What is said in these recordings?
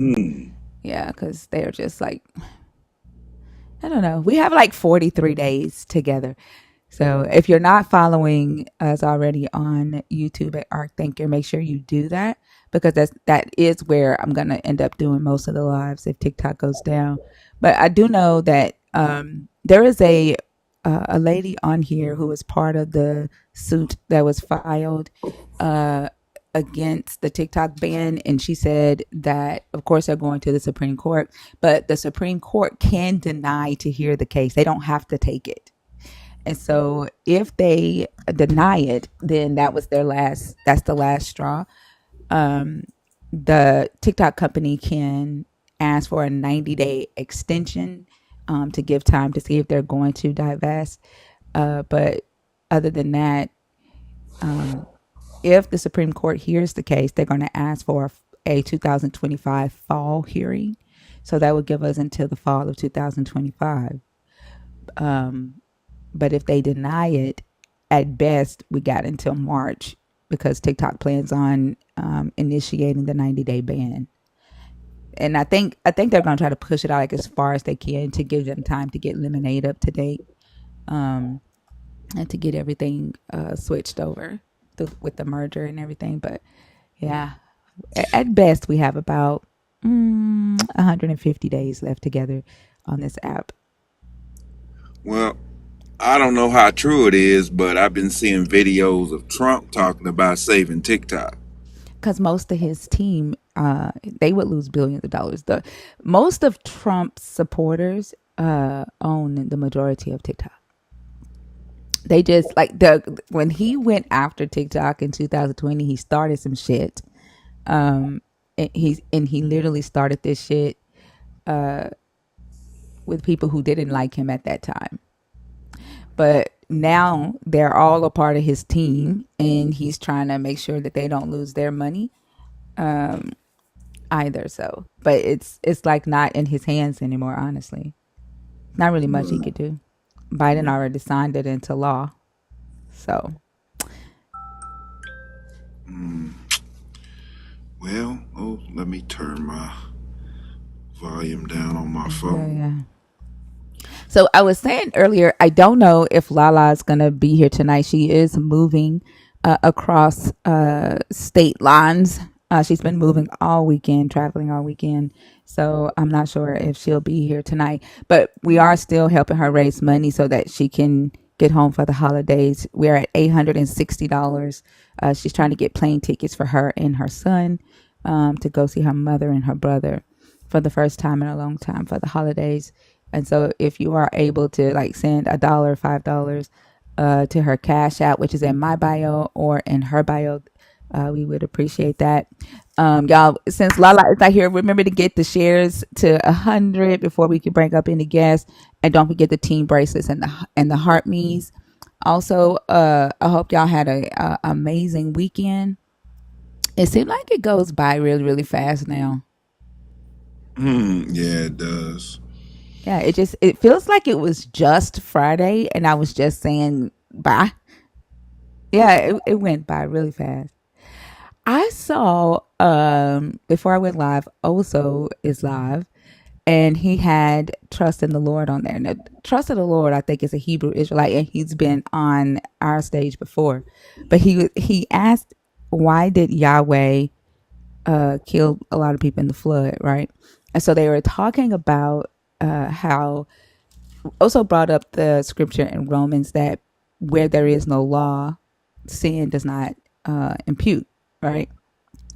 Hmm. Yeah, because they're just like, I don't know. We have like 43 days together. So if you're not following us already on YouTube at Arc Thinker, make sure you do that because that is where I'm gonna end up doing most of the lives if TikTok goes down. But I do know that there is a lady on here who was part of the suit that was filed uh, against the TikTok ban, and she said that of course they're going to the Supreme Court, but the Supreme Court can deny to hear the case. They don't have to take it. And so if they deny it, then that's the last straw. Um, the TikTok company can ask for a 90-day extension to give time to see if they're going to divest. But other than that, um, if the Supreme Court hears the case, they're going to ask for a 2025 fall hearing. So that would give us until the fall of 2025. Um, But if they deny it, at best, we got until March because TikTok plans on initiating the 90-day ban. And I think they're going to try to push it out like as far as they can to give them time to get Lemonade up to date, um, and to get everything switched over with the merger and everything. But yeah, at best, we have about 150 days left together on this app. Well, I don't know how true it is, but I've been seeing videos of Trump talking about saving TikTok. Because most of his team, they would lose billions of dollars. The most of Trump's supporters own the majority of TikTok. They just like the when he went after TikTok in 2020, he started some shit. And he literally started this shit with people who didn't like him at that time. But now they're all a part of his team, and he's trying to make sure that they don't lose their money either. So, but it's like not in his hands anymore. Honestly, not really much he could do. Biden already signed it into law. So, Well, oh, let me turn my volume down on my yeah, phone. yeah. So I was saying earlier, I don't know if Lala's gonna be here tonight. She is moving across state lines. She's been moving all weekend, traveling all weekend. So I'm not sure if she'll be here tonight. But we are still helping her raise money so that she can get home for the holidays. We're at $860. She's trying to get plane tickets for her and her son to go see her mother and her brother for the first time in a long time for the holidays. And so if you are able to like send $1, $5 to her cash app, which is in my bio or in her bio, we would appreciate that. Y'all, since Lala is not here, remember to get the shares to 100 before we can bring up any guests, and don't forget the team bracelets and the heart me's. Also, I hope y'all had a amazing weekend. It seemed like it goes by really, really fast now. Yeah, it does. Yeah, it feels like it was just Friday and I was just saying bye. Yeah, it went by really fast. I saw before I went live, also is live, and he had trust in the Lord on there. Now, trust in the Lord, I think, is a Hebrew Israelite, and he's been on our stage before. But he asked, why did Yahweh kill a lot of people in the flood, right? And so they were talking about how also brought up the scripture in Romans that where there is no law, sin does not impute, right?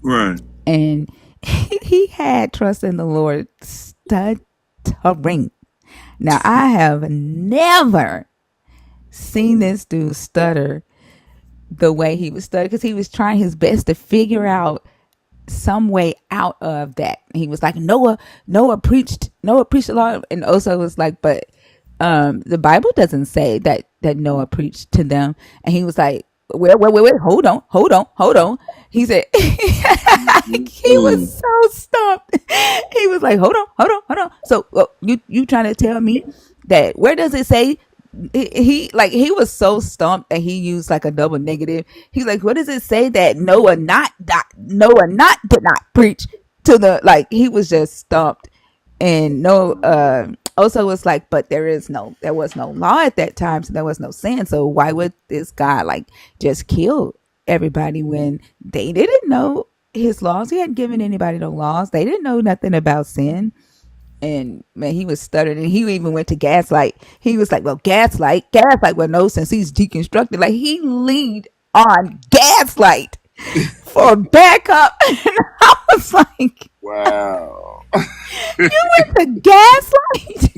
Right. And he had trust in the Lord stuttering. Now, I have never seen this dude stutter the way he was stuttering because he was trying his best to figure out some way out of that. He was like, Noah preached the law, and also was like, but the Bible doesn't say that Noah preached to them. And he was like, wait, hold on. He said, he Mm. was so stumped. He was like, hold on. So you trying to tell me that where does it say he was so stumped and he used like a double negative. He's like, what does it say that Noah not did not preach? to the like he was just stumped. And no also was like, but there was no law at that time, so there was no sin. So why would this guy like just kill everybody when they didn't know his laws? He hadn't given anybody no laws. They didn't know nothing about sin. And man, he was stuttering. And he even went to gaslight. He was like, well, gaslight, well, no, since he's deconstructed. Like, he leaned on gaslight for backup. And I was like, Wow. you went to gaslight?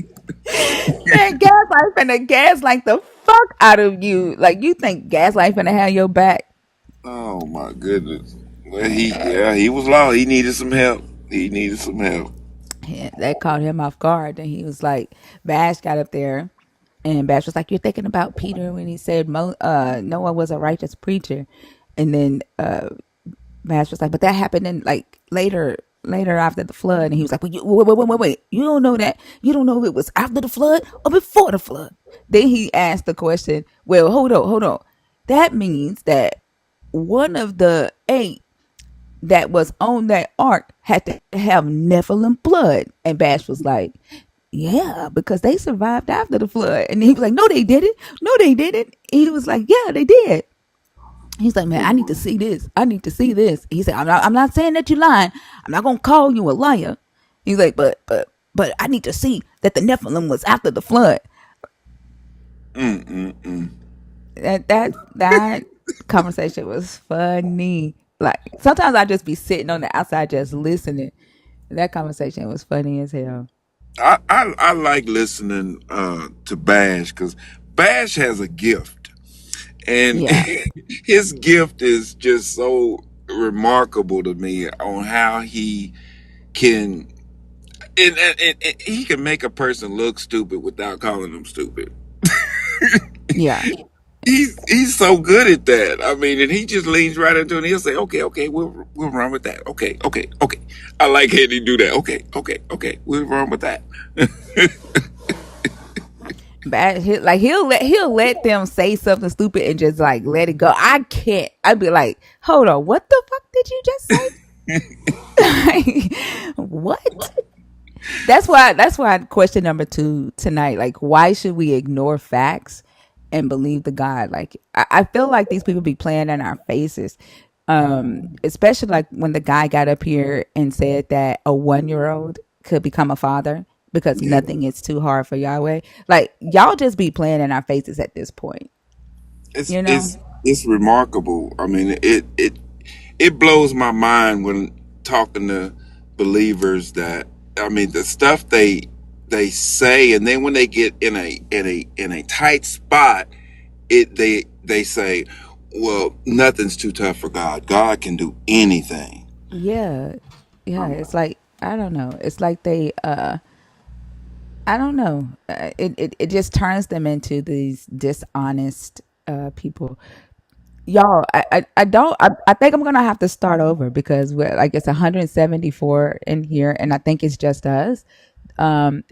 Man, gaslight finna gaslight the fuck out of you. Like, you think gaslight finna have your back? Oh my goodness. Well, Man, he was lost. He needed some help. He needed some help. yeah, that caught him off guard. And he was like, Bash got up there. And Bash was like, "You're thinking about Peter when he said Noah was a righteous preacher." And then Bash was like, "But that happened in like later after the flood." And he was like, "Well, wait. You don't know that. You don't know if it was after the flood or before the flood." Then he asked the question, "Well, hold on. That means that one of the eight that was on that ark had to have Nephilim blood." And Bash was like, yeah, because they survived after the flood. And he was like, no, they didn't. No, they didn't. He was like, yeah, they did. He's like, man, I need to see this. I need to see this. He said, I'm not saying that you're lying. I'm not gonna call you a liar. He's like, but I need to see that the Nephilim was after the flood. Mm-mm-mm. That conversation was funny. Like sometimes I just be sitting on the outside just listening. That conversation was funny as hell. I like listening to Bash because Bash has a gift, and Yeah. his gift is just so remarkable to me on how he can and he can make a person look stupid without calling them stupid. Yeah. He's so good at that. I mean, and he just leans right into it. And he'll say, "Okay, we'll run with that. Okay. I like how he do that. Okay, we'll run with that." Bad like he'll let them say something stupid and just like let it go. I can't. I'd be like, hold on, what the fuck did you just say? What? That's why question number 2 tonight. Like, why should we ignore facts and believe the God? Like, I feel like these people be playing in our faces. Especially like when the guy got up here and said that a 1-year-old could become a father because Yeah, nothing is too hard for Yahweh. Like, y'all just be playing in our faces at this point, it's you know? it's it's remarkable. I mean, it blows my mind when talking to believers that I mean the stuff they say, and then when they get in a tight spot, they say, well, nothing's too tough for God. God can do anything. Yeah. Yeah. Um, It's like, I don't know. It's like they, I don't know. It just turns them into these dishonest people. Y'all, I don't. I think I'm gonna have to start over because we're like it's 174 in here, and I think it's just us.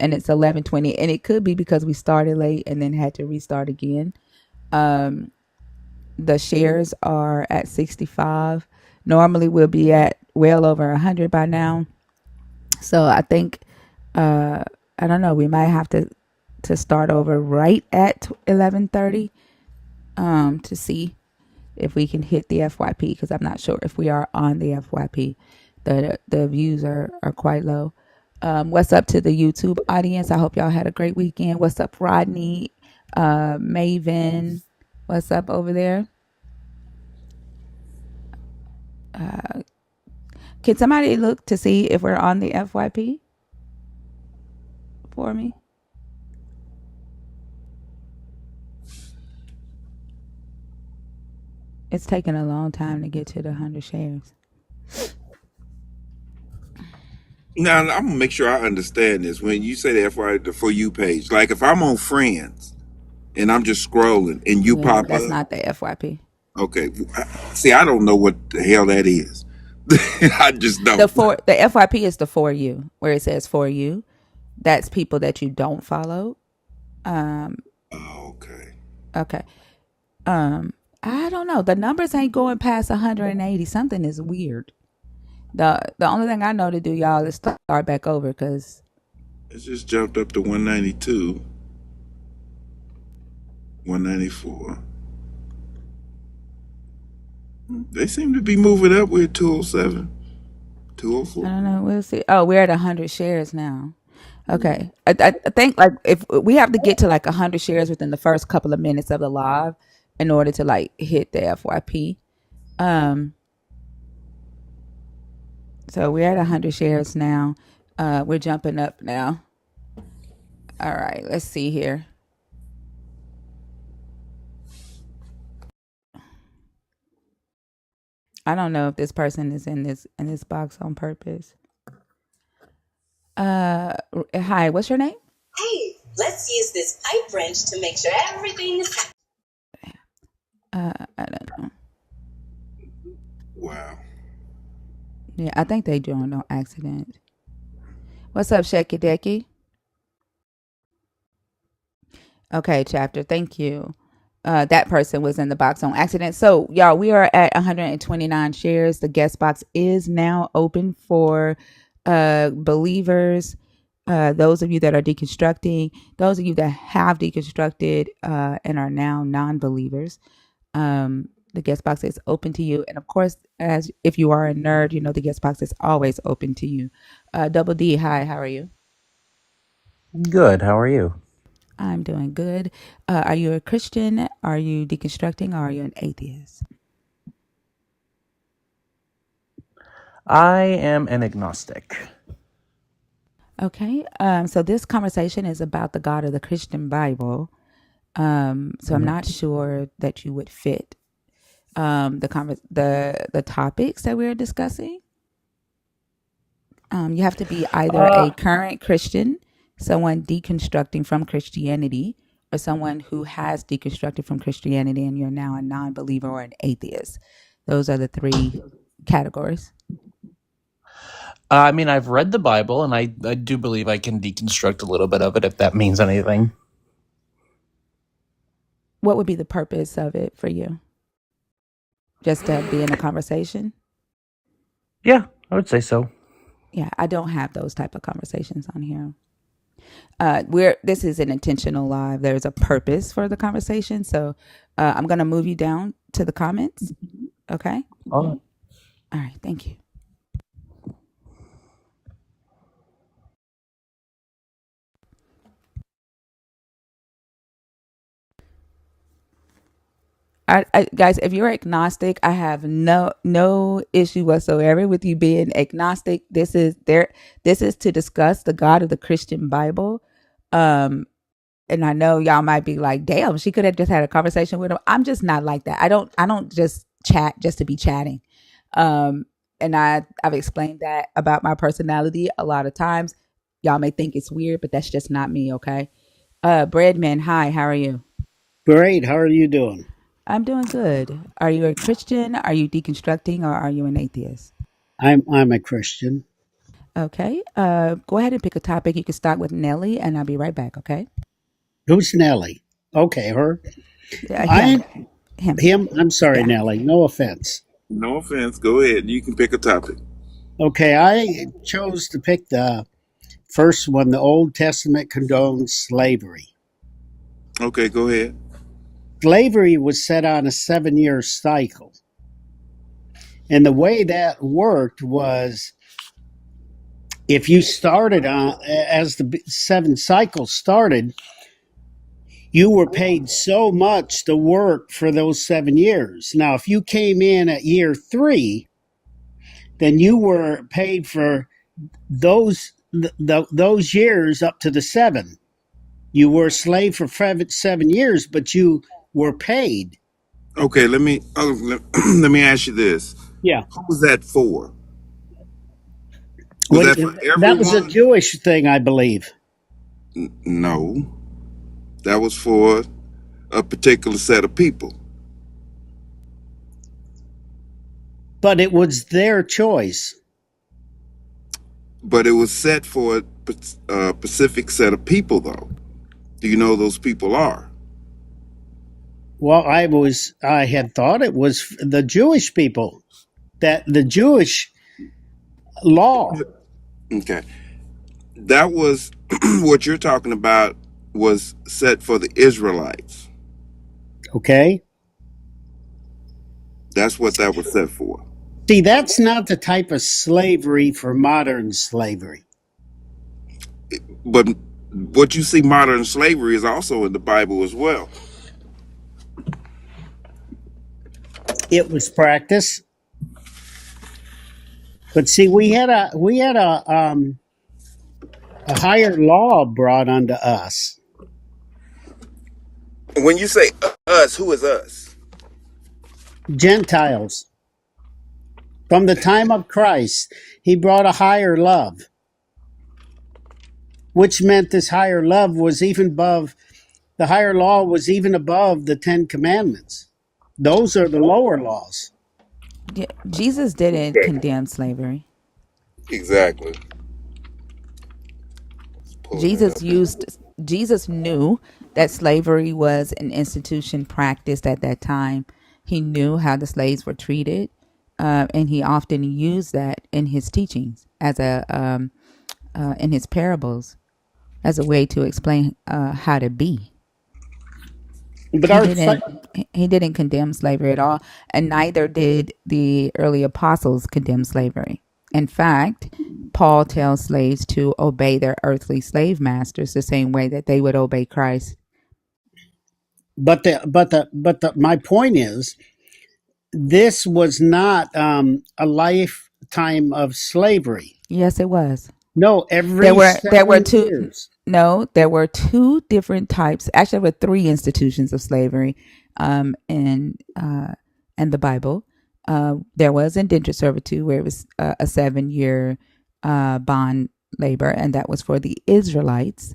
And it's 11:20, and it could be because we started late and then had to restart again. Um, the shares are at 65. Normally, we'll be at well over 100 by now. So I think uh, I don't know. We might have to start over right at 11:30 to see if we can hit the FYP because I'm not sure if we are on the FYP. The views are quite low. What's up to the YouTube audience? I hope y'all had a great weekend. What's up, Rodney, Maven? What's up over there? Can somebody look to see if we're on the FYP for me? It's taking a long time to get to the 100 shares. Now I'm gonna make sure I understand this. When you say the FY the for you page, like if I'm on Friends and I'm just scrolling and you Yeah, pop that's up, not the FYP. okay. See, I don't know what the hell that is. I just don't. The FYP is the for you where it says for you. That's people that you don't follow. Um, Okay. okay. Um, I don't know. The numbers ain't going past 180. Something is weird. The only thing I know to do, y'all, is start back over because It just jumped up to 192, 194. They seem to be moving up with 207, I 204. don't know. We'll see. Oh, we're at 100 shares now. Okay, I think like if we have to get to like 100 shares within the first couple of minutes of the live in order to like hit the FYP. Um, so we're at 100 shares now. We're jumping up now. All right, let's see here. I don't know if this person is in this box on purpose. Hi, what's your name? Hey, let's use this pipe wrench to make sure everything is. I don't know. Wow. Yeah, I think they joined on accident. What's up, Shecky Decky? Okay, chapter. Thank you. That person was in the box on accident. So, y'all, we are at 129 shares. The guest box is now open for believers. Those of you that are deconstructing, those of you that have deconstructed and are now non-believers. The guest box is open to you, and of course, as if you are a nerd, you know the guest box is always open to you. Double D, hi, how are you? Good. How are you? I'm doing good. Are you a Christian? Are you deconstructing? Or are you an atheist? I am an agnostic. Okay. So this conversation is about the God of the Christian Bible. So I'm not sure that you would fit the topics that we're discussing. You have to be either a Uh, current Christian, someone deconstructing from Christianity, or someone who has deconstructed from Christianity and you're now a non believer or an atheist. Those are the three categories. I mean, I've read the Bible, and I do believe I can deconstruct a little bit of it if that means anything. What would be the purpose of it for you? Just to be in a conversation? Yeah, I would say so. Yeah, I don't have those type of conversations on here. We're This is an intentional live. There's a purpose for the conversation, so I'm gonna move you down to the comments. Okay. Oh, All right. Thank you. Guys, if you're agnostic, I have no issue whatsoever with you being agnostic. This is to discuss the God of the Christian Bible. Um, and I know y'all might be like, "Damn, she could have just had a conversation with him." I'm just not like that. I don't just chat just to be chatting. Um, and I've explained that about my personality a lot of times. Y'all may think it's weird, but that's just not me. Okay. Breadman, hi. How are you? Great. How are you doing? I'm doing good. Are you a Christian? Are you deconstructing or are you an atheist? I'm a Christian. Okay. Go ahead and pick a topic. You can start with Nelly and I'll be right back, okay? Who's Nellie? Okay, her. Him. I Him. him. I'm sorry, Yeah. Nellie. No offense. No offense. Go ahead. You can pick a topic. Okay, I chose to pick the first one. The Old Testament condones slavery. Okay, go ahead. Slavery was set on a 7 year cycle, and the way that worked was if you started on as the seven cycles started, you were paid so much to work for those 7 years. Now, if you came in at year three, then you were paid for those years up to the seven. You were a slave for 7 years, but you were paid. Okay, let me ask you this. Yeah. Who was that for? Was What, that for that was a everyone? Jewish thing, I believe, No. That was for a particular set of people. but it was their choice. But it was set for a specific set of people, though. Do you know who those people are? Well, I had thought it was the Jewish people, that the Jewish law. Okay. That was what you're talking about was set for the Israelites. Okay. That's what that was set for. See, that's not the type of slavery for modern slavery. But what you see modern slavery is also in the Bible as well. It was practice. But see, we had a higher law brought unto us. When you say us, who is us? Gentiles. From the time of Christ, he brought a higher love, which meant this higher love was even above, the higher law was even above the Ten Commandments. Those are the lower laws. Yeah, Jesus didn't condemn slavery. Exactly. Let's pull that Jesus up. used Jesus knew that slavery was an institution practiced at that time. He knew how the slaves were treated, and he often used that in his teachings as a in his parables as a way to explain how to be. But He our didn't he didn't condemn slavery at all, and neither did the early apostles condemn slavery. In fact, Paul tells slaves to obey their earthly slave masters the same way that they would obey Christ. my point is, this was not a lifetime of slavery. Yes, it was. No, There every were there were 7 years. there were two different types. Actually, there were three institutions of slavery in the Bible. There was indentured servitude, where it was a 7 year bond labor, and that was for the Israelites.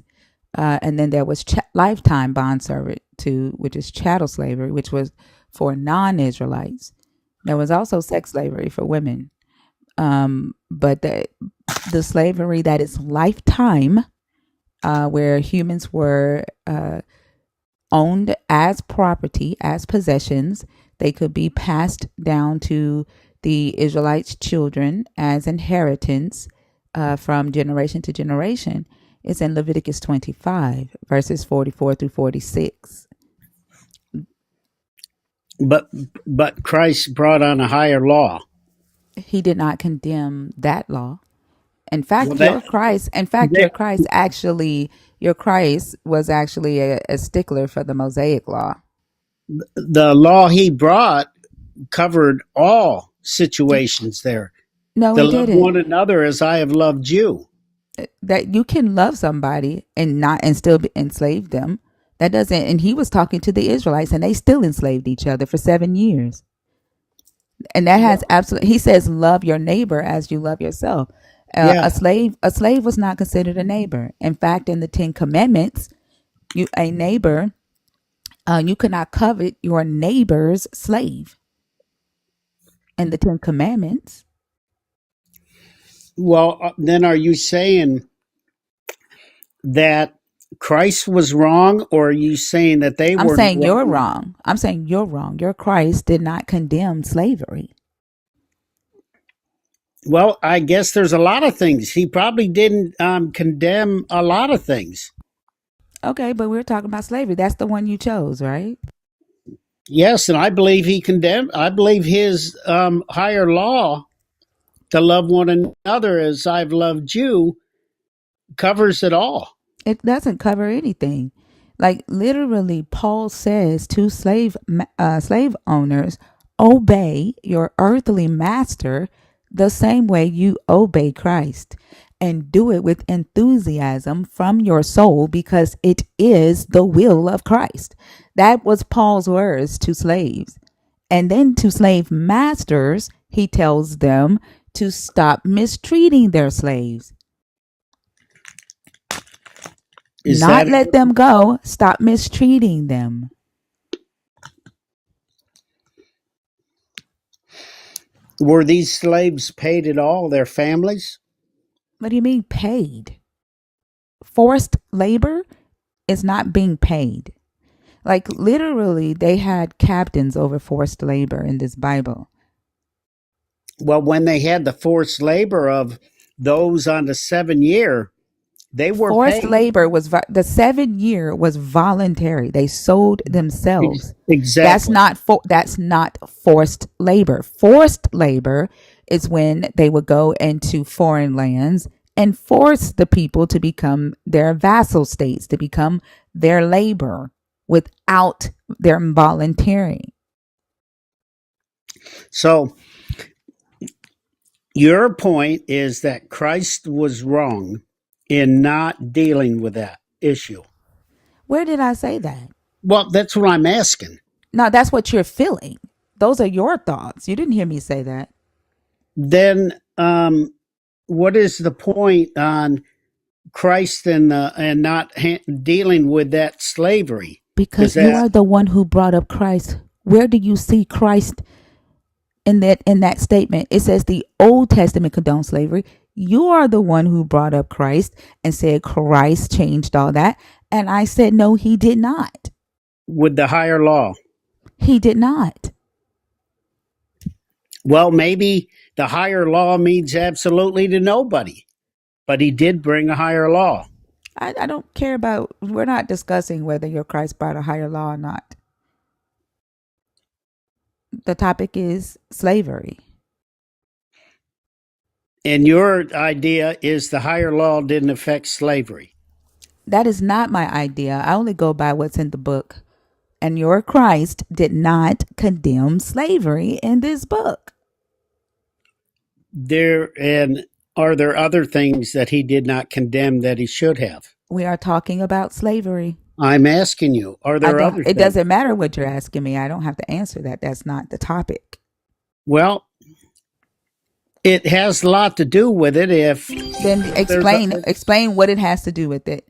And then there was lifetime bond servitude, which is chattel slavery, which was for non-Israelites. There was also sex slavery for women. But the slavery that is lifetime, where humans were owned as property, as possessions, they could be passed down to the Israelites' children as inheritance from generation to generation. It's in Leviticus 25, verses 44 through 46. But Christ brought on a higher law. He did not condemn that law. In Well, fact, that your that Christ was actually a stickler for the Mosaic law. the law he brought covered all situations there. No, To he love didn't. one another as I have loved you. That you can love somebody and still enslave them. That doesn't. And he was talking to the Israelites, and they still enslaved each other for 7 years. And that has absolutely. He says, "Love your neighbor as you love yourself." Yeah. A slave was not considered a neighbor. In fact, in the Ten Commandments, a neighbor, you could not covet your neighbor's slave. In the Ten Commandments, Well, then are you saying that Christ was wrong, or are you saying that they I'm were saying you're wrong? wrong. I'm saying you're wrong. Your Christ did not condemn slavery. Well, I guess there's a lot of things. He probably didn't condemn a lot of things. Okay, but we're talking about slavery. That's the one you chose, right? Yes, and I believe he condemned. I believe his higher law to love one another as I've loved you covers it all. It doesn't cover anything. Like literally, Paul says to slave owners, obey your earthly master the same way you obey Christ, and do it with enthusiasm from your soul because it is the will of Christ. That was Paul's words to slaves. And then to slave masters, he tells them to stop mistreating their slaves. Is Not that let them go, stop mistreating them. were these slaves paid at all? Their families? What do you mean paid? Forced labor is not being paid. Like literally, they had captains over forced labor in this Bible. Well, when they had the forced labor of those on the 7 year, they were Forced paid. labor was the 7 year was voluntary. They sold themselves. Exactly. That's not forced labor. Forced labor is when they would go into foreign lands and force the people to become their vassal states, to become their labor without their volunteering. So your point is that Christ was wrong in not dealing with that issue. Where did I say that? Well, that's what I'm asking. No, that's what you're feeling. Those are your thoughts. You didn't hear me say that. Then, what is the point on Christ and not dealing with that slavery? Does Because you that are the one who brought up Christ. Where do you see Christ in that statement? It says the Old Testament condones slavery. You are the one who brought up Christ and said Christ changed all that. And I said, no, he did not. with the higher law? He did not. Well, maybe the higher law means absolutely to nobody, but he did bring a higher law. I don't care about, we're not discussing whether your Christ brought a higher law or not. The topic is slavery. And your idea is the higher law didn't affect slavery. That is not my idea. I only go by what's in the book. And your Christ did not condemn slavery in this book. And are there other things that he did not condemn that he should have? We are talking about slavery. I'm asking you, are I there don't, other it things? doesn't matter what you're asking me. I don't have to answer that. That's not the topic. Well, it has a lot to do with it if Then explain what it has to do with it.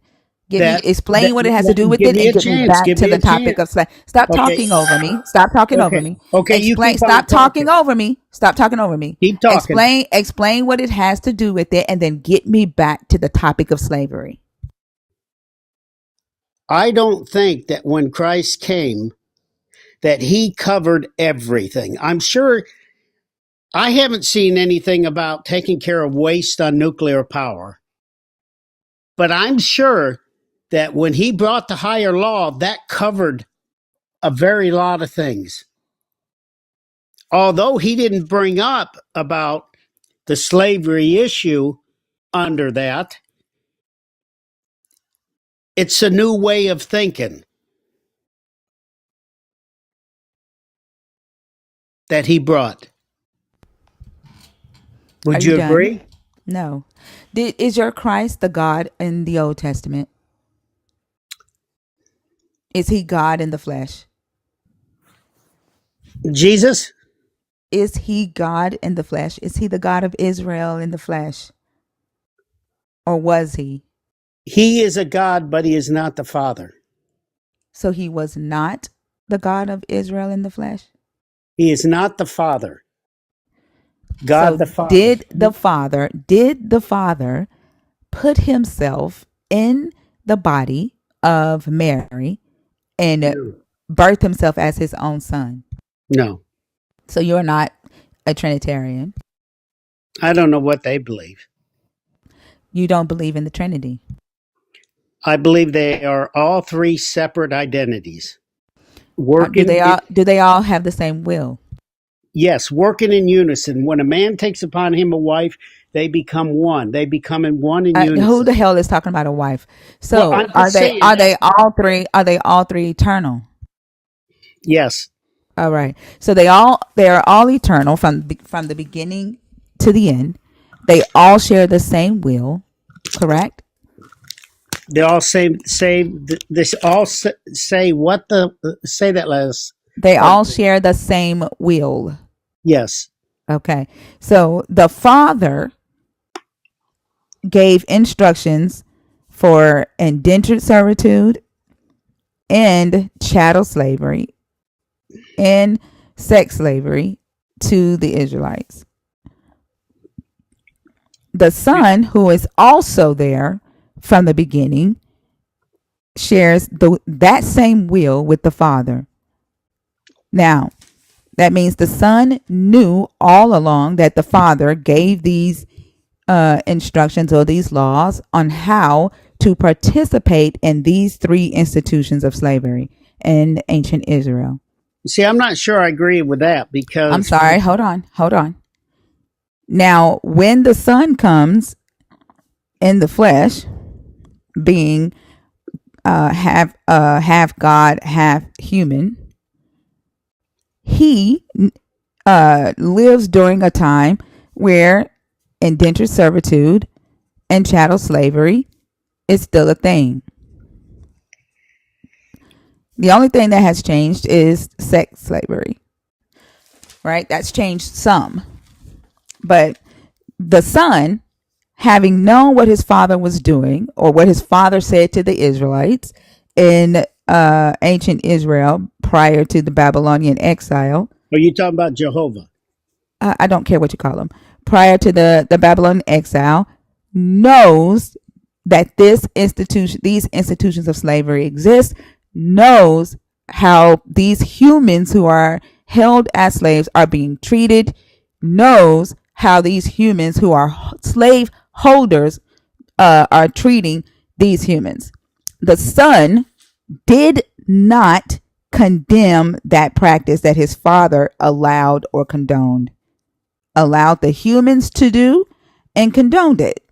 Explain what it has to do with give it me and a get me chance. back Give to me the a topic chance. of slavery. Stop Okay. talking over me. Stop talking over me. Okay, you Explain. keep on Stop talking talking. over me. Stop talking over me. Keep talking. Explain what it has to do with it and then get me back to the topic of slavery. I don't think that when Christ came that he covered everything. I'm sure I haven't seen anything about taking care of waste on nuclear power. But I'm sure that when he brought the higher law, that covered a very lot of things. Although he didn't bring up about the slavery issue under that, it's a new way of thinking that he brought. Are Would you you done? agree? No. Is your Christ the God in the Old Testament? Is he God in the flesh? Jesus, Is he God in the flesh? Is he the God of Israel in the flesh? Or was he? he is a God, but he is not the Father. So he was not the God of Israel in the flesh? He is not the Father. God So the Father. did the Father put himself in the body of Mary and No. birth himself as his own son? No. So you're not a Trinitarian. I don't know what they believe. You don't believe in the Trinity. I believe they are all three separate identities. Do Working, they all have the same will? yes, working in unison. When a man takes upon him a wife, they become one. They become in one in unison. Who the hell is talking about a wife? So Well, I'm are just they saying are that. they all three are they all three eternal? Yes, All right. So they are all eternal from the beginning to the end. They all share the same will, correct? they all say this. All say what the say that last They part. all share the same will. Yes, Okay. So the Father gave instructions for indentured servitude and chattel slavery and sex slavery to the Israelites. The Son, who is also there from the beginning, shares that same will with the Father. Now, That means the Son knew all along that the Father gave these instructions or these laws on how to participate in these three institutions of slavery in ancient Israel. See, I'm not sure I agree with that I'm because sorry, hold on. Now, when the Son comes in the flesh, being half God, half human, he lives during a time where indentured servitude and chattel slavery is still a thing. The only thing that has changed is sex slavery, right? That's changed some. But the Son, having known what his father was doing or what his father said to the Israelites in ancient Israel prior to the Babylonian exile, are you talking about Jehovah? I don't care what you call them, prior to the Babylonian exile, knows that these institutions of slavery exist, knows how these humans who are held as slaves are being treated, knows how these humans who are slave holders are treating these humans. The Son did not condemn that practice that his father allowed or condoned, allowed the humans to do and condoned it.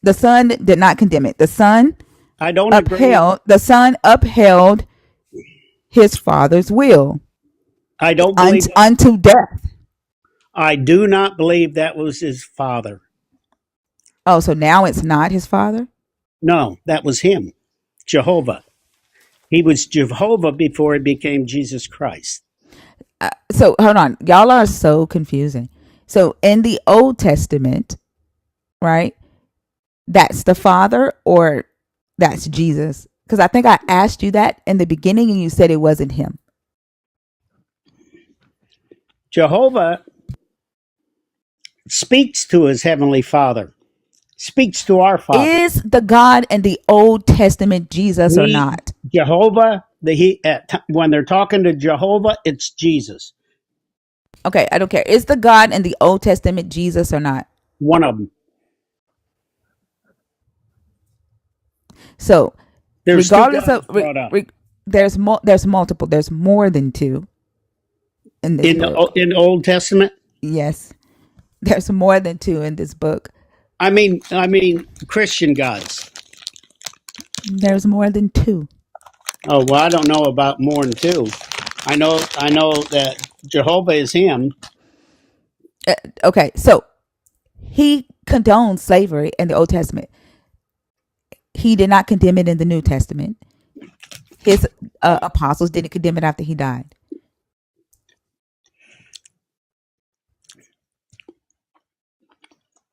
The Son did not condemn it. The Son I don't agree. upheld his father's will I don't believe. unto death. I do not believe that was his father. Oh, so now it's not his father? No, that was him, Jehovah. He was Jehovah before he became Jesus Christ. So hold on. Y'all are so confusing. So in the Old Testament, right? That's the Father or that's Jesus? Because I think I asked you that in the beginning and you said it wasn't him. Jehovah speaks to his heavenly Father, speaks to our Father. Is the God in the Old Testament Jesus or not? Jehovah, when they're talking to Jehovah, it's Jesus. Okay, I don't care. Is the God in the Old Testament Jesus or not? One of them. So, There's two regardless gods of brought up. there's multiple. There's more than two in this book. In the Old Testament. Yes, there's more than two in this book. I mean, Christian gods. There's more than two. Oh well, I don't know about more than two. I know that Jehovah is him. Okay, so he condoned slavery in the Old Testament. He did not condemn it in the New Testament. His apostles didn't condemn it after he died.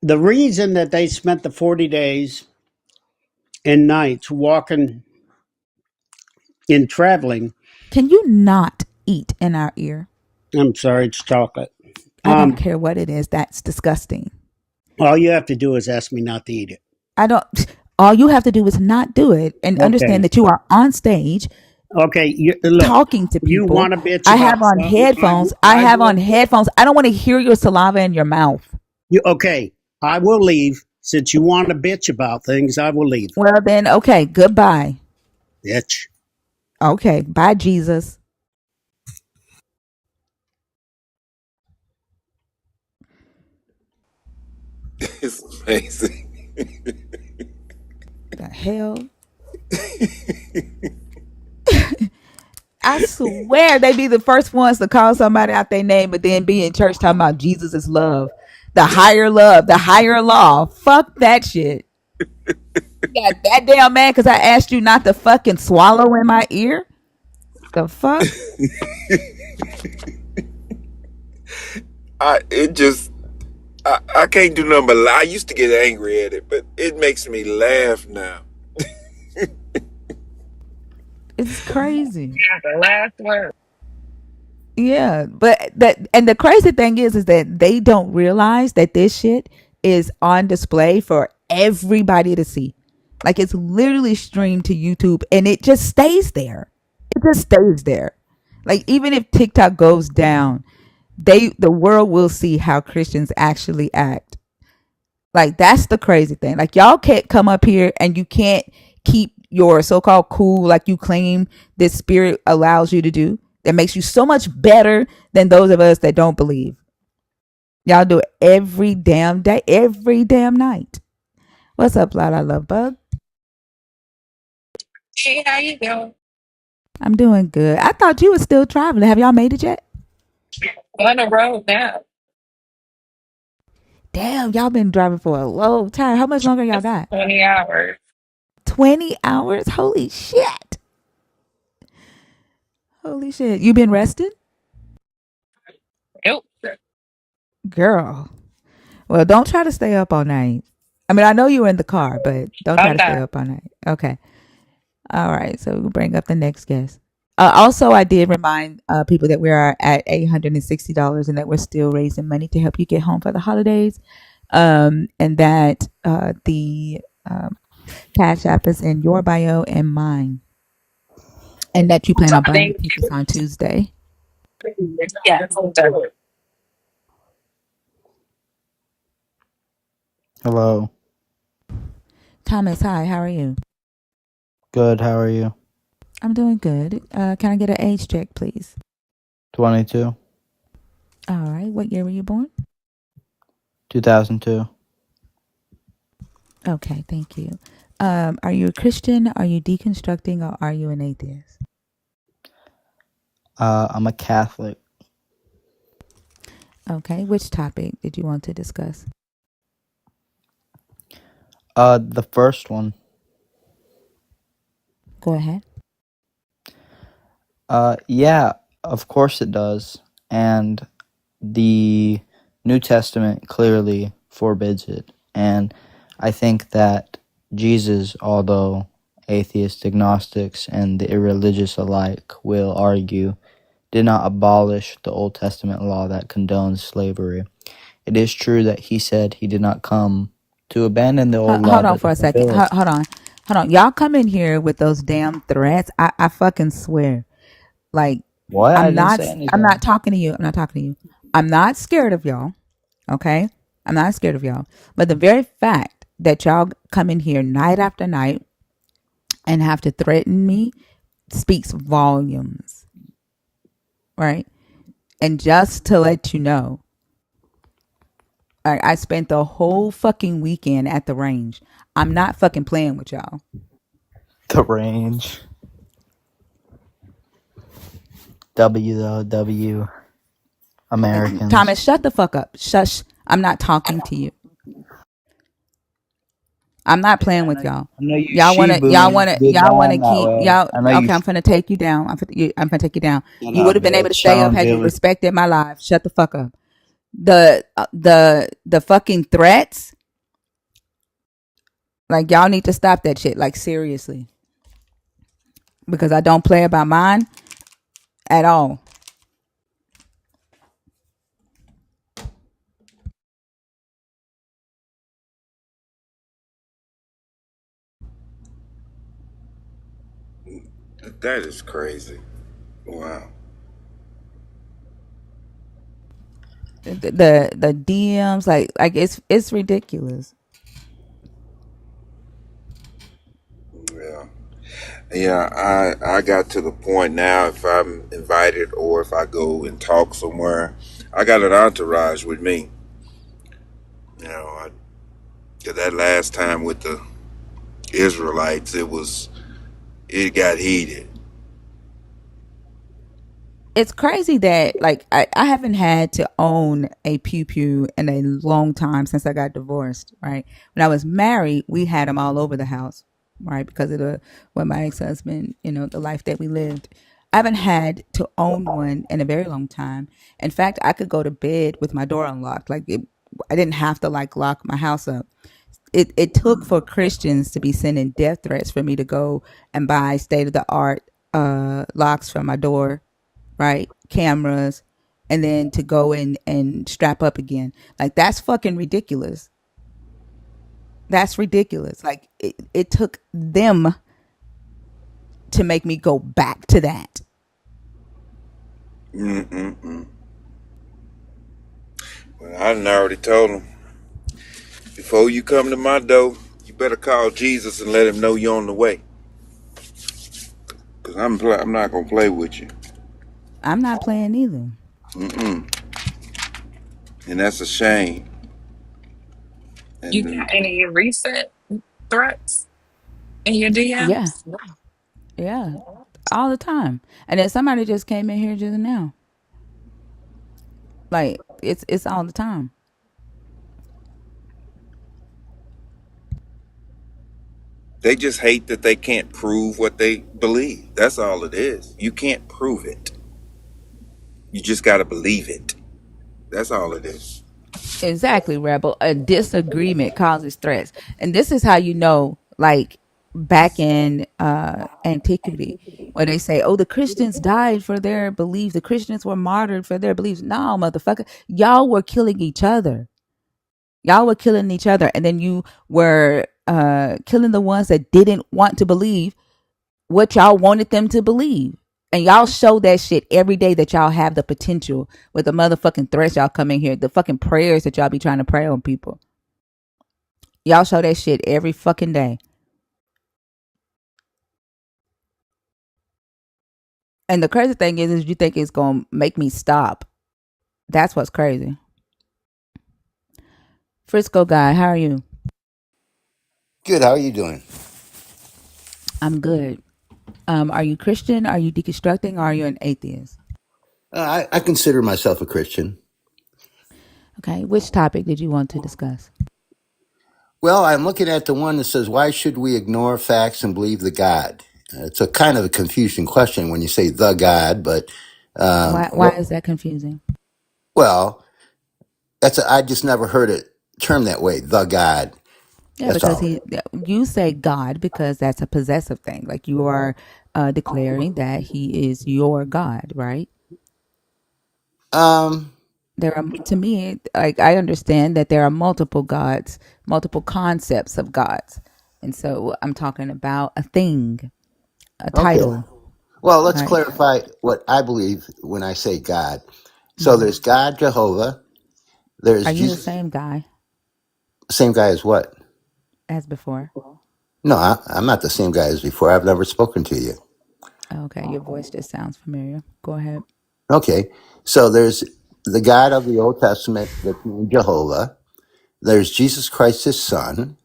The reason that they spent the 40 days and nights walking and traveling. Can you not eat in our ear? I'm sorry, it's chocolate. I don't care what it is. That's disgusting. All you have to do is ask me not to eat it. I don't. All you have to do is not do it and understand that you are on stage. Okay, look, talking to people. You want to bitch? I have on headphones. I have on headphones. I don't want to hear your saliva in your mouth. Okay, I will leave. Since you want to bitch about things, I will leave. Well then, okay, goodbye. Bitch. Okay, bye, Jesus. It's amazing. The hell? I swear they be the first ones to call somebody out their name, but then be in church talking about Jesus is love, the higher love, the higher law. Fuck that shit. You got that damn mad because I asked you not to fucking swallow in my ear? The fuck? I can't do nothing but lie. I used to get angry at it, but it makes me laugh now. It's crazy. The last word. Yeah, but the crazy thing is that they don't realize that this shit is on display for everybody to see. Like it's literally streamed to YouTube and it just stays there. It just stays there. Like even if TikTok goes down, the world will see how Christians actually act. Like that's the crazy thing. Like y'all can't come up here and you can't keep your so-called cool like you claim this spirit allows you to do. That makes you so much better than those of us that don't believe. Y'all do it every damn day, every damn night. What's up, Loud? I love Bug. Hey, how you doing? I'm doing good. I thought you were still traveling. Have y'all made it yet? On the road now. Damn, y'all been driving for a long time. How much longer y'all That's got? 20 hours. 20 hours? Holy shit. Holy shit. You been rested? Nope. Girl. Well, don't try to stay up all night. I mean, I know you were in the car, but don't try I'm to stay not. up all night. Okay. All right. So we'll bring up the next guest. Also, I did remind people that we are at $860 and that we're still raising money to help you get home for the holidays. And that the Cash App is in your bio and mine. And that you plan on buying the Thank tickets on Tuesday. you. Yeah, I'm done. Hello. Thomas, hi. How are you? Good. How are you? I'm doing good. Can I get an age check, please? 22. All right. What year were you born? 2002. Okay, thank you. Are you a Christian? Are you deconstructing, or are you an atheist? I'm a Catholic. Okay, which topic did you want to discuss? The first one. Go ahead. Yeah, of course it does. And the New Testament clearly forbids it. And I think that Jesus, although atheists, agnostics, and the irreligious alike will argue, did not abolish the Old Testament law that condones slavery. It is true that he said he did not come to abandon the old law, Hold on but for to a second. fulfill it. Hold on. Y'all come in here with those damn threats. I fucking swear. Like, What? I didn't say I'm not anything. talking to you. I'm not talking to you. I'm not scared of y'all. Okay? I'm not scared of y'all. But the very fact that y'all come in here night after night and have to threaten me speaks volumes. Right? And just to let you know, I spent the whole fucking weekend at the range. I'm not fucking playing with y'all. The range. W though, W. Americans. Thomas, shut the fuck up. Shush. I'm not talking to you. I'm not playing with y'all. I know you Shibu. Good Y'all wanna time that keep way. y'all. I know you Okay, I'm finna take you down. I'm finna take you down. shut You would up, have been able to bitch. stay up Sean had you Bailey. respected my life. Shut the fuck up. The fucking threats. Like y'all need to stop that shit. Like seriously, because I don't play about mine at all. That is crazy. Wow. The DMs like it's ridiculous. Yeah. Yeah, I got to the point now if I'm invited or if I go and talk somewhere, I got an entourage with me. You know, I, 'cause that last time with the Israelites, it got heated. It's crazy that like I haven't had to own a pew pew in a long time since I got divorced, right? When I was married, we had them all over the house, right? Because of the when my ex-husband, the life that we lived. I haven't had to own one in a very long time. In fact, I could go to bed with my door unlocked. I didn't have to like lock my house up. It took for Christians to be sending death threats for me to go and buy state of the art locks for my door, right? Cameras, and then to go in and strap up again. Like that's fucking ridiculous. That's ridiculous. Like it took them to make me go back to that. Mm-mm-mm. Well, I done already told him, before you come to my door, you better call Jesus and let him know you're on the way. Because I'm not going to play with you. I'm not playing either. Mm-mm. And that's a shame. You And got any recent threats in your Yeah, DMs? yeah, all the time. And then somebody just came in here just now. Like it's all the time. they just hate that they can't prove what they believe. That's all it is. You can't prove it. You just got to believe it. That's all it is. Exactly, Rebel. A disagreement causes threats. And this is how you know, like back in antiquity, where they say, oh, the Christians died for their beliefs. The Christians were martyred for their beliefs. No, motherfucker. Y'all were killing each other. Y'all were killing each other. And then you were killing the ones that didn't want to believe what y'all wanted them to believe. And y'all show that shit every day that y'all have the potential with the motherfucking threats y'all come in here, the fucking prayers that y'all be trying to pray on people. Y'all show that shit every fucking day. And the crazy thing is you think it's gonna make me stop. That's what's crazy. Frisco guy, how are you? Good. How are you doing? I'm good. Are you Christian? Are you deconstructing? Or are you an atheist? I consider myself a Christian. Okay. Which topic did you want to discuss? Well, I'm looking at the one that says, "Why should we ignore facts and believe the God?" It's a kind of a confusing question when you say the God, but Why is that confusing? well, I just never heard it termed that way. The God. Yeah, That's because all. you say God because that's a possessive thing. Like you are declaring that He is your God, right? Um, There are, to me, like I understand that there are multiple gods, multiple concepts of gods, and so I'm talking about a thing, a okay. title, Well, let's right? clarify what I believe when I say God. So Hmm. there's God Jehovah. Are There's you the Jesus. same guy Same guy as what? as before? No, I'm not the same guy as before. I've never spoken to you. Okay, your voice just sounds familiar. Go ahead. Okay. So there's the God of the Old Testament, that's named Jehovah. There's Jesus Christ, his son.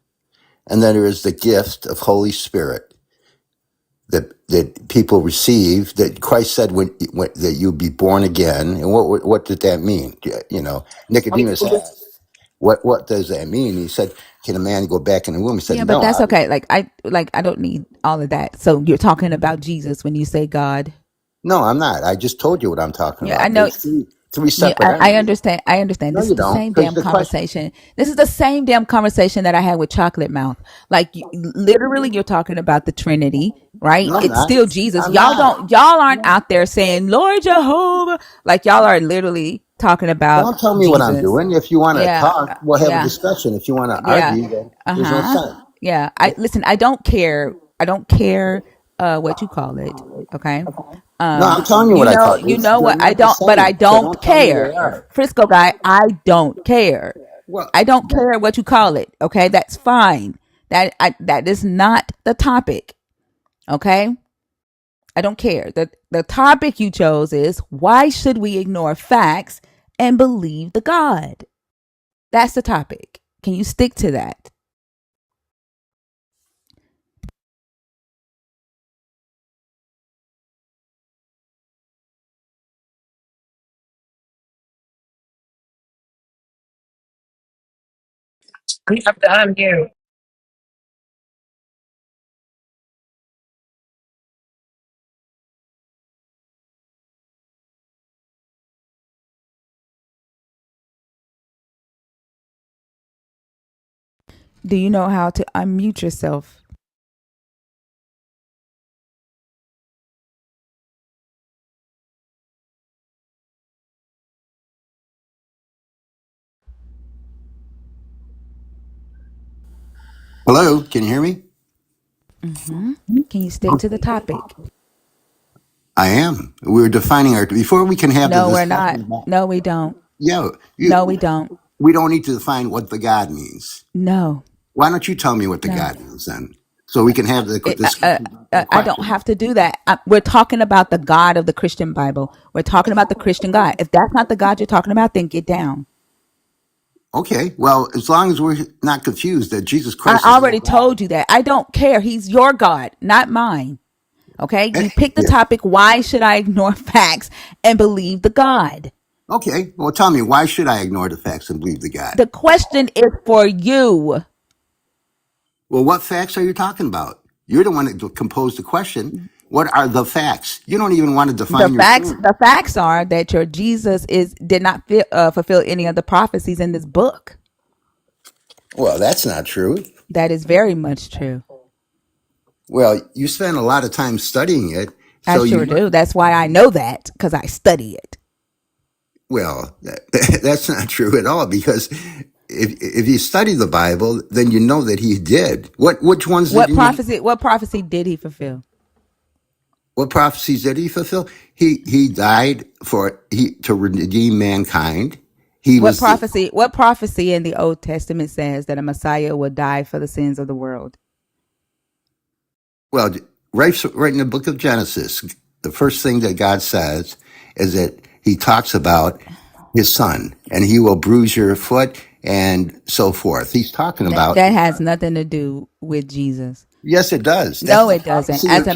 And then there is the gift of Holy Spirit that people receive, that Christ said that you'd be born again. And what did that mean? You know, Nicodemus asked, what does that mean? He said, can a man go back in the womb? He said, Yeah, but no. that's okay. Like I don't need all of that. So you're talking about Jesus when you say God. No, I'm not. I just told you what I'm talking Yeah, I about. know. There's three Yeah, separate I entities. understand. I understand. No, This is you the don't. same Because damn the question, conversation. This is the same damn conversation that I had with Chocolate Mouth. Like, literally, you're talking about the Trinity, right? no, I'm It's not. still Jesus. I'm not. Y'all aren't out there saying Lord Jehovah. Like, y'all are literally talking about Don't tell me what I'm Jesus. doing. If you want to Yeah, talk, we'll have a yeah, discussion. If you want to yeah. argue, then Uh there's no huh. sense. Yeah. I listen. I don't care. I don't care. What you call it? Okay. No, I'm telling you what I thought. You It's, know they're what? I not the don't, but I same. So don't don't tell me they care. are. Frisco guy, I don't care. Well, I don't care what you call it. Okay, that's fine. That is not the topic. Okay, I don't care. The topic you chose is why should we ignore facts and believe the God? That's the topic. Can you stick to that? You have to unmute. Do you know how to unmute yourself? hello, can you hear me? Hmm. Can you stick to the topic? I am. We're defining our before we can have the No, we're not. discussion about. No, we don't. Yeah, No, we don't. we don't need to define what the God means. No, Why don't you tell me what the no. God means then, so we can have the It, discussion about the I don't question? have to do that. We're talking about the God of the Christian Bible. We're talking about the Christian God. If that's not the God you're talking about, then get down. Okay, well, as long as we're not confused that Jesus I Christ is not already God. told you that. I don't care. He's your God, not mine. Okay? Eh, You pick the yeah. topic. Why should I ignore facts and believe the God? Okay, well, tell me, why should I ignore the facts and believe the God? The question is for you. Well, what facts are you talking about? You're the one that composed the question. What are the facts? You don't even want to define your term. The facts are that your Jesus did not fulfill any of the prophecies in this book. Well, that's not true. That is very much true. Well, you spend a lot of time studying it, I so sure you. do. That's why I know that, because I study it. Well, that's not true at all because if you study the Bible, then you know that he did. Which ones did you? What prophecy did he fulfill? What prophecies did he fulfill? He died to redeem mankind. He was the What prophecy in the Old Testament says that a Messiah will die for the sins of the world? well, right in the book of Genesis. The first thing that God says is that he talks about his son, and he will bruise your foot, and so forth. He's talking about. That has nothing to do with Jesus. Yes, it does. That's No, the it doesn't. prophecy of Jesus.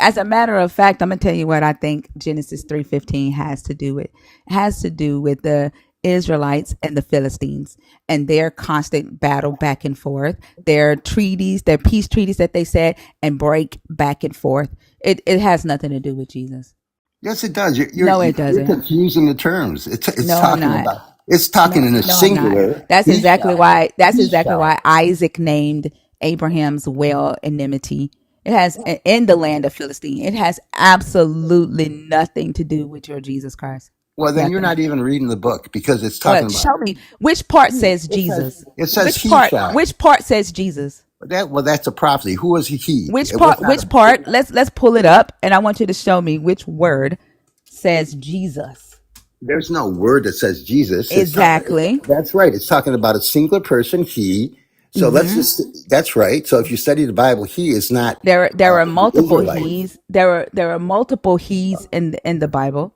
As a matter of fact, I'm gonna tell you what I think Genesis 3:15 has to do with. It has to do with the Israelites and the Philistines and their constant battle back and forth, their treaties, their peace treaties that they said and break back and forth. It has nothing to do with Jesus. Yes, it does. No, it You're doesn't. confusing the terms. It's No, I'm talking not. about. It's talking No, in a no, I'm not. singular. He shall. That's He exactly shall. why Isaac named Abraham's well enmity. It has in the land of Philistine. It has absolutely nothing to do with your Jesus Christ. Well, then you're Nothing. not even reading the book because it's talking What? about. Show me which part says It says Jesus. it says he shall. Which part says Jesus? That's a prophecy. Who was he? Which It was part? not Which a. part? Let's pull it up, and I want you to show me which word says Jesus. There's no word that says Jesus. Exactly. That's right. It's talking about a singular person, he. So let's Mm-hmm. just. That's right. So if you study the Bible, he is not There are the multiple Israelite. he's. There are multiple he's in the Bible.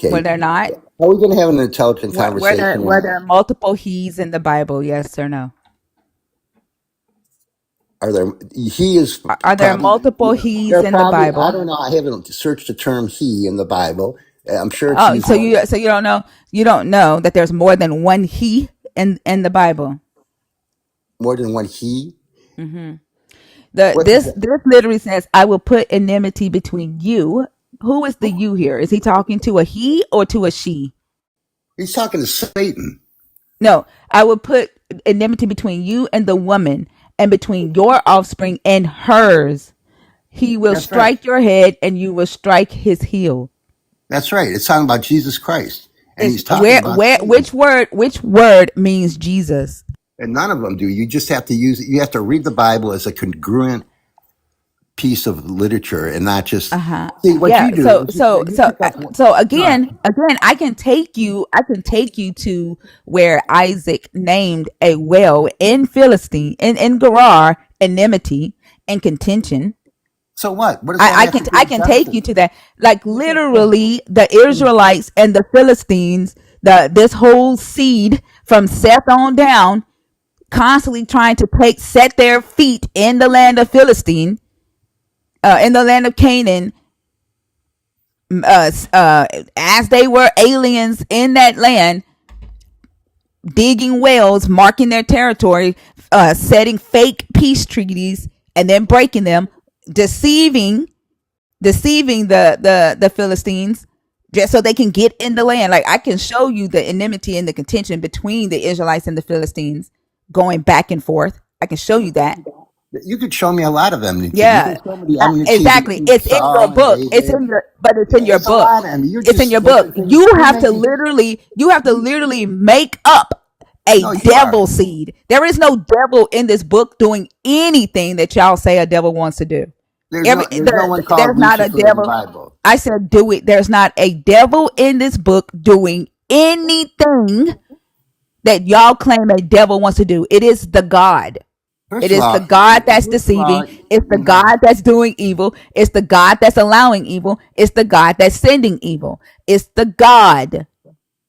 Were Okay. there not? How are we going to have an intelligent conversation? Were there multiple he's in the Bible? Yes or no? Are there? He is Are there probably. multiple he's There in the probably. I Bible? don't know. I haven't searched the term he in the Bible. I'm sure it's Oh, used more than so you don't know that there's more than one he in the Bible. one he. The What is that? this literally says, "I will put enmity between you." Who is the you here? Is he talking to a he or to a she? He's talking to Satan. No, I will put enmity between you and the woman, and between your offspring and hers. He will That's right. strike your head, and you will strike his heel. That's right. It's talking about Jesus Christ, and Is he's talking about Satan. which word means Jesus? And none of them do. You just have to use. You have to read the Bible as a congruent piece of literature, and not just Uh-huh. see what Yeah. you do. Is you pick up. So No, again, I can take you to where Isaac named a well in Philistine, in Gerar, enmity and contention. so what? What does that have to do I with can take you Genesis? to that. Like literally the Israelites and the Philistines, this whole seed from Seth on down, constantly trying to set their feet in the land of Philistine, in the land of Canaan, as they were aliens in that land, digging wells, marking their territory, setting fake peace treaties, and then breaking them, deceiving the Philistines just so they can get in the land. Like I can show you the enmity and the contention between the Israelites and the Philistines going back and forth. I can show you that. You could show me a lot of enmity. You Yeah, can show me the enmity exactly. between It's in your Saul and book. David. It's in your It's a book. lot. I mean, you're It's in your just book. making things. You're making. You have to literally make up a No, you are. devil seed. There is no devil in this book doing anything that y'all say a devil wants to do. There's no one called There's not a Lucifer in the devil. Bible. I said do it. There's not a devil in this book doing anything that y'all claim a devil wants to do. It is the God. It is the God that's First of all, deceiving. It's the you know, God that's doing evil. It's the God that's allowing evil. It's the God that's sending evil. It's the God.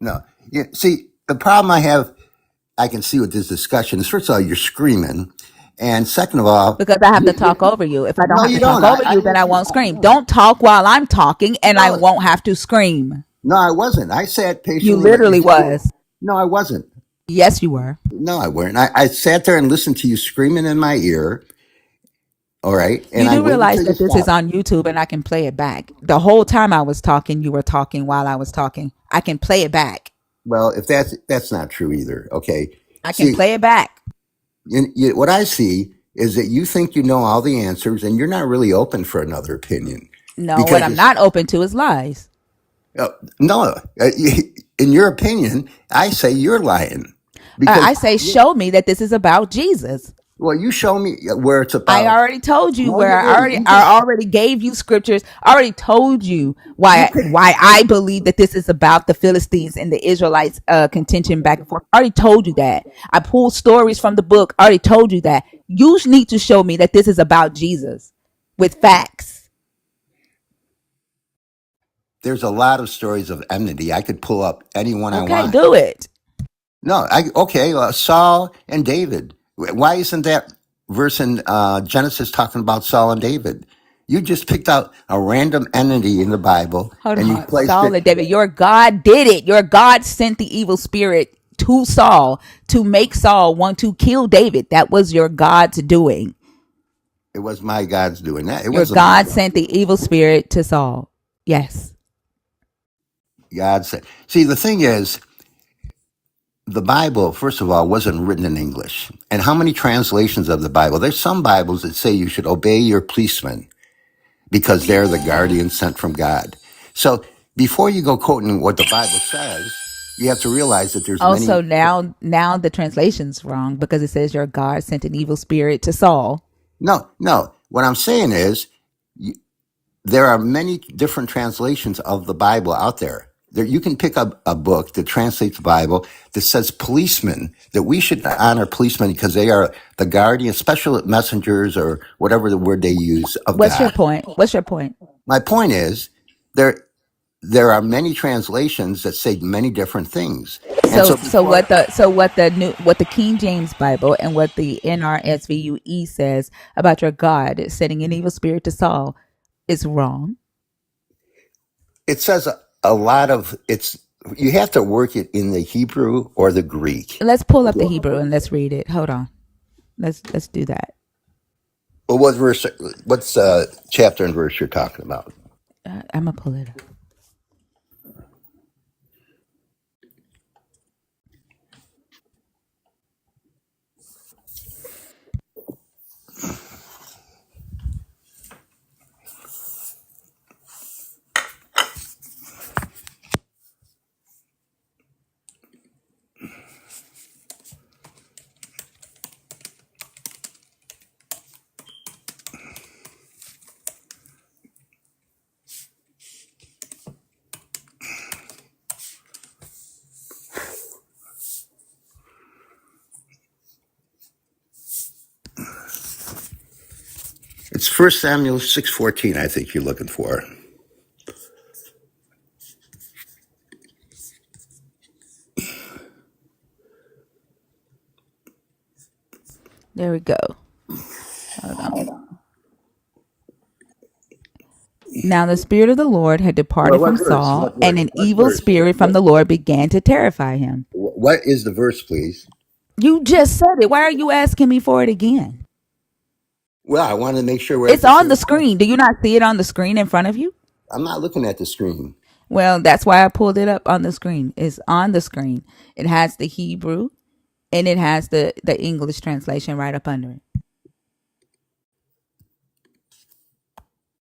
no. See, the problem I can see with this discussion is, first of all, you're screaming, and second of all, Because I have to talk over you. If I don't no, have you to don't. talk over I you, then let I you. won't scream. Don't talk while I'm talking, and I No, won't have to scream. no, I wasn't. I sat You patiently let you literally finish. was. No, I wasn't. Yes, you were. No, I weren't. I sat there and listened to you screaming in my ear. All right, and You I do waited realize till you that this is stopped. on YouTube and I can play it back. The whole time I was talking, you were talking while I was talking. I can play it back. Well, if that's not true either. Okay, I can see, play it back. what I see is that you think you know all the answers, and you're not really open for another opinion No, what because I'm not open to is lies. uh, no, in your opinion, I say you're lying because I say, show me that this is about Jesus. well, you show me where it's I about. already told you No, where you didn't. You just I already gave you scriptures. I already told you you picked. why I believe that this is about the Philistines and the Israelites contention back and forth. I already told you that. I pulled stories from the book. I already told you that. You need to show me that this is about Jesus with facts. There's a lot of stories of enmity. I could pull up anyone I Okay, want. do it. No, okay. Saul and David. Why isn't that verse in Genesis talking about Saul and David? You just picked out a random entity in the Bible Hold and you on. placed Saul it. and David, your God did it. Your God sent the evil spirit to Saul to make Saul want to kill David. That was your God's doing. It was my God's doing that. It Your wasn't my God God. sent the evil spirit to Saul. Yes. God said. See, the thing is, the Bible, first of all, wasn't written in English. And how many translations of the Bible? There's some Bibles that say you should obey your policemen because they're the guardian sent from God. So before you go quoting what the Bible says, you have to realize that there's many. Also, now the translation's wrong because it says your God sent an evil spirit to Saul. No, no. What I'm saying is there are many different translations of the Bible out there. You can pick up a book that translates the Bible that says policemen, that we should honor policemen because they are the guardian, special messengers, or whatever the word they use of What's your God. point? What's your point? My point is there are many translations that say many different things. And So so before what the King James Bible and what the NRSVUE says about your God sending an evil spirit to Saul is wrong. it says a lot of it's you have to work it in the Hebrew or the Greek. Let's pull up the Hebrew and let's read it. Hold on. Let's do that. Well, what's chapter and verse you're talking about? I'm gonna pull it up. It's First Samuel 6:14. I think you're looking for. There we go. Hold on. Now the spirit of the Lord had Well, departed from what verse? Saul, What and verse? an What evil verse? spirit from the Lord began to terrify him. What is the verse, please? You just said it. Why are you asking me for it again? Well, I want to make sure we're at It's the on the same point. screen. Do you not see it on the screen in front of you? I'm not looking at the screen. Well, that's why I pulled it up on the screen. It's on the screen. It has the Hebrew and it has the English translation right up under it.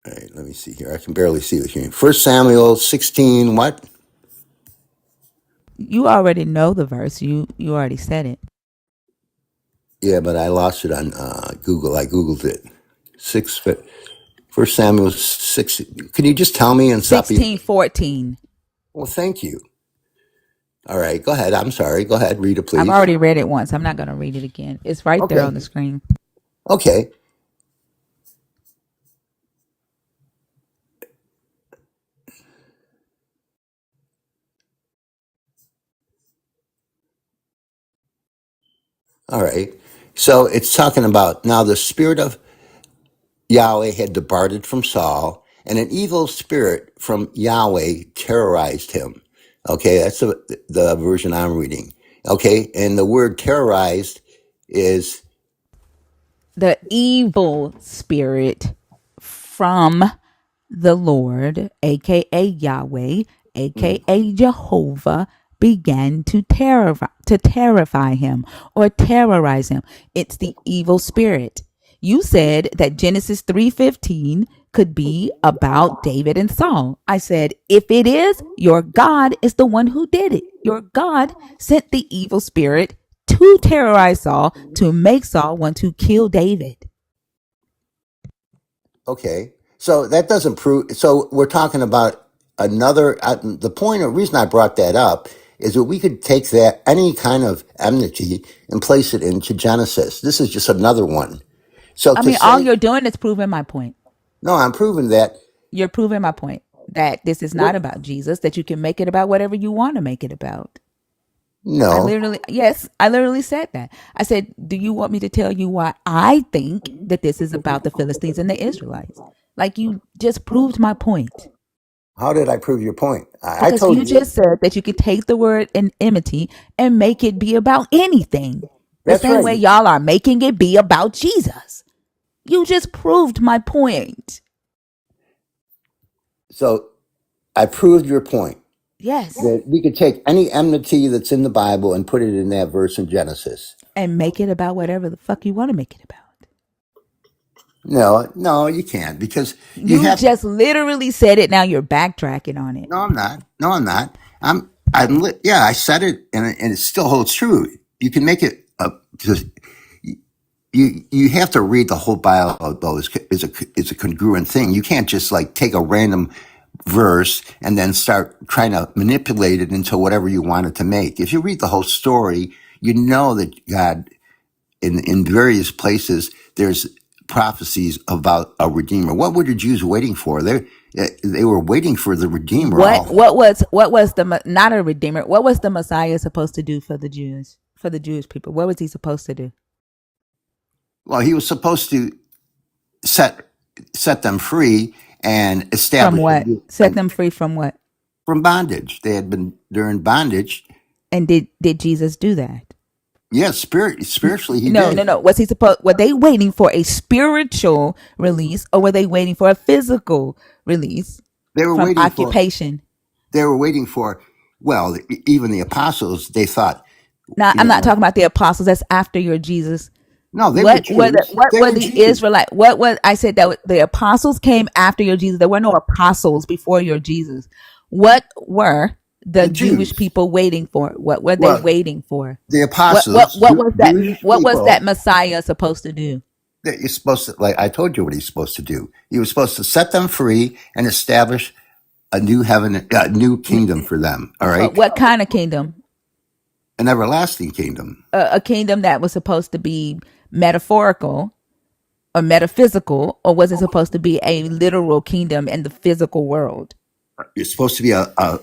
All right, let me see here. I can barely see the screen. First Samuel 16. What? You already know the verse. You already said it. Yeah, but I lost it on Google. I googled it. 6. First Samuel 6. Can you just tell me and stop being? 16:14. Well, thank you. All right, go ahead. I'm sorry. Go ahead. Read it, I've please. already read it once. I'm not going to read it again. It's right there on Okay. the screen. Okay. All right. So it's talking about now the spirit of Yahweh had departed from Saul, and an evil spirit from Yahweh terrorized him. Okay, that's the version I'm reading. Okay, and the word terrorized is The evil spirit from the Lord, aka Yahweh, aka Jehovah, began to terrify him or terrorize him. It's the evil spirit. You said that Genesis 3:15 could be about David and Saul. I said, if it is, your God is the one who did it. Your God sent the evil spirit to terrorize Saul, to make Saul want to kill David. okay. So that doesn't prove. So we're talking about another. The point, or reason I brought that up is that we could take that any kind of enmity and place it into Genesis. This is just another one. So I to mean, all say you're doing is proving my point. no, I'm proving that. You're proving my point that this is not What? about Jesus, that you can make it about whatever you want to make it about. No. I literally said that. I said, do you want me to tell you why I think that this is about the Philistines and the Israelites? Like, you just proved my point. How did I prove your point? I Because told you you. just said that you could take the word enmity and make it be about anything. The That's same right. way y'all are making it be about Jesus. You just proved my point. So I proved your point Yes. that we could take any enmity that's in the Bible and put it in that verse in Genesis. And make it about whatever the fuck you want to make it about. No, no, you can't because you You have. just literally said it. Now you're backtracking on it. No, I'm not. No, I'm not. Yeah, I said it, and it still holds true. You can make it up. You have to read the whole Bible though. It's a congruent thing. You can't just like take a random verse and then start trying to manipulate it into whatever you want it to make. If you read the whole story, you know that God in various places there's prophecies about a redeemer. What were the Jews waiting for? They were waiting for the redeemer. What was the not a redeemer? What was the Messiah supposed to do for the Jews, for the Jewish people? What was he supposed to do? Well, he was supposed to set set them free and From establish what? Set them free from what? from bondage. They had been during bondage. And did Jesus do that? Yes, spiritually he No, did. no, no. Was he supposed? Were they waiting for a spiritual release, or were they waiting for a physical release They were from waiting for. occupation? They were waiting for. Well, even the apostles, they thought, Now, you I'm not know, talking about the apostles. That's after your Jesus. no, they were What were the Jews. what They were were the Jews. Israelite? What was I said that the apostles came after your Jesus? There were no apostles before your Jesus. What were the The Jewish Jews. people waiting for? What were they Well, waiting for? the What apostles, what what was that? Jewish What was that people. Messiah supposed to do? That you're supposed to, like I told you, what he's supposed to do. He was supposed to set them free and establish a new heaven, a new kingdom for them. All right, What kind of kingdom? an everlasting kingdom. A kingdom that was supposed to be metaphorical or metaphysical, or was it supposed to be a literal kingdom in the physical world? It's supposed to be a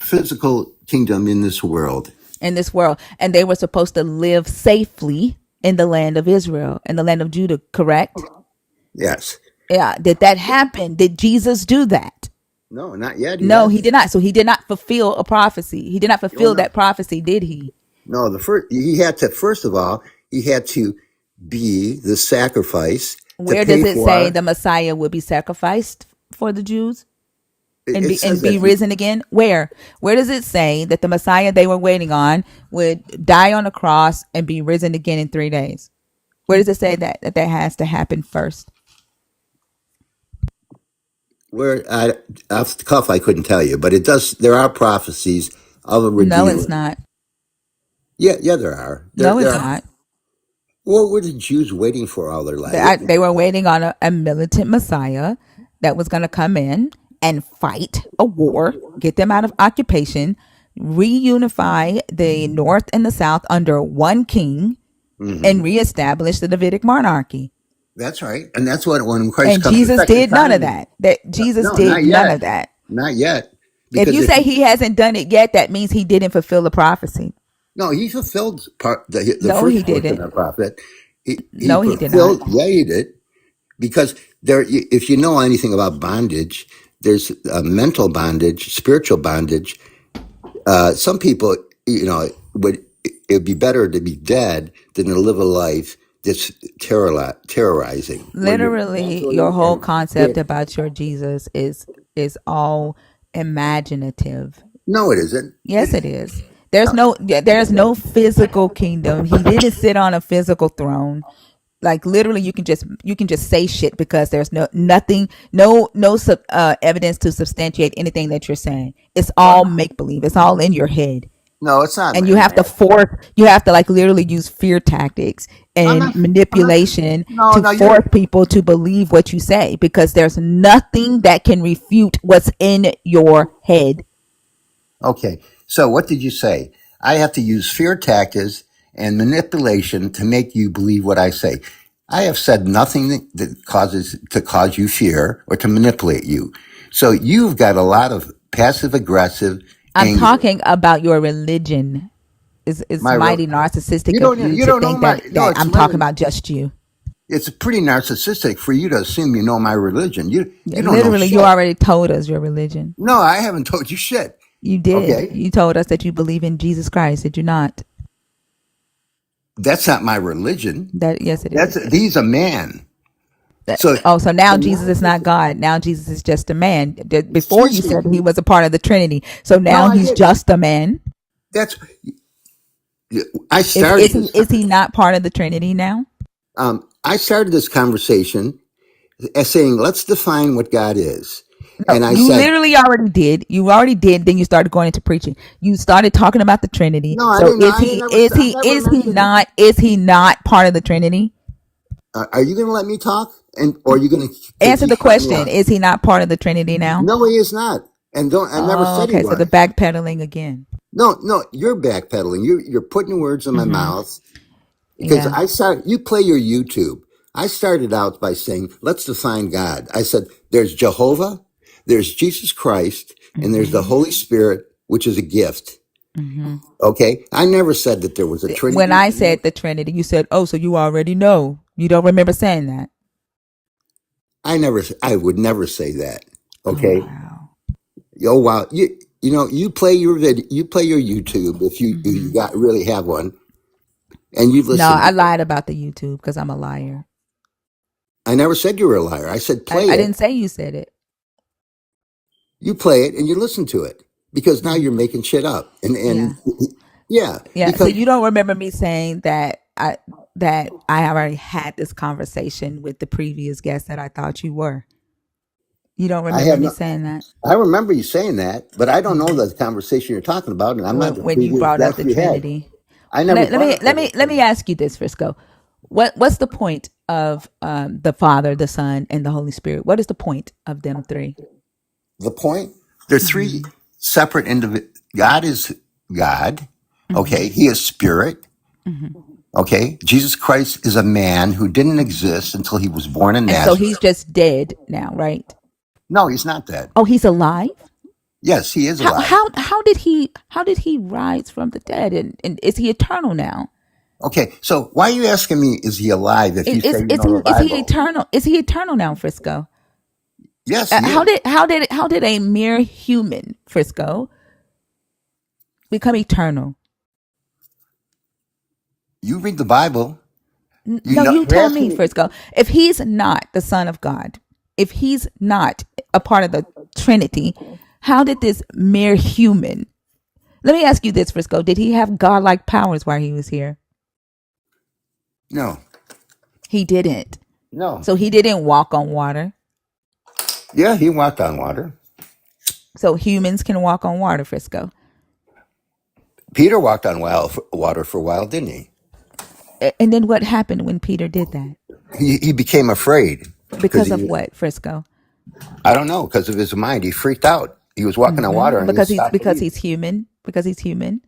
physical kingdom in this world. In this world, and they were supposed to live safely in the land of Israel, in the land of Judah, correct? Yes. Yeah. Did that happen? Did Jesus do that? No, not yet. He No, he hasn't. did not. So he did not fulfill a prophecy. He did not Oh fulfill no, that prophecy, did he? no. The first he had to first of all he had to be the sacrifice to Where does pay it say for. the Messiah would be sacrificed for the Jews and It be says that risen again? Where does it say that the Messiah they were waiting on would die on the cross and be risen again in 3 days? Where does it say that has to happen first? where off the cuff I couldn't tell you, but it does. There are prophecies of a No, it's redeemer. not. Yeah, yeah, there are. No, There it's are. not. What were the Jews waiting for all their life? They were waiting on a militant Messiah that was going to come in and fight a war, get them out of occupation, reunify the North and the South under one king, and reestablish the Davidic monarchy. That's right. And that's what when Christ And comes the Jesus second did none of time. that. Jesus No, did not none yet. of that. Not yet. If Because you say he hasn't done it yet, that means he didn't fulfill the prophecy. no, he fulfilled the No, he first portion of didn't. the prophet. He No, he did not. fulfilled, yeah, he did. Because if you know anything about bondage, there's mental bondage, spiritual bondage. Some people, it'd be better to be dead than to live a life that's terrorizing, where you're Literally, your mentally whole and concept about your Jesus is all imaginative. no, it isn't. Yes, it is. There's no physical kingdom. He didn't sit on a physical throne. Like literally, you can just say shit because there's nothing, evidence to substantiate anything that you're saying. It's all make believe. It's all in your head. No, it's not. And you have to like literally use fear tactics I'm and not. I'm not. manipulation No, to no, force people to believe what you say because there's nothing that can refute what's in your head. Okay. So what did you say? I have to use fear tactics and manipulation to make you believe what I say. I have said nothing that cause you fear or to manipulate you. So you've got a lot of passive aggressive I'm anger. talking about your religion. Is My real, mighty narcissistic you of don't you you to don't know think my no. that It's I'm my. talking about just you. It's pretty narcissistic for you to assume you know my religion. You don't know Literally, you shit. already told us your religion. No, I haven't told you shit. You did. Okay, You told us that you believe in Jesus Christ. Did you not? that's not my religion. That yes, it That's is. he's a man. So So the now Jesus is not narcissist. God. Now Jesus is just a man. Before you Excuse said me. he was a part of the Trinity. So No, now I he's didn't. just a man. That's I Is started is he this. is he not part of the Trinity now? I started this conversation as saying, let's define what God is, No, and I you said, literally already did. You already did. Then you started going into preaching. You started talking about the Trinity. no, I So didn't. I ain't never. I never mentioned it. is he not part of the Trinity? Are you going to let me talk, and or are you going to Answer the keep cutting me question. off? Is he not part of the Trinity now? No, he is not, and don't. I never Oh, said he okay. So the was. backpedaling again. No, no, you're backpedaling. You're putting words in my Mm-hmm. mouth because Yeah. I start. You play your YouTube. I started out by saying, let's define God. I said, there's Jehovah, there's Jesus Christ, and there's the Mm-hmm. Holy Spirit, which is a gift. Mm-hmm. Okay, I never said that there was a When Trinity. I said the Trinity, you said, "Oh, so you already know." You don't remember saying that. I would never say that. Oh Okay. wow. Oh wow. You play your you play your YouTube if you Mm-hmm. got really have one, and you No, listen I to it. lied about the YouTube because I'm a liar. I never said you were a liar. I said play I it. didn't say you said it. You play it and you listen to it because now Mm. you're making shit up. And Yeah. yeah, Yeah. So because you don't remember me saying that I already had this conversation with the previous guest that I thought you were. You don't I remember have me no. saying that? I remember you saying that, but I don't know Mm-hmm. the conversation you're talking about, and I'm not the When you previous brought up guest the you had. Trinity. I never Let brought me up let the me let me Trinity. ask you this, Frisco. What's the point of the Father, the Son, and the Holy Spirit? What is the point of them three? The point? They're three Mm-hmm. separate individuals. God is God. Mm-hmm. Okay, He is spirit. Mm-hmm. Okay, Jesus Christ is a man who didn't Mm-hmm. exist until he was born in And so he's Nazareth. just dead now, right? No, he's not dead. Oh, he's alive. Yes, he is How alive. how how did he rise from the dead and is he eternal now? Okay, so why are you asking me, is he alive if you say you know the Is he Bible? eternal? Is he eternal now, Frisco? Yes, he is. How did a mere human, Frisco, become eternal? You read the Bible. You No, know, you you're tell asking me, me. Frisco. If he's not the Son of God, if he's not a part of the Trinity, how did this mere human? Let me ask you this, Frisco. Did he have godlike powers while he was here? No, He didn't. no. So he didn't walk on water. Yeah, he walked on water. So humans can walk on water, Frisco. Peter walked on water for a while, didn't he? And then what happened when Peter did that? He became afraid because Because of he, what, Frisco? I don't know, because of his mind. He freaked out. He was walking on water and he stopped Because believing. he's human. Because he's human.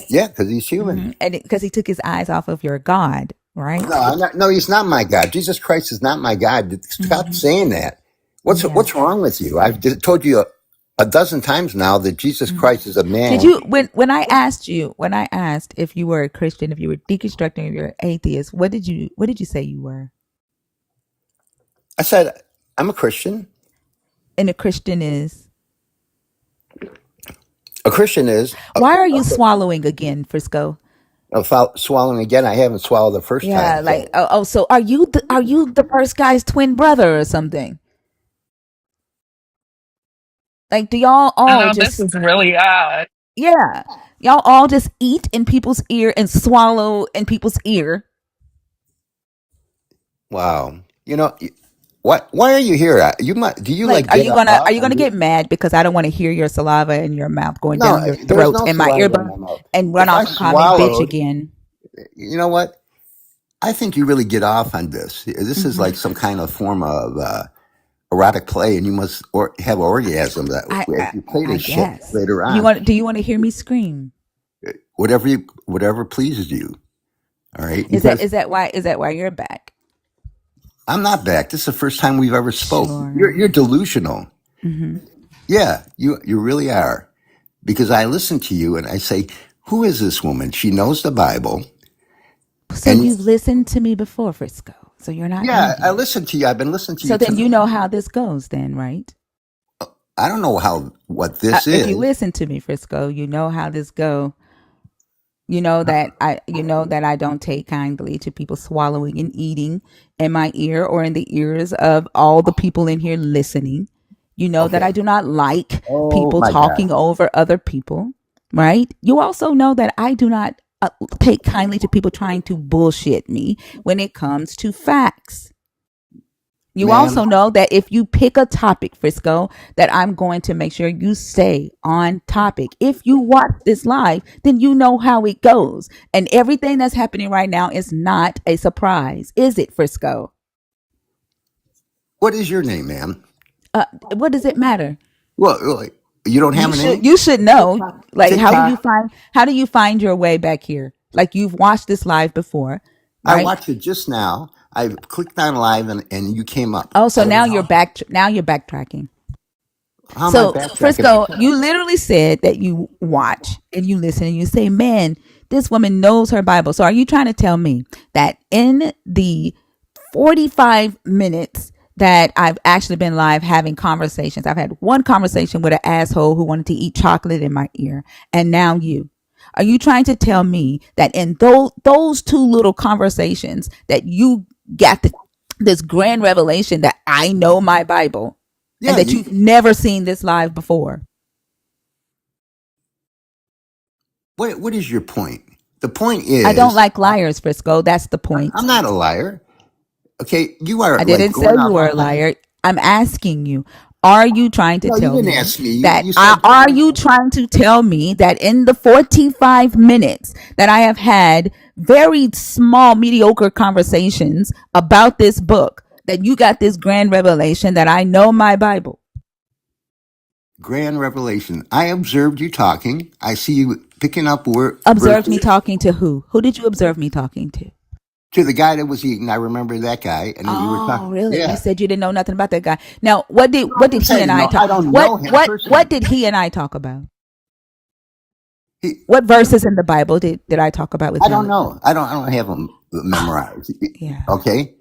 Yeah, because he's human. And because he took his eyes off of your God, No, right? no, he's not my God. Jesus Christ is not my God. Stop saying that. Yeah. What's wrong with you? I've told you a dozen times now that Jesus Christ is a Did man. you when I asked if you were a Christian, if you were deconstructing, if you're an atheist, what did you say you were? I said, I'm a Christian. And a Christian is A Christian is why are you swallowing again, Frisco? swallowing again. I haven't swallowed the first Yeah, time. like So so are you the first guy's twin brother or something? Like do y'all I all know this just is really odd. yeah. Y'all all just eat in people's ear and swallow in people's ear. wow, what? Why are you here? You might. Do you Like like get are off you on gonna this? get mad because I don't want to hear your saliva in your mouth going No, down your there's throat no and my saliva in earbud my mouth. and run If I off and call me bitch swallowed, again? you know what? I think you really get off on this. This is like some kind of form of erotic play, and you must have orgasm that as you play I this shit guess. later on. Do you want to hear me scream? Whatever pleases you. All right, because Is that why you're back? I'm not back. This is the first time we've ever spoke. Sure. You're delusional. Yeah, you really are. Because I listen to you and I say, who is this woman? She knows the Bible. So And you've listened to me before, Frisco. So you're not new yeah, I here. listen to you. I've been listening to So you then you tonight. know how this goes then, right? I don't know what this If you is. listen to me, Frisco, you know how this go. You know that I don't take kindly to people swallowing and eating in my ear or in the ears of all the people in here listening. You know that I Okay. do not like Oh people my God. talking over other people, right? You also know that I do not take kindly to people trying to bullshit me when it comes to facts. You Ma'am, also know that if you pick a topic, Frisco, that I'm going to make sure you stay on topic. If you watch this live, then you know how it goes. And everything that's happening right now is not a surprise, is it, Frisco? what is your name, ma'am? What does it matter? Well, you don't have a name? You should know. Like TikTok. how do you find your way back here? Like you've watched this live before, I right? watched it just now. I clicked on live and you came up. Oh, so I don't know now you're backtracking. how am I So, backtracking. Frisco, you literally said that you watch and you listen and you say, man, this woman knows her Bible. So, are you trying to tell me that in the 45 minutes that I've actually been live having conversations, I've had one conversation with an asshole who wanted to eat chocolate in my ear, and now you? Are you trying to tell me that in those two little conversations that you got this grand revelation that I know my Bible? And Yeah, that you've never seen this live before. what is your point? The point I don't is, like liars, Frisco. That's the point. I'm not a liar. Okay, you are I like didn't say going you off were all a kinds. liar. I'm asking you, are you trying to No, you tell didn't me ask me. that You said, are you trying to tell me that in the 45 minutes that I have had very small mediocre conversations about this book that you got this grand revelation that I know my Bible? grand revelation. I observed you talking. I see you picking up Observed me verses talking to who? Who did you observe me talking to? to the guy that was eating. I remember that guy, and you were Oh, talking. really? You Yeah. said you didn't know nothing about that guy. Now, what I did didn't say I he and didn't I know. talk? I don't know him What personally. did he and I talk about? He, What verses in the Bible did I talk about with I don't him? know. I don't have them memorized. Yeah. Okay.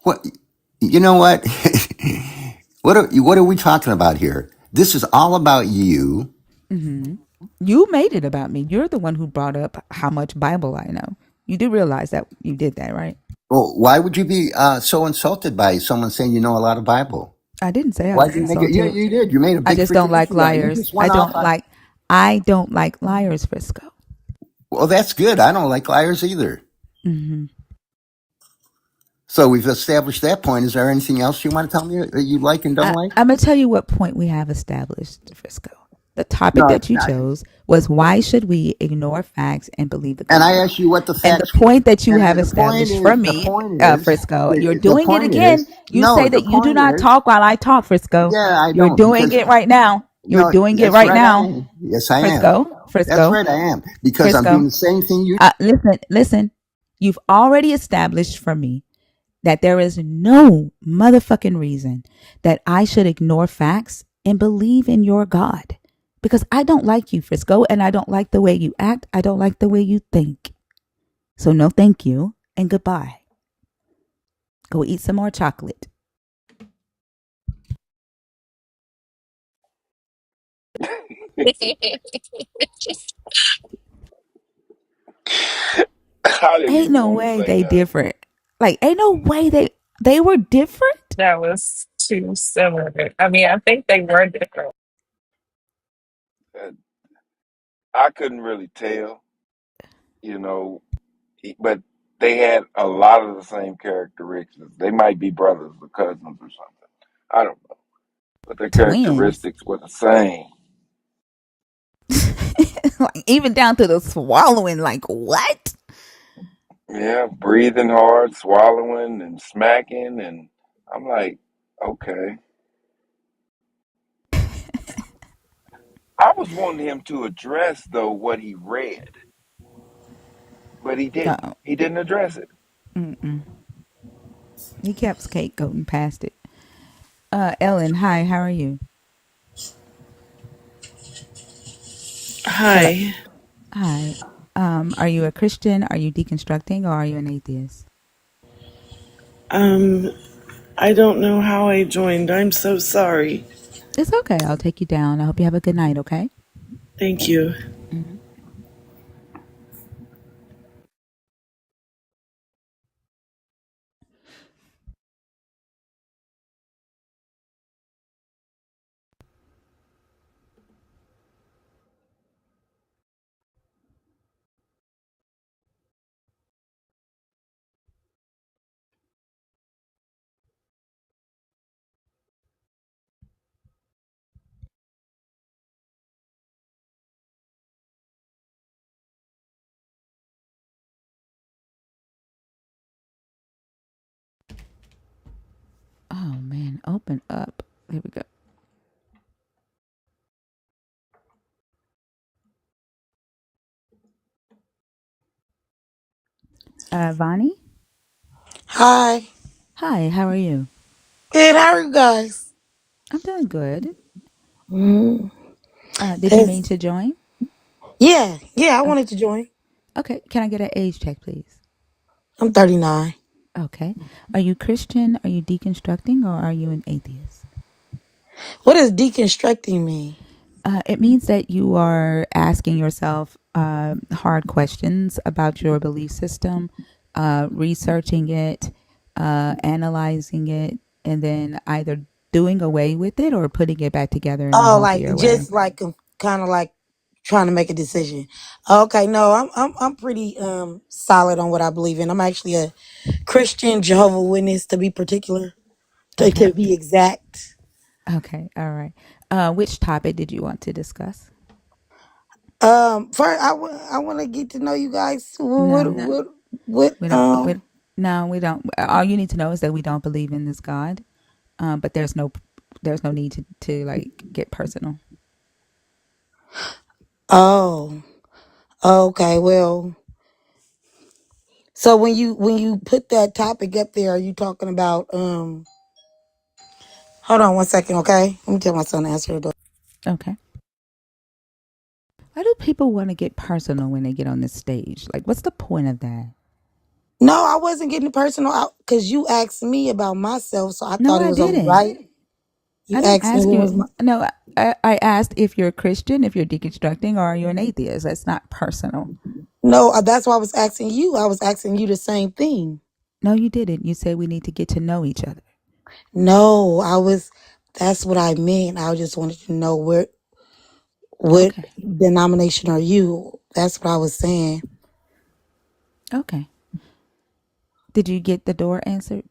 What? You know what? What are we talking about here? This is all about you. You made it about me. You're the one who brought up how much Bible I know. You do realize that you did that, right? Well, why would you be so insulted by someone saying you know a lot of Bible? I didn't say I Why was did you make it? Yeah, insulted. you did. You made a I big just don't freaking like issue out. You liars. just went off on. I don't like liars, Frisco. Well, that's good. I don't like liars either. So we've established that point. Is there anything else you want to tell me that you like and don't like? I'm gonna tell you what point we have established, Frisco. The topic No, that you chose was why should we ignore facts and believe the and I gospel? asked you what the And the facts were. point that you And have the point established is, for the me, point is, Frisco, you're the doing it point again. is, You no, say the that you do point not is, talk while I talk, Frisco. yeah, I You're don't doing because it right now. You're no, doing it that's right right, I now, am. Yes, I am. Frisco. That's Frisco. right, I am because I'm Frisco. doing the same thing you. Listen. You've already established for me that there is no motherfucking reason that I should ignore facts and believe in your God. Because I don't like you, Frisco, and I don't like the way you act. I don't like the way you think. So, no, thank you, and goodbye. Go eat some more chocolate. I didn't Ain't even no want to way say they nothing. different. Like, ain't no way they were different. That was too similar. I mean, I think they were different. Uh, I couldn't really tell, you know, but they had a lot of the same characteristics. They might be brothers or cousins or something. I don't know, but their Twins. characteristics were the same. Like, even down to the swallowing. Like, what? Yeah, breathing hard, swallowing, and smacking, and I'm like, okay. I was wanting him to address though what he read, but he didn't. No. He didn't address it. Mm-mm. He kept scapegoating past it. Ellen, hi, how are you? Hello. Hi. Hi. Are you a Christian? Are you deconstructing or are you an atheist? Um, I don't know how I joined. I'm so sorry. It's okay. I'll take you down. I hope you have a good night, okay? Thank you. Mm-hmm. Oh, man. Open up. Here we go. Vani? Hi. Hi, how are you? Good. How are you guys? I'm doing good. Mm, Did you mean it's- to join? yeah. I Uh, wanted to join. okay. Can I get an age check, please? I'm 39. Okay. Are you Christian? Are you deconstructing or are you an atheist? What does deconstructing mean? It means that you are asking yourself hard questions about your belief system, researching it, analyzing it, and then either doing away with it or putting it back together in a Oh, like healthier way. just like kind of like trying to make a decision. Okay, no, I'm pretty solid on what I believe in. I'm actually a Christian Jehovah Witness to be particular, Okay. to be exact. Okay. All right. Which topic did you want to discuss? First I want to get to know you guys. No, What we don't. No, we don't. All you need to know is that we don't believe in this God. But there's no need to like get personal. oh, okay, well. So when you put that topic up there, are you talking about hold on one second, okay? Let me tell my son to answer the door. Okay. Why do people want to get personal when they get on this stage? Like, what's the point of that? No, I wasn't getting personal out because you asked me about myself, so I No, thought it I was only didn't. right. You I didn't asked me ask what you. was my No, I asked if you're a Christian, if you're deconstructing, or are you an atheist? That's not personal. no, that's why I was asking you. I was asking you the same thing. No, you didn't. You said we need to get to know each other. No, I was that's what I meant. I just wanted to know what Okay. denomination are you? That's what I was saying. Okay. Did you get the door answered?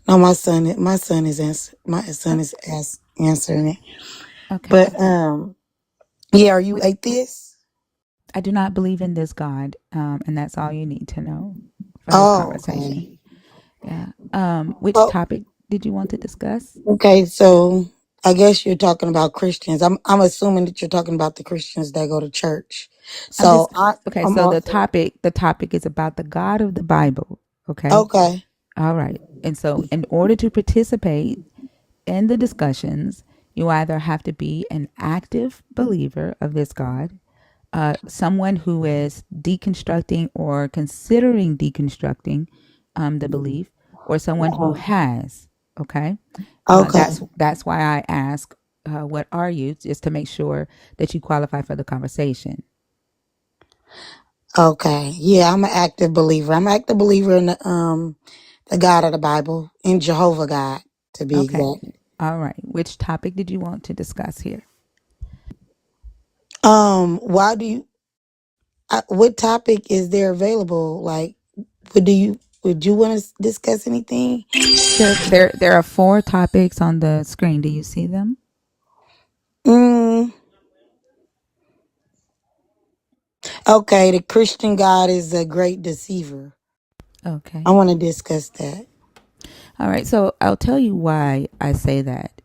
No, my son is answering it. Okay. But yeah, are you We, atheist? I do not believe in this God, and that's all you need to know for this Oh, conversation. okay. Yeah. Which Well, topic did you want to discuss? okay, so I guess you're talking about Christians. I'm assuming that you're talking about the Christians that go to church. I'm So just okay. I'm So also the topic is about the God of the Bible. Okay. okay. All right. And so, in order to participate in the discussions, you either have to be an active believer of this God, someone who is deconstructing or considering deconstructing the belief, or someone who has. Okay, Okay. that's why I ask, "What are you?" Just to make sure that you qualify for the conversation. Okay. Yeah, I'm an active believer. I'm an active believer in the God of the Bible, in Jehovah God to be Okay, exact. all right. Which topic did you want to discuss here? Why do you what topic is there available? Like would you want to discuss anything? There are four topics on the screen. Do you see them? Mm, okay, the Christian God is a great deceiver. I Okay. want to discuss that. All right. So I'll tell you why I say that.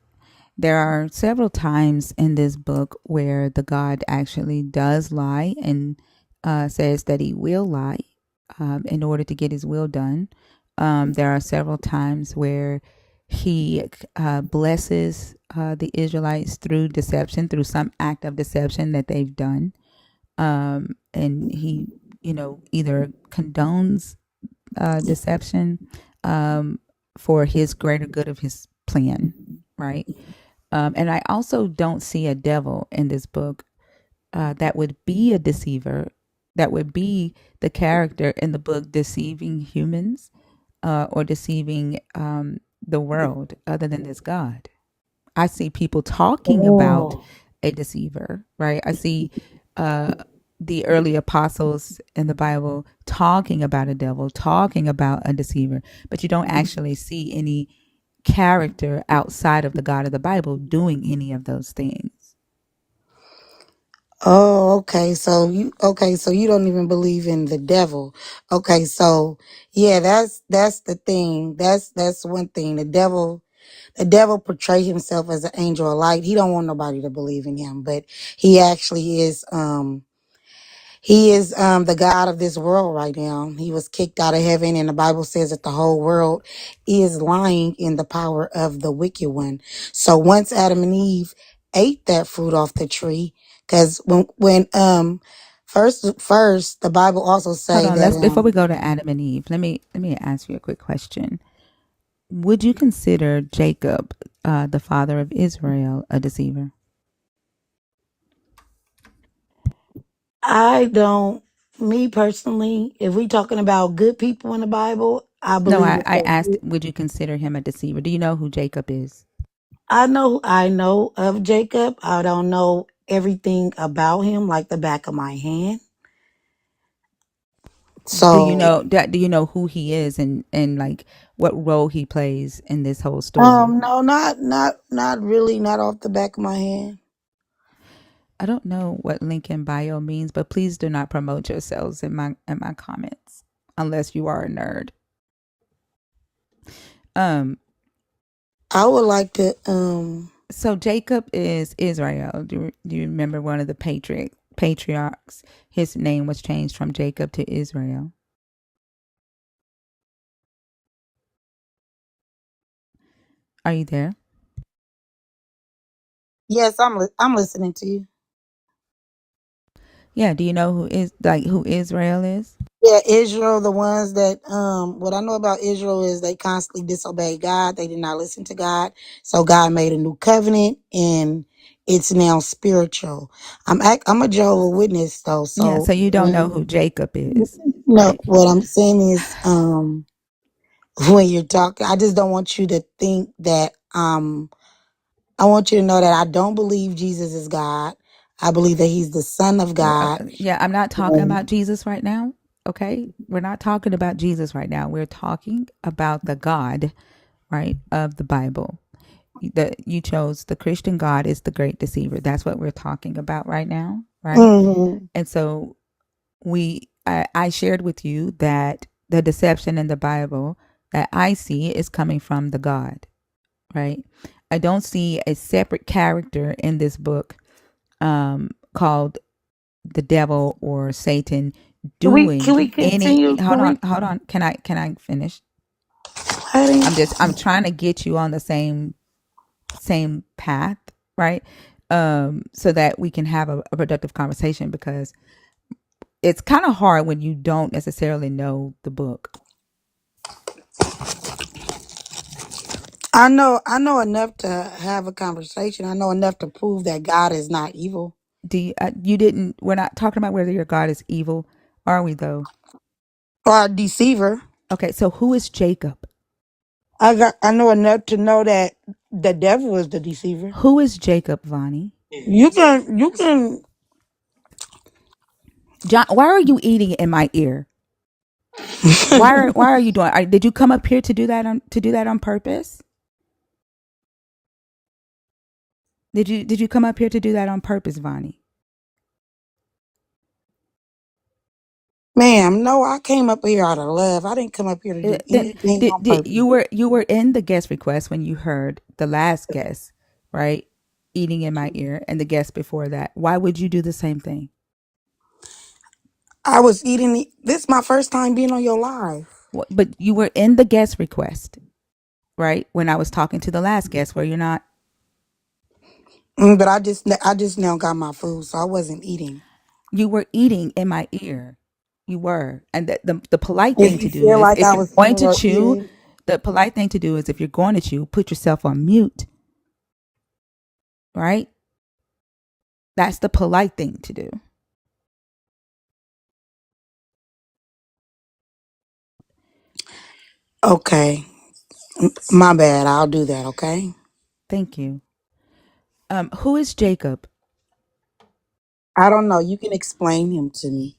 There are several times in this book where the God actually does lie and says that he will lie in order to get his will done. There are several times where he blesses the Israelites through deception, through some act of deception that they've done. And he, either condones deception for his greater good of his plan, right? And I also don't see a devil in this book that would be a deceiver, that would be the character in the book deceiving humans or deceiving the world other than this God. I see people talking about Oh. a deceiver, right? I see uh, the early apostles in the Bible talking about a devil, talking about a deceiver, but you don't actually see any character outside of the God of the Bible doing any of those things. Oh, okay, so you don't even believe in the devil. Okay, so yeah, that's the thing. That's one thing. The devil portray himself as an angel of light. He don't want nobody to believe in him, but he actually is the God of this world right now. He was kicked out of heaven, and the Bible says that the whole world is lying in the power of the wicked one. So once Adam and Eve ate that fruit off the tree, because when first the Bible also Hold say on, that let's before we go to Adam and Eve, let me ask you a quick question. Would you consider Jacob, the father of Israel, a deceiver? I don't. Me personally, if we talking about good people in the Bible, I No, believe I that asked, would you consider him a deceiver? Do you know who Jacob is? I know of Jacob. I don't know everything about him like the back of my hand. So, Do you know who he is and like what role he plays in this whole story? no, not really, not off the back of my hand. I don't know what link in bio means, but please do not promote yourselves in my comments unless you are a nerd. Um I would like to. so Jacob is Israel. Do you remember one of the patriarchs? His name was changed from Jacob to Israel. Are you there? Yes, I'm listening to you. Yeah, do you know who Israel is? Yeah, Israel, the ones that what I know about Israel is they constantly disobeyed God. They did not listen to God. So God made a new covenant and it's now spiritual. I'm a Jehovah Witness though. Yeah, So so you don't know when who Jacob is, no, right? what I'm saying is when you're talking, I just don't want you to think that I want you to know that I don't believe Jesus is God. I believe that he's the son of God. Yeah, I'm not talking And about Jesus right now. Okay, we're not talking about Jesus right now. We're talking about the God, right, of the Bible. You chose the Christian God is the great deceiver. That's what we're talking about right now, right? Hmm. And so I shared with you that the deception in the Bible that I see is coming from the God, right? I don't see a separate character in this book called the devil or Satan Can we doing any. continue? Hold on. Can I finish? Honey? I'm trying to get you on the same path, right? So that we can have a productive conversation, because it's kind of hard when you don't necessarily know the book. I know enough to have a conversation. I know enough to prove that God is not evil Do you, you didn't? We're not talking about whether your God is evil, are we? Though. or a deceiver. Okay, so who is Jacob? I know enough to know that the devil is the deceiver. Who is Jacob, Vonnie? You can John, why are you eating in my ear? Why are you doing? Did you come up here to do that on purpose? Did you come up here to do that on purpose, Vonnie? Ma'am, no, I came up here out of love. I didn't come up here to do Then anything on did purpose. you were in the guest request when you heard the last guest, right? Eating in my ear, and the guest before that. Why would you do the same thing? I was eating. This is my first time being on your live. But you were in the guest request, right? When I was talking to the last guest, where you're not. But I just now got my food, so I wasn't eating. You were eating in my ear. You were. And the polite thing If to you do feel is, like if I you're was going in to your chew, ear, the polite thing to do is, if you're going to chew, put yourself on mute, right? That's the polite thing to do. okay, my bad. I'll do that. Okay. Thank you. Who is Jacob? I don't know. You can explain him to me.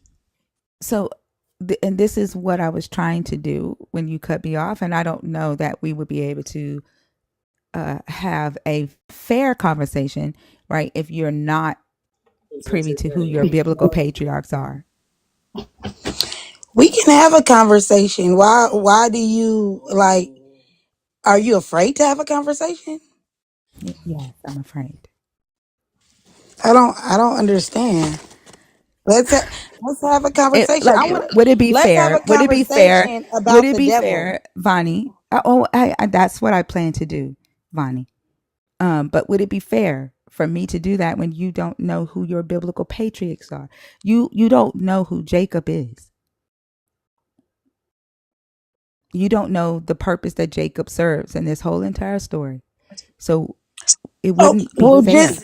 So, and this is what I was trying to do when you cut me off, and I don't know that we would be able to have a fair conversation, right? If you're not privy to who your biblical patriarchs are. We can have a conversation. Why do you like? Are you afraid to have a conversation? Yes, I'm afraid. I don't understand. Let's have a It, conversation. like, I want to would it be let's have fair? a Would it be fair? conversation Would about it the be devil. fair, Vonnie? That's what I plan to do, Vonnie. But would it be fair for me to do that when you don't know who your biblical patriarchs are? You don't know who Jacob is. You don't know the purpose that Jacob serves in this whole entire story. So it Oh, wouldn't be well, fair.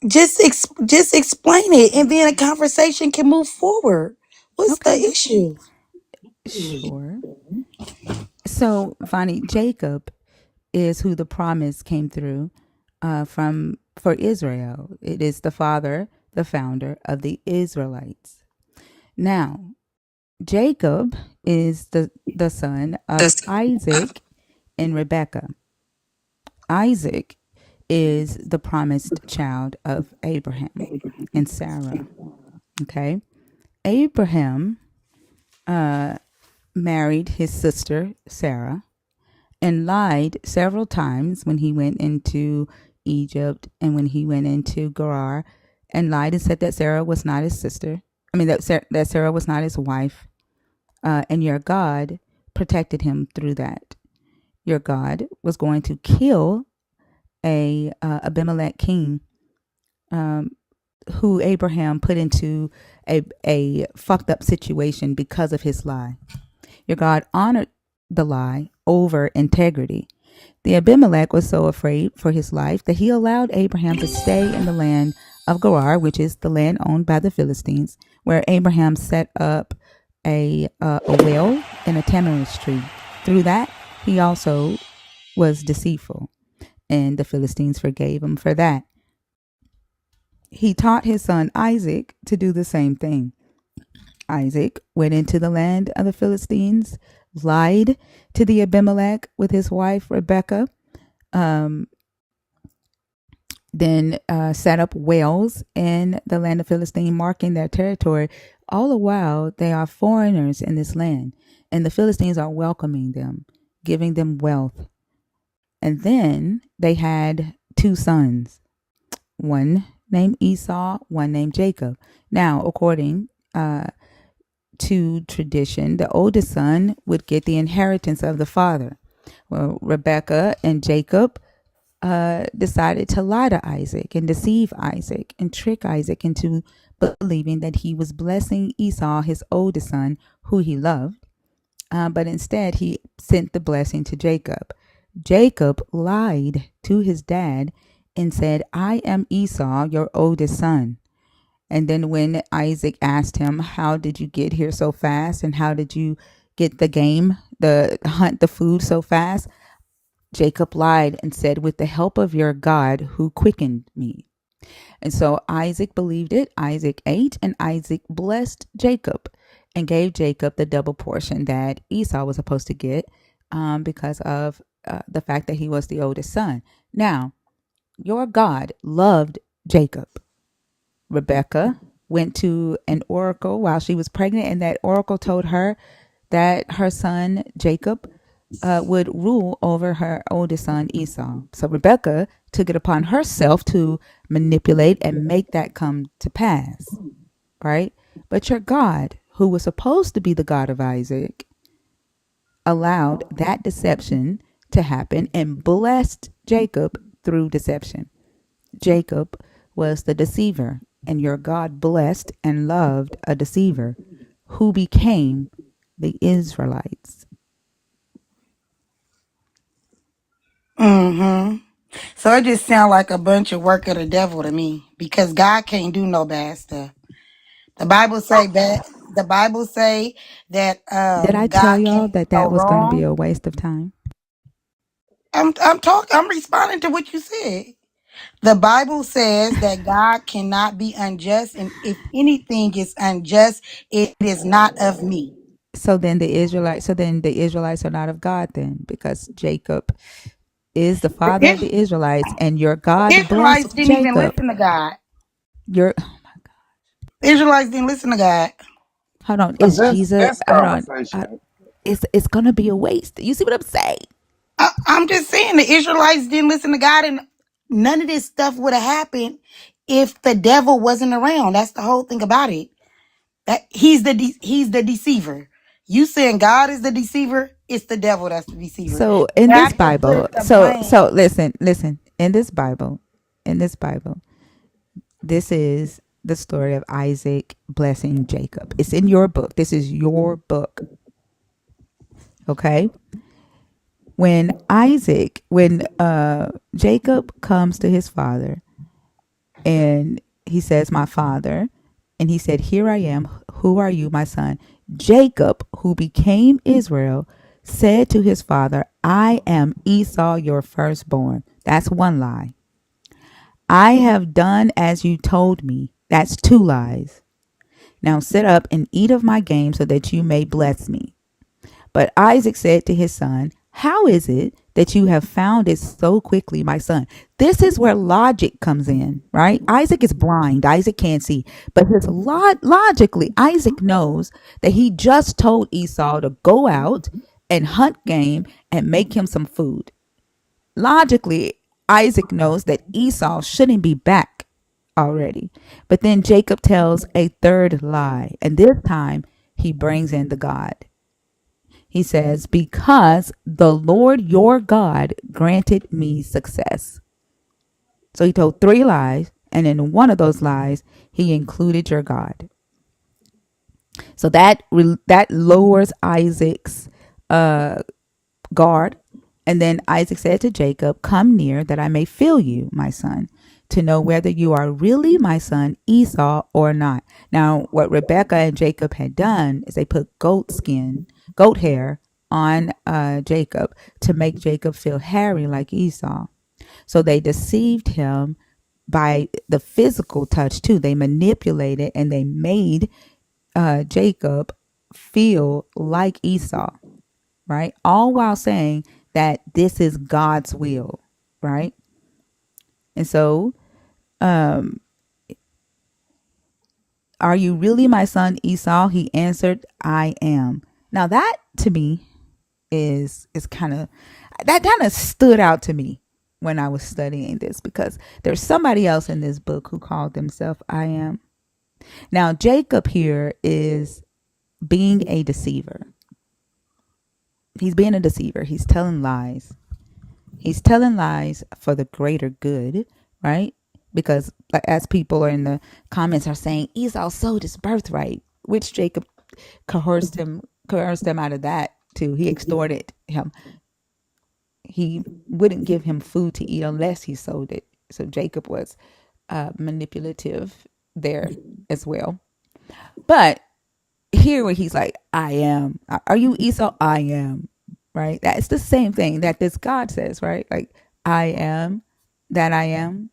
just explain it, and then a conversation can move forward. What's the Okay, issue? sure. So, Vonnie, Jacob is who the promise came through from for Israel. It is the father, the founder of the Israelites. Now, Jacob is the son of Isaac and Rebekah. Isaac is the promised child of Abraham and Sarah. Okay. Abraham married his sister Sarah and lied several times when he went into Egypt and when he went into Gerar, and lied and said that Sarah was not his sister. I mean, that Sarah was not his wife. And your God protected him through that. Your God was going to kill a Abimelech king, um, who Abraham put into a fucked up situation because of his lie. Your God honored the lie over integrity. The Abimelech was so afraid for his life that he allowed Abraham to stay in the land of Gerar, which is the land owned by the Philistines, where Abraham set up a well and a tamarisk tree. Through that, he also was deceitful, and the Philistines forgave him for that. He taught his son Isaac to do the same thing. Isaac went into the land of the Philistines, lied to the Abimelech with his wife Rebekah, then set up wells in the land of Philistine, marking their territory. All the while, they are foreigners in this land, and the Philistines are welcoming them, giving them wealth. And then they had two sons, one named Esau, one named Jacob. Now, according to tradition, the oldest son would get the inheritance of the father. Well, Rebekah and Jacob decided to lie to Isaac and deceive Isaac and trick Isaac into believing that he was blessing Esau, his oldest son, who he loved. But instead, he sent the blessing to Jacob. Jacob lied to his dad and said, I am Esau, your oldest son. And then when Isaac asked him, how did you get here so fast? And how did you get the game, the hunt, the food so fast? Jacob lied and said, with the help of your God who quickened me. And so Isaac believed it. Isaac ate, and Isaac blessed Jacob and gave Jacob the double portion that Esau was supposed to get because of the fact that he was the oldest son. Now, your God loved Jacob. Rebecca went to an oracle while she was pregnant, and that oracle told her that her son Jacob would rule over her oldest son Esau. So Rebecca took it upon herself to manipulate and make that come to pass, right? But your God, who was supposed to be the God of Isaac, allowed that deception to happen and blessed Jacob through deception. Jacob was the deceiver, and your God blessed and loved a deceiver who became the Israelites. Mm-hmm. So it just sounds like a bunch of work of the devil to me because God can't do no bad stuff. The Bible say bad. The Bible say that Did I tell God y'all can't do that no that was going to be wrong. a waste of time? I'm talking. I'm responding to what you said. The Bible says that God cannot be unjust, and if anything is unjust, it is not of me. So then the Israelites are not of God then, because Jacob is the The father of the Israelites, and your God Israelites blessed didn't even Jacob. listen to God. Your Israelites didn't listen to God. Hold on, Cause is this Jesus? this Hold on, conversation. it's gonna be a waste. You see what I'm saying? I'm just saying the Israelites didn't listen to God, and none of this stuff would have happened if the devil wasn't around. That's the whole thing about it. That he's the deceiver. You saying God is the deceiver? It's the devil that's the deceiver. So in this Got to Bible, put the so blame. so listen. In this Bible, this is the story of Isaac blessing Jacob. It's in your book. This is your book. Okay. When Jacob comes to his father and he says, my father, and he said, here I am. Who are you, my son? Jacob, who became Israel, said to his father, I am Esau, your firstborn. That's one lie. I have done as you told me. That's two lies. Now sit up and eat of my game so that you may bless me. But Isaac said to his son, how is it that you have found it so quickly, my son? This is where logic comes in, right? Isaac is blind. Isaac can't see. But logically, Isaac knows that he just told Esau to go out and hunt game and make him some food. Logically, Isaac knows that Esau shouldn't be back already. But then Jacob tells a third lie. And this time he brings in the God. He says, because the Lord your God granted me success. So he told three lies, and in one of those lies, he included your God. So that lowers Isaac's guard. And then Isaac said to Jacob, come near that I may feel you, my son, to know whether you are really my son Esau or not. Now, what Rebekah and Jacob had done is they put goat hair on Jacob to make Jacob feel hairy like Esau. So they deceived him by the physical touch too. They manipulated and they made Jacob feel like Esau, right? All while saying that this is God's will. right? And so, um, are you really my son Esau? He answered, I am. Now that to me is kind of, that kind of stood out to me when I was studying this, because there's somebody else in this book who called themselves I am. Now Jacob here is being a deceiver. He's being a deceiver. He's telling lies. He's telling lies for the greater good, right? Because like, as people are in the comments are saying, Esau sold his birthright, which Jacob coerced him out of that too. He extorted him. He wouldn't give him food to eat unless he sold it. So Jacob was manipulative there as well. But here where he's like, I am. Are you Esau? I am. Right? That's the same thing that this God says, right? Like, I am that I am,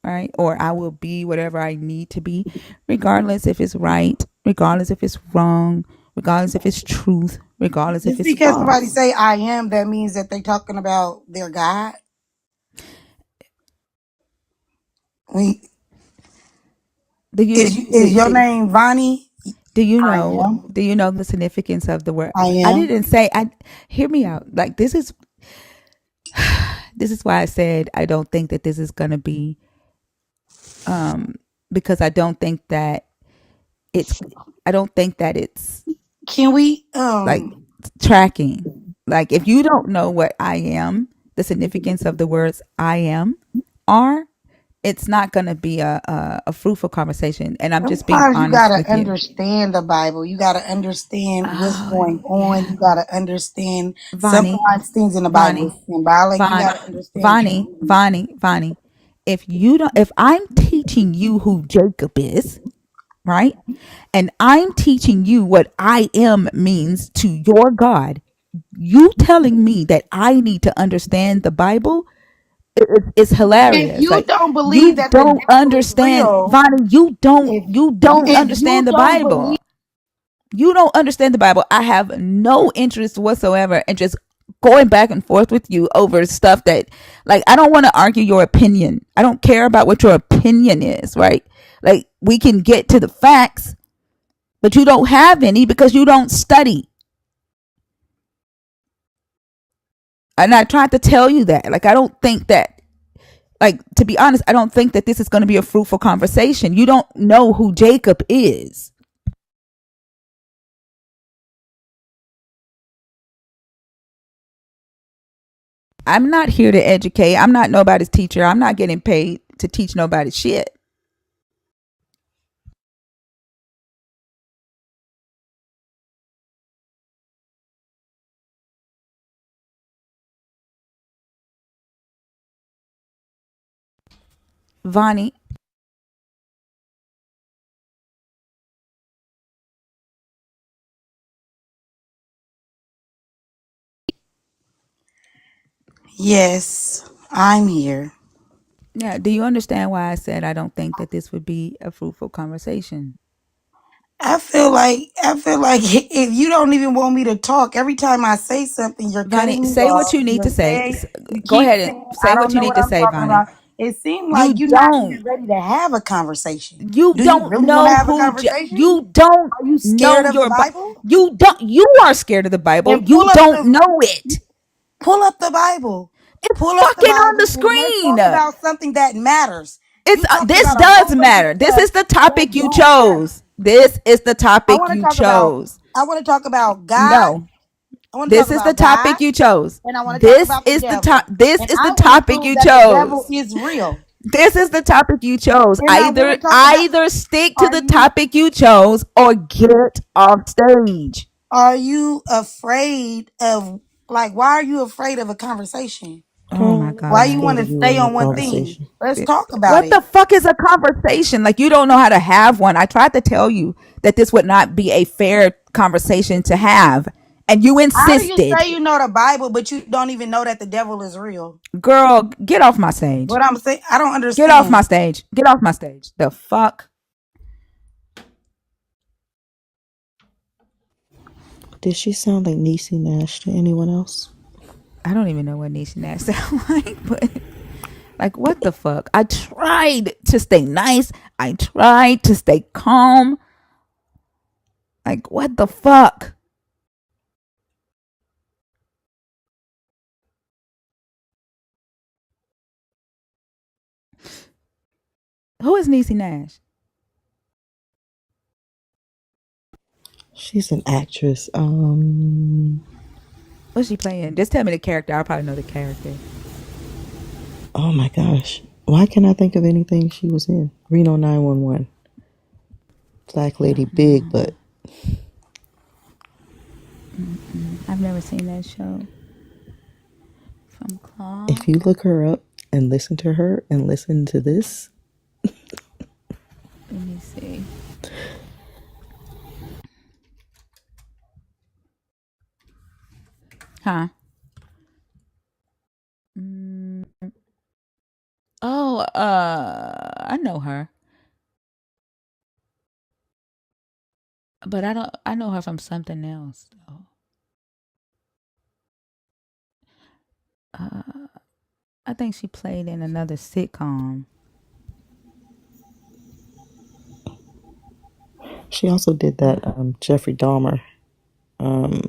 right? Or I will be whatever I need to be, regardless if it's right, regardless if it's wrong, regardless if it's truth, regardless if Just it's because somebody false. say I am, that means that they talking about their God. We, Do you is your name Vonnie? do you I know am. do you know the significance of the word? I I am. didn't say I hear me out. Like this is why I said I don't think that this is gonna be because it's I don't think that it's Can we like tracking. Like if you don't know what I am, the significance of the words I am are, it's not going to be a fruitful conversation. And I'm just being sometimes you honest gotta with you. understand the Bible. You gotta understand what's Oh, going on. yeah. You gotta understand Vonnie, sometimes things in the Bible Vonnie, is symbolic. You Von, gotta understand Vonnie, Vonnie, Vonnie. If I'm teaching you who Jacob is, right? And I'm teaching you what I am means to your God, you telling me that I need to understand the Bible is if hilarious. you Like don't believe you that the don't devil is understand, real, Vonnie. if You don't if you understand the don't believe Bible. You don't understand the Bible. I have no interest whatsoever in just going back and forth with you over stuff that, like, I don't want to argue your opinion. I don't care about what your opinion is, right? Like, we can get to the facts, but you don't have any because you don't study. And I tried to tell you that. Like, I don't think that, like, to be honest, I don't think that this is going to be a fruitful conversation. You don't know who Jacob is. I'm not here to educate. I'm not nobody's teacher. I'm not getting paid to teach nobody shit. Vonnie, yes, I'm here. yeah, do you understand why I said I don't think that this would be a fruitful conversation? I feel like if you don't even want me to talk, every time I say something, you're Vonnie, cutting me say what off. you need to say. You Go keep ahead and saying I say what don't you know need what to I'm say, talking Vonnie. about. It seems like You you're not don't. even ready to have a conversation. You Do you don't really want to know have a who. conversation? You don't Are you scared know of the your. Bible? You don't. You are scared of the Bible. Then You don't know it. pull up the Bible. It's Pull up the fucking on the Bible and let's screen. talk about something that matters. It's You talking this about a does whole bunch of matter. This stuff is the that topic you don't matter. chose. This is the I topic want to you talk about chose. I want to talk about God. No. I want to talk This is the about God, topic you chose. and I want to talk This about the is the top. devil. This And is the I want to topic prove you that the devil chose. is real. This is the topic you chose. And I want Either to talk about either stick to are the you topic you chose or get off stage. are you afraid of like why are you afraid of a conversation? Oh my Girl, Why nobody's you god. want scared to of you stay in no on one thing? conversation. Let's talk about What it. the fuck is a conversation? Like you don't know how to have one. I tried to tell you that this would not be a fair conversation to have, and you How do you insisted. say you know the Bible, but you don't even know that the devil is real? Girl, get off my stage. What I'm saying, I don't Get off my understand. stage. Get off my stage. The fuck? Did she sound like Niecy Nash to anyone else? I don't even know what Nisha Nash sound like, but Like, what the fuck? I tried to stay nice. I tried to stay calm. Like, what the fuck? Who is Niecy Nash? She's an actress. What's she playing? Just tell me the character. I'll probably know the character. Oh my gosh. Why can't I think of anything she was in? Reno 911. Black lady, big butt. I've never seen that show. From Claw. If you look her up and listen to her and listen to this, Let me see. Huh? Mm. Oh, I know her, but I don't. I know her from something else. Though. Uh, I think she played in another sitcom. she also did that Jeffrey Dahmer um,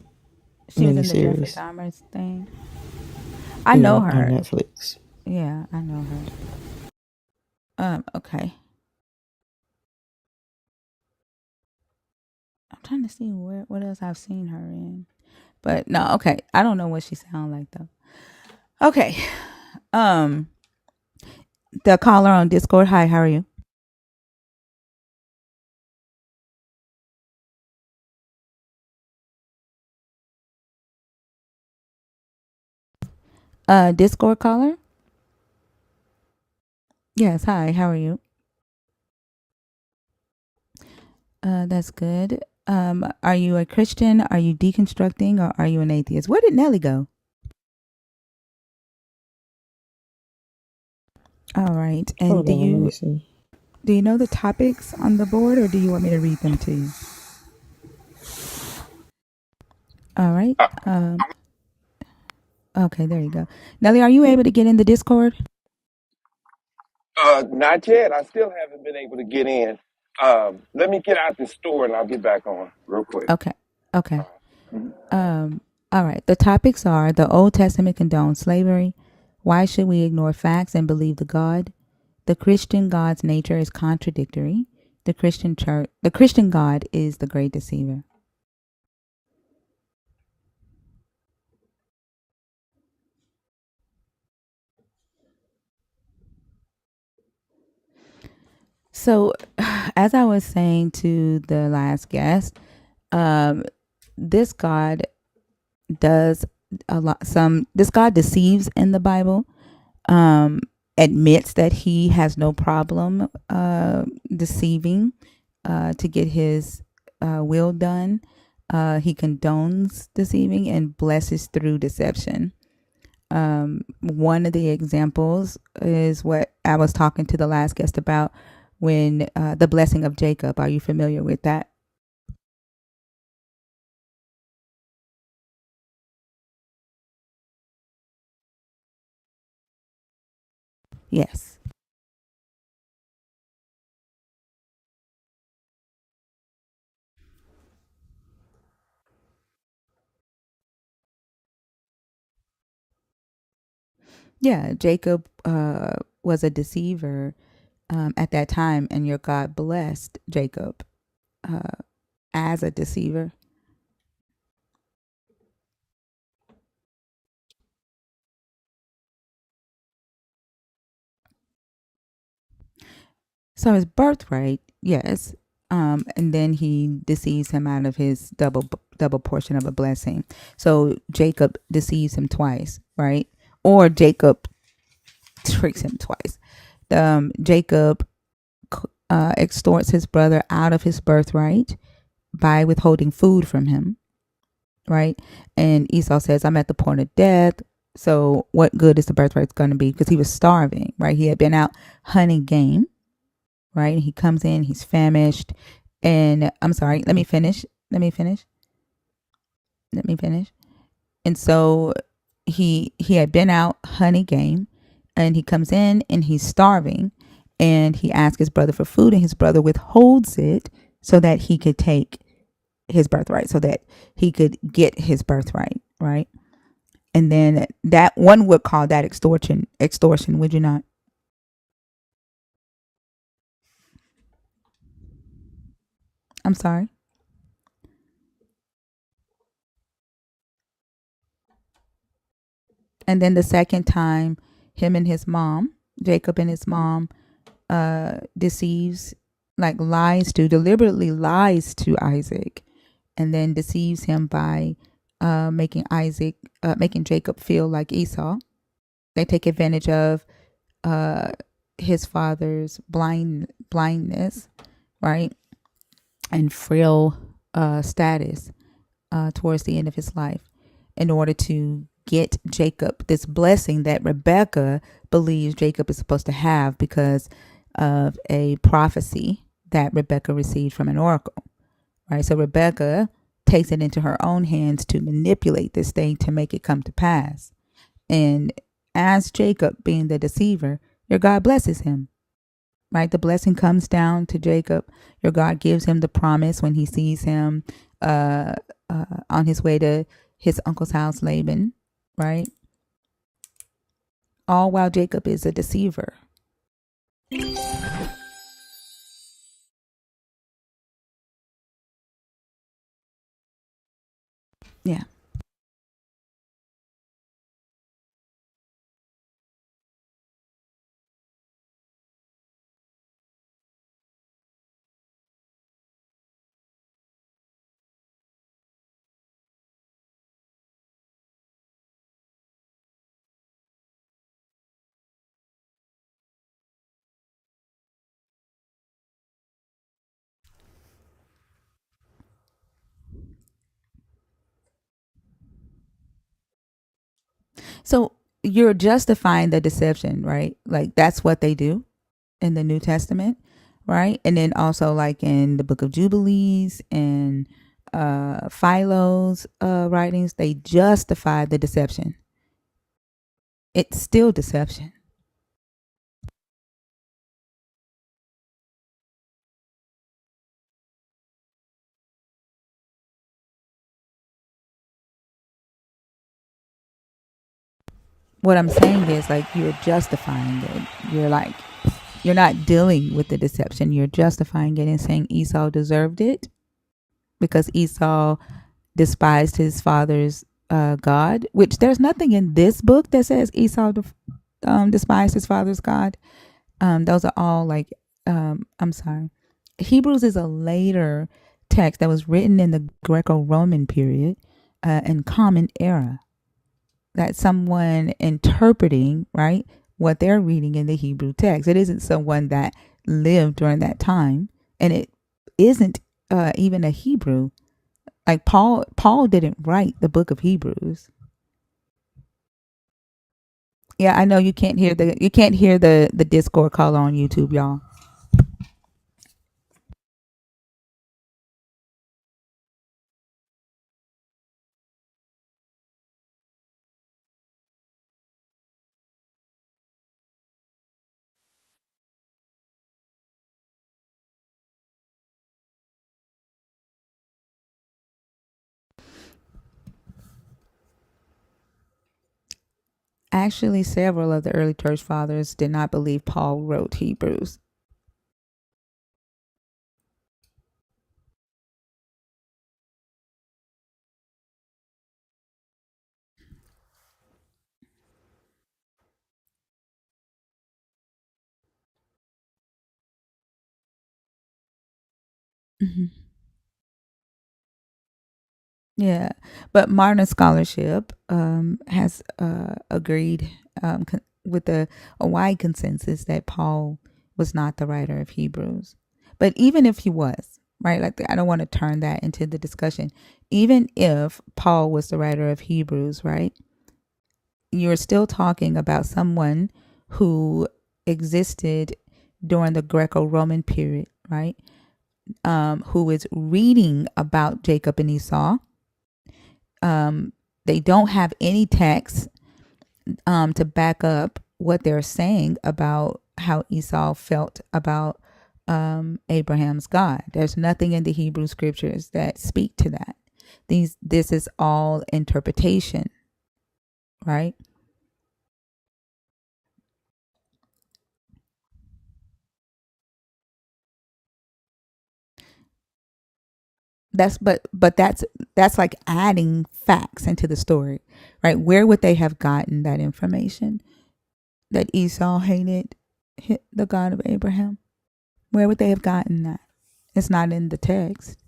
She was in the Jeffrey miniseries. Dahmer thing. I know Yeah, on her. Netflix. Yeah, I know her. Okay. I'm trying to see what else I've seen her in. But no, okay. I don't know what she sounds like though. Okay. Um, the caller on Discord. Hi, how are you? Discord caller. Yes. Hi, how are you? That's good. Are you a Christian? Are you deconstructing, or are you an atheist? Where did Nelly go? All right. And Hold on, let me see. do you know the topics on the board, or do you want me to read them to you? All right. Okay, there you go. Nelly, are you able to get in the Discord? Not yet. I still haven't been able to get in. Let me get out the store and I'll get back on real quick. Okay. Okay. All right. The topics are: the Old Testament condones slavery. Why should we ignore facts and believe the God? The Christian God's nature is contradictory. The Christian God is the great deceiver. So, as I was saying to the last guest, um, this God does a lot. This God deceives in the Bible. Um, Admits that he has no problem deceiving to get his will done. He condones deceiving and blesses through deception. One of the examples is what I was talking to the last guest about when the blessing of Jacob. Are you familiar with that? Yes. Yeah, Jacob was a deceiver at that time, and your God blessed Jacob uh, as a deceiver. So his birthright, yes. And then he deceives him out of his double portion of a blessing. So Jacob deceives him twice, right? Or Jacob tricks him twice. Jacob extorts his brother out of his birthright by withholding food from him, right? And Esau says, I'm at the point of death. So what good is the birthright going to be? Because he was starving, right? He had been out hunting game, right? He comes in, he's famished. And I'm sorry, let me finish. And so he had been out hunting game. And he comes in and he's starving, and he asks his brother for food, and his brother withholds it so that he could take his birthright, so that he could get his birthright, right? And then that one would call that extortion, would you not? I'm sorry. And then the second time, him and his mom, Jacob and his mom, deceives, like deliberately lies to Isaac, and then deceives him by making Jacob feel like Esau. They take advantage of uh, his father's blindness, right, and frail status towards the end of his life, in order to get Jacob this blessing that Rebecca believes Jacob is supposed to have because of a prophecy that Rebecca received from an oracle, right? So Rebecca takes it into her own hands to manipulate this thing to make it come to pass. And as Jacob being the deceiver, your God blesses him, right? The blessing comes down to Jacob. Your God gives him the promise when he sees him uh, on his way to his uncle's house, Laban, right? All while Jacob is a deceiver. Yeah. So you're justifying the deception, right? Like that's what they do in the New Testament, right? And then also like in the book of Jubilees and Philo's writings, they justify the deception. It's still deception. What I'm saying is like you're justifying it. You're not dealing with the deception. You're justifying it and saying Esau deserved it because Esau despised his father's God, which there's nothing in this book that says Esau despised his father's God. Those are all like, I'm sorry. Hebrews is a later text that was written in the Greco-Roman period and Common Era. That's someone interpreting, right, what they're reading in the Hebrew text. It isn't someone that lived during that time, and it isn't even a Hebrew. Like Paul didn't write the book of Hebrews. Yeah, I know you can't hear the Discord call on YouTube, y'all. Actually, several of the early church fathers did not believe Paul wrote Hebrews. Mhm. Yeah, but modern scholarship has agreed with a wide consensus that Paul was not the writer of Hebrews. But even if he was, right, like I don't want to turn that into the discussion. Even if Paul was the writer of Hebrews, right, you're still talking about someone who existed during the Greco-Roman period, right? Who is reading about Jacob and Esau. They don't have any text to back up what they're saying about how Esau felt about Abraham's God. There's nothing in the Hebrew scriptures that speak to that. This is all interpretation, right? But that's like adding facts into the story, right? Where would they have gotten that information that Esau hated the God of Abraham? Where would they have gotten that? It's not in the text.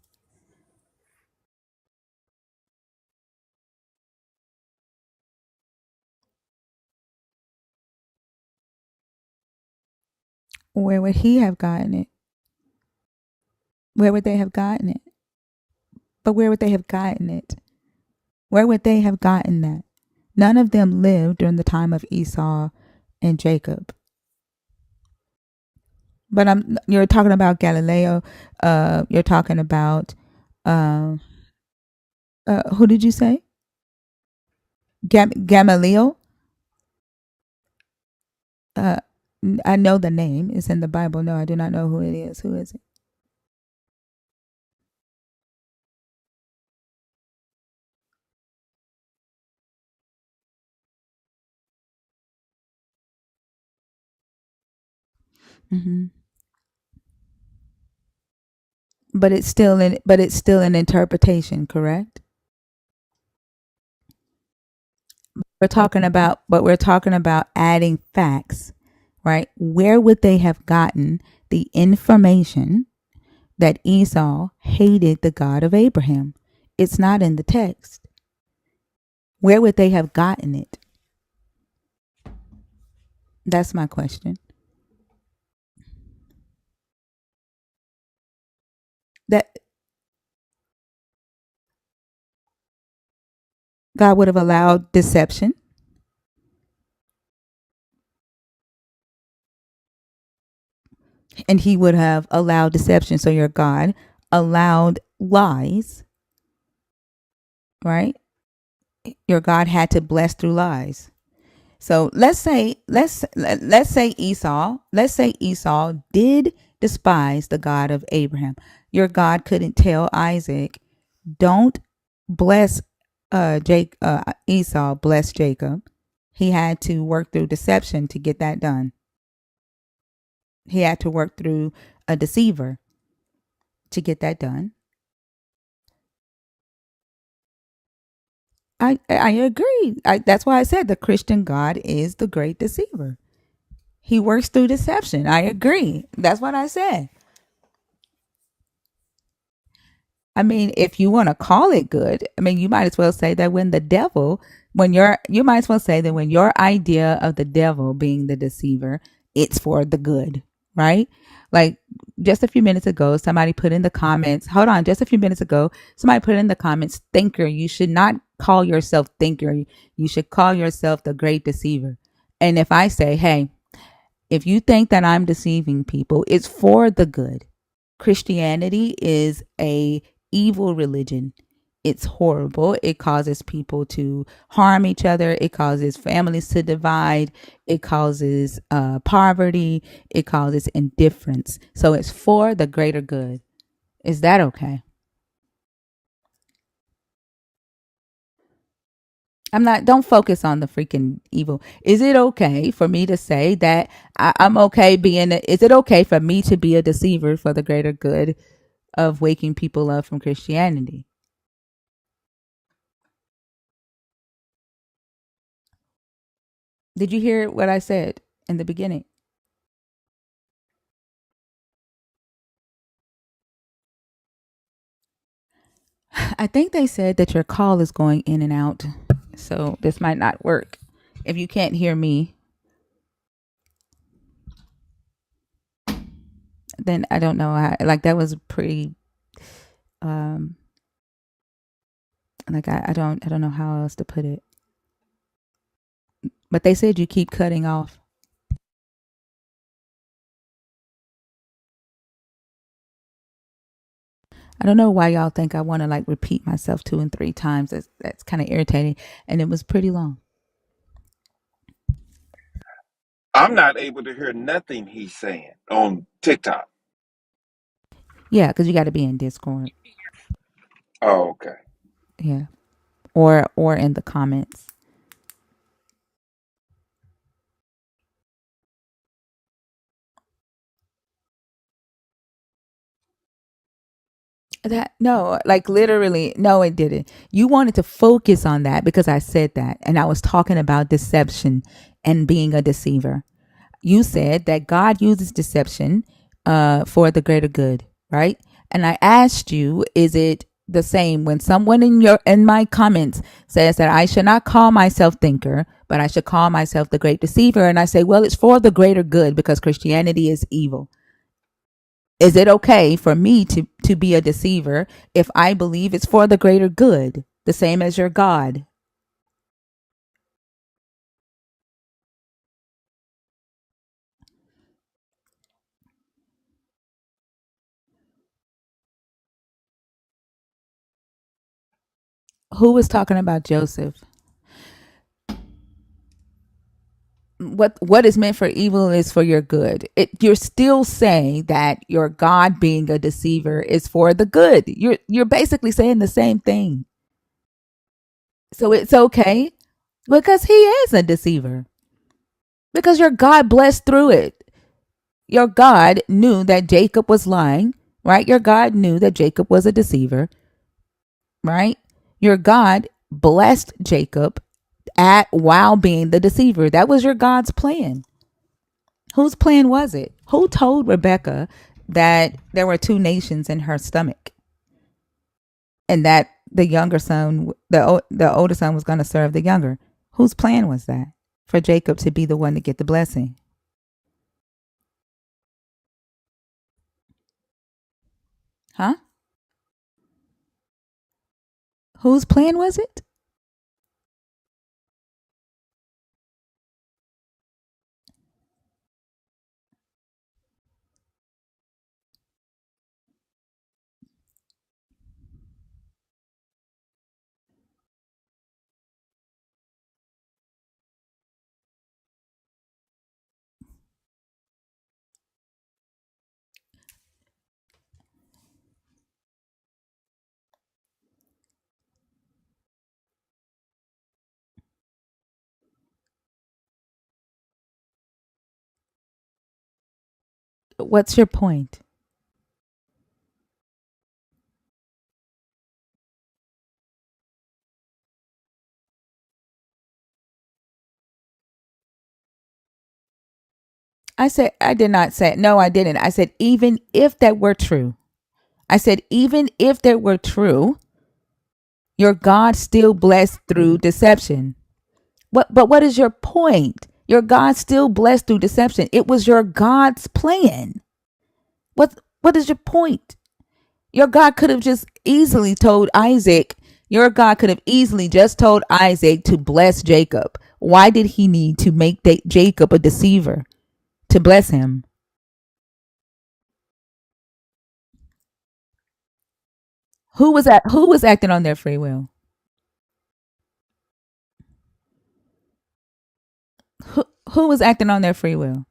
Where would he have gotten it? Where would they have gotten it? But where would they have gotten it? Where would they have gotten that? None of them lived during the time of Esau and Jacob. But you're talking about Galileo. You're talking about who did you say? Gamaliel. Uh, I know the name. It's in the Bible. No, I do not know who it is. Who is it? Hmm. But it's still an interpretation, correct? We're talking about adding facts, right? Where would they have gotten the information that Esau hated the God of Abraham? It's not in the text. Where would they have gotten it? That's my question. That God would have allowed deception, and he would have allowed deception. So your God allowed lies, right? Your God had to bless through lies. So let's say Esau did despise the God of Abraham. Your God couldn't tell Isaac, don't bless Esau, bless Jacob. He had to work through deception to get that done. He had to work through a deceiver to get that done. I agree. That's why I said the Christian God is the great deceiver. He works through deception. I agree. That's what I said. I mean, if you want to call it good, I mean, you might as well say that you might as well say that when your idea of the devil being the deceiver, it's for the good, right? Like just a few minutes ago, somebody put in the comments, hold on, just a few minutes ago, somebody put in the comments, thinker. You should not call yourself thinker. You should call yourself the great deceiver. And if I say, hey, if you think that I'm deceiving people, it's for the good. Christianity is a evil religion. It's horrible. It causes people to harm each other. It causes families to divide. It causes poverty. It causes indifference. So it's for the greater good. Is that okay? Don't focus on the freaking evil. Is it okay for me to say that I'm okay is it okay for me to be a deceiver for the greater good of waking people up from Christianity? Did you hear what I said in the beginning? I think they said that your call is going in and out. So this might not work. If you can't hear me, then I don't know. Like that was pretty um like I don't know how else to put it. But they said you keep cutting off. I don't know why y'all think I want to like repeat myself 2 and 3 times. That's kind of irritating, and it was pretty long. I'm not able to hear nothing he's saying on TikTok. Yeah, because you got to be in Discord. Oh, okay. Yeah, or in the comments. That no, like literally, no, it didn't. You wanted to focus on that because I said that, and I was talking about deception and being a deceiver. You said that God uses deception for the greater good, right? And I asked you, is it the same when someone in my comments says that I should not call myself thinker, but I should call myself the great deceiver? And I say, well, it's for the greater good because Christianity is evil. Is it okay for me to be a deceiver if I believe it's for the greater good, the same as your God? Who was talking about Joseph? What is meant for evil is for your good. You're still saying that your God being a deceiver is for the good. You're basically saying the same thing. So it's okay because he is a deceiver. Because your God blessed through it. Your God knew that Jacob was lying, right? Your God knew that Jacob was a deceiver, right? Your God blessed Jacob at while being the deceiver. That was your God's plan. Whose plan was it? Who told Rebecca that there were two nations in her stomach and that the younger son, the older son, was going to serve the younger? Whose plan was that? For Jacob to be the one to get the blessing? Huh? Whose plan was it? What's your point? I said, I did not say, no, I didn't. I said, even if that were true, I said, even if that were true, your God still blessed through deception. But what is your point? Your God still blessed through deception. It was your God's plan. What is your point? Your God could have just easily told Isaac, your God could have easily just told Isaac to bless Jacob. Why did he need to make Jacob a deceiver to bless him? Who was acting on their free will? Who was acting on their free will?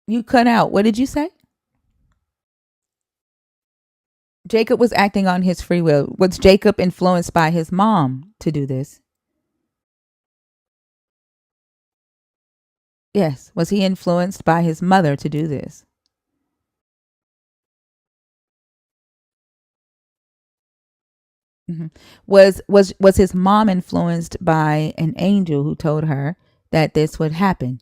You cut out. What did you say? Jacob was acting on his free will. Was Jacob influenced by his mom to do this? Yes. Was he influenced by his mother to do this? Mhm. Was his mom influenced by an angel who told her that this would happen?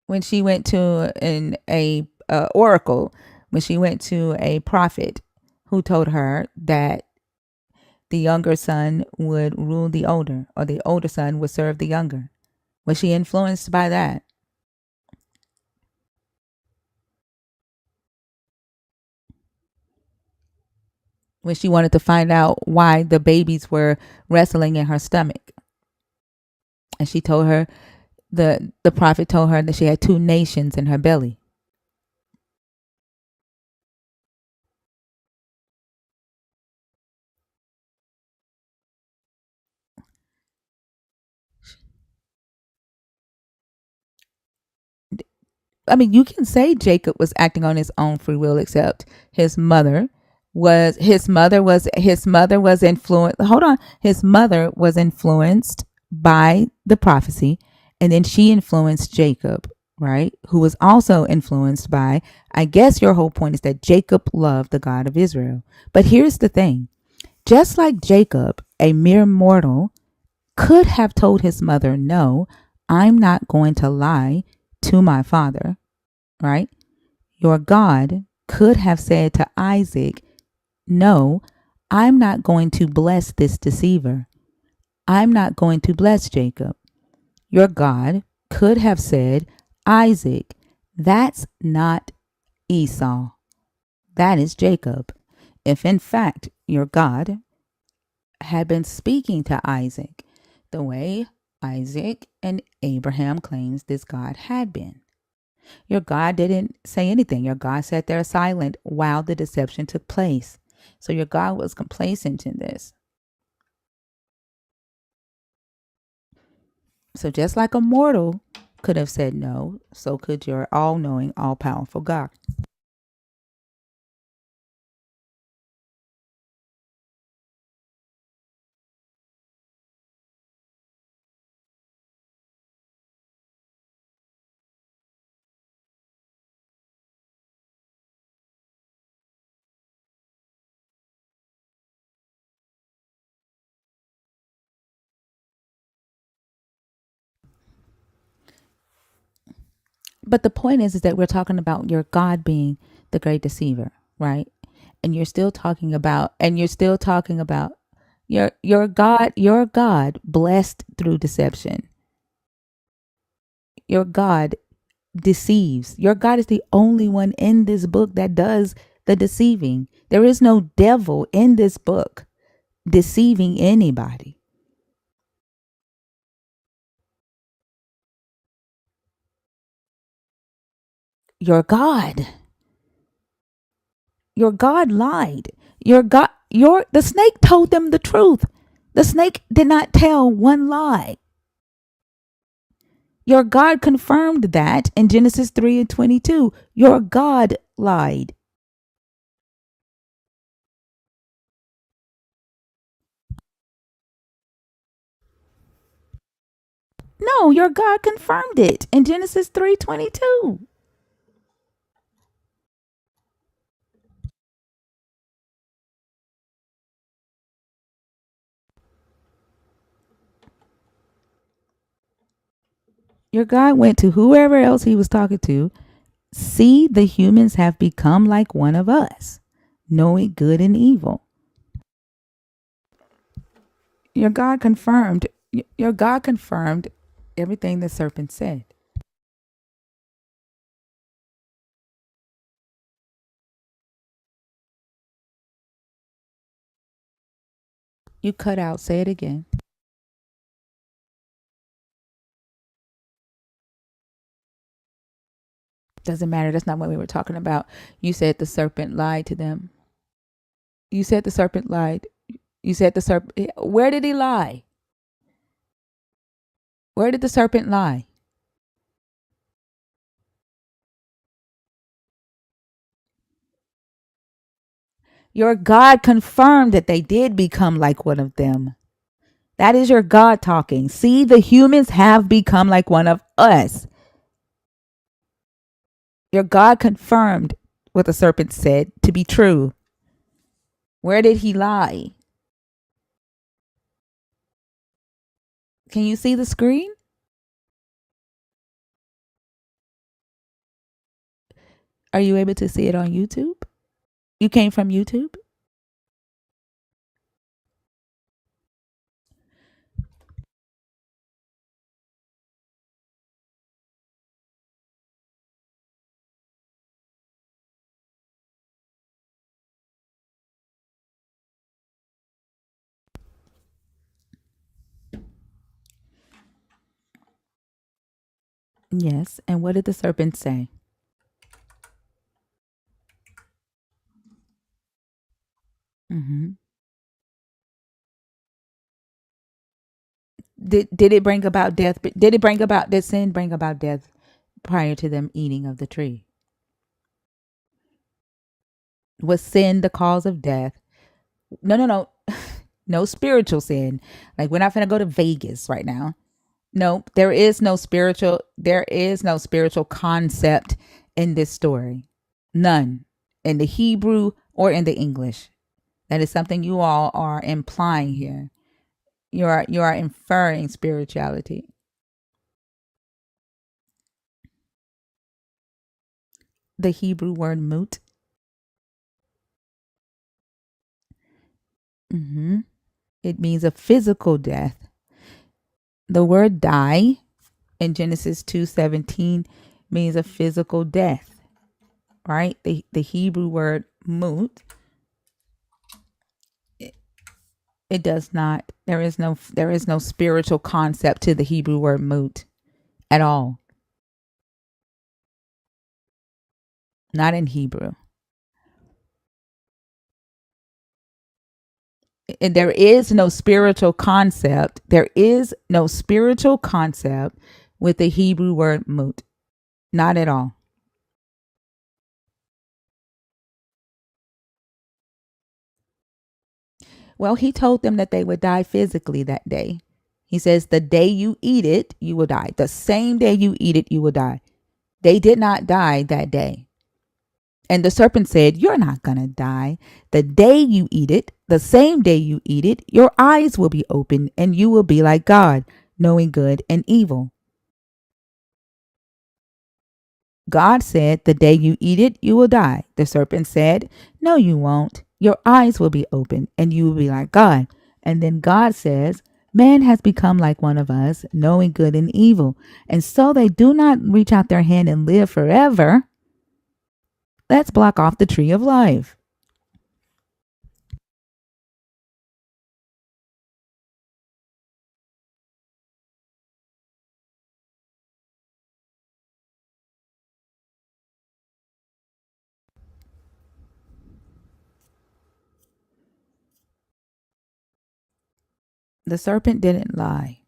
When she went to an a oracle, when she went to a prophet who told her that the younger son would rule the older, or the older son would serve the younger. Was she influenced by that? When she wanted to find out why the babies were wrestling in her stomach. And she told her, The prophet told her that she had two nations in her belly. I mean, you can say Jacob was acting on his own free will, except his mother was influenced. Hold on, his mother was influenced by the prophecy, and then she influenced Jacob, right? Who was also influenced by. I guess your whole point is that Jacob loved the God of Israel. But here's the thing: just like Jacob, a mere mortal, could have told his mother, "No, I'm not going to lie to my father." Right? Your God could have said to Isaac, "No, I'm not going to bless this deceiver. I'm not going to bless Jacob." Your God could have said, "Isaac, that's not Esau. That is Jacob." If in fact your God had been speaking to Isaac the way Isaac and Abraham claims this God had been. Your God didn't say anything. Your God sat there silent while the deception took place. So your God was complacent in this. So just like a mortal could have said no, so could your all knowing, all powerful God. But the point is that we're talking about your God being the great deceiver, right? And you're still talking about your God blessed through deception. Your God deceives. Your God is the only one in this book that does the deceiving. There is no devil in this book deceiving anybody. Your God. Your God lied. Your the snake told them the truth. The snake did not tell one lie. Your God confirmed that in Genesis 3 and 22. Your God lied. No, your God confirmed it in Genesis 3:22. Your God went to whoever else he was talking to. "See, the humans have become like one of us, knowing good and evil." Your God confirmed. Your God confirmed everything the serpent said. You cut out. Say it again. Doesn't matter. That's not what we were talking about. You said the serpent lied to them. You said the serpent lied. You said the serpent. Where did he lie? Where did the serpent lie? Your God confirmed that they did become like one of them. That is your God talking. "See, the humans have become like one of us." Your God confirmed what the serpent said to be true. Where did he lie? Can you see the screen? Are you able to see it on YouTube? You came from YouTube? Yes. And what did the serpent say? Hmm. Did it bring about death? Did sin bring about death prior to them eating of the tree? Was sin the cause of death? No, no, no. No spiritual sin. Like we're not gonna go to Vegas right now. No, there is no spiritual concept in this story. None. In the Hebrew or in the English. That is something you all are implying here. You are inferring spirituality. The Hebrew word mut. Hmm. It means a physical death. The word die in Genesis 2:17 means a physical death, right? The Hebrew word mut, it does not, there is no spiritual concept to the Hebrew word mut at all. Not in Hebrew. And there is no spiritual concept. There is no spiritual concept with the Hebrew word mut. Not at all. Well, he told them that they would die physically that day. He says, the day you eat it, you will die. The same day you eat it, you will die. They did not die that day. And the serpent said, you're not going to die. The day you eat it, the same day you eat it, your eyes will be open and you will be like God, knowing good and evil. God said, the day you eat it, you will die. The serpent said, no, you won't. Your eyes will be open and you will be like God. And then God says, man has become like one of us, knowing good and evil. And so they do not reach out their hand and live forever. Let's block off the tree of life. The serpent didn't lie.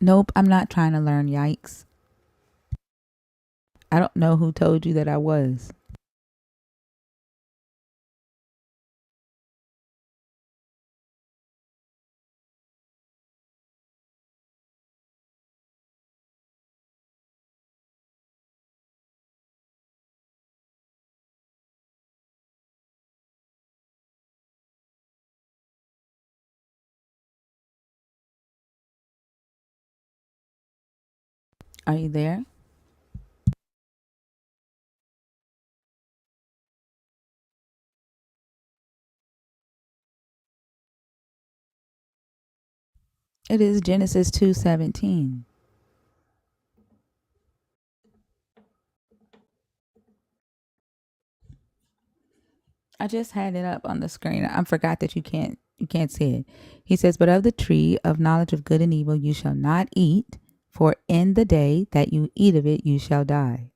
Nope, I'm not trying to learn. Yikes. I don't know who told you that I was. Are you there? It is Genesis 2:17. I just had it up on the screen. I forgot that you can't see it. He says, "But of the tree of knowledge of good and evil you shall not eat, for in the day that you eat of it you shall die."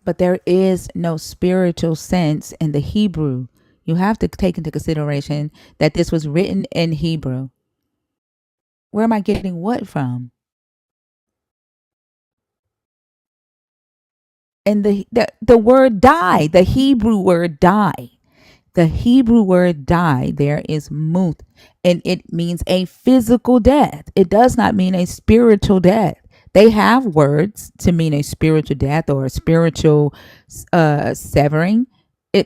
But there is no spiritual sense in the Hebrew. You have to take into consideration that this was written in Hebrew. Where am I getting what from? And the word die, the Hebrew word die. The Hebrew word die there is mut, and it means a physical death. It does not mean a spiritual death. They have words to mean a spiritual death or a spiritual severing,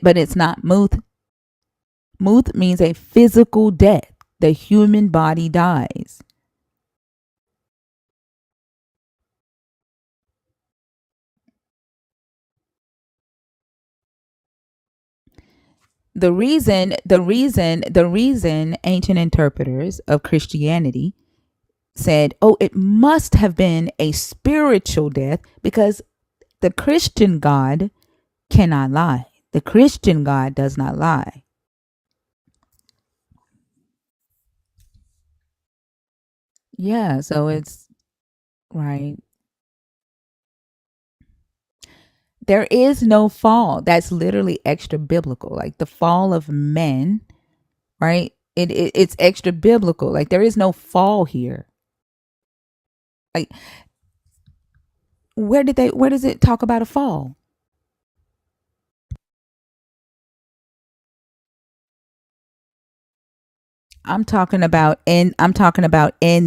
but it's not muth. Muth means a physical death. The human body dies. The reason ancient interpreters of Christianity said, oh, it must have been a spiritual death because the Christian God cannot lie. The Christian God does not lie. Yeah, so it's right. There is no fall. That's literally extra biblical. Like the fall of men, right? It's extra biblical. Like there is no fall here. Like where does it talk about a fall? I'm talking about in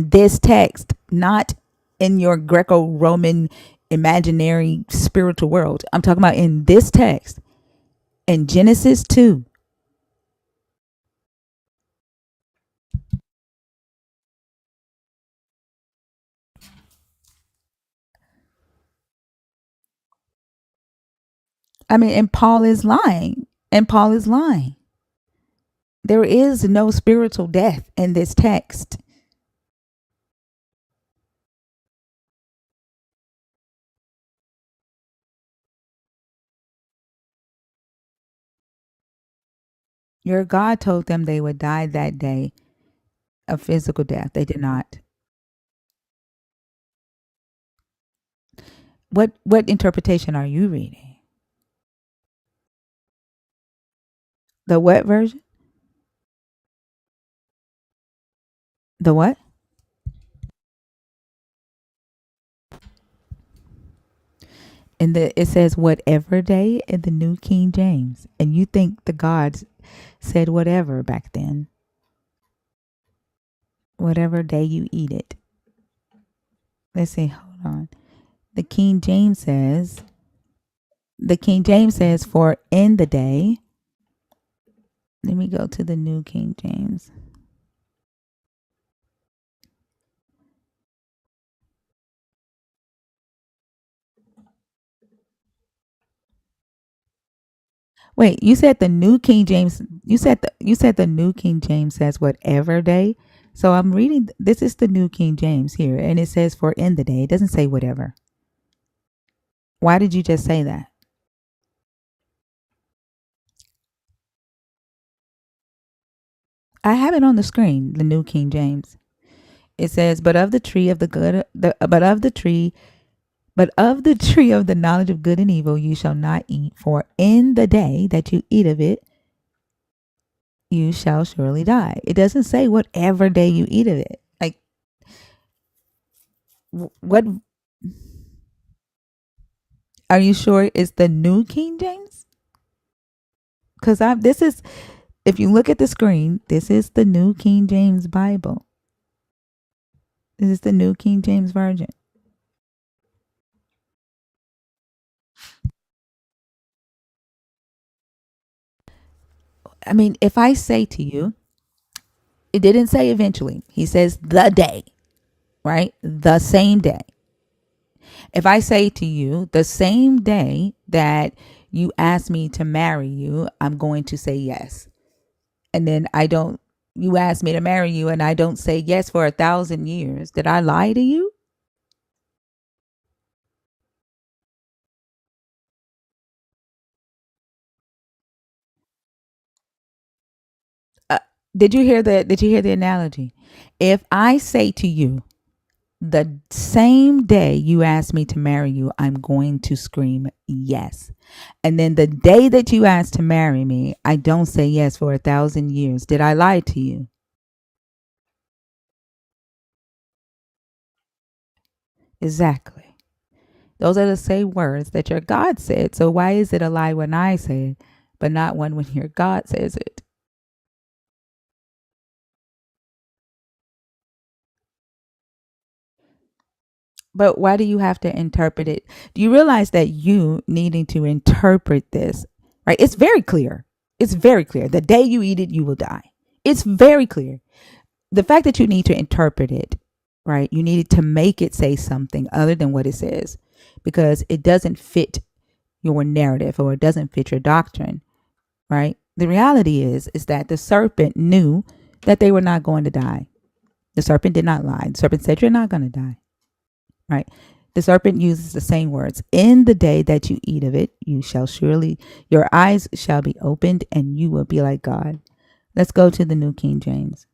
this text, not in your Greco-Roman imaginary spiritual world. I'm talking about in this text in Genesis 2. I mean, and Paul is lying. And Paul is lying. There is no spiritual death in this text. Your God told them they would die that day of physical death. They did not. What interpretation are you reading? The what version? The what? In the it says whatever day in the New King James. And you think the gods said whatever back then. Whatever day you eat it. Let's see, hold on. The King James says for in the day. Let me go to the New King James. Wait, you said the New King James. You said the New King James says whatever day. So I'm reading. This is the New King James here, and it says for in the day. It doesn't say whatever. Why did you just say that? I have it on the screen. The New King James. It says, "But of the tree of the good, but of the tree of the knowledge of good and evil, you shall not eat. For in the day that you eat of it, you shall surely die." It doesn't say whatever day you eat of it. Like what? Are you sure it's the New King James? Because I this is if you look at the screen, this is the New King James Bible. This is the New King James Version. I mean, if I say to you, it didn't say eventually. He says the day, right? The same day. If I say to you, the same day that you ask me to marry you, I'm going to say yes. And then you ask me to marry you and I don't say yes for 1,000 years. Did I lie to you? Uh, did you hear the analogy? If I say to you, the same day you ask me to marry you, I'm going to scream yes. And then the day that you ask to marry me, I don't say yes for 1,000 years. Did I lie to you? Exactly. Those are the same words that your God said. So why is it a lie when I say it, but not one when your God says it? But why do you have to interpret it? Do you realize that you needing to interpret this, right? It's very clear. It's very clear. The day you eat it, you will die. It's very clear. The fact that you need to interpret it, right? You needed to make it say something other than what it says because it doesn't fit your narrative or it doesn't fit your doctrine, right? The reality is that the serpent knew that they were not going to die. The serpent did not lie. The serpent said, "You're not going to die," right? The serpent uses the same words. In the day that you eat of it, you shall surely, your eyes shall be opened and you will be like God. Let's go to the New King James.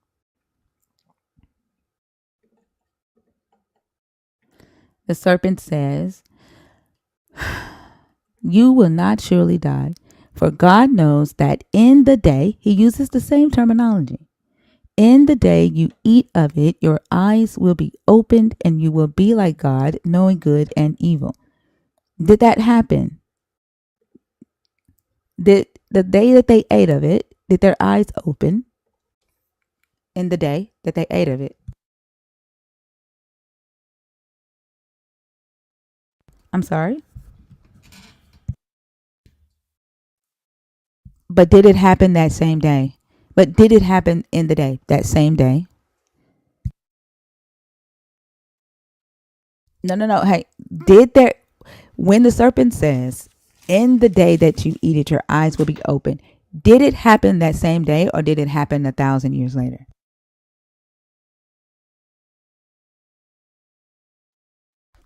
The serpent says, "You will not surely die, for God knows that in the day," he uses the same terminology, "in the day you eat of it, your eyes will be opened and you will be like God, knowing good and evil." Did that happen? Did the day that they ate of it, did their eyes open in the day that they ate of it? I'm sorry. But did it happen that same day? But did it happen in the day, that same day? No, no, no. Hey, did there, when the serpent says, "In the day that you eat it, your eyes will be open," did it happen that same day or did it happen 1,000 years later?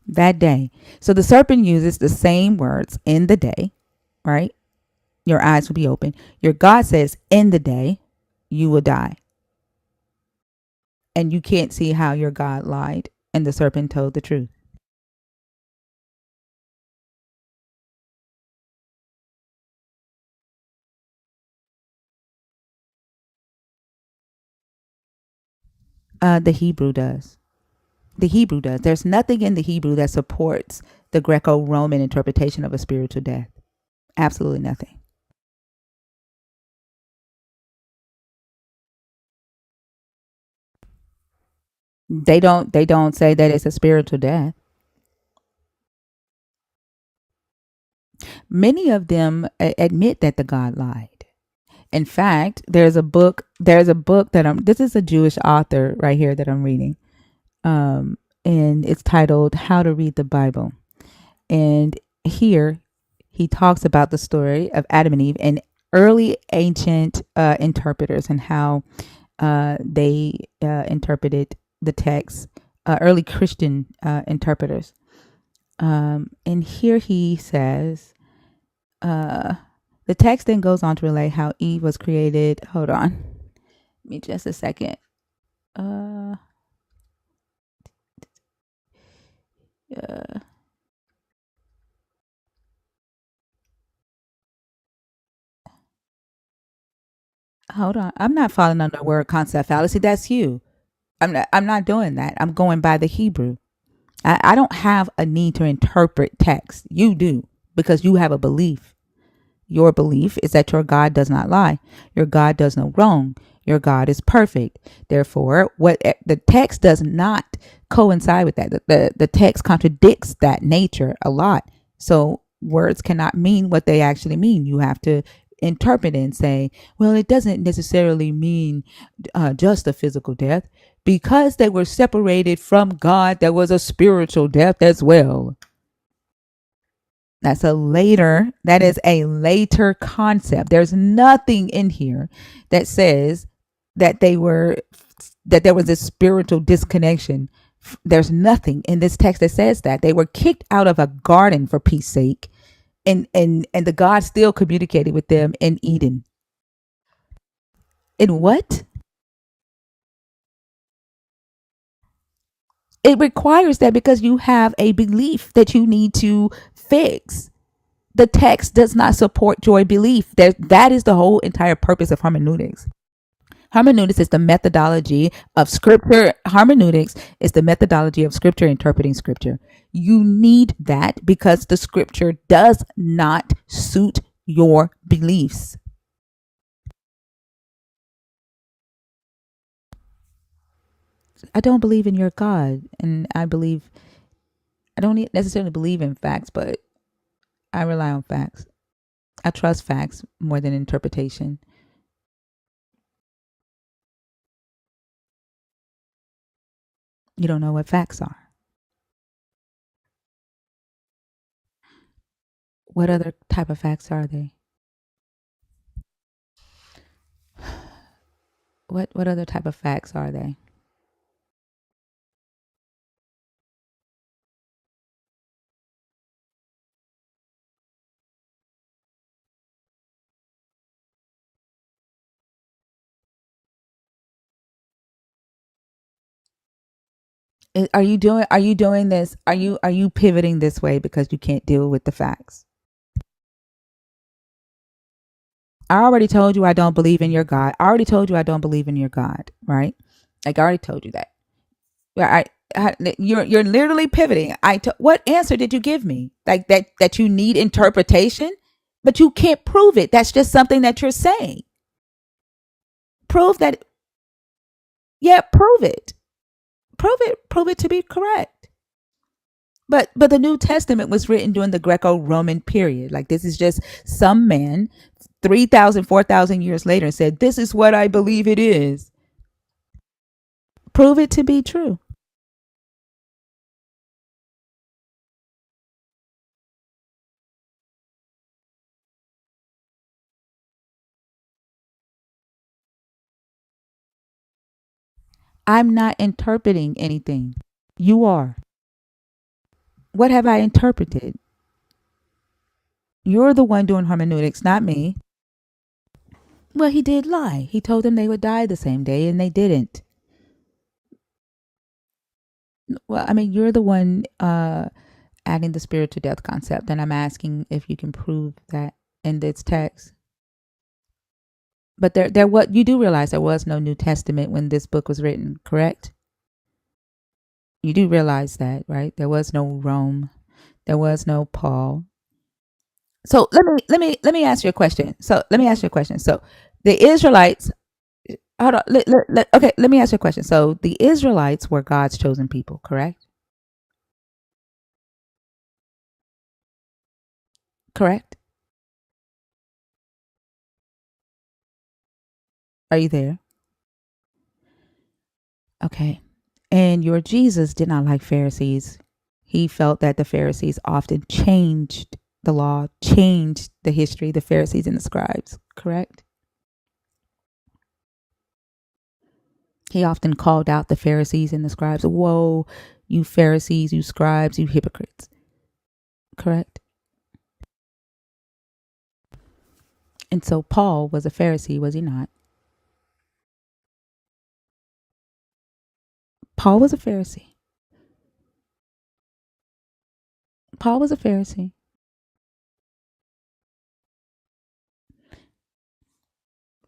That day. So the serpent uses the same words, "in the day," right? Your eyes will be open. Your God says, "In the day, you will die." And you can't see how your God lied and the serpent told the truth. The Hebrew does. The Hebrew does. There's nothing in the Hebrew that supports the Greco-Roman interpretation of a spiritual death. Absolutely nothing. They don't say that it's a spiritual death. Many of them admit that the God lied. In fact, there's a book that this is a Jewish author right here that I'm reading. And it's titled How to Read the Bible. And here he talks about the story of Adam and Eve and early ancient interpreters and how they interpreted the text, early Christian interpreters. And here he says, the text then goes on to relate how Eve was created. Hold on. Give me just a second. Uh, uh, Hold on. I'm not falling under word concept fallacy. That's you. I'm not doing that. I'm going by the Hebrew. I don't have a need to interpret text. You do because you have a belief. Your belief is that your God does not lie. Your God does no wrong. Your God is perfect. Therefore, what the text does not coincide with that. The text contradicts that nature a lot. So words cannot mean what they actually mean. You have to interpret it and say, well, it doesn't necessarily mean just a physical death. Because they were separated from God, there was a spiritual death as well. That is a later concept. There's nothing in here that says that that there was a spiritual disconnection. There's nothing in this text that says that. They were kicked out of a garden for peace sake, and the God still communicated with them in Eden. In what? It requires that because you have a belief that you need to fix. The text does not support your belief. That is the whole entire purpose of hermeneutics. Hermeneutics is the methodology of scripture. Hermeneutics is the methodology of scripture interpreting scripture. You need that because the scripture does not suit your beliefs. I don't believe in your God, and I believe I don't necessarily believe in facts, but I rely on facts. I trust facts more than interpretation. You don't know what facts are. What other type of facts are they? What other type of facts are they? Are you doing this? Are you pivoting this way because you can't deal with the facts? I already told you I don't believe in your God. I already told you I don't believe in your God, right? Like I already told you that. You're literally pivoting. What answer did you give me? Like that you need interpretation, but you can't prove it. That's just something that you're saying. Prove that. Yeah, prove it. Prove it. Prove it to be correct. But the New Testament was written during the Greco-Roman period. Like this is just some man 3,000, 4,000 years later and said, "This is what I believe it is." Prove it to be true. I'm not interpreting anything. You are. What have I interpreted? You're the one doing hermeneutics, not me. Well, he did lie. He told them they would die the same day, and they didn't. Well, I mean, you're the one adding the spirit to death concept, and I'm asking if you can prove that in this text. But what you do realize there was no New Testament when this book was written, correct? You do realize that, right? There was no Rome, there was no Paul. So let me ask you a question. So the Israelites, hold on. Okay, let me ask you a question. So the Israelites were God's chosen people, correct? Correct. Are you there? Okay. And your Jesus did not like Pharisees. He felt that the Pharisees often changed the law, changed the history, the Pharisees and the scribes, correct? He often called out the Pharisees and the scribes. Woe, you Pharisees, you scribes, you hypocrites, correct? And so Paul was a Pharisee, was he not? Paul was a Pharisee. Paul was a Pharisee.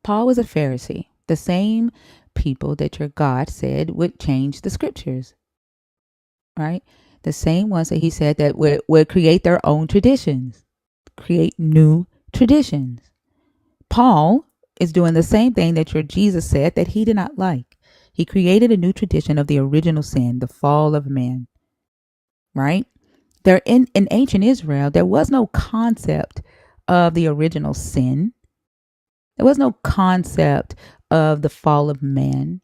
Paul was a Pharisee. The same people that your God said would change the scriptures, right? The same ones that he said that would create their own traditions, create new traditions. Paul is doing the same thing that your Jesus said that he did not like. He created a new tradition of the original sin, the fall of man, right? There in ancient Israel, there was no concept of the original sin. There was no concept of the fall of man.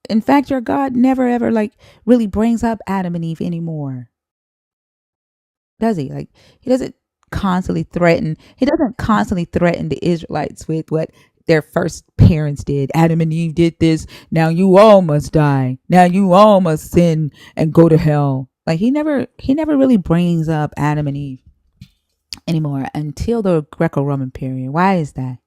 In fact, your God never ever like really brings up Adam and Eve anymore. Does he? Like he doesn't he doesn't constantly threaten the Israelites with what their first parents did. Adam and Eve did this. Now you all must die. Now you all must sin and go to hell. Like he never really brings up Adam and Eve anymore until the Greco-Roman period. Why is that?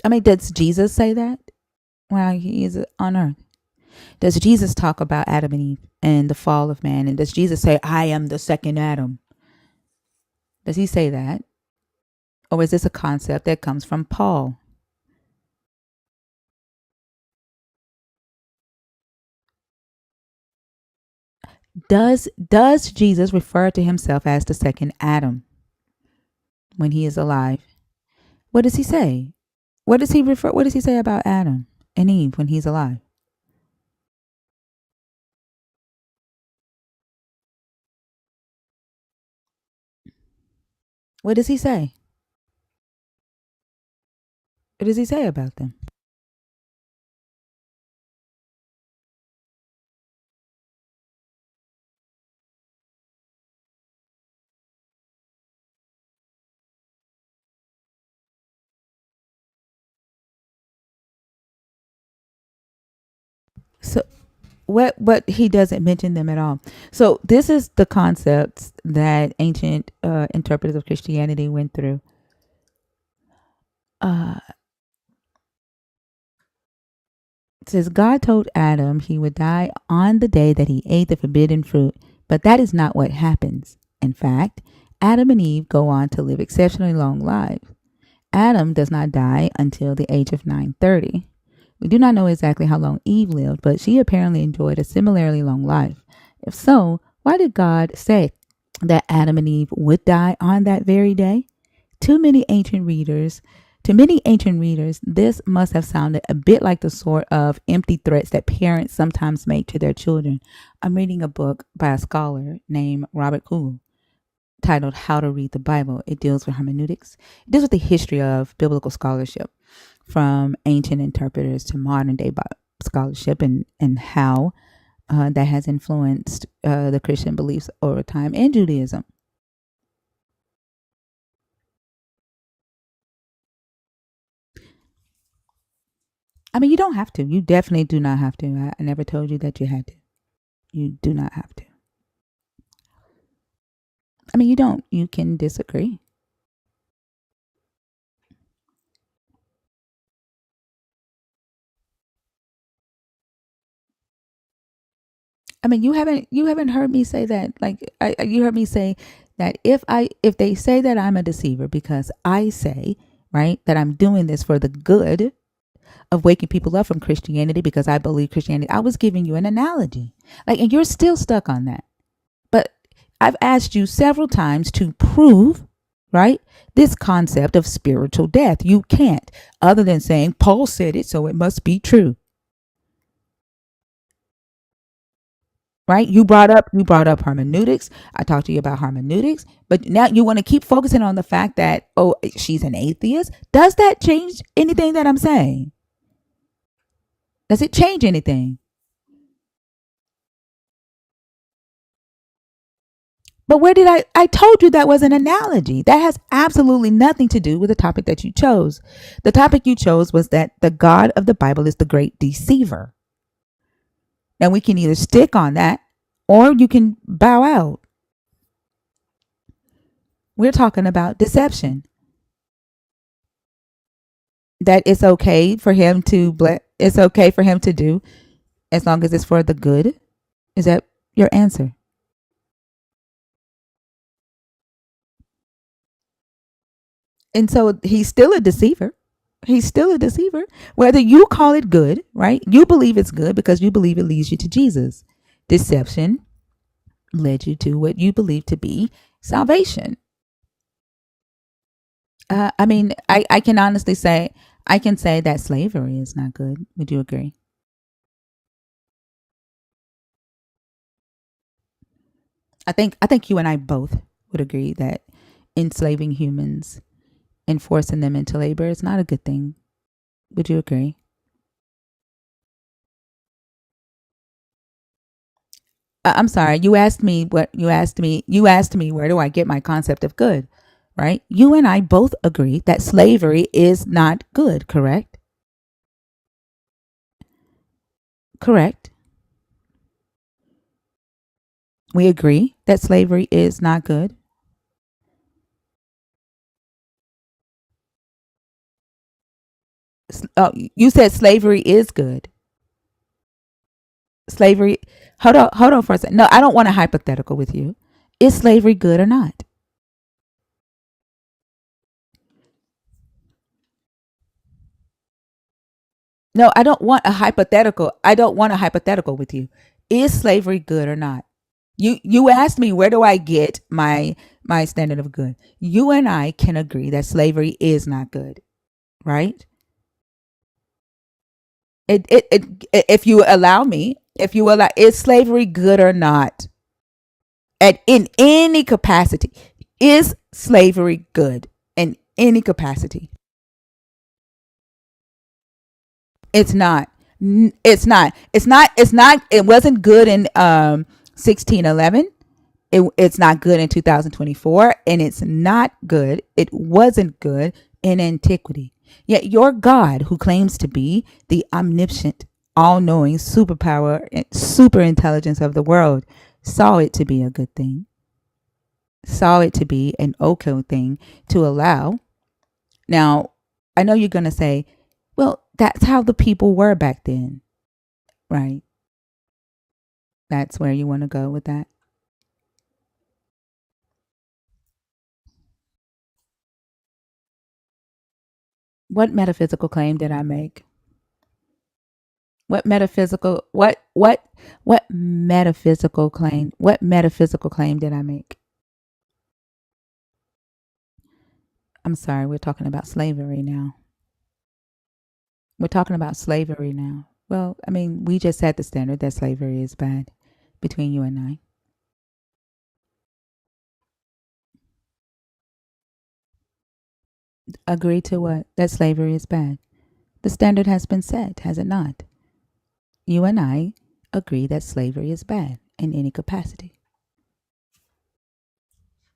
I mean, does Jesus say that while he is on earth? Does Jesus talk about Adam and Eve and the fall of man? And does Jesus say, I am the second Adam? Does he say that? Or is this a concept that comes from Paul? Does Jesus refer to himself as the second Adam when he is alive? What does he say? What does he say about Adam and Eve when he's alive? What does he say? What does he say about them? So what he doesn't mention them at all. So this is the concepts that ancient interpreters of Christianity went through. Uh, it says God told Adam he would die on the day that he ate the forbidden fruit, but that is not what happens. In fact, Adam and Eve go on to live exceptionally long lives. Adam does not die until the age of 930. We do not know exactly how long Eve lived, but she apparently enjoyed a similarly long life. If so, why did God say that Adam and Eve would die on that very day? To many ancient readers, this must have sounded a bit like the sort of empty threats that parents sometimes make to their children. I'm reading a book by a scholar named Robert Kugel titled How to Read the Bible. It deals with hermeneutics. It deals with the history of biblical scholarship from ancient interpreters to modern day scholarship and how that has influenced the Christian beliefs over time and Judaism. I mean, you don't have to. You definitely do not have to. I never told you that you had to. You do not have to. I mean, you don't. You can disagree. I mean, you haven't heard me say that. Like, you heard me say that if they say that I'm a deceiver because I say right that I'm doing this for the good of waking people up from Christianity because I believe Christianity. I was giving you an analogy, like, and you're still stuck on that. But I've asked you several times to prove right this concept of spiritual death. You can't, other than saying Paul said it, so it must be true. Right? You brought up hermeneutics. I talked to you about hermeneutics, but now you want to keep focusing on the fact that, oh, she's an atheist. Does that change anything that I'm saying? Does it change anything? But where did I told you that was an analogy. That has absolutely nothing to do with the topic that you chose. The topic you chose was that the God of the Bible is the great deceiver. Now we can either stick on that or you can bow out. We're talking about deception. That it's okay for him to it's okay for him to do as long as it's for the good. Is that your answer? And so he's still a deceiver. He's still a deceiver. Whether you call it good, right? You believe it's good because you believe it leads you to Jesus. Deception led you to what you believe to be salvation. I mean, I can honestly say, I can say that slavery is not good. Would you agree? I think you and I both would agree that enslaving humans and forcing them into labor is not a good thing. Would you agree? I'm sorry. You asked me where do I get my concept of good, right? You and I both agree that slavery is not good, correct? Correct. We agree that slavery is not good. Oh, you said slavery is good. Slavery. Hold on for a second. No, I don't want a hypothetical with you. Is slavery good or not? No, I don't want a hypothetical. I don't want a hypothetical with you. Is slavery good or not? You asked me where do I get my standard of good. You and I can agree that slavery is not good, right? If you allow me, if you allow, is slavery good or not? At in any capacity, is slavery good in any capacity? It's not. It's not. It's not. It's not. It wasn't good in 1611. It's not good in 2024, and it's not good. It wasn't good in antiquity. Yet your God, who claims to be the omniscient, all-knowing superpower and super intelligence of the world, saw it to be a good thing, saw it to be an okay thing to allow. Now, I know you're going to say, well, that's how the people were back then, right? That's where you want to go with that. What metaphysical claim did I make? What metaphysical claim did I make? I'm sorry, we're talking about slavery now. We're talking about slavery now. Well, I mean, we just set the standard that slavery is bad between you and I. Agree to what? That slavery is bad. The standard has been set, has it not? You and I agree that slavery is bad in any capacity.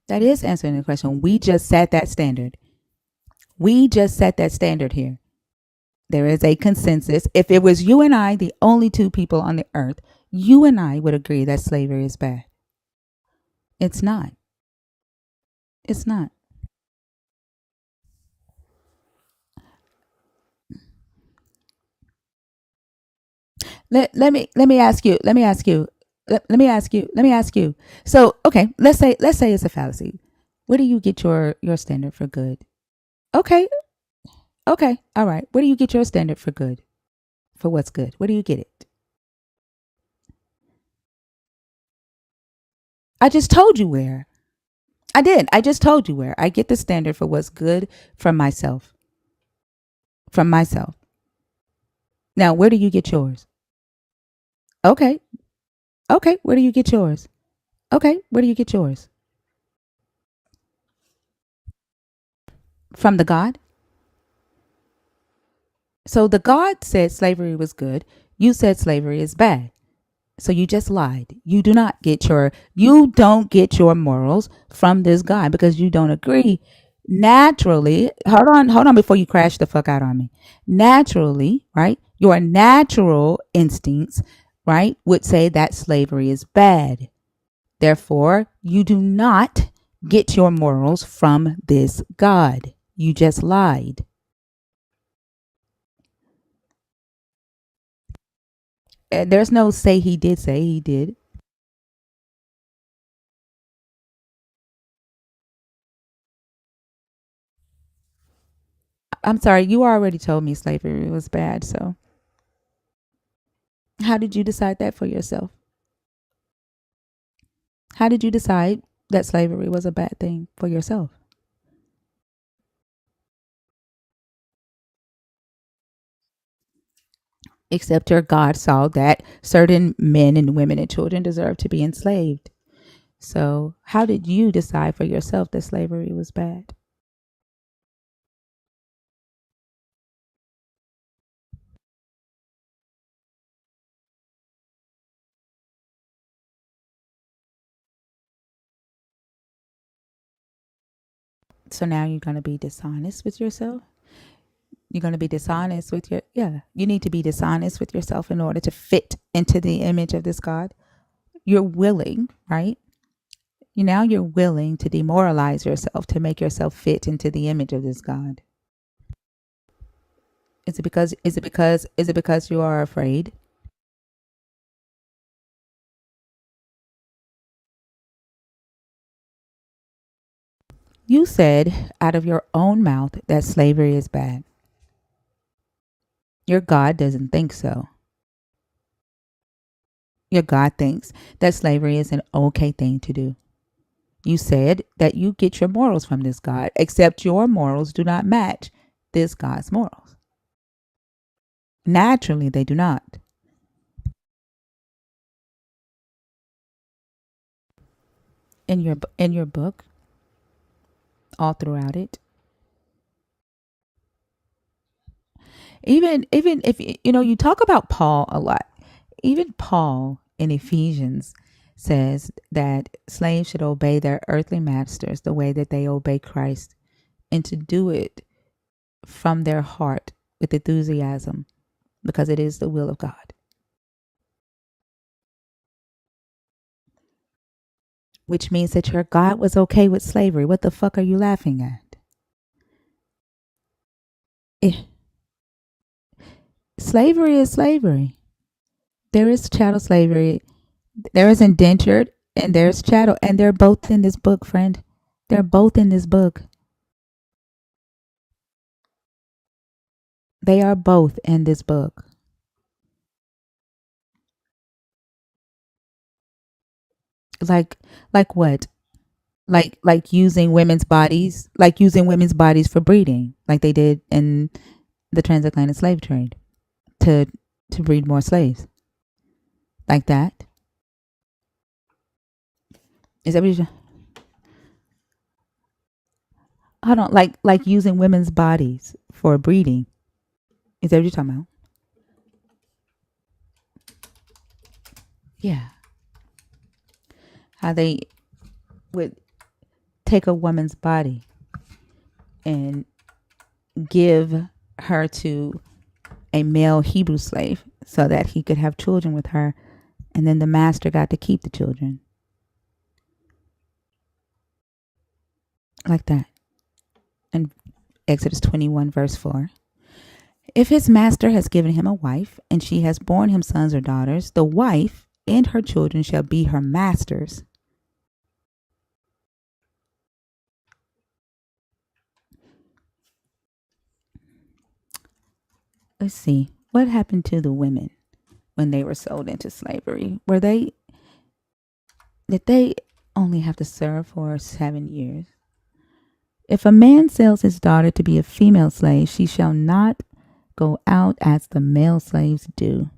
That is answering the question. We just set that standard. We just set that standard here. There is a consensus. If it was you and I, the only two people on the earth, you and I would agree that slavery is bad. It's not. It's not. Let me ask you. Let me ask you. So okay, let's say it's a fallacy. Where do you get your standard for good? Okay, okay, all right. Where do you get your standard for good? For what's good? Where do you get it? I just told you where. I did. I just told you where. I get the standard for what's good from myself. From myself. Now, where do you get yours? Okay. Okay. Where do you get yours? Okay. Where do you get yours? From the God? So the God said slavery was good. You said slavery is bad. So you just lied. You don't get your morals from this God because you don't agree. Naturally, hold on before you crash the fuck out on me. Naturally, right? Your natural instincts, right, would say that slavery is bad. Therefore, you do not get your morals from this God. You just lied. There's no say he did. I'm sorry, you already told me slavery was bad, so how did you decide that for yourself? How did you decide that slavery was a bad thing for yourself? Except your God saw that certain men and women and children deserve to be enslaved. So, how did you decide for yourself that slavery was bad? So now you're going to be dishonest with yourself? You're going to be dishonest with you need to be dishonest with yourself in order to fit into the image of this God. You're willing, right? You're willing to demoralize yourself to make yourself fit into the image of this God. Is it because you are afraid? You said out of your own mouth that slavery is bad. Your God doesn't think so. Your God thinks that slavery is an okay thing to do. You said that you get your morals from this God, except your morals do not match this God's morals. Naturally, they do not. In your book, all throughout it, even if you talk about Paul a lot. Even Paul in Ephesians says that slaves should obey their earthly masters the way that they obey Christ, and to do it from their heart with enthusiasm, because it is the will of God. Which means that your God was okay with slavery. What the fuck are you laughing at? Eh, Slavery is slavery. There is chattel slavery. There is indentured and there's chattel. And they're both in this book, friend. They're both in this book. They are both in this book. Like what? Like using women's bodies for breeding, like they did in the transatlantic slave trade to breed more slaves. Like that. Is that what you hold on, like using women's bodies for breeding. Is that what you're talking about? Yeah. How they would take a woman's body and give her to a male Hebrew slave so that he could have children with her, and then the master got to keep the children. Like that. In Exodus 21, verse 4. If his master has given him a wife, and she has borne him sons or daughters, the wife and her children shall be her master's. Let's see. What happened to the women when they were sold into slavery? Did they only have to serve for 7 years? If a man sells his daughter to be a female slave, she shall not go out as the male slaves do.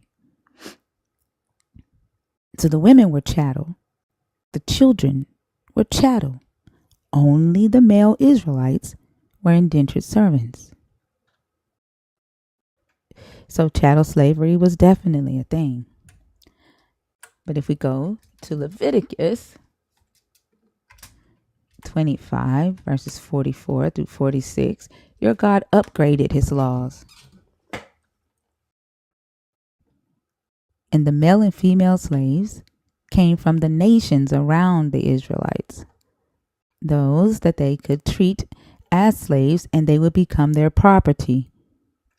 So the women were chattel. The children were chattel. Only the male Israelites were indentured servants. So chattel slavery was definitely a thing. But if we go to Leviticus 25, verses 44 through 46, your God upgraded his laws. And the male and female slaves came from the nations around the Israelites, those that they could treat as slaves, and they would become their property.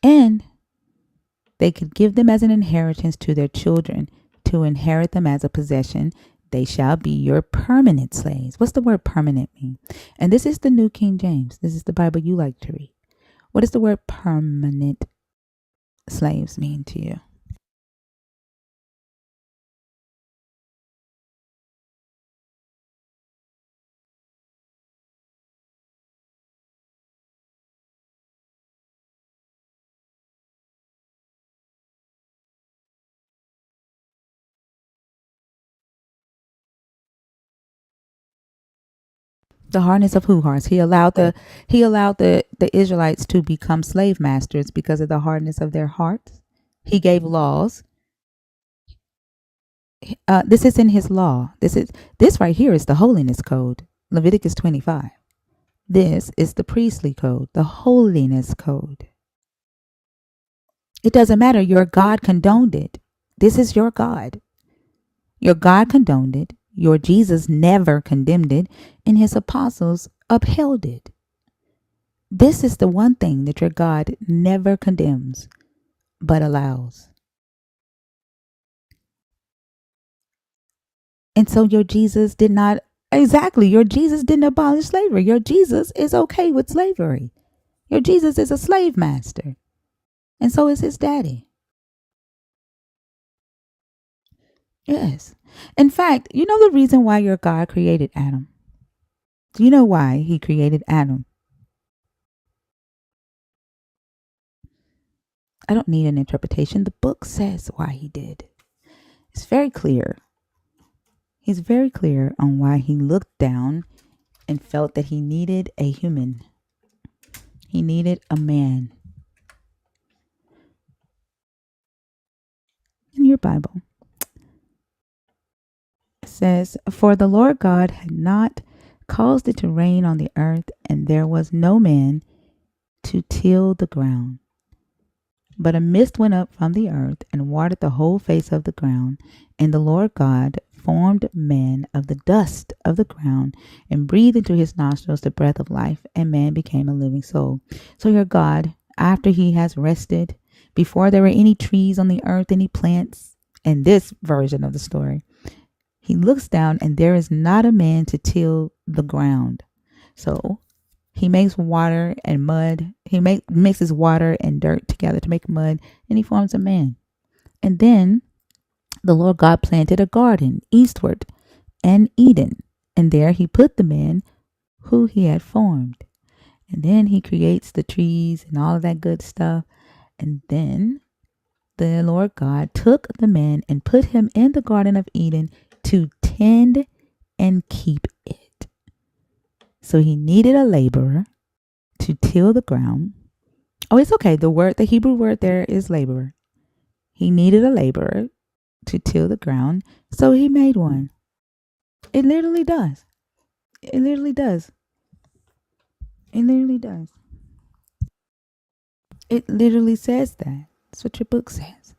And they could give them as an inheritance to their children, to inherit them as a possession. They shall be your permanent slaves. What's the word permanent mean? And this is the New King James. This is the Bible you like to read. What does the word permanent slaves mean to you? The hardness of who hearts? He allowed the Israelites to become slave masters because of the hardness of their hearts. He gave laws. This is in his law. This right here is the holiness code. Leviticus 25. This is the priestly code, the holiness code. It doesn't matter. Your God condoned it. This is your God. Your God condoned it. Your Jesus never condemned it, and his apostles upheld it. This is the one thing that your God never condemns, but allows. And so your Jesus didn't abolish slavery. Your Jesus is okay with slavery. Your Jesus is a slave master. And so is his daddy. Yes. In fact, you know the reason why your God created Adam? Do you know why he created Adam? I don't need an interpretation. The book says why he did. It's very clear. He's very clear on why he looked down and felt that he needed a human. He needed a man. In your Bible, it says, "For the Lord God had not caused it to rain on the earth, and there was no man to till the ground. But a mist went up from the earth and watered the whole face of the ground. And the Lord God formed man of the dust of the ground and breathed into his nostrils the breath of life, and man became a living soul." So your God, after he has rested, before there were any trees on the earth, any plants, in this version of the story, he looks down and there is not a man to till the ground. So he makes water and mud. Mixes water and dirt together to make mud, and he forms a man. And then the Lord God planted a garden eastward and Eden, and there he put the man who he had formed. And then he creates the trees and all of that good stuff. And then the Lord God took the man and put him in the Garden of Eden to tend and keep it. So he needed a laborer to till the ground. Oh, it's okay. The Hebrew word there is laborer. He needed a laborer to till the ground, so he made one. It literally does. It literally does. It literally does. It literally says that. That's what your book says.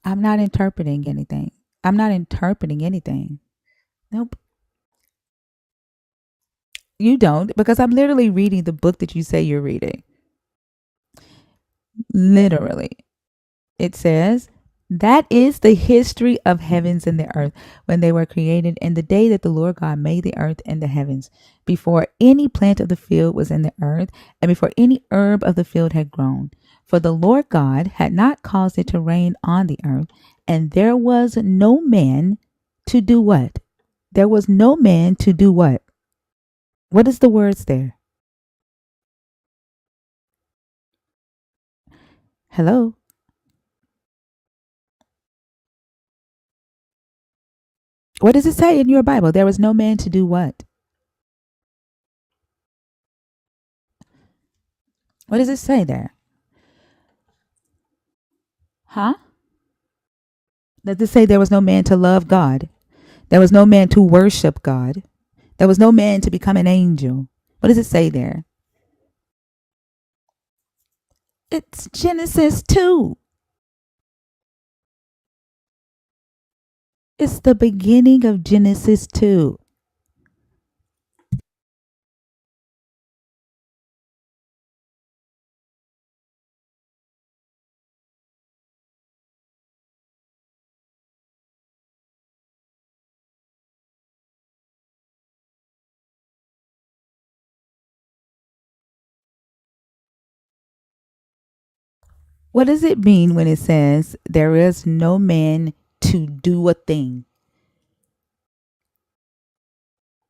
I'm not interpreting anything. I'm not interpreting anything. Nope. You don't, because I'm literally reading the book that you say you're reading. Literally. It says, "That is the history of heavens and the earth when they were created, in the day that the Lord God made the earth and the heavens, before any plant of the field was in the earth, and before any herb of the field had grown. For the Lord God had not caused it to rain on the earth, and there was no man to do what? There was no man to do what? What is the words there? Hello? What does it say in your Bible? There was no man to do what? What does it say there? Huh? Does it say there was no man to love God? There was no man to worship God. There was no man to become an angel. What does it say there? It's Genesis 2. It's the beginning of Genesis 2. What does it mean when it says there is no man to do a thing?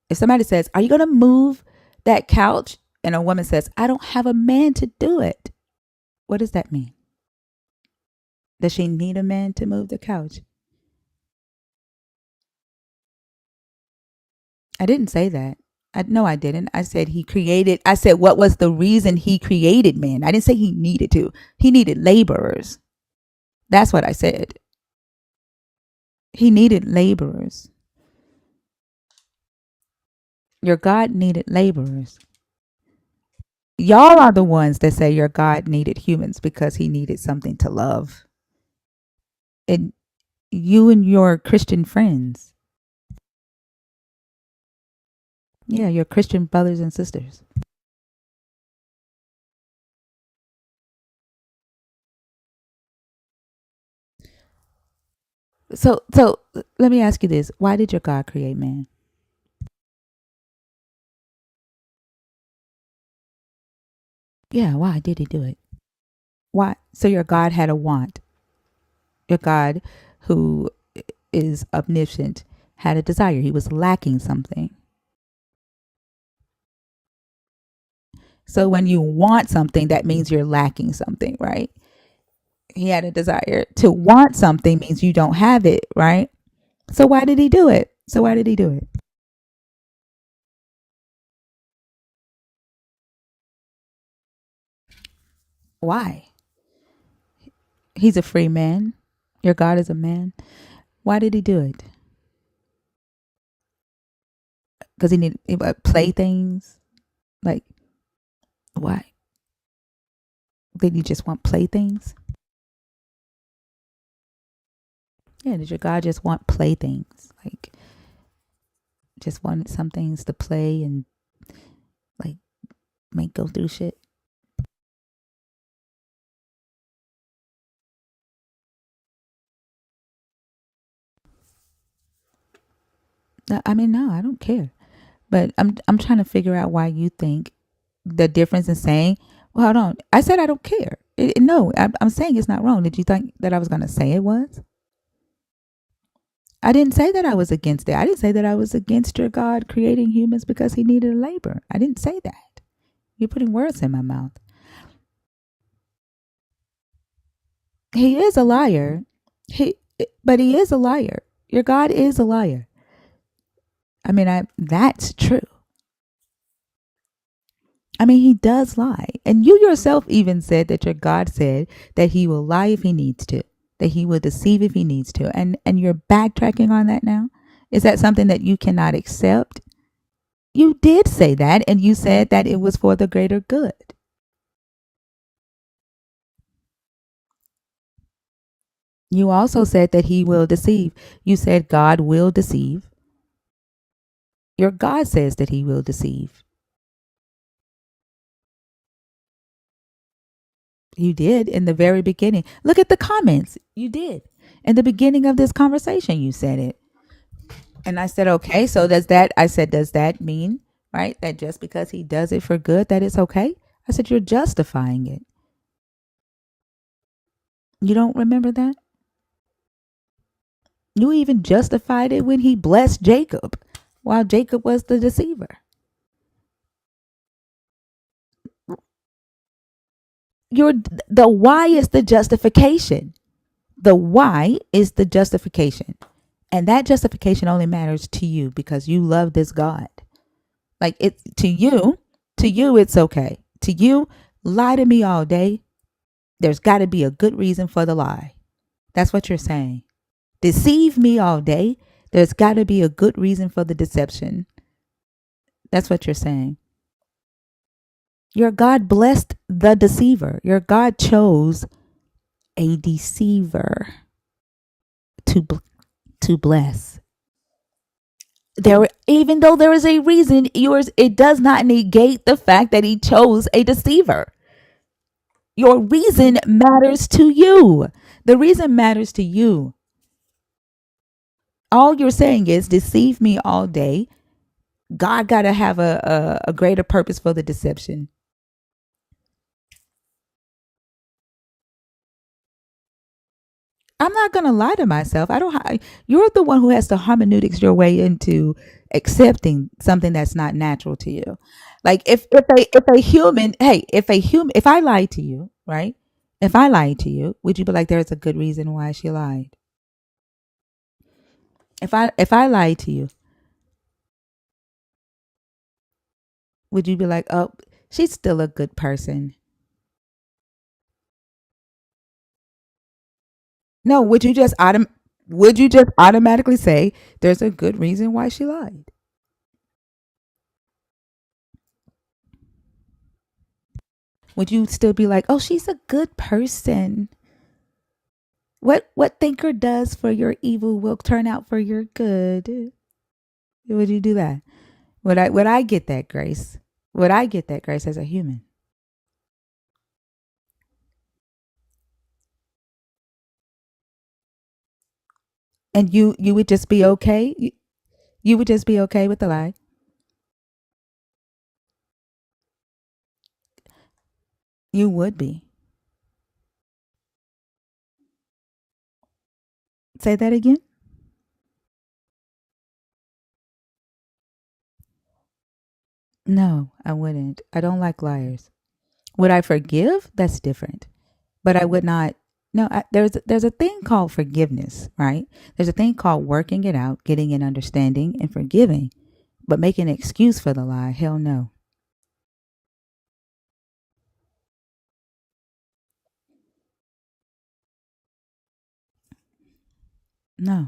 If somebody says, "Are you going to move that couch?" and a woman says, "I don't have a man to do it." What does that mean? Does she need a man to move the couch? I didn't say that. No, I didn't. I said he created. I said, what was the reason he created man? I didn't say he needed to. He needed laborers. That's what I said. He needed laborers. Your God needed laborers. Y'all are the ones that say your God needed humans because he needed something to love. And you and your Christian friends. Yeah, your Christian brothers and sisters. So let me ask you this. Why did your God create man? Yeah, why did he do it? Why? So your God had a want. Your God, who is omniscient, had a desire. He was lacking something. So when you want something, that means you're lacking something, right? He had a desire. To want something means you don't have it, right? So why did he do it? So why did he do it? Why? He's a free man. Your God is a man. Why did he do it? Because he needed playthings. Like, why? Did you just want playthings? Yeah, did your God just want playthings? Like, just wanted some things to play and like make go through shit? No, I mean, no, I don't care. But I'm trying to figure out why you think the difference in saying, well, hold on. I said I don't care. No, I'm saying it's not wrong. Did you think that I was going to say it was? I didn't say that I was against it. I didn't say that I was against your God creating humans because he needed a labor. I didn't say that. You're putting words in my mouth. He is a liar. He, but he is a liar. Your God is a liar. I mean, that's true. I mean, he does lie. And you yourself even said that your God said that he will lie if he needs to, that he will deceive if he needs to. And you're backtracking on that now? Is that something that you cannot accept? You did say that, and you said that it was for the greater good. You also said that he will deceive. You said God will deceive. Your God says that he will deceive. You did in the very beginning. Look at the comments. You did. In the beginning of this conversation, you said it. And I said, okay, so does that mean, right, that just because he does it for good, that it's okay? I said, you're justifying it. You don't remember that? You even justified it when he blessed Jacob while Jacob was the deceiver. You're, the why is the justification. The why is the justification. And that justification only matters to you because you love this God. Like it's to you, it's okay. To you, lie to me all day. There's got to be a good reason for the lie. That's what you're saying. Deceive me all day. There's got to be a good reason for the deception. That's what you're saying. Your God blessed the deceiver. Your God chose a deceiver to to bless. There, even though there is a reason, yours it does not negate the fact that he chose a deceiver. Your reason matters to you. The reason matters to you. All you're saying is deceive me all day. God got to have a greater purpose for the deception. I'm not going to lie to myself. I don't. You're the one who has to hermeneutics your way into accepting something that's not natural to you. Like if a human, hey, if I lied to you, right? If I lied to you, would you be like, there's a good reason why she lied? If I lied to you, would you be like, oh, she's still a good person? No, would you just automatically say there's a good reason why she lied? Would you still be like, "Oh, she's a good person. What thinker does for your evil will turn out for your good." Would you do that? Would I get that grace? Would I get that grace as a human? And you would just be okay? You would just be okay with the lie? You would be. Say that again. No, I wouldn't. I don't like liars. Would I forgive? That's different. But I would not. No, there's a thing called forgiveness, right? There's a thing called working it out, getting an understanding, and forgiving. But making an excuse for the lie, hell no, no.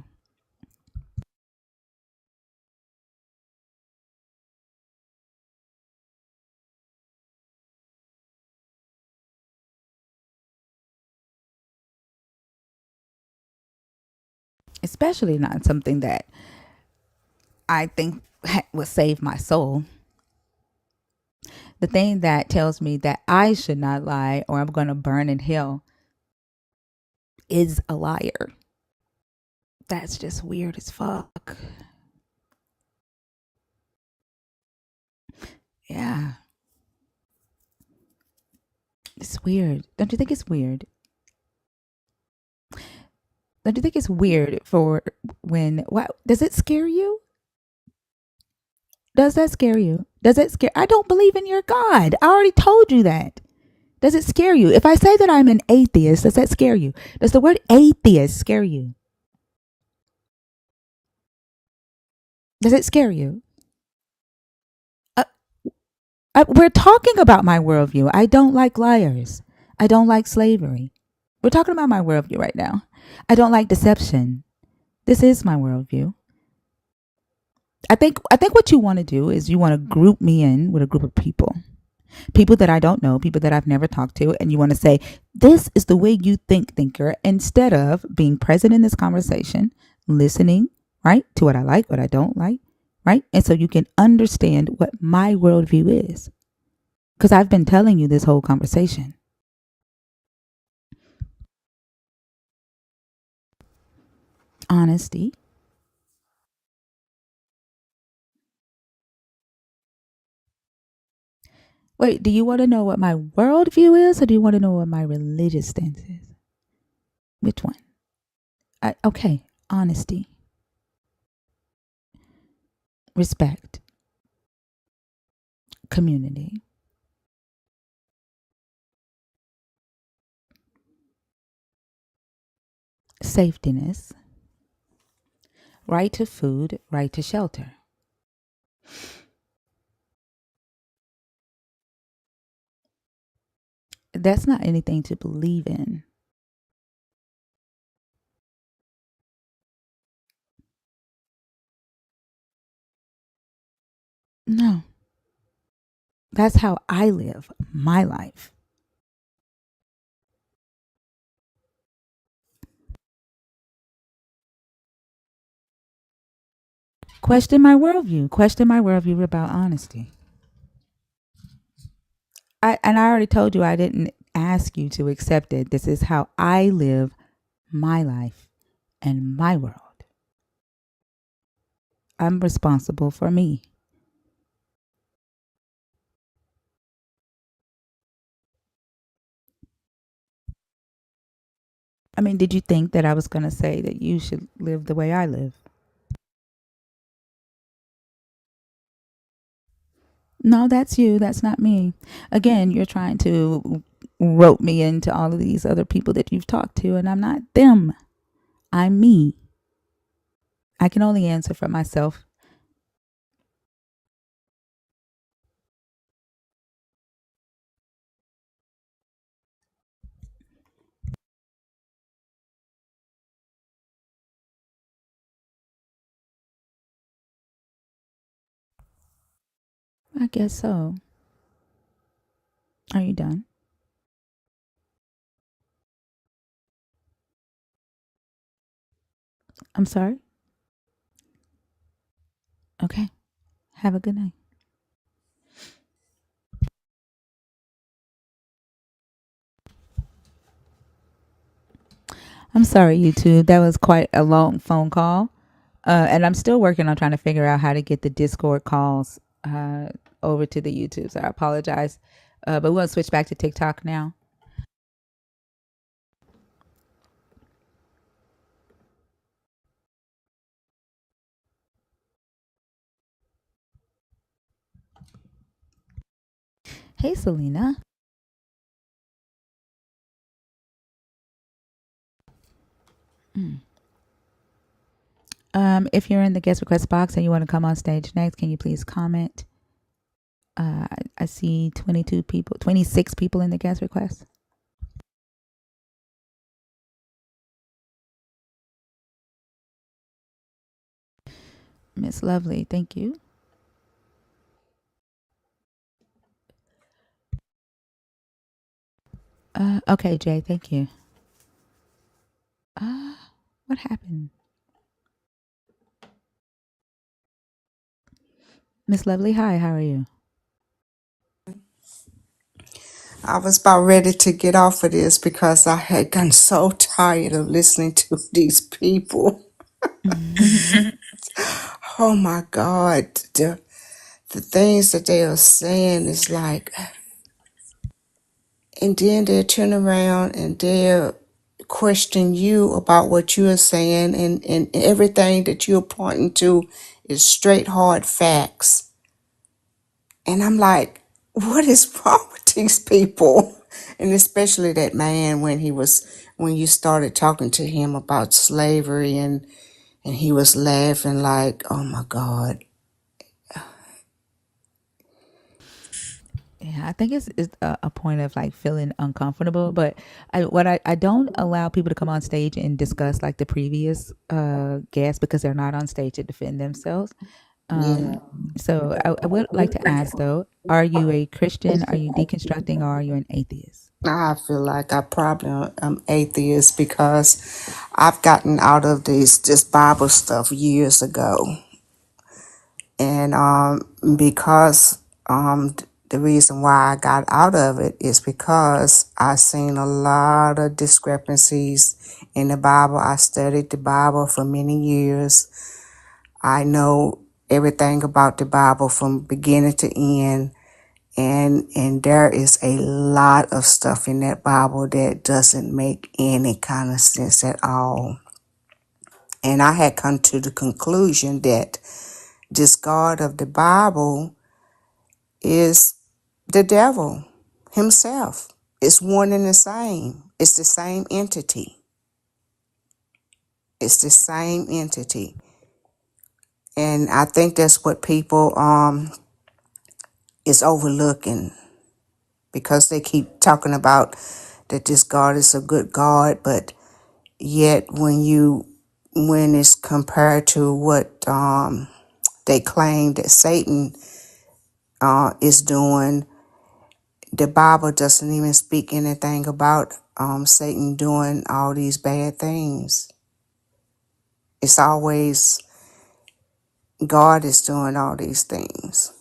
Especially not something that I think would save my soul. The thing that tells me that I should not lie or I'm going to burn in hell is a liar. That's just weird as fuck. Yeah, it's weird. Don't you think it's weird? Don't you think it's weird for when what does it scare you? Does that scare you? Does it scare? I don't believe in your God. I already told you that. Does it scare you? If I say that I'm an atheist, does that scare you? Does the word atheist scare you? Does it scare you? Uh, we're talking about my worldview. I don't like liars. I don't like slavery. We're talking about my worldview right now. I don't like deception. This is my worldview. I think what you want to do is you want to group me in with a group of people. People that I don't know, people that I've never talked to, and you want to say, this is the way you think, thinker, instead of being present in this conversation, listening, right, to what I like, what I don't like, right? And so you can understand what my worldview is. Because I've been telling you this whole conversation. Honesty. Wait, do you want to know what my worldview is, or do you want to know what my religious stance is? Which one? Okay, honesty, respect, community, safetyness, right to food, right to shelter. That's not anything to believe in. No, that's how I live my life. Question my worldview. Question my worldview about honesty. I already told you I didn't ask you to accept it. This is how I live my life and my world. I'm responsible for me. I mean, did you think that I was going to say that you should live the way I live? No, that's you. That's not me. Again, you're trying to rope me into all of these other people that you've talked to, and I'm not them. I'm me. I can only answer for myself. I guess so. Are you done? I'm sorry. Okay. Have a good night. I'm sorry, YouTube. That was quite a long phone call. And I'm still working on trying to figure out how to get the Discord calls over to the YouTube. So I apologize. But we're going to switch back to TikTok now. Hey, Selena. If you're in the guest request box and you want to come on stage next, can you please comment? I see 22 people, 26 people in the guest request. Miss Lovely, thank you. Okay, Jay, thank you. Uh, what happened? Miss Lovely, hi, how are you? I was about ready to get off of this because I had gotten so tired of listening to these people. Oh my God. The things that they are saying is like, and then they'll turn around and they'll question you about what you are saying, and everything that you're pointing to is straight hard facts. And I'm like, what is wrong with these people? And especially that man when you started talking to him about slavery, and he was laughing like, oh my God. Yeah, I think it's a point of like feeling uncomfortable, but I don't allow people to come on stage and discuss like the previous guests because they're not on stage to defend themselves. Yeah. So I would like to ask though, are you a Christian? Are you deconstructing, or are you an atheist? I feel like I probably am atheist because I've gotten out of this Bible stuff years ago. And because the reason why I got out of it is because I seen a lot of discrepancies in the Bible. I studied the Bible for many years. I know everything about the Bible from beginning to end. And there is a lot of stuff in that Bible that doesn't make any kind of sense at all. And I had come to the conclusion that this God of the Bible is the devil himself. It's one and the same. It's the same entity. It's the same entity. And I think that's what people is overlooking, because they keep talking about that this God is a good God, but yet when it's compared to what they claim that Satan is doing, the Bible doesn't even speak anything about Satan doing all these bad things. It's always God is doing all these things.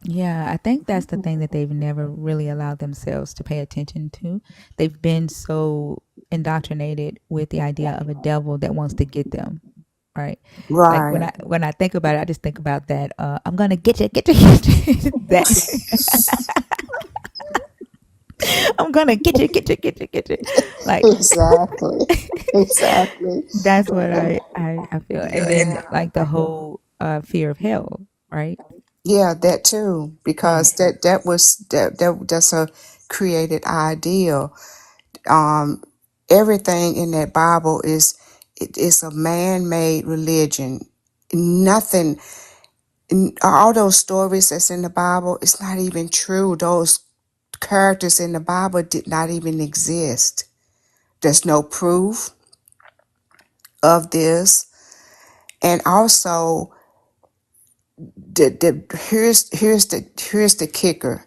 Yeah, I think that's the thing that they've never really allowed themselves to pay attention to. They've been so indoctrinated with the idea of a devil that wants to get them, right? Like Right. when I think about it, I just think about that. I'm gonna get you. That I'm gonna get you. Like Exactly. Exactly. that's what I feel. And then like the whole fear of hell, right? Yeah, that too, Yeah. because that's a created ideal. Everything in that Bible is a man-made religion. Nothing, all those stories that's in the Bible, it's not even true. Those characters in the Bible did not even exist. There's no proof of this. And also, here's the kicker.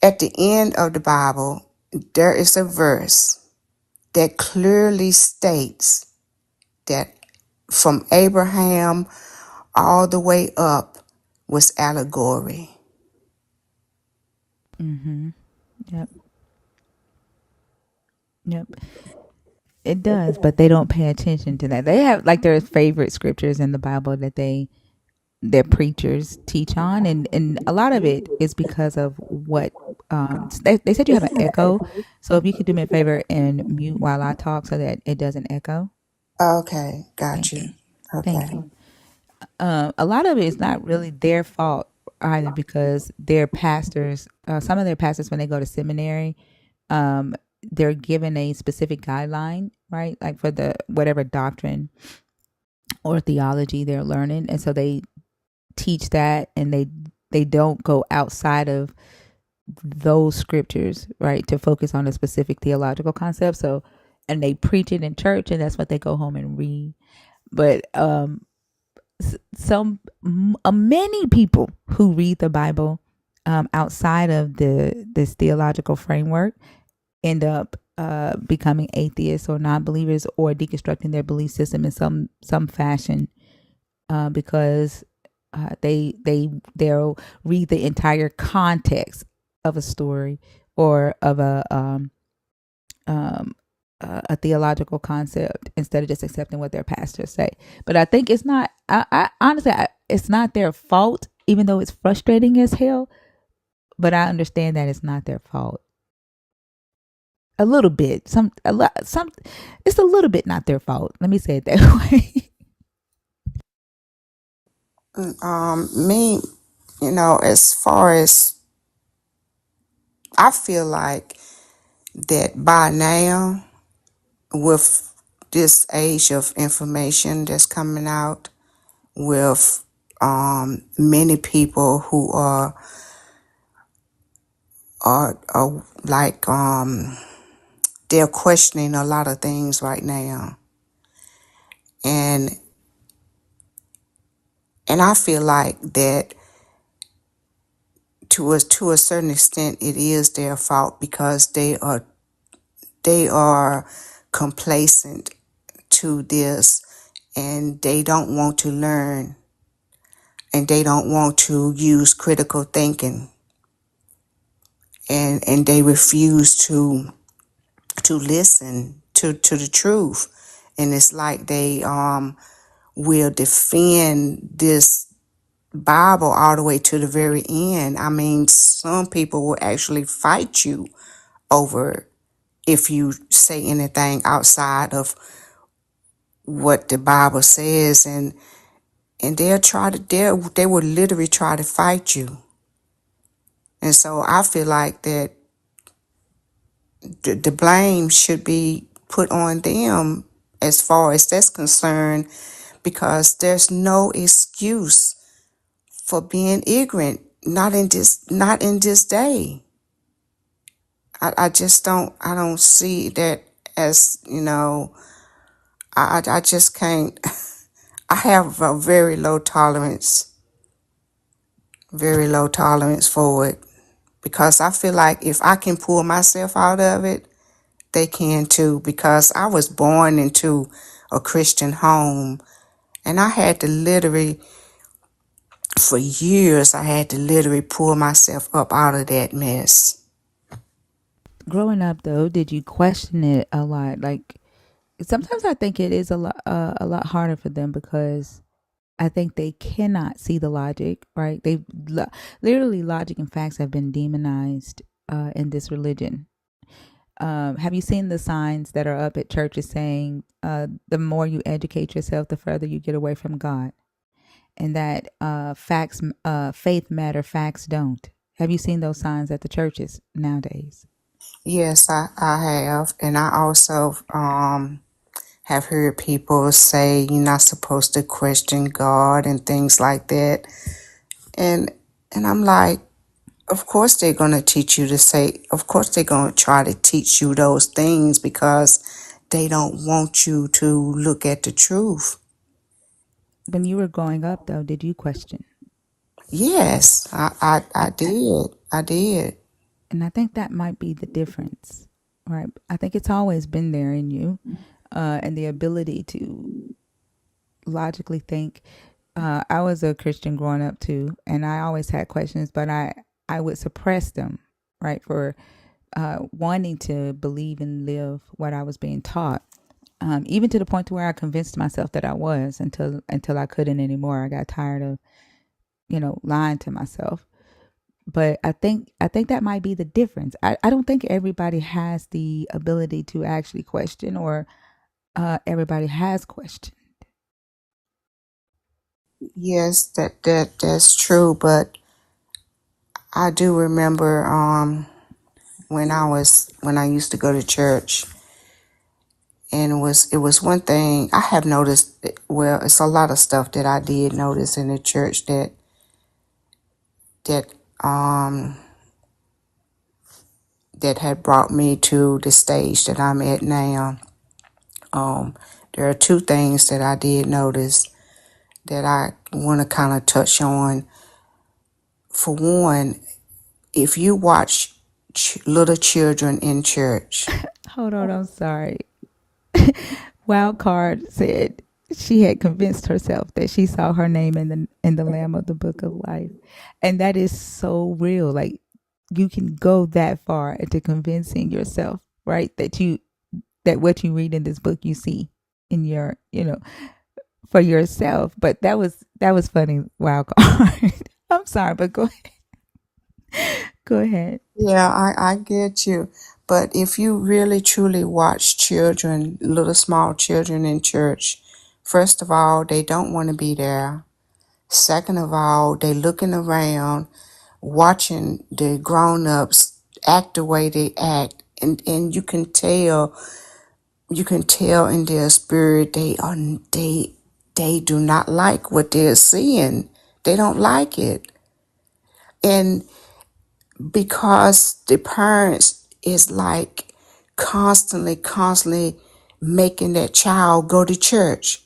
At the end of the Bible, there is a verse that clearly states that from Abraham all the way up was allegory. Mm-hmm. Yep. Yep. It does, but they don't pay attention to that. They have like their favorite scriptures in the Bible that their preachers teach on, and a lot of it is because of what they said you have an echo. So if you could do me a favor and mute while I talk so that it doesn't echo. Okay, got Thank you. you. Thank Okay. you. A lot of it is not really their fault. either, because their pastors, some of their pastors, when they go to seminary, um, they're given a specific guideline, right? Like for the whatever doctrine or theology they're learning, and so they teach that, and they don't go outside of those scriptures, right, to focus on a specific theological concept. So, and they preach it in church, and that's what they go home and read. But many people who read the Bible outside of this theological framework end up becoming atheists or non-believers, or deconstructing their belief system in some fashion, because they'll read the entire context of a story or of um, a theological concept instead of just accepting what their pastors say. But I think it's not. I honestly, it's not their fault, even though it's frustrating as hell. But I understand that it's not their fault. A little bit, some. It's a little bit not their fault. Let me say it that way. Me, as far as I feel like that by now, with this age of information that's coming out, with many people who are like they're questioning a lot of things right now, and I feel like that to a certain extent it is their fault, because they are complacent to this, and they don't want to learn, and they don't want to use critical thinking, and they refuse to listen to the truth. And it's like they will defend this Bible all the way to the very end. I mean, some people will actually fight you over if you say anything outside of what the Bible says, and they will literally try to fight you. And so I feel like that the blame should be put on them as far as that's concerned, because there's no excuse for being ignorant. Not in this day. I just don't see that as, I just can't. I have a very low tolerance for it, because I feel like if I can pull myself out of it, they can too, because I was born into a Christian home, and for years, I had to literally pull myself up out of that mess. Growing up, though, did you question it a lot? Like sometimes I think it is a lot harder for them, because I think they cannot see the logic, right? Literally, logic and facts have been demonized in this religion. Have you seen the signs that are up at churches saying, the more you educate yourself, the further you get away from God? And that faith matter, facts don't. Have you seen those signs at the churches nowadays? Yes, I have. And I also have heard people say you're not supposed to question God and things like that. And I'm like, of course they're going to teach you to say, of course they're going to try to teach you those things, because they don't want you to look at the truth. When you were growing up, though, did you question? Yes, I did. I did. And I think that might be the difference, right? I think it's always been there in you, and the ability to logically think. I was a Christian growing up too, and I always had questions, but I would suppress them, right, for wanting to believe and live what I was being taught. Even to the point to where I convinced myself that I was, until I couldn't anymore. I got tired of lying to myself. But I think that might be the difference. I don't think everybody has the ability to actually question, or everybody has questioned. Yes, that's true. But I do remember when I used to go to church, and it was one thing I have noticed. Well, it's a lot of stuff that I did notice in the church that um that had brought me to the stage that I'm at now. There are two things that I did notice that I want to kind of touch on. For one, if you watch little children in church, Hold on, I'm sorry. Wild Card said she had convinced herself that she saw her name in the Lamb of the Book of Life, and that is so real. Like you can go that far into convincing yourself, right? That what you read in this book you see in your for yourself. But that was funny, Wild Card. I'm sorry, but go ahead. yeah, I get you. But if you really truly watch children, little small children in church, first of all, they don't want to be there. Second of all, they looking around, watching the grown-ups act the way they act, and you can tell in their spirit they do not like what they're seeing. They don't like it. And because the parents is like constantly making that child go to church.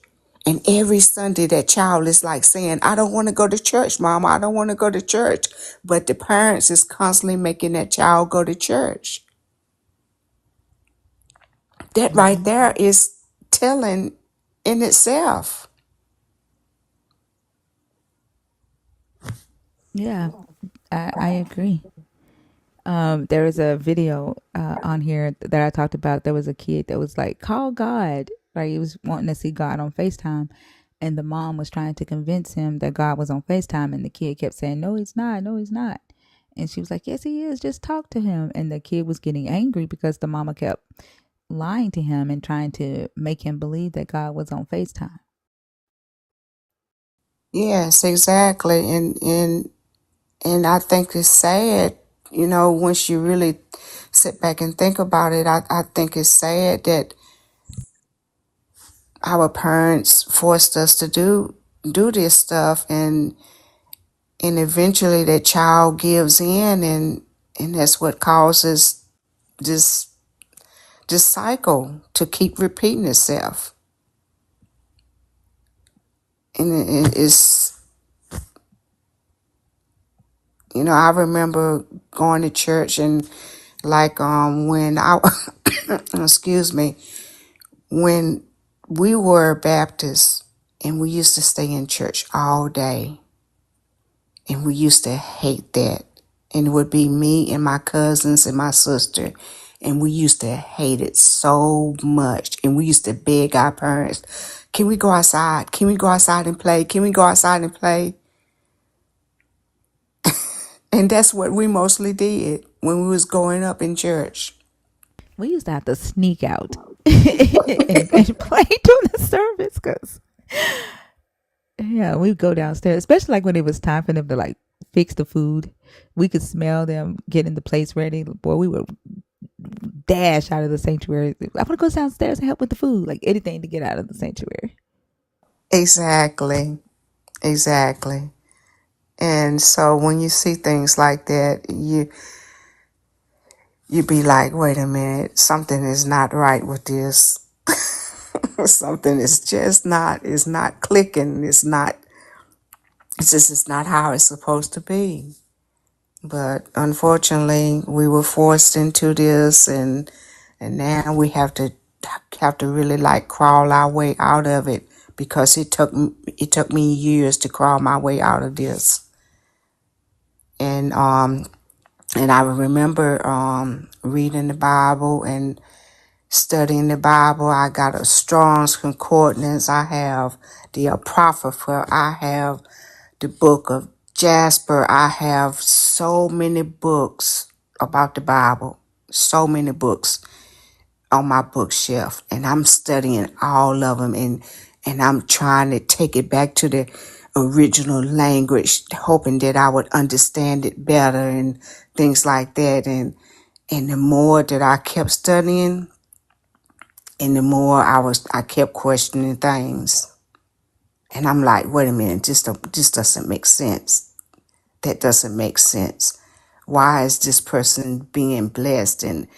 And every Sunday that child is like saying, I don't want to go to church, Mama. I don't want to go to church. But the parents is constantly making that child go to church. That right Hmm. there is telling in itself. Yeah, I agree. There was a video on here that I talked about. There was a kid that was like, call God. Like he was wanting to see God on FaceTime. And the mom was trying to convince him that God was on FaceTime. And the kid kept saying, no, he's not. No, he's not. And she was like, yes, he is. Just talk to him. And the kid was getting angry because the mama kept lying to him and trying to make him believe that God was on FaceTime. Yes, exactly. And I think it's sad, once you really sit back and think about it, I think it's sad that our parents forced us to do this stuff, and eventually that child gives in, and that's what causes this this cycle to keep repeating itself. And it's, I remember going to church, and like when I excuse me, when we were Baptists, and we used to stay in church all day, and we used to hate that. And it would be me and my cousins and my sister, and we used to hate it so much. And we used to beg our parents, can we go outside? Can we go outside and play? Can we go outside and play? And that's what we mostly did when we was growing up in church. We used to have to sneak out and play during the service because yeah, we'd go downstairs, especially like when it was time for them to like fix the food. We could smell them getting the plates ready. Boy, we would dash out of the sanctuary. I want to go downstairs and help with the food, like anything to get out of the sanctuary. Exactly. Exactly. And so when you see things like that, you be like, wait a minute, something is not right with this. Something is just not, is not clicking. It's not how it's supposed to be. But unfortunately, we were forced into this, and now we have to really like crawl our way out of it, because it took me years to crawl my way out of this. And I remember reading the Bible and studying the Bible. I got a Strong's Concordance. I have the Apocrypha. I have the Book of Jasper. I have so many books about the Bible, so many books on my bookshelf, and I'm studying all of them, and I'm trying to take it back to the original language, hoping that I would understand it better and things like that. And the more that I kept studying, and the more I kept questioning things. And I'm like, wait a minute, this doesn't make sense. That doesn't make sense. Why is this person being blessed? And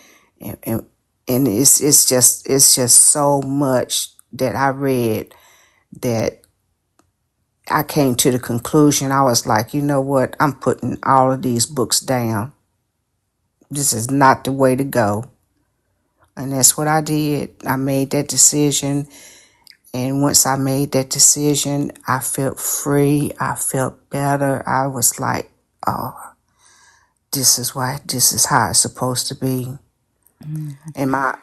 and, and it's just so much that I read that I came to the conclusion. I was like, you know what? I'm putting all of these books down. This is not the way to go. And that's what I did. I made that decision. And once I made that decision, I felt free. I felt better. I was like, oh, this is how it's supposed to be. Mm-hmm. And my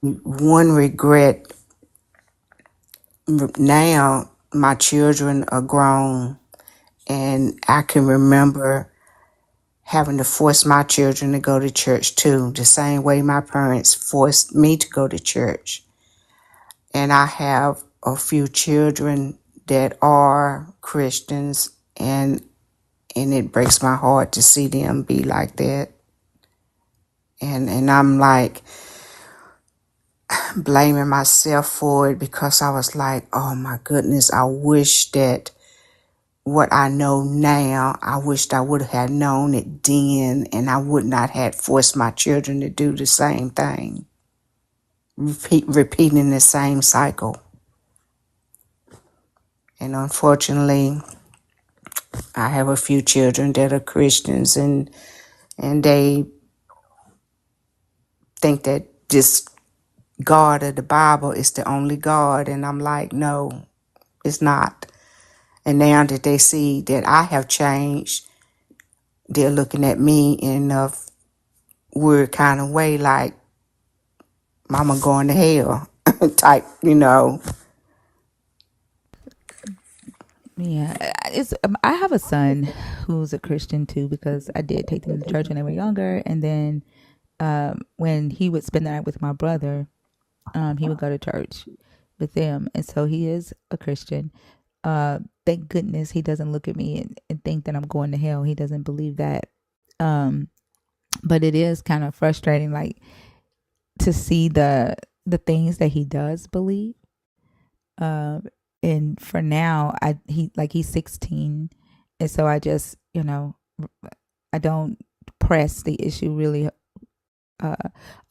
one regret now, my children are grown, and I can remember having to force my children to go to church too, the same way my parents forced me to go to church. And I have a few children that are Christians, and it breaks my heart to see them be like that. And I'm like blaming myself for it because I was like, oh my goodness, I wish that what I know now, I wished I would have known it then, and I would not have forced my children to do the same thing, repeating the same cycle. And unfortunately, I have a few children that are Christians, and they think that this God of the Bible is the only God, and I'm like, no, it's not. And now that they see that I have changed, they're looking at me in a weird kind of way, like mama going to hell type, you know. Yeah, it's. I have a son who's a Christian too because I did take them to church when they were younger, and then when he would spend the night with my brother, he would go to church with them, and so he is a Christian. Thank goodness he doesn't look at me and think that I'm going to hell. He doesn't believe that. Um, but it is kind of frustrating, like to see the things that he does believe. Um, and for now, he's 16, and so I just I don't press the issue really uh,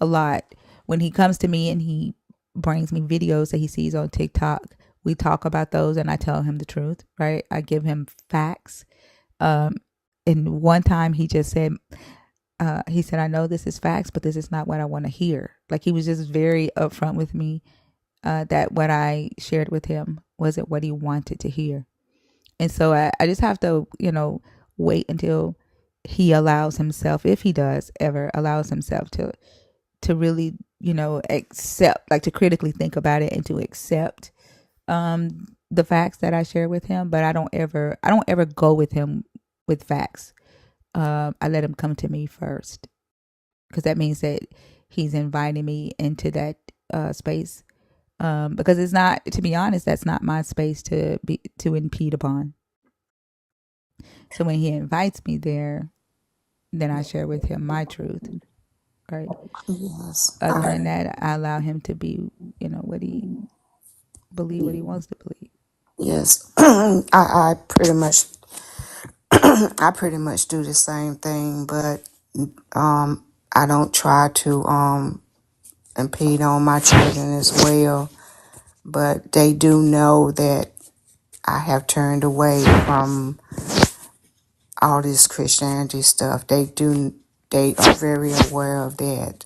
a lot. When he comes to me and he brings me videos that he sees on TikTok, we talk about those, and I tell him the truth. Right, I give him facts. Um, and one time he just said, he said, "I know this is facts, but this is not what I want to hear." Like he was just very upfront with me that what I shared with him wasn't what he wanted to hear. And so I just have to, wait until he allows himself, if he does ever allows himself to really, accept, like to critically think about it and to accept the facts that I share with him. But I don't ever go with him with facts. I let him come to me first because that means that he's inviting me into that space. Because it's not, to be honest, that's not my space to impede upon. So when he invites me there, then I share with him my truth, right? Yes, Other than that, I allow him to be, what he believe, what he wants to believe. yes. I pretty much I pretty much do the same thing, but I don't try to impede on my children as well. But they do know that I have turned away from all this Christianity stuff. They are very aware of that.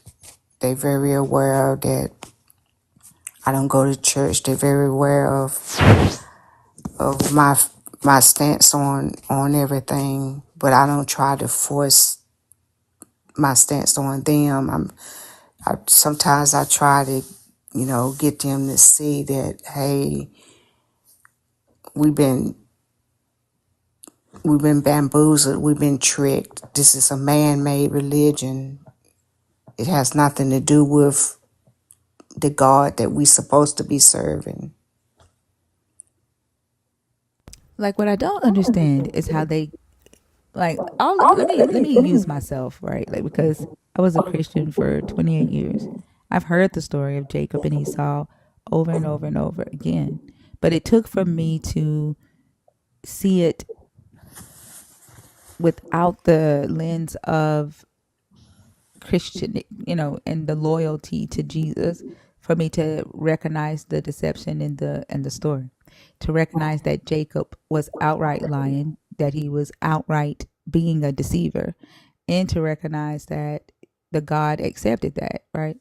They're very aware of that. I don't go to church. They're very aware of my stance on everything, but I don't try to force my stance on them. Sometimes I try to, get them to see that, hey, we've been we've been bamboozled, we've been tricked. This is a man-made religion. It has nothing to do with the God that we're supposed to be serving. Like what I don't understand is how they like all. Let me use myself, right? Like because I was a Christian for 28 years. I've heard the story of Jacob and Esau over and over and over again, but it took for me to see it without the lens of Christian, and the loyalty to Jesus, for me to recognize the deception in the story, to recognize that Jacob was outright lying, that he was outright being a deceiver, and to recognize that the God accepted that, right?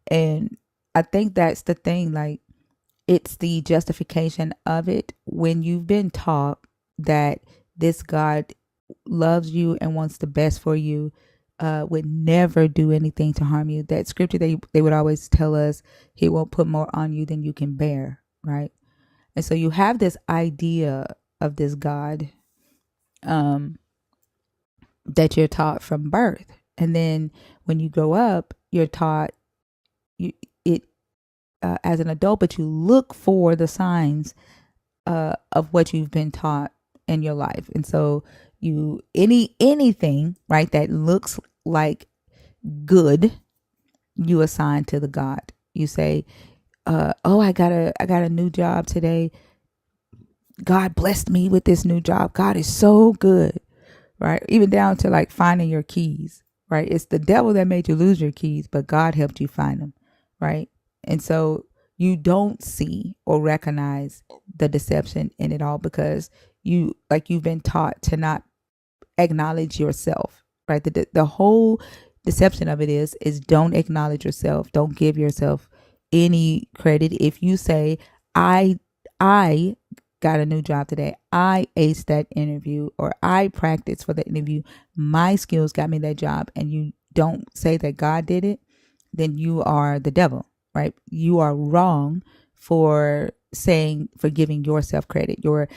And I think that's the thing, like it's the justification of it when you've been taught that this God loves you and wants the best for you, would never do anything to harm you. That scripture they would always tell us, he won't put more on you than you can bear, right? And so you have this idea of this God, um, that you're taught from birth. And then when you grow up, you're taught you, it as an adult, but you look for the signs of what you've been taught in your life. And so anything, right, that looks like good, you assign to the God. You say, oh, I got a new job today. God blessed me with this new job. God is so good, right? Even down to like finding your keys, right? It's the devil that made you lose your keys, but God helped you find them, right? And so you don't see or recognize the deception in it all because you've been taught to not acknowledge yourself, right? The whole deception of it is don't acknowledge yourself. Don't give yourself any credit. If you say, I got a new job today, I aced that interview, or I practiced for the interview, my skills got me that job, and you don't say that God did it, then you are the devil, right? You are wrong for giving yourself credit. Your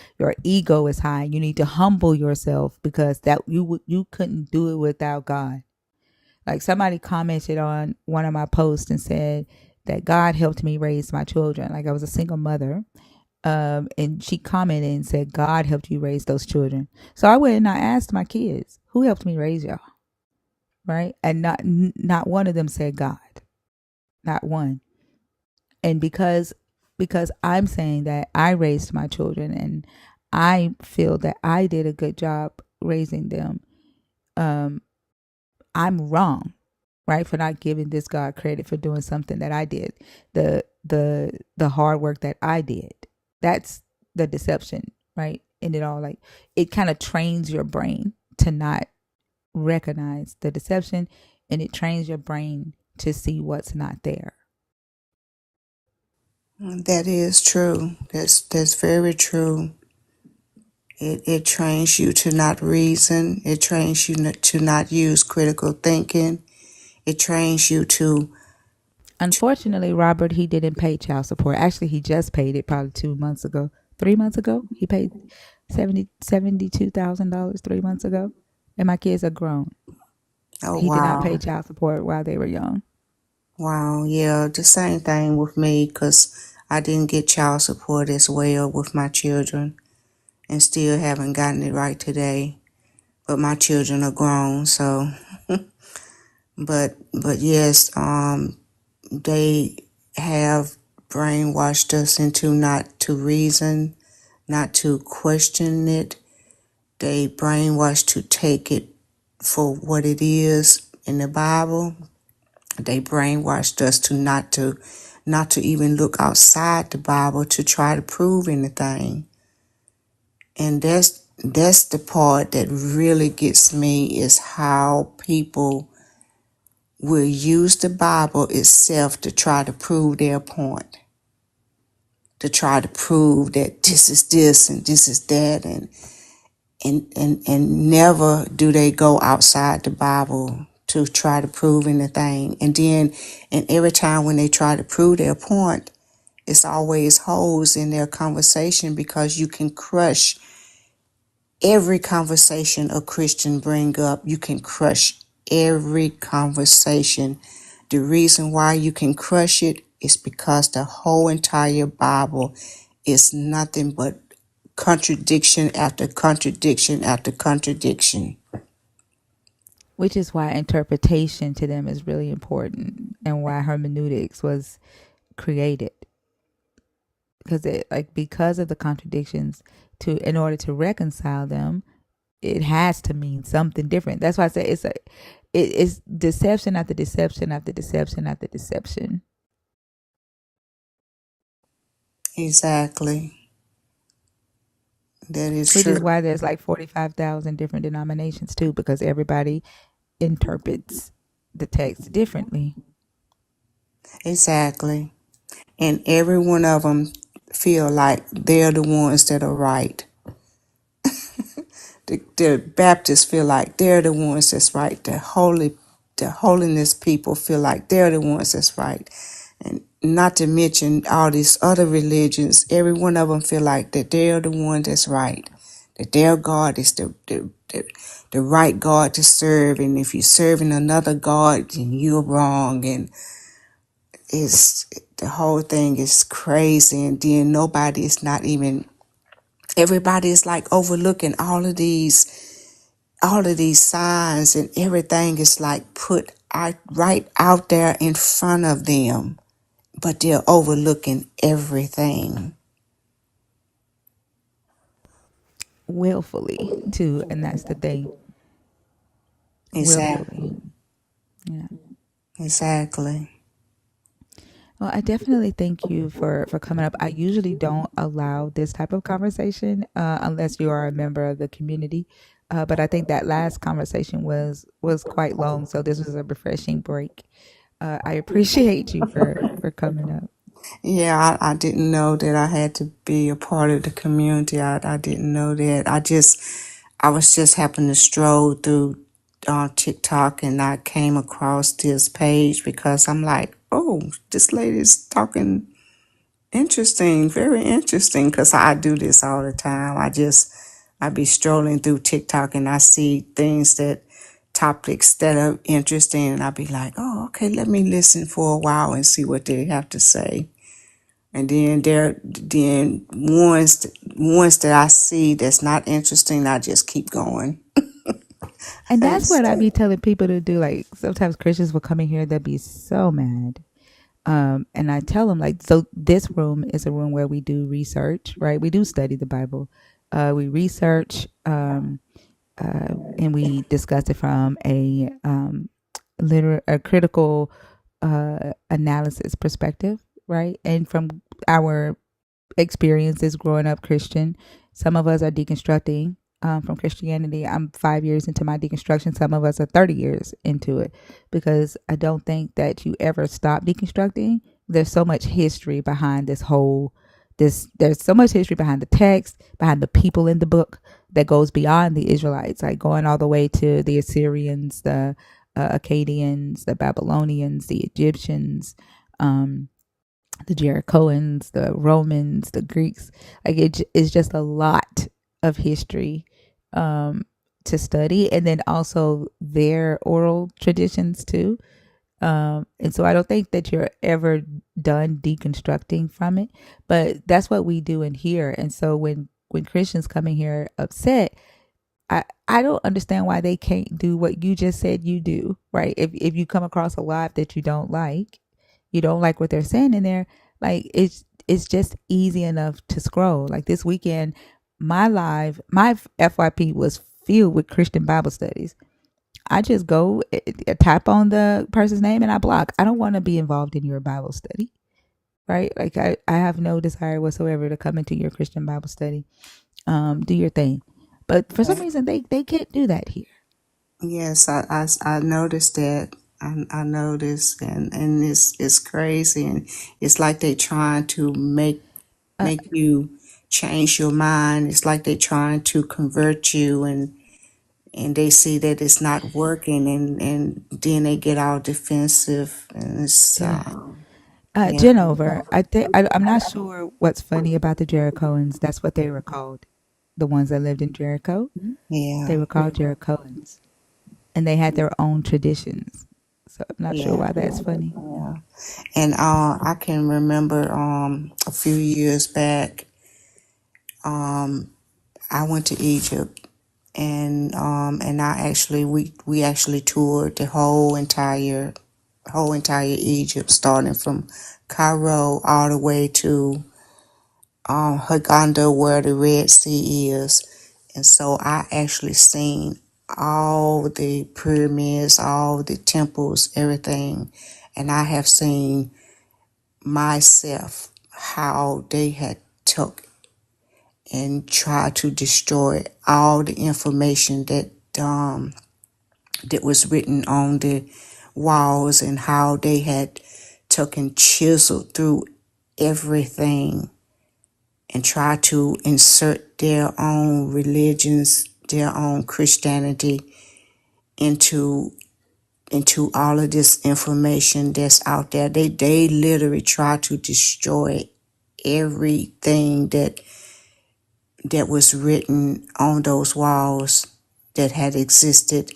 ego is high. You need to humble yourself because that you couldn't do it without God. Like somebody commented on one of my posts and said that God helped me raise my children. Like I was a single mother. And she commented and said, God helped you raise those children. So I went and I asked my kids, who helped me raise y'all? Right. And not one of them said God. Not one. And because I'm saying that I raised my children and I feel that I did a good job raising them, um, I'm wrong, right, for not giving this God credit for doing something that I did, the hard work that I did. That's the deception, right? And it all, like, it kind of trains your brain to not recognize the deception, and it trains your brain to see what's not there. That is true. That's very true. It trains you to not reason. It trains you to not use critical thinking. It trains you to. Unfortunately, Robert, he didn't pay child support. Actually, he just paid it probably 2 months ago. 3 months ago, he paid $72,000 3 months ago, and my kids are grown. Oh, He did not pay wow. child support while they were young. Wow. Yeah, the same thing with me because I didn't get child support as well with my children and still haven't gotten it right today. But my children are grown, so. But yes, they have brainwashed us into not to reason, not to question it. They brainwashed to take it for what it is in the Bible. They brainwashed us to not to even look outside the Bible to try to prove anything. And that's the part that really gets me, is how people will use the Bible itself to try to prove their point, to try to prove that this is this and this is that, and never do they go outside the Bible to try to prove anything. And every time when they try to prove their point, it's always holes in their conversation, because you can crush every conversation a Christian bring up. You can crush every conversation. The reason why you can crush it is because the whole entire Bible is nothing but contradiction after contradiction after contradiction. Which is why interpretation to them is really important, and why hermeneutics was created, because of the contradictions, to in order to reconcile them, it has to mean something different. That's why I say it's deception after deception after deception after deception. Exactly. That is Which is true. why there's like 45,000 different denominations too, because everybody interprets the text differently. Exactly. And every one of them feel like they're the ones that are right. The Baptists feel like they're the ones that's right. The holiness people feel like they're the ones that's right. And not to mention all these other religions, every one of them feel like that they're the one that's right. That their God is the right God to serve. And if you're serving another God, then you're wrong. And it's the whole thing is crazy. And then nobody is not even, everybody is like overlooking all of these signs, and everything is like put out, right out there in front of them, but they're overlooking everything. Willfully too, and that's the thing. Willfully. Exactly. Yeah. Exactly. Well, I definitely thank you for coming up. I usually don't allow this type of conversation unless you are a member of the community. But I think that last conversation was quite long, so this was a refreshing break. I appreciate you for coming up. Yeah, I didn't know that I had to be a part of the community. I didn't know that. I was just happening to stroll through TikTok, and I came across this page because I'm like, oh, this lady's talking interesting, very interesting, because I do this all the time. I be strolling through TikTok and I see things topics that are interesting, and I be like, oh, okay, let me listen for a while and see what they have to say. And then ones that I see that's not interesting, I just keep going. And And that's what I be telling people to do. Like sometimes Christians will come in here, they'll be so mad. And I tell them like, so this room is a room where we do research, right? We do study the Bible. We research, and we discuss it from a critical analysis perspective, right? And from our experiences growing up Christian. Some of us are deconstructing from Christianity. I'm 5 years into my deconstruction. Some of us are 30 years into it, because I don't think that you ever stop deconstructing. There's so much history behind there's so much history behind the text, behind the people in the book, that goes beyond the Israelites, like going all the way to the Assyrians, the Akkadians, the Babylonians, the Egyptians, um, the Jerichoans, the Romans, the Greeks. Like it's just a lot of history um, to study, and then also their oral traditions too. And so I don't think that you're ever done deconstructing from it, but that's what we do in here. And so when Christians come in here upset, I don't understand why they can't do what you just said you do, right? If you come across a live that you don't like what they're saying in there, like it's just easy enough to scroll. Like this weekend, my FYP was filled with Christian Bible studies. I just go tap on the person's name and I block. I don't want to be involved in your Bible study, right? Like I have no desire whatsoever to come into your Christian Bible study. Do your thing. But for some reason they can't do that here. yes, I noticed that. I noticed, and it's crazy, and it's like they trying to Uh, make you change your mind. It's like they trying to convert you, and they see that it's not working, and then they get all defensive, and it's yeah. yeah, Jenover, I'm not sure what's funny about the Jerichoans. That's what they were called. The ones that lived in Jericho, yeah, they were called Jerichoans, and they had their own traditions. So I'm not sure yeah, why that's funny. yeah. And I can remember a few years back, I went to Egypt, and we actually toured the whole entire Egypt, starting from Cairo all the way to Hurghada, where the Red Sea is. And so I actually seen all the pyramids, all the temples, everything. And I have seen myself how they had took and tried to destroy all the information that was written on the walls, and how they had took and chiseled through everything and try to insert their own religions, their own Christianity into all of this information that's out there. They literally try to destroy everything that was written on those walls that had existed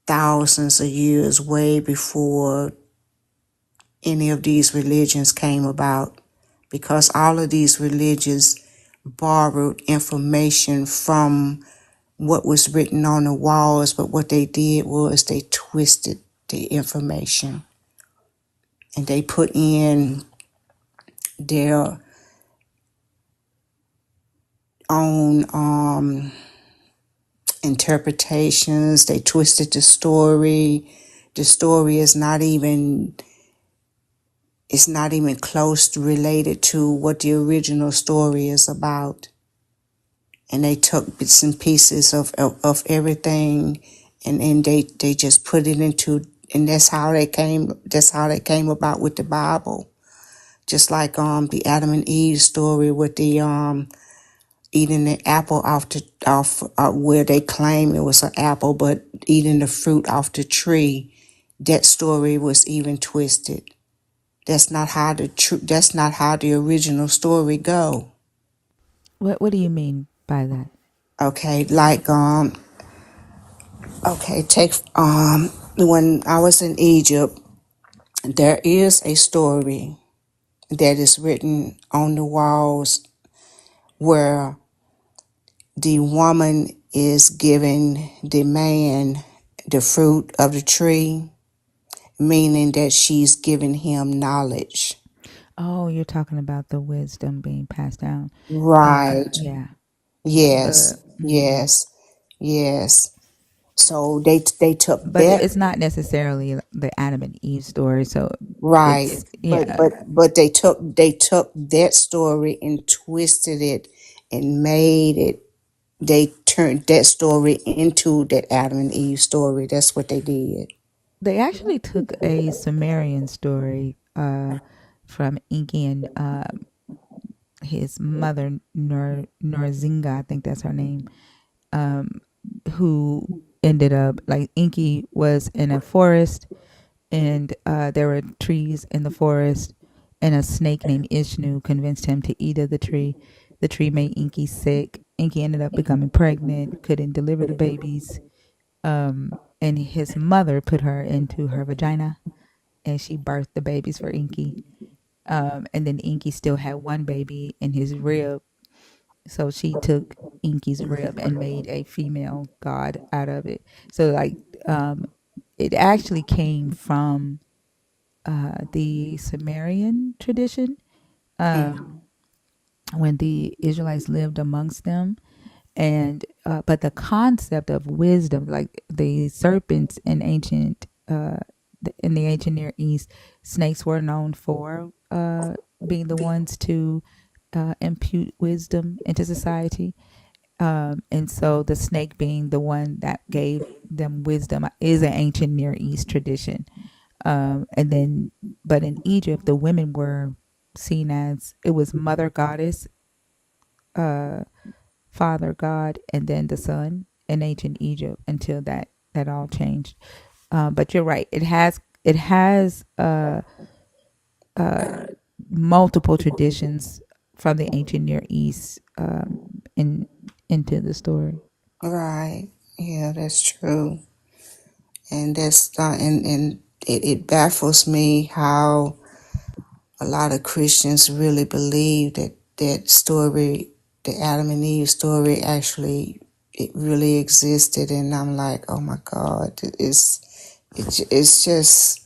thousands of years way before any of these religions came about, because all of these religions borrowed information from what was written on the walls, but what they did was they twisted the information and they put in their own interpretations. They twisted the story. The story is not even close to related to what the original story is about. And they took bits and pieces of everything, and they just put it into, and that's how they came about with the Bible. Just like the Adam and Eve story with the eating the apple off where they claim it was an apple, but eating the fruit off the tree. That story was even twisted. That's not how the original story go. What do you mean by that? Okay, like take when I was in Egypt, there is a story that is written on the walls where the woman is giving the man the fruit of the tree, meaning that she's giving him knowledge. Oh, you're talking about the wisdom being passed down. Right. Yeah. Yes. The Yes. Yes. So they took But that. it's not necessarily the Adam and Eve story. So Right. it's But yeah. but but they took that story and twisted it and made it. They turned that story into that Adam and Eve story. That's what they did. They actually took a Sumerian story from Enki and his mother Norzinga, I think that's her name, um, who ended up like Enki was in a forest and there were trees in the forest, and a snake named Ishnu convinced him to eat of the tree. The tree made Enki sick. Enki ended up becoming pregnant, couldn't deliver the babies, and his mother put her into her vagina, and she birthed the babies for Enki. And then Inky still had one baby in his rib, so she took Inky's rib and made a female god out of it. So like, um, it actually came from the Sumerian tradition when the Israelites lived amongst them, and but the concept of wisdom, like the serpents in in the ancient Near East, snakes were known for being the ones to impute wisdom into society. And so the snake being the one that gave them wisdom is an ancient Near East tradition. And then, but in Egypt, the women were seen as it was mother goddess, father god, and then the son in ancient Egypt until that all changed. But you're right; it has multiple traditions from the ancient Near East in into the story. Right. Yeah, that's true. And it baffles me how a lot of Christians really believe that story, the Adam and Eve story actually it really existed, and I'm like, oh my God, it's just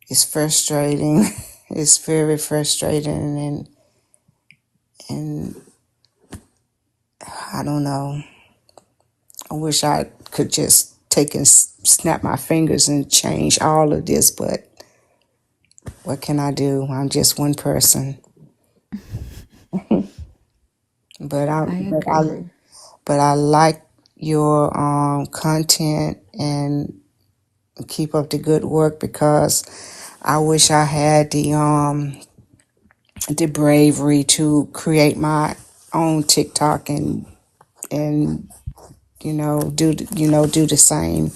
it's frustrating. It's very frustrating, and I don't know. I wish I could just take and snap my fingers and change all of this, but what can I do? I'm just one person. But I, I but I, agree. but I like your content and keep up the good work because I wish I had the bravery to create my own TikTok and do the same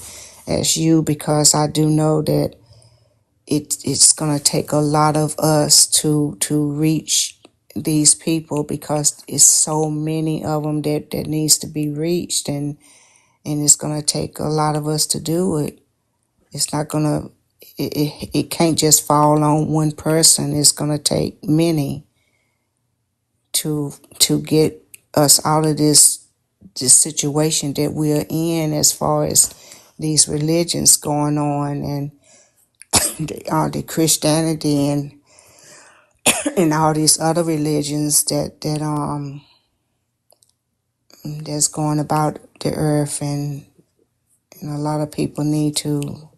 as you because I do know that it's gonna take a lot of us to reach these people because it's so many of them that needs to be reached and it's gonna take a lot of us to do it. It's not gonna it can't just fall on one person. It's gonna take many to get us out of this situation that we're in as far as these religions going on and the Christianity and all these other religions that that's going about the earth and a lot of people need to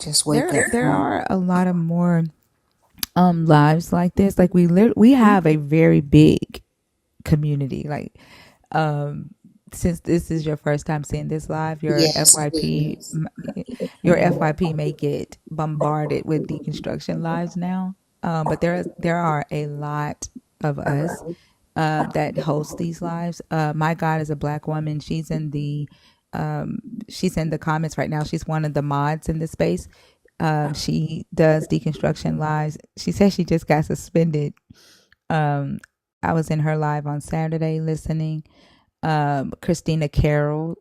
just wake up. There are a lot of more lives like this. Like we have a very big community. Like um since this is your first time seeing this live, Yes. your FYP may get bombarded with deconstruction lives now. But there are a lot of us that host these lives. My God is a black woman. She's in the comments right now. She's one of the mods in this space. She does deconstruction lives. She says she just got suspended. Um, I was in her live on Saturday listening. Christina Carroll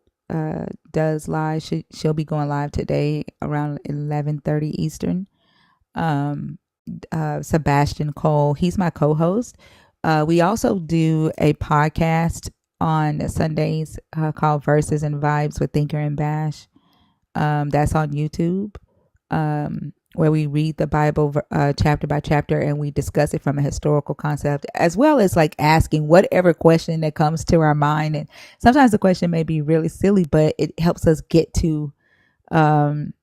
does live. She'll be going live today around 11:30 Eastern. Um, Sebastian Cole, he's my co-host. We also do a podcast on Sundays called Verses and Vibes with Thinker and Bash. That's on YouTube, where we read the Bible chapter by chapter and we discuss it from a historical concept, as well as like asking whatever question that comes to our mind. And sometimes the question may be really silly, but it helps us get to, um,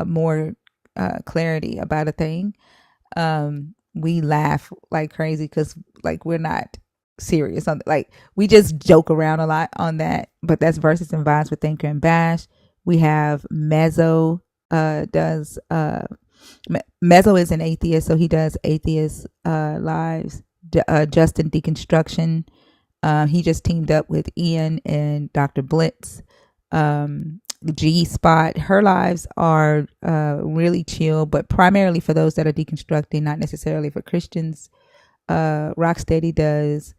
more clarity about a thing. We laugh like crazy because like we're not serious on like we just joke around a lot on that. But that's Verses and Vibes with Thinker and Bash. We have Mezzo does Mezzo is an atheist, so he does atheist lives. Justin Deconstruction. He just teamed up with Ian and Dr. Blitz. G Spot. Her lives are really chill, but primarily for those that are deconstructing, not necessarily for Christians. Rocksteady does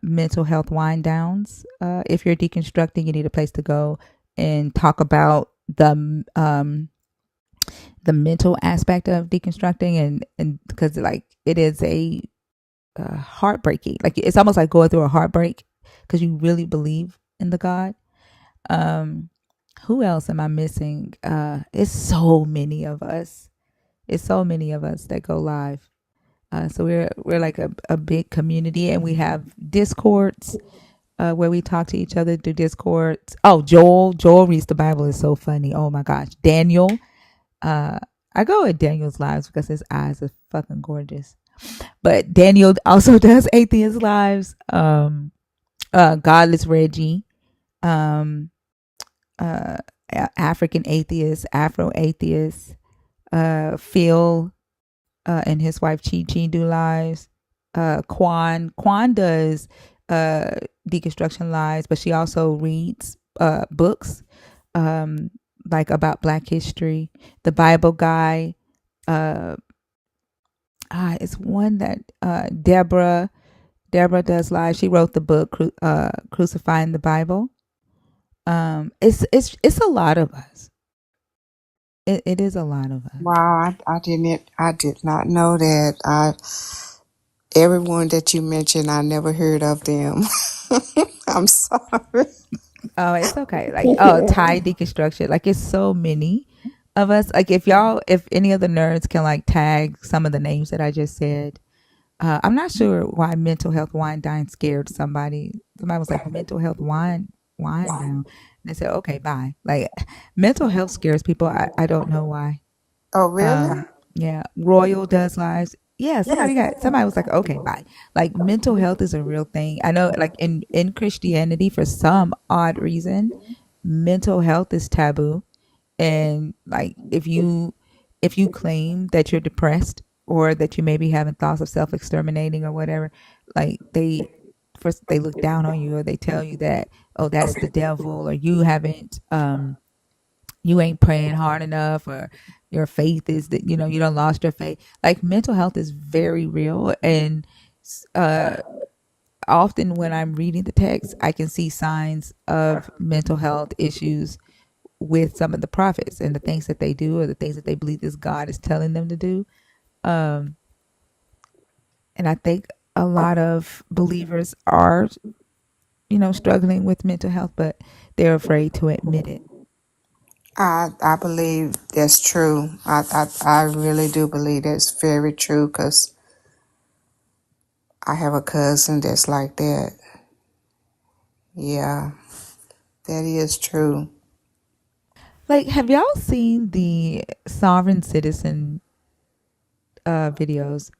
mental health wind downs. If you're deconstructing, you need a place to go and talk about the mental aspect of deconstructing, and because like it is a heartbreaking, like it's almost like going through a heartbreak because you really believe in the God. Um, who else am I missing? It's so many of us. It's so many of us that go live. So we're like a big community, and we have discords where we talk to each other through discords. Oh, Joel reads the Bible is so funny. Oh my gosh, Daniel. I go at Daniel's lives because his eyes are fucking gorgeous. But Daniel also does atheist lives. Godless Reggie. Um, African atheist, Afro atheist, Phil and his wife Chi Chi do lives. Quan does deconstruction lives, but she also reads books um, like about Black history. The Bible guy, uh, it's one that Deborah does live. She wrote the book Crucifying the Bible. It's a lot of us. It is a lot of us. Wow, I did not know that. Everyone that you mentioned, I never heard of them. I'm sorry. Oh, it's okay. Like, Thai deconstruction. Like, it's so many of us. Like, if any of the nerds can like tag some of the names that I just said. I'm not sure why mental health wine down scared somebody. Somebody was like, mental health wine down. And they said, okay, bye. Like, mental health scares people. I don't know why. Oh, really? Yeah, Royal does lives. Yeah, somebody was like, okay, bye. Like, mental health is a real thing. I know, like in Christianity, for some odd reason, mental health is taboo. And like, if you claim that you're depressed or that you may be having thoughts of self exterminating or whatever, like first they look down on you, or they tell you that, oh, that's the devil, or you ain't praying hard enough, or your faith is that you don't lost your faith. Like, mental health is very real. And uh often when I'm reading the text, I can see signs of mental health issues with some of the prophets and the things that they do, or the things that they believe this God is telling them to do. um and I think a lot of believers are struggling with mental health, but they're afraid to admit it. I believe that's true. I really do believe that's very true because I have a cousin that's like that. Yeah, that is true. Like, have y'all seen the sovereign citizen videos?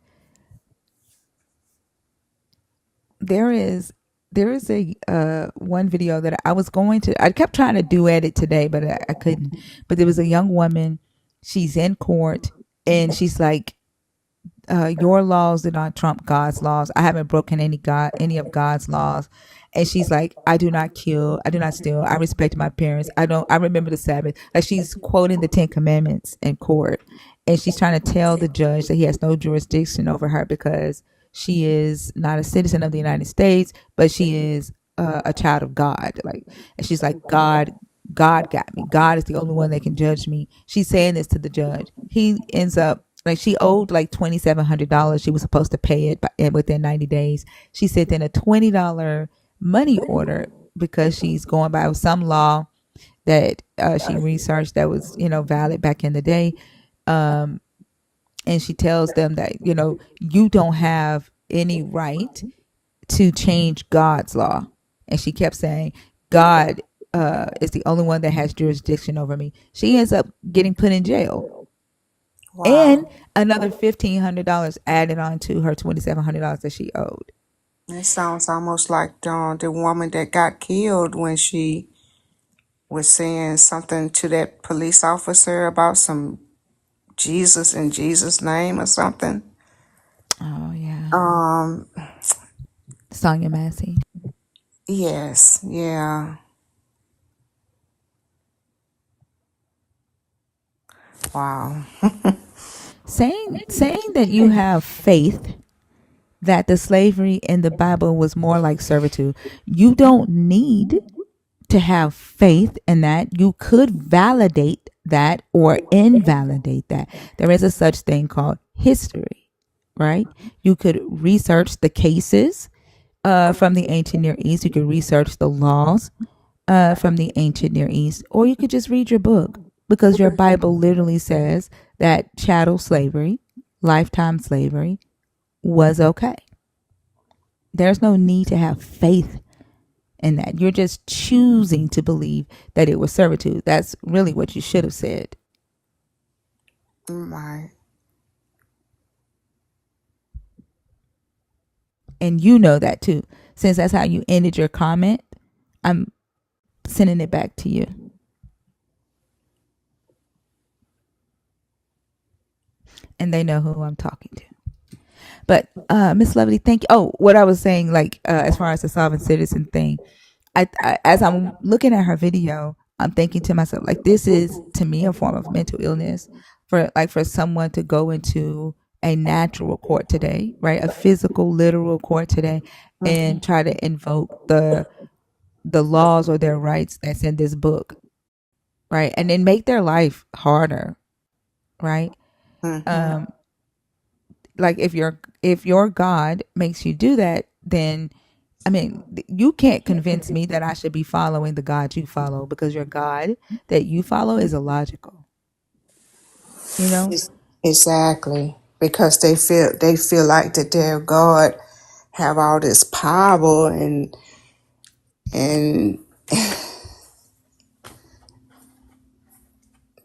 There is a one video that I kept trying to duet it today, but I couldn't. But there was a young woman. She's in court, and she's like, your laws did not trump God's laws. I haven't broken any of God's laws. And she's like, I do not kill, I do not steal, I respect my parents, I remember the Sabbath. Like, she's quoting the 10 Commandments in court. And she's trying to tell the judge that he has no jurisdiction over her because she is not a citizen of the United States, but she is a child of God. Like, and she's like, God got me. God is the only one that can judge me. She's saying this to the judge. He ends up, like, she owed like $2,700. She was supposed to pay it within 90 days. She sent in a $20 money order because she's going by some law that she researched that was valid back in the day. Um, and she tells them that you don't have any right to change God's law. And she kept saying, God is the only one that has jurisdiction over me. She ends up getting put in jail. And Wow. another $1,500 added on to her $2,700 that she owed. It sounds almost like the woman that got killed when she was saying something to that police officer about some Jesus in Jesus' name or something. Oh yeah, Um, Sonya Massey. yes, yeah. Wow. Saying that you have faith that the slavery in the Bible was more like servitude. You don't need to have faith in that. You could validate that or invalidate that. There is a such thing called history, right? You could research the cases from the ancient Near East. You could research the laws from the ancient Near East, or you could just read your book, because your Bible literally says that chattel slavery, lifetime slavery, was okay. There's no need to have faith in that. You're just choosing to believe that it was servitude. That's really what you should have said. My. And you know that too. Since that's how you ended your comment, I'm sending it back to you. And they know who I'm talking to. But Miss Lovely, thank you. Oh, what I was saying, like as far as the sovereign citizen thing, as I'm looking at her video, I'm thinking to myself, like, this is to me a form of mental illness for someone to go into a natural court today, right? A physical, literal court today, and try to invoke the laws or their rights that's in this book, right? And then make their life harder, right? Mm-hmm. Um, like, if your God makes you do that, then I mean, you can't convince me that I should be following the God you follow, because your God that you follow is illogical. You know? Exactly. Because they feel like that their God have all this power and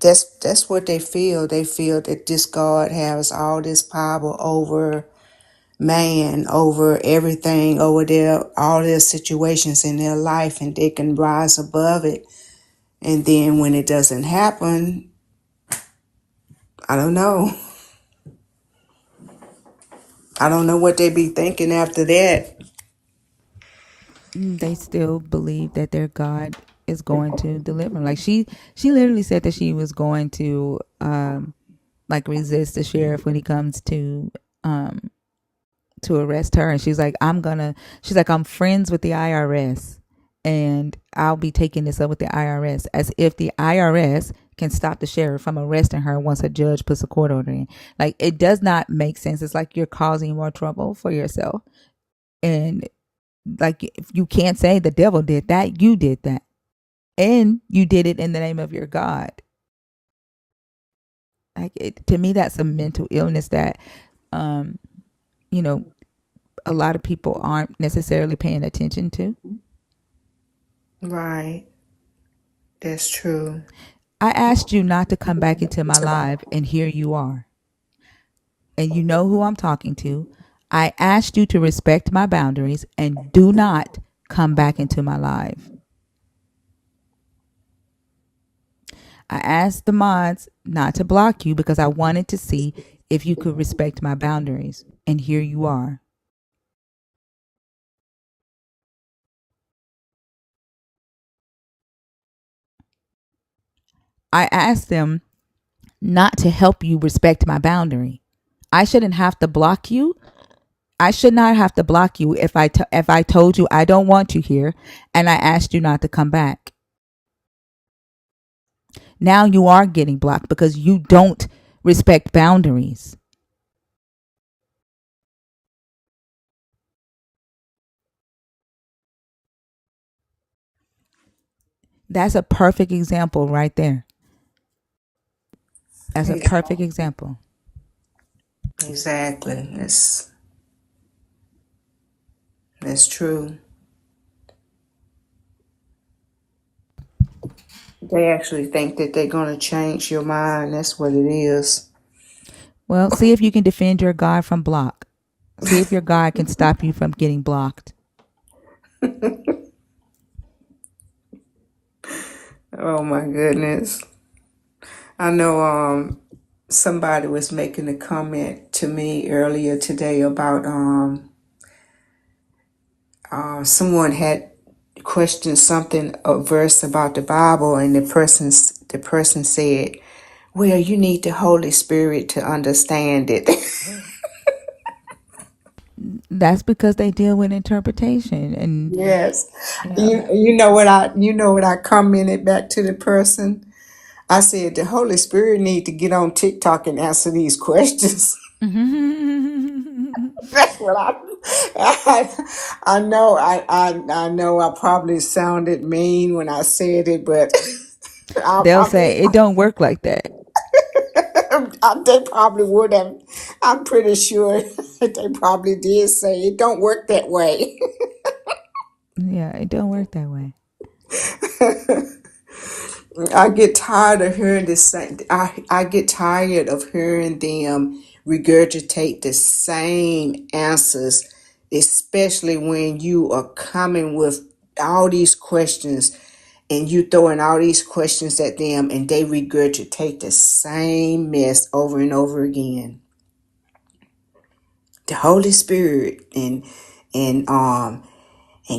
that's what they feel. They feel that this God has all this power over man, over everything, over all their situations in their life, and they can rise above it. And then when it doesn't happen, I don't know. I don't know what they be thinking after that. They still believe that their God is going to deliver them. Like she literally said that she was going to like resist the sheriff when he comes um to arrest her, and she's like, I'm friends with the IRS, and I'll be taking this up with the IRS, as if the IRS can stop the sheriff from arresting her once a judge puts a court order in. Like, it does not make sense. It's like you're causing more trouble for yourself. And like, if you can't say the devil did that, you did that, and you did it in the name of your God. Like, to me, that's a mental illness that um you know a lot of people aren't necessarily paying attention to. Right. That's true. I asked you not to come back into my live, and here you are. And you know who I'm talking to. I asked you to respect my boundaries and do not come back into my live. I asked the mods not to block you because I wanted to see if you could respect my boundaries. And here you are. I asked them not to help you respect my boundary. I shouldn't have to block you. I should not have to block you if if I told you I don't want you here and I asked you not to come back. Now you are getting blocked because you don't respect boundaries. That's a perfect example right there. That's a perfect example. Exactly. That's true. They actually think that they're gonna change your mind. That's what it is. Well, see if you can defend your God from block. See if your God can stop you from getting blocked. Oh my goodness. I know somebody was making a comment to me earlier today about someone had questioned something, a verse about the Bible, and the person said, well, you need the Holy Spirit to understand it. That's because they deal with interpretation and Yes. you know You know what I commented back to the person? I said the Holy Spirit need to get on TikTok and answer these questions. That's what I know I know I probably sounded mean when I said it, but they'll I say it don't work like that. they probably would have. I'm pretty sure they probably did say it don't work that way. Yeah, it don't work that way. I get tired of hearing the same. I get tired of hearing them regurgitate the same answers, especially when you are coming with all these questions and you throwing all these questions at them and they regurgitate the same mess over and over again. The Holy Spirit and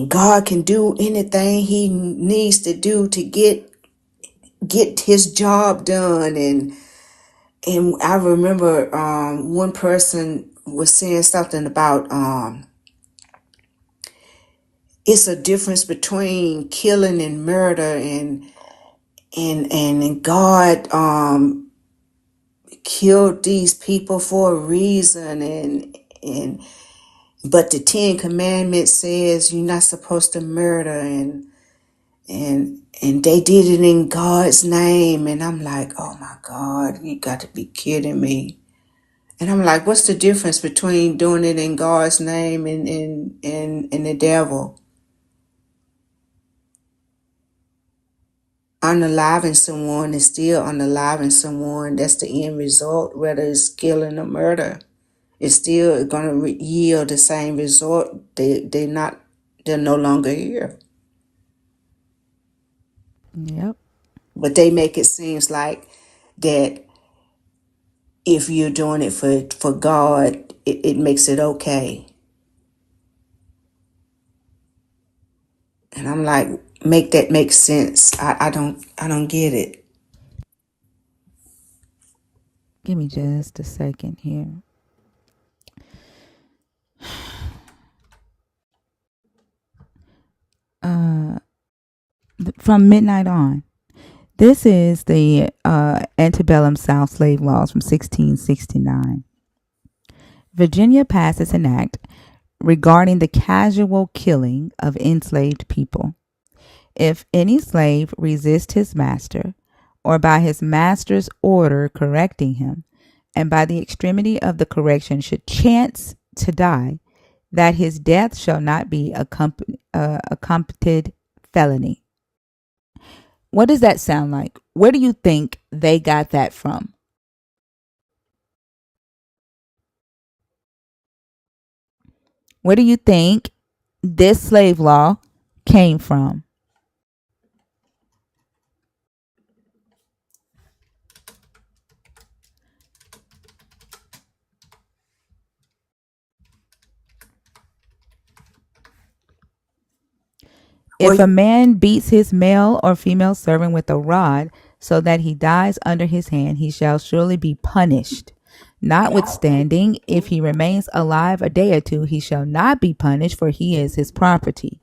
God can do anything He needs to do to get His job done. And I remember one person was saying something about it's a difference between killing and murder, and God killed these people for a reason, and but the Ten Commandments says you're not supposed to murder, and they did it in God's name, and I'm like, oh my God, you got to be kidding me. And I'm like, what's the difference between doing it in God's name and the devil? Unaliving someone is still unaliving someone. That's the end result, whether it's killing or murder. It's still going to yield the same result. They're no longer here. Yep. But they make it seems like that if you're doing it for God, it makes it okay. And I'm like, make that make sense. I don't get it. Give me just a second here. Uh, from midnight on. This is the antebellum South slave laws from 1669. Virginia passes an act regarding the casual killing of enslaved people. If any slave resist his master, or by his master's order correcting him, and by the extremity of the correction should chance to die, that his death shall not be accompanied felony. What does that sound like? Where do you think they got that from? Where do you think this slave law came from? Well, If a man beats his male or female servant with a rod so that he dies under his hand, he shall surely be punished. Notwithstanding, if he remains alive a day or two, he shall not be punished, for he is his property.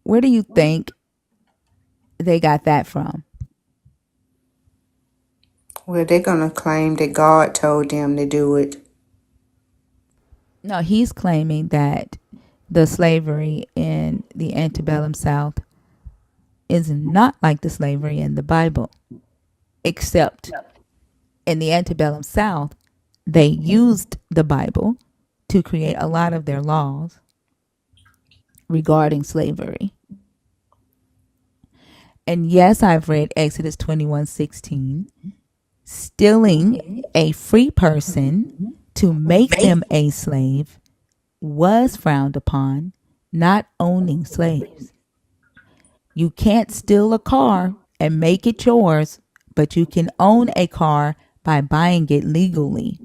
Where do you think they got that from? well, they're gonna claim that God told them to do it. No, he's claiming that the slavery in the antebellum South is not like the slavery in the Bible, except in the antebellum South, they used the Bible to create a lot of their laws regarding slavery. And yes, I've read Exodus 21:16. Stealing a free person to make them a slave was frowned upon, not owning slaves. You can't steal a car and make it yours, but you can own a car by buying it legally,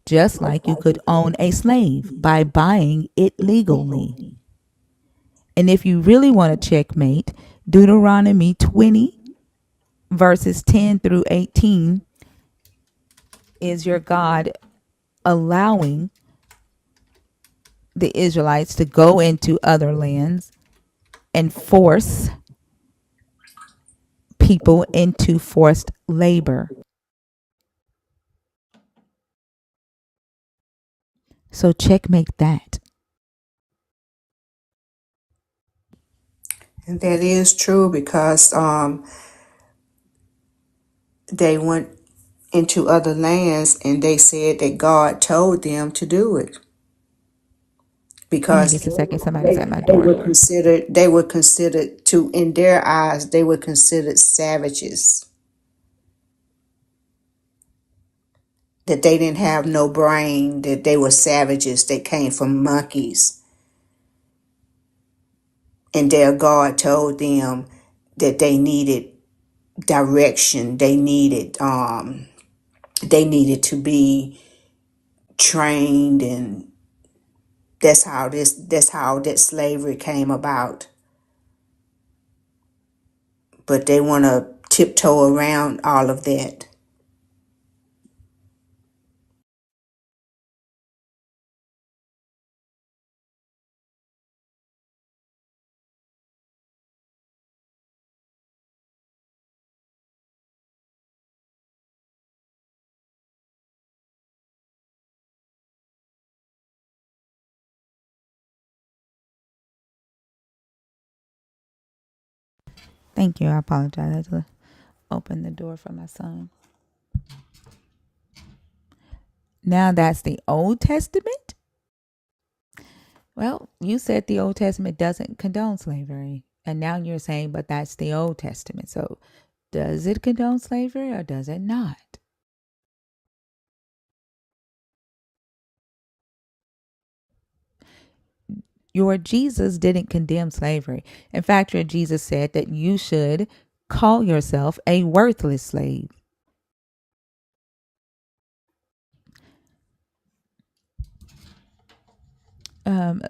just like you could own a slave by buying it legally. And if you really want to checkmate, Deuteronomy 20, verses 10 through 18, is your God allowing the Israelites to go into other lands and force people into forced labor. So checkmate that. And that is true because they went into other lands and they said that God told them to do it Give me because just a second. Somebody's they, at my they door. were considered to in their eyes they were considered savages, that they didn't have no brain, that they were savages, they came from monkeys, and their God told them that they needed direction, they needed to be trained, and that's how that slavery came about. But they want to tiptoe around all of that. Thank you. I apologize. I had to open the door for my son. Now that's the Old Testament. Well, you said the Old Testament doesn't condone slavery. And now you're saying, but that's the Old Testament. So does it condone slavery or does it not? Your Jesus didn't condemn slavery. In fact, your Jesus said that you should call yourself a worthless slave.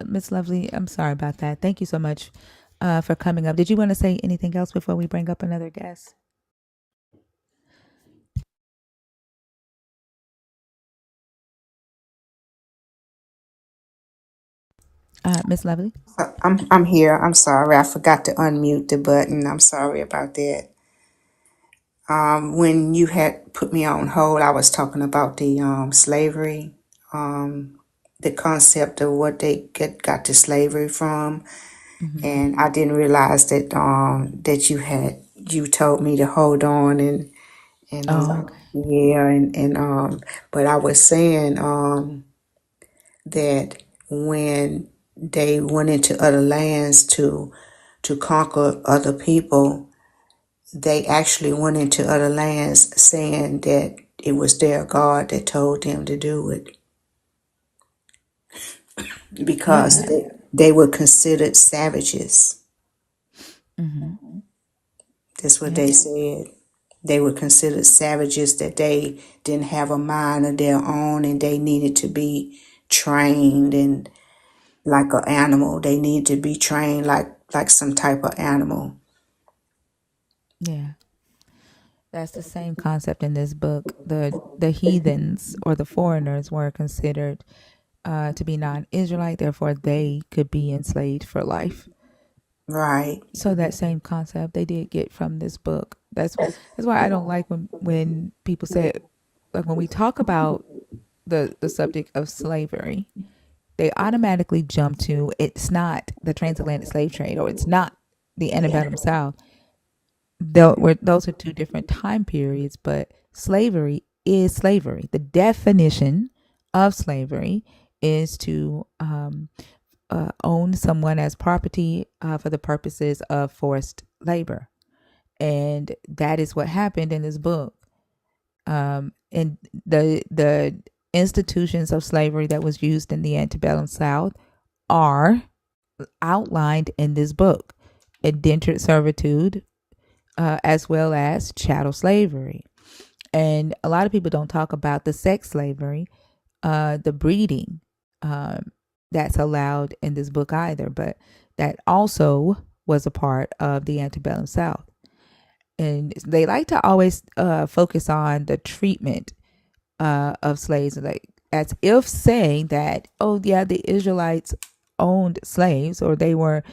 Miss Lovely, I'm sorry about that. Thank you so much for coming up. Did you want to say anything else before we bring up another guest? Miss Lovely? I'm here. I'm sorry. I forgot to unmute the button. I'm sorry about that. When you had put me on hold, I was talking about the slavery, the concept of what they got to slavery from, Mm-hmm. and I didn't realize that that you told me to hold on and Oh, okay. yeah but I was saying that when they went into other lands to conquer other people, they actually went into other lands saying that it was their God that told them to do it because Yeah. they were considered savages. Mm-hmm. That's what Yeah. they said. They were considered savages, that they didn't have a mind of their own and they needed to be trained and like an animal. They needed to be trained like some type of animal. Yeah. That's the same concept in this book. The heathens or the foreigners were considered to be non-Israelite, therefore they could be enslaved for life. Right. So that same concept they did get from this book. That's why I don't like when people say, like, when we talk about the subject of slavery, they automatically jump to, it's not the transatlantic slave trade or it's not the antebellum South. Those are two different time periods, but slavery is slavery. The definition of slavery is to own someone as property for the purposes of forced labor. And that is what happened in this book. And the institutions of slavery that was used in the antebellum South are outlined in this book: indentured servitude, as well as chattel slavery. And a lot of people don't talk about the sex slavery, the breeding that's allowed in this book either, but that also was a part of the antebellum South. And they like to always focus on the treatment of slaves, like as if saying that, oh yeah, the Israelites owned slaves or they were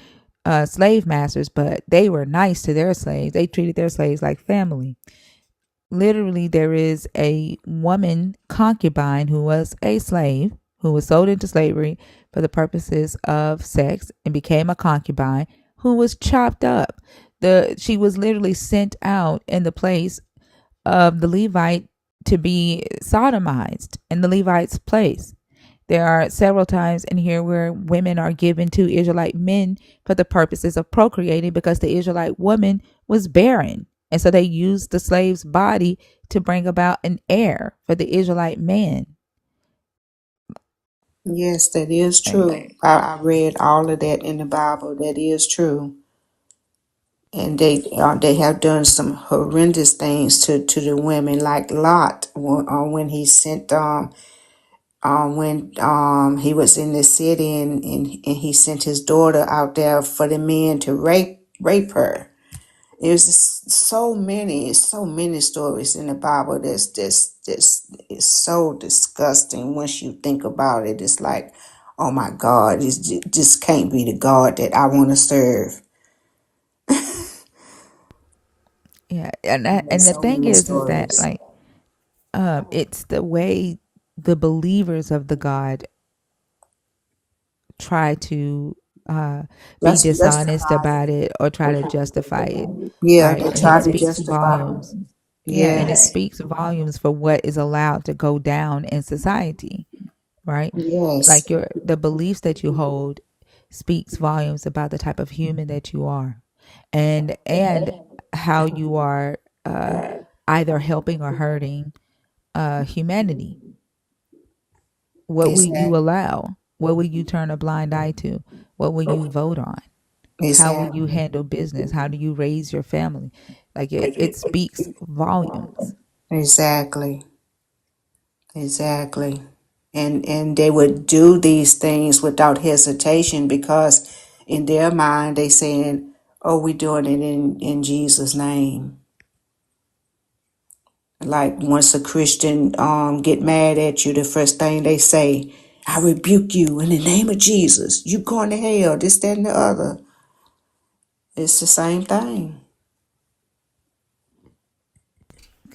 slave masters, but they were nice to their slaves. They treated their slaves like family. Literally, there is a woman concubine who was a slave who was sold into slavery for the purposes of sex and became a concubine who was chopped up. She was literally sent out in the place of the Levite to be sodomized in the Levite's place. There are several times in here where women are given to Israelite men for the purposes of procreating because the Israelite woman was barren. And so they used the slave's body to bring about an heir for the Israelite man. Yes, that is And true. I read all of that in the Bible. That is true. And they have done some horrendous things to the women, like Lot when he sent when he was in the city and he sent his daughter out there for the men to rape her. There's just so many stories in the Bible that's is so disgusting once you think about it. It's like, oh my God, it just can't be the God that I want to serve. yeah, and There's the so thing many is that, stories. like, it's the way the believers of the God try to be That's dishonest justified. about it or try to justify it, Yeah, right? they And it try to speaks justify. volumes. Yeah, and it Yes. speaks volumes for what is allowed to go down in society, right? Yes. Like the beliefs that you hold speaks volumes about the type of human that you are, and how you are either helping or hurting humanity. What will you Exactly. allow? What will you turn a blind eye to? What will you vote on? How will you Exactly. handle business? How do you raise your family? Like it speaks volumes. Exactly. Exactly. And they would do these things without hesitation because in their mind they saying, "Oh, we're doing it in Jesus' name." Like once a Christian get mad at you, the first thing they say, "I rebuke you in the name of Jesus. You going to hell." This, that, and the other. It's the same thing.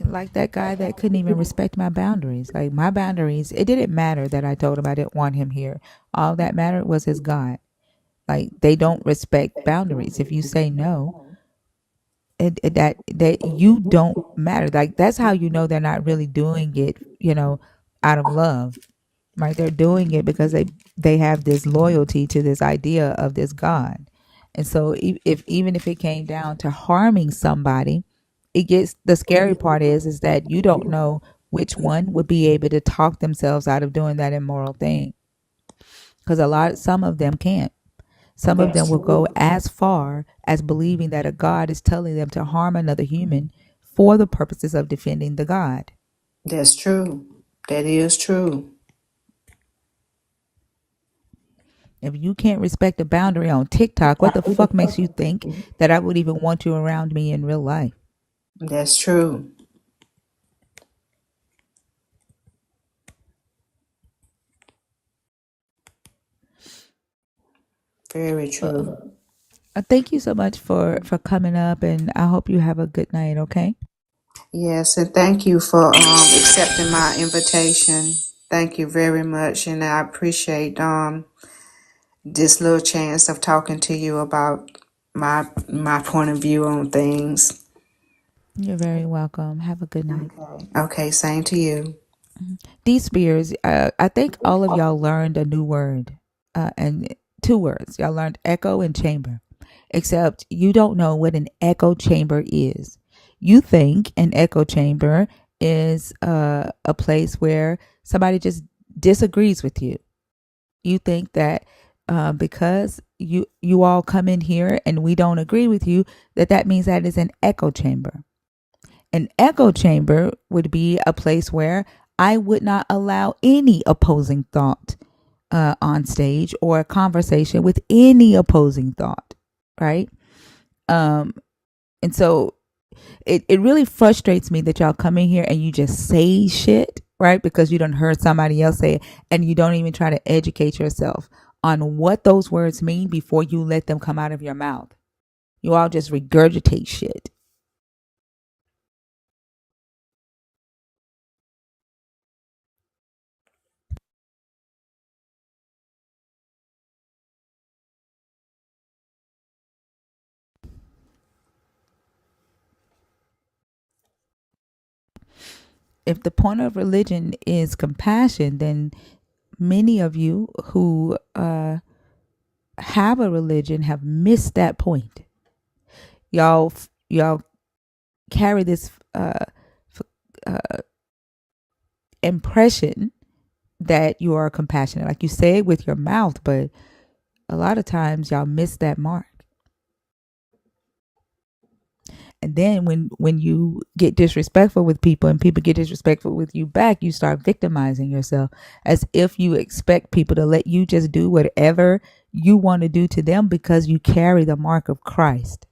Like that guy that couldn't even respect my boundaries. Like my boundaries, it didn't matter that I told him I didn't want him here. All that mattered was his God. Like they don't respect boundaries. If you say no, that you don't matter. Like that's how you know they're not really doing it, out of love. Right? They're doing it because they have this loyalty to this idea of this God. And so if even if it came down to harming somebody, it gets the scary part is that you don't know which one would be able to talk themselves out of doing that immoral thing, because some of them can't. Some of them That's will go true. as far as believing that a God is telling them to harm another human for the purposes of defending the God. That's true. That is true. If you can't respect a boundary on TikTok, what the fuck makes you think that I would even want you around me in real life? That's true. Very true. Thank you so much for coming up, and I hope you have a good night. Okay. Yes, and thank you for accepting my invitation. Thank you very much, and I appreciate this little chance of talking to you about my point of view on things. You're very welcome. Have a good night. Okay, same to you. D Spears, I think all of y'all learned a new word, and two words. Y'all learned echo and chamber, except you don't know what an echo chamber is. You think an echo chamber is a place where somebody just disagrees with you. You think that because you all come in here and we don't agree with you, that means that is an echo chamber. An echo chamber would be a place where I would not allow any opposing thought on stage or a conversation with any opposing thought, right? Um, and so it really frustrates me that y'all come in here and you just say shit, right? Because you don't heard somebody else say it, and you don't even try to educate yourself on what those words mean before you let them come out of your mouth. You all just regurgitate shit. If the point of religion is compassion, then many of you who have a religion have missed that point. Y'all carry this uh, impression that you are compassionate. Like you say it with your mouth, but a lot of times y'all miss that mark. And then when you get disrespectful with people and people get disrespectful with you back, you start victimizing yourself as if you expect people to let you just do whatever you want to do to them because you carry the mark of Christ.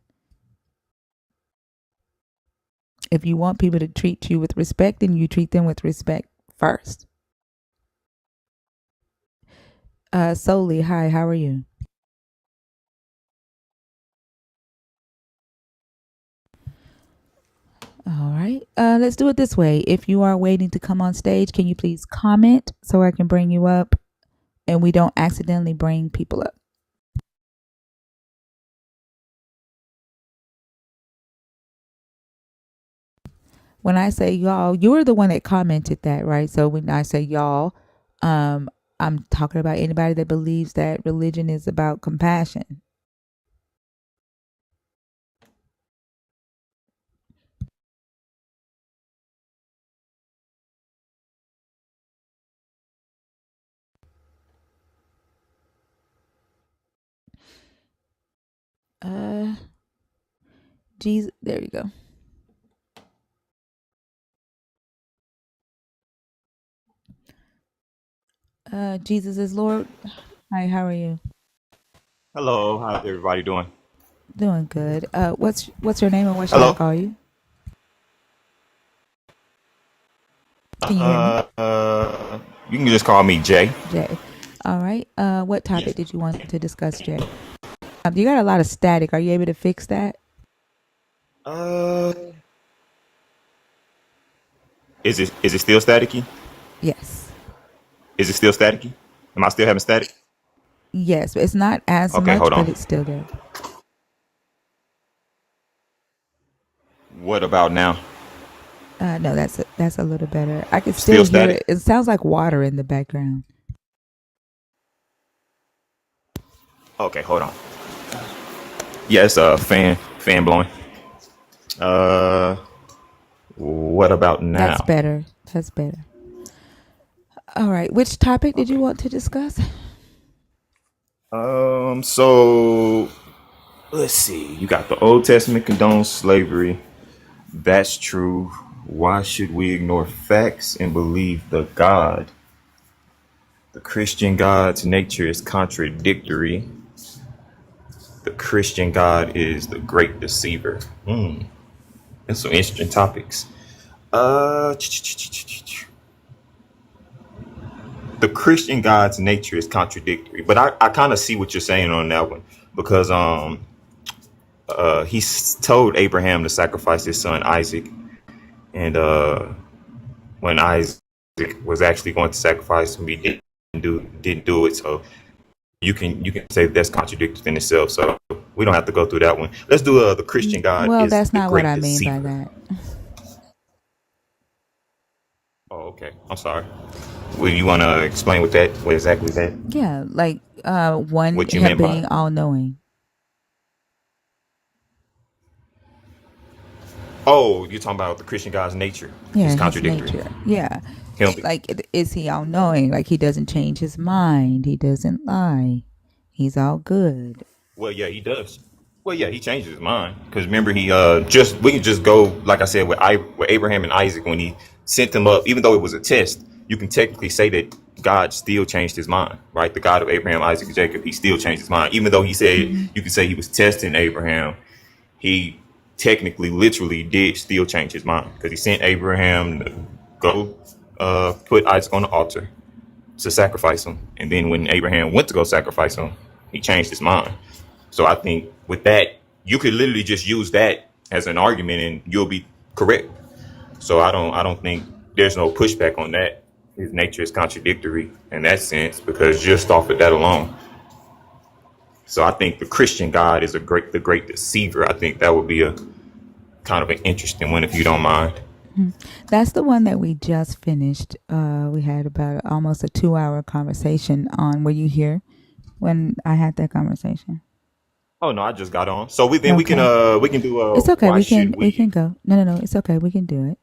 If you want people to treat you with respect, then you treat them with respect first. Solely, hi, how are you? All right. Let's do it this way. If you are waiting to come on stage, can you please comment so I can bring you up and we don't accidentally bring people up? When I say y'all, you were the one that commented that, right? So when I say y'all, um, I'm talking about anybody that believes that religion is about compassion. Uh, Jesus, there you go. Jesus is Lord. Hi, how are you? Hello, how's everybody doing? Doing good. What's your name and what should I Hello. call you? Can you hear me? You can just call me Jay. Jay. All right. What topic Yes. did you want to discuss, Jay? You got a lot of static. Are you able to fix that? Uh, is it still staticky? Yes. Is it still staticky? Am I still having static? Yes, it's not as Okay, much, hold but on. it's still there. What about now? No, that's a little better. I can still Still hear static? it. It sounds like water in the background. Okay, hold on. Yeah, it's a fan blowing. Uh, what about That's now? better. That's better. All right. Which topic did you Okay. want to discuss? So let's see. You got the Old Testament condones slavery. That's true. Why should we ignore facts and believe the God? The Christian God's nature is contradictory. The Christian God is the great deceiver. That's some interesting topics. Uh, the Christian God's nature is contradictory, but I kind of see what you're saying on that one because told Abraham to sacrifice his son Isaac, and when Isaac was actually going to sacrifice him, he didn't do it. So you can say that's contradictory in itself. So we don't have to go through that one. Let's do the Christian God Well, is that's the not what great I mean by deceiver. that. Oh, okay. I'm sorry. Would you want to explain what exactly that, Yeah, like one what you him meant by being it? all knowing. Oh, you're talking about the Christian God's nature is Yeah, his contradictory. nature. Yeah. He'll be, Like is he all knowing? Like he doesn't change his mind. He doesn't lie. He's all good. well, yeah, he does. Well, yeah, he changes his mind because remember he just we can just go like I said with Abraham and Isaac when he sent them up, even though it was a test. You can technically say that God still changed his mind, right? The God of Abraham, Isaac, and Jacob, he still changed his mind, even though he said Hmm. you could say he was testing Abraham. He technically, literally did still change his mind because he sent Abraham to go put Isaac on the altar to sacrifice him. And then when Abraham went to go sacrifice him, he changed his mind. So I think with that, you could literally just use that as an argument and you'll be correct. So I don't think there's no pushback on that. His nature is contradictory in that sense because just off of that alone. So I think the Christian God is the great deceiver. I think that would be a kind of an interesting one if you don't mind. That's the one that we just finished. We had about almost a 2 hour conversation on. Were you here when I had that conversation? Oh no, I just got on. So Okay. we can do It's okay. why We should we can we? go. No. It's okay. We can do it.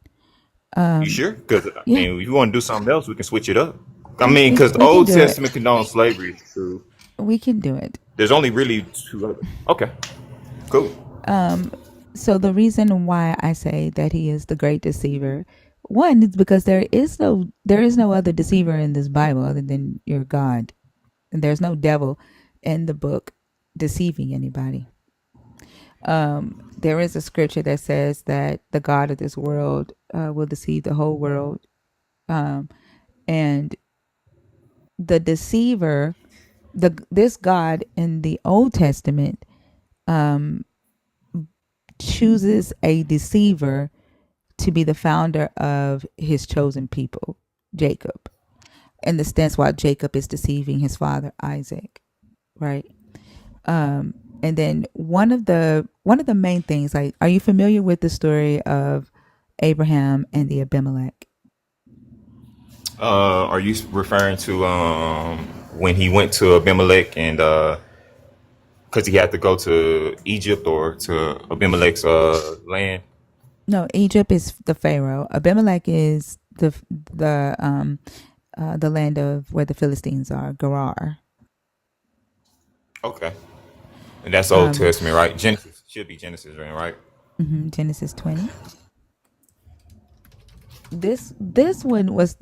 You sure? Because I Yeah, mean, if you want to do something else, we can switch it up. I mean, because the we can Old do it. Testament condones slavery. Is true. We can do it. There's only really two other. Okay, cool. So the reason why I say that he is the great deceiver, one is because there is no other deceiver in this Bible other than your God, and there's no devil in the book deceiving anybody. There is a scripture that says that the God of this world will deceive the whole world, and the deceiver, this God in the Old Testament chooses a deceiver to be the founder of his chosen people, Jacob. In the sense why Jacob is deceiving his father Isaac, right? And then one of the main things, like, are you familiar with the story of Abraham and the Abimelech. Are you referring to when he went to Abimelech and because he had to go to Egypt or to Abimelech's land? No, Egypt is the Pharaoh. Abimelech is the land of where the Philistines are, Gerar. Okay, and that's Old Um, Testament, right? Genesis should be Genesis, right? Genesis 20. This one was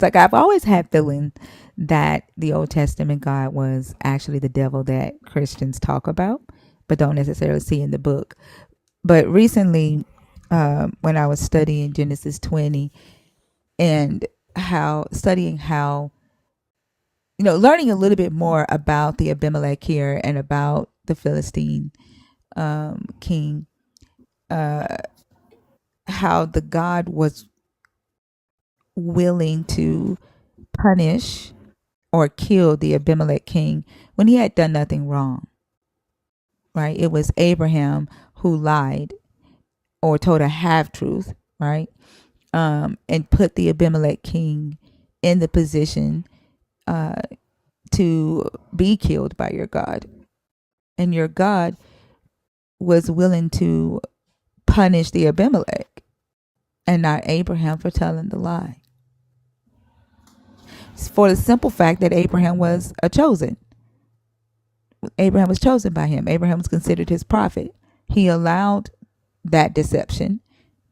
like I've always had feeling that the Old Testament God was actually the devil that Christians talk about, but don't necessarily see in the book. But recently, when I was studying Genesis 20 and how learning a little bit more about the Abimelech here and about the Philistine king, how the God was willing to punish or kill the Abimelech king when he had done nothing wrong, right? It was Abraham who lied or told a half truth, right? And put the Abimelech king in the position to be killed by your God. And your God was willing to punish the Abimelech and not Abraham for telling the lie. For the simple fact that Abraham was chosen. Abraham was chosen by him. Abraham was considered his prophet. He allowed that deception,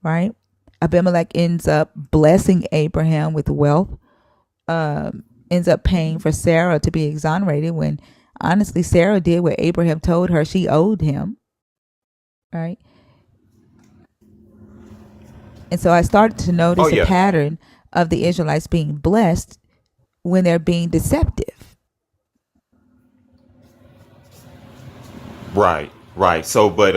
right? Abimelech ends up blessing Abraham with wealth, ends up paying for Sarah to be exonerated when honestly Sarah did what Abraham told her she owed him, right? And so I started to Oh notice a yeah, pattern of the Israelites being blessed when they're being deceptive. right, right. So, but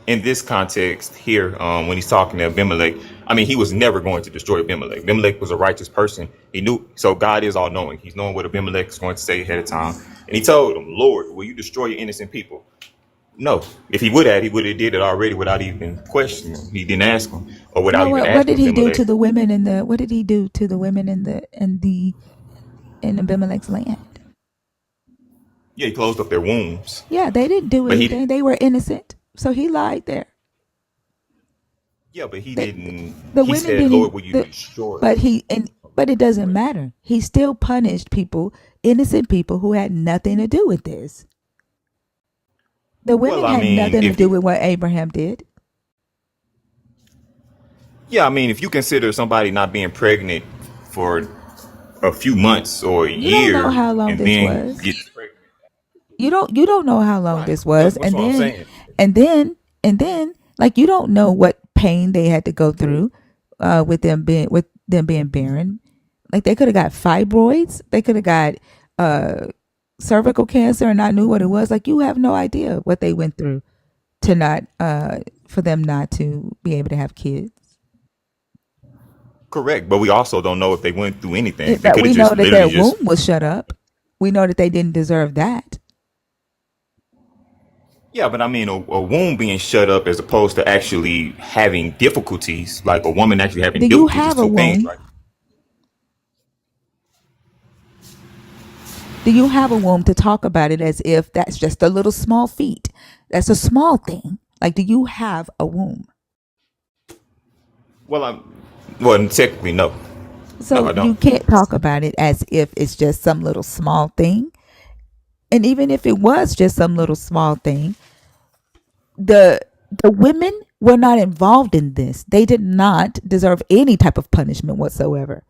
in this context here, when he's talking to Abimelech, I mean, he was never going to destroy Abimelech. Abimelech was a righteous person. He knew. So God is all knowing. He's knowing what Abimelech is going to say ahead of time, and he told him, "Lord, will you destroy your innocent people?" No. If he would have did it already without even questioning him. He didn't ask him, or without Well, even what asking did he do Abimelech. to the women in the? What did he do to the women in Abimelech's land? Yeah, he closed up their wombs, Yeah, they didn't do but he anything. didn't. They were innocent. So he lied there. Yeah, but he They, didn't. the He women said, didn't. "Lord, will you destroy?" But it doesn't Right. matter. He still punished people, innocent people who had nothing to do with this. The Well, women I had mean, nothing to if do you, with what Abraham did. yeah, I mean, if you consider somebody not being pregnant for a few months or a You don't know year how long and this then was. gets pregnant, You don't know how long right? this was, That's what I'm saying. and then like you don't know what pain they had to go through with them being barren. Like they could have got fibroids, they could have got uh cervical cancer and not knew what it was. Like you have no idea what they went through to not for them not to be able to have kids. Correct, but we also don't know if they went through anything. They That could have we know just that literally their womb just. was shut up. We know that they didn't deserve that. Yeah, but I mean, a womb being shut up as opposed to actually having difficulties, like a woman actually having Do you difficulties, is have a two things, womb? right? Do you have a womb to talk about it as if that's just a little small feat? That's a small thing. Like, do you have a womb? Well, well, technically, no. No, So I you don't. can't talk about it as if it's just some little small thing. And even if it was just some little small thing, the the women were not involved in this. They did not deserve any type of punishment whatsoever.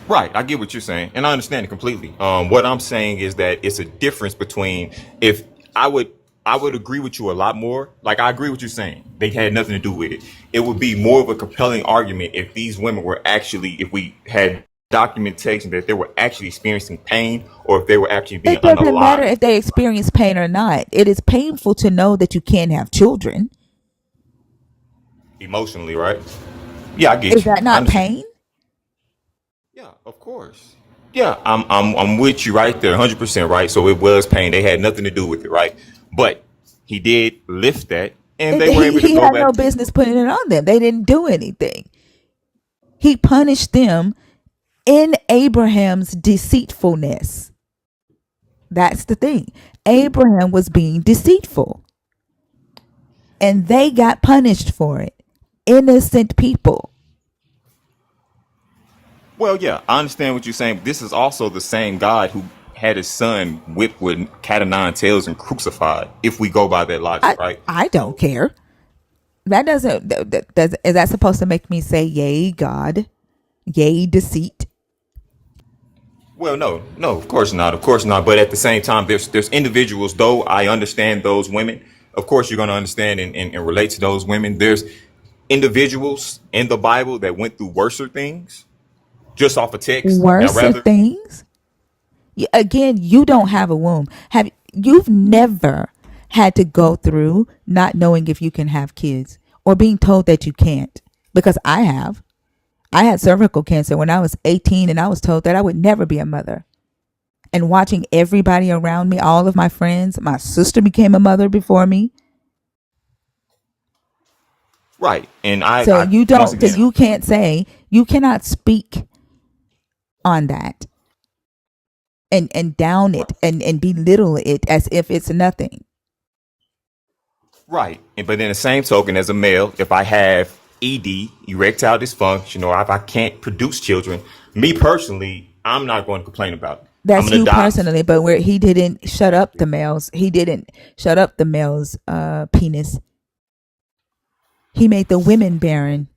Right, I get what you're saying, and I understand it completely. What I'm saying is that it's a difference between if I would I would agree with you a lot more. Like I agree with you saying they had nothing to do with it. It would be more of a compelling argument if these women were actually, if we had documentation that they were actually experiencing pain, or if they were actually being It doesn't matter unalive. if they experience pain or not. It is painful to know that you can't have children. Emotionally, right? Yeah, I Is get you. that I not understand. pain? Yeah, of course. Yeah, I'm with you right there, 100% right. So it was pain. They had nothing to do with it, right? But he did lift that and they were able to He go had back. no business putting it on them. They didn't do anything. He punished them in Abraham's deceitfulness. That's the thing. Abraham was being deceitful, and they got punished for it. Innocent people. Well, yeah, I understand what you're saying. But this is also the same God who had his son whipped with cat o' nine tails and crucified. If we go by that logic, I right? I don't So, care. That doesn't. Is that supposed to make me say, "Yay, God"? Yay, deceit. well, no, of course not, of course not. But at the same time, there's individuals. Though I understand those women, of course you're going to understand and relate to those women. There's individuals in the Bible that went through worser things just off of text. Now, Worse rather, things. Again, you don't have a womb. You've never had to go through not knowing if you can have kids or being told that you can't? Because I have. I had cervical cancer when I was 18 and I was told that I would never be a mother. And watching everybody around me, all of my friends, my sister became a mother before me. right? And So I once again, you can't say, you cannot speak on that and down right. it and belittle it as if it's nothing. Right. But in the same token, as a male, if I have ED, erectile dysfunction, or if I can't produce children, me personally, I'm not going to complain about it. I'm That's going to you adopt. personally, but where he didn't shut up the males, he didn't shut up the male's penis. He made the women barren,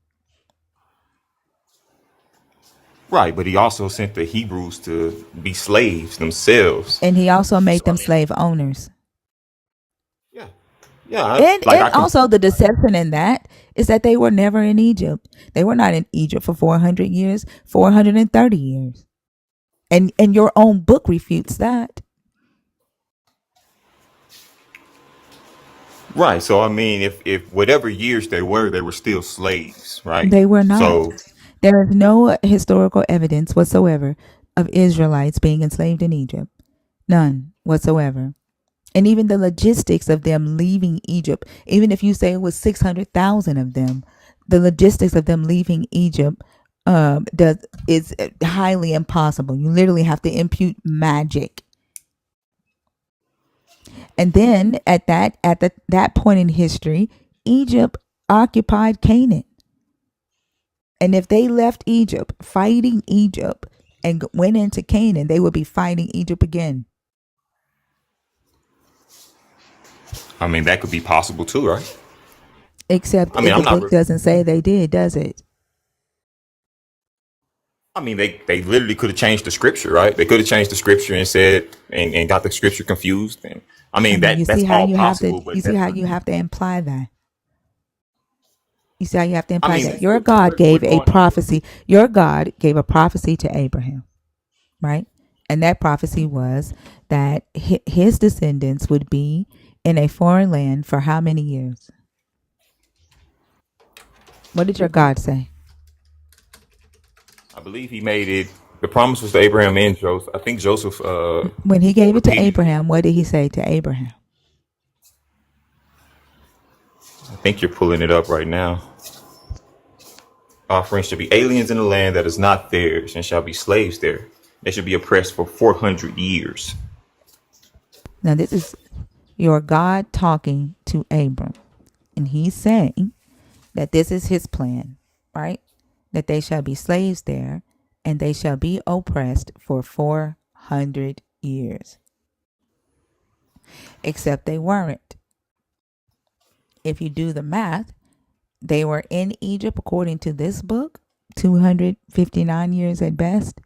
Right. But he also sent the Hebrews to be slaves themselves. and he also made So, I them mean, slave owners. yeah. Yeah. And also the deception in that is that they were never in Egypt. They were not in Egypt for 400 years, 430 years. And your own book refutes that. right. So, I mean, if whatever years they were still slaves. Right. They were not. So, There is no historical evidence whatsoever of Israelites being enslaved in Egypt. None whatsoever. And even the logistics of them leaving Egypt, even if you say it was 600,000 of them, the logistics of them leaving Egypt is highly impossible. You literally have to impute magic. And then that point in history, Egypt occupied Canaan. And if they left Egypt, fighting Egypt, and went into Canaan, they would be fighting Egypt again. I mean, that could be possible too, right? Except I mean, the I'm not. book doesn't say they did, does it? I mean, they literally could have changed the scripture, right? They could have changed the scripture and said and got the scripture confused. And I I mean mean, you see that's how all you have to. possible, but You see that's how not. you have to imply that. You see how you have to I imply mean, that your God we're gave a going. prophecy. Your God gave a prophecy to Abraham, right? And that prophecy was that his descendants would be in a foreign land for how many years? What did your God say? I believe he made it. The promise was to Abraham and Joseph. I think Joseph When he gave it to repeated it. Abraham, what did he say to Abraham? I think you're pulling it up right now. Our friends shall be aliens in the land that is not theirs, and shall be slaves there. They should be oppressed for 400 years. Now, this is your God talking to Abram, and he's saying that this is his plan, right? That they shall be slaves there, and they shall be oppressed for 400 years. Except they weren't. If you do the math, they were in Egypt, according to this book, 259 years at best.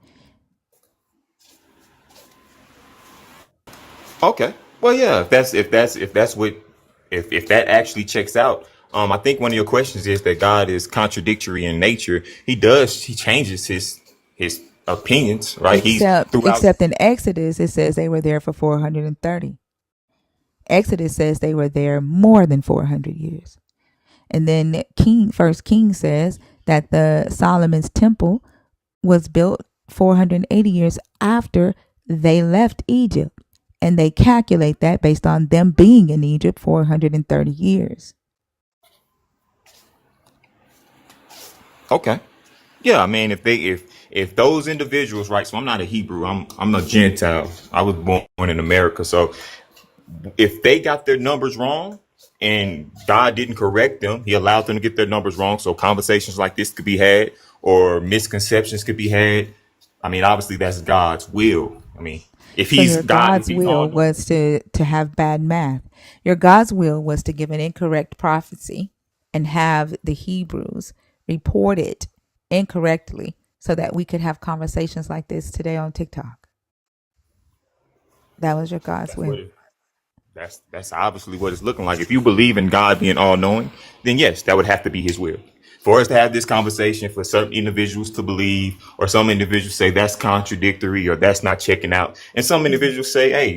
Okay. Well, yeah. If that's what if that actually checks out, I think one of your questions is that God is contradictory in nature. He changes his opinions, right? He's throughout. Except in Exodus, it says they were there for 430. Exodus says they were there more than 400 years. And then First King says that the Solomon's temple was built 480 years after they left Egypt. And they calculate that based on them being in Egypt 430 years. Okay. Yeah, I mean, if those individuals, right? So I'm not a Hebrew. I'm a Gentile. I was born in America. So if they got their numbers wrong and God didn't correct them, He allowed them to get their numbers wrong. So conversations like this could be had, or misconceptions could be had. I mean, obviously that's God's will. I mean, if So He's your God, if God's He's all will knowing. was to have bad math. Your God's will was to give an incorrect prophecy and have the Hebrews report it incorrectly so that we could have conversations like this today on TikTok. That was your God's That's what will. it. That's obviously what it's looking like. If you believe in God being all knowing, then yes, that would have to be His will. For us to have this conversation, for certain individuals to believe, or some individuals say that's contradictory or that's not checking out, and some individuals say, hey,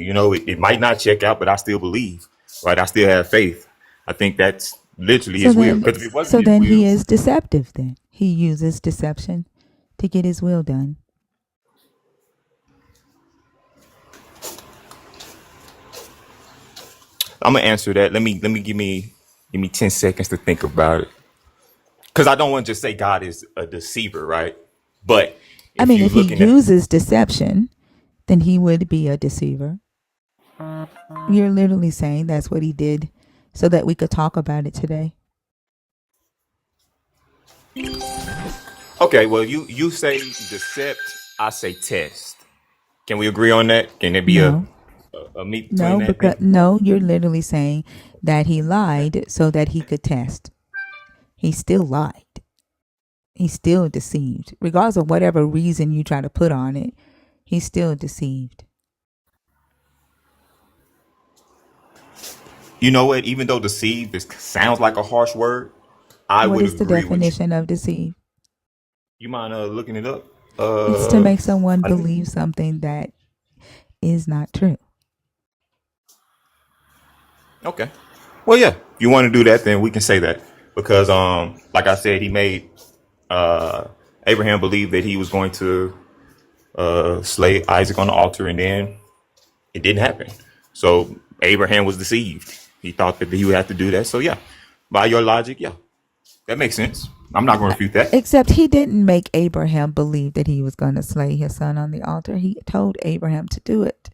it might not check out, but I still believe, right? I still have faith. I think that's literally So His will. then Because if it wasn't so His then he will, is deceptive then. He uses deception to get his will done. I'm gonna answer that. Let me give me 10 seconds to think about it. Because I don't want to just say God is a deceiver, right? But I if mean, you if he looking at uses deception, then he would be a deceiver. You're literally saying that's what he did so that we could talk about it today. Okay, well, you say decept, I say test. Can we agree on that? Can there be No. a meet between No, that because then? no, you're literally saying that he lied so that he could test. He still lied. He's still deceived. Regardless of whatever reason you try to put on it, he's still deceived. You know what? Even though deceive sounds like a harsh word, I What would is the agree with you. definition of deceive? You mind looking it up? It's to make someone I think. believe something that is not true. Okay. Well, yeah. If you want to do that, then we can say that because, like I said, he made uh Abraham believe that he was going to slay Isaac on the altar, and then it didn't happen. So Abraham was deceived. He thought that he would have to do that. So yeah, by your logic, yeah, that makes sense. I'm not going to refute that. Except he didn't make Abraham believe that he was going to slay his son on the altar. He told Abraham to do it.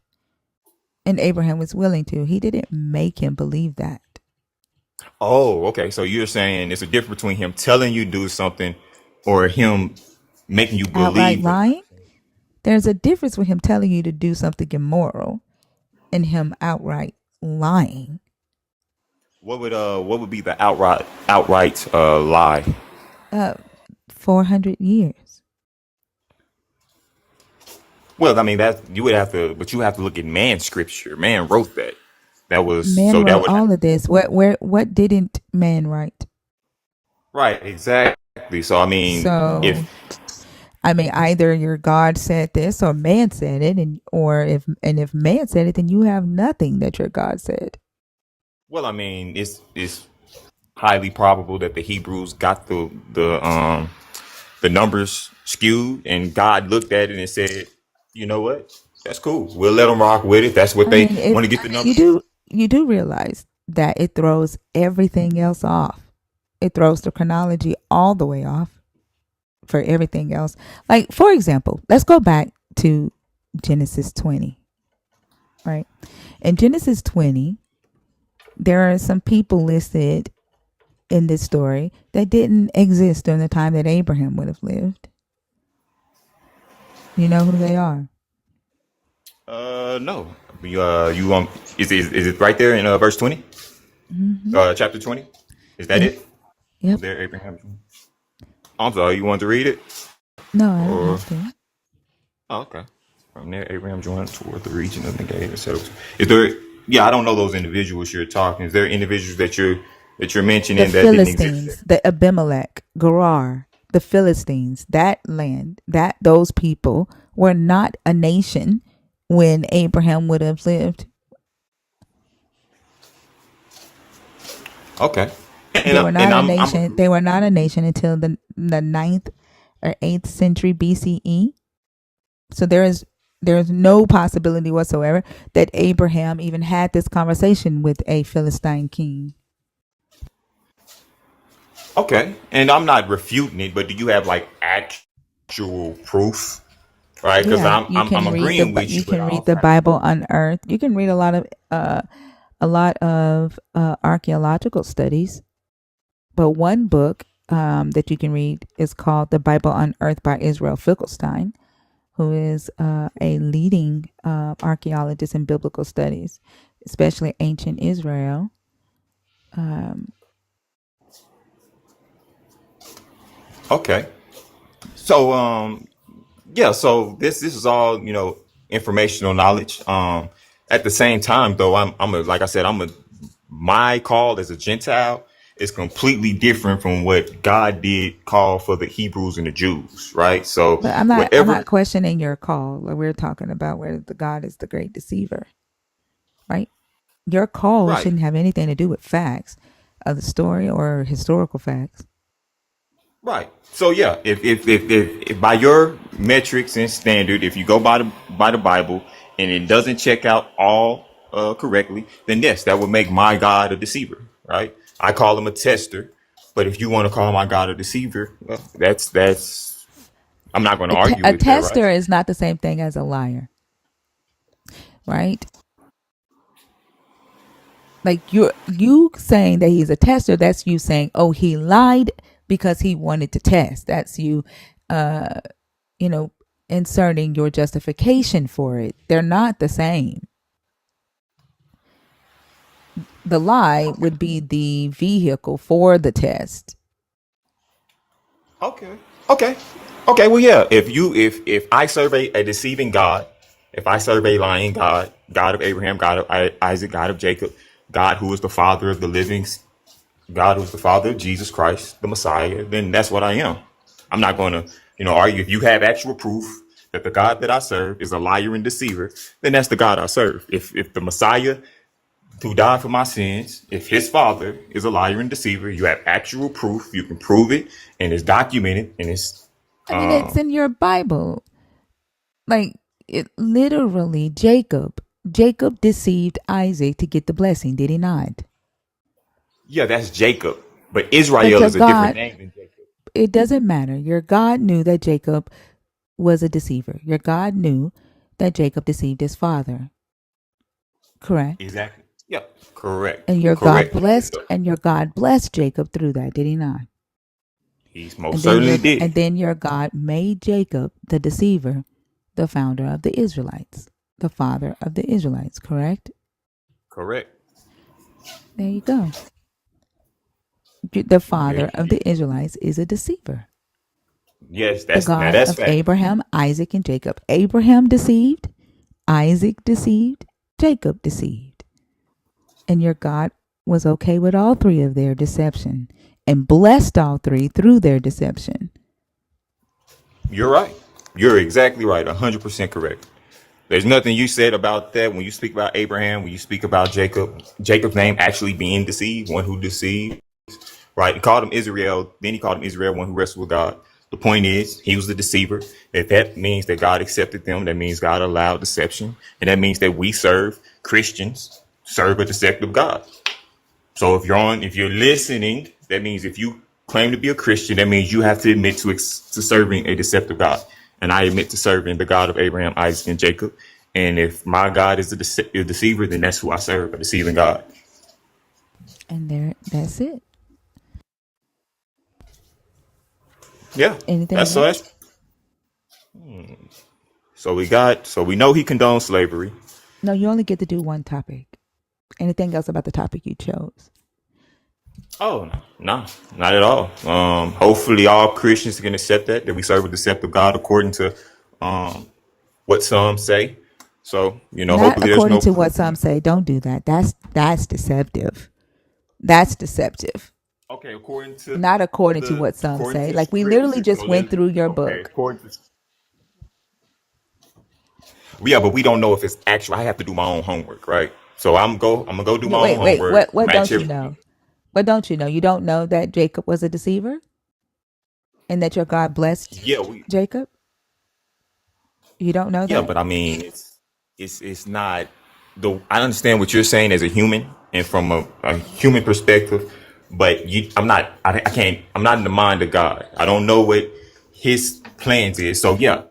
And Abraham was willing to. He didn't make him believe that. Oh, okay. So you're saying there's a difference between him telling you to do something or him making you Outright believe that. lying? There's a difference with him telling you to do something immoral and him outright lying. What would be the outright lie? Uh, 400 years. Well, I mean that you would have to, but you have to look at man scripture. Man wrote that. That was Man so that wrote would all of this. What didn't man write? right exactly. So I mean, So if I mean, either your God said this or man said it, and if man said it, then you have nothing that your God said. well, I mean, it's highly probable that the Hebrews got the numbers skewed, and God looked at it and said, "You know what? That's cool. We'll let them rock with it. That's what I they mean, if want to get the you numbers." do realize that it throws everything else off. It throws the chronology all the way off for everything else. Like for example, let's go back to Genesis 20, right? In Genesis 20, there are some people listed in this story that didn't exist during the time that Abraham would have lived. You know who they are? No. You is it right there in verse 20? Hmm. Chapter 20. Is that Yep. it? Yep. There, Abraham. I'm sorry. You want to read it, No, I don't or have to. oh, okay. From there, Abraham joined toward the region of the Negev and settled. Is there? Yeah, I don't know those individuals you're talking. Is there individuals that you're The mentioning that didn't exist there? Philistines, the Abimelech, Gerar, the Philistines, that land, that those people were not a nation when Abraham would have lived. Okay. And They were and not a I'm nation. They were not a nation until the ninth or 8th century BCE. So there is no possibility whatsoever that Abraham even had this conversation with a Philistine king. Okay, and I'm not refuting it, but do you have like actual proof? Right, because Yeah, you I'm can read the agreeing with you you, but can I read also the have to Bible go. unearthed. You can read a lot of archaeological studies. But one book that you can read is called The Bible Unearthed by Israel Finkelstein, who is a leading archaeologist in biblical studies, especially ancient Israel. Um, Okay, so yeah, so this is all informational knowledge. At the same time, though, I'm a, like I said, my call as a Gentile is completely different from what God did call for the Hebrews and the Jews, right? So but I'm not whatever, questioning your call. Like we're talking about where the God is the great deceiver, right? Your call right, shouldn't have anything to do with facts of the story or historical facts. right. So yeah, if by your metrics and standard, if you go by the Bible and it doesn't check out all correctly, then yes, that would make my God a deceiver, right? I call him a tester, but if you want to call my God a deceiver, well, that's I'm not going to argue A with that, right? tester is not the same thing as a liar, right? Like you saying that he's a tester, that's you saying, oh, he lied because he wanted to test. That's you uh you know inserting your justification for it. They're not the same. The lie would be the vehicle for the test. Okay. Okay. Okay. Well, yeah. If I survey a deceiving God, if I survey lying God, God of Abraham, God of Isaac, God of Jacob, God who is the Father of the living, God who is the Father of Jesus Christ, the Messiah, then that's what I am. I'm not going to, argue. If you have actual proof that the God that I serve is a liar and deceiver, then that's the God I serve. If the Messiah who died for my sins, if his father is a liar and deceiver, you have actual proof, you can prove it, and it's documented, and it's I mean, it's in your Bible. Like it literally Jacob deceived Isaac to get the blessing, did he not? yeah, that's Jacob, but But Israel your is a different God, name than Jacob. it doesn't matter. Your God knew that Jacob was a deceiver. Your God knew that Jacob deceived his father. Correct. Exactly. Yeah, correct, And correct. your God blessed Jacob through that, did he not? He most certainly did. And then your God made Jacob the deceiver, the founder of the Israelites, the father of the Israelites, correct? Correct. There you go. The There father you of the go. Israelites is a deceiver. Yes, The that's now God that's of fact. Abraham, Isaac, and Jacob. Abraham deceived, Isaac deceived, Jacob deceived. And your God was okay with all three of their deception and blessed all three through their deception. You're right. You're exactly right. 100% correct. There's nothing you said about that when you speak about Abraham, when you speak about Jacob, Jacob's name actually being deceived, one who deceived. Right? He called him Israel. Then he called him Israel, one who wrestled with God. The point is, he was the deceiver. If that means that God accepted them, that means God allowed deception. And that means that we Christians serve a deceptive God. So if you're listening, that means if you claim to be a Christian, that means you have to admit to serving a deceptive God. And I admit to serving the God of Abraham, Isaac, and Jacob. And if my God is a deceiver, then that's who I serve, a deceiving God. And that's it. Yeah, Anything that's so. else? So we know he condoned slavery. No, you only get to do one topic. Anything else about the topic you chose? Oh no, no, not at all. Hopefully, all Christians can accept that we serve a deceptive God according to um, what some say. So Not hopefully, there's according no to what proof. some say. Don't do that. That's deceptive. That's deceptive. Okay, Not according to what some according say. to Like we literally Scripture. So just went through your okay, book. according to yeah, but we don't know if it's actual. I have to do my own homework, right? So I'm gonna go do my own Wait. homework, What match don't you everything. know? What don't you know? You don't know that Jacob was a deceiver and that your God blessed Yeah, we Jacob? You don't know Yeah, that? but I mean, it's not the. I understand what you're saying as a human and from a human perspective. But I'm not. I can't. I'm not in the mind of God. I don't know what His plans is. So yeah,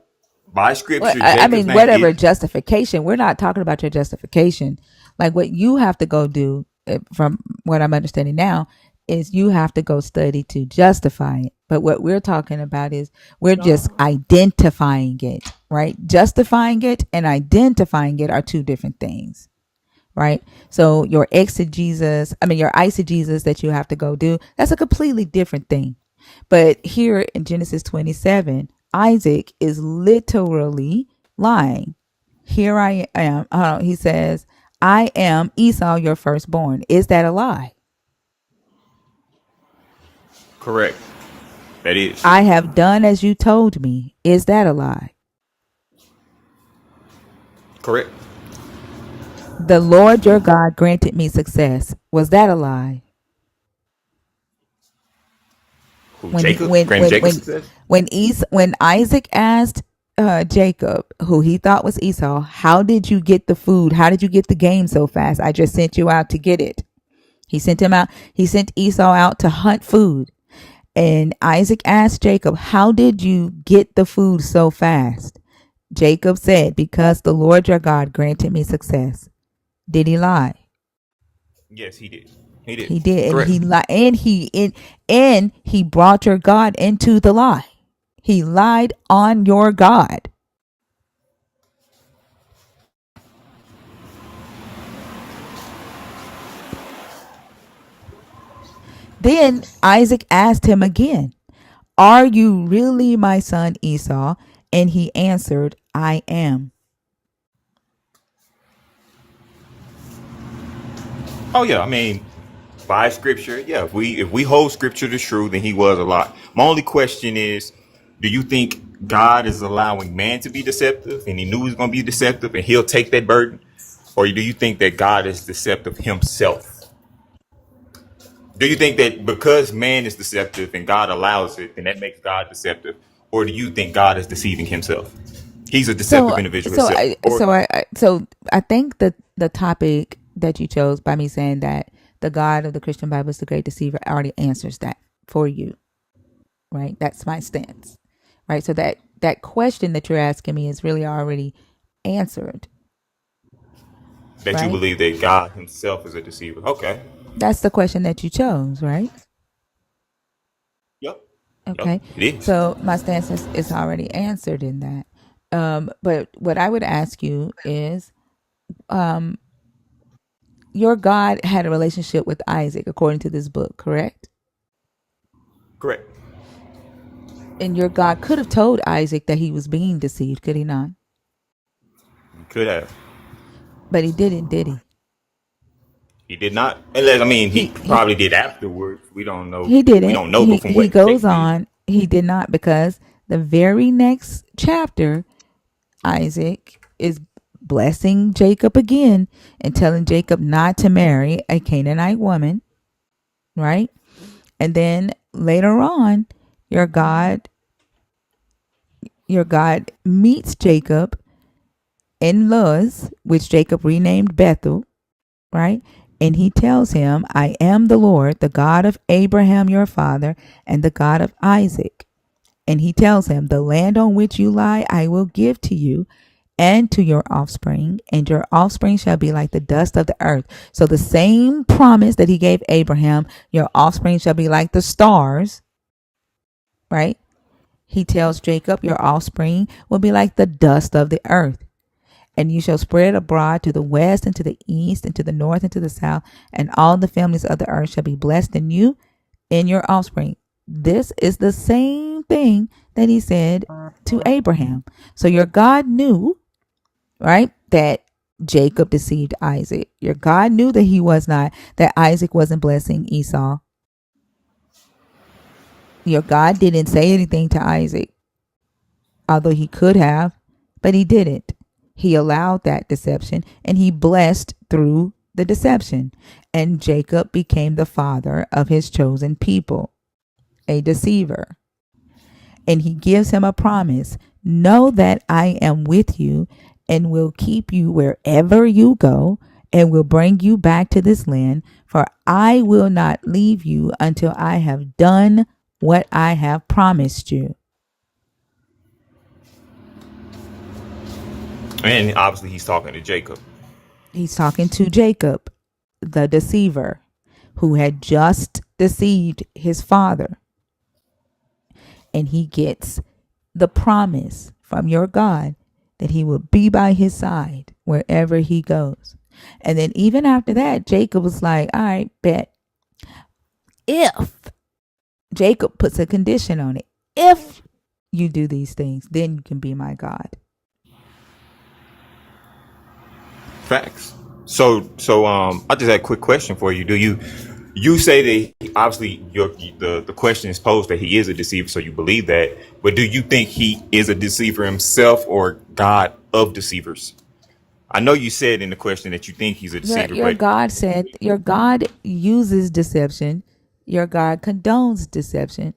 by Well, scripture, I Jacob's mean, name whatever is justification, we're not talking about your justification. Like what you have to go do, from what I'm understanding now, is you have to go study to justify it. But what we're talking about is we're just identifying it, right? Justifying it and identifying it are two different things, right? So your your eisegesis that you have to go do, that's a completely different thing. But here in Genesis 27, Isaac is literally lying. Here I am. He says, I am Esau, your firstborn. Is that a lie? correct. That is I have done as you told me. Is that a lie? correct. The Lord your God granted me success. Was that a lie? Who when he, Jacob? when Granted when Jacob when success. when Isaac asked Jacob, who he thought was Esau, how did you get the food? How did you get the game so fast? I just sent you out to get it. He sent him out. He sent Esau out to hunt food. And Isaac asked Jacob, how did you get the food so fast? Jacob said, because the Lord your God granted me success. Did he lie? Yes, he did. He did. He did, and Correct. he lied, and he brought your God into the lie. He lied on your God. Then Isaac asked him again, are you really my son Esau? And he answered, I am. Oh yeah, I mean, by scripture, yeah. If we hold scripture to true, then he was a lie. My only question is, do you think God is allowing man to be deceptive, and he knew he was going to be deceptive, and he'll take that burden, or do you think that God is deceptive himself? Do you think that because man is deceptive and God allows it, then that makes God deceptive, or do you think God is deceiving himself? He's a deceptive So individual so himself, I or so I think that the topic that you chose by me saying that the God of the Christian Bible is the great deceiver already answers that for you, right? That's my stance, right? So that question that you're asking me is really already answered, that you right? believe that God himself is a deceiver. Okay. That's the question that you chose, right? Yep. Yep. Okay. It is. So my stance is already answered in that. But what I would ask you is, um, your God had a relationship with Isaac, according to this book, correct? Correct. And your God could have told Isaac that he was being deceived, could he not? Could have. But he didn't, did he? He did not. Unless I mean, he He he probably did afterwards. We don't know. he We didn't. don't know, but from He what the goes text is, on. He did not, because the very next chapter, Isaac is blessing Jacob again and telling Jacob not to marry a Canaanite woman, right? And then later on, your God, your God meets Jacob in Luz, which Jacob renamed Bethel, right? And he tells him, I am the Lord, the God of Abraham your father, and the God of Isaac. And he tells him, the land on which you lie, I will give to you and to your offspring, and your offspring shall be like the dust of the earth. So the same promise that he gave Abraham, your offspring shall be like the stars, right? He tells Jacob, your offspring will be like the dust of the earth. And you shall spread abroad to the west and to the east and to the north and to the south, and all the families of the earth shall be blessed in you, in your offspring. This is the same thing that he said to Abraham. So your God knew, right, that Jacob deceived Isaac. Your God knew that that Isaac wasn't blessing Esau. Your God didn't say anything to Isaac, although he could have, but he didn't. He allowed that deception, and he blessed through the deception. And Jacob became the father of his chosen people, a deceiver. And he gives him a promise: know that I am with you and will keep you wherever you go, and will bring you back to this land, for I will not leave you until I have done what I have promised you. And obviously, he's talking to Jacob. He's talking to Jacob, the deceiver, who had just deceived his father. And he gets the promise from your God that he will be by his side wherever he goes. And then even after that, Jacob was like, all right, bet. If Jacob puts a condition on it, if you do these things, then you can be my God. Facts. So I just had a quick question for you. Do you say that obviously the question is posed that he is a deceiver, so you believe that, but do you think he is a deceiver himself or God of deceivers? I know you said in the question that you think he's a deceiver, Your but God said, your God uses deception. Your God condones deception.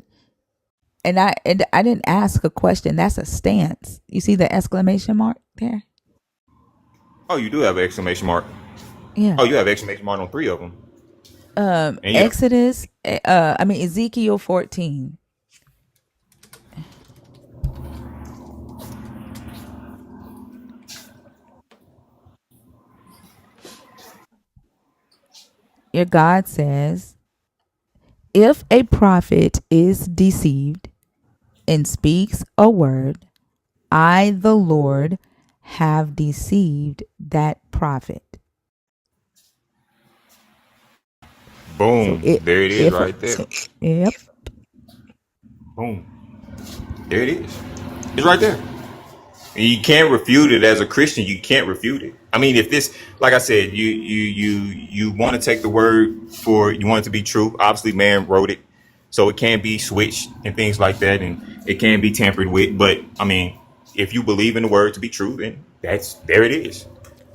And I didn't ask a question. That's a stance. You see the exclamation mark there? oh, you do have an exclamation mark. Yeah. Oh, you have an exclamation mark on 3 of them. And yeah, Ezekiel 14. Your God says, if a prophet is deceived and speaks a word, I, the Lord, have deceived that prophet. So boom, it, there it is, if, right there. so, yep. Boom, there it is. It's right there. And you can't refute it as a Christian. You can't refute it. I mean, if this, like I said, you want to take the word for you want it to be true. Obviously, man wrote it, so it can be switched and things like that, and it can be tampered with. But I mean, if you believe in the word to be true, then that's there it is.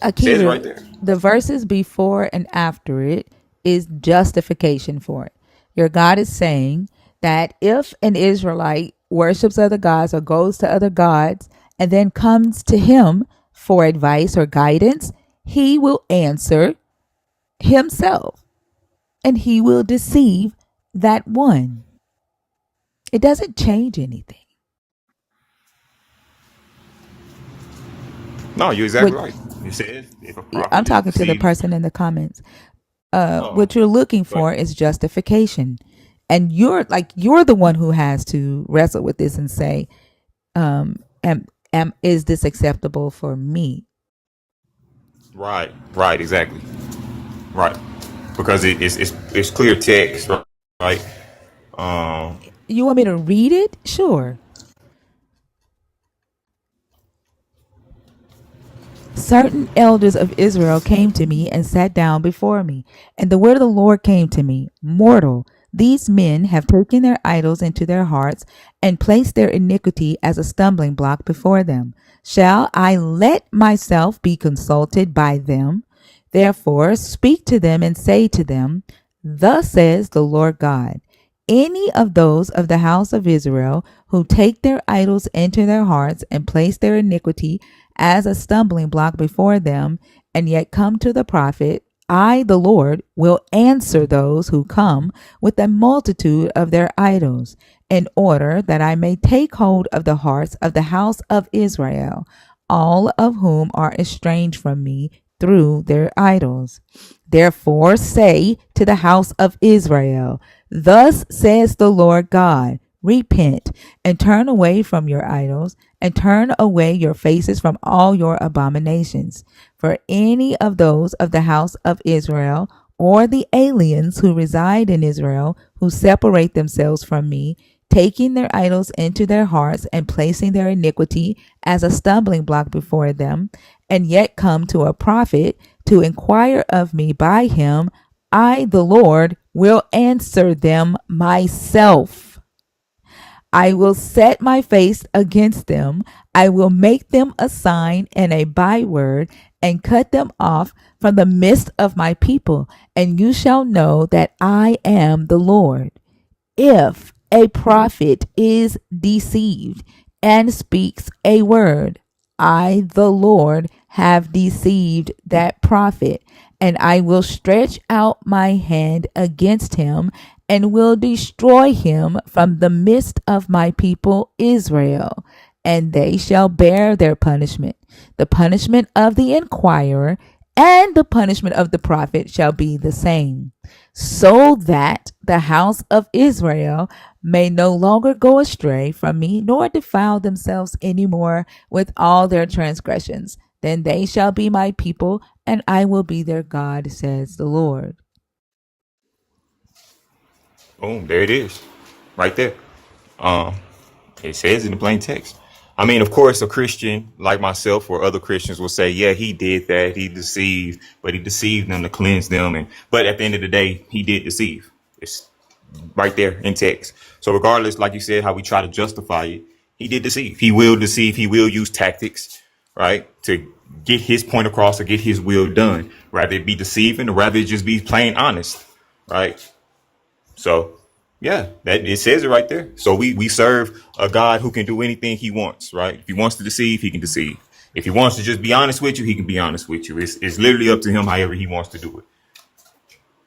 It says it right Akira, there. the verses before and after it is justification for it. Your God is saying that if an Israelite worships other gods or goes to other gods and then comes to him for advice or guidance, he will answer himself and he will deceive that one. It doesn't change anything. No, you're What exactly right. It says if a I'm prophet is talking to the deceived, person in the comments. oh, What you're looking but for is justification, and you're the one who has to wrestle with this and say, is this acceptable for me? right, exactly, right, because it's clear text, right? Um, You want me to read it? Sure. Certain elders of Israel came to me and sat down before me. And the word of the Lord came to me, Mortal, these men have taken their idols into their hearts and placed their iniquity as a stumbling block before them. Shall I let myself be consulted by them? Therefore, speak to them and say to them, Thus says the Lord God. Any of those of the house of Israel who take their idols into their hearts and place their iniquity as a stumbling block before them, and yet come to the prophet, I, the Lord, will answer those who come with a multitude of their idols, in order that I may take hold of the hearts of the house of Israel, all of whom are estranged from me through their idols. Therefore say to the house of Israel, Thus says the Lord God, repent and turn away from your idols and turn away your faces from all your abominations. For any of those of the house of Israel or the aliens who reside in Israel who separate themselves from me, taking their idols into their hearts and placing their iniquity as a stumbling block before them, and yet come to a prophet to inquire of me by him, I, the Lord, will answer them myself. I will set my face against them. I will make them a sign and a byword and cut them off from the midst of my people. And you shall know that I am the Lord. If a prophet is deceived and speaks a word, I, the Lord, have deceived that prophet, And I will stretch out my hand against him and will destroy him from the midst of my people Israel. And they shall bear their punishment. The punishment of the inquirer and the punishment of the prophet shall be the same, so that the house of Israel may no longer go astray from me, nor defile themselves any more with all their transgressions. Then they shall be my people, and I will be their God, says the Lord. Boom, there it is, right there. Um, it says in the plain text. I mean, of course, a Christian like myself or other Christians will say, "Yeah, he did that. He deceived, but he deceived them to cleanse them." And but at the end of the day, he did deceive. It's right there in text. So regardless, like you said, how we try to justify it, he did deceive. He will deceive. He will use tactics, right, to get his point across or get his will done. Rather it be deceiving or rather it just be plain honest, right? So, yeah, that it says it right there. So we serve a God who can do anything he wants, right? If he wants to deceive, he can deceive. If he wants to just be honest with you, he can be honest with you. It's literally up to him however he wants to do it.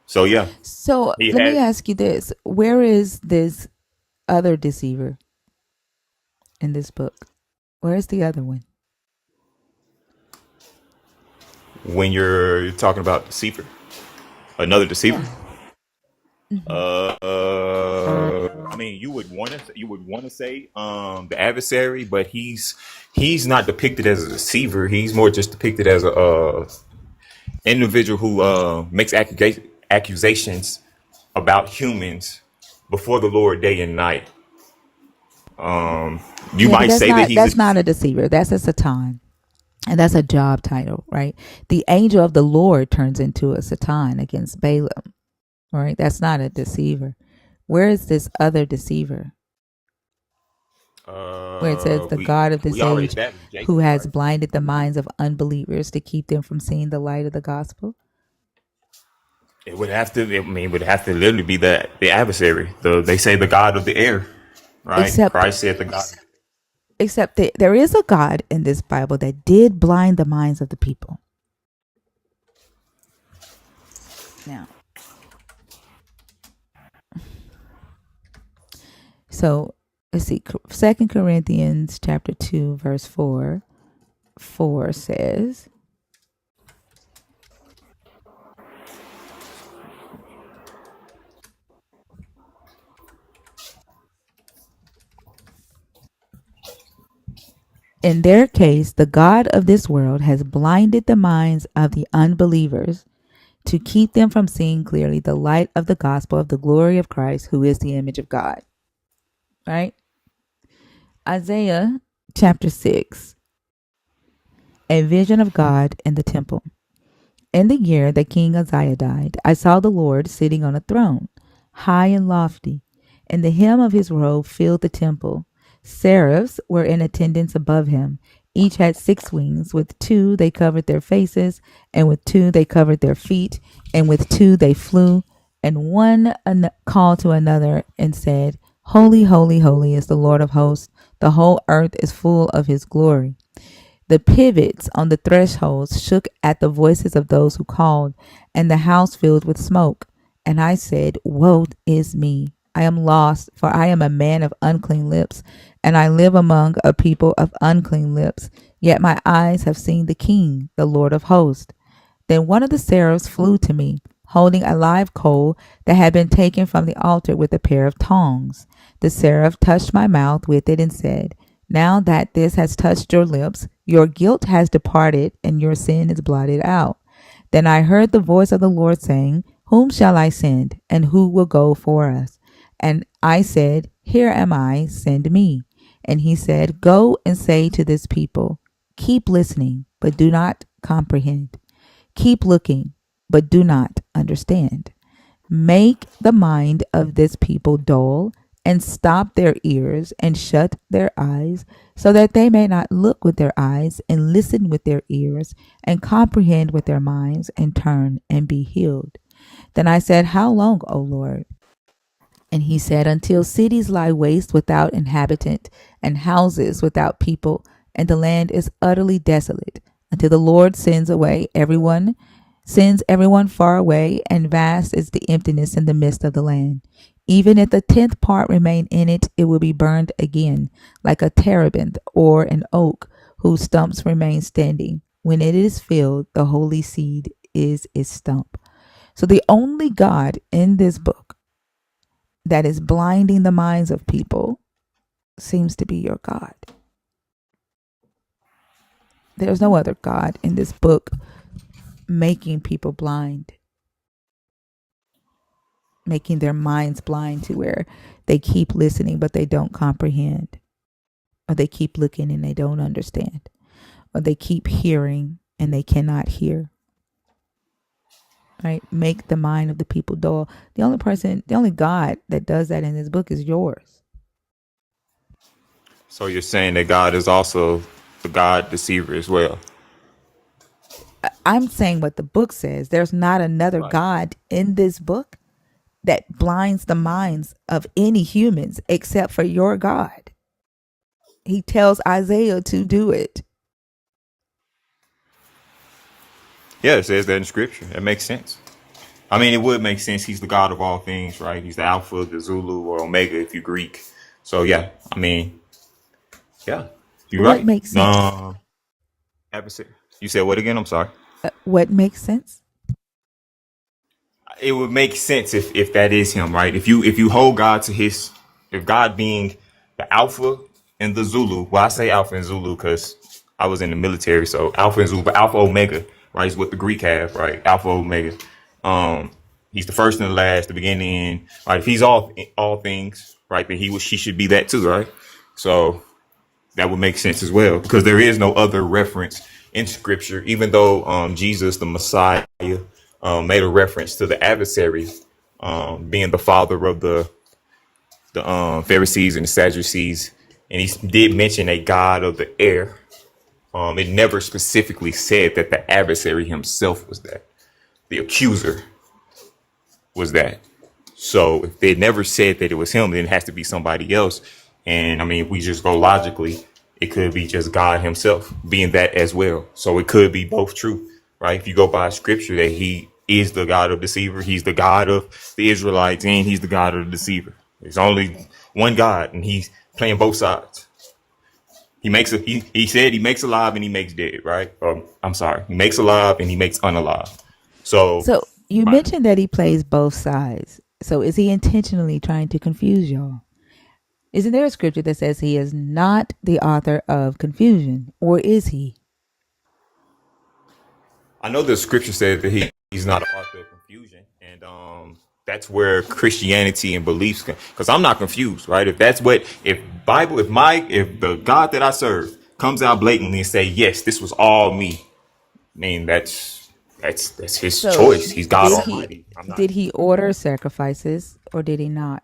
So yeah, So he let me has. ask you this. Where is this other deceiver in this book? Where is the other one? When you're talking about deceiver, another deceiver. Yeah. Hmm. I mean, you would want to say the adversary, but he's not depicted as a deceiver. He's more just depicted as a individual who makes accusations about humans before the Lord day and night. You Yeah, but might say that he's a that's not a deceiver. That's a Satan. And that's a job title, right? The angel of the Lord turns into a Satan against Balaam, right? That's not a deceiver. Where is this other deceiver? Where it says the we God of we this already age established who Jacob, has right? blinded the minds of unbelievers to keep them from seeing the light of the gospel. It would have to. I mean, it would have to literally be the adversary. They say the God of the air, right? Except Christ said the God. except that there is a God in this Bible that did blind the minds of the people. Now, so let's see. 2 Corinthians chapter 2, verse 4 says, in their case, the God of this world has blinded the minds of the unbelievers to keep them from seeing clearly the light of the gospel of the glory of Christ, who is the image of God. Right? Isaiah chapter 6, a vision of God in the temple. In the year that King Uzziah died, I saw the Lord sitting on a throne, high and lofty, and the hem of his robe filled the temple. Seraphs were in attendance above him. Each had 6 wings. With 2 they covered their faces, and with 2 they covered their feet, and with 2 they flew. And one called to another and said, Holy, holy, holy is the Lord of hosts. The whole earth is full of his glory. The pivots on the thresholds shook at the voices of those who called, and the house filled with smoke. And I said, Woe is me! I am lost, for I am a man of unclean lips, and I live among a people of unclean lips. Yet my eyes have seen the King, the Lord of hosts. Then one of the seraphs flew to me, holding a live coal that had been taken from the altar with a pair of tongs. The seraph touched my mouth with it and said, Now that this has touched your lips, your guilt has departed and your sin is blotted out. Then I heard the voice of the Lord saying, Whom shall I send, and who will go for us? And I said, Here am I, send me. And he said, Go and say to this people, Keep listening, but do not comprehend. Keep looking, but do not understand. Make the mind of this people dull, and stop their ears and shut their eyes, so that they may not look with their eyes and listen with their ears and comprehend with their minds and turn and be healed. Then I said, How long, O Lord? And he said, Until cities lie waste without inhabitant, and houses without people, and the land is utterly desolate, until the Lord sends away everyone Sends everyone far away, and vast is the emptiness in the midst of the land. Even if the 10th part remain in it, it will be burned again, like a terebinth or an oak whose stumps remain standing. When it is filled, the holy seed is its stump. So the only God in this book that is blinding the minds of people seems to be your God. There's no other God in this book making people blind, making their minds blind to where they keep listening but they don't comprehend, or they keep looking and they don't understand, or they keep hearing and they cannot hear. Right? Make the mind of the people dull. The only God that does that in this book is yours. So you're saying that God is also the God deceiver as well. I'm saying what the book says. There's not another Right. God in this book that blinds the minds of any humans except for your God. He tells Isaiah to do it. Yeah, it says that in scripture. That makes sense. I mean, it would make sense. He's the God of all things, right? He's the Alpha, the Zulu, or Omega if you Greek. So yeah, I mean, yeah, you're What right. makes sense? Adversary. You said what again? I'm sorry. What makes sense? It would make sense if that is him, right? If you hold God to his, if God being the Alpha and the Zulu. Well, I say Alpha and Zulu because I was in the military, so Alpha and Zulu, but Alpha Omega, right, is what the Greek have, right? Alpha Omega. He's the first and the last, the beginning and end, right? If he's all things, right, then she should be that too, right? So that would make sense as well because there is no other reference in scripture, even though Jesus, the Messiah, made a reference to the adversary being the father of the Pharisees and the Sadducees, and he did mention a God of the air. It never specifically said that the adversary himself was that. The accuser was that. So if they never said that it was him, then it has to be somebody else. And I mean, if we just go logically, it could be just God himself being that as well. So it could be both true, right? If you go by scripture that he is the God of deceiver, he's the God of the Israelites, and he's the God of the deceiver. There's only one God, and he's playing both sides. He said he makes alive and he makes dead, right? I'm sorry, he makes alive and he makes unalive. So, So you right. mentioned that he plays both sides. So is he intentionally trying to confuse y'all? Isn't there a scripture that says he is not the author of confusion, or is he? I know the scripture said that he's not an author of confusion, and that's where Christianity and beliefs, because I'm not confused, right? If that's what, if Bible, if the God that I serve comes out blatantly and say, yes, this was all me, I mean that's his So choice. He's God Almighty. I'm not. did he order sacrifices or did he not?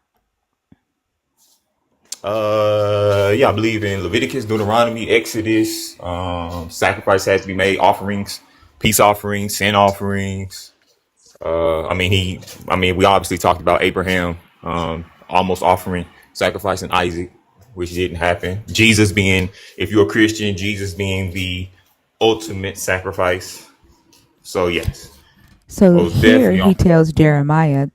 Yeah, I believe in Leviticus, Deuteronomy, Exodus. Sacrifice has to be made, offerings, peace offerings, sin offerings. We obviously talked about Abraham, almost offering, sacrificing Isaac, which didn't happen. Jesus being, if you're a Christian, Jesus being the ultimate sacrifice. So yes, So most here definitely he offer. tells Jeremiah,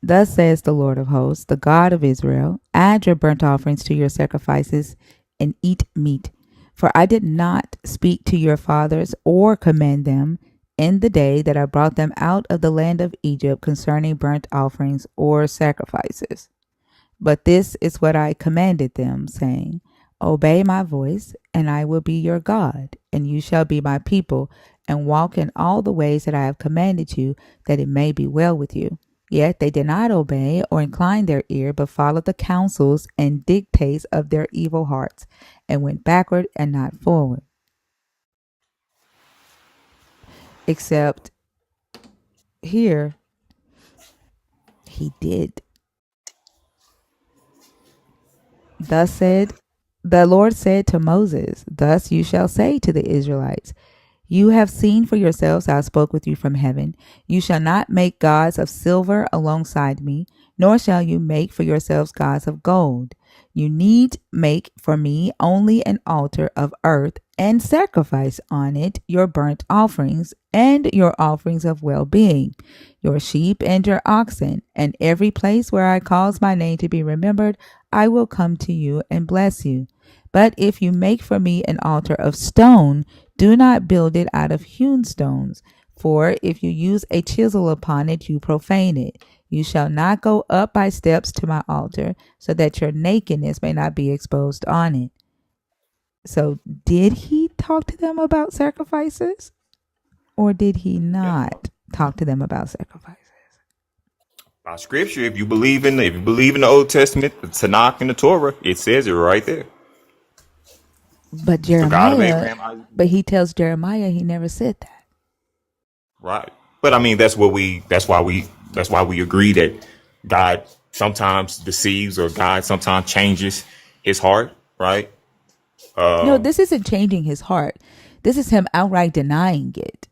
thus says the Lord of hosts, the God of Israel, add your burnt offerings to your sacrifices and eat meat. For I did not speak to your fathers or command them in the day that I brought them out of the land of Egypt concerning burnt offerings or sacrifices. But this is what I commanded them, saying, obey my voice, and I will be your God, and you shall be my people, and walk in all the ways that I have commanded you, that it may be well with you. Yet they did not obey or incline their ear, but followed the counsels and dictates of their evil hearts, and went backward and not forward. Except here, he did. Thus said the Lord said to Moses, thus you shall say to the Israelites, You have seen for yourselves how I spoke with you from heaven. You shall not make gods of silver alongside me, nor shall you make for yourselves gods of gold. You need make for me only an altar of earth and sacrifice on it your burnt offerings and your offerings of well-being, your sheep and your oxen, and every place where I cause my name to be remembered, I will come to you and bless you. But if you make for me an altar of stone, do not build it out of hewn stones. For if you use a chisel upon it, you profane it. You shall not go up by steps to my altar, so that your nakedness may not be exposed on it. So, did he talk to them about sacrifices? Or did he Yeah. not talk to them about sacrifices? By scripture, if you believe in the Old Testament, the Tanakh and the Torah, it says it right there. But It's the God of Jeremiah, Abraham, Isaac, but he tells Jeremiah he never said that. right? But I mean, that's why we agree that God sometimes deceives or God sometimes changes his heart, right? No, this isn't changing his heart. This is him outright denying it.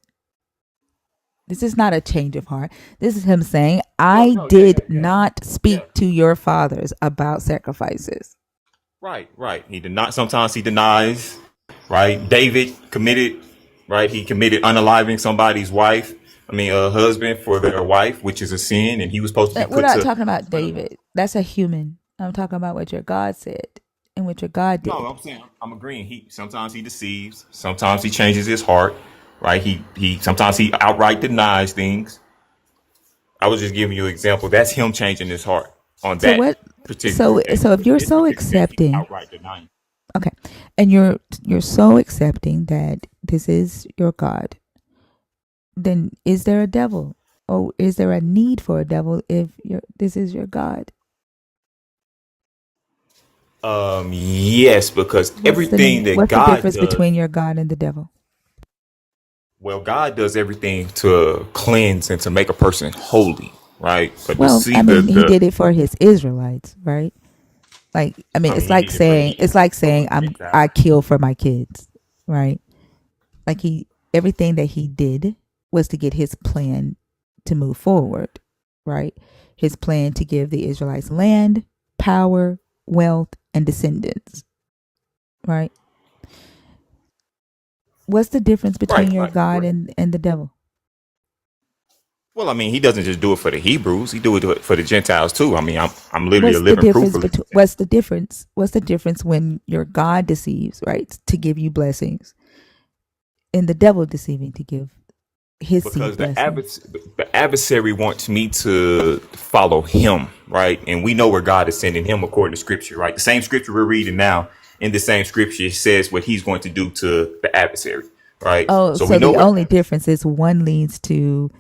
This is not a change of heart. This is him saying, Well, I no, did yeah, not yeah. speak to your fathers about sacrifices. Right, right. He did not. Sometimes he denies. Right. David committed. Right. He committed unaliving somebody's wife. I mean, a husband for their wife, which is a sin, and he was supposed to be We're put not to. talking about David. That's a human. I'm talking about what your God said and what your God No, did. I'm saying I'm agreeing. He sometimes he deceives. Sometimes he changes his heart. Right. He sometimes he outright denies things. I was just giving you an example. That's him changing his heart on So that what particular day. so if But you're this so particular day, he's accepting, outright denying. okay, and you're so accepting that this is your God, then is there a devil? Or is there a need for a devil if this is your God? Yes, because What's the everything need? that What's the God difference does, between your God and the devil? well, God does everything to cleanse and to make a person holy, right? But to Well, see I mean, he the did it for his Israelites, right? Like, I mean, I mean, he did it for the it's like for saying Gentiles. I kill for my kids, right? Like everything that he did was to get his plan to move forward, right? His plan to give the Israelites land, power, wealth, and descendants, right? What's the difference between Right, your right, God right. and the devil? Well, I mean, he doesn't just do it for the Hebrews; he do it for the Gentiles too. I mean, I'm literally a What's the living proof difference of between it. what's the difference when your God deceives, right, to give you blessings, and the devil deceiving to give his seed Because blessings? the adversary wants me to follow him, right? And we know where God is sending him according to scripture, right? The same scripture we're reading now, in the same scripture, it says what he's going to do to the adversary, right? Oh, So we so know the what only difference is one leads to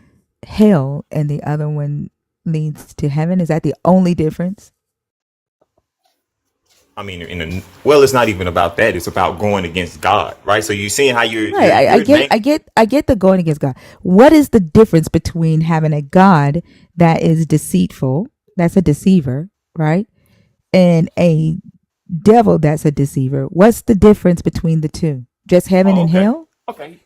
hell and the other one leads to heaven. Is that the only difference? I mean, well, it's not even about that. It's about going against God, right? So you're seeing how Right. you're main. I get the going against God. What is the difference between having a God that is deceitful, that's a deceiver, right? And a devil that's a deceiver. What's the difference between the two? Just heaven Oh, and okay, hell? okay.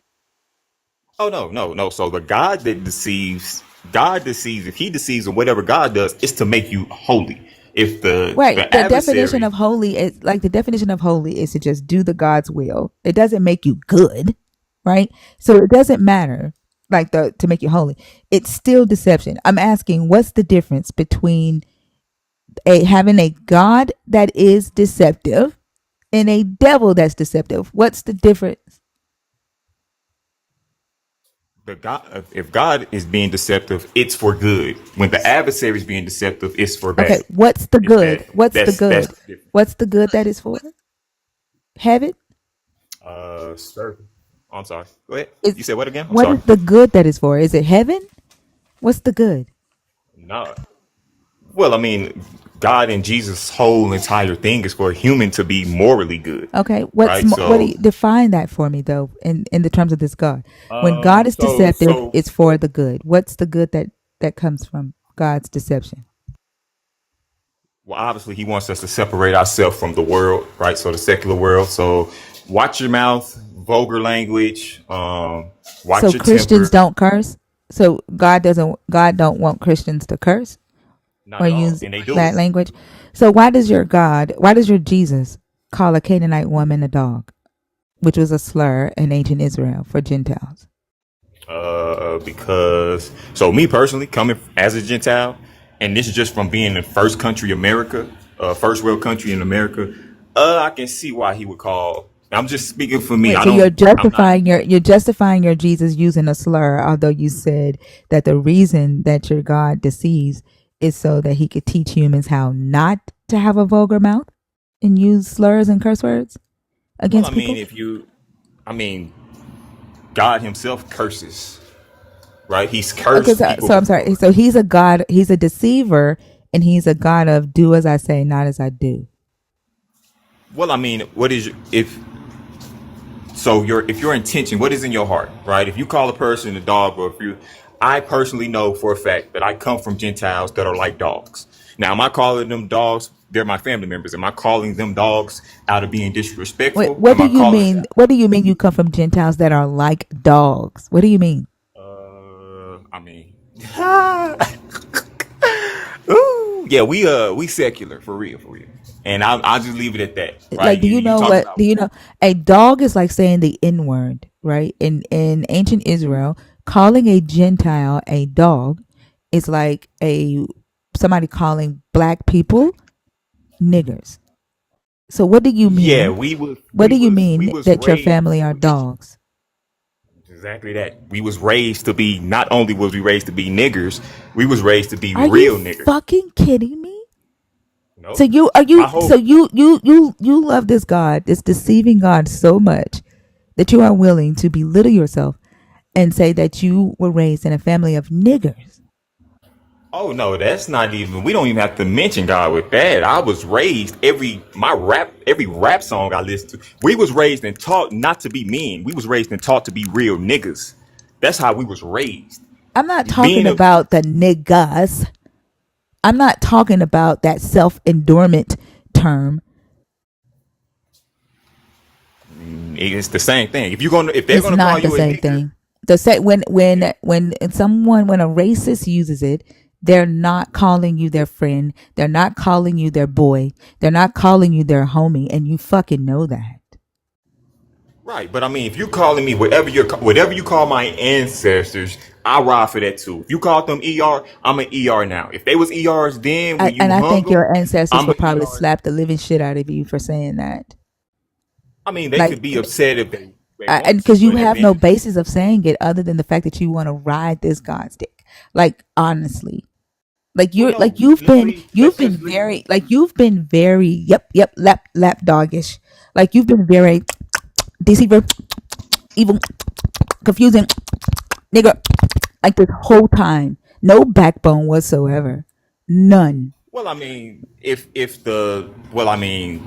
Oh no. So the God that deceives, God deceives. If he deceives or whatever God does, it's to make you holy. If Right. the The definition adversary, of holy is like the definition of holy is to just do the God's will. It doesn't make you good, right? So it doesn't matter like the to make you holy. It's still deception. I'm asking what's the difference between a having a God that is deceptive and a devil that's deceptive? What's the difference? the God, if God is being deceptive, it's for good. When the adversary is being deceptive, it's for Okay, bad. what's the It's that good? What's the that's good? the difference. What's the good that is for? Heaven? Sir, I'm sorry. Go ahead. You Is said what again? I'm what sorry. is the good that is for? Is it heaven? What's the good? No. Well, I mean, God and Jesus' whole entire thing is for a human to be morally good, Okay, right? what do So, you define that for me though in the terms of this God? When God is deceptive, so it's for the good. What's the good that comes from God's deception? well, obviously, he wants us to separate ourselves from the world, right? So the secular world. So watch your mouth, vulgar language. So Watch your Christians temper. don't curse. So God don't want Christians to curse Not or at all, use and they do that it. language. So why does your Jesus call a Canaanite woman a dog, which was a slur in ancient Israel for Gentiles? Because so me personally, coming as a Gentile, and this is just from being in first country America, first world country in America. I can see why he would call. I'm just speaking for me. Wait, I so don't. I'm not. you're justifying your Jesus using a slur, although you said that the reason that your God deceives is so that he could teach humans how not to have a vulgar mouth and use slurs and curse words Well, I against mean, people. if you, I mean, God Himself curses, right? He's Okay, cursed people so I'm sorry. before. So he's a God. He's a deceiver, and he's a God of do as I say, not as I do. Well, I mean, what is if so your if your intention, what is in your heart, right? If you call a person a dog, or if you, I personally know for a fact that I come from Gentiles that are like dogs. Now, am I calling them dogs? They're my family members. Am I calling them dogs out of being Wait, disrespectful? what Am do I you calling mean? What do you mean you come from Gentiles that are like dogs? What do you mean? I mean, ooh, yeah, we secular for real, and I'll just leave it at that, right? Like, do you You know talking what? about Do you know a dog is like saying the N word, right? In ancient Israel, calling a Gentile a dog is like a somebody calling black people niggers. So what do you yeah, mean? What do you we mean was that your raised family are to be dogs? exactly that. We was raised to be, not only was we raised to be niggers, we was raised to be Are you real niggers. fucking kidding me? So No, you are my you so whole you love this God, this deceiving God so much that you are willing to belittle yourself and say that you were raised in a family of niggers. oh no, that's not even. We don't even have to mention God with that. I was raised every rap song I listened to. We was raised and taught not to be men. We was raised and taught to be real niggas. That's how we was raised. I'm not talking Being a about the niggas. I'm not talking about that self-endurement term. it's the same thing. If they're It's gonna call not the you a same nigger, thing. The say when a racist uses it, they're not calling you their friend. They're not calling you their boy. They're not calling you their homie, and you fucking know that. right? But I mean, if you're calling me whatever you call my ancestors, I ride for that too. If you called them ER, I'm an ER now. If they was ERs then when And you I hung think them, your ancestors I'm will an probably ER. slap the living shit out of you for saying that. I mean, they could Like, be upset if they and want to, because you but at the have end no of the day, basis of saying it other than the fact that you want to ride this God's dick. Like, honestly, like well, you're like no, let's you've been just leave. very like you've been very yep lap doggish. Like you've been very deceiver, evil, confusing, nigga. Like this whole time, no backbone whatsoever, none. Well, I mean, if the well, I mean,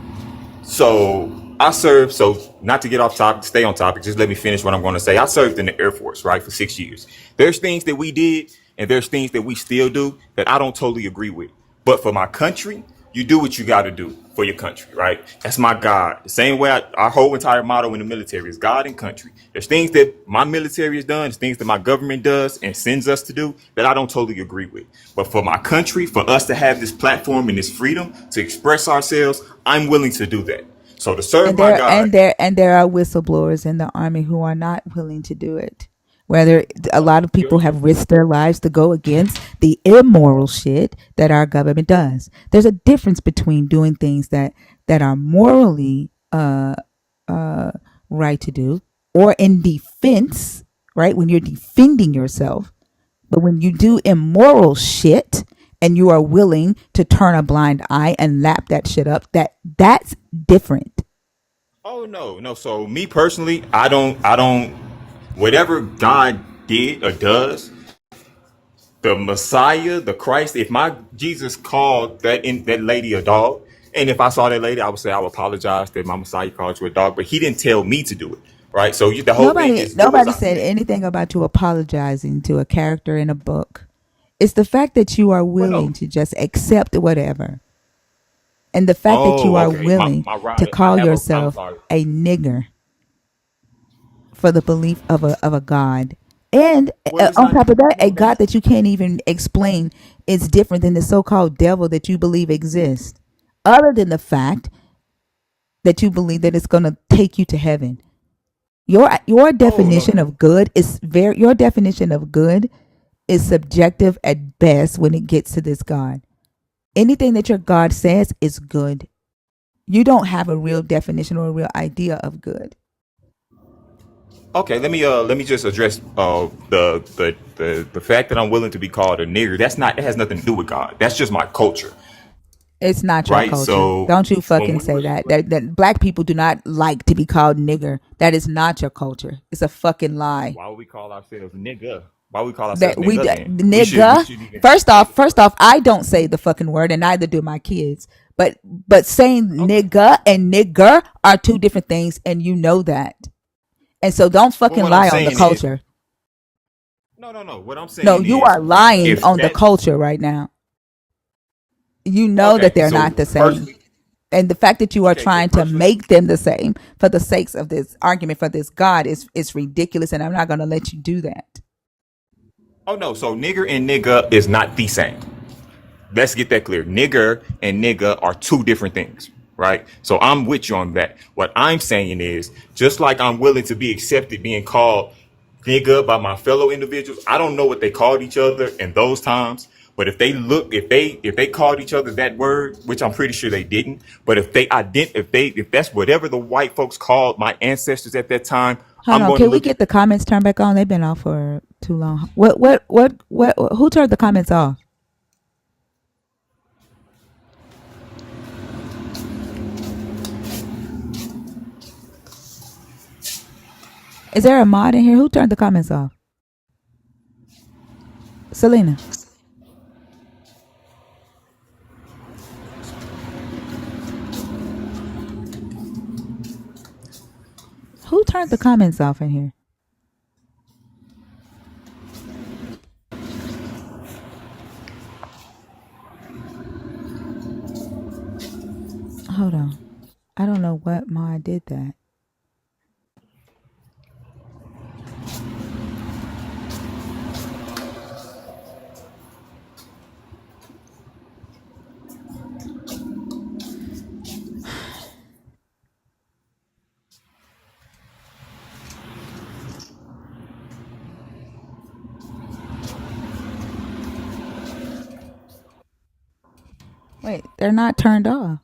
so I served. So not to get off topic, stay on topic. Just let me finish what I'm going to say. I served in the Air Force, right, for 6 years. There's things that we did, and there's things that we still do that I don't totally agree with. But for my country, you do what you got to do for your country, right? That's my God. The same way our whole entire motto in the military is God and country. There's things that my military has done, there's things that my government does and sends us to do that I don't totally agree with. But for my country, for us to have this platform and this freedom to express ourselves, I'm willing to do that. So to serve And my God, there are whistleblowers in the army who are not willing to do it. Whether a well, lot of people you have risked their lives to go against the immoral shit that our government does. There's a difference between doing things that are morally uh right to do or in defense, right? When you're defending yourself, but when you do immoral shit and you are willing to turn a blind eye and lap that shit up, that's different. oh no. So me personally, I don't whatever God did or does, the Messiah, the Christ, if my Jesus called that lady a dog, and if I saw that lady, I would say I would apologize that my Messiah called you a dog, but he didn't tell me to do it. Right? So the whole thing is do as Nobody I said say. anything about you apologizing to a character in a book. It's the fact that you are Well willing no. to just accept whatever. And the fact that you Oh, are okay. willing My to ride. call I'm yourself sorry. a nigger. for the belief of a God. And Well, it's on not. top of that, a Well, God that's that you can't even explain is different than the so-called devil that you believe exists. Other than the fact that you believe that it's going to take you to heaven. Your oh no. definition of good is very your definition of good is subjective at best when it gets to this God. Anything that your God says is good. You don't have a real definition or a real idea of good. Okay, let me just address the fact that I'm willing to be called a nigger. That's not. It has nothing to do with God. That's just my culture, It's not your right? culture. So Don't you when fucking we say were that. That black people do not like to be called nigger. That is not your culture. It's a fucking lie. why would we call ourselves nigga? Why would we call ourselves That nigga then? We nigga. should even First off, I don't say the fucking word, and neither do my kids. But saying okay. nigga and nigger are two different things, and you know that. And so don't Well, fucking what I'm lie on the saying is culture. no. What I'm No, saying you is are lying if on the that culture right now. You know that okay. they're So not the same. firstly, And the fact that you are okay. So trying to firstly, make them the same for the sakes of this argument for this God is ridiculous, and I'm not going to let you do that. oh no. So nigger and nigga is not the same. Let's get that clear. Nigger and nigga are two different things, right? So I'm with you on that. What I'm saying is, just like I'm willing to be accepted being called nigga by my fellow individuals, I don't know what they called each other in those times. But if they called each other that word, which I'm pretty sure they didn't, but if that's whatever the white folks called my ancestors at that time, Hold I'm on, going to can we look at get the comments turned back on? They've been off for too long. What? Who turned the comments off? Is there a mod in here? Who turned the comments off? Selena. Who turned the comments off in here? Hold on. I don't know what mod did that. Wait, they're not turned off.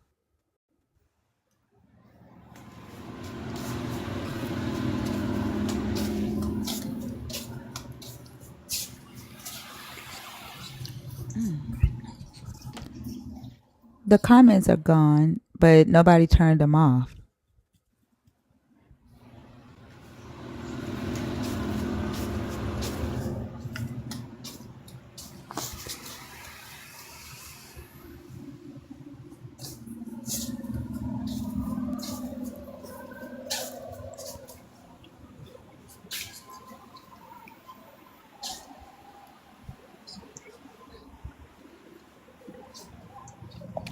The comments are gone, but nobody turned them off.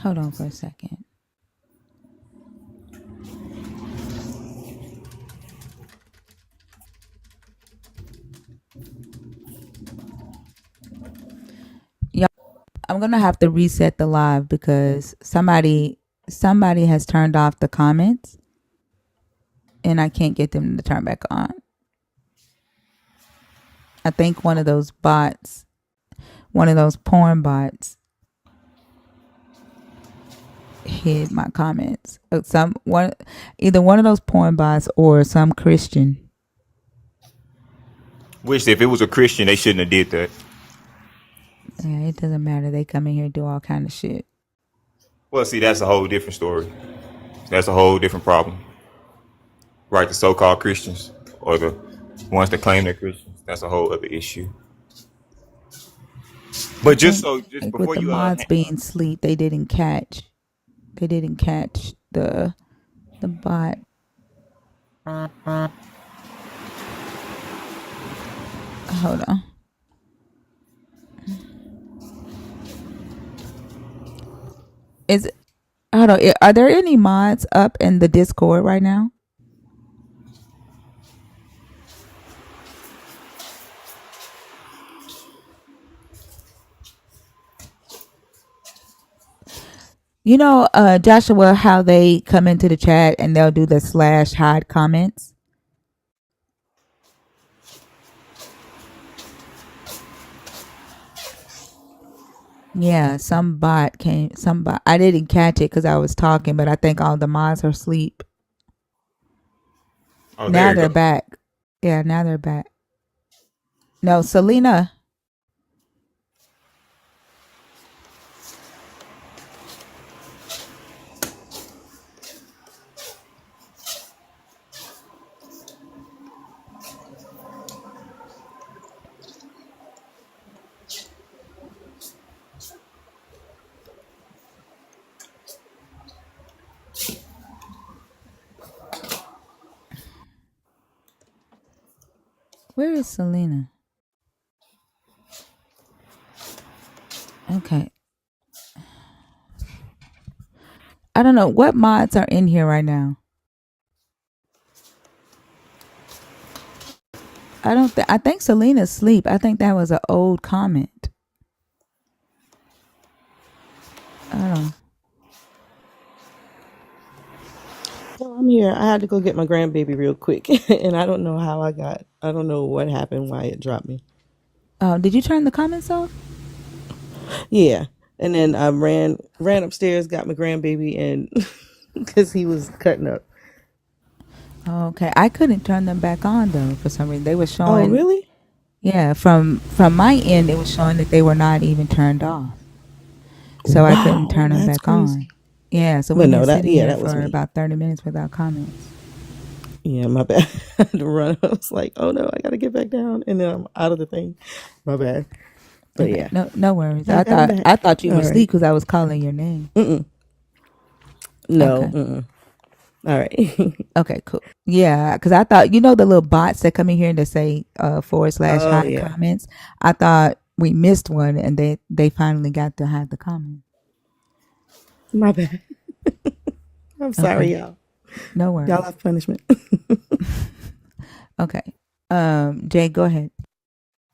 Hold on for a second. Y'all, I'm gonna have to reset the live because somebody has turned off the comments, and I can't get them to turn back on. I think one of those bots, one of those porn bots, hid my comments. Either one of those porn bots or some Christian. which if it was a Christian, they shouldn't have did that. Yeah, it doesn't matter. They come in here and do all kind of shit. Well, see, that's a whole different story. That's a whole different problem. Right, the so-called Christians or the ones that claim they're Christians. That's a whole other issue. I But just think so, just like with before the you mods being asleep, they didn't catch the bot. Hold on. Is Hold on. Are there any mods up in the Discord right now? You know, Joshua, how they come into the chat and they'll do the slash hide comments. Yeah, some bot came. Some bot. I didn't catch it because I was talking, but I think all the mods are asleep. Oh, there Now you they're go. back. Yeah, now they're back. No, Selena. Where is Selena? Okay. I don't know what mods are in here right now. I don't think. I think Selena's asleep. I think that was an old comment. I don't know. No, I'm here. I had to go get my grandbaby real quick, and I don't know how I got. I don't know what happened, why it dropped me. Did you turn the comments off? Yeah, and then I ran upstairs, got my grandbaby, and because he was cutting up. Okay, I couldn't turn them back on though for some reason. They were Oh, showing. really? Yeah, from my end, it was showing that they were not even turned off, so I couldn't Wow, turn them that's back on. crazy. Yeah, so But we've been no, sitting here that was for me. about 30 minutes without comments. Yeah, my bad. I had to run. I was like, oh no, I gotta get back down, and then I'm out of the thing. My bad. But Okay, yeah, no worries. I got him I back. thought you were All asleep right. because I was calling your name. No. Okay. All right. Okay, cool. Yeah, because I thought, you know, the little bots that come in here and they say / Oh hide yeah. comments. I thought we missed one and they finally got to hide the comment. My bad. I'm Okay, sorry, y'all. no Y'all worries. have punishment. Okay, Jay, go ahead.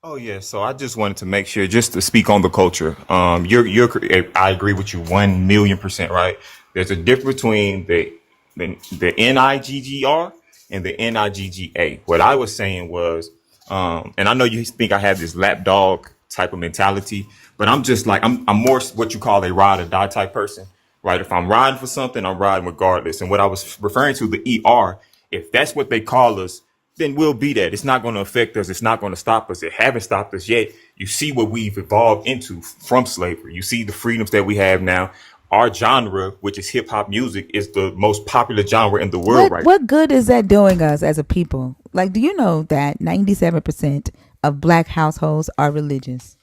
Oh yeah, so I just wanted to make sure, just to speak on the culture. I agree with you 1,000,000%. Right? There's a difference between the NIGGR and the NIGGA. What I was saying was, and I know you think I have this lapdog type of mentality, but I'm just like I'm more what you call a ride or die type person. Right? If I'm riding for something, I'm riding regardless. And what I was referring to, the ER, if that's what they call us, then we'll be that. It's not going to affect us. It's not going to stop us. It haven't stopped us yet. You see what we've evolved into from slavery. You see the freedoms that we have now. Our genre, which is hip hop music, is the most popular genre in the world right What good is that doing us as a people? Like, do you know that 97% of black households are religious?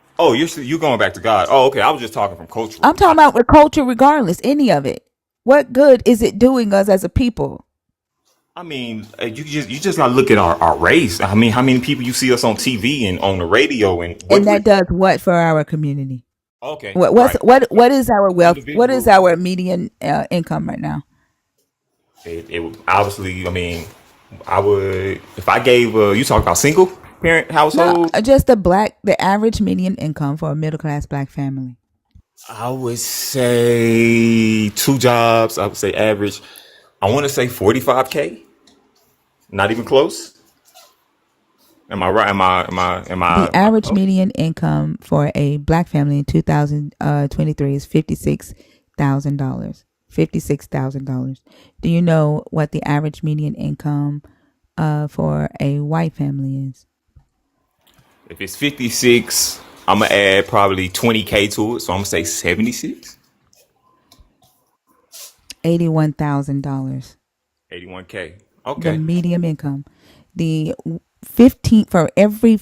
now. Oh, you're going back to God. Oh, okay. I was just talking from I'm cultural. talking about with culture, regardless, any of it. What good is it doing us as a people? I mean, you just gotta look at our race. I mean, how many people you see us on TV and on the radio, and And what we're that does what for our community? okay, What's right? what is our wealth? What is Individuals. our median income right now? It would obviously. I mean, I would if I gave you talk about single parent No, household. just the average median income for a middle class black family. I would say two jobs. I would say average. I want to say 45K. Not even close. Am I right? The Am I average close? median income for a black family in 2023 is $56,000. $56,000. Do you know what the average median income for a white family is? If it's 56, I'm gonna add probably 20K to it. So I'm gonna say 76. $81,000. 81K. The Okay. medium income. The 15 for every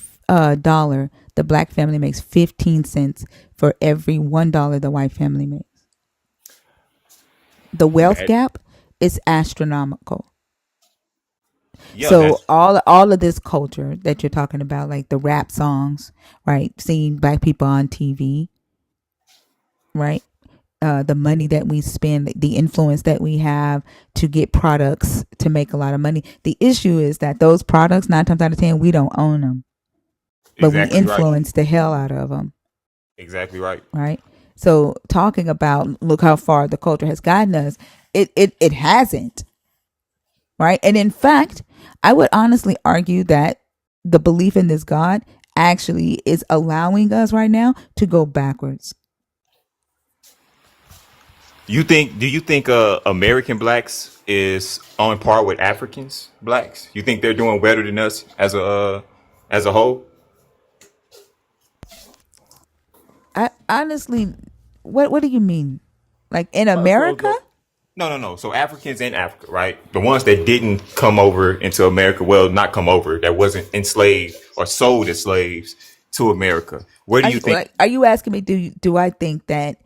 dollar the black family makes 15 cents for every $1 the white family makes. The wealth That gap is astronomical. yeah, So that's all of this culture that you're talking about, like the rap songs, right? Seeing black people on TV, right? The money that we spend, the influence that we have to get products to make a lot of money. The issue is that those products, 9 times out of 10, we don't own them, but we exactly right. influence the hell out of them, Exactly right. right? So talking about look how far the culture has gotten us, it hasn't, right? And in fact, I would honestly argue that the belief in this God actually is allowing us right now to go backwards. Do you think American blacks is on par with Africans blacks? You think they're doing better than us as a whole? I honestly, what do you mean? Like in So America? no. So Africans in Africa, right? The ones that didn't come over into America, well, not come over, that wasn't enslaved or sold as slaves to America. Where do you think? Are you asking me? Do I think that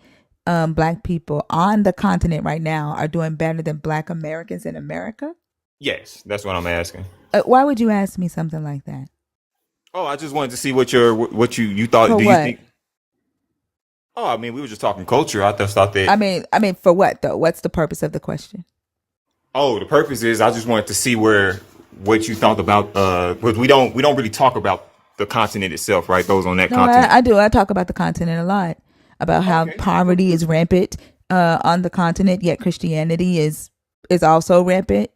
black people on the continent right now are doing better than Black Americans in America? Yes, that's what I'm asking. Why would you ask me something like that? Oh, I just wanted to see what you thought. For Do you what? think? Oh, I mean, we were just talking culture. I just thought that. I mean, for what though? What's the purpose of the question? Oh, the purpose is I just wanted to see what you thought about because we don't really talk about the continent itself, right? Those on that No, continent. I do. I talk about the continent a lot, about how Okay. poverty is rampant on the continent, yet Christianity is also rampant.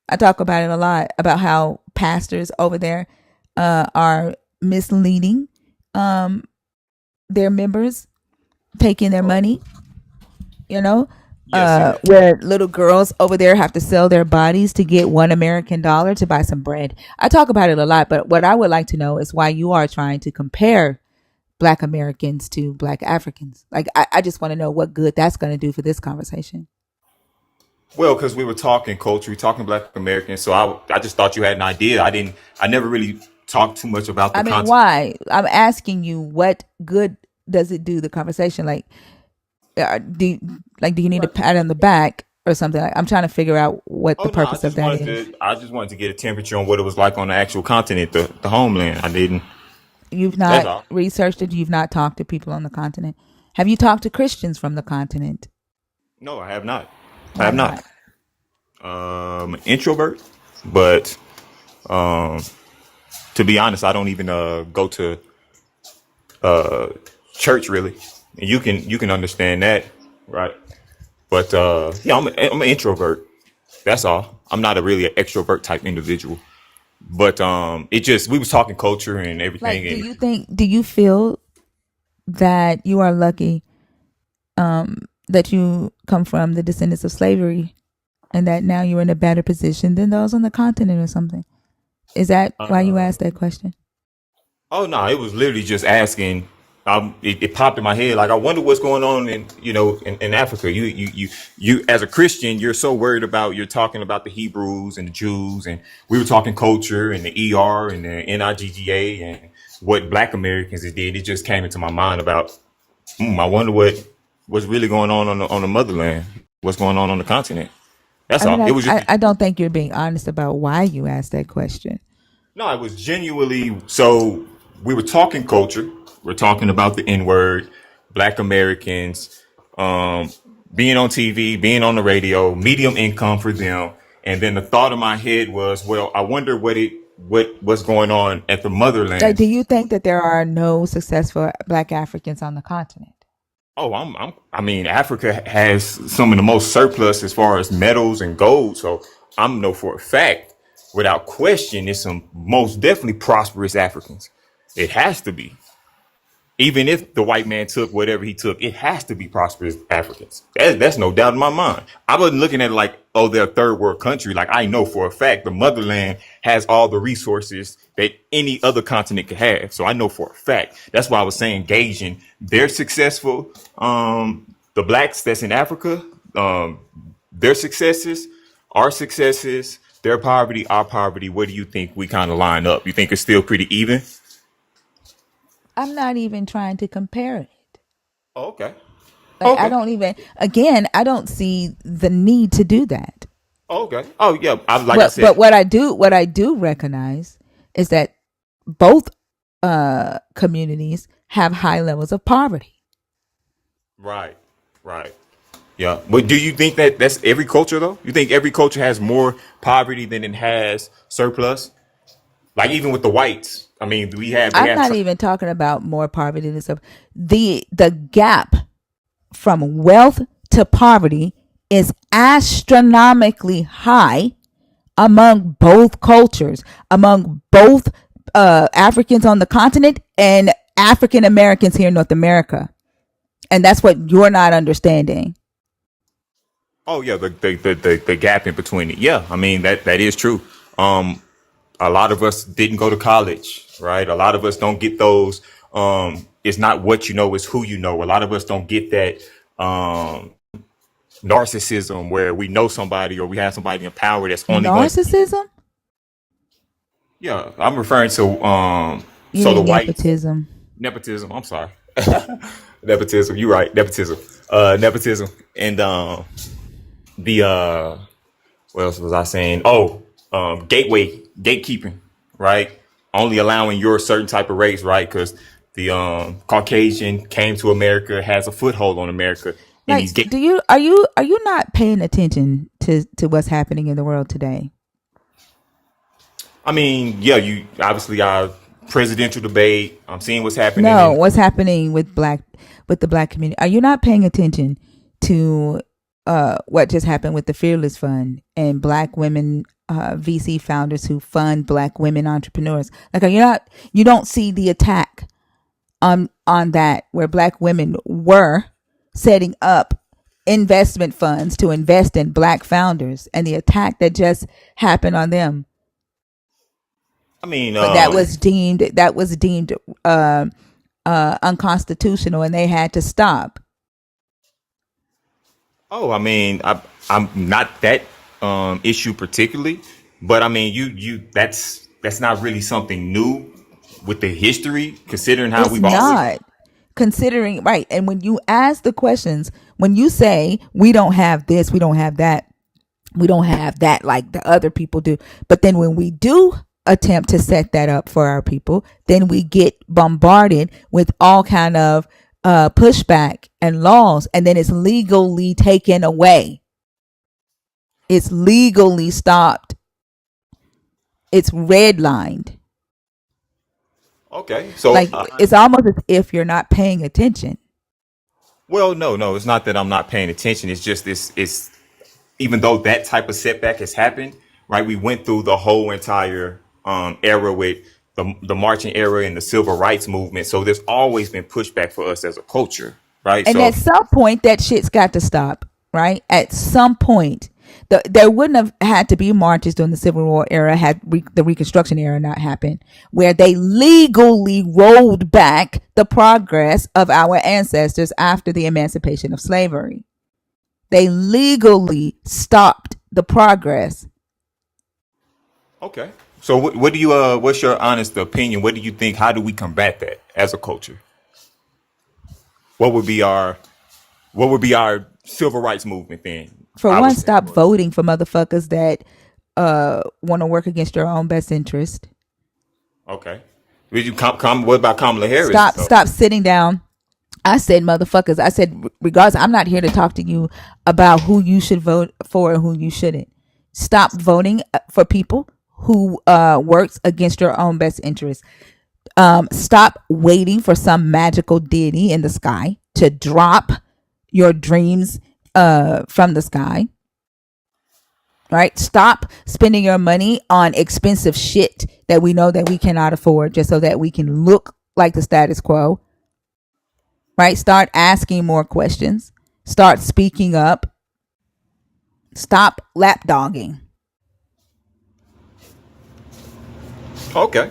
I talk about it a lot about how pastors over there are misleading their members, taking their money. You know, Yes, and where little girls over there have to sell their bodies to get $1 American to buy some bread. I talk about it a lot, but what I would like to know is why you are trying to compare Black Americans to Black Africans. Like, I just want to know what good that's going to do for this conversation. well, because we were talking culture, we talking Black Americans, so I just thought you had an idea. I never really talked too much about the I mean, continent. why? I'm asking you, what good does it do the conversation? Like, do you need a pat on the back or something? Like, I'm trying to figure out what Oh the no, purpose of that is. I just wanted to get a temperature on what it was like on the actual continent, the homeland. I didn't. You've That's not all. researched it. You've not talked to people on the continent. Have you talked to Christians from the continent? No, I have not. I Why have not. not? Introvert, but um, to be honest, I don't even go to uh church really. And you can understand that, right? But yeah, I'm an introvert. That's all. I'm not a really an extrovert type individual. But it just we was talking culture and everything, Like, and do you feel that you are lucky that you come from the descendants of slavery and that now you're in a better position than those on the continent or something? Is that why you uh, asked that question? oh no, it was literally just asking. It popped in my head like I wonder what's going on in Africa. You as a Christian, you're so worried about you're talking about the Hebrews and the Jews, and we were talking culture and the ER and the NIGGA and what Black Americans did. It just came into my mind about I wonder what's really going on the motherland. What's going on the continent? That's I mean, all. It was just I don't think you're being honest about why you asked that question. no, it was genuinely so we were talking culture. We're talking about the N word, Black Americans, um, being on TV, being on the radio, medium income for them. And then the thought in my head was, well, I wonder what's going on at the Like, motherland. do you think that there are no successful Black Africans on the continent? Oh, I mean, Africa has some of the most surplus as far as metals and gold. So I'm know for a fact, without question, it's some most definitely prosperous Africans. It has to be. Even if the white man took whatever he took, it has to be prosperous Africans. That's no doubt in my mind. I wasn't looking at it like, oh, they're a third world country. Like I know for a fact the motherland has all the resources that any other continent could have. So I know for a fact. That's why I was saying gauging their successful, the blacks that's in Africa, their successes, our successes, their poverty, our poverty. What do you think we kind of line up? You think it's still pretty even? I'm not even trying to compare it. Oh, okay. Like, I Okay. don't even, again, I don't see the need to do that. Okay. Oh yeah. Like I But said. what I do recognize is that both communities have high levels of poverty. Right. Right. Yeah. But do you think that that's every culture though? You think every culture has more poverty than it has surplus? Like even with the whites. I mean, we have they I'm have. not even talking about more poverty than stuff. The gap from wealth to poverty is astronomically high among both cultures, among both Africans on the continent and African Americans here in North America. And that's what you're not understanding. Oh yeah, the gap in between it. Yeah, I mean that is true. A lot of us didn't go to college, right? A lot of us don't get those. It's not what you know, it's who you know. A lot of us don't get that narcissism where we know somebody or we have somebody in power that's only going. Narcissism? Yeah, I'm referring to You so the mean white nepotism? nepotism. I'm sorry, nepotism. You're right, nepotism. Nepotism and the what else was I saying? Oh, gatekeeping, right? Only allowing your certain type of race, right? Because the Caucasian came to America, has a foothold on America, and Like, these gate. are you not paying attention to what's happening in the world today? I mean, yeah, you obviously our presidential debate. I'm seeing what's happening No, in. what's happening with the black community? Are you not paying attention to what just happened with the Fearless Fund and black women VC founders who fund black women entrepreneurs? Like, you don't see the attack on that, where black women were setting up investment funds to invest in black founders, and the attack that just happened on them. I mean, But that was deemed unconstitutional, and they had to stop. oh, I mean, I'm not that issue particularly, but I mean, you that's not really something new with the history, considering how It's we've always. not, considering, right. And when you ask the questions, when you say we don't have this, we don't have that, we don't have that like the other people do, but then when we do attempt to set that up for our people, then we get bombarded with all kind of pushback and laws, and then it's legally taken away. It's legally stopped. It's redlined. Okay, so Like, it's almost as if you're not paying attention. well, no, it's not that I'm not paying attention. It's just this. It's even though that type of setback has happened, right? We went through the whole entire era with the marching era and the civil rights movement. So there's always been pushback for us as a culture, right? And So at some point, that shit's got to stop, right? At some point, there wouldn't have had to be marches during the Civil War era had the Reconstruction era not happened, where they legally rolled back the progress of our ancestors after the emancipation of slavery. They legally stopped the progress. okay. So what do you what's your honest opinion? What do you think? How do we combat that as a culture? What would be our civil rights movement then? For I one, would say. stop voting for motherfuckers that want to work against your own best interest. Okay. Would you what about Kamala Harris? Stop sitting down. I said motherfuckers. I said, regardless, I'm not here to talk to you about who you should vote for and who you shouldn't. Stop voting for people who works against your own best interest. Stop waiting for some magical deity in the sky to drop your dreams from the sky. Right? Stop spending your money on expensive shit that we know that we cannot afford just so that we can look like the status quo. Right? Start asking more questions. Start speaking up. Stop lapdogging. Okay.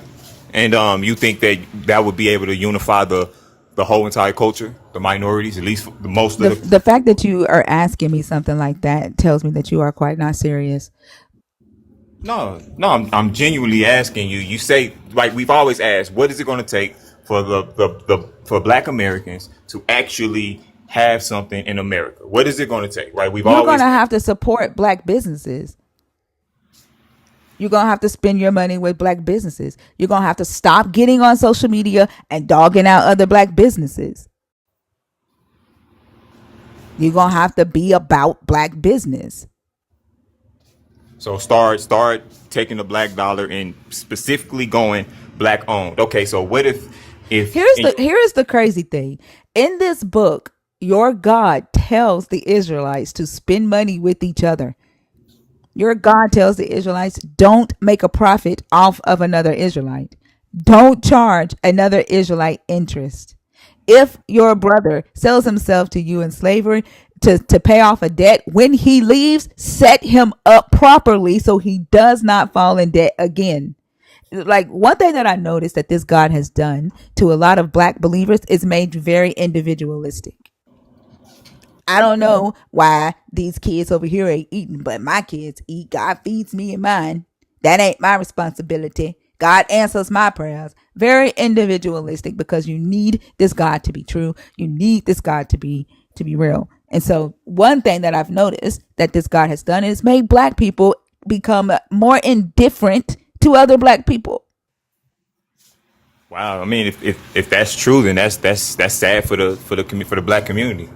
And you think that would be able to unify the whole entire culture, the minorities, at least the most The of the. the fact that you are asking me something like that tells me that you are quite not serious. No, I'm genuinely asking you. You say, like we've always asked, what is it going to take for for Black Americans to actually have something in America? What is it going to take? Right? We've You're going always. to have to support black businesses. You're going to have to spend your money with black businesses. You're going to have to stop getting on social media and dogging out other black businesses. You're going to have to be about black business. So start taking the black dollar and specifically going black owned. Okay, so what if Here is the crazy thing. In this book, Your God tells the Israelites to spend money with each other. Your God tells the Israelites, don't make a profit off of another Israelite. Don't charge another Israelite interest. If your brother sells himself to you in slavery to pay off a debt, when he leaves, set him up properly so he does not fall in debt again. Like, one thing that I noticed that this God has done to a lot of black believers is made very individualistic. I don't know why these kids over here ain't eating, but my kids eat. God feeds me and mine. That ain't my responsibility. God answers my prayers. Very individualistic, because you need this God to be true. You need this God to be real. And so one thing that I've noticed that this God has done is made black people become more indifferent to other black people. Wow. I mean, if that's true, then that's sad for the black community.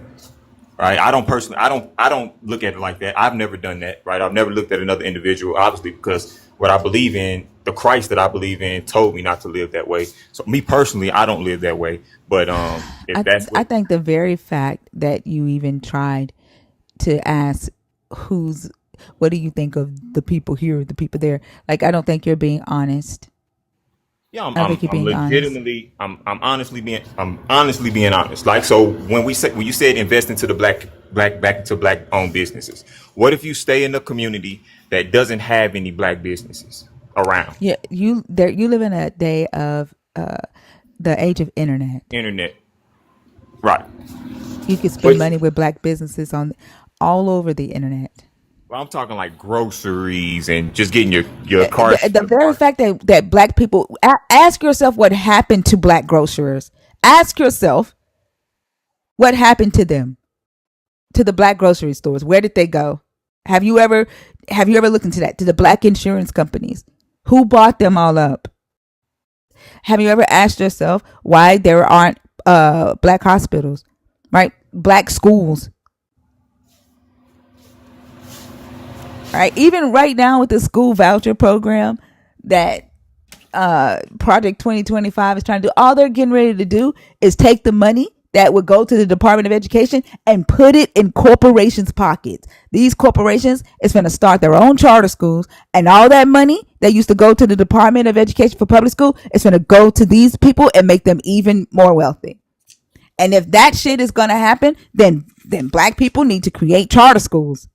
Right. I don't look at it like that. I've never done that. Right. I've never looked at another individual, obviously, because what I believe in, the Christ that I believe in, told me not to live that way. So me personally, I don't live that way. But if that's I what, think the very fact that you even tried to ask who's what do you think of the people here, the people there, like, I don't think you're being honest. yeah, I don't think you're I'm being honest. legitimately, I'm honestly being honest. Like, so when you said invest into the back into black owned businesses, what if you stay in a community that doesn't have any black businesses around? Yeah, you live in a day of the age of internet. Internet, right? You can spend But money with black businesses on all over the internet. well, I'm talking like groceries and just getting your car. The very fact that black people, ask yourself what happened to black grocers. Ask yourself what happened to them, to the black grocery stores. Where did they go? Have you ever looked into that? To the black insurance companies, who bought them all up? Have you ever asked yourself why there aren't black hospitals, right? Black schools, right? Even right now with the school voucher program that Project 2025 is trying to do, all they're getting ready to do is take the money that would go to the Department of Education and put it in corporations' pockets. These corporations is going to start their own charter schools, and all that money that used to go to the Department of Education for public school is going to go to these people and make them even more wealthy. And if that shit is going to happen, then black people need to create charter schools.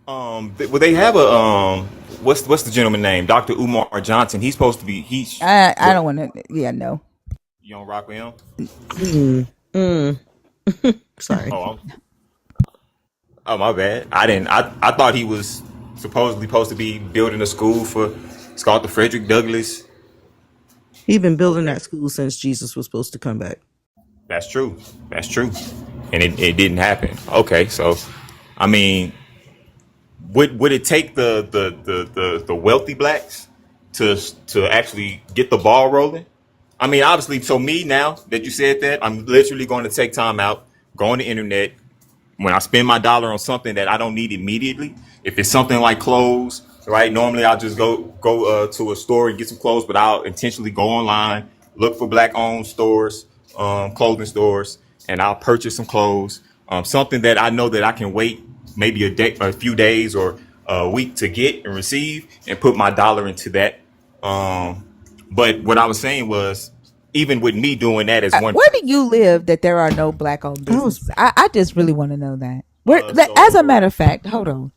Well, they have a what's the gentleman name? Dr. Umar Johnson. He's supposed to be I don't want to. Yeah, no. You don't rock with him? Mm, mm. Sorry. Oh, oh, my bad. I didn't. I thought he was supposedly supposed to be building a school for. It's called the Frederick Douglass. He's been building Okay, that school since Jesus was supposed to come back. that's true. That's true. And it didn't happen. Okay, so I mean, would it take the wealthy blacks to actually get the ball rolling? I mean, obviously. So me, now that you said that, I'm literally going to take time out, go on the internet. When I spend my dollar on something that I don't need immediately, if it's something like clothes, right? Normally I'll just go to a store and get some clothes, but I'll intentionally go online, look for black owned stores, clothing stores, and I'll purchase some clothes, something that I know that I can wait maybe a few days or a week to get and receive, and put my dollar into that. But what I was saying was, even with me doing that as one Where do person, you live that there are no black owned I was businesses? I just really want to know that. Where, as a so matter of fact, hold on.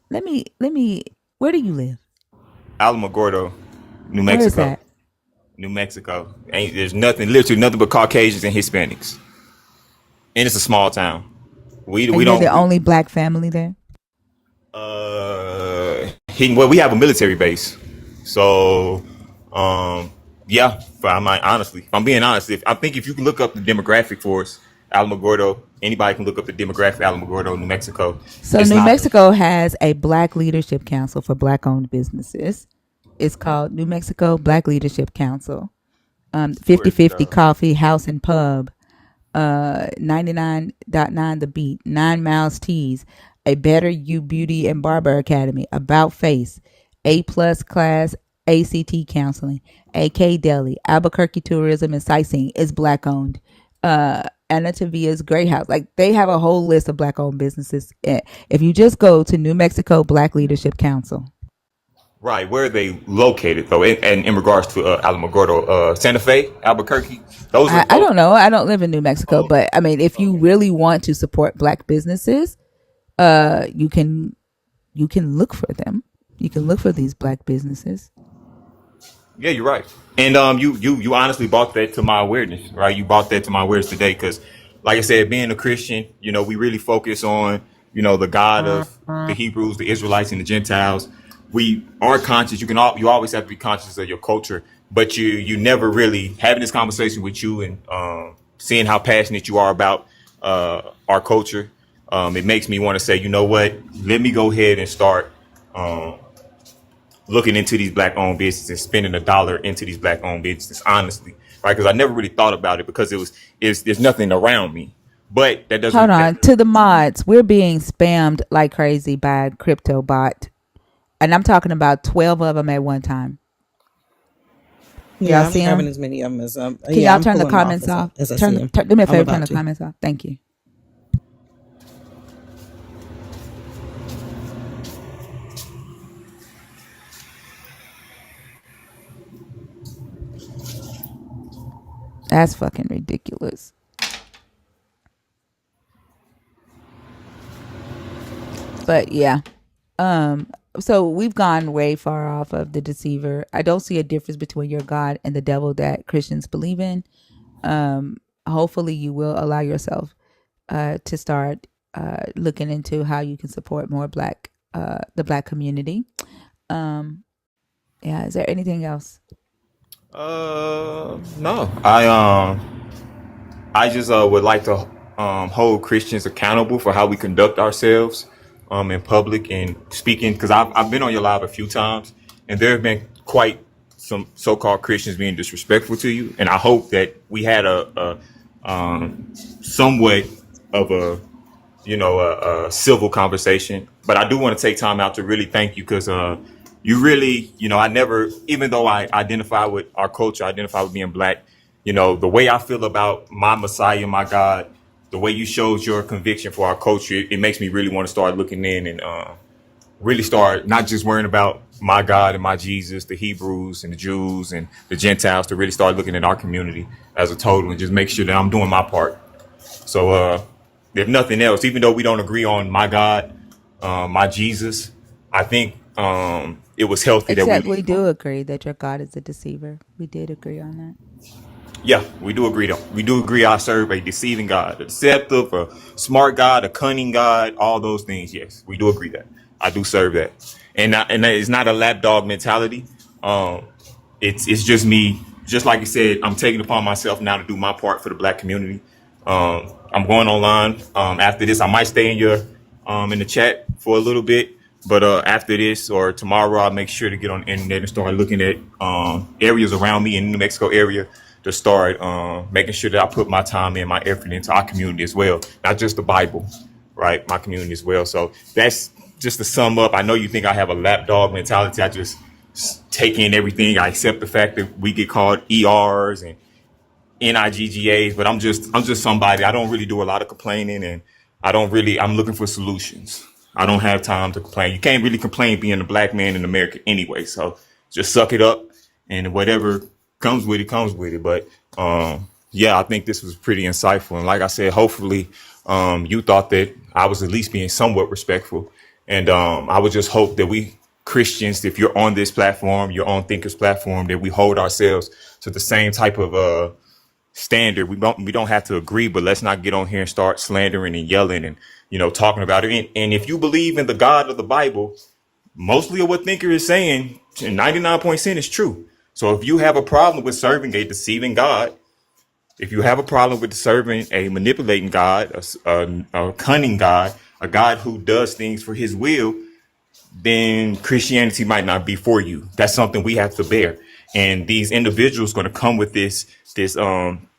Let me. Where do you live? Alamogordo, New Where is Mexico. that? New Mexico. There's literally nothing but Caucasians and Hispanics. And it's a small town. We And you're the don't only black family there. well, we have a military base. So yeah, but honestly, if I'm being honest, I think if you can look up the demographic for us, Alamogordo, anybody can look up the demographic of Alamogordo, New Mexico. So It's New not Mexico has a Black Leadership Council for black owned businesses. It's called New Mexico Black Leadership Council. where 50/50 Coffee House and Pub. 99.9 The Beat, 9 Miles Teas, A Better You Beauty and Barber Academy, About Face, A Plus Class ACT Counseling, AK Deli, Albuquerque Tourism and Sightseeing is black owned. Anna Tavia's Great House. Like they have a whole list of black owned businesses. If you just go to New Mexico Black Leadership Council. Right, where are they located though? And in regards to Alamogordo, Santa Fe, Albuquerque, those are I those. don't know. I don't live in New Mexico, Oh, but I mean, if you okay. really want to support black businesses, you can look for them. You can look for these black businesses. Yeah, you're right. And you honestly brought that to my awareness, right? You brought that to my awareness today because, like I said, being a Christian, we really focus on, the God of the Hebrews, the Israelites, and the Gentiles. We are conscious. You always have to be conscious of your culture, but you never really having this conversation with you and seeing how passionate you are about our culture. It makes me want to say, you know what? Let me go ahead and start. Um, Looking into these black owned businesses and spending $1 into these black owned businesses, honestly, right? Because I never really thought about it because there's nothing around me, but that Hold doesn't. on. To the mods, we're being spammed like crazy by a crypto bot. And I'm talking about 12 of them at one time. Y'all Yeah, I'm see having them? as many of them as Can yeah, y'all I'm turn the pulling them off comments off? as I see them. Do me a I'm favor, turn about the to. comments off. Thank you. That's fucking ridiculous. But yeah. So we've gone way far off of the deceiver. I don't see a difference between your God and the devil that Christians believe in. Hopefully you will allow yourself to start looking into how you can support more the black community. Yeah, is there anything else? No, I just would like to hold Christians accountable for how we conduct ourselves in public and speaking. Because I've been on your live a few times, and there have been quite some so-called Christians being disrespectful to you. And I hope that we had a somewhat of a civil conversation. But I do want to take time out to really thank you because you really, I never, even though I identify with our culture, I identify with being black, the way I feel about my Messiah, my God, the way you showed your conviction for our culture, it makes me really want to start looking in and really start not just worrying about my God and my Jesus, the Hebrews and the Jews and the Gentiles, to really start looking at our community as a total and just make sure that I'm doing my part. So, if nothing else, even though we don't agree on my God, my Jesus, I think it was healthy that Except we, we do agree that your God is a deceiver. We did agree on that. yeah, we do agree. We do agree. I serve a deceiving God, a deceptive, a smart God, a cunning God, all those things. Yes, we do agree that I do serve that, and it's not a lapdog mentality. Um, it's just me, just like you said. I'm taking upon myself now to do my part for the black community. I'm going online after this. I might stay in the chat for a little bit, but after this or tomorrow, I'll make sure to get on the internet and start looking at areas around me in the New Mexico area to start making sure that I put my time and my effort into our community as well, not just the Bible, right? My community as well. So that's just to sum up. I know you think I have a lapdog mentality. I just take in everything. I accept the fact that we get called ERs and NIGGAs, but I'm just somebody. I don't really do a lot of complaining, and I'm looking for solutions. I don't have time to complain. You can't really complain being a black man in America anyway. So just suck it up, and whatever comes with it. But yeah, I think this was pretty insightful, and like I said, hopefully you thought that I was at least being somewhat respectful, and I would just hope that we Christians, if you're on this platform, your own thinkers platform, that we hold ourselves to the same type of standard. We don't have to agree, but let's not get on here and start slandering and yelling and talking about it. And if you believe in the God of the Bible, mostly of what Thinker is saying, 99% is true. So if you have a problem with serving a deceiving God, if you have a problem with serving a manipulating God, a cunning God, a God who does things for His will, then Christianity might not be for you. That's something we have to bear. And these individuals going to come with this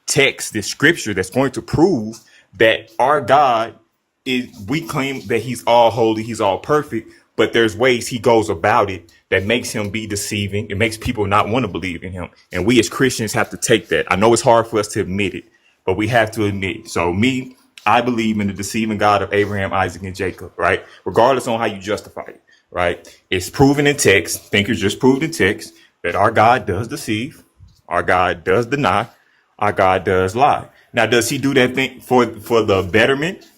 text, this scripture that's going to prove that our God is, we claim that He's all holy, He's all perfect, but there's ways He goes about it that makes Him be deceiving. It makes people not want to believe in Him. And we as Christians have to take that. I know it's hard for us to admit it, But we have to admit, so me, I believe in the deceiving God of Abraham, Isaac, and Jacob, right? Regardless on how you justify it, right? It's proven in text. Thinkers just proved in text that our God does deceive, our God does deny, our God does lie. Now, does he do that thing for the betterment?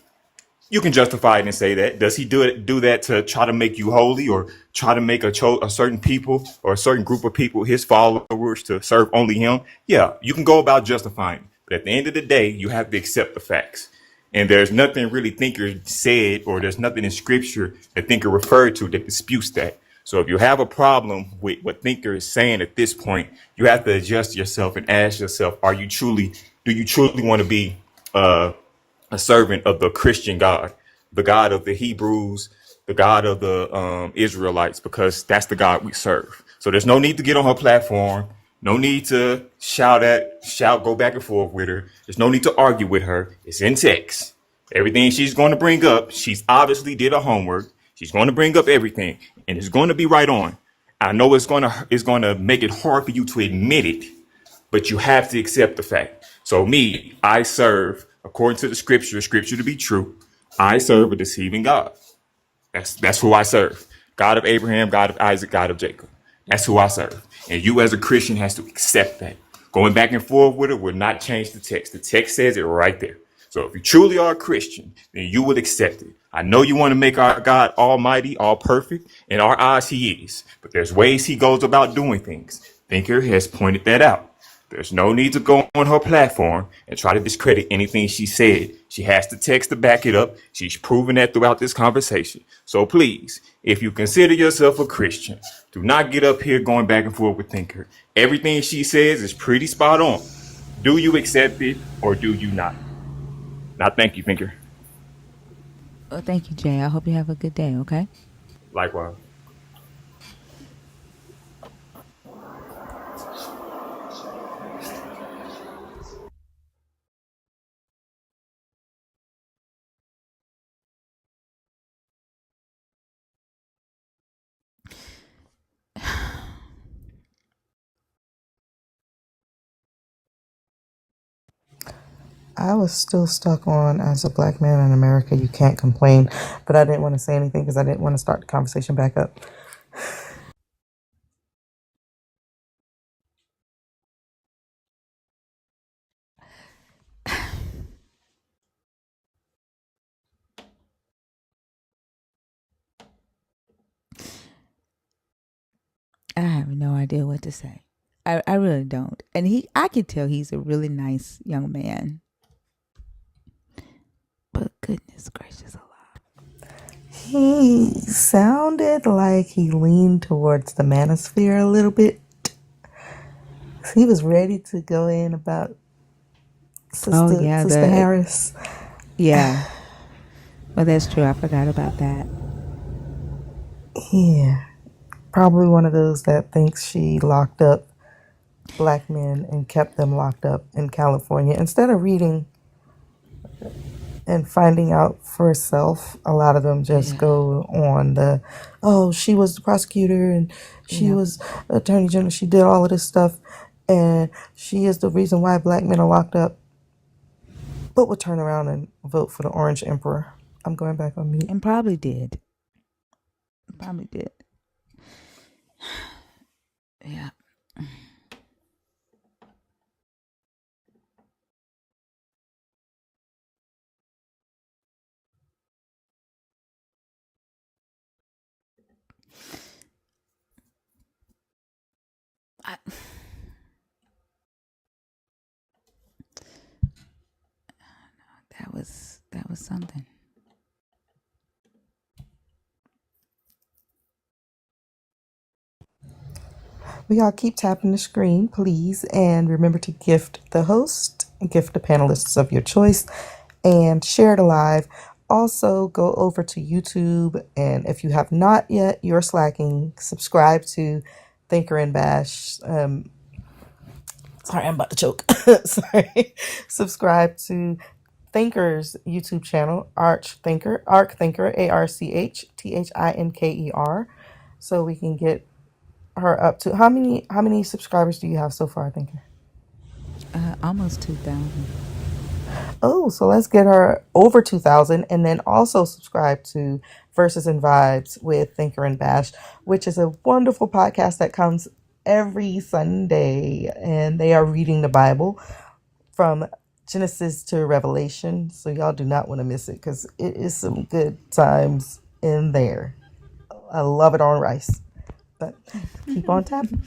You can justify it and say that. Does he do that to try to make you holy, or try to make a certain people or a certain group of people his followers to serve only him? Yeah, you can go about justifying it. But at the end of the day, you have to accept the facts. And there's nothing really Thinker said, or there's nothing in scripture that Thinker referred to that disputes that. So if you have a problem with what Thinker is saying at this point, you have to adjust yourself and ask yourself, do you truly want to be a servant of the Christian God, the God of the Hebrews, the God of the Israelites, because that's the God we serve. So there's no need to get on her platform. No need to go back and forth with her. There's no need to argue with her. It's in text. Everything she's going to bring up, she's obviously did her homework. She's going to bring up everything, and it's going to be right on. I know it's going to make it hard for you to admit it, but you have to accept the fact. So me, I serve, according to the scripture to be true, I serve a deceiving God. That's who I serve. God of Abraham, God of Isaac, God of Jacob. That's who I serve. And you as a Christian has to accept that. Going back and forth with it will not change the text. The text says it right there. So if you truly are a Christian, then you would accept it. I know you want to make our God almighty, all perfect. In our eyes, he is. But there's ways he goes about doing things. Thinker has pointed that out. There's no need to go on her platform and try to discredit anything she said. She has the text to back it up. She's proven that throughout this conversation. So please, if you consider yourself a Christian, do not get up here going back and forth with Thinker. Everything she says is pretty spot on. Do you accept it or do you not? Now, thank you, Thinker. Well, thank you, Jay. I hope you have a good day, okay? Likewise. I was still stuck on, as a black man in America, you can't complain, but I didn't want to say anything because I didn't want to start the conversation back up. I have no idea what to say. I really don't. And I could tell he's a really nice young man. But goodness gracious alive. He sounded like he leaned towards the manosphere a little bit. He was ready to go in about Sister Harris. Yeah. Well, that's true. I forgot about that. Yeah. Probably one of those that thinks she locked up black men and kept them locked up in California. Instead of reading and finding out for herself, a lot of them just go on she was the prosecutor and she was attorney general. She did all of this stuff and she is the reason why black men are locked up. But would turn around and vote for the Orange Emperor. I'm going back on mute. And probably did. Probably did. Yeah. I, that was something. We all keep tapping the screen, please, and remember to gift the host, gift the panelists of your choice, and share it alive. Also, go over to YouTube, and if you have not yet, you're slacking. Subscribe to Thinker and Bash. Sorry, I'm about to choke. Sorry. Subscribe to Thinker's YouTube channel, Arch Thinker, ArchThinker, so we can get her up to how many subscribers do you have so far, Thinker? Almost 2,000. Oh, so let's get her over 2,000 and then also subscribe to Verses and Vibes with Thinker and Bash, which is a wonderful podcast that comes every Sunday. And they are reading the Bible from Genesis to Revelation. So y'all do not want to miss it because it is some good times in there. I love it on rice. But keep on tapping.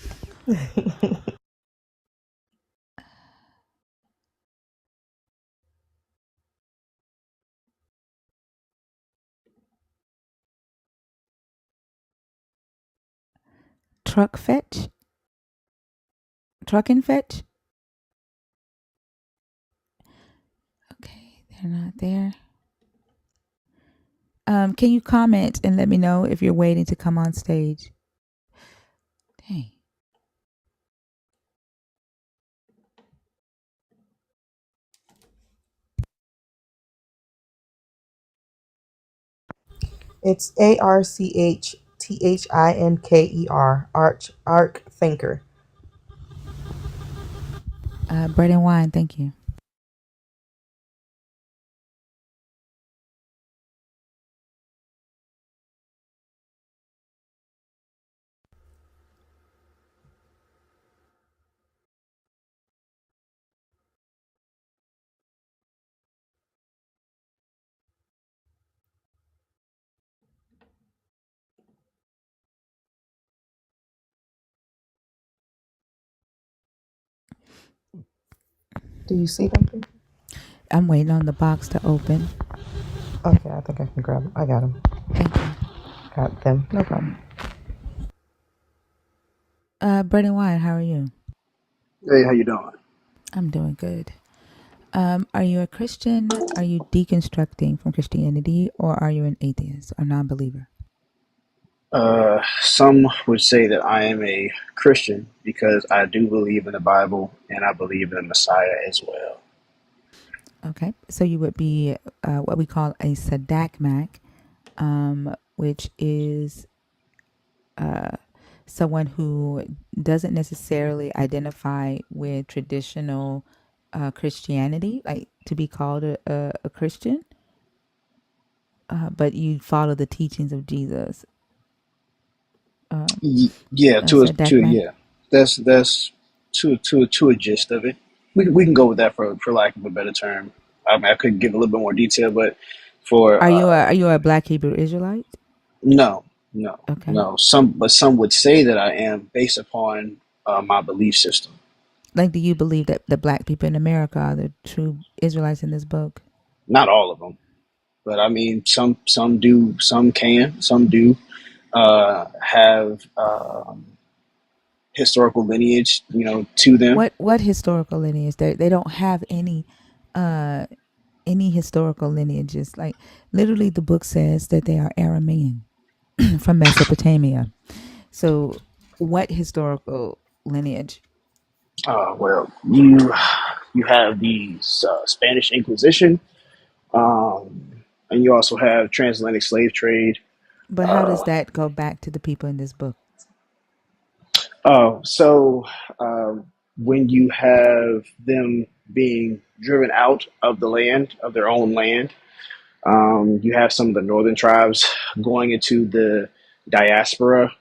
Truck fetch? Truck and fetch? Okay, they're not there. Can you comment and let me know if you're waiting to come on stage? Dang. It's ARCHTHINKER, Arc Thinker. Bread and wine, thank you. Do you see them? I'm waiting on the box to open. Okay, I think I can grab them. I got them. Thank you. Got them. No problem. Bread and wine, how are you? Hey, how you doing? I'm doing good. Are you a Christian? Are you deconstructing from Christianity, or are you an atheist or non-believer? Some would say that I am a Christian because I do believe in the Bible and I believe in the Messiah as well. Okay, so you would be what we call a sadakmak, which is someone who doesn't necessarily identify with traditional Christianity, like to be called a Christian, but you follow the teachings of Jesus. Yeah, A sadakmak. yeah. That's to a gist of it. We can go with that for lack of a better term. I mean, I could give a little bit more detail, but for Are you a Black Hebrew Israelite? no, no, Okay. no. Some would say that I am based upon my belief system. Like, do you believe that the Black people in America are the true Israelites in this book? Not all of them, but I mean, some do, some can, some do have historical lineage, to them. What historical lineage? They don't have uh any historical lineages. Like, literally, the book says that they are Aramean from Mesopotamia. So, what historical lineage? Well, you have the Spanish Inquisition, and you also have transatlantic slave trade. But how does that go back to the people in this book? So when you have them being driven out of the land, of their own land, you have some of the northern tribes going into the diaspora.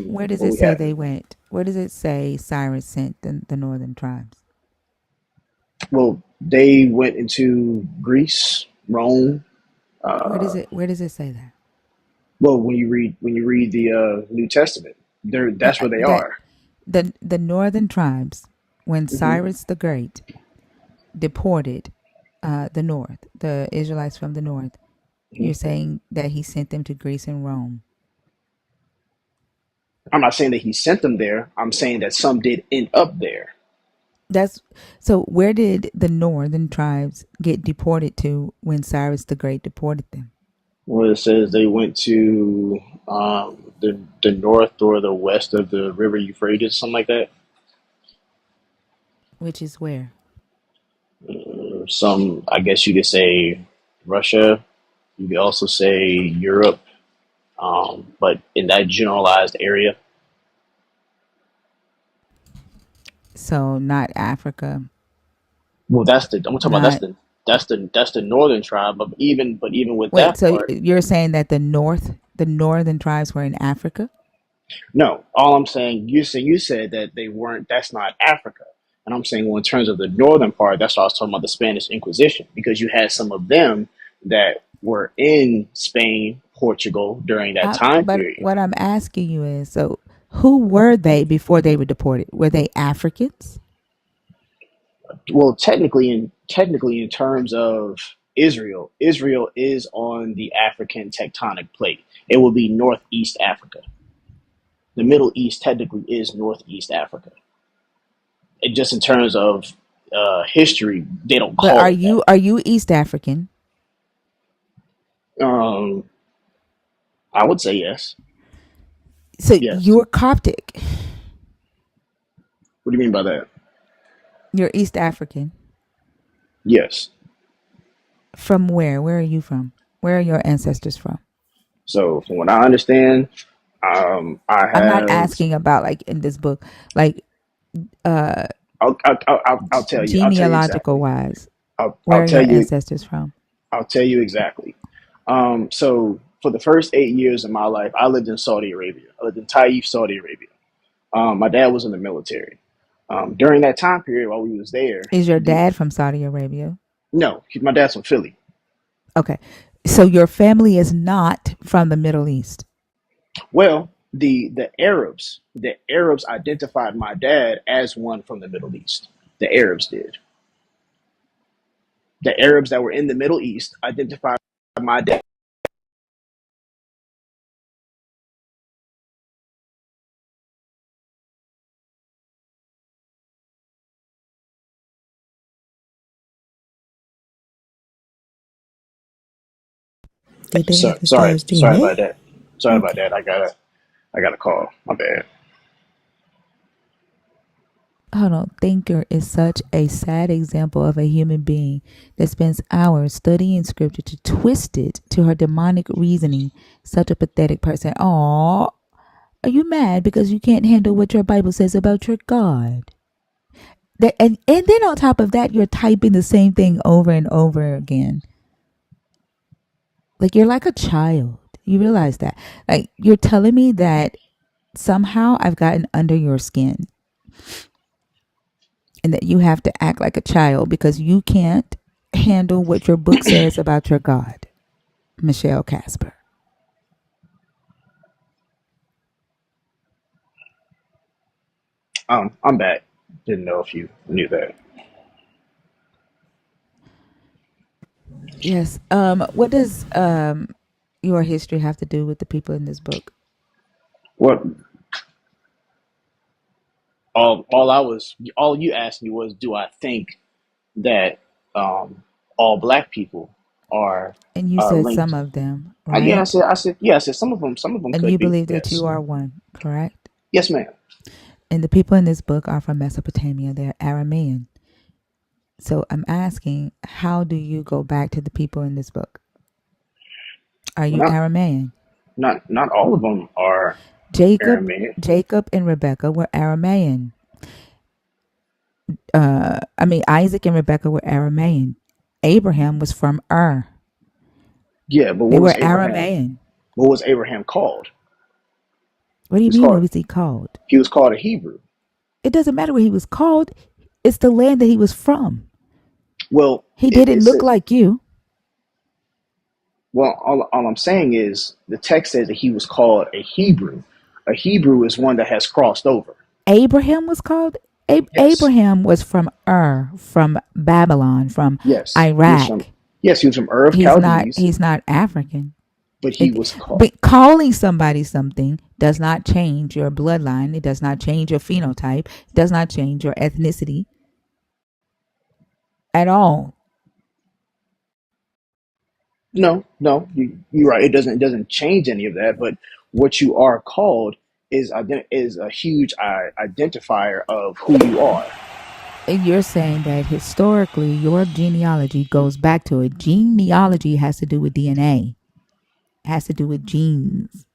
Where does What it we say have, they went? Where does it say Cyrus sent the northern tribes? well, they went into Greece, Rome. Where does it say that? Well, when you read the New Testament, No, that's where they that are. the northern tribes, when Hmm. Cyrus the Great deported the north, the Israelites from the north, you're saying that he sent them to Greece and Rome. I'm not saying that he sent them there. I'm saying that some did end up there. That's so. Where did the northern tribes get deported to when Cyrus the Great deported them? Where it says they went to the north or the west of the river Euphrates, something like that. Which is where? Some, I guess you could say Russia. You could also say Europe, but in that generalized area. So not Africa, Well, I'm talking about that's not the That's the northern tribe. But even with Wait, that so part, you're saying that the northern tribes were in Africa? no. All I'm saying, you said that they weren't. That's not Africa. And I'm saying, well, in terms of the northern part, that's why I was talking about the Spanish Inquisition, because you had some of them that were in Spain, Portugal during that time But period. what I'm asking you is, so who were they before they were deported? Were they Africans? Well, technically in terms of Israel, Israel is on the African tectonic plate. It will be Northeast Africa. The Middle East technically is Northeast Africa. It just in terms of history, they don't But call it that. are you East African? Um, I would say yes. So Yes. you're Coptic. What do you mean by that? You're East African. Yes. From where? Where are you from? Where are your ancestors from? So from what I understand, I I'm not have. asking about like in this book, like uh I'll tell you. I'll tell you genealogical exactly. wise. I'll Where are tell your you. ancestors from? I'll tell you exactly. So for the first 8 years of my life, I lived in Saudi Arabia. I lived in Taif, Saudi Arabia. My dad was in the military. During that time period while we was there, Is your dad from Saudi Arabia? no, my dad's from Philly. Okay. So your family is not from the Middle East. Well, the Arabs identified my dad as one from the Middle East. The Arabs did. The Arabs that were in the Middle East identified my dad. Did they So, have his sorry, dad's sorry DNA? about that. Sorry about Okay. that. I got a call. My bad. Hold on. Thinker is such a sad example of a human being that spends hours studying scripture to twist it to her demonic reasoning. Such a pathetic person. Aw. Are you mad because you can't handle what your Bible says about your God? And then on top of that, you're typing the same thing over and over again. Like you're like a child. You realize that. Like you're telling me that somehow I've gotten under your skin and that you have to act like a child because you can't handle what your book says about your God, Michelle Casper. I'm back. Didn't know if you knew that. Yes. What does your history have to do with the people in this book? What all you asked me was, do I think that all black people are And you said some linked? of them, Yeah, right? yeah, I said some of them And could you be. believe that Yes, you are one, correct? yes, ma'am. And the people in this book are from Mesopotamia. They're Aramean. So I'm asking, how do you go back to the people in this book? Are Well, you Aramean? not all of them are Jacob, Aramaic. Jacob and Rebecca were Aramean. Isaac and Rebecca were Aramean. Abraham was from Ur. Yeah, but They what were was Abraham? Aramean. What was Abraham called? What do He you was mean? What called was he called? he was called a Hebrew. It doesn't matter what he was called. It's the land that he was from. Well, He it, didn't it look said. like you. Well, all I'm saying is the text says that he was called a Hebrew. A Hebrew is one that has crossed over. Abraham was called. Yes, Abraham was from Ur, from Babylon, from yes, he was from. Iraq. Yes, he was from Ur of He's not. Chaldees, He's not African. but he It, was called. but calling somebody something does not change your bloodline. It does not change your phenotype. It does not change your ethnicity at all. No, no, you're right. It doesn't change any of that. But what you are called is a huge identifier of who you are. And you're saying that historically your genealogy goes back to it. Genealogy has to do with DNA. It has to do with genes.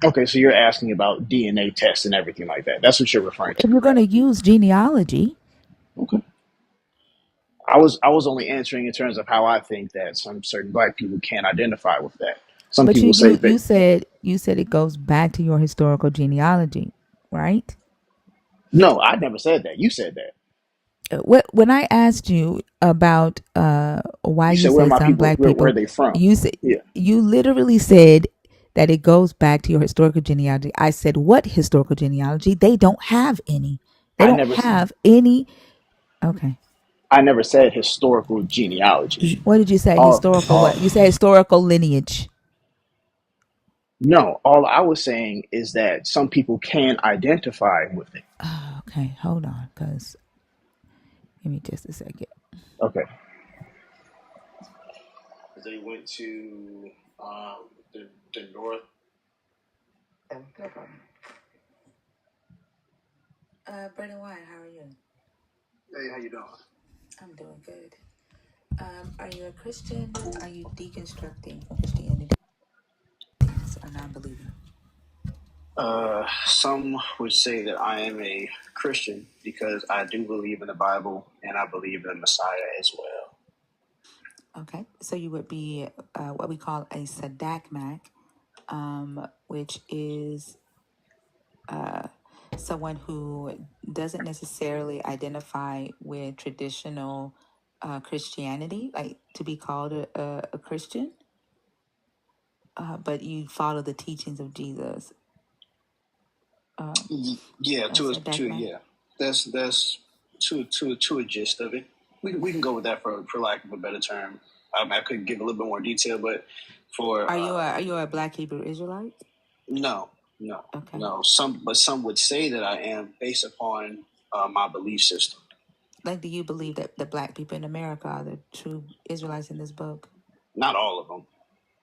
Okay, so you're asking about DNA tests and everything like that. That's what you're referring to, If you're going correct? to use genealogy, Okay. I was only answering in terms of how I think that some certain black people can't identify with that. Some But people say that. you said it goes back to your historical genealogy, right? No, I never said that. You said that. When I asked you about why You you said where say my some people, black where are people, they from? you said Yeah, you literally said that it goes back to your historical genealogy. I said, what historical genealogy? They don't have any. They I don't never have any. Okay. I never said historical genealogy. What did you say? Historical All what? You say historical lineage. No, all I was saying is that some people can identify with it. Oh, okay, hold on, cause give me just a second. Okay. They went to the north. Brandon White, how are you? Hey, how you doing? I'm doing good. Are you a Christian? Are you deconstructing Christianity? A non-believer. Some would say that I am a Christian because I do believe in the Bible and I believe in the Messiah as well. Okay, so you would be what we call a sadakmak, which is someone who doesn't necessarily identify with traditional Christianity, like to be called a Christian, but you follow the teachings of Jesus. Yeah, A sadakmak. yeah. That's to a gist of it. We can go with that for lack of a better term. I could give a little bit more detail, but for Are you a Black Hebrew Israelite? no, no, Okay. no. Some would say that I am based upon my belief system. Like, do you believe that the Black people in America are the true Israelites in this book? Not all of them,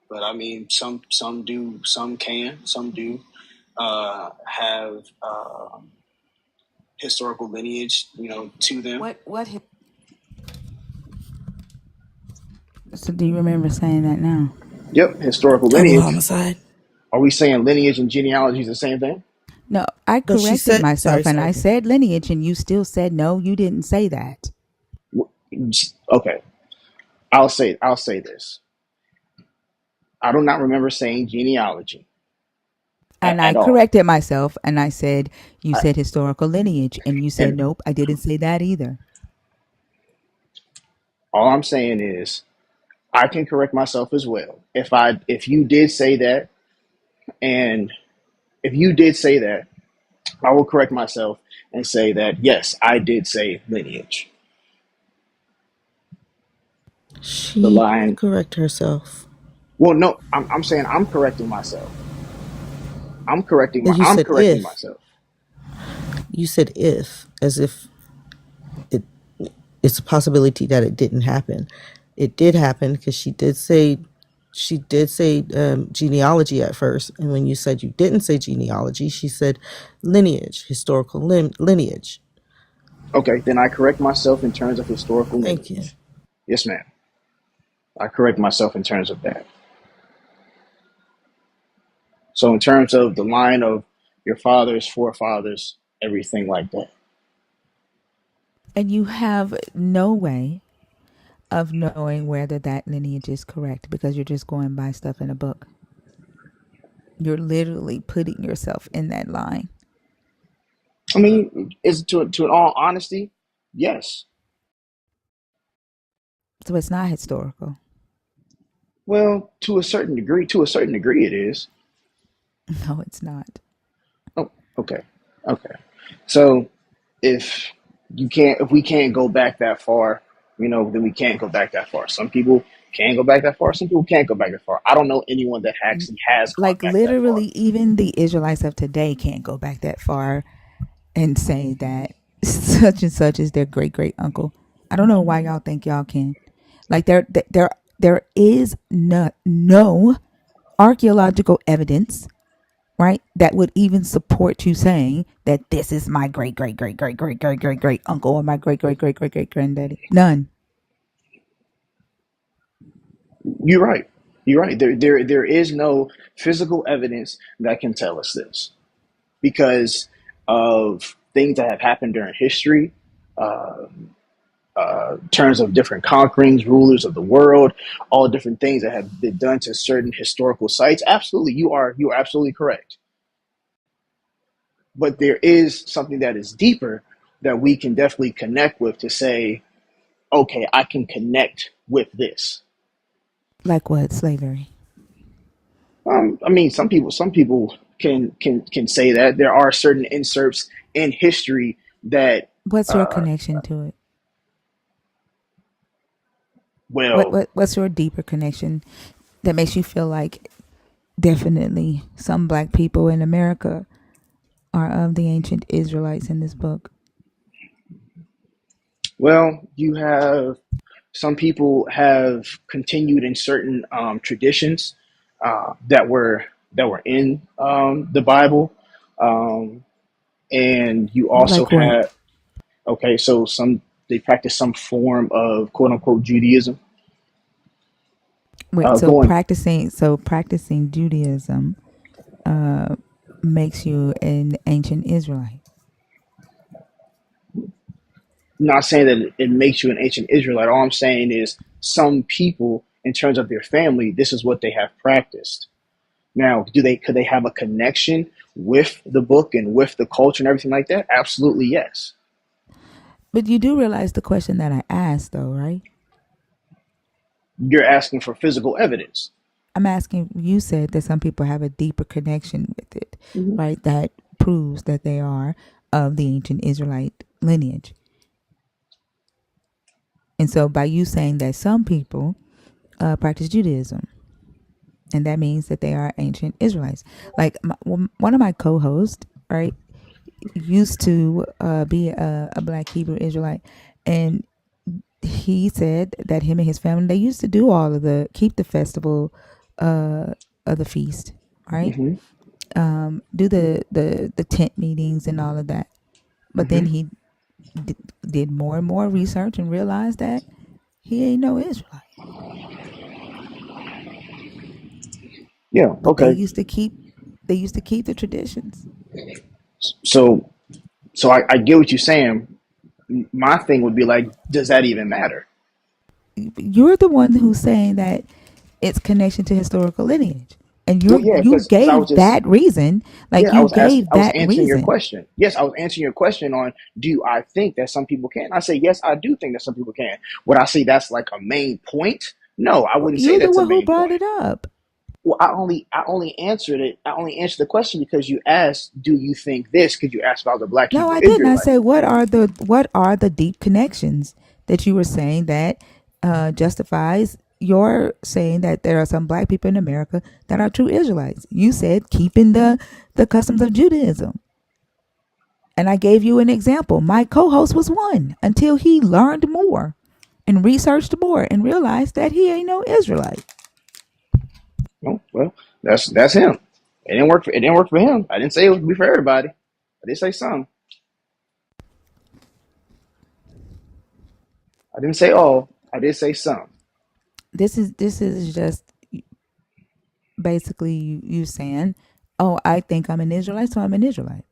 but I mean some do, some do have historical lineage, to them. What? So, do you remember saying that now? Yep, historical Double lineage. homicide. Are we saying lineage and genealogy is the same thing? No, I No, she corrected said. Sorry, myself and I sorry. said lineage, and you still said no. You didn't say that. Okay, I'll say this. I do not remember saying genealogy And I at all. corrected myself and I said, you I, said historical lineage. And you said, and nope, I didn't say that either. all I'm saying is I can correct myself as well. If you did say that, and if you did say that, I will correct myself and say that yes, I did say lineage. The She line. correct herself. Well, no, I'm saying I'm correcting myself. But you I'm said correcting if. myself. You said if, as if it it's a possibility that it didn't happen. It did happen because she did say genealogy at first, and when you said you didn't say genealogy, she said lineage, historical lineage. Okay, then I correct myself in terms of historical Thank you. lineage. Yes, ma'am. I correct myself in terms of that. So in terms of the line of your fathers, forefathers, everything like that. And you have no way of knowing whether that lineage is correct because you're just going by stuff in a book. You're literally putting yourself in that line. I mean, is to in all honesty, yes. So it's not historical. Well, to a certain degree, it is. No, it's not. Oh, okay, okay. So if if we can't go back that far, then we can't go back that far. Some people can go back that far. Some people can't go back that far. I don't know anyone that actually has gone Like, back that far. literally, even the Israelites of today can't go back that far and say that such and such is their great great uncle. I don't know why y'all think y'all can. Like, there is no archaeological evidence, right, that would even support you saying that this is my great great great great great great great great uncle or my great great great great great granddaddy. None. You're right. You're right. There is no physical evidence that can tell us this because of things that have happened during history. Uh, terms of different conquerings, rulers of the world, all different things that have been done to certain historical sites. Absolutely, you are absolutely correct. But there is something that is deeper that we can definitely connect with to say, okay, I can connect with this. Like what? Slavery. I mean, some people can say that there are certain inserts in history that, What's your uh, connection to it? well, What's your deeper connection that makes you feel like definitely some black people in America are of the ancient Israelites in this book? you have some people have continued in certain traditions that were in the Bible, um, and you also Like what? have, okay, so some they practice some form of quote unquote Judaism. Wait, Going so practicing Judaism uh, makes you an ancient Israelite. Not saying that it makes you an ancient Israelite. All I'm saying is some people, in terms of their family, this is what they have practiced. Now, could they have a connection with the book and with the culture and everything like that? Absolutely, yes. But you do realize the question that I asked, though, right? You're asking for physical evidence. I'm asking, you said that some people have a deeper connection with it, right? That proves that they are of the ancient Israelite lineage. And so by you saying that some people practice Judaism, and that means that they are ancient Israelites. Like one of my co-hosts, right, used to be a black Hebrew Israelite, and he said that him and his family, they used to do all of keep the festival of the feast, right? Hmm. Do the tent meetings and all of that. But then Hmm. he did more and more research and realized that he ain't no Israelite. Yeah. But Okay. they used to keep the traditions. So, I get what you're saying. My thing would be like, does that even matter? You're the one who's saying that it's connection to historical lineage, and Well, yeah, you because I was gave just that reason. Like yeah, you gave I was that answering your reason. question. Yes, I was answering your question on, do I think that some people can? I say yes, I do think that some people can. Would I say that's like a main point? No, I Well, wouldn't say you're the that's a one who main brought point. it up. Well, I only answered it. I only answered the question because you asked, "Do you think this?" Because you asked about the Black No, Hebrew I didn't. I Israelite. said, what are the deep connections that you were saying that justifies your saying that there are some black people in America that are true Israelites? You said keeping the customs of Judaism, and I gave you an example. My co-host was one until he learned more and researched more and realized that he ain't no Israelite. Oh, well, that's him. It didn't work for him. I didn't say it would be for everybody. I did say some. I didn't say all. I did say some. This is just basically you saying, "Oh, I think I'm an Israelite, so I'm an Israelite."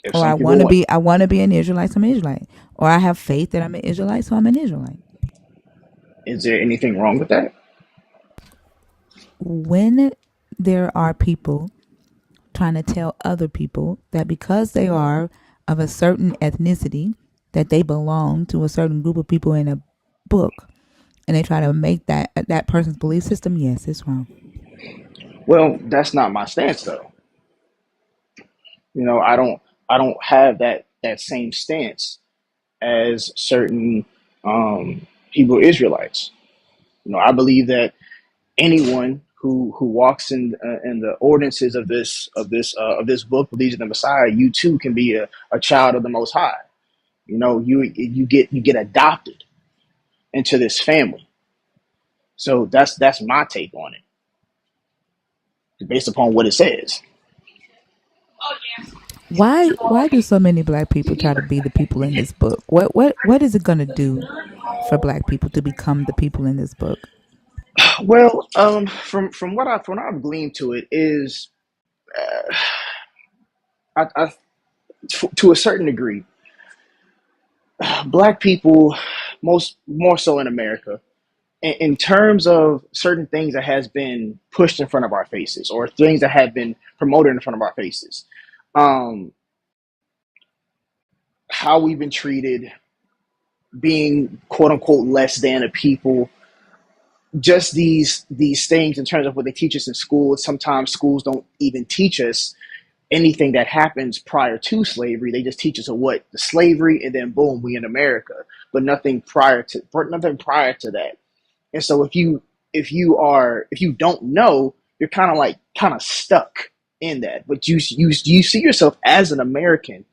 If Or some people want, I want to be an Israelite, so I'm an Israelite. Or I have faith that I'm an Israelite, so I'm an Israelite. is there anything wrong with that? When there are people trying to tell other people that because they are of a certain ethnicity, that they belong to a certain group of people in a book, and they try to make that person's belief system, yes, it's wrong. Well, that's not my stance, though. I don't have that same stance as certain Hebrew Israelites. I believe that anyone who walks in the ordinances of this book believes in the Messiah. You too can be a child of the Most High. You get adopted into this family. So that's my take on it, based upon what it says. Why do so many black people try to be the people in this book? What is it going to do for black people to become the people in this book? Well, from what I've gleaned to it is, I, to a certain degree, Black people, most more so in America, in terms of certain things that has been pushed in front of our faces or things that have been promoted in front of our faces, um, how we've been treated, being quote unquote less than a people, just these things in terms of what they teach us in school. Sometimes schools don't even teach us anything that happens prior to slavery. They just teach us what the slavery, and then boom, we in America, but nothing prior to that. And so if you don't know, you're kind of stuck in that. But you see yourself as an American,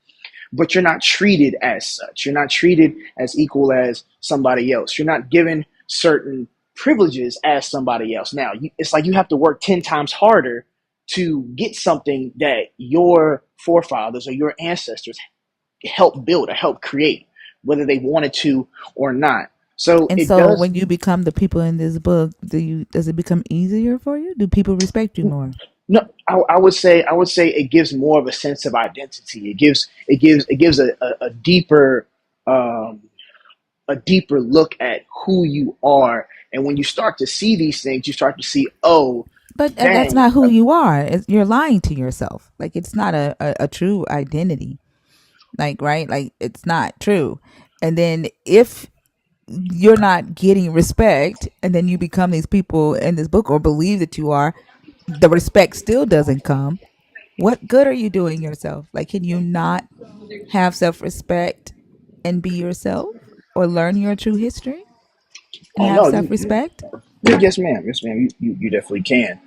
but you're not treated as such. You're not treated as equal as somebody else. You're not given certain privileges as somebody else. Now, it's like you have to work 10 times harder to get something that your forefathers or your ancestors helped build or helped create, whether they wanted to or not. So And it so does. when you become the people in this book, does it become easier for you? Do people respect you more? No, I would say it gives more of a sense of identity. It gives a deeper um, a deeper look at who you are. And when you start to see these things, you start to see, oh, But that's dang, not who you are. You're lying to yourself. Like it's not a true identity. Like, right? Like it's not true. And then if you're not getting respect and then you become these people in this book or believe that you are, the respect still doesn't come. What good are you doing yourself? Like, can you not have self respect and be yourself or learn your true history and oh have no, self respect? yes, ma'am, yes, ma'am, you definitely can.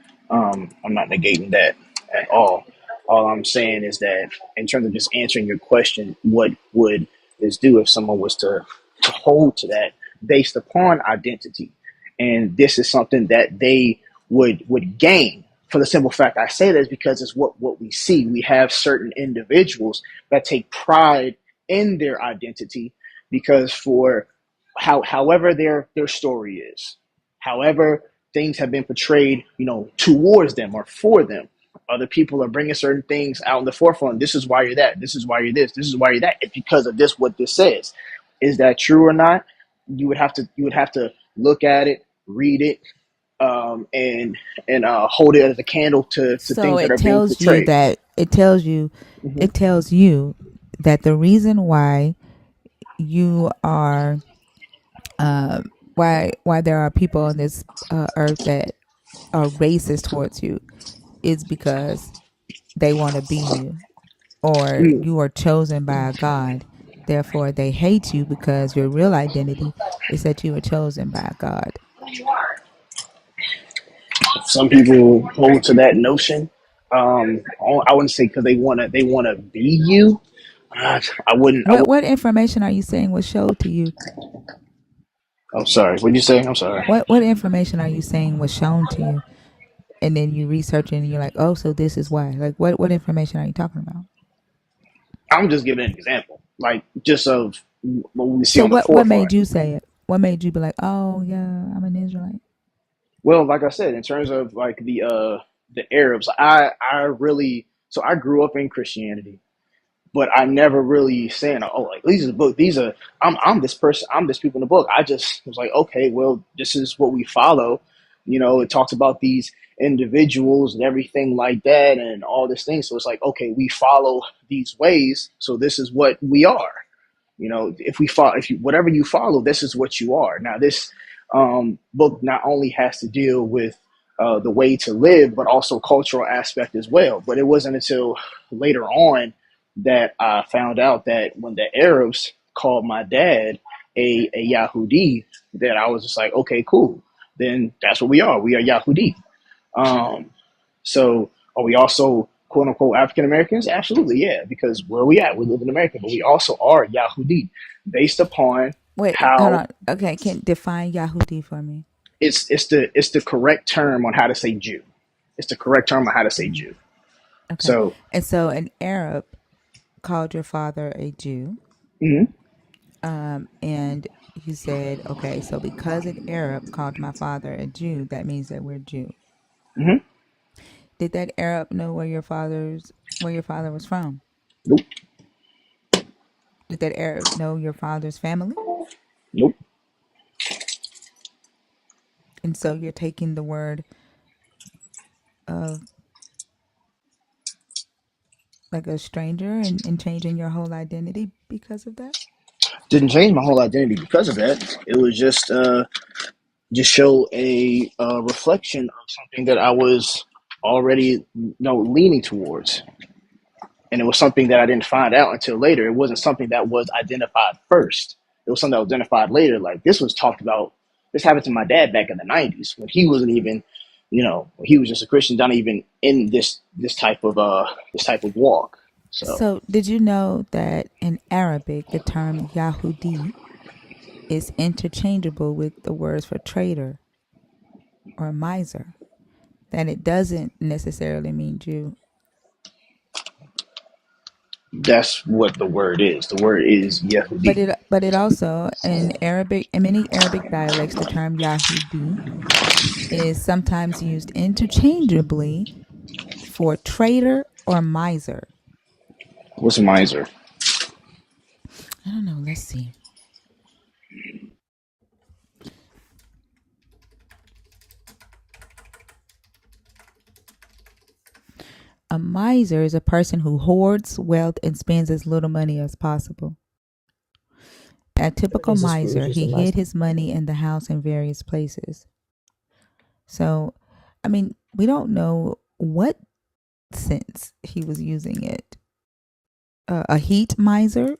I'm not negating that at all. All I'm saying is that in terms of just answering your question, what would this do if someone was to hold to that based upon identity? And this is something that they would gain for the simple fact I say this because it's what we see. We have certain individuals that take pride in their identity because for however their story is, however things have been portrayed, towards them or for them, other people are bringing certain things out in the forefront. This is why you're that. This is why you're this. This is why you're that. It's because of this. What this says, is that true or not? You would have to look at it, read it, and hold it as a candle to So things that are being portrayed. it tells you that the reason why you are why there are people on this earth that are racist towards you is because they want to be you, or Mm, you are chosen by a God. Therefore, they hate you because your real identity is that you were chosen by a God. some people hold to that notion. I wouldn't say because they wanna be you. I wouldn't. What information are you saying was showed to you? I'm sorry. What did you say? I'm sorry. What information are you saying was shown to you? And then you research it and you're like, oh, so this is why. Like, what information are you talking about? I'm just giving an example, like just of what we see So on the what made forefront. you say it? What made you be like, oh yeah, I'm an Israelite? Well, like I said, in terms of like the Arabs, I really so I grew up in Christianity, but I never really saying, oh, like these are the book. These are I'm this person. I'm this people in the book. I just was like, okay, well, this is what we follow. It talks about these individuals and everything like that, and all this thing. So it's like, okay, we follow these ways. So this is what we are. If we follow, if you whatever you follow, this is what you are. Now, this book not only has to deal with the way to live, but also cultural aspect as well. But it wasn't until later on that I found out that when the Arabs called my dad a Yahudi, that I was just like, okay, cool. Then that's what we are. We are Yahudi. Um, so are we also quote unquote African Americans? Absolutely, yeah. Because where are we at? We live in America, but we also are Yahudi, based upon Wait, hold how on. Okay, can define Yahudi for me? it's the correct term on how to say Jew. It's the correct term on how to say Jew. Okay, So and so an Arab called your father a Jew, mhm, and you said, okay, so because an Arab called my father a Jew, that means that we're Jew. mhm. Did that Arab know where your father was from? Nope. Did that Arab know your father's family? Nope. And so you're taking the word of like a stranger and changing your whole identity because of that? Didn't change my whole identity because of that. It was just show a reflection of something that I was already leaning towards, and it was something that I didn't find out until later. It wasn't something that was identified first. It was something that was identified later. Like this was talked about. This happened to my dad back in the '90s when he wasn't even, he was just a Christian, not even in this type of walk. So So, did you know that in Arabic, the term Yahudi is interchangeable with the words for traitor or miser? That it doesn't necessarily mean Jew. that's what the word is. The word is But Yehudi. it also in Arabic, in many Arabic dialects, the term Yahudi is sometimes used interchangeably for traitor or miser. What's a miser? I don't know. Let's see. A miser is a person who hoards wealth and spends as little money as possible. A typical It was miser, just a he nice. hid his money in the house in various places. So, I mean, we don't know what sense he was using it. A heat miser,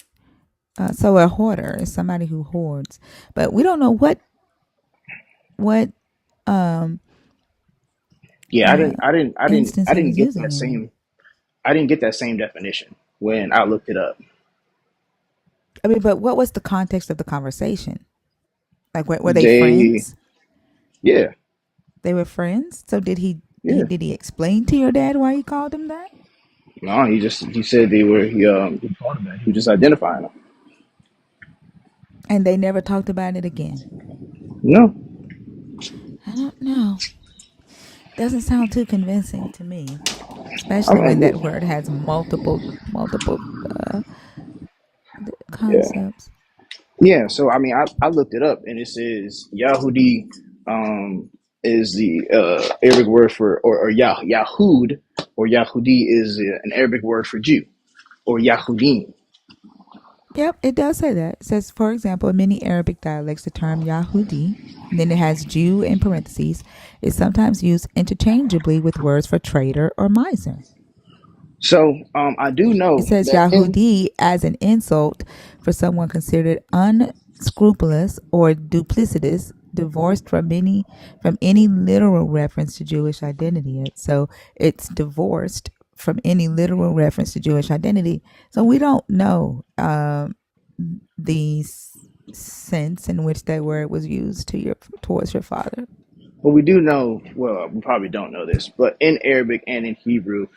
so a hoarder is somebody who hoards, but we don't know what um Yeah, uh instance I he didn't was get using that it in. same. I didn't get that same definition when I looked it up. I mean, but what was the context of the conversation? Like, were they They, friends? yeah, They were friends. So yeah. did he explain to your dad why he called him that? No, he said they were he called him that. He was just identifying them. And they never talked about it again. No, I don't know. Doesn't sound too convincing to me, I especially when that mean, word has multiple uh, yeah, concepts. yeah. So I mean, I looked it up and it says Yahudi um, is the Arabic word for or Yahud or Yahudi is an Arabic word for Jew or Yahudim. Yep, it does say that. It says, for example, in many Arabic dialects, the term Yahudi, and then it has Jew in parentheses, is sometimes used interchangeably with words for traitor or miser. So I do It know says that in Yahudi as an insult for someone considered unscrupulous or duplicitous, divorced from any literal reference to Jewish identity. So it's divorced from any literal reference to Jewish identity. So we don't know the sense in which that word was used towards your father. Well, we do know, well, we probably don't know this, but in Arabic and in Hebrew,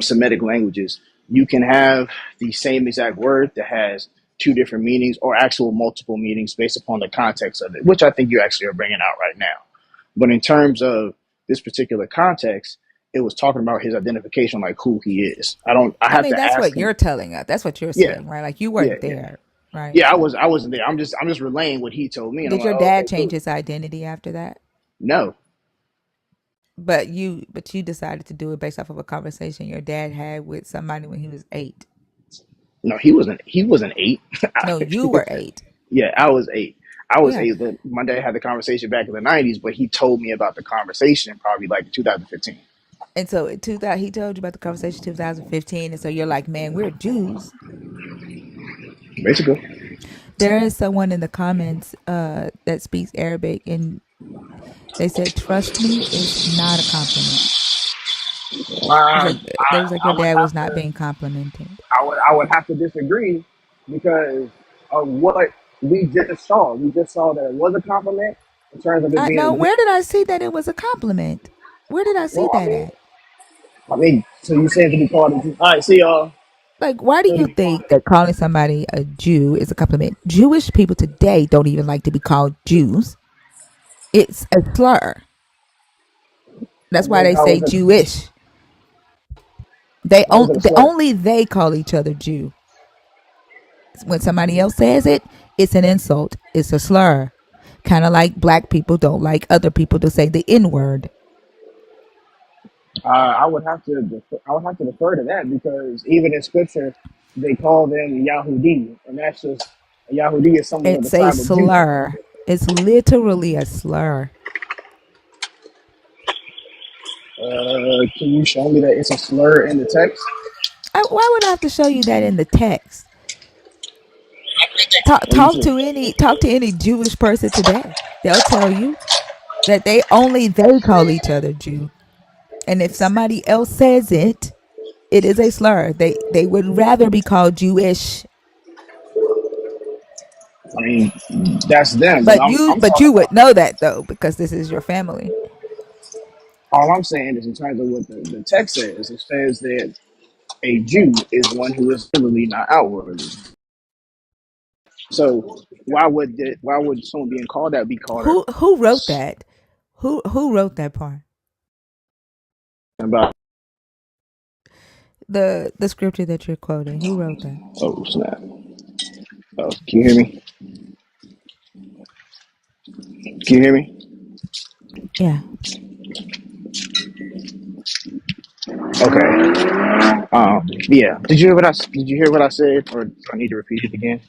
Semitic languages, you can have the same exact word that has two different meanings or actual multiple meanings based upon the context of it, which I think you actually are bringing out right now. But in terms of this particular context, it was talking about his identification, like who he is. I I have mean, to that's ask what him. you're telling us. That's what you're Yeah, saying, right? Like you yeah, weren't yeah. there, right? Yeah, I wasn't there. I'm just relaying what he told me. And I'm Did like, your oh, dad okay, change cool. his identity after that? No, But you decided to do it based off of a conversation your dad had with somebody when he was 8. no, he wasn't eight. No, you were 8. Yeah, I was eight. I was Yeah. eight. But my dad had the conversation back in the '90s, but he told me about the conversation probably like in 2015. And so in 2000, he told you about the conversation 2015, and so you're like, "Man, we're Jews." Basically, There is someone in the comments that speaks Arabic, and they said, "Trust me, is not a compliment." It was like your I would dad was have not to. being complimented. I would have to disagree because of what we just saw. We just saw that it was a compliment in terms of it I being no, a where gift. did I see that it was a compliment? Where did I see Well, that at? I mean, so you said to be called a Jew. All right, see y'all. Like, why do So to you be called think that calling somebody a Jew is a compliment? Jewish people today don't even like to be called Jews. It's a slur. I That's why mean, they say Jewish. how was it a slur? Only they call each other Jew. When somebody else says it, it's an insult. It's a slur. Kind of like black people don't like other people to say the N word. I would have to defer to that because even in scripture, they call them Yahudi, and that's just a Yahudi is someone of the It's a tribe of Judah. slur. It's literally a slur. Can you show me that it's a slur in the text? Why would I have to show you that in the text? Talk Well, you talk should. to any talk to any Jewish person today. They'll tell you that they call each other Jew. And if somebody else says it, it is a slur. They would rather be called Jewish. I mean, that's them, but But I'm you talking would about. know that though because this is your family. All I'm saying is in terms of what the text says, it says that a Jew is one who is literally not outwardly. So why would someone being called that be called Who wrote that? Who wrote that part? about? The scripture that you're quoting. Who wrote that? Oh snap! Oh, can you hear me? Can you hear me? Yeah. Okay. Yeah. Did you hear what I said, or do I need to repeat it again?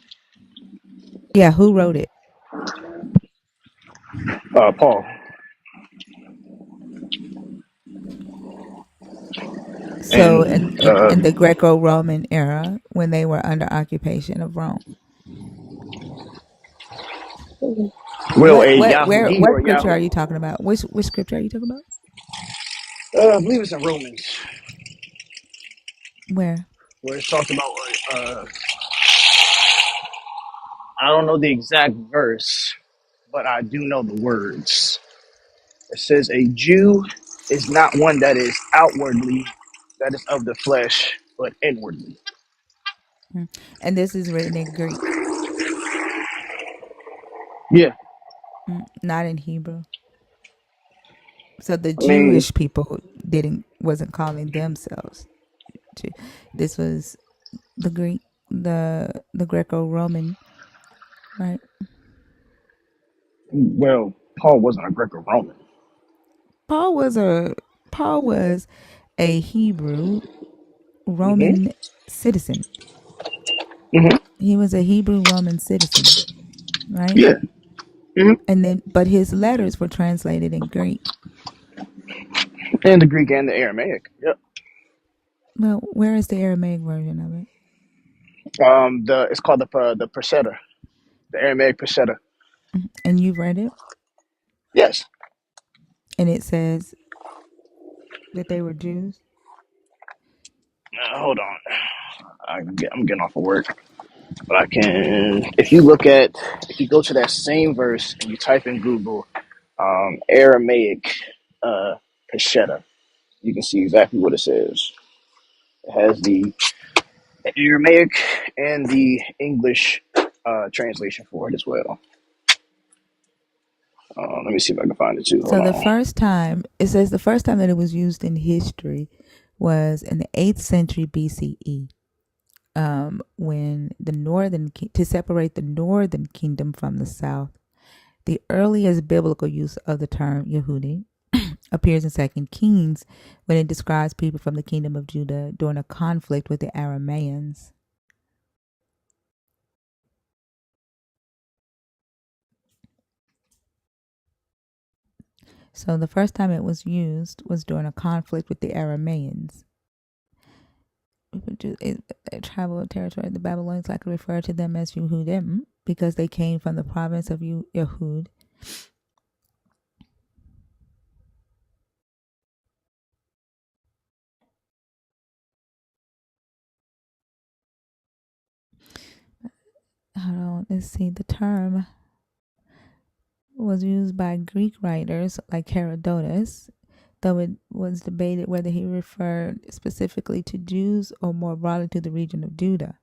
Yeah, who wrote it? Paul. So And in the Greco-Roman era when they were under occupation of Rome. will a Yahudi What or scripture Yahoo? are you talking about? Which scripture are you talking about? I believe it's in Romans, Where? where it talks about. Uh, I don't know the exact verse, but I do know the words. It says, "A Jew is not one that is outwardly, that is of the flesh, but inwardly." Mm. And this is written in Greek, Yeah. not in Hebrew. So the I mean, Jewish people wasn't calling themselves Jew. This was the Greek, the Greco-Roman, right? well, Paul wasn't a Greco-Roman. Paul was a Paul was a Hebrew Hmm. Roman citizen. Hmm. He was a Hebrew Roman citizen, right? Yeah. Hmm. And then, but his letters were translated in Greek. And the Greek and the Aramaic. Yep. Well, where is the Aramaic version of it? It's called the Peseta, the Aramaic Peseta. And you've read it, Yes. and it says that they were Jews. Hold on. I'm getting off of work, but I can. If you go to that same verse and you type in Google, Aramaic, uh, Peseta, you can see exactly what it says. It has the Aramaic and the English translation for it as well. Let me see if I can find it too. Hold So on. the first time that it was used in history was in the 8th century BCE, when to separate the northern kingdom from the south. The earliest biblical use of the term Yehudi appears in Second Kings when it describes people from the kingdom of Judah during a conflict with the Arameans. So the first time it was used was during a conflict with the Arameans. A tribal territory. The Babylonians likely referred to them as Yehudim because they came from the province of Yehud. Hold on, let's see. The term was used by Greek writers like Herodotus, though it was debated whether he referred specifically to Jews or more broadly to the region of Judah.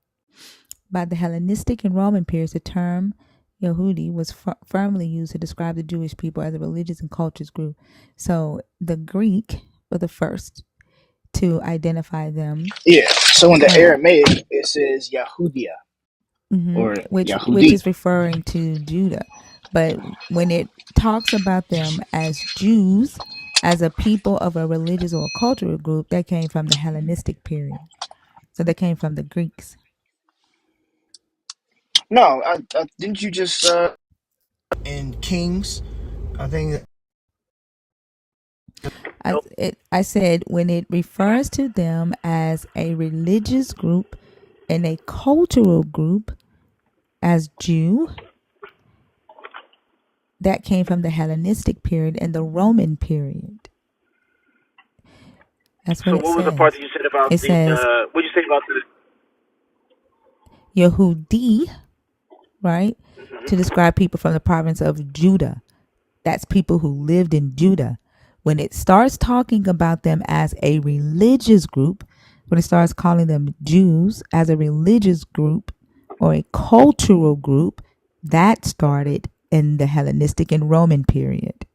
By the Hellenistic and Roman periods, the term Yehudi was firmly used to describe the Jewish people as a religious and cultures group. So the Greek were the first to identify them. Yeah. So in the Aramaic, it says Yahudia. hmm or which Yahudi. is referring to Judah. But when it talks about them as Jews, as a people of a religious or a cultural group, that came from the Hellenistic period. So they came from the Greeks. No, didn't you just in Kings. I think I said when it refers to them as a religious group and a cultural group as Jew, that came from the Hellenistic period and the Roman period. That's what So it what was the part says. that you said about It the? says What did you say about the? Yehudi, right? To Mhm. describe people from the province of Judah. That's people who lived in Judah. When it starts talking about them as a religious group, when it starts calling them Jews as a religious group or a cultural group, that started in the Hellenistic and Roman period.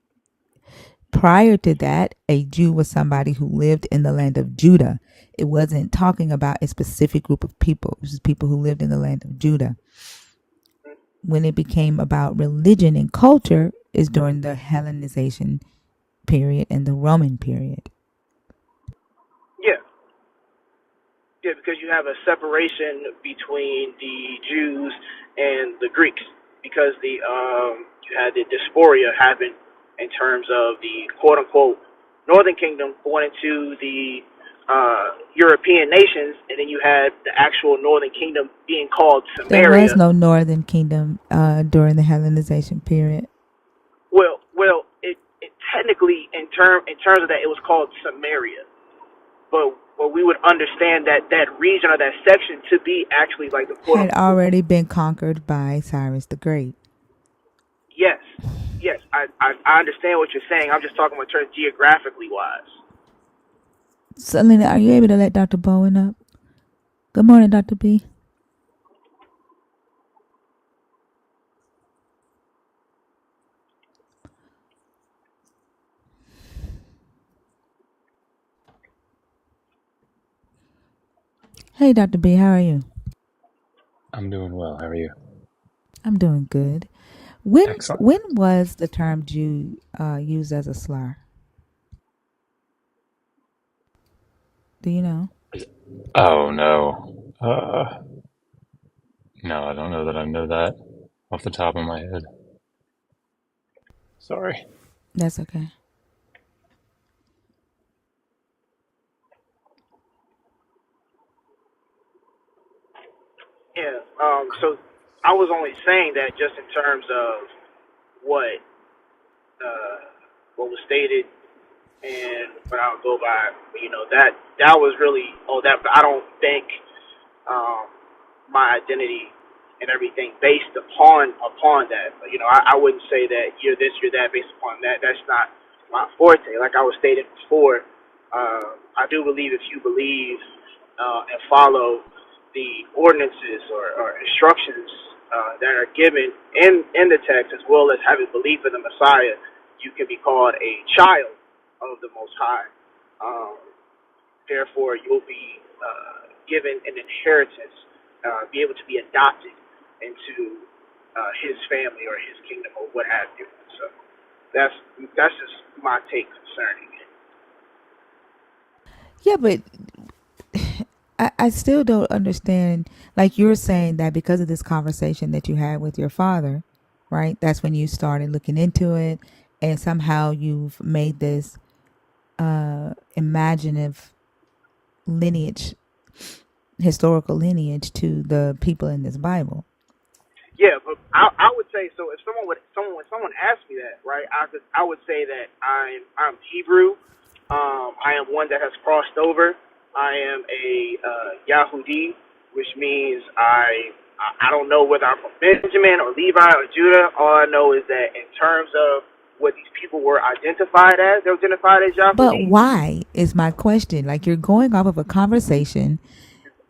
Prior to that, a Jew was somebody who lived in the land of Judah. It wasn't talking about a specific group of people. It was people who lived in the land of Judah. When it became about religion and culture is during the Hellenization period and the Roman period. Yeah, yeah, because you have a separation between the Jews and the Greeks, because you had the dysphoria happen in terms of the quote unquote Northern Kingdom going into the European nations, and then you had the actual Northern Kingdom being called There was Samaria. no northern kingdom during the Hellenization period. It technically in terms of that it was called Samaria, but we would understand that that region or that section to be actually like the quote Had unquote. already been conquered by Cyrus the Great. Yes, yes, I understand what you're saying. I'm just talking about terms geographically wise. Selena, are you able to let Dr. Bowen up? Good morning, Dr. B. Hey, Dr. B, how are you? I'm doing well. How are you? I'm doing good. When Excellent. when was the term Jew used as a slur? Do you know? Oh no. No, I don't know that I know that off the top of my head. Sorry. That's okay. Yeah. So I was only saying that just in terms of what uh, what was stated and what I'll go by. That was really that. But I don't think um, my identity and everything based upon that. I wouldn't say that you're this, you're that based upon that. That's not my forte. Like I was stated before, I do believe if you believe and follow the ordinances or instructions that are given in the text, as well as having belief in the Messiah, you can be called a child of the Most High. Um, Therefore, you'll be given an inheritance, be able to be adopted into his family or his kingdom or what have you. So that's just my take concerning it. Yeah, but I still don't understand. Like you're saying that because of this conversation that you had with your father, right? That's when you started looking into it, and somehow you've made this imaginative lineage, historical lineage to the people in this Bible. Yeah, but I would say so. If when someone asked me that, right, I would say that I'm Hebrew. I am one that has crossed over. I am a Yahudi, which means I don't know whether I'm from Benjamin or Levi or Judah. All I know is that in terms of what these people were identified as, they're identified as But Yahudi. why is my question? Like you're going off of a conversation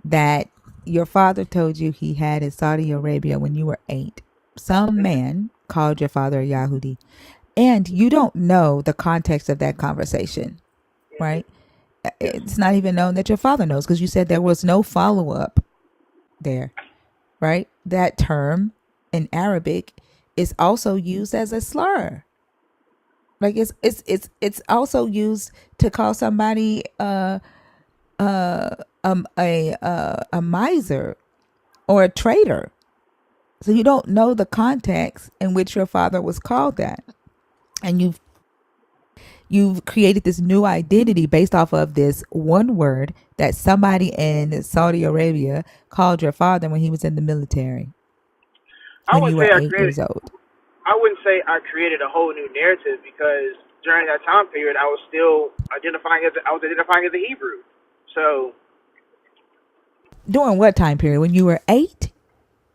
that your father told you he had in Saudi Arabia when you were 8. Some man called your father a Yahudi, and you don't know the context of that conversation, right? Yes. It's not even known that your father knows because you said there was no follow up there, right? that term in Arabic is also used as a slur. Like it's also used to call somebody a miser or a traitor. So you don't know the context in which your father was called that, and you've created this new identity based off of this one word that somebody in Saudi Arabia called your father when he was in the military I when wouldn't you say were I 8 years created. old. I wouldn't say I created a whole new narrative because during that time period, I was still identifying as a Hebrew. So During what time period? When you were 8?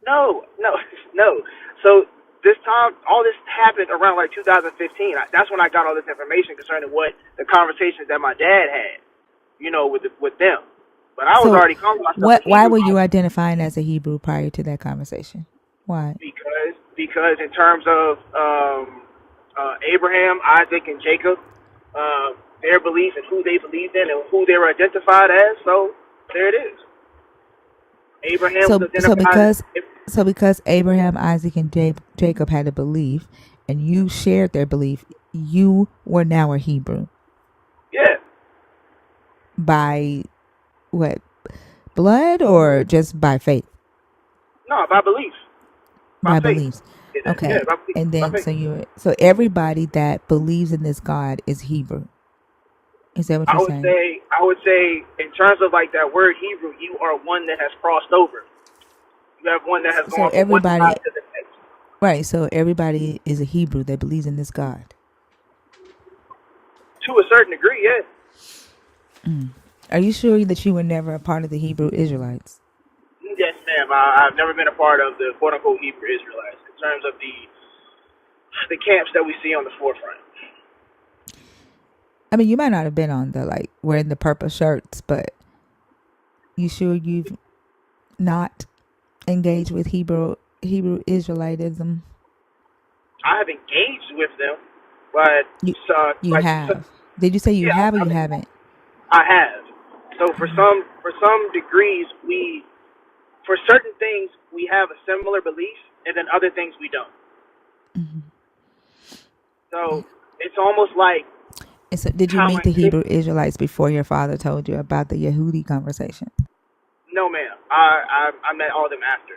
no, no, no. So this time, all this happened around like 2015. That's when I got all this information concerning what the conversations that my dad had, with them. But I was So already calling myself a what? Why Hebrew were you identifying as a Hebrew prior to that conversation? Why? because in terms of Abraham, Isaac, and Jacob, their beliefs and who they believed in and who they were identified as. So there it is. Abraham was So identified as because Abraham, Isaac, and Jacob had a belief, and you shared their belief, you were now a Hebrew yeah, by what? Blood or just by faith? no, by belief, by By faith. beliefs. Yeah, Okay. by belief, And by then faith. so everybody that believes in this God is Hebrew. Is that what I you're would saying? say, I would say, in terms of like that word Hebrew, you are one that has crossed over. You have one that has So gone from one everybody, side to the next. right? So everybody is a Hebrew that believes in this God. To a certain degree, yeah. Are you sure that you were never a part of the Hebrew Israelites? Yes, ma'am. I've never been a part of the quote unquote Hebrew Israelites in terms of the camps that we see on the forefront. I mean, you might not have been on the like wearing the purple shirts, but you sure you've not engaged with Hebrew Israelitism? I have engaged with them, but You you have. Did you say you yeah, have or you haven't? I have. So for some degrees, for certain things we have a similar belief, and then other things we don't. So it's almost like And so, did you how meet the Hebrew Israelites before your father told you about the Yehudi conversation? no, ma'am. I met all of them after.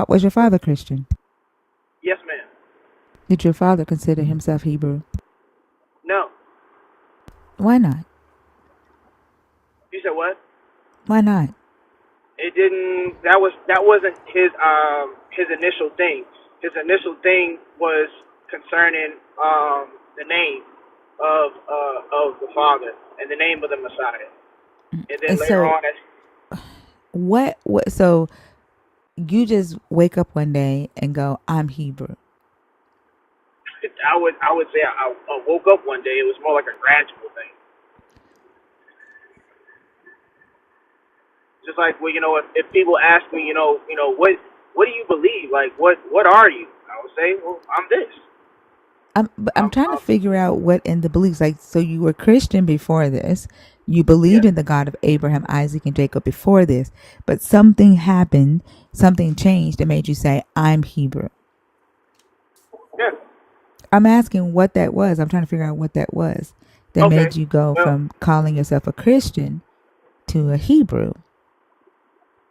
Was your father Christian? Yes, ma'am. Did your father consider himself Hebrew? No. Why not? You said what? Why not? It didn't. That wasn't his initial thing. His initial thing was concerning the name of the Father and the name of the Messiah. And then And later so, on, as what? So you just wake up one day and go, "I'm Hebrew." I would say I woke up one day. It was more like a gradual thing. Just like if people ask me, what do you believe? Like what are you? I would say, well, I'm this. I'm trying to figure out what in the beliefs. Like, so you were Christian before this. You Yes. believed in the God of Abraham, Isaac, and Jacob before this, but something happened, something changed that made you say, "I'm Hebrew." Yeah. I'm asking what that was. I'm trying to figure out what that was that Okay. made you go Well, from calling yourself a Christian to a Hebrew.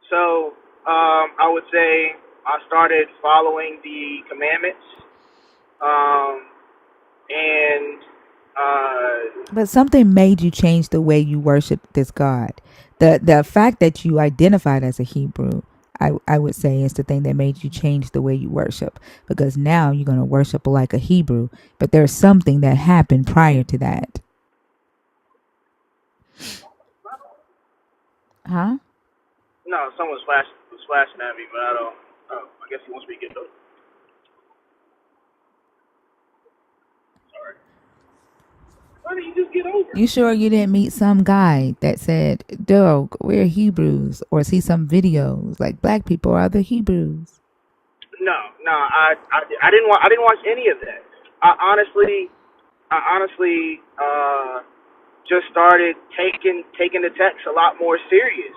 so I would say I started following the commandments, um, and But something made you change the way you worship this God. The fact that you identified as a Hebrew, I would say, is the thing that made you change the way you worship. Because now you're going to worship like a Hebrew. But there's something that happened prior to that. Huh? no, someone was flashing at me, but I don't. Oh, I guess he wants me to get those. Sorry. Why did you just get over? You sure you didn't meet some guy that said, "Dog, we're Hebrews," or see some videos like black people are the Hebrews? No, no, I didn't watch any of that. I honestly just started taking the text a lot more serious.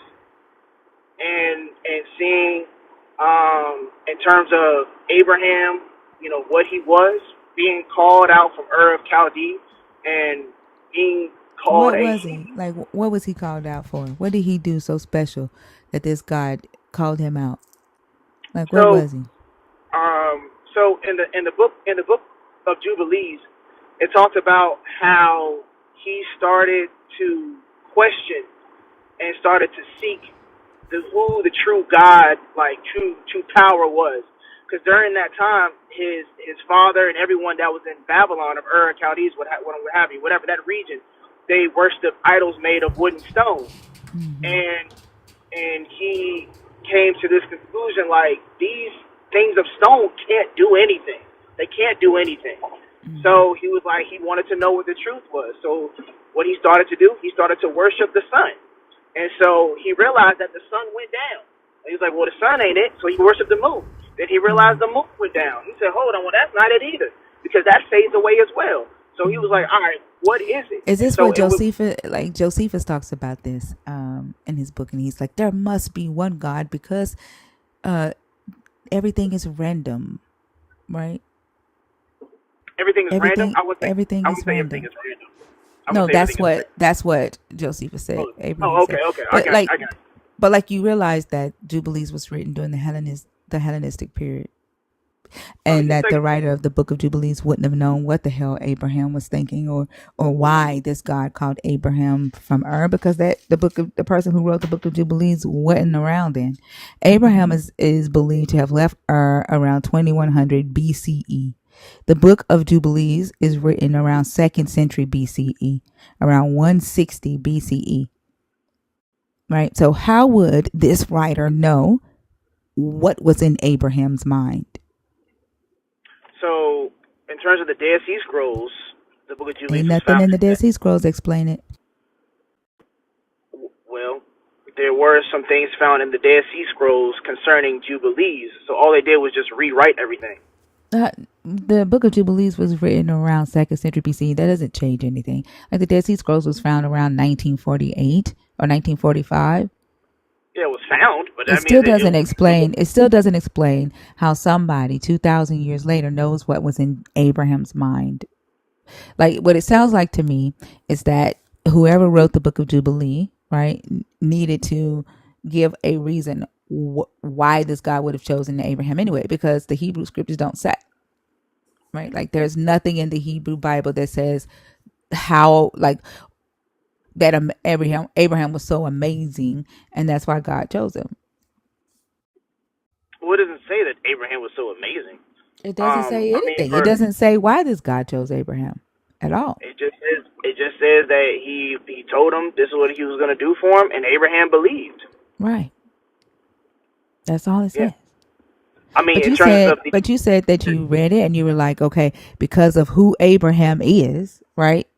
and seeing in terms of Abraham, what he was being called out from Ur of Chaldee and being called What a was he? Like, what was he called out for? What did he do so special that this God called him out? Like, what so was he? so in the book of Jubilees, it talks about how he started to question and started to seek who the true God, like true power was. Because during that time, his father and everyone that was in Babylon of Ur, Chaldees, what have you, whatever that region, they worshipped idols made of wood and stone. Mm-hmm. And he came to this conclusion, like, these things of stone can't do anything. They can't do anything. Mm-hmm. So he was like, he wanted to know what the truth was. So what he started to do, he started to worship the sun. And so he realized that the sun went down. And he was like, well, the sun ain't it. So he worshiped the moon. Then he realized the moon went down. He said, hold on, well, that's not it either, because that fades away as well. So he was Mm-hmm. like, all right, what is it? Is And this so what it was, Josephus, like Josephus talks about this in his book, and he's like, there must be one God because uh, everything is random, right? everything is random. Everything, everything I is wouldn't say everything random. is random. I No, wouldn't say everything is random. that's what Josephus said. Oh, Abraham oh, said, okay, okay. I but got you. like, I got you. but like you realize that Jubilees was written during the Hellenistic period, and You that think the writer of the Book of Jubilees wouldn't have known what the hell Abraham was thinking, or why this God called Abraham from Ur, because the person who wrote the Book of Jubilees wasn't around then. Abraham is believed to have left Ur around 2100 BCE. The Book of Jubilees is written around 2nd century BCE, around 160 BCE. Right? So how would this writer know what was in Abraham's mind? so? In terms of the Dead Sea Scrolls, the Book of Ain't Jubilees was nothing found in the in Dead that. Sea Scrolls explain it. Well, there were some things found in the Dead Sea Scrolls concerning Jubilees. So all they did was just rewrite everything. The Book of Jubilees was written around 2nd century BC. That doesn't change anything. Like the Dead Sea Scrolls was found around 1948 or 1945. Yeah, it was found, but It that means still that doesn't explain. It still doesn't explain how somebody 2,000 years later knows what was in Abraham's mind. Like what it sounds like to me is that whoever wrote the Book of Jubilee, right, needed to give a reason why this God would have chosen Abraham anyway, because the Hebrew scriptures don't say. Right? Like there's nothing in the Hebrew Bible that says how like that Abraham was so amazing and that's why God chose him. well, it doesn't say that Abraham was so amazing. It doesn't say I mean, anything. It for doesn't say why this God chose Abraham at all. it just says that he told him this is what he was going to do for him, and Abraham believed. Right. That's all it Yeah, says. I mean, in terms of the But you said that you read it and you were like, okay, because of who Abraham is, right?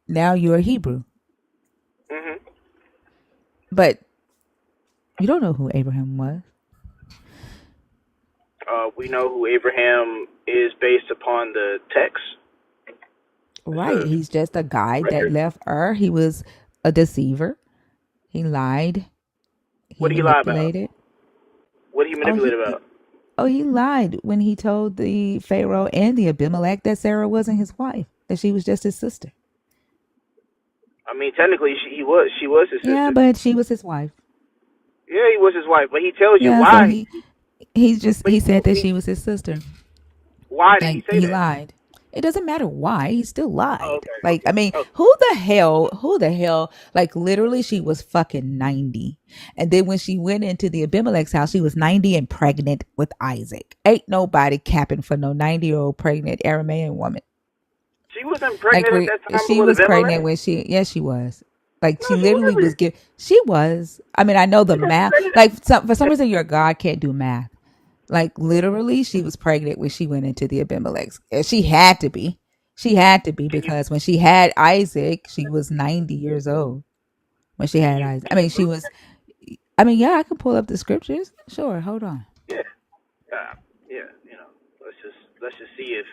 Now you're a Hebrew. hmm But you don't know who Abraham was. we know who Abraham is based upon the text. It Right. says He's just a guy that record. left Ur. He was a deceiver. He lied. He What did he lie about? manipulated. What did he Oh, manipulate about? he lied when he told the Pharaoh and the Abimelech that Sarah wasn't his wife, that she was just his sister. I mean, technically, she was his Yeah, sister. but she was his wife. Yeah, he was his wife, but he tells you Yeah, so why. But he said that she was his sister. why did he Like say he that? lied. It doesn't matter why, he still Oh, lied. okay, Like I okay, mean, okay. who the hell like literally she was fucking 90. And then when she went into the Abimelech's house, she was 90 and pregnant with Isaac. Ain't nobody capping for no 90-year-old pregnant Aramean woman. She wasn't Like pregnant at that time she with was pregnant Abimelech. when yes she was. Like No, she she literally was wasn't. give she was. I mean, I know the She wasn't math. pregnant. Like for some reason your God can't do math. Like literally, she was pregnant when she went into the Abimelech's. She had to be. She had to be Can you because when she had Isaac, she was 90 years old. When she can had you Isaac, I can you mean, she prove was. that? I mean, yeah, I can pull up the scriptures. Sure, hold on. Yeah, yeah. Let's just see if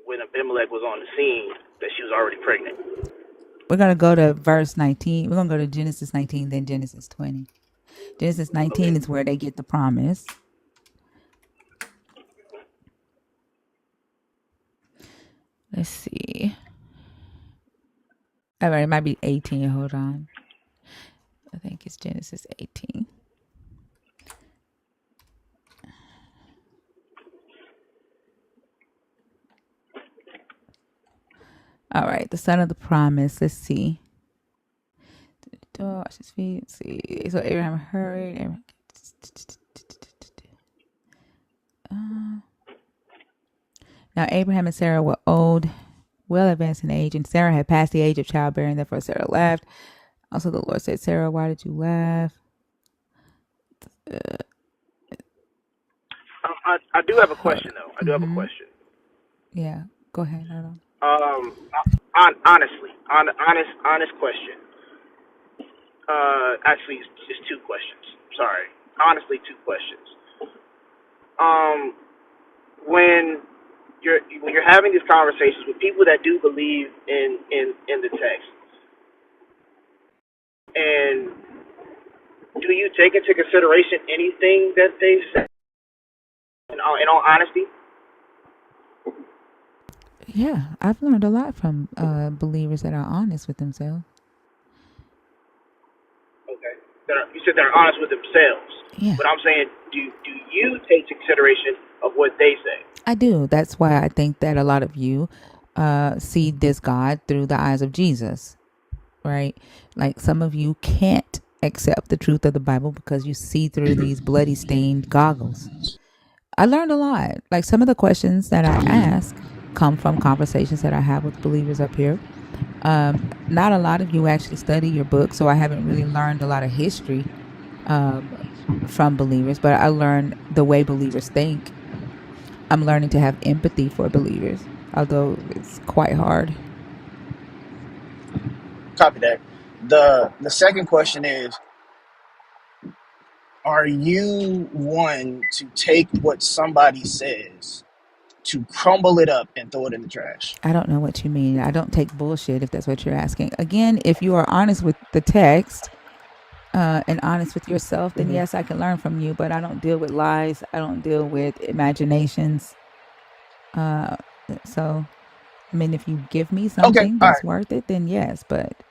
when Abimelech was on the scene that she was already pregnant. We're gonna go to verse 19. We're gonna go to Genesis 19, then Genesis 20. Genesis Okay. 19 is where they get the promise. Let's see. All right, it might be 18. Hold on. I think it's Genesis 18. All right, the son of the promise. Let's see. Wash his feet. Let's see. So Abraham hurried. Now Abraham and Sarah were old, well advanced in age, and Sarah had passed the age of childbearing. Therefore Sarah laughed. Also the Lord said, Sarah, why did you laugh? I do have a question though. I do have a Mm-hmm. question. Yeah, go ahead. Hold on. Honest question. Actually, it's two questions. Sorry. Honestly, two questions. Um, when you're having these conversations with people that do believe in the text, and do you take into consideration anything that they say? In all honesty. Yeah, I've learned a lot from believers that are honest with themselves. Okay. You said they're honest with themselves. Yeah, But I'm saying, do you take consideration of what they say? I do. That's why I think that a lot of you see this God through the eyes of Jesus, right? Like some of you can't accept the truth of the Bible because you see through these bloody stained goggles. I learned a lot. Like some of the questions that I ask come from conversations that I have with believers up here. Not a lot of you actually study your book, so I haven't really learned a lot of history from believers, but I learned the way believers think. I'm learning to have empathy for believers, although it's quite hard. Copy that. The second question is, are you one to take what somebody says to crumble it up and throw it in the trash? I don't know what you mean. I don't take bullshit if that's what you're asking. Again, if you are honest with the text and honest with yourself, then Mm-hmm. yes, I can learn from you, but I don't deal with lies. I don't deal with imaginations. So, I mean, if you give me Okay, something all that's right. worth it, then yes, but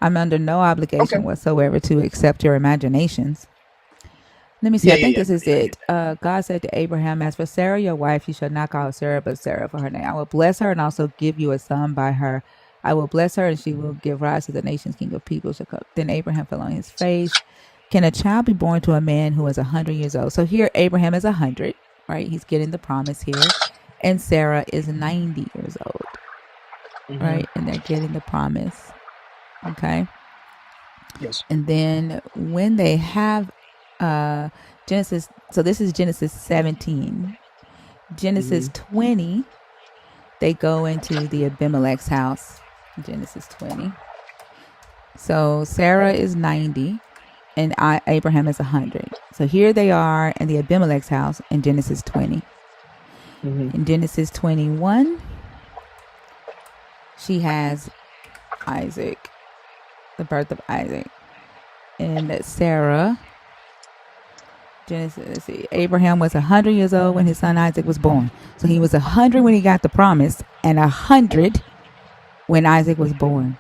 I'm under no obligation Okay. whatsoever to accept your imaginations. Let me see. I think this is Yeah, I get it. that. God said to Abraham, as for Sarah, your wife, you shall not call her Sarah, but Sarah for her name. I will bless her and also give you a son by her. I will bless her and she will give rise to the nations, king of people shall come. Then Abraham fell on his face. Can a child be born to a man who is 100 years old? So here Abraham is 100, right? He's getting the promise here. And Sarah is 90 years old, Mm-hmm. right? And they're getting the promise. Okay. Yes. And then when they have Genesis, so this is Genesis 17. Mm-hmm. Genesis 20, they go into the Abimelech's house. Genesis 20. So Sarah is 90 and Abraham is 100. So here they are in the Abimelech's house in Genesis 20. Mm-hmm. In Genesis 21, she has Isaac, the birth of Isaac. And Sarah, Genesis, let's see, Abraham was 100 years old when his son Isaac was born. So he was 100 when he got the promise and 100 when Isaac was born.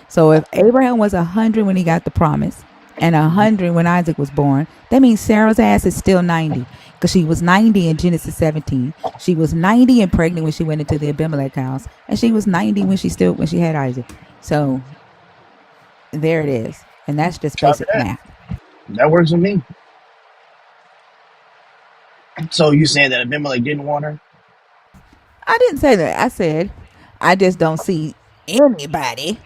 So if Abraham was 100 when he got the promise and 100 when Isaac was born, that means Sarah's ass is still 90 because she was 90 in Genesis 17. She was 90 and pregnant when she went into the Abimelech house, and she was 90 when she had Isaac. So there it is, and that's just Copy basic that. math. That works with me. So you saying that Abimelech didn't want her? I didn't say that. I said I just don't see anybody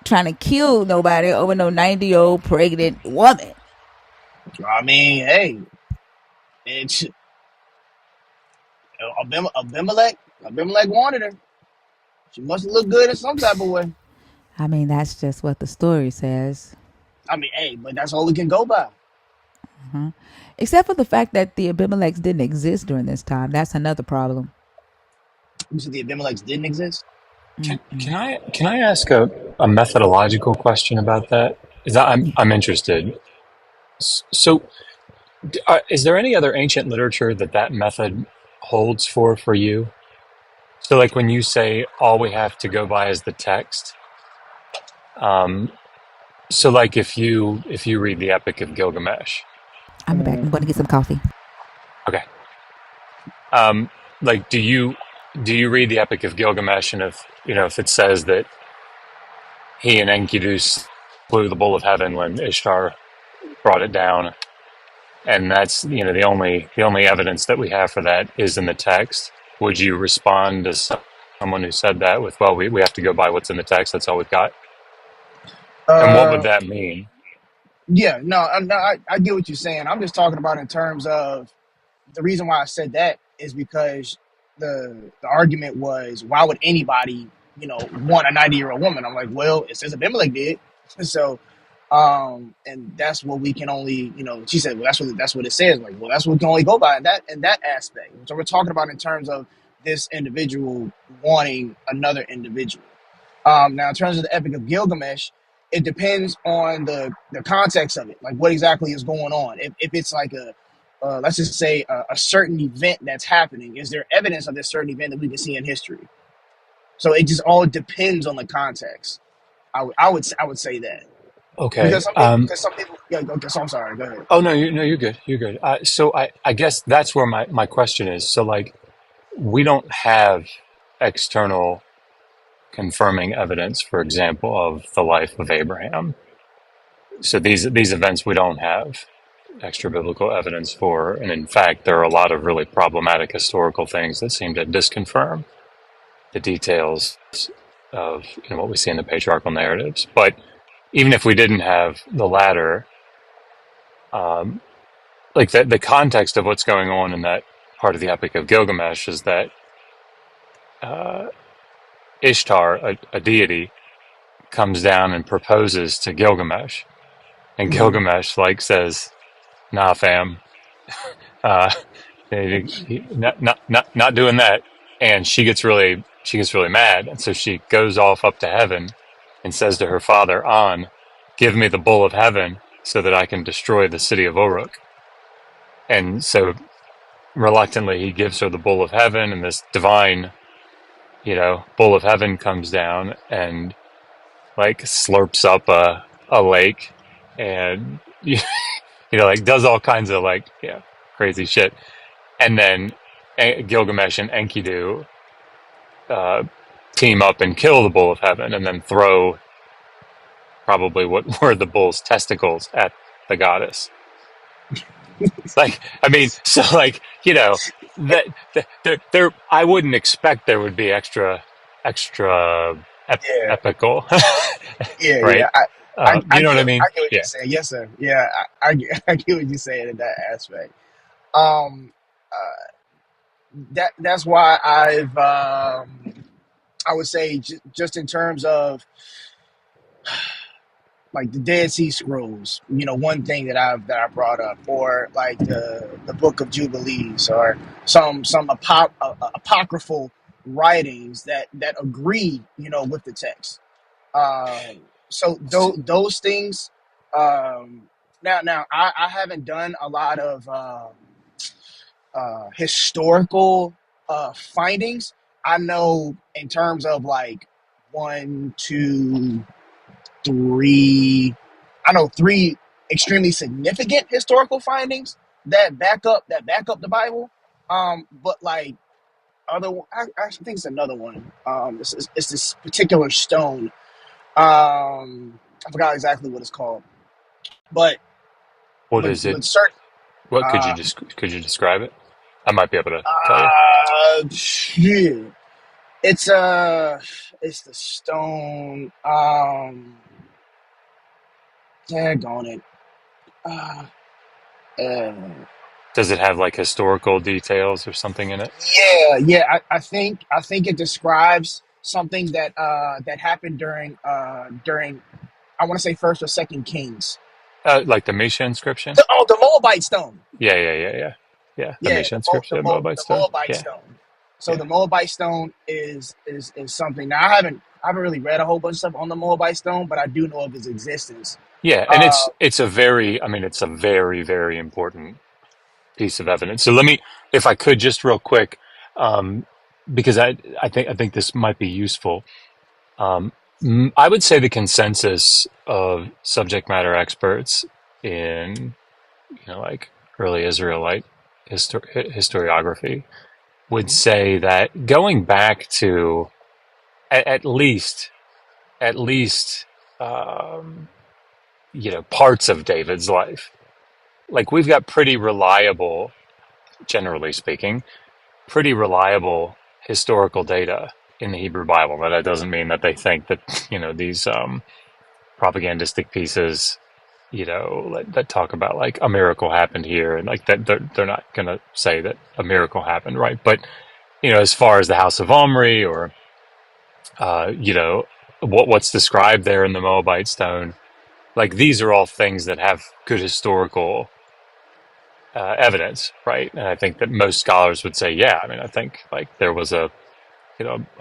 trying to kill nobody over no 90-year-old pregnant woman. I mean, hey, it's Abimelech wanted her. She must look good in some type of way. I mean, that's just what the story says. I mean, hey, but that's all we can go by. Uh-huh. Except for the fact that the Abimelechs didn't exist during this time. That's another problem. You said the Abimelechs didn't exist. Can I ask a methodological question about that? Is that I'm interested. So, is there any other ancient literature that that method holds for you? So, like when you say all we have to go by is the text. Um, so, like if you read the Epic of Gilgamesh, I'm back. I'm going to get some coffee. okay. Um, like, do you read the Epic of Gilgamesh, and if it says that he and Enkidu slew the bull of heaven when Ishtar brought it down, and that's the only evidence that we have for that is in the text. Would you respond to someone who said that with, well, we have to go by what's in the text, that's all we've got? And what would Uh, that mean? yeah, no, I get what you're saying. I'm just talking about in terms of the reason why I said that is because the argument was, why would anybody want a 90-year-old woman? I'm like, well, it says Abimelech did. So and that's what we can only, she said, well, that's what it says. Like, well, that's what we can only go by in that aspect. So we're talking about in terms of this individual wanting another individual. Now, in terms of the Epic of Gilgamesh, it depends on the context of it, like what exactly is going on. If it's like let's just say a certain event that's happening, is there evidence of this certain event that we can see in history? So it just all depends on the context. I would say that because Okay. some people yeah. Okay, so I'm sorry. Go ahead. Oh no, no, you're good. You're good. So I guess that's where my question is. So like, we don't have external confirming evidence, for example, of the life of Abraham. So these events we don't have extra biblical evidence for, and in fact, there are a lot of really problematic historical things that seem to disconfirm the details of what we see in the patriarchal narratives. But even if we didn't have the latter, um, like the context of what's going on in that part of the Epic of Gilgamesh is that uh, Ishtar, a deity, comes down and proposes to Gilgamesh, and Hmm. Gilgamesh like says, "Nah, fam, uh, not doing that." And she gets really mad, and so she goes off up to heaven and says to her father An, "Give me the bull of heaven so that I can destroy the city of Uruk." And so reluctantly he gives her the bull of heaven, and this divine, bull of heaven comes down and like slurps up a lake, and like does all kinds of like crazy shit. And then Gilgamesh and Enkidu uh, team up and kill the bull of heaven, and then throw probably what were the bull's testicles at the goddess. Like, I mean, so like, that there, I wouldn't expect there would be extra Yeah, epical, yeah, right? yeah. I You know get what I mean? I get what you're Yeah. saying. Yes, sir. Yeah, I get what you're saying in that aspect. Um, that's why I would say just in terms of like the Dead Sea Scrolls, one thing that I brought up, or like the Book of Jubilees, or some apocryphal writings that agree, with the text. So those things. Now I haven't done a lot of historical findings. I know in terms of like one, two, three. I know three extremely significant historical findings that back up the Bible. But like I think it's another one. It's this particular stone. I forgot exactly what it's called, but What but is it? but certain. What Uh, could you describe it? I might be able to tell you. yeah. It's it's the stone. Daggone it. Uh, uh, Does it have like historical details or something in it? yeah. I think it describes something that happened during I want to say First or Second Kings. Like the Misha inscription? The Moabite stone. Yeah, yeah, yeah, yeah, yeah. The Yeah, Misha inscription, Moabite the stone. Moabite Yeah, stone. So yeah. the Moabite stone is something. Now I haven't. I haven't really read a whole bunch of stuff on the Moabite stone, but I do know of its existence. Yeah, and Uh, it's a very, I mean, it's a very, very important piece of evidence. So let me, if I could, just real quick, um, because I think this might be useful. Um, I would say the consensus of subject matter experts in, like early Israelite historiography would say that going back to at least at least um, parts of David's life, like we've got pretty reliable, generally speaking, pretty reliable historical data in the Hebrew Bible. But that doesn't mean that they think that these propagandistic pieces, that talk about like a miracle happened here, and like that they're not going to say that a miracle happened, right? But as far as the House of Omri, or what's described there in the Moabite stone, like these are all things that have good historical evidence, right? And I think that most scholars would say, yeah. I mean, I think like there was a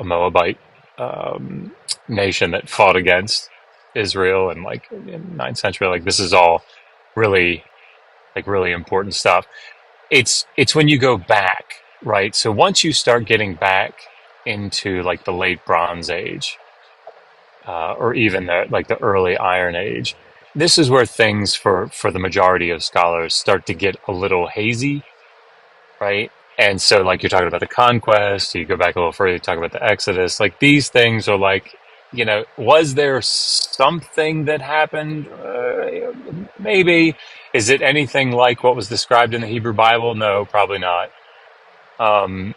Moabite um, nation that fought against Israel, and like in ninth century, like this is all really really important stuff. It's when you go back, right? So once you start getting back into like the late Bronze Age, or even the early Iron Age, this is where things for the majority of scholars start to get a little hazy, right? And so, like, you're talking about the conquest, you go back a little further, you talk about the Exodus. Like, these things are like, was there something that happened? Maybe. Is it anything like what was described in the Hebrew Bible? No, probably not. Um,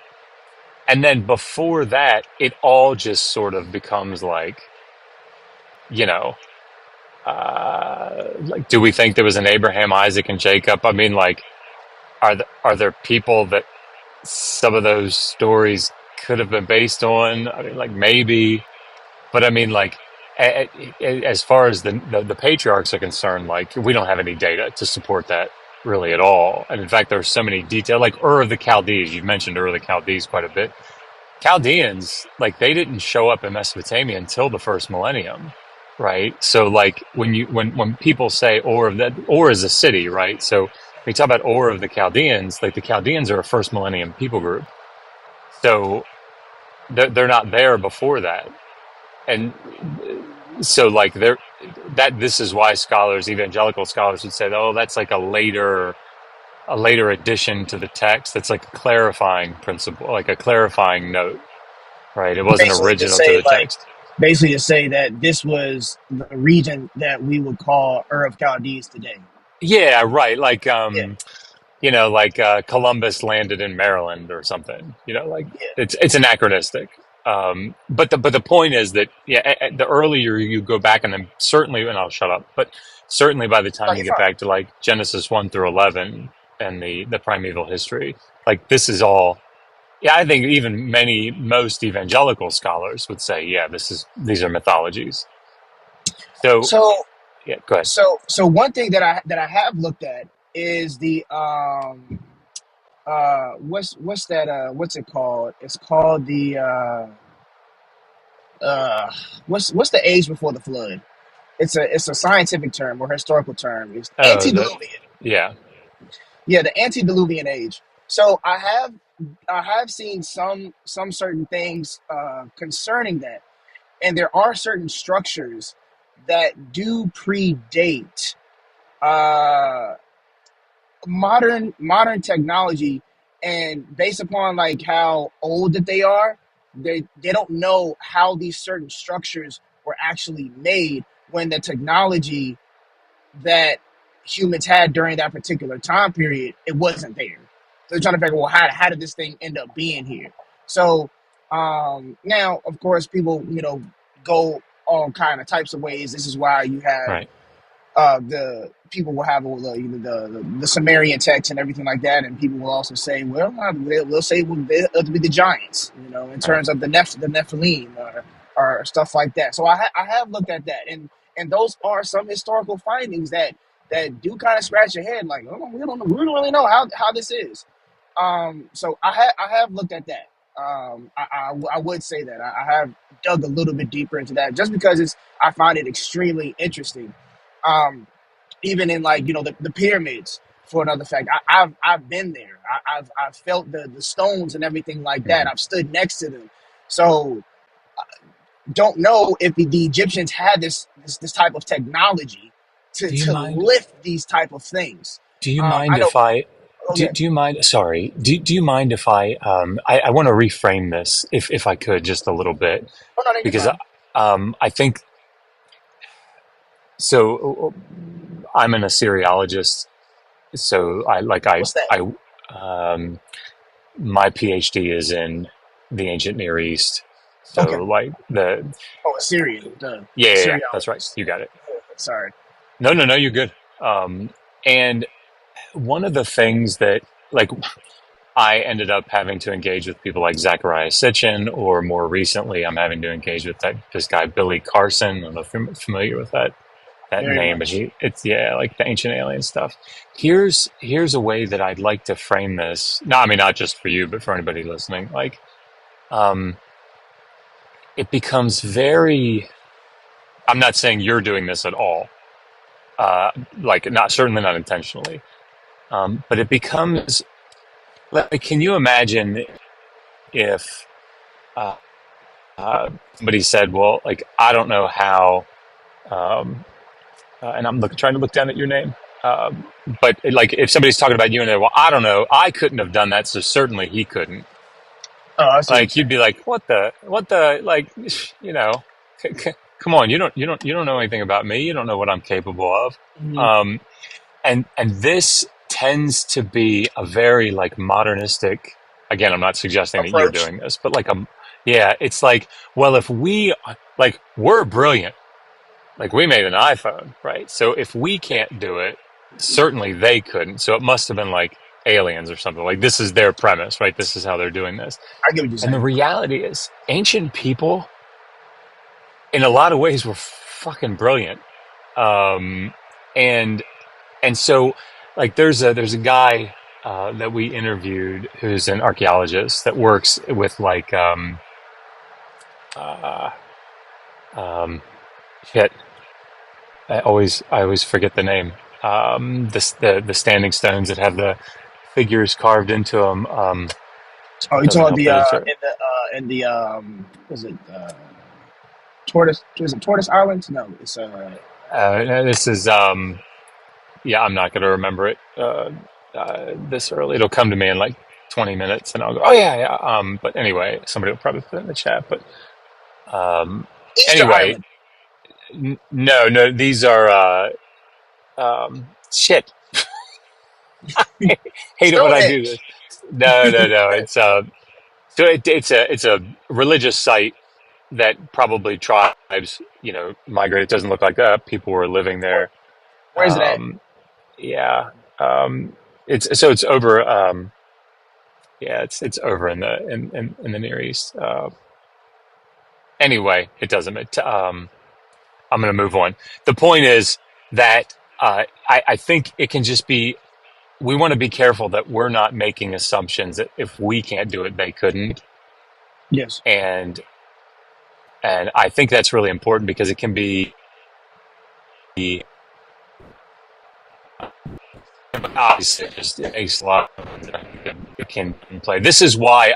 and then before that, it all just sort of becomes like, you know, like, do we think there was an Abraham, Isaac, and Jacob? I mean, like, are there people that some of those stories could have been based on? I mean, like maybe, but I mean, like as far as the patriarchs are concerned, like we don't have any data to support that really at all. And in fact, there's so many details, like Ur of the Chaldees. You've mentioned Ur of the Chaldees quite a bit. Chaldeans, like they didn't show up in Mesopotamia until the first millennium, right? So like when people say Ur is a city, right? So when you talk about Ur of the Chaldeans, like the Chaldeans are a first millennium people group. So they're not there before that. And so like this is why scholars, evangelical scholars, would say, oh, that's like a later addition to the text. That's like a clarifying principle, like a clarifying note. Right. It wasn't basically to original to say the text. that this was the region that we would call Ur of Chaldees today. Yeah, right. Like, Yeah, Columbus landed in Maryland or something, like yeah. it's anachronistic. But the point is that, yeah, the earlier you go back, and then certainly, and I'll shut up, but certainly by the No, time you you're get fine. back to like Genesis 1 through 11 and the primeval history, like this is all, yeah, I think even most evangelical scholars would say, yeah, these are mythologies. So, So, yeah, go ahead. so one thing that I have looked at is the what's that what's it called? It's called the what's the age before the flood? It's a scientific term or historical term. It's Oh, antediluvian. yeah, Yeah, the antediluvian age. So I have seen some certain things concerning that, and there are certain structures that do predate uh, modern technology, and based upon like how old that they are, they don't know how these certain structures were actually made when the technology that humans had during that particular time period, it wasn't there. So they're trying to figure, well, how did this thing end up being here? So now, of course, people go all kind of types of ways. This is why you have right, the people will have all the Sumerian text and everything like that, and people will also say, well, they'll say it'll be the giants, in right. terms of the Nephilim or stuff like that. So I have looked at that, and those are some historical findings that do kind of scratch your head, like, oh, we don't really know how this is. So I have looked at that. I would say that I have dug a little bit deeper into that just because I find it extremely interesting. Um, Even in like the pyramids for another fact, I've been there. I've felt the stones and everything like that. Mhm. I've stood next to them. So don't know if the Egyptians had this type of technology Do you to mind? lift these type of things. Do you mind I know. if I? Okay. Do you mind? Sorry. Do you mind if I want to reframe this if I could just a little bit Oh no, no, you're because fine. I think so. I'm an Assyriologist, so What's that? I um my PhD is in the ancient Near East. Okay. So like the Oh, Assyrian. The yeah, that's right. Assyriologist. You got it. Sorry. No, you're good. And one of the things that like I ended up having to engage with people like Zachariah Sitchin, or more recently, I'm having to engage with this guy Billy Carson. I don't know if you're familiar with that Very name, but much. it's yeah, like the ancient alien stuff. Here's a way that I'd like to frame this. No, I mean not just for you, but for anybody listening. Like, um, it becomes very. I'm not saying you're doing this at all. Like, not certainly not intentionally. But it becomes like, can you imagine if uh, somebody said, "Well, like I don't know how," um, and trying to look down at your name. But like, if somebody's talking about you and they're, "Well, I don't know, I couldn't have done that, so certainly he couldn't." Oh, I see what you're Like, you'd saying. be like, what the, like, you know, come on, you don't know anything about me. You don't know what I'm capable of." Hmm. Um, and this tends to be a very like modernistic. Again, I'm not suggesting that you're Approach. doing this, but like yeah, it's like, well, if we're brilliant, like we made an iPhone, right? So if we can't do it, certainly they couldn't. So it must have been like aliens or something. Like, this is their premise, right? This is how they're doing this. I get what you're And the saying. reality is, ancient people, in a lot of ways, were fucking brilliant. Um, and and so, like, there's a guy that we interviewed who's an archaeologist that works with like uh, um, shit. I always forget the name. The standing stones that have the figures carved into them. Oh, It you doesn't talking help that it's a, in the was it tortoise? Was it Tortoise Islands? No, it's this is yeah. I'm not going to remember it this early. It'll come to me in like 20 minutes, and I'll go, oh yeah, yeah. But anyway, somebody will probably put it in the chat. But um, Easter anyway, Island. no, these are shit. Hate it when I do Stonehenge. this. No. It's so it's a religious site that probably tribes, migrated. It doesn't look like that. People were living Where, there. where's it at? Yeah. It's over. Yeah, it's over in in the Near East. Anyway, it doesn't. I'm going to move on. The point is that I think it can just be. We want to be careful that we're not making assumptions that if we can't do it, they couldn't. Yes. And I think that's really important because it can be obviously just it makes a lot of it can play. This is why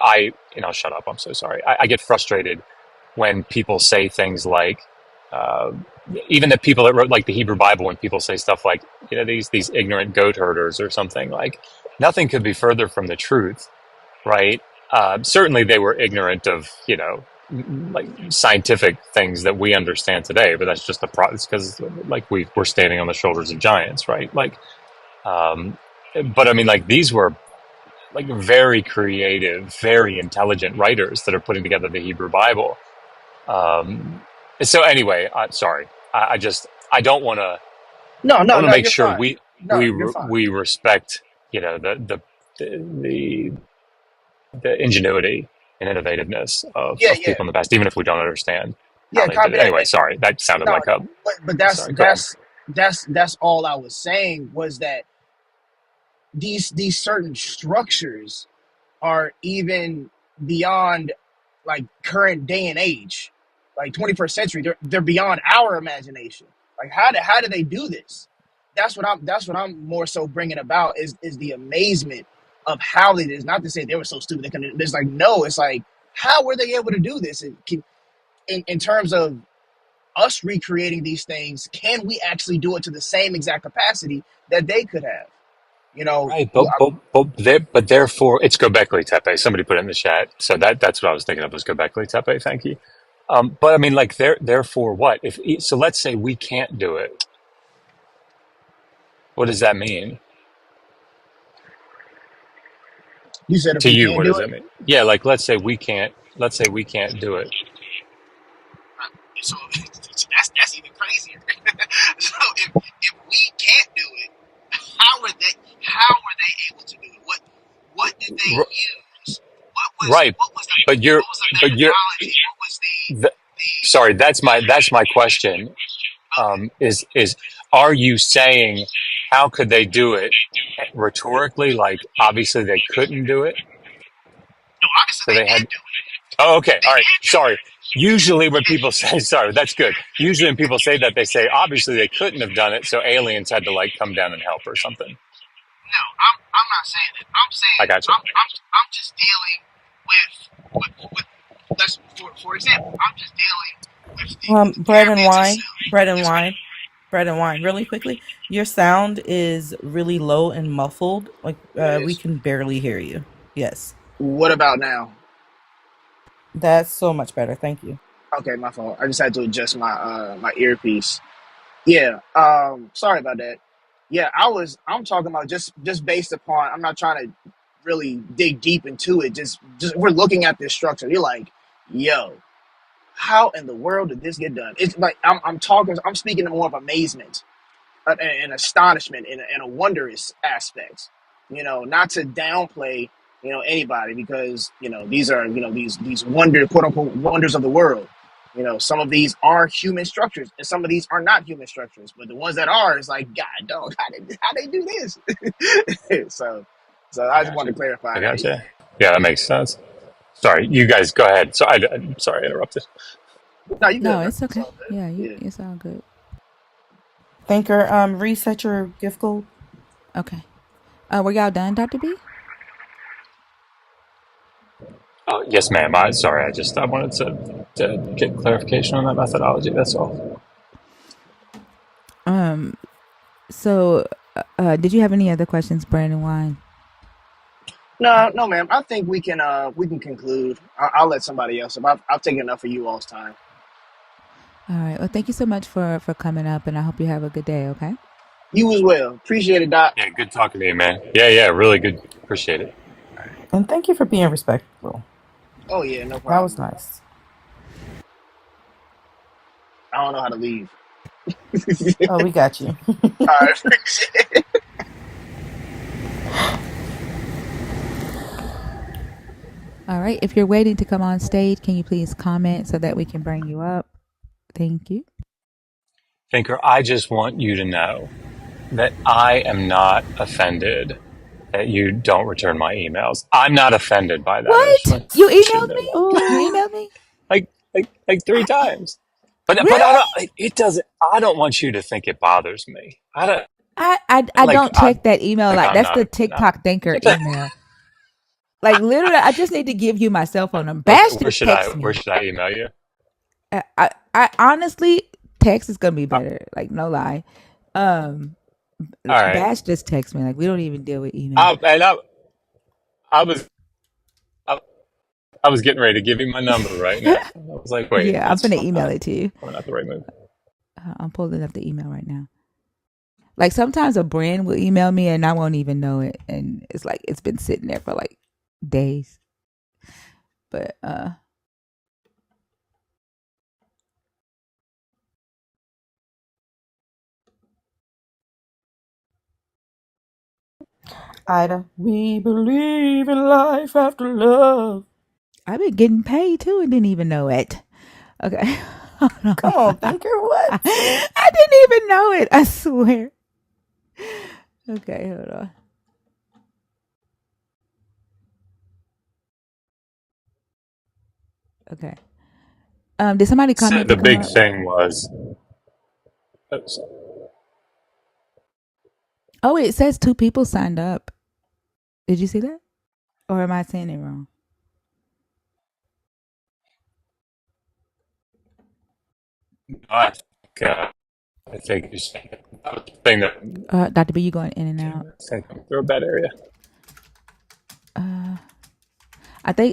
shut up. I'm so sorry. I get frustrated when people say things like, uh, even the people that wrote like the Hebrew Bible, when people say stuff like, these ignorant goat herders or something, like nothing could be further from the truth, right? Certainly they were ignorant of, like scientific things that we understand today, but that's just it's because like we're standing on the shoulders of giants, right? Like, um, but I mean, like these were like very creative, very intelligent writers that are putting together the Hebrew Bible. So anyway, I'm sorry. I just I don't want to. No, I no, want to no. make You're sure fine. No, you're fine. we respect the the ingenuity and innovativeness Yeah, of yeah, people in the past, even if we don't understand how yeah. they did Copy it. that. Anyway, sorry, that sounded No, like a but that's sorry. Go ahead. that's all I was saying was that these certain structures are even beyond like current day and age, like 21st century. They're beyond our imagination. Like how do they do this? That's what I'm more so bringing about is the amazement of how they did. It's not to say they were so stupid they couldn't. It's like no, it's like how were they able to do this? In terms of us recreating these things, can we actually do it to the same exact capacity that they could have? You know, Right, but therefore it's Göbekli Tepe. Somebody put it in the chat, so that's what I was thinking of was Göbekli Tepe. Thank you. But I mean, like, therefore, what if? So let's say we can't do it. What does that mean you said if to we you? can't What do does it, that mean? Yeah, like let's say we can't. Let's say we can't do it. so that's even crazier. So if we can't do it, how are they able to do it? What did they R- use? right, What was the but you're. methodology? What was Th- sorry, that's my question. Is are you saying how could they do it rhetorically? Like obviously they couldn't do it, no? Obviously so they they did had. do it. Oh, okay, They all right. did do Sorry. it. Usually when people say sorry, that's good. Usually when people say that, they say obviously they couldn't have done it, so aliens had to like come down and help or something. No, I'm not saying that. I'm I saying gotcha. I'm just dealing with let's for example, I'm just dealing with the Bread and pyramids wine, itself. bread and Yes, wine, bread and wine. Really quickly, your sound is really low and muffled. Like it we is. can barely hear you. Yes, What about now? that's so much better. Thank you. Okay, my fault. I just had to adjust my earpiece. Yeah. Sorry about that. Yeah, I'm talking about just based upon. I'm not trying to really dig deep into it. Just we're looking at this structure. You're like, yo, how in the world did this get done? It's like I'm talking. I'm speaking in more of amazement and astonishment and a wondrous aspect. Not to downplay anybody because these are these wonder quote unquote wonders of the world. Some of these are human structures and some of these are not human structures, but the ones that are is like God dog, how they do this? so I I just wanted gotcha. to clarify I that. Yeah. gotcha. Yeah, that makes sense. Sorry, you guys go ahead. So I'm sorry, I interrupted. No, you No, good, man. it's It's okay. all Yeah, good. Yeah. it's all good. Thinker, reset your gift code. Okay. Were y'all done, Dr. B? Oh, yes, ma'am. Sorry, I wanted to get clarification on that methodology. That's all. Um. So, did you have any other questions, Brandon Wine? No, no, ma'am. I think we can conclude. I'll let somebody else. I've taken enough of you all's time. All right. Well, thank you so much for coming up, and I hope you have a good day. Okay. You as well. Appreciate it, Doc. Yeah, good talking to you, man. Yeah, really good. Appreciate it. And thank you for being respectful. Oh yeah, no That was problem. nice. I don't know how to leave. Oh, we got you. All right, appreciate it. All right. If you're waiting to come on stage, can you please comment so that we can bring you up? Thank you. Thinker, I just want you to know that I am not offended that you don't return my emails. I'm not offended by that. What? You should know that. You Ooh. emailed me? Like three I, times. But I really? don't. It doesn't. I don't want you to think it bothers me. I don't I don't check that email. Like I'm that's the not. TikTok thinker email. Like literally, I just need to give you my cell phone number. Okay, Bash just text where me. should I email you? I honestly text is gonna be Uh, better. Like no lie. Um, all right. Bash just text me. Like we don't even deal with email. And I was I, I was getting ready to give you my number right now. I was like, wait, Yeah, I'm it's gonna email it to you. probably not the right move. I'm pulling up the email right now. Like sometimes a brand will email me and I won't even know it, and it's like it's been sitting there for like days. But Ida, we believe in life after love. I've been getting paid too and didn't even know it. Okay. Come on, Thinker, what? I didn't even know it. I swear. Okay, hold on. Okay. Did somebody So comment to the come big up? thing was, Oh, it says 2 people signed up. Did you see that? Or am I saying it wrong? I think, I think you're saying that was the thing that Dr. B, you going in and came out. through a bad area. Uh,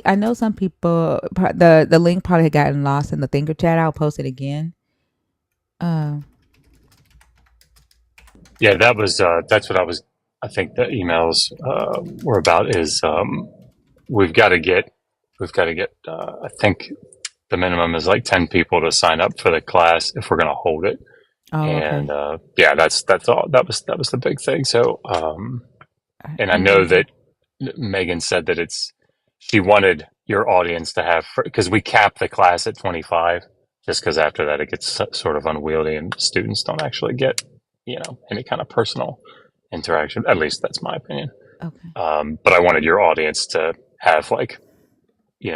I know some people. The link probably had gotten lost in the thinker chat. I'll post it again. Uh, Yeah, that's what I think the emails were about is we've got to get I think the minimum is like 10 people to sign up for the class if we're going to hold it. oh, And okay. yeah, that's all. That was the big thing. So and I know Um, that Megan said that she wanted your audience to have, because we cap the class at 25, just because after that it gets sort of unwieldy and students don't actually get, any kind of personal interaction. At least that's my opinion. okay. But I wanted your audience to have like,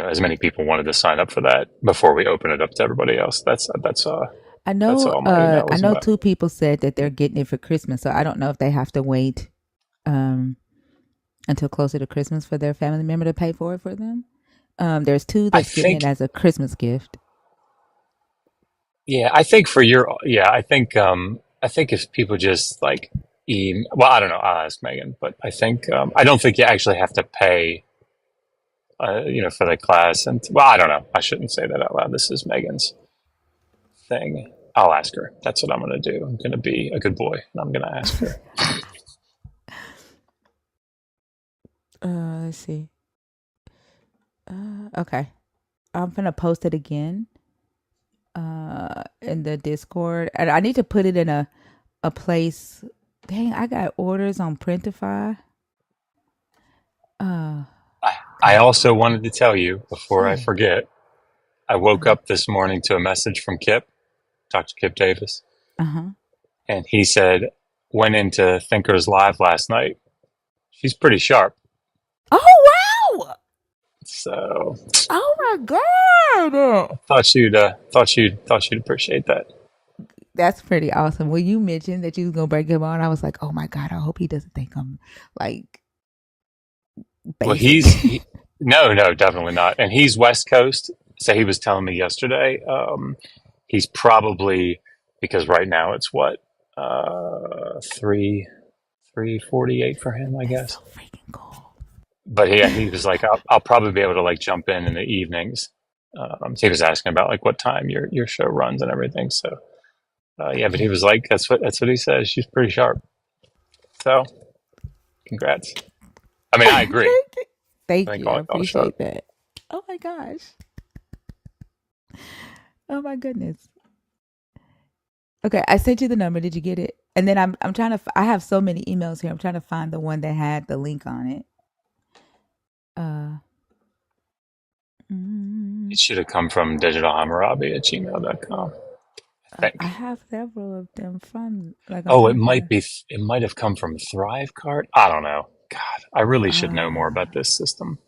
as many people wanted to sign up for that before we open it up to everybody else. I That's know. all my email I was know about. 2 people said that they're getting it for Christmas, so I don't know if they have to wait um until closer to Christmas for their family member to pay for it for them. There's 2 I that's getting it think, as a Christmas gift. yeah, I think for your, yeah, I think if people just like, well, I don't know, I'll ask Megan, but I think, I don't think you actually have to pay, for the class. And well, I don't know. I shouldn't say that out loud. This is Megan's thing. I'll ask her. That's what I'm going to do. I'm going to be a good boy and I'm going to ask her. Let's see. Okay. I'm gonna post it again in the Discord. And I need to put it in a place. Dang, I got orders on Printify. Uh I also wanted to tell you before I yeah. forget, I woke up this morning to a message from Kip, Dr. Kip Davis, Uh-huh. and he said, went into Thinkers Live last night. She's pretty sharp. Oh wow! So Oh my god! thought you'd appreciate that. That's pretty awesome. When you mentioned that you was gonna break him on, I was like, oh my god, I hope he doesn't think I'm like Well, basic. no, no, definitely not. And he's West Coast, so he was telling me yesterday. He's probably, because right now it's what, 3:48 for him, I That's so guess. freaking cool. But yeah, he was like, I'll probably be able to like jump in the evenings. So he was asking about like what time your show runs and everything. So yeah, but he Okay. was like, that's what he says. She's pretty sharp. So congrats. I mean, I agree. Thank you. I Thank think you. I all sharp. appreciate that. Oh my gosh. Oh my goodness. Okay, I sent you the number. Did you get it? And then I'm trying to. I have so many emails here. I'm trying to find the one that had the link on it. Uh, It mm, should have come from digitalhammurabi@gmail.com, I I think. have several of them from. Like I'm Oh, trying to find. it might have come from Thrivecart. I don't know. God, I really should know more Uh, about this system.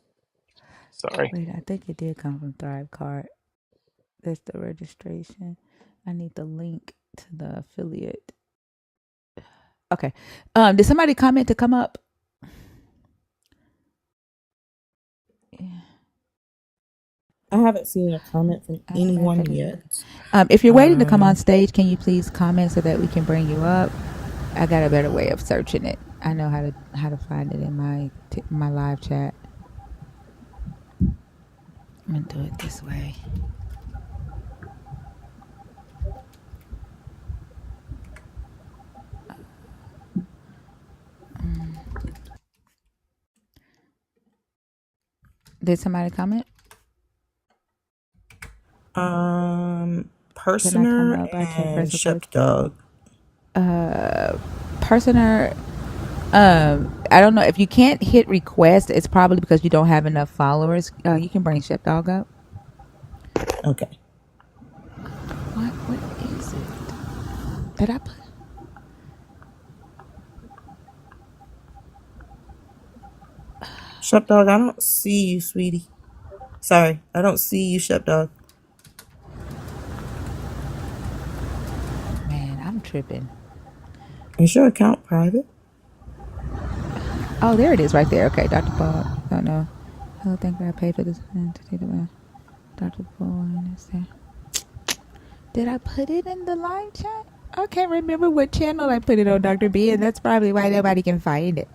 Sorry. wait. I think it did come from Thrivecart. That's the registration. I need the link to the affiliate. Okay. Did somebody comment to come up? Yeah. I haven't seen a comment from Matter of anyone fact, let me. yet. If you're waiting to come on Um, stage, can you please comment so that we can bring you up? I got a better way of searching it. I know how to find it in my live chat. I'm gonna do it this way. Did somebody comment? Can I come Personer up? I can't and press request. Sheepdog. Personer. I don't know if you can't hit request. It's probably because you don't have enough followers. You can bring Dog up. Okay. What is it? Did I put? Sheepdog, I don't see you, sweetie. Sorry, I don't see you, Shepdog. Man, I'm tripping. Is your account private? Oh, there it is right there. Okay, Dr. Paul. Oh, no. Hello, thank you. I paid for this. Dr. Paul. Did I put it in the live chat? I can't remember what channel I put it on, Dr. B, and that's probably why nobody can find it.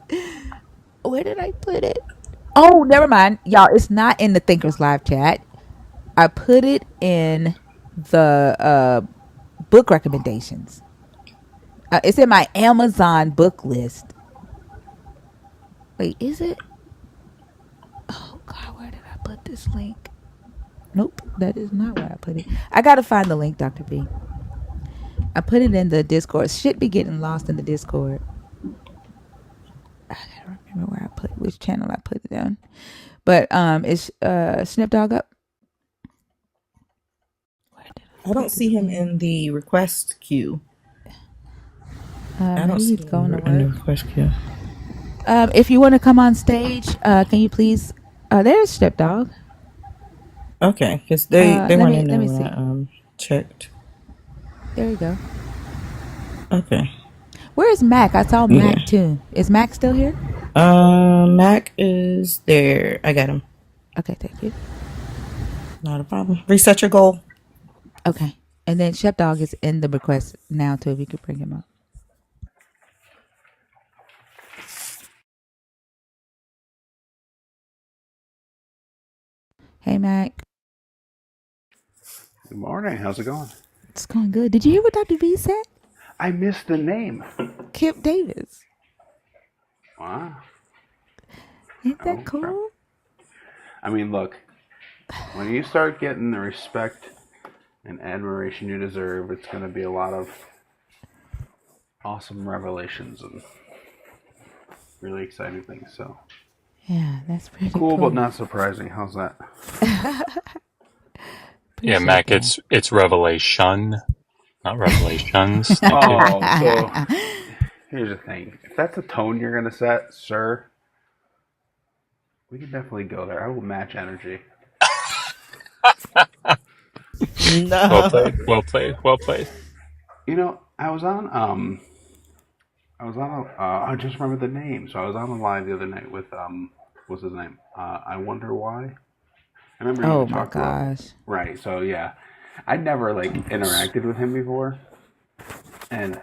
Where did I put it? Oh, never mind. Y'all, it's not in the Thinkers live chat. I put it in the book recommendations. It's in my Amazon book list. Wait, is it? Oh, God, where did I put this link? Nope, that is not where I put it. I got to find the link, Dr. B. I put it in the Discord. Should be getting lost in the Discord. I gotta remember where I put which channel I put it on. But it's Snip Dog up. Where did I don't see him in the request queue. I don't maybe see he's going to him in the work. request queue. If you want to come on stage, can you please? There's Snip Dog. Okay, because they weren't in there let me when see. I checked. There you go. Okay. Where's Mac? I saw Yeah. Mac too. Is Mac still here? Mac is there. I got him. Okay, thank you. Not a problem. Reset your goal. Okay, and then Shep Dog is in the request now too. If you could bring him up. Hey Mac, Good morning. How's it going? it's going good. Did you hear what Dr. B said? I missed the name. Kip Davis. Wow. Ain't that Okay. cool? I mean, look, when you start getting the respect and admiration you deserve, it's going to be a lot of awesome revelations and really exciting things. So Yeah, that's pretty cool, cool. but not surprising. How's that? Yeah, Mac, it's revelation, not revelations. Thank you. Oh, so here's the thing. If that's the tone you're going to set, sir, we can definitely go there. I will match energy. Well No. played. Well played. Well played. You know, I was on I just remember the name. So I was on a live the other night with what's his name? I wonder why. I remember you Oh had my talked about gosh. right. So yeah, I'd never like interacted with him before, and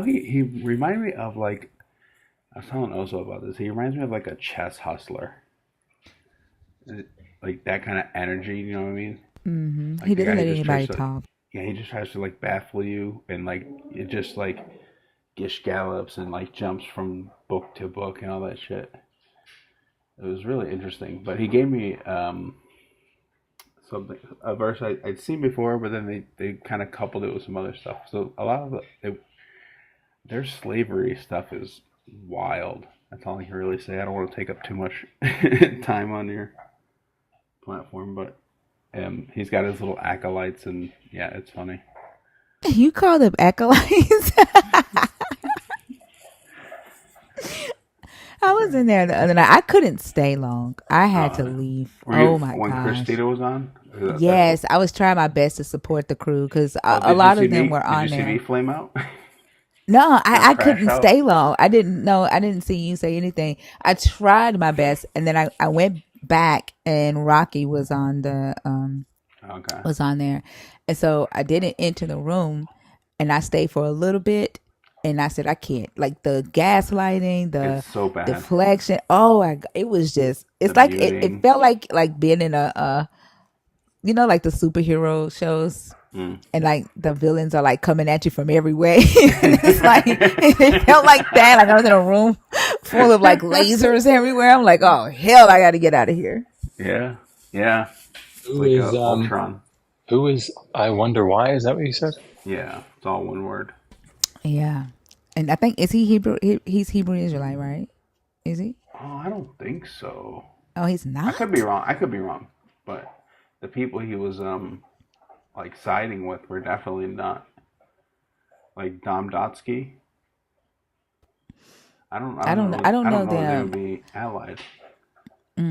he reminded me of like I was telling Oso about this. He reminds me of like a chess hustler, like that kind of energy. You know what I mean? He Like the doesn't guy who let just tries anybody to talk. yeah he just tries to like baffle you and like it just like gish gallops and like jumps from book to book and all that shit. It was really interesting. But he gave me something a verse I'd seen before, but then they kind of coupled it with some other stuff. So a lot of their slavery stuff is wild. That's all I can really say. I don't want to take up too much time on your platform, but he's got his little acolytes, and yeah, it's funny. You call them acolytes? I was in there the other night. I couldn't stay long. I had to leave. Were you Oh my when gosh. Christina was on? That's what. Yes, I was trying my best to support the crew because Oh, a did you lot see of them me? were Did you on see me there. flame out No, or I crash couldn't out? stay long. I didn't know. I didn't see you say anything. I tried my best, and then I went back, and Rocky Okay, was on there, and so I didn't enter the room, and I stayed for a little bit, and I said I can't. Like the gaslighting, it's the so bad. deflection. Oh, it was just. The It's like it muting. felt like being in a like the superhero shows Mm. and like the villains are like coming at you from every way. And it's like it felt like that. Like I was in a room full of like lasers everywhere. I'm like, oh hell, I got to get out of here. Yeah, yeah. It's Who like is Ultron. who is I wonder why? Is that what you said? Yeah, it's all one word. Yeah, and I think is he Hebrew? He's Hebrew Israelite, right? Is he? Oh, I don't think so. Oh, he's I could be not. wrong. I could be wrong. But the people he was like siding with were definitely not like Dom Dotsky. I don't I don't know. know. I don't I know don't know that they would them. be allied.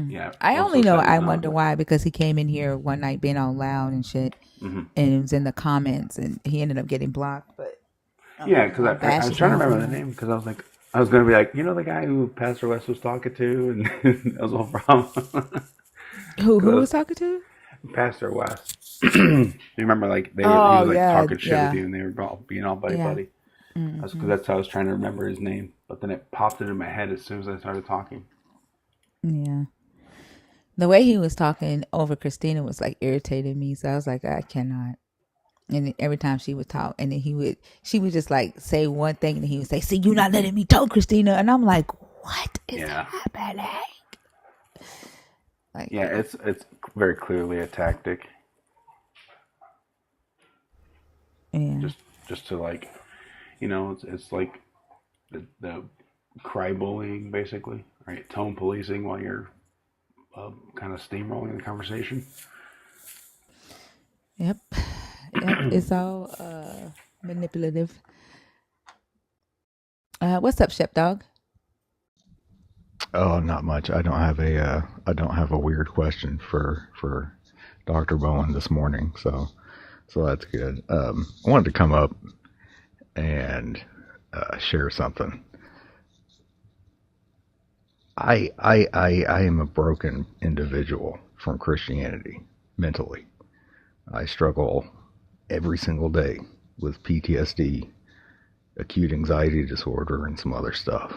Yeah, I only also know said he's I not. wonder why because he came in here one night being all loud and shit, Hmm. and it was in the comments, and he ended up getting blocked. But I don't Yeah, know because why I Bash was is trying to on for remember the that. name because I was like, I was going to be like, the guy who Pastor West was talking to, and that was the whole problem. Who Because was talking to? Pastor West, you remember, like, he Oh was, like, yeah, talking shit with yeah, you, and they were all being all yeah. buddy-buddy. That's because Hmm. that's how I was trying to remember his name. But then it popped into my head as soon as I started talking. Yeah. The way he was talking over Christina was like irritating me. So I was like, I cannot. And then every time she would talk, and then she would just like say one thing, and he would say, "See, you're not letting me talk, Christina." And I'm like, what is Yeah. happening? Like, Yeah, it's very clearly a tactic. yeah, Just to, like, it's like the cry bullying, basically, right? Tone policing while you're kind of steamrolling the conversation. yep, yep. It's all manipulative. What's up, Shep Dog? Oh, not much. I don't have a weird question for Dr. Bowen this morning, so that's good. I wanted to come up and share something. I am a broken individual from Christianity mentally. I struggle every single day with PTSD, acute anxiety disorder, and some other stuff.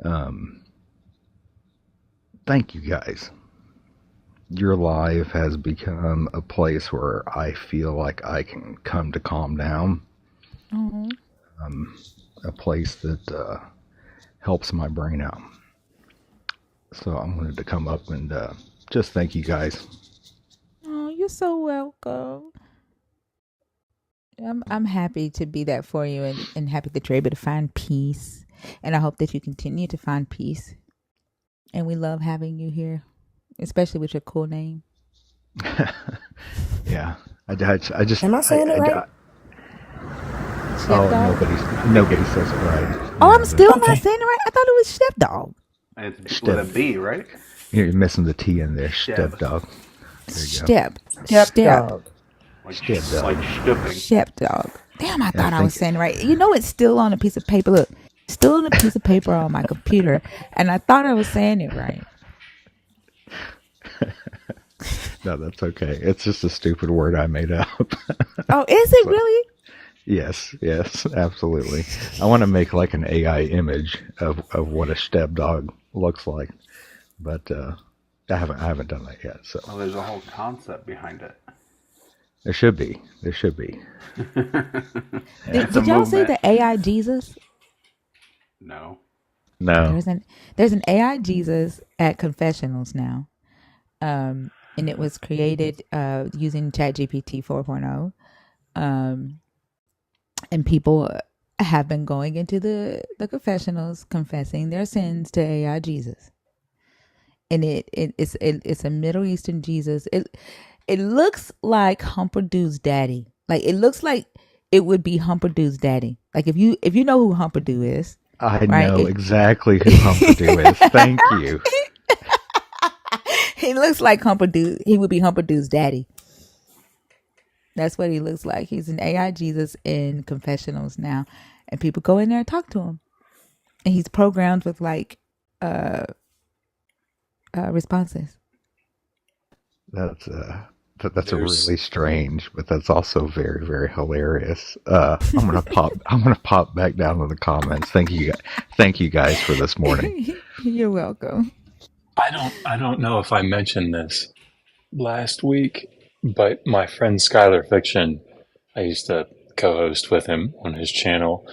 Um, Thank you guys. Your life has become a place where I feel like I can come to calm down. Mm-hmm. A place that helps my brain out. So I wanted to come up and just thank you guys. Oh, you're so welcome. I'm happy to be that for you, and happy that you're able to find peace. And I hope that you continue to find peace. And we love having you here, especially with your cool name. Yeah, I just, Am I saying it right? Chef oh, Dog? nobody says it right. Oh, I'm Yeah, still not Okay. saying it right. I thought it was Chef Dog. It's with Step. a B, right? You're missing the T in there. Sheb. Step dog. There you go. Step. Step Step. dog. Like Step like dog. stooping. Chef Dog. Damn, I Yeah, thought I was thank saying it right. You know, it's still on a piece of paper. Look, still on a piece of paper on my computer. And I thought I was saying it right. No, that's okay. It's just a stupid word I made up. Oh, is it So, really? yes, absolutely. I want to make like an AI image of what a step dog looks like, but I haven't done that yet. So Well, there's a whole concept behind it. there should be. There should be. It's a Did y'all see movement. the AI Jesus? No. No. There's an AI Jesus at confessionals now. And it was created using ChatGPT 4.0. And people have been going into the confessionals confessing their sins to AI Jesus. And it's a Middle Eastern Jesus. It looks like Humperdude's daddy. Like it looks like it would be Humperdude's daddy. Like if you know who Humperdew is, I right? know exactly who Humperdoo is. Thank you. He looks like Humperdew. He would be Humperdude's daddy. That's what he looks like. He's an AI Jesus in confessionals now, and people go in there and talk to him, and he's programmed with like responses. That's a There's really strange, but that's also very, very hilarious. I'm gonna pop back down to the comments. Thank you guys for this morning. You're welcome. I don't know if I mentioned this last week, but my friend Skylar Fiction, I used to co-host with him on his channel,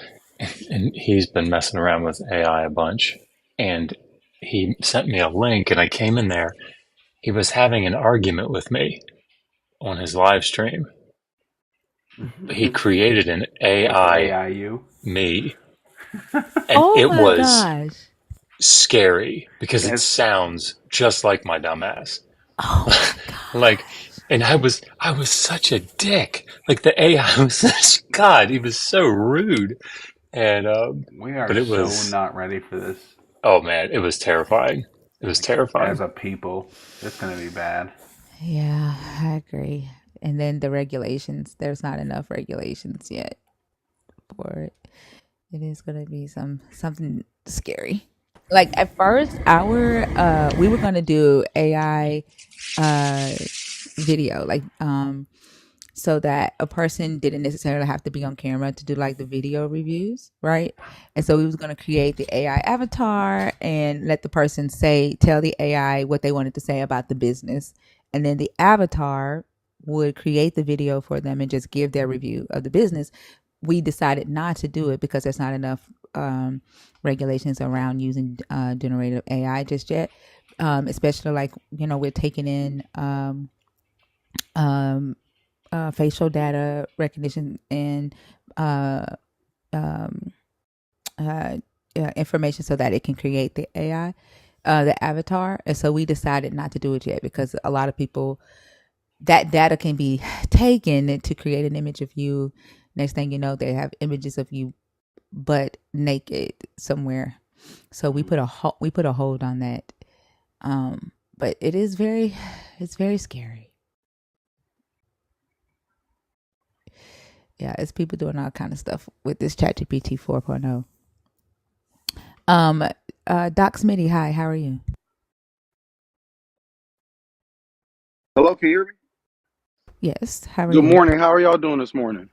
and he's been messing around with AI a bunch. And he sent me a link, and I came in there. He was having an argument with me on his live stream. He created an With the AI AIU. me, and Oh it my was gosh. scary because it Yes. sounds just like my dumbass. Oh my Like, gosh. and I was such a dick. Like the AI was such, God, he was so rude. And, We are but it so was, not ready for this. oh man, it was terrifying. It was Like as terrifying. a people, it's gonna be bad. Yeah, I agree. And then the regulations, there's not enough regulations yet for it. It is going to be something scary. Like at first, our we were going to do AI uh video, like so that a person didn't necessarily have to be on camera to do like the video reviews, right? And so we was going to create the AI avatar and let the person tell the AI what they wanted to say about the business, and then the avatar would create the video for them and just give their review of the business. We decided not to do it because there's not enough regulations around using generative AI just yet, especially like we're taking in um, facial data recognition and uh, um, uh, information so that it can create the AI, the avatar. And so we decided not to do it yet because a lot of people, that data can be taken to create an image of you. Next thing you know, they have images of you but naked somewhere. So we put a hold on that. But it's very scary. Yeah, it's people doing all kind of stuff with this ChatGPT 4.0. Doc Smitty, hi, how are you? Hello, can you hear me? Yes, how are Good you? morning. How are y'all doing this morning?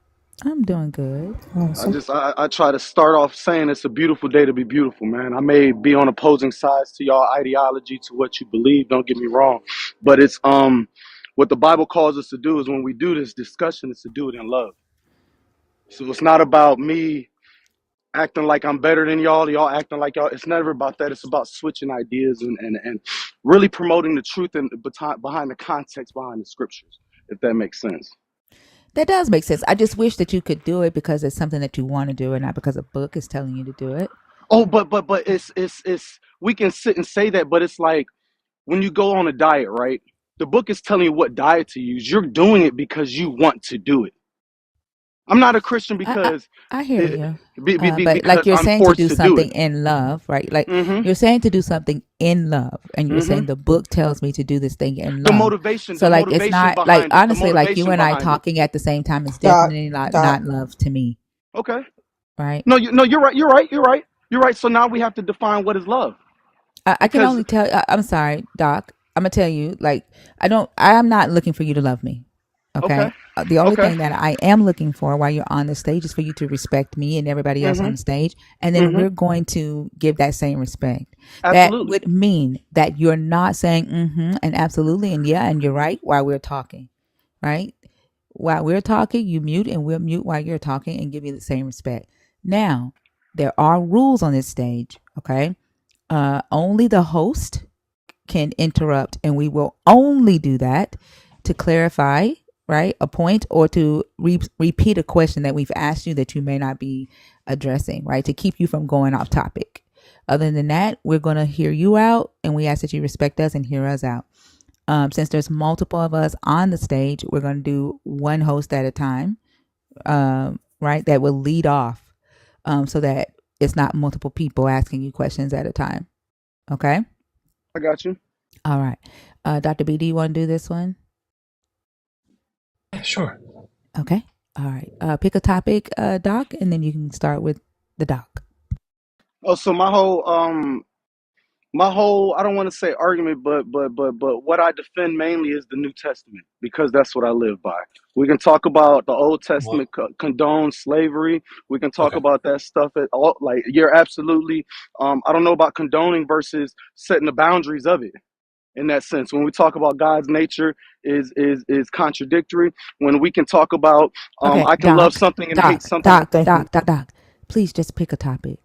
I'm doing good. Awesome. I try to start off saying it's a beautiful day to be beautiful, man. I may be on opposing sides to y'all ideology, to what you believe. Don't get me wrong, but it's what the Bible calls us to do is when we do this discussion is to do it in love. So it's not about me acting like I'm better than y'all acting like y'all. It's never about that. It's about switching ideas and really promoting the truth and behind the context behind the scriptures, if that makes sense. That does make sense. I just wish that you could do it because it's something that you want to do and not because a book is telling you to do it. Oh, but it's we can sit and say that, but it's like when you go on a diet, right? The book is telling you what diet to use. You're doing it because you want to do it. I'm not a Christian I I, because I hear it, you. But like because you're I'm saying to forced do to do it. something in love, right? Like Mm-hmm. you're saying to do something in love, and you're Mm-hmm. saying the book tells me to do this thing in love. The So like it's motivation not like behind it, the honestly like you motivation and I behind it. talking at the same time is Doc, definitely not Doc, love to me, Okay. right? No, no, you're right. You're right. You're right. You're right. So now we have to define what is love I can because only tell. I'm sorry, Doc. I'm gonna tell you. Like I don't. I am not looking for you to love me. okay, Okay. The only okay. thing that I am looking for while you're on the stage is for you to respect me and everybody else on Mm-hmm. the stage, and then Mm-hmm. we're going to give that same respect. That Absolutely. would mean that you're not saying mm-hmm and absolutely and yeah and you're right while we're talking, right? While we're talking, you mute and we'll mute while you're talking and give you the same respect. Now, there are rules on this stage. Okay. Only the host can interrupt, and we will only do that to clarify, right, a point or to repeat a question that we've asked you that you may not be addressing, right, to keep you from going off topic. Other than that, we're going to hear you out, and we ask that you respect us and hear us out. Since there's multiple of us on the stage, we're going to do one host at a time, right, that will lead off so that it's not multiple people asking you questions at a time. Okay? I got you. All right. Dr. B, do you want to do this one? Sure. Okay. All right. Pick a topic, Doc, and then you can start with the doc. Oh, so my whole I don't want to say argument, but what I defend mainly is the New Testament because that's what I live by. We can talk about the Old Well, Testament condones slavery. We can talk okay. about that stuff at all. Like you're absolutely. I don't know about condoning versus setting the boundaries of it. In that sense, when we talk about God's nature is contradictory. When we can talk about Okay, I can love Doc, something and hate Doc, something. Doc, thank you. Doc, Doc, Doc. Please just pick a topic.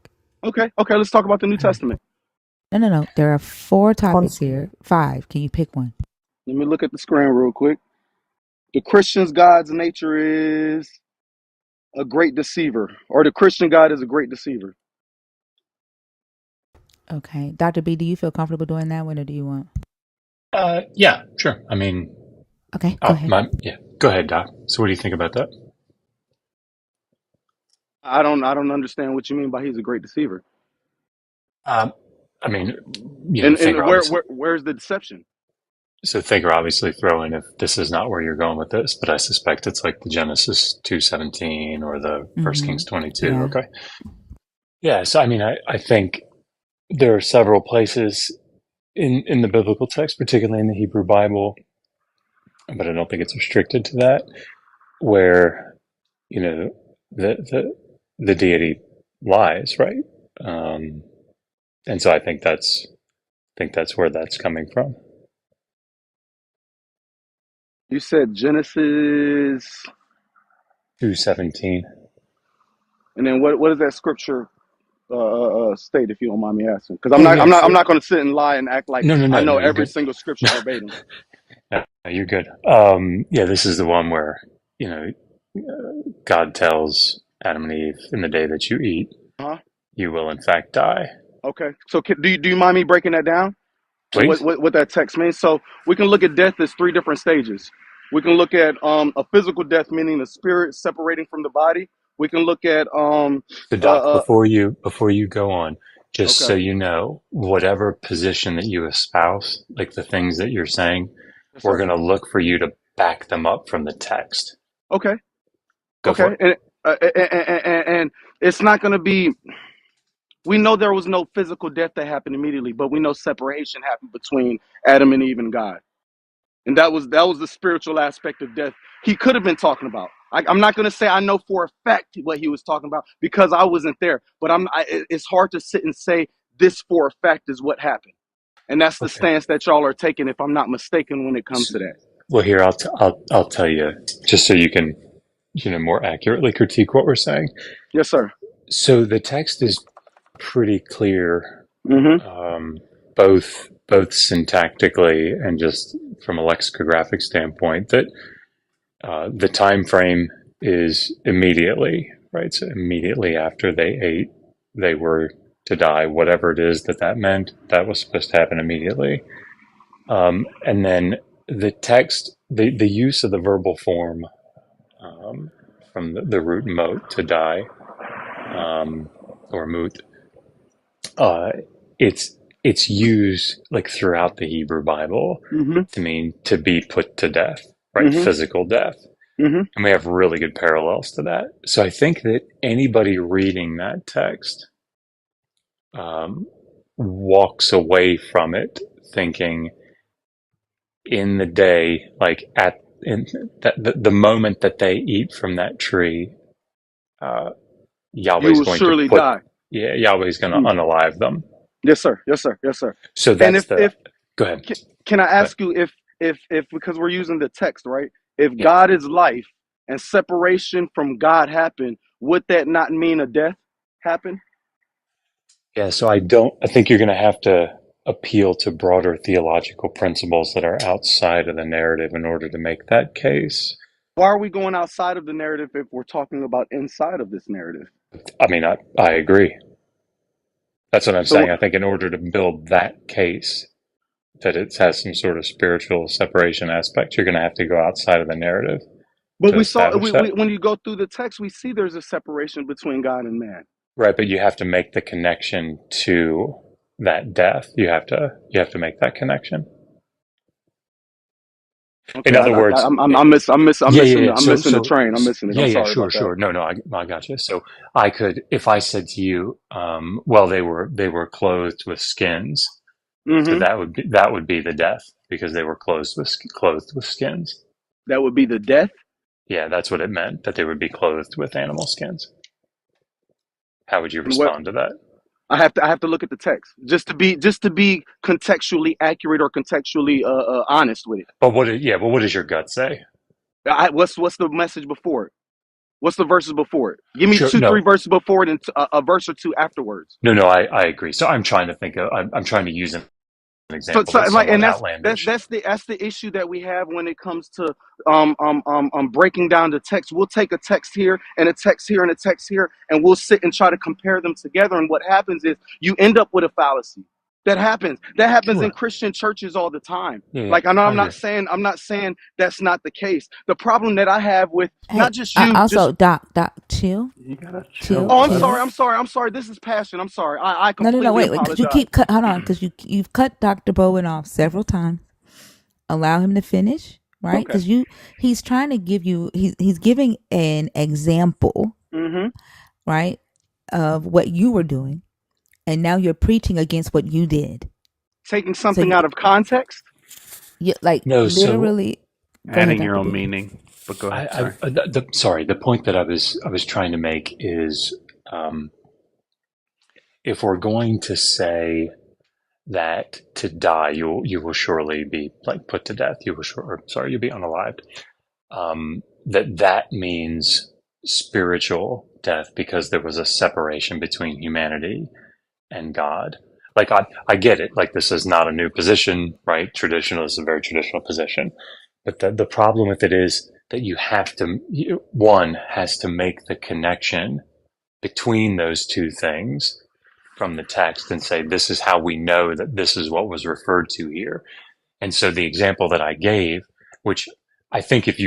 Okay, okay, let's talk about the New All right. Testament. No, no, no. There are 4 On topics here. 5. Can you pick one? Let me look at the screen real quick. The Christian's God's nature is a great deceiver, or the Christian God is a great deceiver. Okay. Dr. B, do you feel comfortable doing that one or do you want? Yeah, sure. I mean, Okay, go ahead. yeah. Go ahead, Doc. So, what do you think about that? I don't understand what you mean by he's a great deceiver. Um, I mean, Thinker obviously. Where's the deception? So Thinker obviously throw in if this is not where you're going with this, but I suspect it's like the Genesis 2:17 or the First Mm-hmm. Kings 22. Yeah. Okay. Yeah. So I mean, I think there are several places in the biblical text, particularly in the Hebrew Bible, but I don't think it's restricted to that, where you know the the deity lies, right? Um, and so I think that's where that's coming from. You said Genesis, 2:17. and then what is that scripture state, if you don't mind me asking? Because Oh yeah, I'm sure. not going to sit and lie and act like No, no, I no, know no. You're every good. single scripture verbatim. No, you're good. Yeah, this is the one where you know God tells Adam and Eve, "In the day that you eat, Huh? you will in fact die." Okay. So do you mind me breaking that down? Please. What that text means? So we can look at death as three different stages. We can look at a physical death, meaning the spirit separating from the body. We can look at So, Doc, uh before you go on, just so okay. you know, whatever position that you espouse, like the things that you're saying, Yes, we're sir. going to look for you to back them up from the text. Okay. Go for Okay. it. And it's not going to be. We know there was no physical death that happened immediately, but we know separation happened between Adam and Eve and God, and that was the spiritual aspect of death he could have been talking about. I'm not going to say I know for a fact what he was talking about because I wasn't there, but it's hard to sit and say this for a fact is what happened, and that's the Okay. stance that y'all are taking, if I'm not mistaken, when it comes So, to that. well, here I'll tell you just so you can more accurately critique what we're saying. Yes, sir. So the text is pretty clear, Mm-hmm. um, both syntactically and just from a lexicographic standpoint, that the time frame is immediately, right? So immediately after they ate, they were to die. Whatever it is that meant, that was supposed to happen immediately. And then the text, the use of the verbal form from the root mote, to die, or moot, uh, it's used like throughout the Hebrew Bible Mm-hmm. to mean to be put to death, right? Mm-hmm. Physical death. Mm-hmm. And we have really good parallels to that. So I think that anybody reading that text um, walks away from it thinking in the day, like in the moment that they eat from that tree, uh, You Yahweh's will going to surely put, die. yeah, Yahweh's going to Mm. unalive them. Yes, sir. Yes, sir. Yes, sir. So And that's the, if go ahead. can I Go ahead. ask you if because we're using the text, right? If Yeah. God is life and separation from God happened, would that not mean a death happen? Yeah. So I think you're going to have to appeal to broader theological principles that are outside of the narrative in order to make that case. Why are we going outside of the narrative if we're talking about inside of this narrative? I mean, I agree. That's what I'm So, saying. I think in order to build that case that it has some sort of spiritual separation aspect, you're going to have to go outside of the narrative but to we saw establish that. when you go through the text, we see there's a separation between God and man. Right, but you have to make the connection to that death. You have to make that connection. In Okay, other words, I'm yeah, yeah, missing yeah. I'm missing the train. I'm missing it. Yeah, I'm yeah, sorry sure, about that. sure. No, no, I got you. So I could, if I said to you, well, they were clothed with skins. So Mm-hmm. that would be the death because they were clothed with skins. That would be the death. Yeah, that's what it meant, that they would be clothed with animal skins. How would you And what respond to that? I have to look at the text just to be contextually accurate or contextually honest with it. But what does your gut say? What's the message before it? What's the verses before it? Give me Sure, two, three no, verses before it and a verse or two afterwards. no, no, I agree. So I'm trying to use an example So that's like, and somewhat that's outlandish. the issue that we have when it comes to breaking down the text. We'll take a text here and a text here and a text here, and we'll sit and try to compare them together. And what happens is you end up with a fallacy. That happens. That happens in Sure. Christian churches all the time. Yeah, yeah, Like I know I agree. I'm not saying that's not the case. The problem that I have with not Hey, just you, just also, Doc, chill, You gotta chill, chill, oh, bud. chill. I'm sorry. This is passion. I'm sorry. I No, completely wait, because you apologize. keep cut. Hold on, because you've cut Dr. Bowen off several times. Allow him to finish, right? Okay. Because he's trying to give you, he's giving an example, Mm-hmm. right, of what you were doing, and now you're preaching against what you did. Taking So something out of context. you like No, so literally. Go ahead, Adding your Dr. own B. meaning. But go ahead. I Sorry. sorry. The point that I was trying to make is, um, if we're going to say that to die, you will surely be like put to death. You'll be unalived. That means spiritual death because there was a separation between humanity and God. Like I get it. Like this is not a new position, right? Traditional is a very traditional position. But the problem with it is that one has to make the connection between those two things from the text and say, this is how we know that this is what was referred to here. And so the example that I gave, which I think if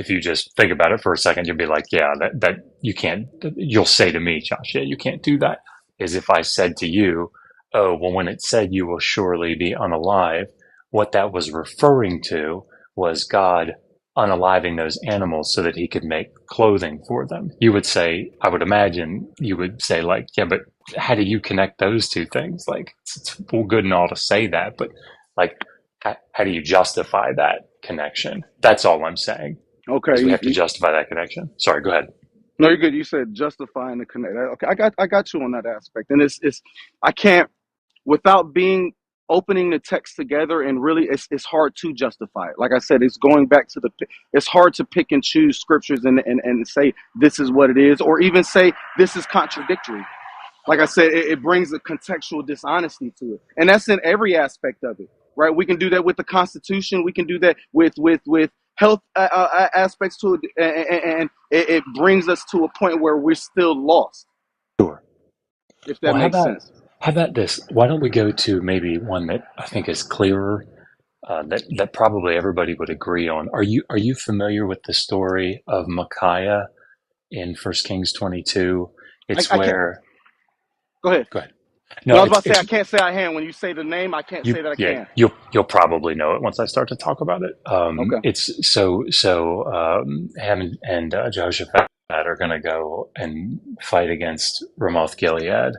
you just think about it for a second, you'll be like, yeah, that you can't, you'll say to me, Josh, yeah, you can't do that. Is if I said to you, oh, well, when it said you will surely be unalive, what that was referring to was God unaliving those animals so that he could make clothing for them. You would say, I would imagine you would say like, yeah, but how do you connect those two things? Like it's all good and all to say that, but like, how do you justify that connection? That's all I'm saying Okay. is we have to justify that connection. Sorry, go ahead. No, you're good. You said justifying the connect. Okay, I got you on that aspect, and it's I can't without being opening the text together and really it's hard to justify it. Like I said, it's going back to it's hard to pick and choose scriptures and say this is what it is, or even say this is contradictory. Like I said, it brings a contextual dishonesty to it, and that's in every aspect of it, right? We can do that with the Constitution. We can do that with health aspects to it, and it brings us to a point where we're still lost, Sure. if that Well, how makes about sense. how about this? Why don't we go to maybe one that I think is clearer, that probably everybody would agree on. Are you familiar with the story of Micaiah in First Kings 22? It's I can't where go ahead. go ahead. No, No, I was about to say it's I can't say I can. When you say the name, I can't you say that I yeah can. you'll probably know it once I start to talk about it. Okay. It's Ham and Jehoshaphat are going to go and fight against Ramoth Gilead,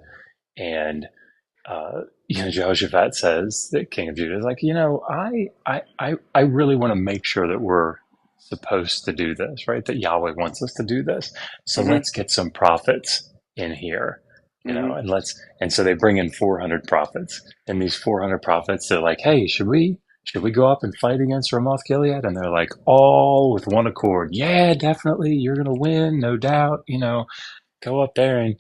and Jehoshaphat says, the king of Judah is like, I really want to make sure that we're supposed to do this, right? That Yahweh wants us to do this. So Mhm. let's get some prophets in here, Mhm. and so they bring in 400 prophets, and these 400 prophets, they're like, hey, should we go up and fight against Ramoth Gilead? And they're like, all with one accord, yeah, definitely, you're gonna win, no doubt. Go up there and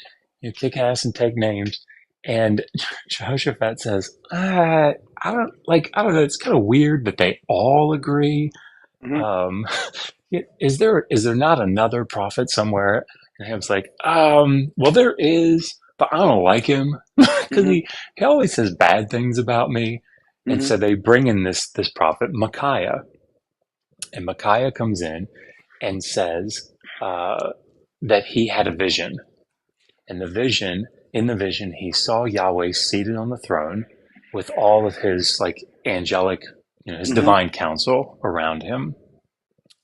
kick ass and take names. And Jehoshaphat says, I don't know. It's kind of weird that they all agree. Mhm. Um, is there not another prophet somewhere? And Ham's like, well, there is, but I don't like him because Mhm. he always says bad things about me. And Mhm. so they bring in this prophet Micaiah, and Micaiah comes in and says that he had a vision, and in the vision, he saw Yahweh seated on the throne with all of his like angelic, his Mhm. divine counsel around him.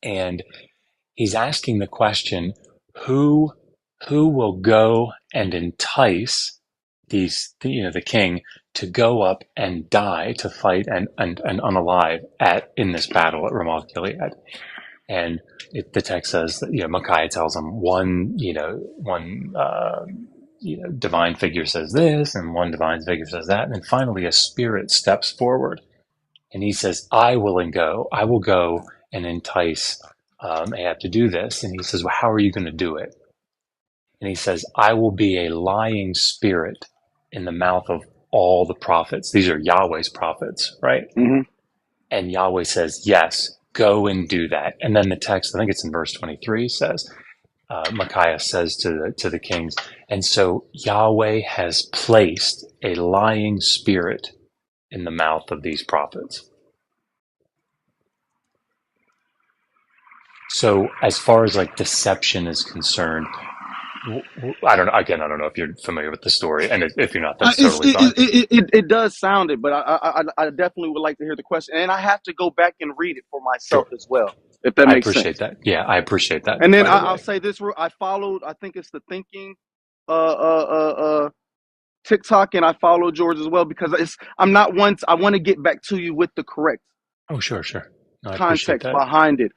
And he's asking the question, who, who will go and entice the king to go up and die to fight and unalive in this battle at Ramoth Gilead? And the text says that, Micaiah tells him one divine figure says this, and one divine figure says that, and then finally a spirit steps forward, and he says, I will go and entice Ahab to do this." And he says, "Well, how are you going to do it?" And he says, "I will be a lying spirit in the mouth of all the prophets." These are Yahweh's prophets, right? Mhm. And Yahweh says, "Yes, go and do that." And then the text, I think it's in verse 23, says, Micaiah says to the kings, and so Yahweh has placed a lying spirit in the mouth of these prophets. So as far as like deception is concerned, I don't know. Again, I don't know if you're familiar with the story, and if you're not, that's It's, totally fine. it does sound it, but I definitely would like to hear the question, and I have to go back and read it for myself Sure. as well, if that I makes appreciate sense. that. Yeah, I appreciate that, And then by the I'll way. say this: I followed. I think it's the Thinking TikTok, and I follow George as well because I'm not once. I want to get back to you with the correct Oh, sure, sure. No, I appreciate context that. behind it.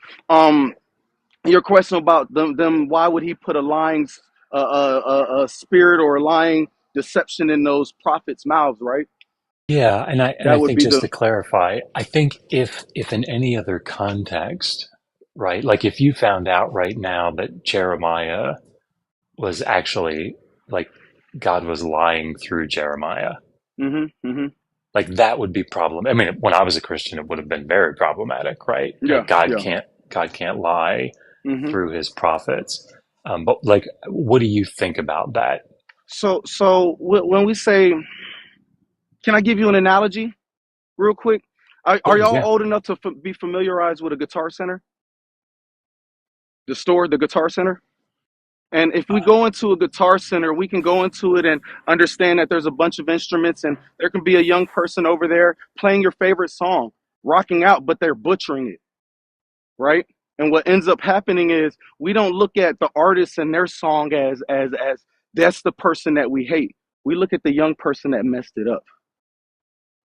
Your question about them, why would he put a lying spirit or a lying deception in those prophets' mouths, right? Yeah, and I That would think be just the. to clarify, I think if in any other context, right, like if you found out right now that Jeremiah was actually like God was lying through Jeremiah, like that would be problem. I mean, when I was a Christian, it would have been very problematic, right? Yeah, yeah. God can't lie hmm through his prophets. But like, what do you think about that? When we say, can I give you an analogy real quick? Are Please, y'all yeah. old enough to be familiarized with a Guitar Center, the store, the Guitar Center? And if we go into a Guitar Center, we can go into it and understand that there's a bunch of instruments, and there can be a young person over there playing your favorite song, rocking out, but they're butchering it, right? And what ends up happening is we don't look at the artist and their song as that's the person that we hate. We look at the young person that messed it up.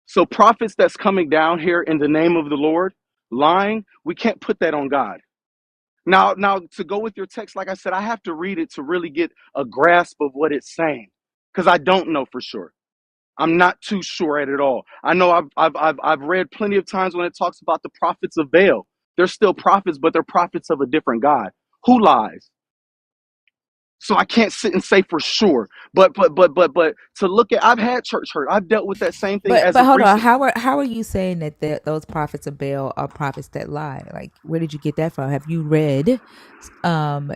So prophets that's coming down here in the name of the Lord, lying, we can't put that on God. Now to go with your text, like I said, I have to read it to really get a grasp of what it's saying, because I don't know for sure. I'm not too sure at it all. I know I've read plenty of times when it talks about the prophets of Baal. They're still prophets, but they're prophets of a different God. Who lies? So I can't sit and say for sure. But to look at, I've had church hurt. I've dealt with that same thing as But of hold on, recent. how are you saying that those prophets of Baal are prophets that lie? Like, where did you get that from? Have you read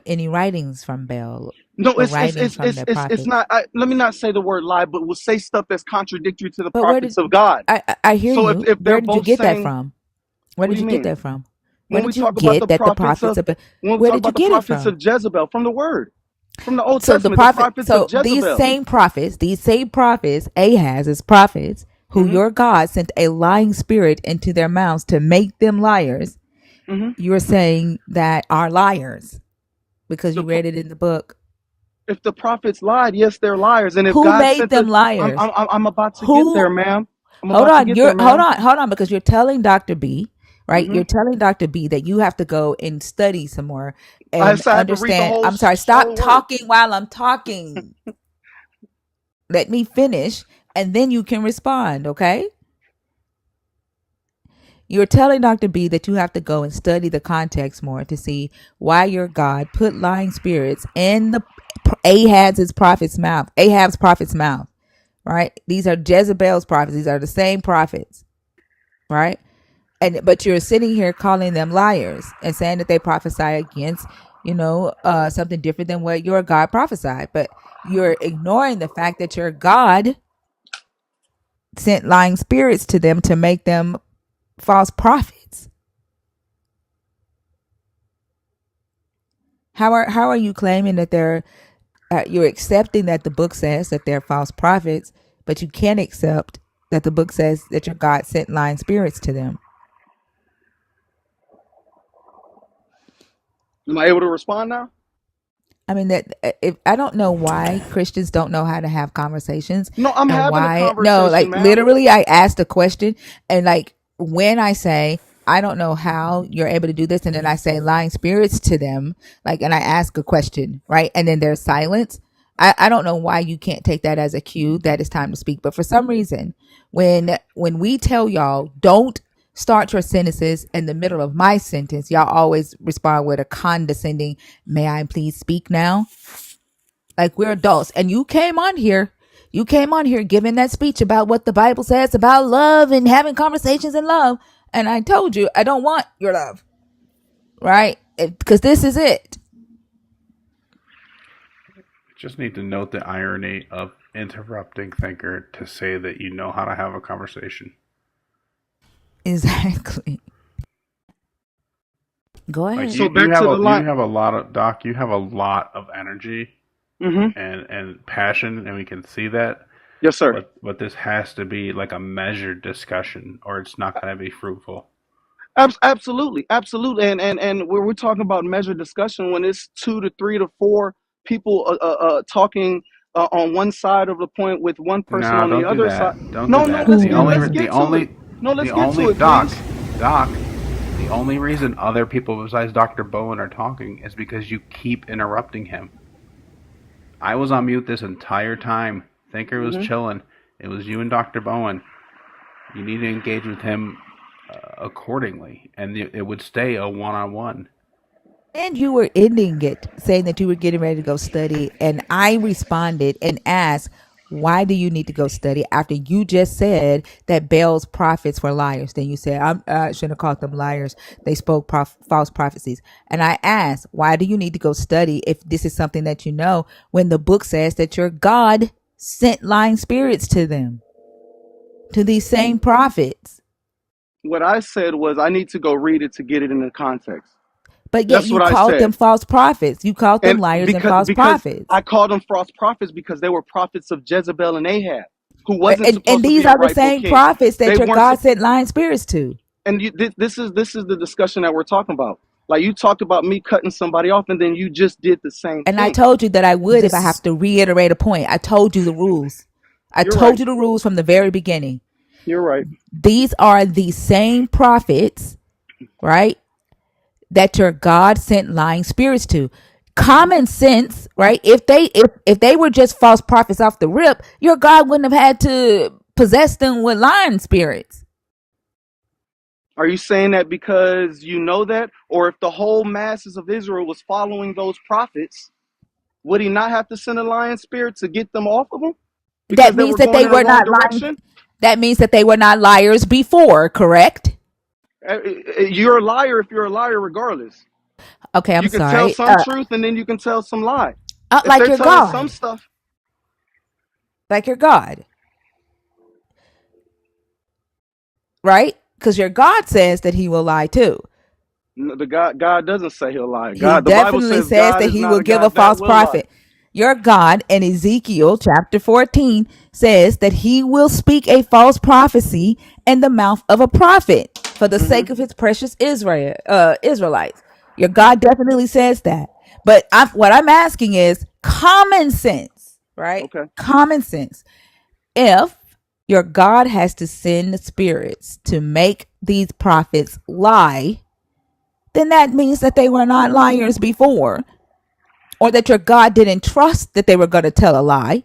any writings from Baal No, or writings from the it's prophets? not. Let me not say the word lie, but we'll say stuff that's contradictory to the But where prophets did of God. I hear So you? if they're Where did you both get that saying, from? Where what did do you you get mean? that from? Where When we did you talk about the get that the prophets prophets of, of when we where talk did you about the get it prophets from? of Jezebel, from the word, from the Old So the Testament, the prophet, prophets of so Jezebel. these same prophets, Ahaz's prophets, who hmm your God sent a lying spirit into their mouths to make them liars. hmm You're saying that are liars because The you read it in the book. if the prophets lied, yes, they're liars. And if Who God made sent the, them liars? I'm about to get there, Who? ma'am. I'm Hold about to on. get there, You're ma'am. hold on, because you're telling Dr. B, right? hmm You're telling Dr. B that you have to go and study some more I and said I had to read the understand. I'm sorry. Stop whole word. talking while I'm talking. Let me finish and then you can respond, okay? You're telling Dr. B that you have to go and study the context more to see why your God put lying spirits in the Ahab's prophet's mouth, right? These are Jezebel's prophets. These are the same prophets, right? But you're sitting here calling them liars and saying that they prophesy against, something different than what your God prophesied. But you're ignoring the fact that your God sent lying spirits to them to make them false prophets. How are you claiming that you're accepting that the book says that they're false prophets, but you can't accept that the book says that your God sent lying spirits to them? Am I able to respond now? I mean that if I don't know why Christians don't know how to have conversations No, I'm and having a why no, conversation, like ma'am. literally I asked a question and like when I say I don't know how you're able to do this and then I say lying spirits to them, like and I ask a question, right? And then there's silence. I don't know why you can't take that as a cue that it's time to speak. But for some reason, when we tell y'all don't start your sentences in the middle of my sentence, y'all always respond with a condescending, may I please speak now? Like we're adults. And you came on here giving that speech about what the Bible says about love and having conversations in love. And I told you, I don't want your love, right? Because this is it. Just need to note the irony of interrupting thinker to say that you know how to have a conversation. Exactly. Go Like ahead. So back to the you line. have a lot of Doc. You have a lot of energy Hmm. and passion, and we can see that. Yes, sir. But this has to be like a measured discussion, or it's not going to be fruitful. Absolutely, absolutely, and we're talking about measured discussion when it's 2 to 3 to 4 people talking on one side of the point with one person No, on the don't do other side. that. Don't do No, no, that. let's The get only let's Ooh. the get to it. only No, the let's get only to it, please. Doc, the only reason other people besides Dr. Bowen are talking is because you keep interrupting him. I was on mute this entire time. Thinker was Hmm. chilling. It was you and Dr. Bowen. You need to engage with him accordingly, and it would stay a one-on-one. And you were ending it saying that you were getting ready to go study. And I responded and asked, why do you need to go study after you just said that Baal's prophets were liars? Then you said, I shouldn't have called them liars. They spoke false prophecies. And I asked, why do you need to go study if this is something that you know when the book says that your God sent lying spirits to them, to these same prophets? What I said was I need to go read it to get it in the context. But yet That's you what I called said. them false prophets. You called them And liars and because false because prophets. I called them false prophets because they were prophets of Jezebel and Ahab, who wasn't And supposed to be these the are the rightful same king. prophets that They your weren't. God sent lying spirits to. And this is the discussion that we're talking about. Like you talked about me cutting somebody off, and then you just did the same And I thing. told you that I would if I This have is to reiterate a point. I told you the rules. I You're right. told you the rules from the very beginning. You're right. These are the same prophets, right? That your God sent lying spirits to. Common sense, right? If they were just false prophets off the rip, your God wouldn't have had to possess them with lying spirits. Are you saying that because you know that, or if the whole masses of Israel was following those prophets, would he not have to send a lion spirit to get them off of them That because they means were that going they in the were wrong not lying. direction? That means that they were not liars before, correct? You're a liar if you're a liar, regardless. Okay, I'm You can tell sorry. some truth and then you can tell some lie. If Like they're your telling some God, stuff, like your God, right? Because your God says that he will lie too. the God doesn't say he'll lie. He The Bible definitely says says God that is he not will a give a God that false will lie. prophet. Your God in Ezekiel chapter 14 says that he will speak a false prophecy in the mouth of a prophet for the Hmm. sake of his precious Israelites. Your God definitely says that. But what I'm asking is common sense, right? Okay. Common sense. If your God has to send the spirits to make these prophets lie, then that means that they were not liars before, or that your God didn't trust that they were going to tell a lie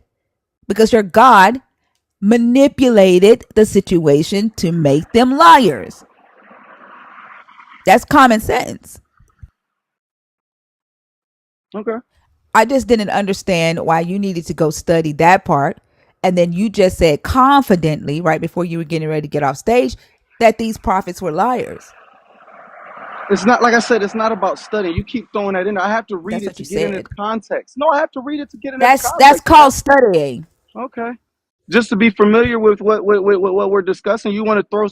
because your God manipulated the situation to make them liars. That's common sense. Okay. I just didn't understand why you needed to go study that part. And then you just said confidently, right before you were getting ready to get off stage, that these prophets were liars. It's not like I said. It's not about studying. You keep throwing that in there. I have to read That's it what to you get into said. the context. No, I have to read it to get into the That's context, called man. studying. Okay. Just to be familiar with what we're discussing, you want to throw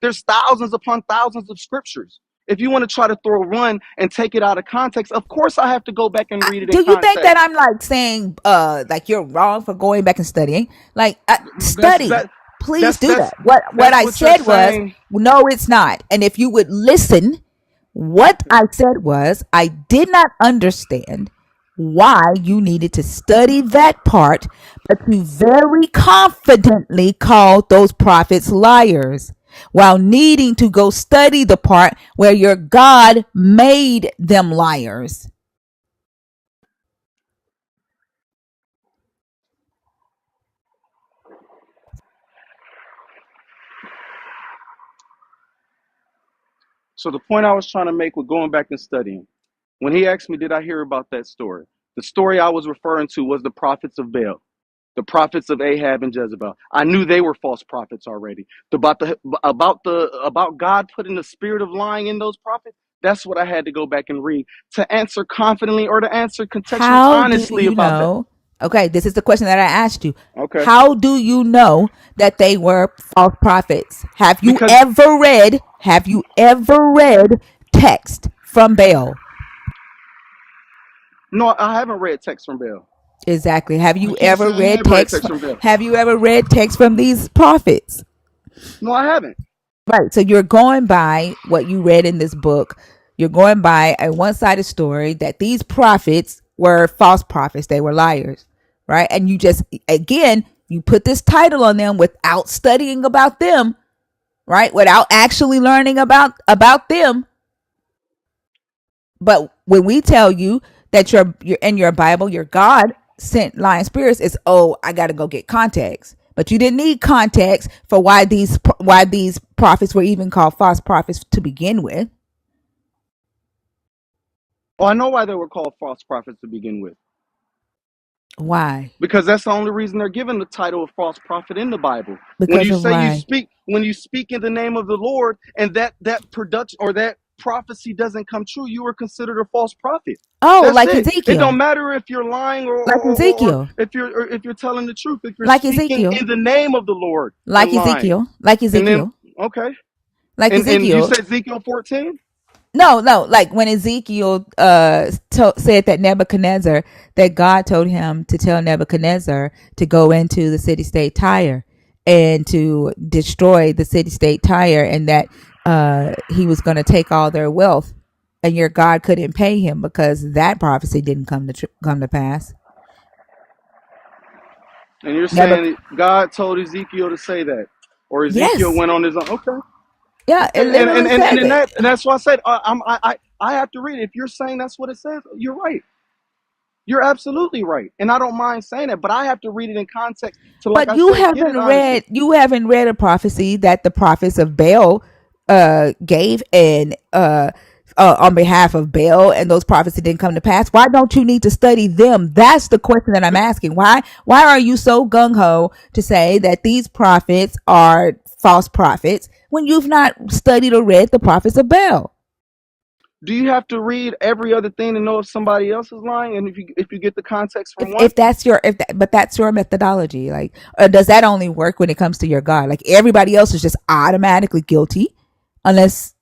there's thousands upon thousands of scriptures. If you want to try to throw one and take it out of context, of course I have to go back and read it in Do you think that context. I'm like saying like you're wrong for going back and studying? Like That's study. that Please that's do that. that's What that's I what you're said was saying. no, it's not. And if you would listen, what Okay. I said was I did not understand why you needed to study that part, but you very confidently called those prophets liars while needing to go study the part where your God made them liars. So the point I was trying to make with going back and studying, when he asked me, did I hear about that story? The story I was referring to was the prophets of Baal, the prophets of Ahab and Jezebel. I knew they were false prophets already. About God putting the spirit of lying in those prophets. That's what I had to go back and read to answer confidently or to answer contextually How do honestly you about that. know? Okay, this is the question that I asked you. Okay. How do you know that they were false prophets? Because Have you ever read text from Baal? no, I haven't read text from Bill. Exactly. Have I you can't ever say I read have read text text from Bill. have you ever read text from these prophets? No, I haven't. Right. So you're going by what you read in this book. You're going by a one-sided story that these prophets were false prophets. They were liars. Right. And you just, again, you put this title on them without studying about them, right? Without actually learning about them. But when we tell you that you're in your Bible, your God sent lying spirits, is, oh, I got to go get context. But you didn't need context for why these prophets were even called false prophets to begin with. Oh, I know why they were called false prophets to begin with. Why? Because that's the only reason they're given the title of false prophet in the Bible. When Because you of say why? when you speak in the name of the Lord, and that production or that prophecy doesn't come true, you are considered a false prophet. Oh, That's like it. It don't Ezekiel. matter if you're lying Like or Ezekiel. if you're telling the truth. If you're Like speaking Ezekiel. in the name of the Lord and Like lying, Ezekiel. Like and then Ezekiel. okay, Like and you Ezekiel. said Ezekiel 14. No, like when Ezekiel said that Nebuchadnezzar, that God told him to tell Nebuchadnezzar to go into the city state Tyre and to destroy the city state Tyre, and that he was going to take all their wealth, and your God couldn't pay him because that prophecy didn't come to pass. And you're Nebuch- saying God told Ezekiel to say that, or Ezekiel yes, went on his own. Okay. yeah, it Okay, literally says it. and that's why I said I have to read it. If you're saying that's what it says, you're right. You're absolutely right, and I don't mind saying that, but I have to read it in context to, like But I said, get it honestly. you haven't read a prophecy that the prophets of Baal gave, and on behalf of Baal, and those prophecies didn't come to pass. Why don't you need to study them? That's the question that I'm asking. Why are you so gung ho to say that these prophets are false prophets when you've not studied or read the prophets of Baal? Do you have to read every other thing to know if somebody else is lying, and if you get the context from one? If but that's your methodology, like, does that only work when it comes to your God? Like, everybody else is just automatically guilty unless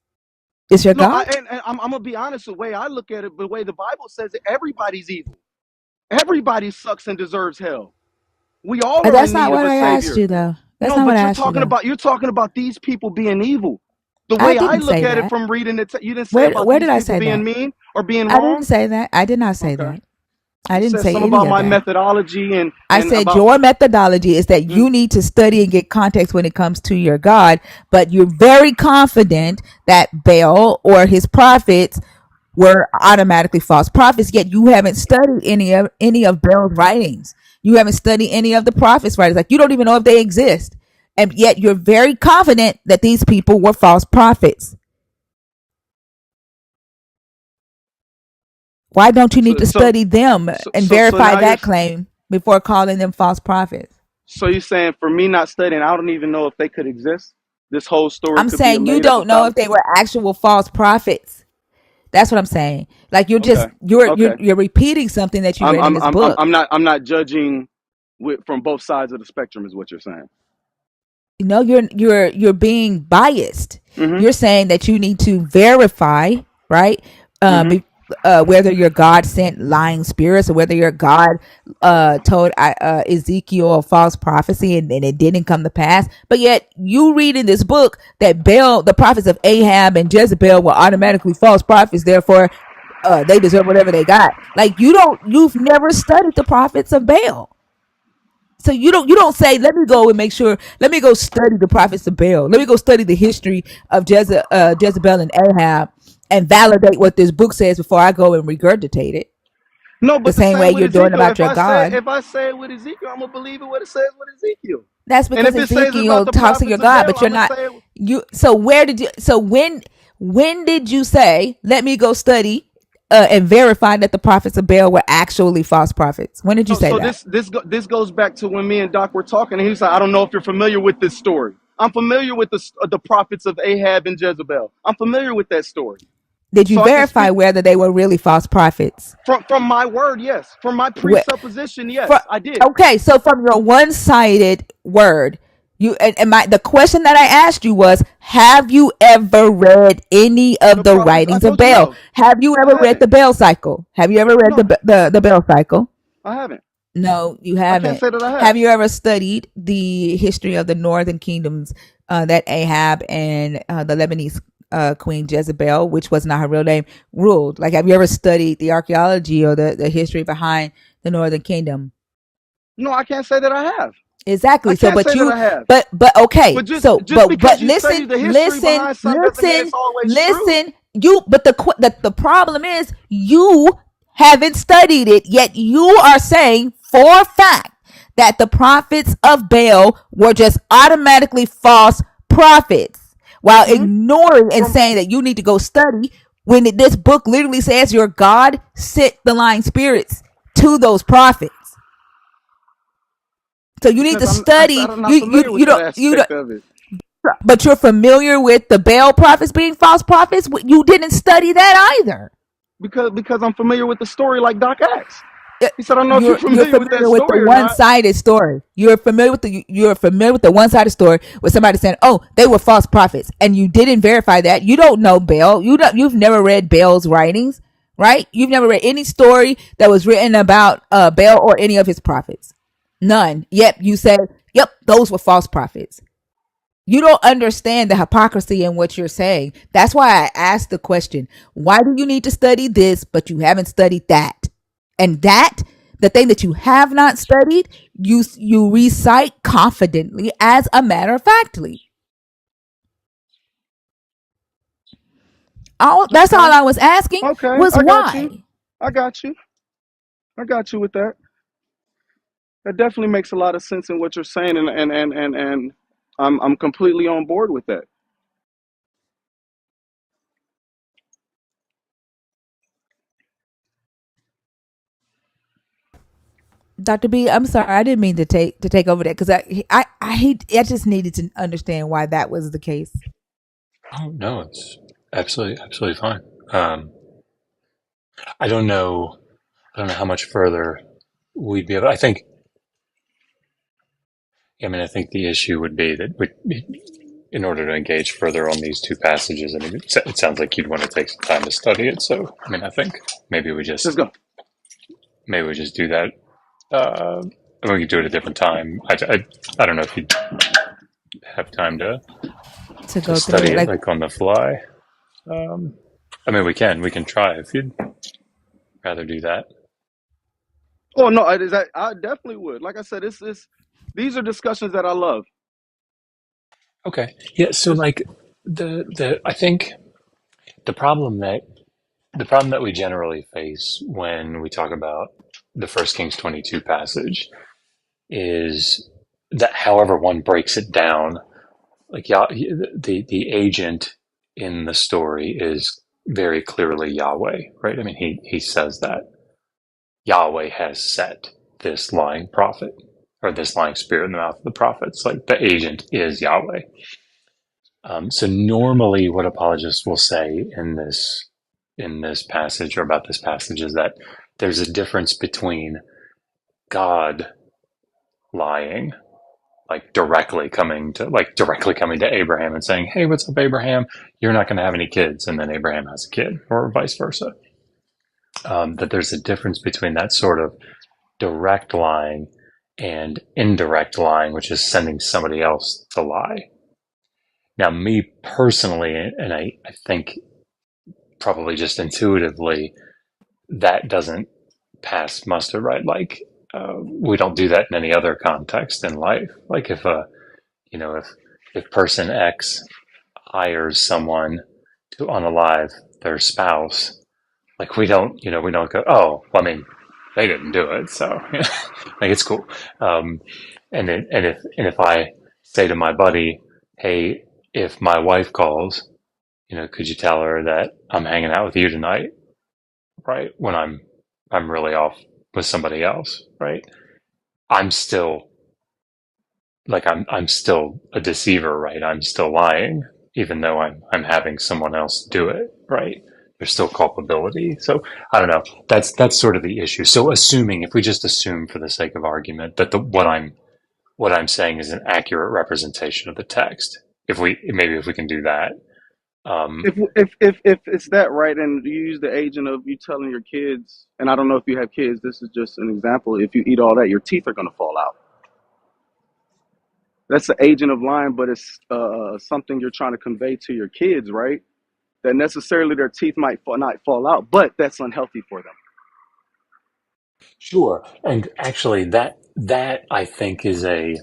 it's your No, God. and I'm gonna be honest. The way I look at it, the way the Bible says it, everybody's evil. Everybody sucks and deserves hell. We all are That's in not need of what a I asked savior. you, though. That's No, not what but I asked you, though. you're talking about these people being evil. The I way I didn't look say at it that. from reading it, you didn't say about Where these did I people say being that? mean or being I didn't wrong. say that. I did not say Okay, that. I you didn't said say something any about of my that. methodology I and said about your methodology is that mm, you need to study and get context when it comes to your God, but you're very confident that Baal or his prophets were automatically false prophets, yet you haven't studied any of Bell's writings. You haven't studied any of the prophets' writings. Like, you don't even know if they exist. And yet you're very confident that these people were false prophets. Why don't you need so to so study them and so verify now that claim before calling them false prophets? you're saying for me not studying, I don't even know if they could exist. This whole story I'm could be saying you made up don't know about. if they were actual false prophets. That's what I'm saying. Like, you're just Okay, okay. you're repeating something that you read in this book. I'm not judging from both sides of the spectrum, is what you're saying. No, you're being biased. Mm-hmm. You're saying that you need to verify, right? Mm-hmm. Whether your God sent lying spirits, or whether your God told Ezekiel a false prophecy, and it didn't come to pass. But yet you read in this book that Baal, the prophets of Ahab and Jezebel, were automatically false prophets. Therefore, they deserve whatever they got. Like, you've never studied the prophets of Baal. So you don't say, let me go and make sure, let me go study the prophets of Baal, let me go study the history of Jezebel and Ahab, and validate what this book says before I go and regurgitate it, No, the but the same way same with you're doing Ezekiel. about your God. If I say it with Ezekiel, I'm gonna believe it what it says with Ezekiel. That's And because if it says about Ezekiel the talks to your prophets of God, Baal, but I'm you're gonna not. say it. So when did you say, let me go study and verify that the prophets of Baal were actually false prophets? When did you say So that? this goes back to when me and Doc were talking, and he was like, I don't know if you're familiar with this story. I'm familiar with the prophets of Ahab and Jezebel. I'm familiar with that story. Did you So I can verify speak whether they were really false prophets? from my word, yes. From my Wh- presupposition, fro- yes, I did. okay, so from your one-sided word, you and my the question that I asked you was, have you ever read any The of the prophets, I writings of told you Baal? no. Have you I ever read haven't. the Baal cycle? Have you ever read No, the Baal cycle? I haven't. No, you I can't haven't. say that I Have have. you ever studied the history of the northern kingdoms that Ahab and the Lebanese queen Jezebel, which was not her real name, ruled? Like, have you ever studied the archaeology or the history behind the northern kingdom? No, I can't say that I have. I Exactly. So, can't but say that you, I have. but okay. But just So, just because but you study listen, the history listen, behind something doesn't mean listen, it's always true. listen. You, but the problem is you haven't studied it yet. You are saying for a fact that the prophets of Baal were just automatically false prophets, while Hmm. ignoring and From saying that you need to go study when this book literally says your God sent the lying spirits to those prophets. So you need because to I said study. I'm not You familiar with you that don't you don't. aspect of it. But you're familiar with the Baal prophets being false prophets. You didn't study that either. Because I'm familiar with the story like Doc asked. Uh, He said, I don't know if you're You're familiar with that familiar with the story or one not. sided story. You're familiar with the one sided story with somebody saying, "Oh, they were false prophets," and you didn't verify that. You don't know Baal. You've never read Baal's writings, right? You've never read any story that was written about Baal or any of his prophets. None. Yep. You said, "Yep, those were false prophets." You don't understand the hypocrisy in what you're saying. That's why I asked the question, why do you need to study this, but you haven't studied that? And that, the thing that you have not studied, you recite confidently as a matter of factly. That's all Okay. I was asking Okay. was I got you. why. I got you. I got you with that. That definitely makes a lot of sense in what you're saying, and I'm completely on board with that. Dr. B, I'm sorry, I didn't mean to take over that because I just needed to understand why that was the case. Oh no, it's absolutely fine. Um, I don't know. I don't know how much further we'd be able. I think. I mean, I think the issue would be that in order to engage further on these two passages, I mean, it sounds like you'd want to take some time to study it. So, I mean, I think maybe we Let's just go. do that. And we could do it at a different time. I don't know if you'd have time To to go through study it. it Like, like on the fly. I mean, we can try if you'd rather do that. Oh no, I definitely would. Like I said, it's these are discussions that I love. Okay. Yeah. So, Just like I think the problem that the problem that we generally face when we talk about the First Kings 22 passage is that, however one breaks it down, like the agent in the story is very clearly Yahweh, right? I mean, he says that Yahweh has set this lying prophet or this lying spirit in the mouth of the prophets. Like the agent is Yahweh. So normally, what apologists will say in this passage or about this passage is that there's a difference between God lying, directly coming to Abraham and saying, "Hey, what's up, Abraham? You're not going to have any kids," and then Abraham has a kid, or vice versa. That there's a difference between that sort of direct lying and indirect lying, which is sending somebody else to lie. Now, me personally, and I think probably just intuitively, that doesn't pass muster, right? Like, we don't do that in any other context in life. Like if person X hires someone to unalive their spouse, like we don't go, oh, well, I mean, they didn't do it, so like it's cool. Um, and if I say to my buddy, hey, if my wife calls, could you tell her that I'm hanging out with you tonight, right? When I'm really off with somebody else, right? I'm still I'm still a deceiver, right? I'm still lying, even though I'm having someone else do it, right? there's still culpability. So I don't know. That's sort of the issue. So assuming, if we just assume for the sake of argument that what I'm saying is an accurate representation of the text, if we can do that. Um, If it's that, right, and you use the agent of you telling your kids, and I don't know if you have kids, this is just an example. If you eat all that, your teeth are gonna fall out. That's the agent of lying, but it's something you're trying to convey to your kids, right? That necessarily their teeth might not fall out, but that's unhealthy for them. sure. And actually, that I think is a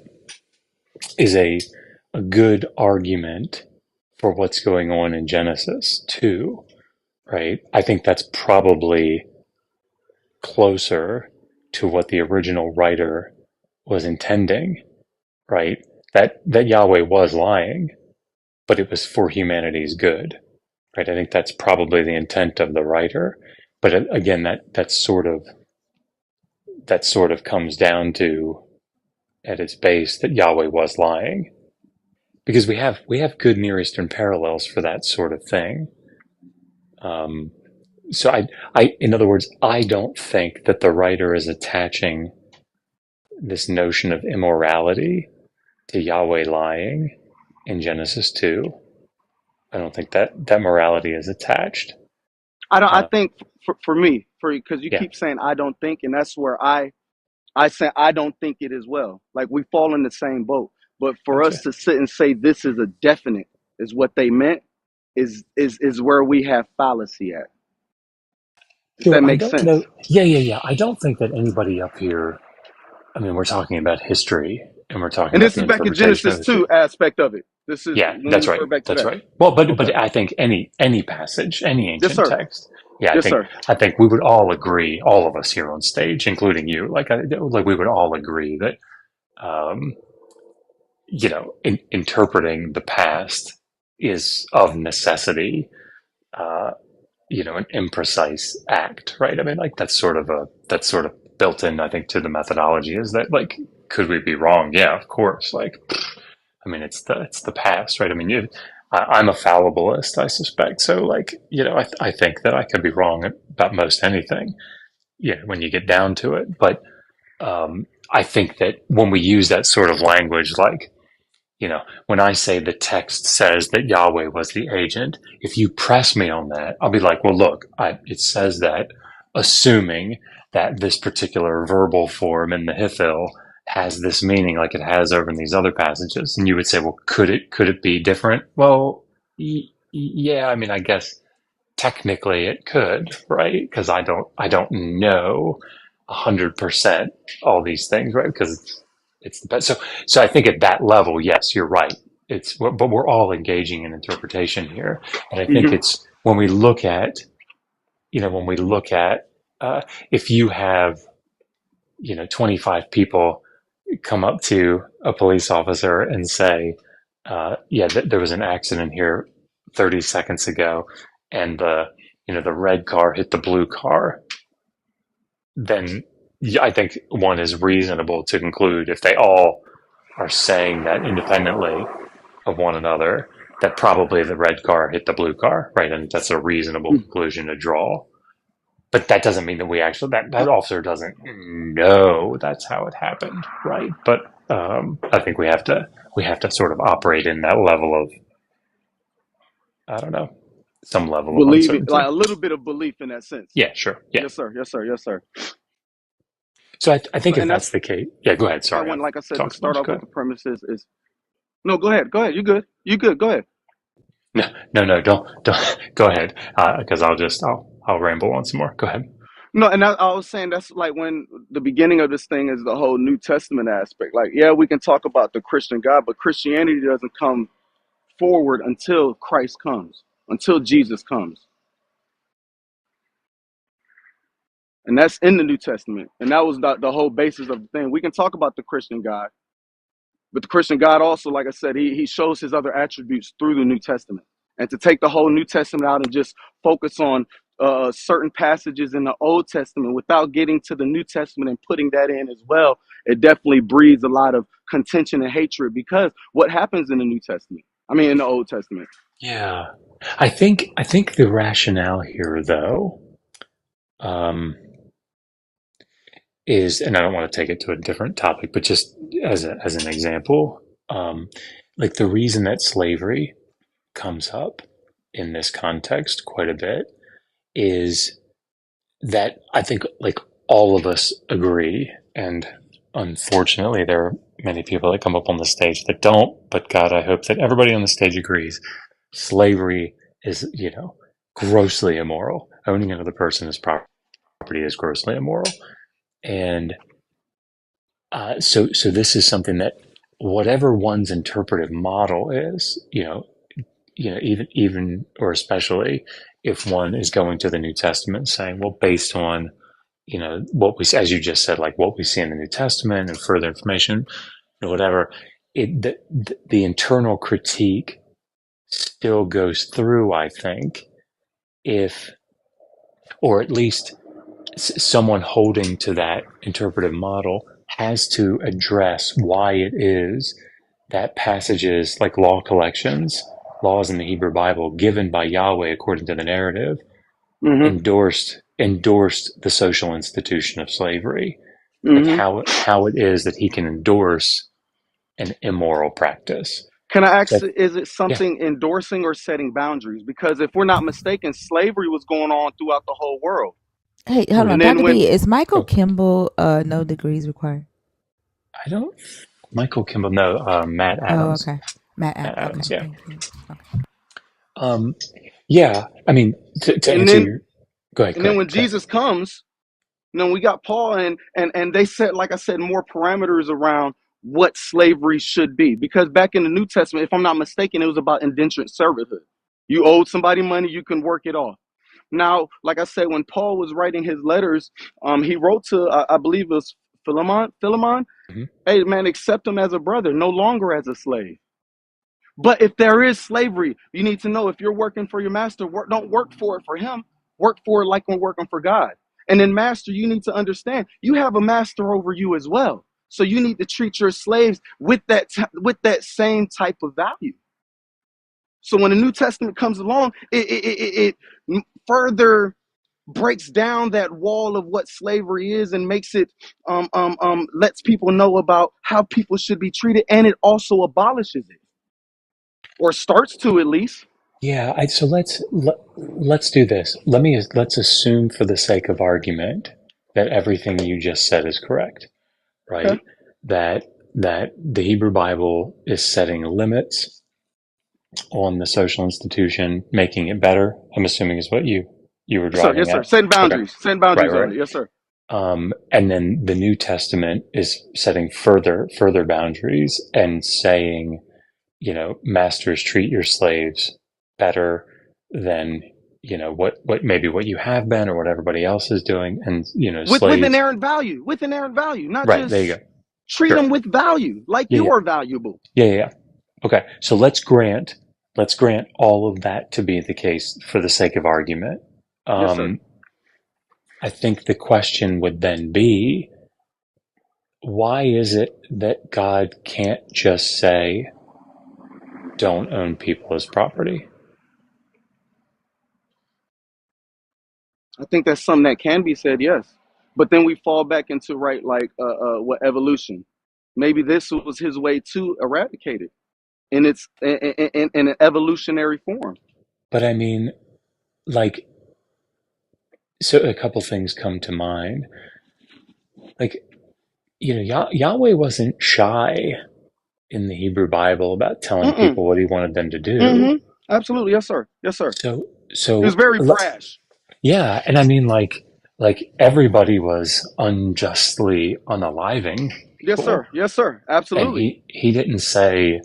good argument for what's going on in Genesis too, right? I think that's probably closer to what the original writer was intending, right? That Yahweh was lying, but it was for humanity's good, right? I think that's probably the intent of the writer. But again, that sort of comes down to at its base that Yahweh was lying, because we have good Near Eastern parallels for that sort of thing. Um, so in other words, I don't think that the writer is attaching this notion of immorality to Yahweh lying in Genesis 2. I don't think that morality is attached. I Uh, think for me, because you yeah, keep saying I don't think, and that's where I say I don't think it as well. Like we fall in the same boat. But for us gotcha. to sit and say this is a definite is what they meant is where we have fallacy at. If Sure, that I makes don't sense. know. Yeah, yeah, yeah. I don't think that anybody up here, I mean, we're talking about history and we're talking And about this the is back in interpretation of Genesis history. 2 aspect of it. This is Yeah, when we that's right. refer back to That's that. right. Well, but Okay. but I think any passage, any Yes, ancient sir. text, yeah, I Yes, think sir. I think we would all agree, all of us here on stage, including you, like we would all agree that um, interpreting the past is of necessity, uh, an imprecise act, right? I mean, like that's sort of built in, I think, to the methodology is that like, could we be wrong? Yeah, of course. Like, I mean, it's the past, right? I mean, I'm a fallibilist, I suspect. So, like, I think that I could be wrong about most anything, when you get down to it. But I think that when we use that sort of language, like, when I say the text says that Yahweh was the agent, if you press me on that, I'll be like, well, look, it says that, assuming that this particular verbal form in the Hithil has this meaning like it has over in these other passages. And you would say, well, could it be different? Well, yeah, I mean, I guess technically it could, right? Because I don't know 100% all these things, right? Because it's the best. So I think at that level, yes, you're right. But we're all engaging in interpretation here, and I think Hmm. it's when we look at if you have 25 people come up to a police officer and say, yeah, there was an accident here 30 seconds ago, and the red car hit the blue car, then yeah, I think one is reasonable to conclude, if they all are saying that independently of one another, that probably the red car hit the blue car, right? And that's a reasonable conclusion to draw. But that doesn't mean that that officer doesn't know that's how it happened, right? But I think we have to sort of operate in that level of, I don't know, some level of Believing, like uncertainty. a little bit of belief in that sense. Yeah, sure, yeah. Yes, sir. Yes, sir. Yes, sir. So I think So, if and that's that's the case, yeah. Go ahead. I Sorry, went, I've like I said, to talked a start bunch. off Go with ahead. the premises is no. Go ahead. Go ahead. You good? You good? Go ahead. No, no, no. Don't. Go ahead, because I'll ramble on some more. Go ahead. No, and I was saying that's like when the beginning of this thing is the whole New Testament aspect. Like, yeah, we can talk about the Christian God, but Christianity doesn't come forward until Christ comes, until Jesus comes. And that's in the New Testament. And that was the whole basis of the thing. We can talk about the Christian God, but the Christian God also, like I said, he shows his other attributes through the New Testament. And to take the whole New Testament out and just focus on certain passages in the Old Testament without getting to the New Testament and putting that in as well, it definitely breeds a lot of contention and hatred, because what happens in the New Testament? I mean, in the Old Testament. Yeah. I think the rationale here though, um, is, and I don't want to take it to a different topic, but just as an example, um, like the reason that slavery comes up in this context quite a bit is that I think like all of us agree, and unfortunately there are many people that come up on the stage that don't, but God, I hope that everybody on the stage agrees. Slavery is, grossly immoral. Owning another person's property is grossly immoral. And so this is something that whatever one's interpretive model is, even or especially if one is going to the New Testament saying, well, based on what we, as you just said, like what we see in the New Testament and further information or whatever, the internal critique still goes through, I think, if, or at least someone holding to that interpretive model has to address why it is that passages like law collections, laws in the Hebrew Bible given by Yahweh according to the narrative, Mm-hmm. endorsed the social institution of slavery. Like Mm-hmm. how it is that he can endorse an immoral practice. Can I ask, So is it yeah, something endorsing or setting boundaries? Because if we're not mistaken, slavery was going on throughout the whole world. Hey, hold oh, on, And then Dr. when B, is Michael oh, Kimball no degrees required? I don't. Michael Kimball, no, Matt Oh, Adams. okay. Matt Matt Adams. Adams, Okay, yeah. thank you. Okay. Um, yeah, I mean, to and answer then your, go ahead, and go then ahead. when Sorry. Jesus comes, we got Paul and they set, like I said, more parameters around what slavery should be. Because back in the New Testament, if I'm not mistaken, it was about indentured servanthood. You owed somebody money, you can work it off. Now, like I said, when Paul was writing his letters, he wrote to I believe it was Philemon, Mhm. hey man, accept him as a brother, no longer as a slave. But if there is slavery, you need to know if you're working for your master, don't work for it for him. Work for it like when working for God. And then, master, you need to understand you have a master over you as well. So you need to treat your slaves with that same type of value. So when the New Testament comes along, it further breaks down that wall of what slavery is and makes it lets people know about how people should be treated, and it also abolishes it, or starts to at least. Yeah, so let's do this. Let's assume for the sake of argument that everything you just said is correct, Okay. right? That that the Hebrew Bible is setting limits on the social institution, making it better. I'm assuming is what you were Yes, sir. driving Yes, sir. at. Setting Okay, boundaries. Setting right, boundaries right, on right. it. Yes, sir. And then the New Testament is setting further boundaries and saying, masters, treat your slaves better than what maybe what you have been or what everybody else is doing, and With slaves. inherent value. With inherent value. Not Right, there you just go. treat them Sure. with value, like Yeah, you yeah, are valuable. yeah, yeah, yeah. Okay, so let's grant all of that to be the case for the sake of argument. Yes, sir. um I think the question would then be, why is it that God can't just say, don't own people as property? I think that's something that can be said, yes. But then we fall back into right, like what evolution. Maybe this was his way to eradicate it in its in an evolutionary form. But I mean, like, so a couple things come to mind. Like, Yahweh wasn't shy in the Hebrew Bible about telling Mm-mm. people what he wanted them to do. Mm-hmm. Absolutely. Yes, sir. Yes, sir. So, He was so very brash. yeah, and I mean, like everybody was unjustly unaliving Yes, sir. people, Yes, sir. and Absolutely. he didn't say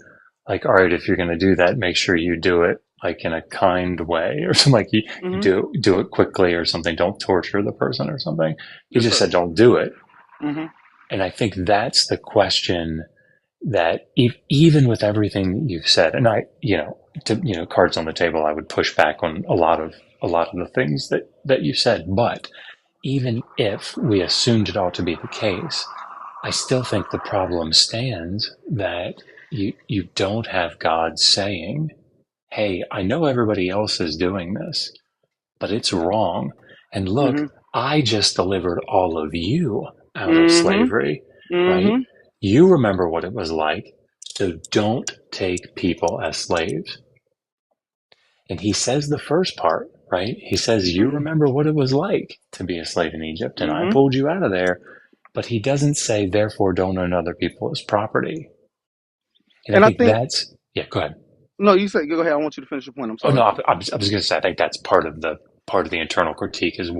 like, all right, if you're going to do that, make sure you do it like in a kind way or something, like you Mm-hmm. do it quickly or something. Don't torture the person or something. He Yes, just sir. said, don't do it. Mm-hmm. And I think that's the question that even with everything that you've said, and cards on the table, I would push back on a lot of the things that you said. But even if we assumed it all to be the case, I still think the problem stands that you don't have God saying, hey, I know everybody else is doing this, but it's wrong. And look, Mm-hmm. I just delivered all of you out of Mm-hmm. slavery, right? Mm-hmm. You remember what it was like. So don't take people as slaves. And he says the first part, right? He says, you Mm-hmm. remember what it was like to be a slave in Egypt, and I Mm-hmm. pulled you out of there. But he doesn't say, therefore, don't own other people as property. And I And I think think that's, yeah, go ahead. no, you say go ahead. I want you to finish your point. I'm Oh sorry. no, I was going to say I think that's part of the internal critique is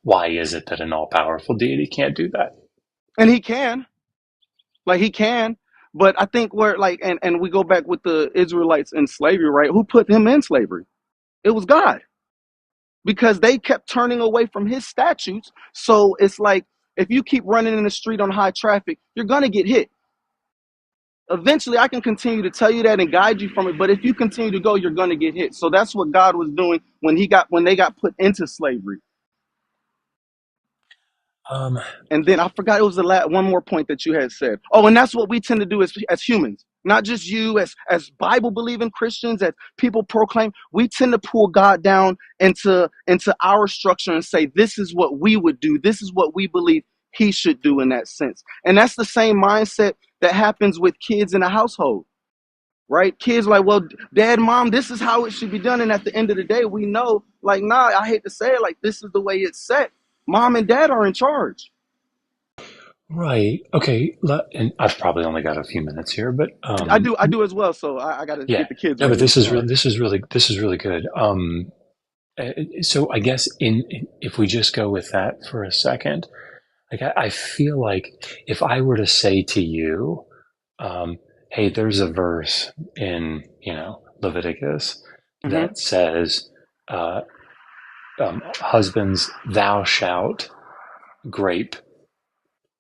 why is it that an all powerful deity can't do that? And he can, like he can, but I think where like and we go back with the Israelites in slavery, right? Who put them in slavery? It was God, because they kept turning away from His statutes. So it's like if you keep running in the street on high traffic, you're gonna get hit. Eventually, I can continue to tell you that and guide you from it, but if you continue to go, you're gonna get hit. So that's what God was doing when they got put into slavery. Um, And then I forgot it was the one more point that you had said. Oh, and that's what we tend to do as humans, not just you, as Bible believing Christians, as people proclaim. We tend to pull God down into our structure and say, this is what we would do. This is what we believe He should do in that sense. And that's the same mindset that happens with kids in a household, right? Kids like, well, dad, mom, this is how it should be done. And at the end of the day, we know, like, nah, I hate to say it, like, this is the way it's set. Mom and dad are in charge. right. Okay. And I've probably only got a few minutes here, but I do as well. So I got to yeah. get the kids No, but ready. I'm sorry. this is really good. So I guess if we just go with that for a second, like I feel like if I were to say to you, hey, there's a verse in Leviticus Mm-hmm. that says, husbands, thou shalt grape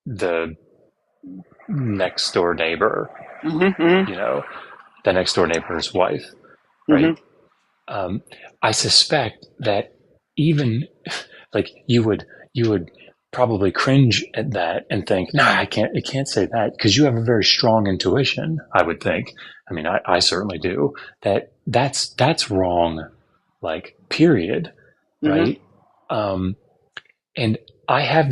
the next door neighbor, Mm-hmm. Mm-hmm. the next door neighbor's wife, right? Mm-hmm. I suspect that even like you would probably cringe at that and think, nah, it can't say that because you have a very strong intuition. I would think. I mean, I certainly do. That's wrong. Like, period, Mm-hmm. right? And I have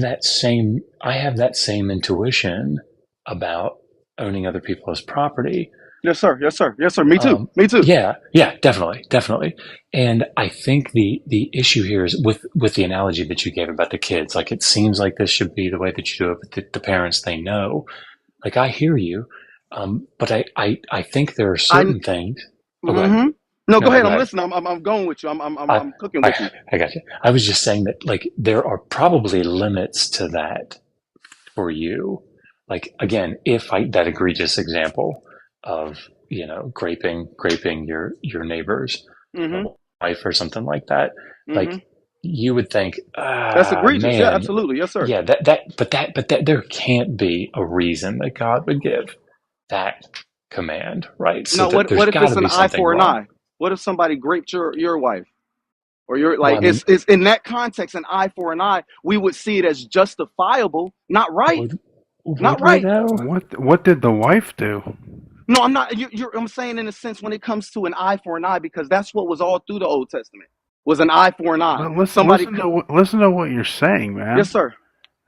that same intuition about owning other people as property. Yes, sir. Yes, sir. Yes, sir. Me too. Me too. Yeah, definitely. And I think the issue here is with the analogy that you gave about the kids. Like, it seems like this should be the way that you do it, but the parents, they know. Like, I hear you, but I think there are I. certain things. Oh, go ahead. Mm-hmm. No, go No, ahead. go I'm ahead. listening. I'm going with you. I'm I, I'm cooking with you. I got you. I was just saying that, like, there are probably limits to that for you. Like, again, if that egregious example of graping your neighbor's Mm-hmm. wife or something like that, Mm-hmm. like, you would think, That's egregious. Yeah, man, absolutely. Yes, sir. yeah, but that there can't be a reason that God would give that command, right? So No, that there's what if got it's to an be eye something for an wrong. eye? What if somebody raped your wife? Or you're Well, like I mean, it's in that context, an eye for an eye, we would see it as justifiable, not right. Not would we right. though? What did the wife do? No, I'm not. I'm saying in a sense when it comes to an eye for an eye, because that's what was all through the Old Testament was an eye for an eye. Somebody could. Listen to what you're saying, Yes, man. sir.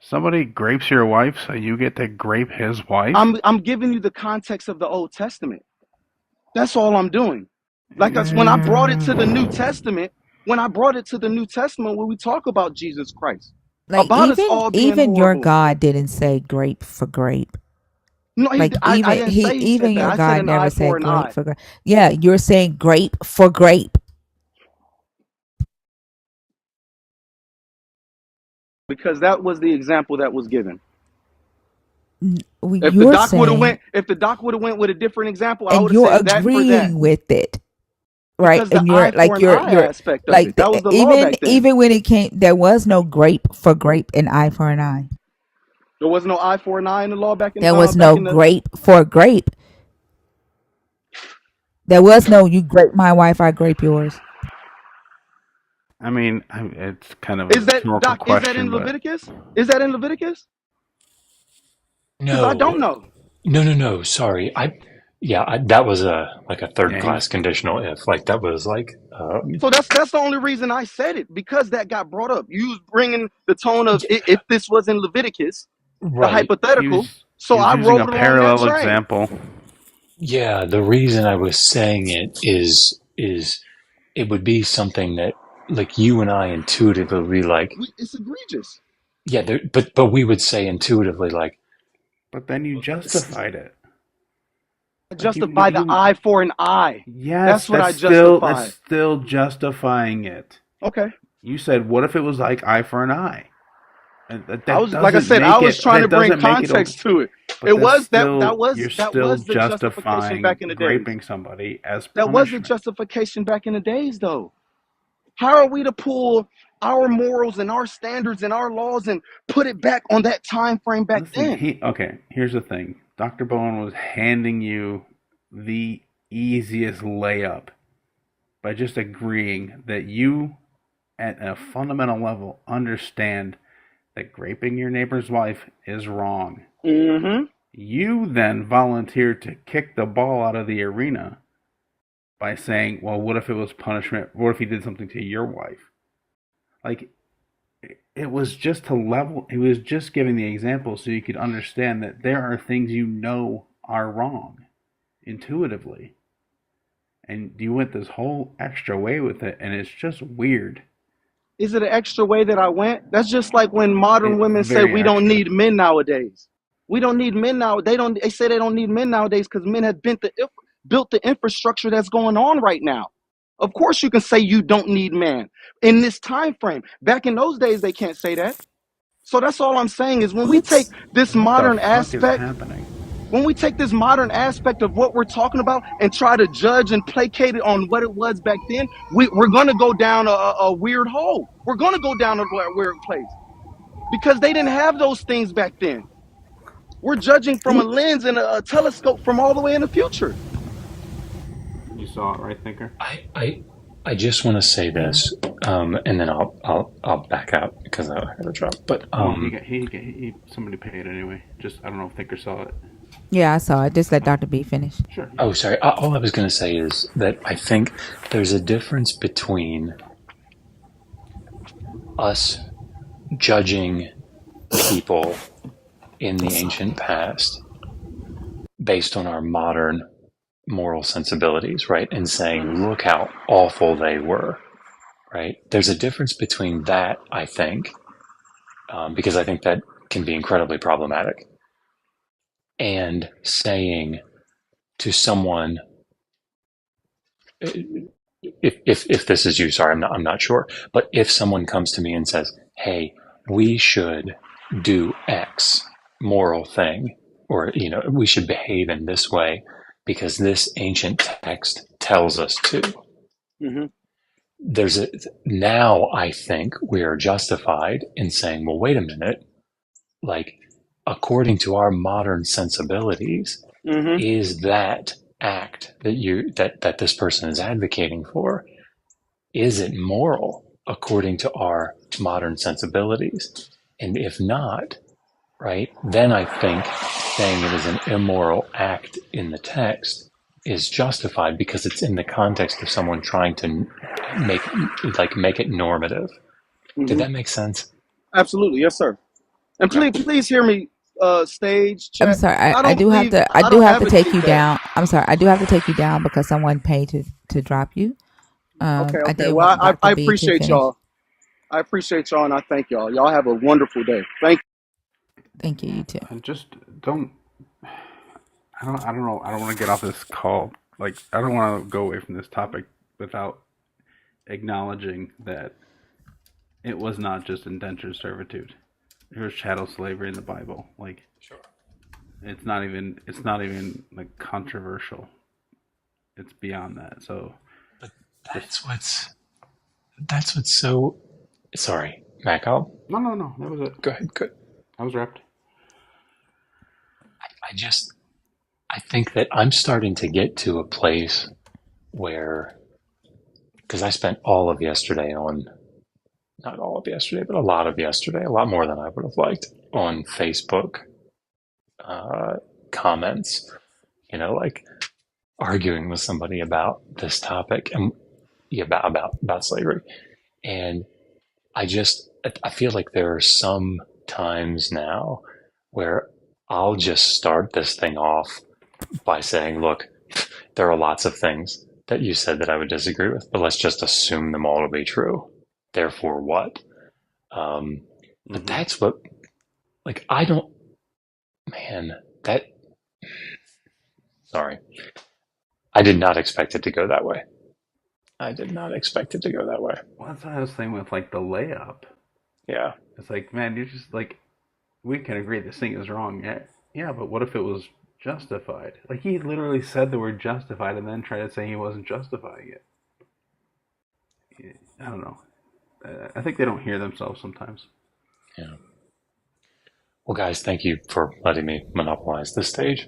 Somebody grapes your wife, so you get to grape his wife. I'm giving you the context of the Old Testament. That's all I'm doing. Like us when I brought it to the New Mm. Testament. When I brought it to the New Testament, when we talk about Jesus Christ, Like about us all being even your horrible. God didn't say grape for grape. No, Like I didn't say he said even that. your I said God an eye never for said an grape eye for grape. Yeah, you're saying grape for grape. because that was the example that was given. If the You're doc would have saying, went, if the doc would have went with a different example, I and would have you're said that for that agreeing with it, right? because the And eye for an eye you're aspect of like it. That was the law even back then. when it came, there was no grape for grape and eye for an eye. There was no eye for an eye in the law There was back no in the. grape for grape. There was no you grape my wife, I grape yours. I mean, it's kind of a Is that rhetorical doc? Is that in question, but Leviticus? Is that in Leviticus? Because I don't No, know. no. Sorry, Yeah, that was a third Yeah, he class was conditional if. Like that was like So that's the only reason I said it, because that got brought up. You was bringing the tone of if this was in Leviticus, the right. hypothetical. he So was I using a rode along that parallel train. example. Yeah, the reason I was saying it is it would be something that like you and I intuitively would be like, It's egregious. yeah, but we would say intuitively like, But then you justified it. I Like justify the eye for an eye. yes, That's what that's I still justify. justifying it. Okay. You said, what if it was like eye for an eye? And I was, like I said, I was trying to that bring doesn't make it context to it. but It that's was still you're that still was the justification back justifying in the days. raping somebody as That was the punishment. justification back in the days, though. How are we to pull our morals and our standards and our laws and put it back on that time frame back Listen, then? here's the thing. Dr. Bowen was handing you the easiest layup by just agreeing that you, at a fundamental level, understand that raping your neighbor's wife is wrong. Mm-hmm. You then volunteered to kick the ball out of the arena by saying, well, what if it was punishment? What if he did something to your wife? Like, it was just to level, he was just giving the example so you could understand that there are things you know are wrong intuitively. And you went this whole extra way with it, and it's just weird. Is it an extra way that I went? That's just like when modern women say Very we don't extra. need men nowadays. We don't need men now. They say they don't need men nowadays because men have built the infrastructure that's going on right now. Of course you can say you don't need men in this time frame. Back in those days they can't say that. So that's all I'm saying is when we take What's this What the modern fuck is aspect, happening? when we take this modern aspect of what we're talking about and try to judge and placate it on what it was back then, we're going to go down a weird hole. We're going to go down a weird place because they didn't have those things back then. We're judging from a lens and a telescope from all the way in the future. You saw it, right, Thinker? I just want to say this, and then I'll back out because I got to drop. But Well, somebody paid anyway. Just, I don't know if Thinker saw it. Yeah, I saw it. Just let Dr. B finish. Sure. oh, sorry. All I was going to say is that I think there's a difference between us judging people in the ancient past based on our modern moral sensibilities, right? And saying, look how awful they were, right? There's a difference between that, I think, because I think that can be incredibly problematic, and saying to someone, if this is you, sorry, I'm not sure, but if someone comes to me and says, "Hey, we should do X moral thing," or we should behave in this way because this ancient text tells us to. Mm-hmm. Now I think we are justified in saying, well, wait a minute, like according to our modern sensibilities, Mm-hmm. is that act that this person is advocating for, is it moral according to our modern sensibilities? And if not, right, then I think saying it is an immoral act in the text is justified because it's in the context of someone trying to make it normative. Did Mm-hmm. that make sense? Absolutely, yes, sir. And Okay. please hear me, stage I'm chat. sorry. I I don't do have believe to. I I do don't have to take advocate you that. down. I'm sorry. I do have to take you down because someone paid to drop you. Okay, I okay. did Well, want Dr. I B to appreciate finish. y'all. I appreciate y'all, and I thank y'all. Y'all have a wonderful day. Thank you. Thank you. You too. And just don't. I don't know. I don't want to get off this call. Like, I don't want to go away from this topic without acknowledging that it was not just indentured servitude. There was chattel slavery in the Bible. Like, Sure. it's not even. It's not even like controversial. It's beyond that. So, But just that's what's so. Sorry, Mac. no. That was it. Go ahead. Good. I was wrapped. I think that I'm starting to get to a place where, because I spent all of yesterday on, not all of yesterday, but a lot of yesterday, a lot more than I would have liked, on Facebook comments, like arguing with somebody about this topic and yeah, about slavery. And I feel like there are some times now where I'll just start this thing off by saying, look, there are lots of things that you said that I would disagree with, but let's just assume them all to be true. Therefore, what? But that's what, like, I don't, man, that, sorry. I did not expect it to go that way. I did not expect it to go that way. Well, that's what I was saying with like the layup. Yeah. It's like, man, you're just like, we can agree this thing is wrong. Yeah, yeah, but what if it was justified? Like he literally said the word justified and then tried to say he wasn't justifying it. I don't know. I think they don't hear themselves sometimes. Yeah. Well, guys, thank you for letting me monopolize this stage.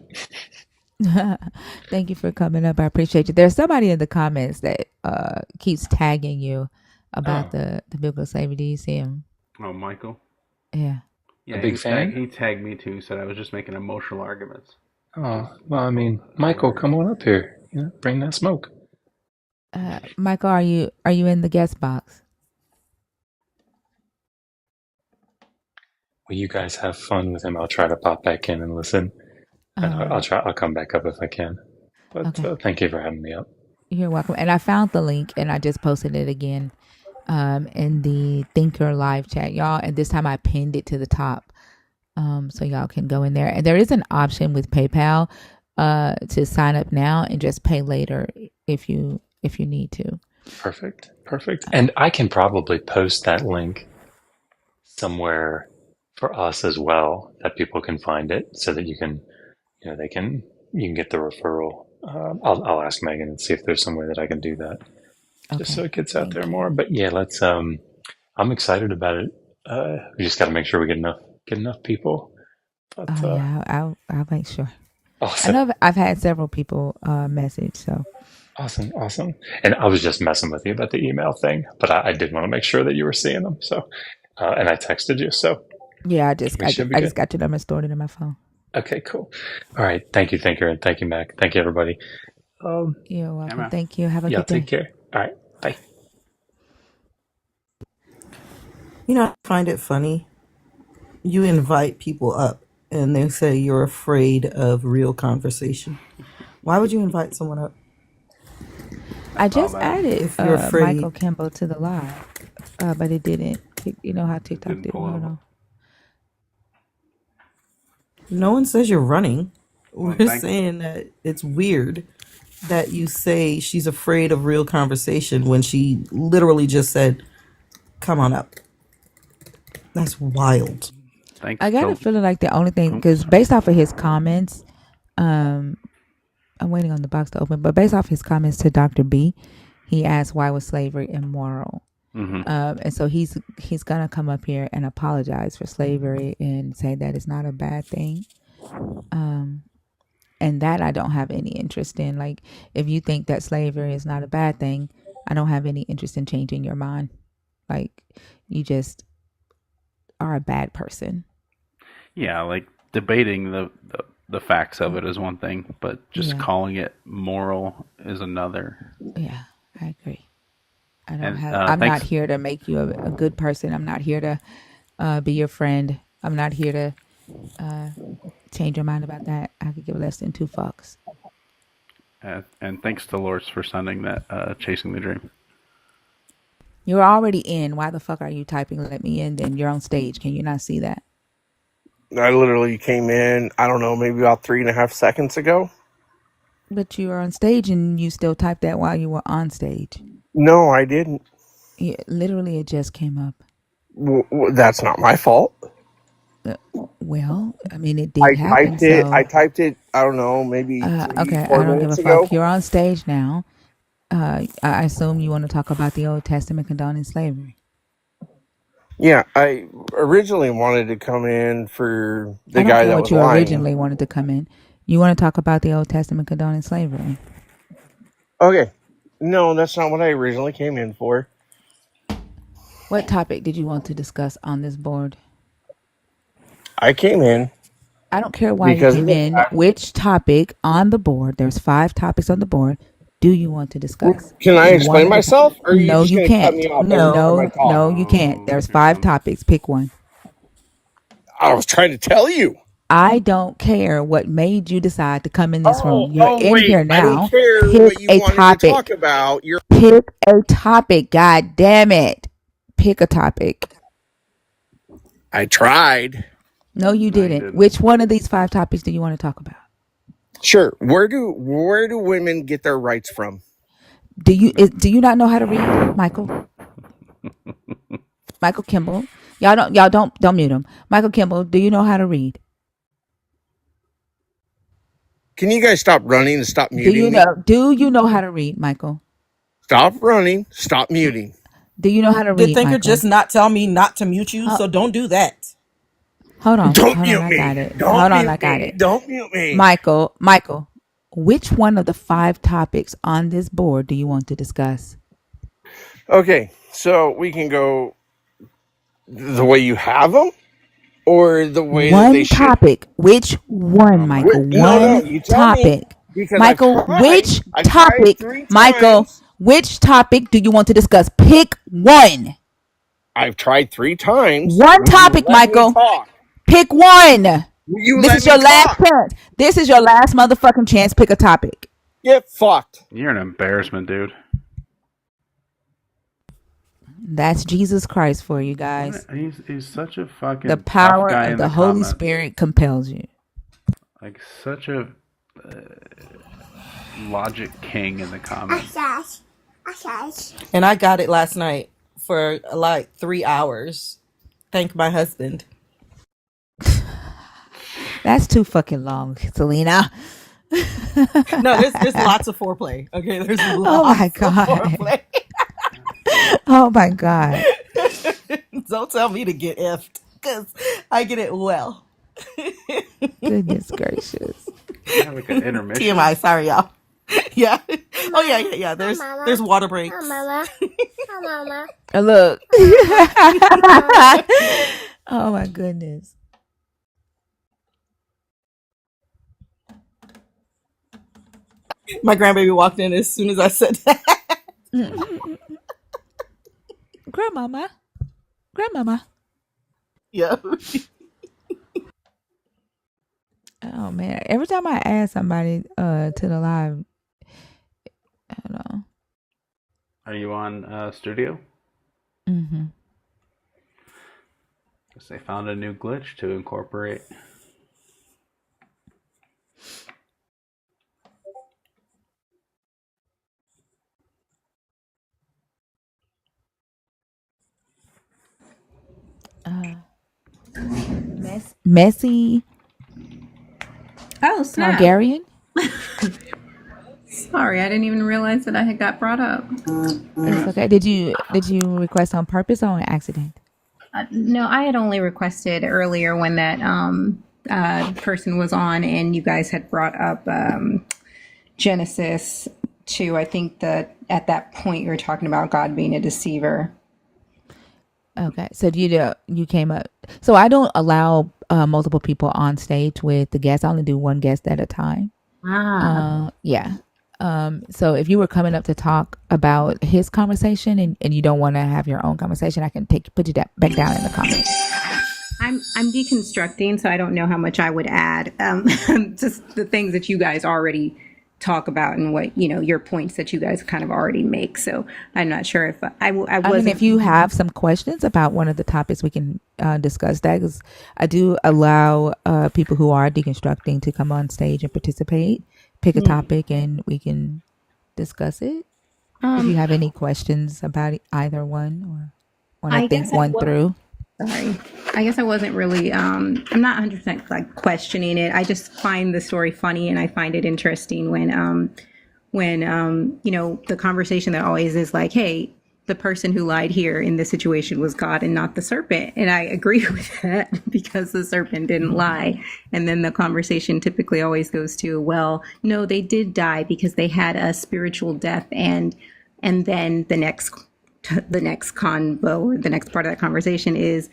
Thank you for coming up. I appreciate you. There's somebody in the comments that keeps tagging you about the biblical slavery. Do you see him? Oh, Michael? Yeah. Yeah, a big fan? He tagged me too. He said I was just making emotional arguments. Oh, well, I mean, Michael, come on up here. You know, bring that smoke. Michael, are you in the guest box? Well, you guys have fun with him. I'll try to pop back in and listen. And I'll come back up if I can. But Okay. Thank you for having me up. You're welcome. And I found the link and I just posted it again in the Thinker live chat, y'all. And this time I pinned it to the top so y'all can go in there. And there is an option with PayPal to sign up now and just pay later if you need to. Perfect. And I can probably post that link somewhere for us as well that people can find it so that you can, you can get the referral. I'll ask Megan and see if there's some way that I can do that, just so it gets out there more. But yeah, let's. I'm excited about it. We just got to make sure we get enough people. But, yeah, I'll make sure. Awesome. I know I've had several people message. So awesome. And I was just messing with you about the email thing, but I did want to make sure that you were seeing them. So, and I texted you. So yeah, I just got your number stored in my phone. Okay, cool. All right. Thank you, Thinker, and thank you, Mac. Thank you, everybody. You're welcome. Thank you. Have a good day. Take care. All right. Bye. You know, I find it funny. You invite people up and they say you're afraid of real conversation. Why would you invite someone up? I just added if you're afraid. Michael Campbell to the live, but it didn't. You know how TikTok didn't hold on. No one says you're running. We're saying that it's weird that you say she's afraid of real conversation when she literally just said, "Come on up." That's wild. I got a feeling like the only thing, because based off of his comments, I'm waiting on the box to open, but based off his comments to Dr. B, he asked why was slavery immoral. And so he's gonna come up here and apologize for slavery and say that it's not a bad thing. And that I don't have any interest in. Like, if you think that slavery is not a bad thing, I don't have any interest in changing your mind. Like, you just are a bad person. Yeah, like debating the facts of it is one thing, but just calling it moral is another. Yeah, I agree. I don't I'm not here to make you a good person. I'm not here to be your friend. I'm not here to change your mind about that. I could give less than 2 fucks. And thanks to Loris for sending that Chasing the Dream. You're already in. Why the fuck are you typing let me in? Then you're on stage. Can you not see that? I literally came in, I don't know, maybe about 3.5 seconds ago. But you were on stage and you still typed that while you were on stage. No, I didn't. Literally, it just came up. That's not my fault. Well, I mean, it did happen. I typed it, I don't know, maybe 4 okay, I don't give a ago. fuck. You're on stage now. I assume you want to talk about the Old Testament condoning slavery. Yeah, I originally wanted to come in for the guy that was lying. You originally wanted to come in. You want to talk about the Old Testament condoning slavery. Okay. No, that's not what I originally came in for. What topic did you want to discuss on this board? I came in I don't care why you Because came in. Which topic on the board? There's 5 topics on the board. Do you want to discuss? can I One explain of the myself, or are you no, just you going to cut me can't. off every No. time I talk? No, you can't. Oh, There's here 5 comes. topics. Pick one. I was trying to tell you. I don't care what made you decide to come in this Oh, room. You're in wait. here I don't now. care Pick what you a wanted to talk topic. about. You're Pick a topic. God damn it. Pick a topic. I tried. No, you No, you didn't. didn't. Which one of these 5 topics do you want to talk about? Sure. Where do women get their rights from? Do you not know how to read, Michael? Michael Kimball. Y'all don't mute him. Michael Kimball, do you know how to read? Can you guys stop running and stop Do muting you me? know how to read, Michael? Stop running. Stop muting. Do you know how to Did read, Thinker Michael? just not tell me not to mute you? Ho- So don't do that. Hold on. Don't Hold on, mute I me. got it. Don't Hold on, mute I got me. it. Don't mute me. Michael, which one of the 5 topics on this board do you want to discuss? Okay, so we can go the way you have them, or the way that they One should. topic. Which one, Oh my Michael? No, One you tell me, topic. because I've Michael, tried. which I've tried topic, 3 times. which topic do you want to discuss? Pick one. I've tried 3 times. One Will you topic, let me Michael. talk? Pick one. Will you This let is me your last talk? chance. This is your last motherfucking chance. Pick a topic. Get fucked. You're an embarrassment, dude. That's Jesus Christ for you guys. What? He's such a The fucking tough power guy of in the the Holy comments. Spirit compels you. Like such a logic king in the comments. And I got it last night for like 3 hours. Thank my husband. That's too fucking long, Selena. No, there's lots of foreplay. Okay, there's lots Oh my of God. foreplay. Oh my God. Don't tell me to get effed, because I get it well. Goodness gracious. You have like an intermission. TMI, sorry y'all. Yeah. Oh yeah. There's water breaks. Look. Oh my goodness. My grandbaby walked in as soon as I said that. Grandmama. Yeah. Oh man. Every time I add somebody to the live, I don't know. Are you on studio? Mm-hmm. Guess they found a new glitch to incorporate. Messy Oh, snap. Targaryen. Sorry, I didn't even realize that I had got brought up. It's okay. Did you request on purpose or on accident? No, I had only requested earlier when that person was on and you guys had brought up Genesis 2. I think that at that point you were talking about God being a deceiver. Okay, so you came up. So I don't allow multiple people on stage with the guests. I only do one guest at a time. Yeah. So if you were coming up to talk about his conversation and you don't want to have your own conversation, I can put you back down in the comments. I'm deconstructing, so I don't know how much I would add. Just the things that you guys already talk about and what your points that you guys kind of already make. So I'm not sure if I wasn't. If you have some questions about one of the topics, we can discuss that, because I do allow people who are deconstructing to come on stage and participate, pick a topic, and we can discuss it. If you have any questions about either one or want to think one through. Sorry. I guess I wasn't really, I'm not 100% like questioning it. I just find the story funny and I find it interesting when the conversation that always is like, hey, the person who lied here in this situation was God and not the serpent. And I agree with that because the serpent didn't lie. And then the conversation typically always goes to, well, no, they did die because they had a spiritual death. And then the next convo or the next part of that conversation is,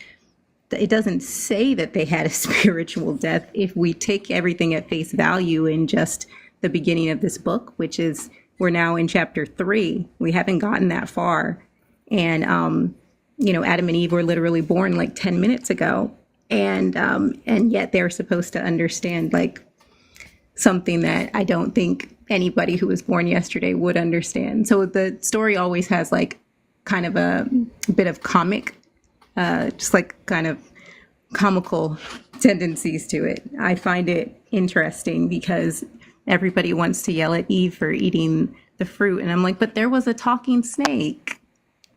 it doesn't say that they had a spiritual death if we take everything at face value in just the beginning of this book, which is we're now in chapter 3. We haven't gotten that far. And Adam and Eve were literally born like 10 minutes ago. And yet they're supposed to understand like something that I don't think anybody who was born yesterday would understand. So the story always has like kind of a bit of comic, just like kind of comical tendencies to it. I find it interesting because everybody wants to yell at Eve for eating the fruit. And I'm like, but there was a talking snake.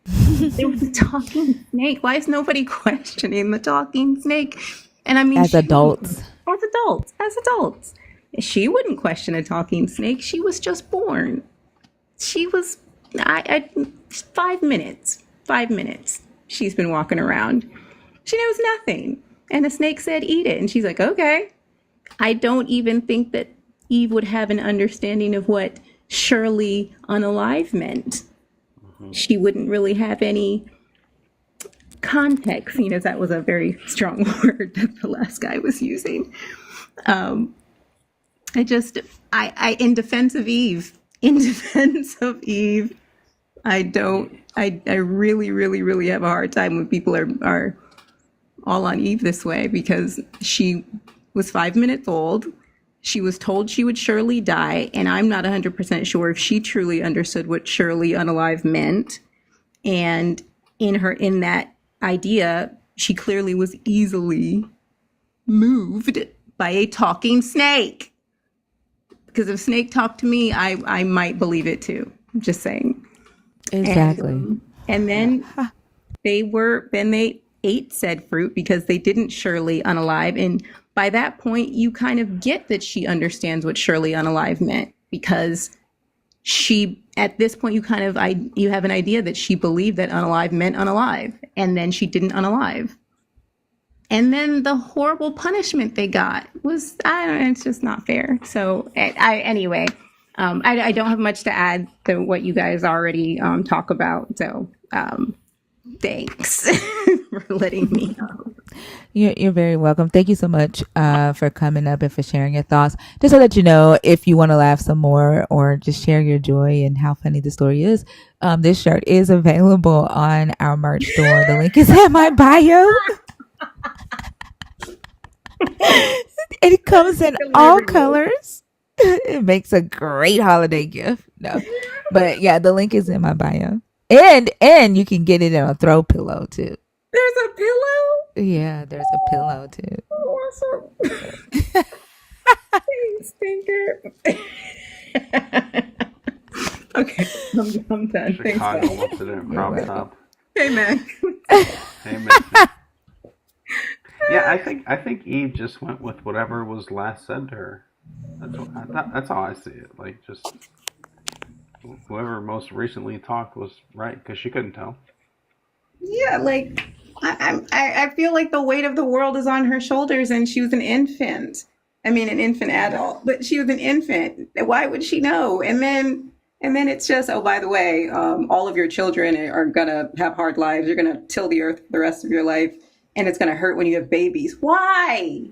There was a talking snake. Why is nobody questioning the talking snake? And I mean, As adults. as adults, she wouldn't question a talking snake. She was just born. She was, 5 minutes. She's been walking around. She knows nothing. And the snake said, eat it. And she's like, okay. I don't even think that Eve would have an understanding of what surely unalive meant. She wouldn't really have any context, that was a very strong word that the last guy was using. I just, in defense of Eve, I really, really, really have a hard time when people are all on Eve this way, because she was 5 minutes old. She was told she would surely die, and I'm not 100% sure if she truly understood what surely unalive meant. And in that idea, she clearly was easily moved by a talking snake. Because if snake talked to me, I might believe it too. I'm just saying. Exactly. And then they ate said fruit because they didn't surely unalive. And by that point, you kind of get that she understands what surely unalive meant, because at this point, you have an idea that she believed that unalive meant unalive, and then she didn't unalive. And then the horrible punishment they got was, I don't know, it's just not fair. So anyway, I don't have much to add to what you guys already talk about. So thanks for letting me know. You're very welcome. Thank you so much for coming up and for sharing your thoughts. Just so that you know, if you want to laugh some more or just share your joy and how funny the story is, this shirt is available on our merch store. The link is in my bio. It comes in all colors. It makes a great holiday gift. No, but yeah, the link is in my bio, and you can get it in a throw pillow too. There's a pillow? Yeah, there's a pillow too. Oh, awesome. Stinker. Okay, I'm done. Chicago Thanks, wants it in crop top. Hey, man. Hey, man. Yeah, I think Eve just went with whatever was last said to her. That's how I see it. Like, just whoever most recently talked was right, because she couldn't tell. Yeah, like I feel like the weight of the world is on her shoulders, and she was an infant. I mean, an infant adult, but she was an infant. Why would she know? And then it's just, oh, by the way, all of your children are gonna have hard lives. You're gonna till the earth for the rest of your life, and it's gonna hurt when you have babies. Why?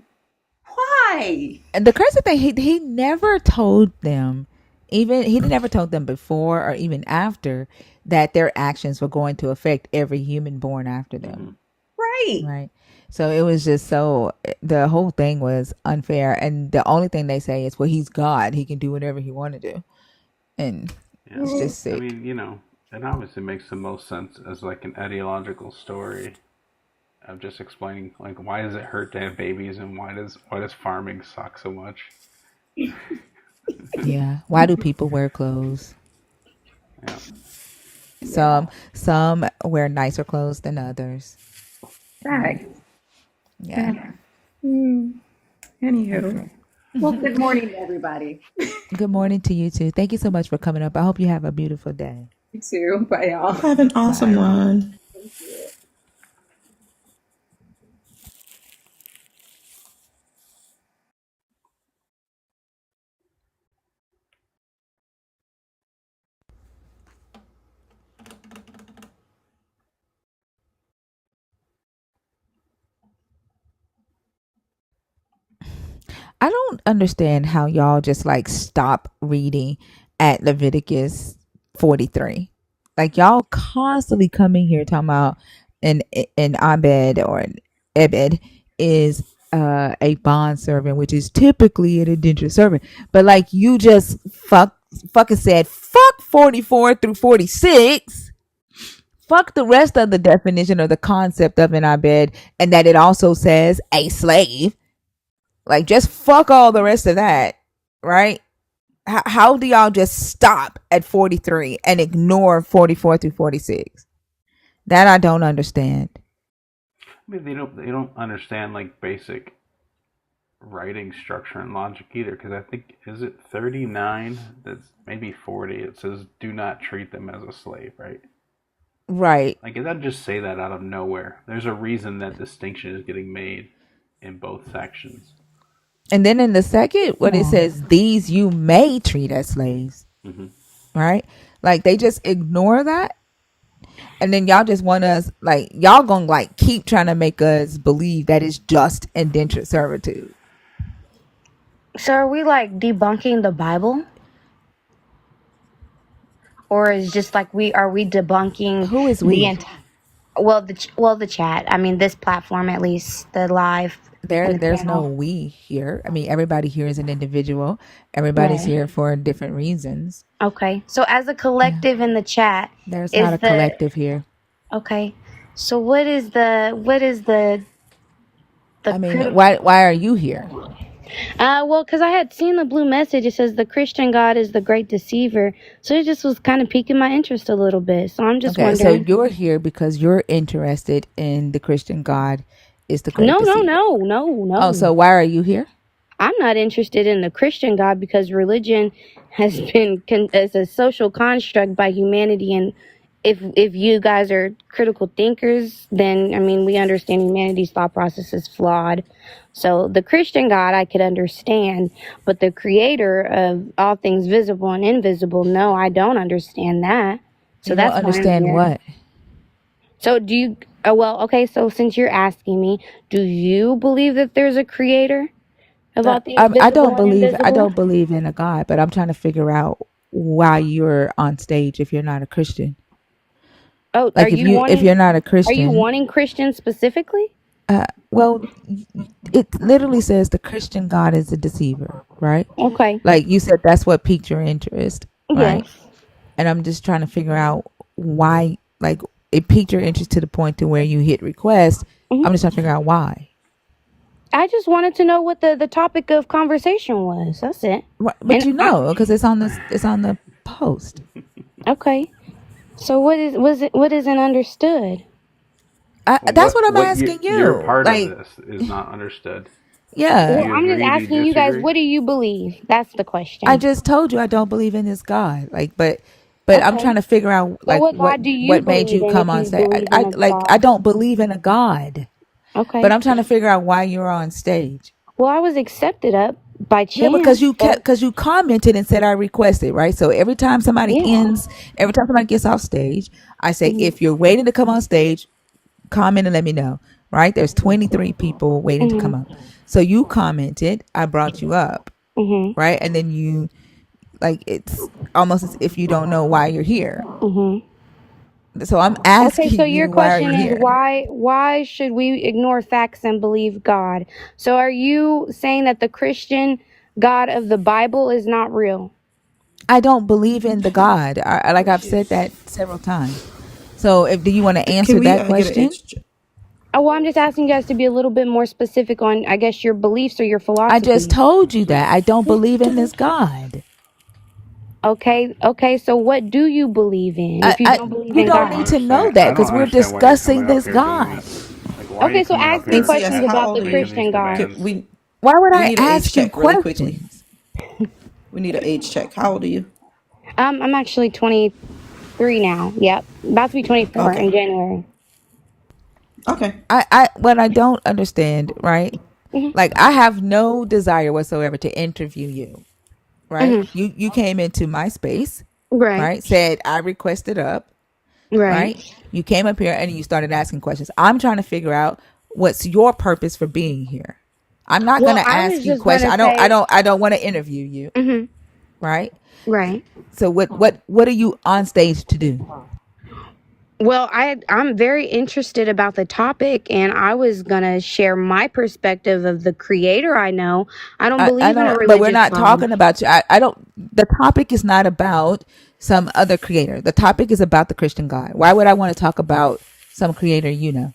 Why? And the crazy thing, he never told them, even he never told them before or even after, that their actions were going to affect every human born after them. Right. Right. So it was just the whole thing was unfair. And the only thing they say is, well, he's God. He can do whatever he want to do. And Yeah. it's just sick. I mean, it obviously makes the most sense as like an ideological story of just explaining, like, why does it hurt to have babies, and why does farming suck so much? Yeah. Why do people wear clothes? Yeah. Some wear nicer clothes than others. Right. Yeah. Anywho. Okay. Well, good morning, everybody. Good morning to you too. Thank you so much for coming up. I hope you have a beautiful day. You too. Bye, y'all. Have an awesome one. Thank you. I don't understand how y'all just like stop reading at Leviticus 43. Like y'all constantly coming here talking about an Abed or an Ebed is a bond servant, which is typically an indentured servant. But like you just fucking said fuck 44 through 46. Fuck the rest of the definition or the concept of an Abed, and that it also says a slave. Like, just fuck all the rest of that, right? How do y'all just stop at 43 and ignore 44 through 46? That I don't understand. I mean, they don't understand like basic writing structure and logic either. Because I think, is it 39? That's maybe 40. It says, "Do not treat them as a slave." Right? Right. Like, it doesn't just say that out of nowhere. There's a reason that distinction is getting made in both sections. And then in the second, when it says, these you may treat as slaves, right? Like, they just ignore that. And then y'all just want us, like, y'all gonna, like, keep trying to make us believe that it's just indentured servitude. So are we like debunking the Bible? Or is just like are we debunking Who is the we? entire the chat. I mean this platform at least, the live and the There's no panel. we here. I mean, everybody here is an individual. Everybody's Right. here for different reasons. Okay. So as a collective in the chat, There's not is a the collective here. okay. So what is the I mean, critical? why are you here? Well, because I had seen the blue message. It says the Christian God is the great deceiver. So it just was kind of piquing my interest a little bit. So I'm just Okay, so wondering. you're here because you're interested in the Christian God is the great No, no, deceiver. no, no, Oh, no. so why are you here? I'm not interested in the Christian God because religion has been as a social construct by humanity, and if you guys are critical thinkers, then I mean we understand humanity's thought process is flawed. So the Christian God I could understand, but the creator of all things visible and invisible, no, I don't understand that. So You don't that's why I'm understand here. what? So do you? Oh, well, okay. So since you're asking me, do you believe that there's a creator of all things I visible and I invisible? don't believe in a God, but I'm trying to figure out why you're on stage if you're not a Christian. Oh, Like if you're not a are you Christian, wanting Christians specifically? well, it literally says the Christian God is a deceiver, right? Okay. Like you said, that's what piqued your interest, right? Yes. And I'm just trying to figure out why, like, it piqued your interest to the point to where you hit request. I'm just trying to figure out why. I just wanted to know what the topic of conversation was. That's it. But And you know, because it's on the post. okay. So what isn't understood? Well, That's what I'm you, asking your you. part of Like, this is not understood. Do yeah, Well, you I'm just agree? Do you asking you guys, disagree? what do you believe? That's the I question. just told you I don't believe in this God. Like, but I'm Okay. trying to figure out So like what God do you what made believe you in come if on you stage. believe in a I God? don't believe in a God, but Okay. I'm trying to figure out why you're on stage. Well, I was accepted up by Yeah, chance, but because you commented and said I requested, right? So every time yeah. every time somebody gets off stage, I say Mhm. if you're waiting to come on stage, comment and let me know, right? There's 23 people waiting to come Mhm. up. So you commented, I brought you up, Mhm. right? And then you like it's almost as if you don't know why you're here. Mhm. So I'm Okay, so asking your you, why are question you is here? why should we ignore facts and believe God? So are you saying that the Christian God of the Bible is not real? I don't believe in the God. Like I've said that several times. So if do you want to Can answer we that get an question? age check? Oh, well, I'm just asking you guys to be a little bit more specific on, I guess, your beliefs or your I just philosophy. told you that I don't believe in this God. Okay, so what do you believe in if you don't believe You in don't I don't need God? to know understand. that I don't because we're understand why you're coming discussing up this here doing God. this. Like, why are you Okay, so coming up ask here me ATS, questions how about old the are you? making these Christian God. demands? Why would We I need an age ask you check really quickly. questions? We need an age check. How old are you? I'm actually 23 now. Yep, about to be 24 Okay. in January. Okay. I what I don't understand, right? Like I have no desire whatsoever to interview you, right? Mm-hmm. You came into my space, Right, right? Said I requested up, right. right? You came up here and you started asking questions. I'm trying to figure out what's your purpose for being here. I'm not Well, gonna I ask was you just gonna questions. say, I don't want to interview you, right? right. So what are you on stage to do? Well, I'm very interested about the topic, and I was gonna share my perspective of the creator I know. I don't I believe in a don't, but we're religious not God. talking about you. I don't, the topic is not about some other creator. The topic is about the Christian God. Why would I want to talk about some creator you know?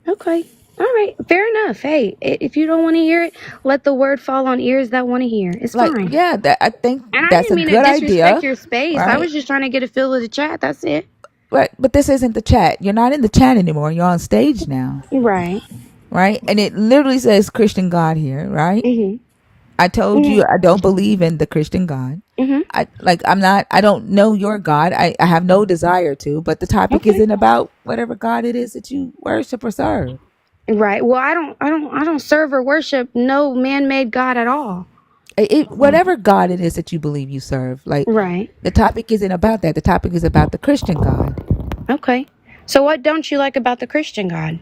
Okay. All right. Fair enough. Hey, if you don't want to hear it, let the word fall on ears that want to hear. It's Like, fine. yeah, that I think And I that's didn't a mean to good disrespect idea, your space. I right? was just trying to get a feel of the chat. That's it. Right, but this isn't the chat. You're not in the chat anymore. You're on stage now, Right. right? And it literally says Christian God here, right? Mhm. I told you Mhm. I don't believe in the Christian God. Mhm. I'm not, I don't know your God. I have no desire to, but the topic Okay. isn't about whatever God it is that you worship or serve. Right. Well, I don't serve or worship no man-made God at all. Whatever God it is that you believe you serve, like Right. the topic isn't about that. The topic is about the Christian God. Okay. So what don't you like about the Christian God?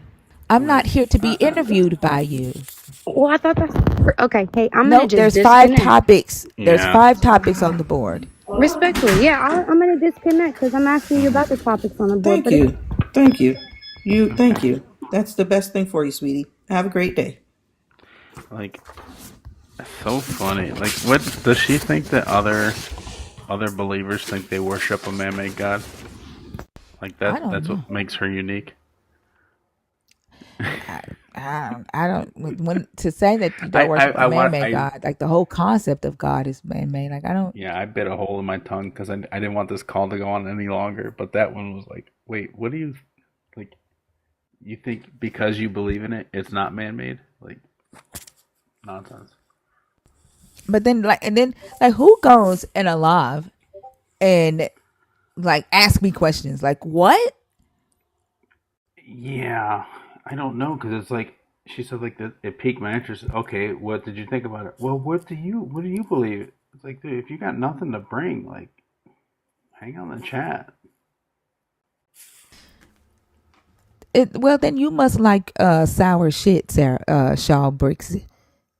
I'm not here to be interviewed by you. Well, I thought that's okay. Hey, I'm gonna Nope, just there's five disconnect. topics. There's Yeah. five topics on the board. Respectfully, yeah, I'm gonna disconnect because I'm asking you about the topics on the board. Thank But it's you. Thank you. Thank you. That's the best thing for you, sweetie. Have a great day. Like, it's so funny. Like, what does she think that other believers think they worship a man-made god? Like I that. don't That's know. what makes her unique. I don't when to say that you don't worship a I want man-made I God, like the whole concept of God is man-made. Like I don't. Yeah, I bit a hole in my tongue because I didn't want this call to go on any longer. But that one was like, wait, what do you like? You think because you believe in it, it's not man-made? Like nonsense. But then like who goes in alive and like ask me questions like what? Yeah, I don't know because it's like she said like that it piqued my interest. Okay, what did you think about it? Well, what do you believe? It's like, dude, if you got nothing to bring, like hang on the chat. Well, then you must like sour shit, Sarah Shaw Bricks.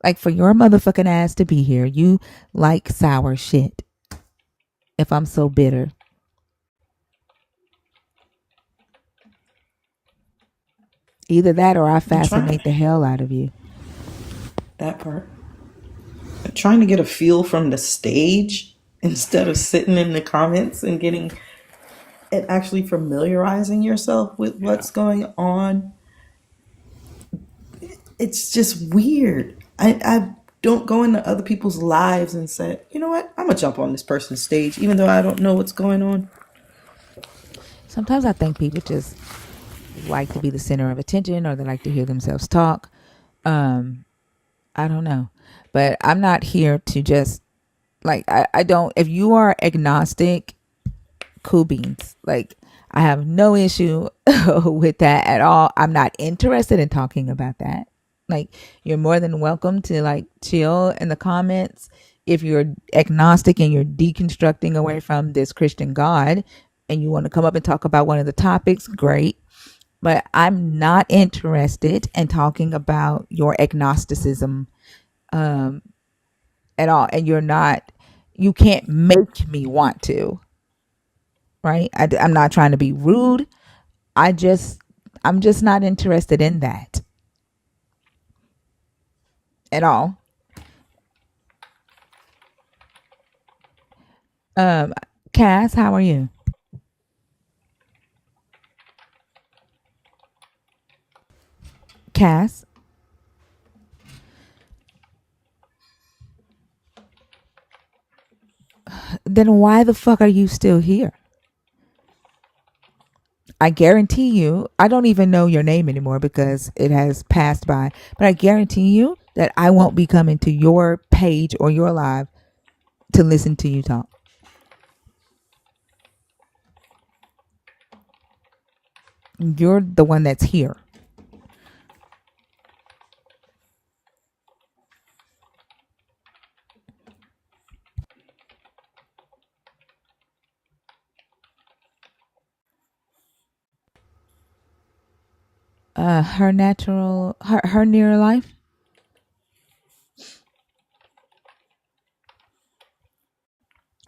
Like for your motherfucking ass to be here, you like sour shit. If I'm so bitter, either that or I I'm trying fascinate the hell out of you. that part. Trying to get a feel from the stage instead of sitting in the comments and getting and actually familiarizing yourself with Yeah. what's going on. It's just weird. I don't go into other people's lives and say, you know what, I'm gonna jump on this person's stage even though I don't know what's going on. Sometimes I think people just like to be the center of attention or they like to hear themselves talk. Um, I don't know. But I'm not here to just like I don't if you are agnostic, cool beans. Like I have no issue with that at all. I'm not interested in talking about that. Like you're more than welcome to like chill in the comments if you're agnostic and you're deconstructing away from this Christian God and you want to come up and talk about one of the topics, great. But I'm not interested in talking about your agnosticism at all. And you can't make me want to, right? I'm not trying to be rude. I just, I'm just not interested in that at all. Um, Cass, how are you? Cass, then why the fuck are you still here? I guarantee you, I don't even know your name anymore because it has passed by, but I guarantee you that I won't be coming to your page or your live to listen to you talk. You're the one that's here. Her near life.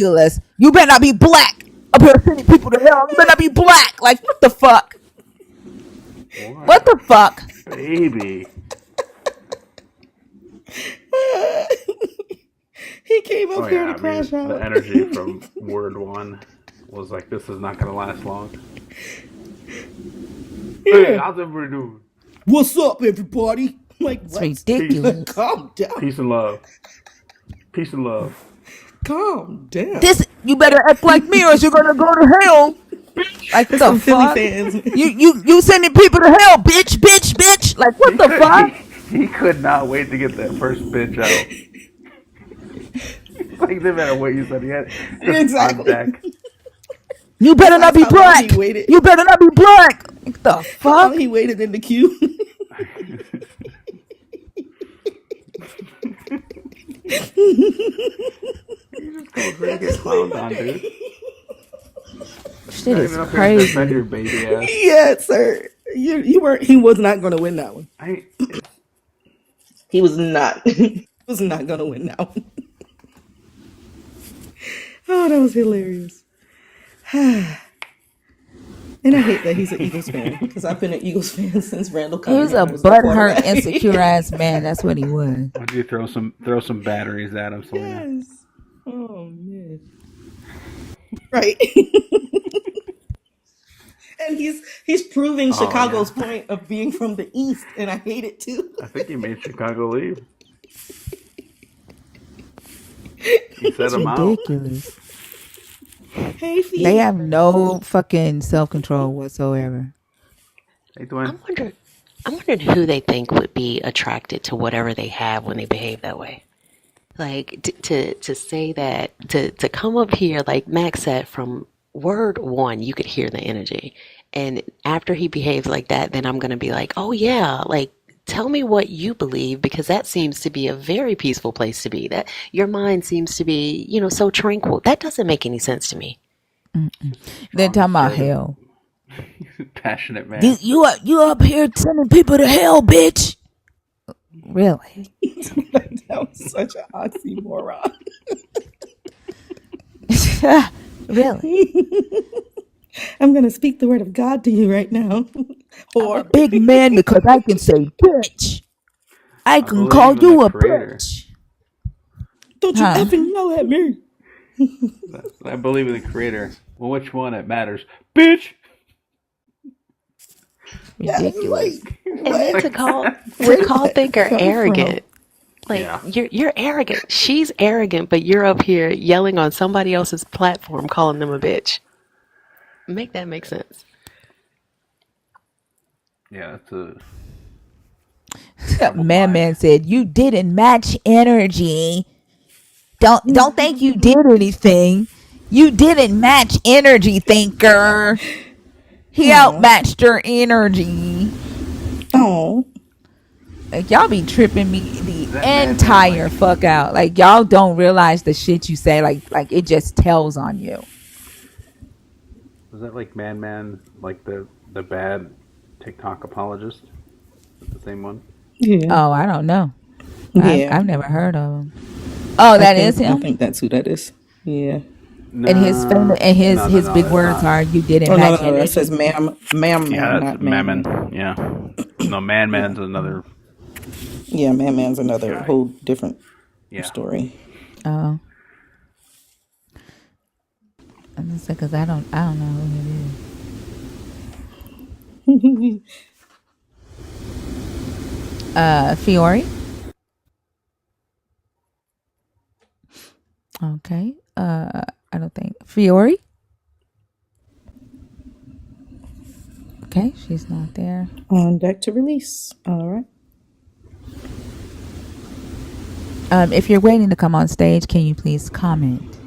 ridiculous. You better not be black up here sending people to hell. You better not be black. Like, what the fuck? What What? the fuck? Baby. He came Oh up yeah, here to I crash mean the out. energy from word one was like, this is not gonna last long. Hey, Yeah. how's everybody doing? What's up, everybody? Like, It's what? Peace, ridiculous. Calm down. peace and love, peace and love. Calm down. This you better act like me, or else you're gonna go to hell. Like There's the some Philly fuck? fans. You sending people to hell, bitch, bitch, bitch. Like what He the could fuck? he could not wait to get that first bitch out. Like no matter what you said, he had just on Exactly. deck. You better not Besides be how long black. he waited. You better not be black. Like the How long fuck? he waited in the queue. You just come over here and get clowned on, dude. Shit Not is even up here to defend crazy. your baby ass. Yeah, sir. You weren't. He was not going to win that one. It's He was not. He was not going to win that one. Oh, that was hilarious. And I hate that he's an Eagles fan because I've been an Eagles fan since Randall He was a Cunningham was the butthurt, quarterback. insecure ass man. That's what he was. why don't you throw some batteries at him, Selena? Yes. Oh man. Right. And he's proving Oh Chicago's yeah. point of being from the East, and I hate it too. I think he made Chicago leave. He set It's him out. ridiculous. Hey, They Fee. have no fucking self control whatsoever. Hey, Dwayne. I'm wondering who they think would be attracted to whatever they have when they behave that way. Like to say that to come up here, like Max said, from word one, you could hear the energy, and after he behaves like that, then I'm gonna be like, oh yeah, like tell me what you believe because that seems to be a very peaceful place to be. That your mind seems to be, so tranquil. That doesn't make any sense to me. They're Strong, talking about assertive, hell. passionate man. You up here sending people to hell, bitch? Really? That was such an oxymoron. Really? I'm gonna speak the word of God to you right now. I'm a Or big man because I can say bitch. I I can call believe in the you a creator. bitch. don't you Huh? effing yell at me. I believe in the creator. Well, which one it matters, bitch? Yeah, Ridiculous. And then what? to Where did call that Thinker come from? arrogant. Like Yeah, you're arrogant. She's arrogant, but you're up here yelling on somebody else's platform, calling them a bitch. Make that make sense. yeah. It's a troubled mind. Man said you didn't match energy. Don't think you did anything. You didn't match energy, thinker. He Oh, outmatched your energy. oh. Like y'all be tripping me the Is that madman entire like? fuck out. Like y'all don't realize the shit you say. Like it just tells on you. Was that like Madman, like the bad TikTok apologist? Is it the same one? Yeah, Oh, I don't know. yeah. I've never heard of him. Oh, that is I him. think that's who that is. Yeah. And his famous No, and his no, no, his no. big That's words not. are you didn't Oh no, match no, no. That energy. says ma'am, ma'am, Yeah, man, that's not man, Madman. man. Yeah. No, Madman's another Yeah, man, man's another guy. whole different Yeah. story. Oh, I'm just because I don't know who it is. Fiore. Okay. I don't think Fiore. Okay, she's not there. On deck to release. All right. If you're waiting to come on stage, can you please comment?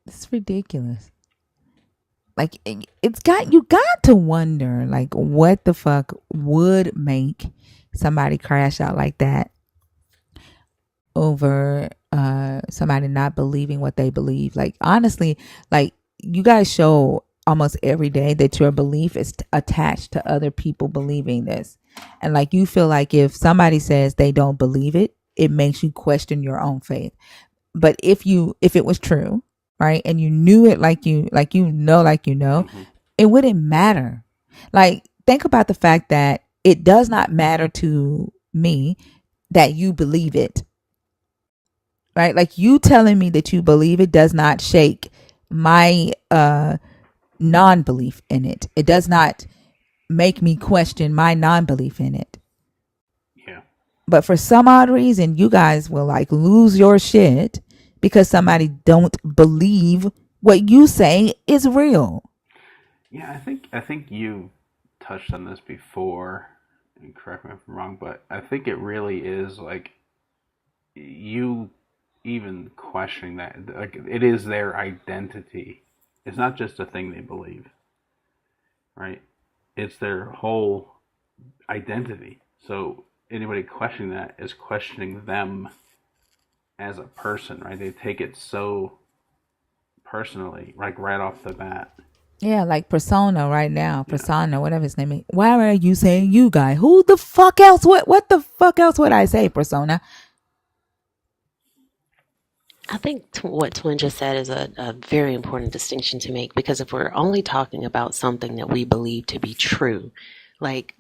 It's ridiculous. Like it's got you got to wonder like what the fuck would make somebody crash out like that over somebody not believing what they believe. Like honestly, like you guys show almost every day that your belief is attached to other people believing this. And like you feel like if somebody says they don't believe it, it makes you question your own faith. But if it was true, right? And you knew it like you know, it wouldn't matter. Like, think about the fact that it does not matter to me that you believe it, right? Like, you telling me that you believe it does not shake my non-belief in it. It does not make me question my non-belief in it. Yeah. But for some odd reason, you guys will like lose your shit because somebody don't believe what you say is real. Yeah, I think you touched on this before, and correct me if I'm wrong, but I think it really is like you even questioning that, like it is their identity. It's not just a thing they believe, right? It's their whole identity. So anybody questioning that is questioning them as a person, right? They take it so personally, like right off the bat. Yeah, like persona right now, Yeah. persona, whatever his name is. Why are you saying you guy? Who the fuck else? What the fuck else would I say, persona? I think what Twin just said is a very important distinction to make, because if we're only talking about something that we believe to be true, like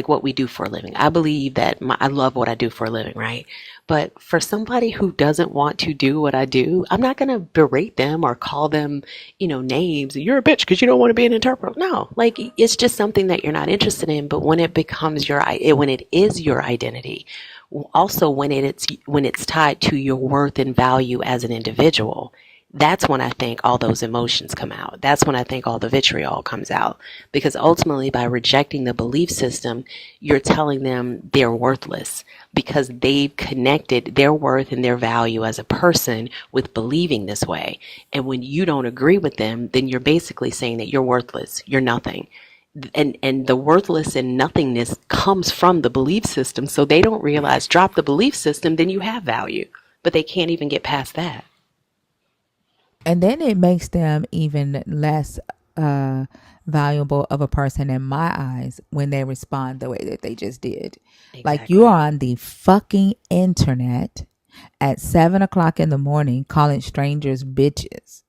what we do for a living, I believe that I love what I do for a living, right? But for somebody who doesn't want to do what I do, I'm not going to berate them or call them, names. You're a bitch because you don't want to be an interpreter. No, like it's just something that you're not interested in. But when it becomes when it is your identity, also when it's tied to your worth and value as an individual, that's when I think all those emotions come out. That's when I think all the vitriol comes out. Because ultimately, by rejecting the belief system, you're telling them they're worthless because they've connected their worth and their value as a person with believing this way. And when you don't agree with them, then you're basically saying that you're worthless, you're nothing. And the worthless and nothingness comes from the belief system. So they don't realize, drop the belief system, then you have value. But they can't even get past that. And then it makes them even less valuable of a person in my eyes when they respond the way that they just did. Like, you Exactly. are on the fucking internet at 7 o'clock in the morning calling strangers bitches.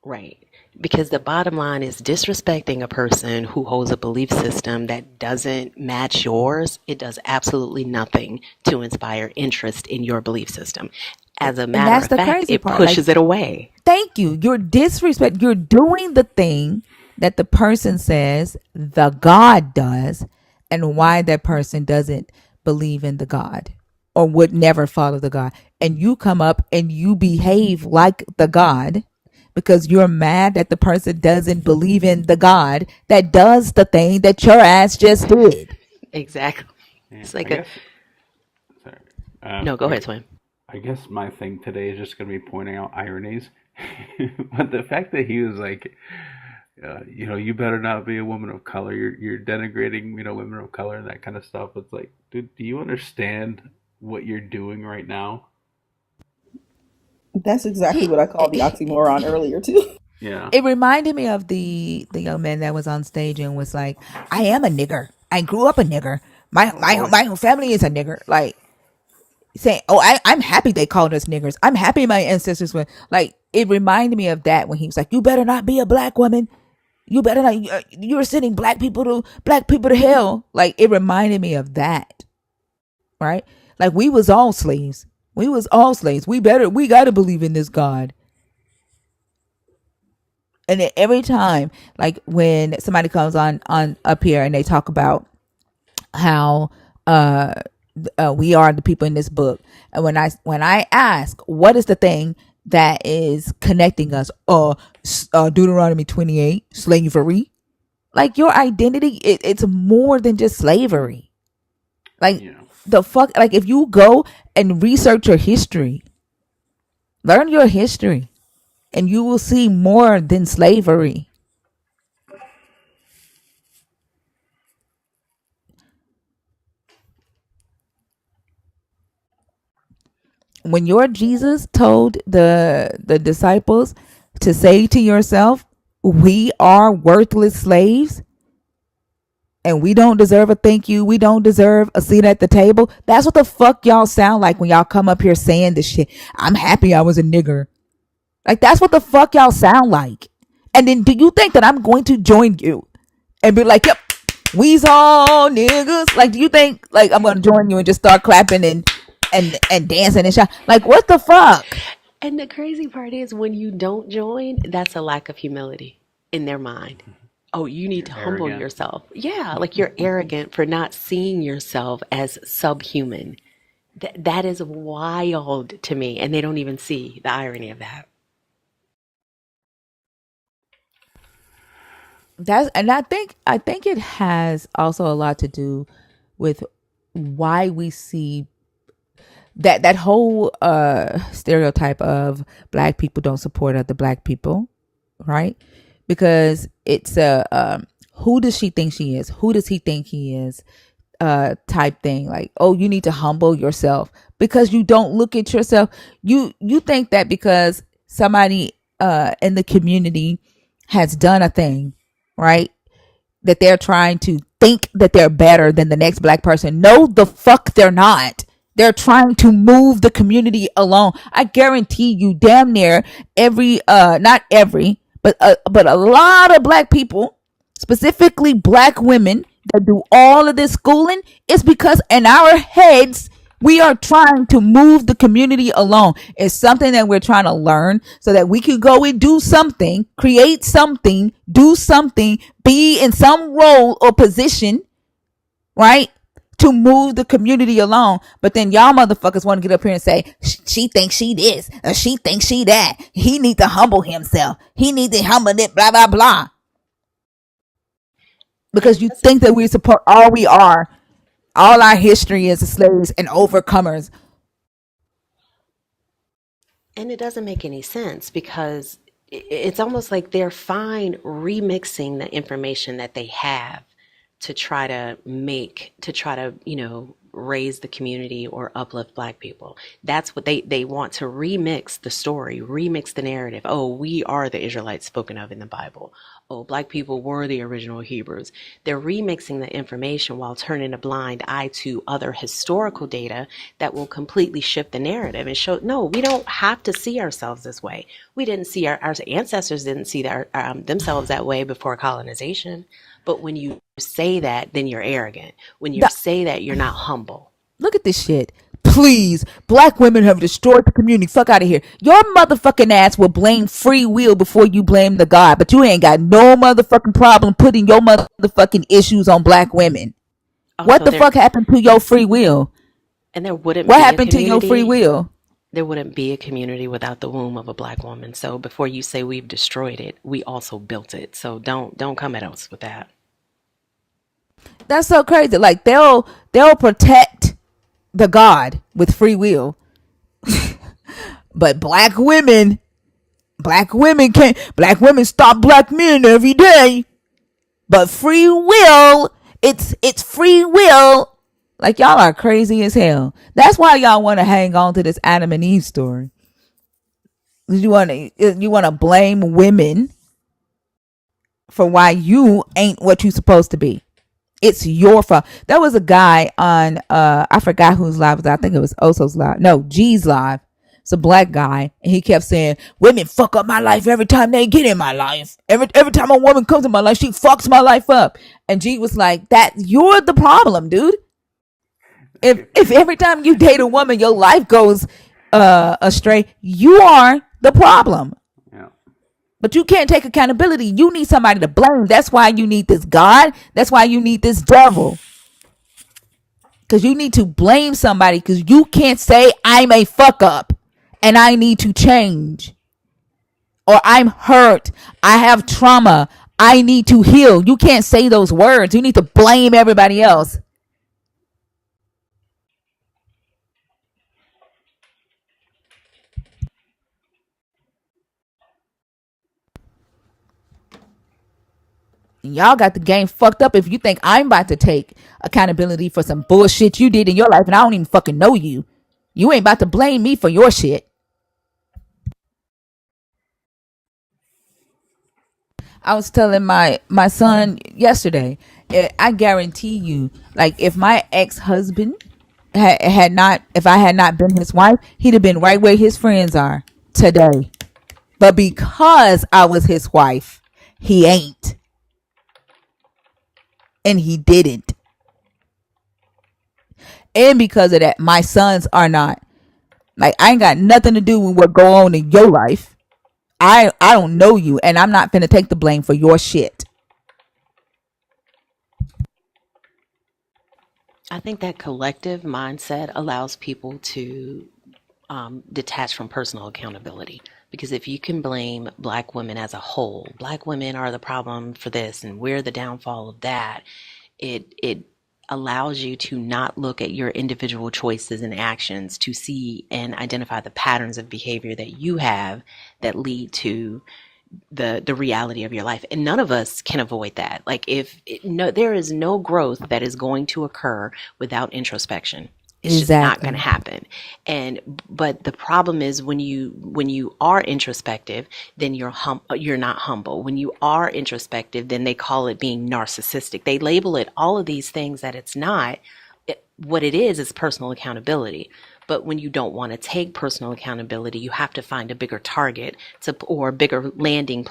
Right. Because the bottom line is, disrespecting a person who holds a belief system that doesn't match yours, it does absolutely nothing to inspire interest in your belief system. As a And matter that's of the fact, crazy it part. Like, pushes it away. thank you. You're you're doing the thing that the person says the God does, and why that person doesn't believe in the God or would never follow the God. And you come up and you behave like the God because you're mad that the person doesn't believe in the God that does the thing that your ass just did. Exactly. Yeah, It's I like a guess. Sorry. no. Go ahead, Twin. I guess my thing today is just going to be pointing out ironies. But the fact that he was like, you better not be a woman of color. You're denigrating, women of color and that kind of stuff. It's like, dude, do you understand what you're doing right now? That's exactly He what I called the oxymoron earlier too. Yeah. It reminded me of the young man that was on stage and was like, "I am a nigger. I grew up a nigger. My Oh my boy. my whole family is a nigger." Like, saying, "Oh, I'm happy they called us niggers. I'm happy my ancestors were like." It reminded me of that when he was like, "You better not be a black woman. You better not. You're sending black people to hell." Like, it reminded me of that, right? Like, we was all slaves. We was all slaves. We got to believe in this God. And then every time, like when somebody comes on up here and they talk about how we are the people in this book, and when I ask what is the thing that is connecting us, Deuteronomy 28, slavery. Like, your identity, it's more than just slavery. Like, Yeah. the fuck, like, if you go and research your history, learn your history, and you will see more than slavery. When your Jesus told the disciples to say to yourself, we are worthless slaves and we don't deserve a thank you, we don't deserve a seat at the table. That's what the fuck y'all sound like when y'all come up here saying this shit. I'm happy I was a nigger. Like that's what the fuck y'all sound like. And then do you think that I'm going to join you and be like, yep, we's all niggas? Like, do you think like I'm gonna join you and just start clapping and dancing and shit? Like, what the fuck? And the crazy part is when you don't join, that's a lack of humility in their mind. Oh, you need You're to humble arrogant. yourself. Yeah, like you're arrogant for not seeing yourself as subhuman. That is wild to me, and they don't even see the irony of that. That's and I think it has also a lot to do with why we see that whole stereotype of black people don't support other black people, right? Because it's a who does she think she is? Who does he think he is? Type thing. Like, oh, you need to humble yourself because you don't look at yourself. You think that because somebody in the community has done a thing, right? That they're trying to think that they're better than the next black person. No, the fuck they're not. They're trying to move the community along. I guarantee you, damn near every, not every, but a lot of black people, specifically black women that do all of this schooling, is because in our heads we are trying to move the community along. It's something that we're trying to learn so that we can go and do something, create something, do something, be in some role or position, right? To move the community along. But then y'all motherfuckers want to get up here and say, she thinks she this, or she thinks she that. He need to humble himself. He need to humble it, blah, blah, blah. And Because you think that we support all we are. All our history is slaves and overcomers. And it doesn't make any sense because it's almost like they're fine remixing the information that they have to try to raise the community or uplift black people. That's what they want to remix the story, remix the narrative. Oh, we are the Israelites spoken of in the Bible. Oh, black people were the original Hebrews. They're remixing the information while turning a blind eye to other historical data that will completely shift the narrative and show, no, we don't have to see ourselves this way. We didn't see our ancestors didn't see themselves that way before colonization. But when you say that, then you're arrogant. When you The, say that, you're not humble. look at this shit. Please, black women have destroyed the community. Fuck out of here. Your motherfucking ass will blame free will before you blame the God, but you ain't got no motherfucking problem putting your motherfucking issues on black women. What Also, the fuck happened to your free will? there wouldn't What be a happened to your free community. will? There wouldn't be a community without the womb of a black woman. So before you say we've destroyed it, we also built it. So don't come at us with that. That's so crazy. Like they'll protect the God with free will, but black women stop black men every day. But free will, it's free will. Like y'all are crazy as hell. That's why y'all want to hang on to this Adam and Eve story. You want to blame women for why you ain't what you supposed to be. It's your fault. There was a guy on I forgot whose live was. I think it was Oso's live. No, G's live. It's a black guy, and he kept saying, "Women fuck up my life every time they get in my life. Every time a woman comes in my life, she fucks my life up." And G was like, "That you're the problem, dude. If every time you date a woman, your life goes astray, you are the problem." Yeah. But you can't take accountability. You need somebody to blame. That's why you need this God. That's why you need this devil. Because you need to blame somebody because you can't say I'm a fuck up and I need to change. Or I'm hurt. I have trauma. I need to heal. You can't say those words. You need to blame everybody else. Y'all got the game fucked up if you think I'm about to take accountability for some bullshit you did in your life and I don't even fucking know you. You ain't about to blame me for your shit. I was telling my son yesterday. I guarantee you, like if my ex husband if I had not been his wife, he'd have been right where his friends are today. But because I was his wife, he ain't. And he didn't. And because of that, my sons are not. Like, I ain't got nothing to do with what go on in your life. I don't know you, and I'm not finna take the blame for your shit. I think that collective mindset allows people to detach from personal accountability. Because if you can blame black women as a whole, black women are the problem for this and we're the downfall of that, it allows you to not look at your individual choices and actions to see and identify the patterns of behavior that you have that lead to the reality of your life. And none of us can avoid that. Like, no, there is no growth that is going to occur without introspection. It's just not going to Exactly. happen. And but the problem is when you are introspective, then you're not humble. When you are introspective, then they call it being narcissistic. They label it all of these things that it's not. What it is personal accountability. But when you don't want to take personal accountability, you have to find a bigger target or a bigger landing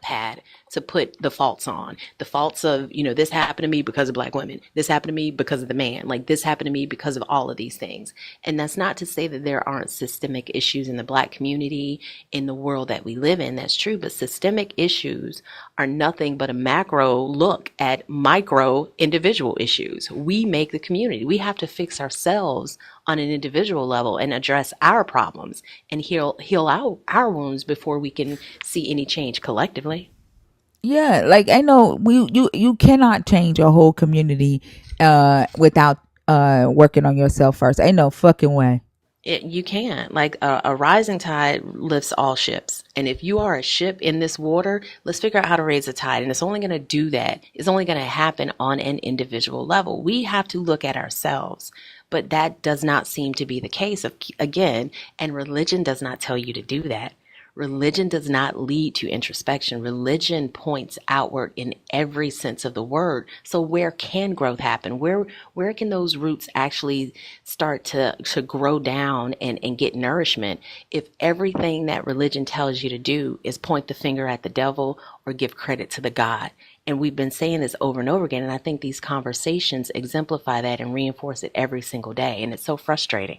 pad to put the faults on. The faults of, this happened to me because of black women. This happened to me because of the man. Like, this happened to me because of all of these things. And that's not to say that there aren't systemic issues in the black community, in the world that we live in. That's true. But systemic issues are nothing but a macro look at micro individual issues. We make the community. We have to fix ourselves on an individual level and address our problems and heal our wounds before we can see any change collectively. Yeah, like I know you cannot change a whole community without working on yourself first. Ain't no fucking way. You can. Like a rising tide lifts all ships. And if you are a ship in this water, let's figure out how to raise a tide. And it's only going to do that. It's only going to happen on an individual level. We have to look at ourselves. But that does not seem to be the case again. And religion does not tell you to do that. Religion does not lead to introspection. Religion points outward in every sense of the word. So where can growth happen? Where can those roots actually start to grow down and get nourishment if everything that religion tells you to do is point the finger at the devil or give credit to the God? And we've been saying this over and over again, and I think these conversations exemplify that and reinforce it every single day, and it's so frustrating.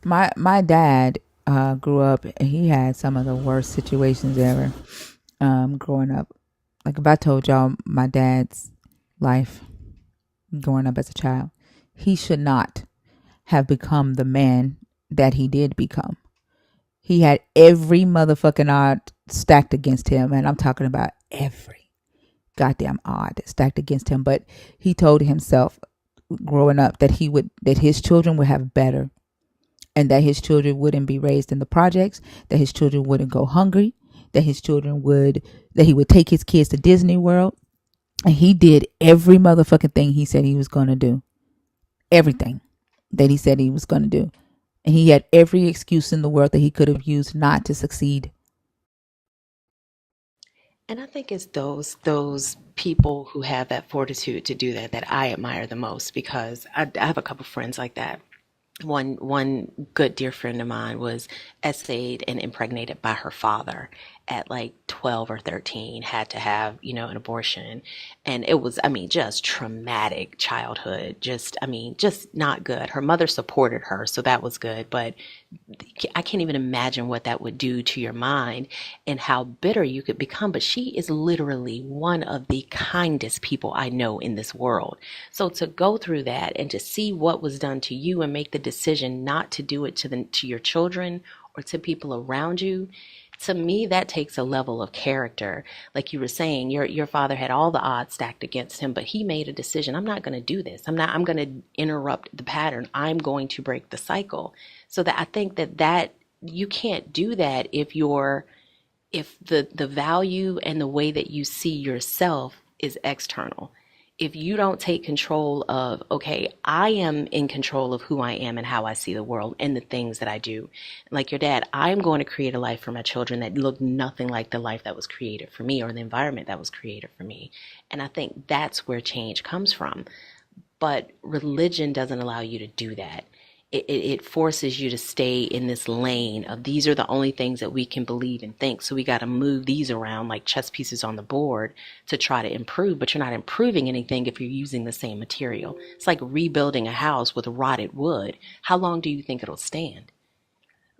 My dad grew up and he had some of the worst situations ever growing up. Like if I told y'all my dad's life growing up as a child, he should not have become the man that he did become. He had every motherfucking odd stacked against him, and I'm talking about every goddamn odd stacked against him. But he told himself growing up that his children would have better, and that his children wouldn't be raised in the projects, that his children wouldn't go hungry, that he would take his kids to Disney World. And he did every motherfucking thing he said he was going to do. Everything that he said he was going to do. And he had every excuse in the world that he could have used not to succeed. And I think it's those people who have that fortitude to do that I admire the most, because I have a couple friends like that. One good dear friend of mine was essayed and impregnated by her father at like 12 or 13, had to have, an abortion. And it was, just traumatic childhood. Just not good. Her mother supported her, so that was good. But I can't even imagine what that would do to your mind and how bitter you could become. But she is literally one of the kindest people I know in this world. So to go through that and to see what was done to you and make the decision not to do it to your children or to people around you, to me, that takes a level of character. Like you were saying, your father had all the odds stacked against him, but he made a decision. I'm not going to do this. I'm going to interrupt the pattern. I'm going to break the cycle. So that I think that you can't do that if the value and the way that you see yourself is external. If you don't take control of, okay, I am in control of who I am and how I see the world and the things that I do. Like your dad, I'm going to create a life for my children that look nothing like the life that was created for me or the environment that was created for me. And I think that's where change comes from. But religion doesn't allow you to do that. it forces you to stay in this lane of these are the only things that we can believe and think. So we got to move these around like chess pieces on the board to try to improve, but you're not improving anything if you're using the same material. It's like rebuilding a house with rotted wood. How long do you think it'll stand?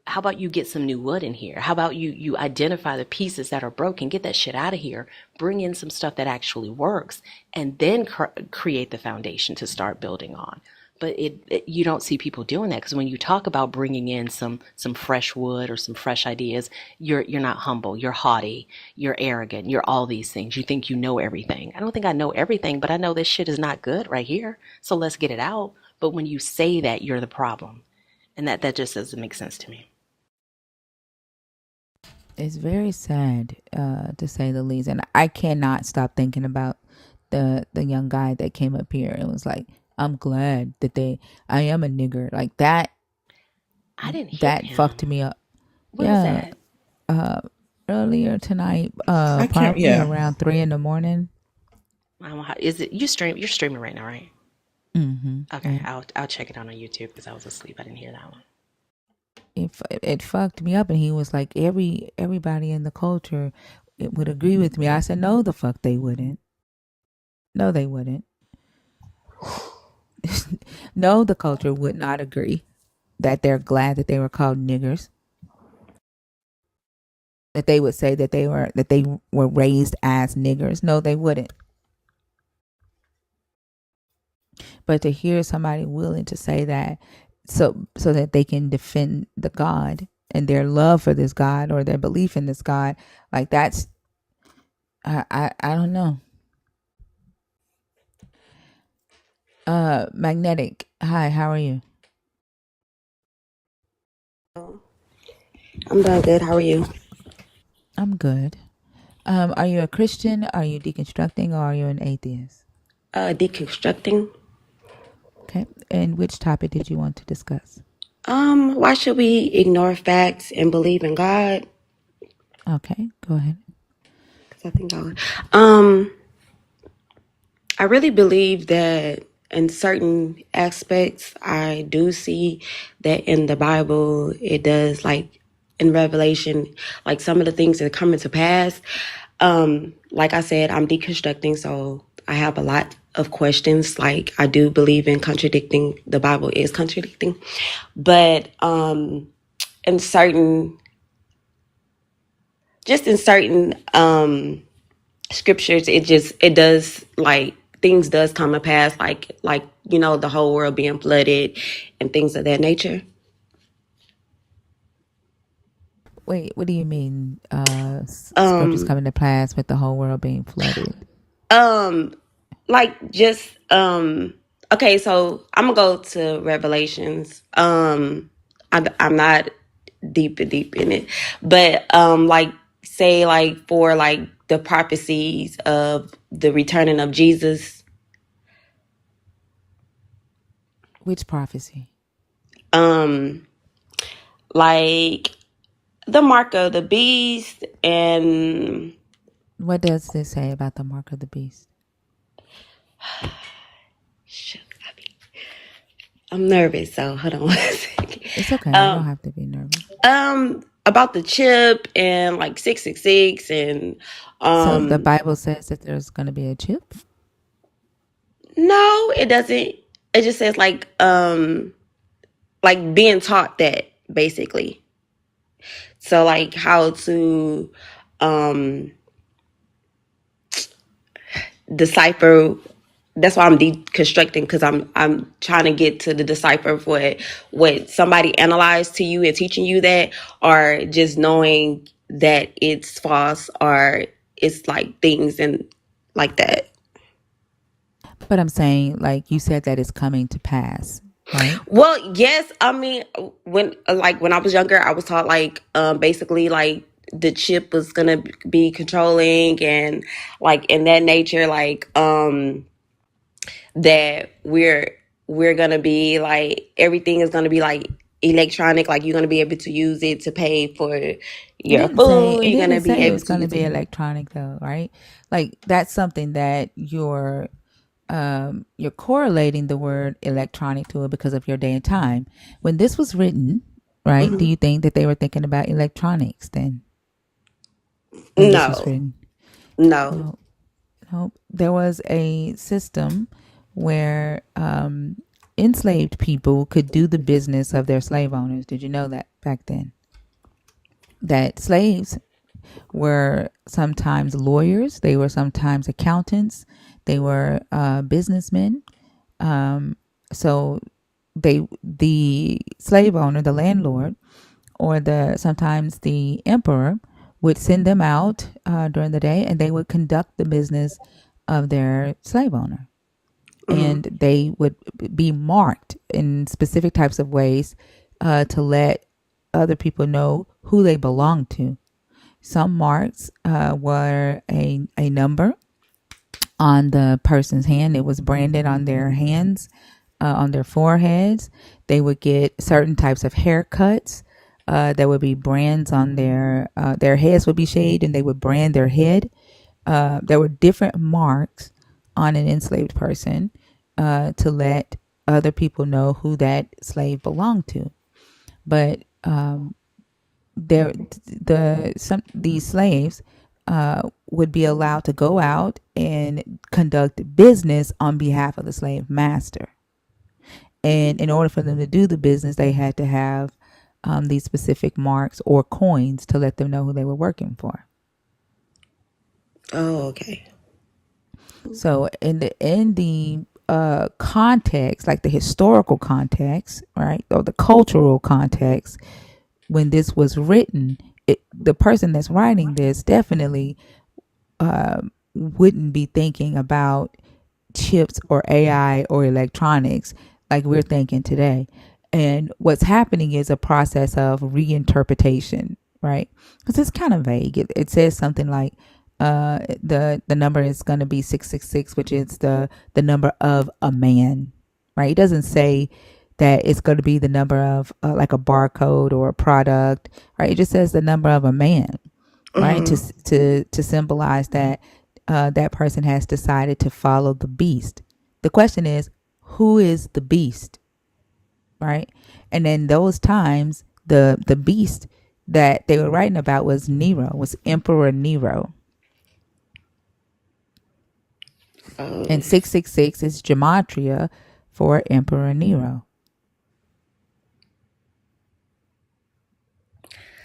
How about you get some new wood in here? How about you identify the pieces that are broken, get that shit out of here, bring in some stuff that actually works, and then create the foundation to start building on. But you don't see people doing that, because when you talk about bringing in some fresh wood or some fresh ideas, you're not humble, you're haughty, you're arrogant, you're all these things. You think you know everything. I don't think I know everything, but I know this shit is not good right here. So let's get it out. But when you say that, you're the problem, and that just doesn't make sense to me. It's very sad, to say the least. And I cannot stop thinking about the young guy that came up here and was like, I'm glad that I am a nigger. Like that, I didn't hear that him. fucked me up. What is Yeah. that? Earlier tonight, I can't. probably Yeah. around 3 a.m. I don't know how, is it you stream? You're streaming right now, right? Mm-hmm. Okay, Yeah. I'll check it out on YouTube because I was asleep. I didn't hear that one. It fucked me up, and he was like, everybody in the culture, it would agree with me. I said, no, the fuck they wouldn't. No, they wouldn't. No, the culture would not agree that they're glad that they were called niggers. That they would say that they were raised as niggers. No, they wouldn't. But to hear somebody willing to say that, so that they can defend the God and their love for this God or their belief in this God, like that's, I don't know. Magnetic. Hi, how are you? I'm doing good. How are you? I'm good. Are you a Christian? Are you deconstructing, or are you an atheist? Deconstructing. Okay. And which topic did you want to discuss? Why should we ignore facts and believe in God? Okay, go ahead. Because I think I really believe that in certain aspects, I do see that in the Bible, it does, like in Revelation, like some of the things that are coming to pass. Like I said, I'm deconstructing, so I have a lot of questions. Like I do believe in contradicting. The Bible is contradicting, but in certain, just in certain scriptures, it does, like things does come to pass, like the whole world being flooded and things of that nature. Wait, what do you mean? Scriptures Um, coming to pass with the whole world being flooded? um, like just okay, so I'm gonna go to Revelations. I'm not deep in it, but like say like for like the prophecies of the returning of Jesus, Which prophecy? um, like the mark of the beast, and What does this say about the mark of the beast? I'm nervous, so hold on one second. It's okay. You don't Um, have to be nervous. about the chip and like 666 and So the um Bible says that there's going to be a chip. no, it doesn't. It just says like being taught that basically. So like how to um decipher. That's why I'm deconstructing, because I'm trying to get to the decipher of what somebody analyzed to you and teaching you that, or just knowing that it's false, or it's like things and like that. But I'm saying, like you said, that it's coming to pass, right? Well, yes, I mean, when I was younger, I was taught like basically like the chip was gonna be controlling, and like in that nature, like that we're gonna be like everything is gonna be like electronic, like you're gonna be able to use it to pay for your food, It you're didn't gonna be say it able was to going to use be it. electronic though, right? Like that's something that you're correlating the word electronic to it because of your day and time. When this was written, right? Do Hmm. you think that they were thinking about electronics then when this was No, written? no. No, no. There was a system where enslaved people could do the business of their slave owners. Did you know that back then? That slaves were sometimes lawyers, they were sometimes accountants, they were businessmen. Um, so the slave owner, the landlord, or the sometimes the emperor would send them out during the day, and they would conduct the business of their slave owner, Hmm. and they would be marked in specific types of ways to let other people know who they belong to. Some marks were a number on the person's hand. It was branded on their hands, on their foreheads. They would get certain types of haircuts. There would be brands on their heads would be shaved, and they would brand their head. There were different marks on an enslaved person to let other people know who that slave belonged to. But these slaves would be allowed to go out and conduct business on behalf of the slave master. And in order for them to do the business, they had to have these specific marks or coins to let them know who they were working for. Oh, okay. So in the context, like the historical context, right, or the cultural context, when this was written, the person that's writing this definitely wouldn't be thinking about chips or AI or electronics like we're thinking today. And what's happening is a process of reinterpretation, right? Because it's kind of vague. It says something like the number is going to be 666, which is the number of a man, right? It doesn't say that it's going to be the number of like a barcode or a product, right? It just says the number of a man, right? Hmm. To symbolize that that person has decided to follow the beast. The question is, who is the beast, right? And in those times, the beast that they were writing about was Nero, was Emperor Nero. Oh, And 666 is gematria for Emperor Nero.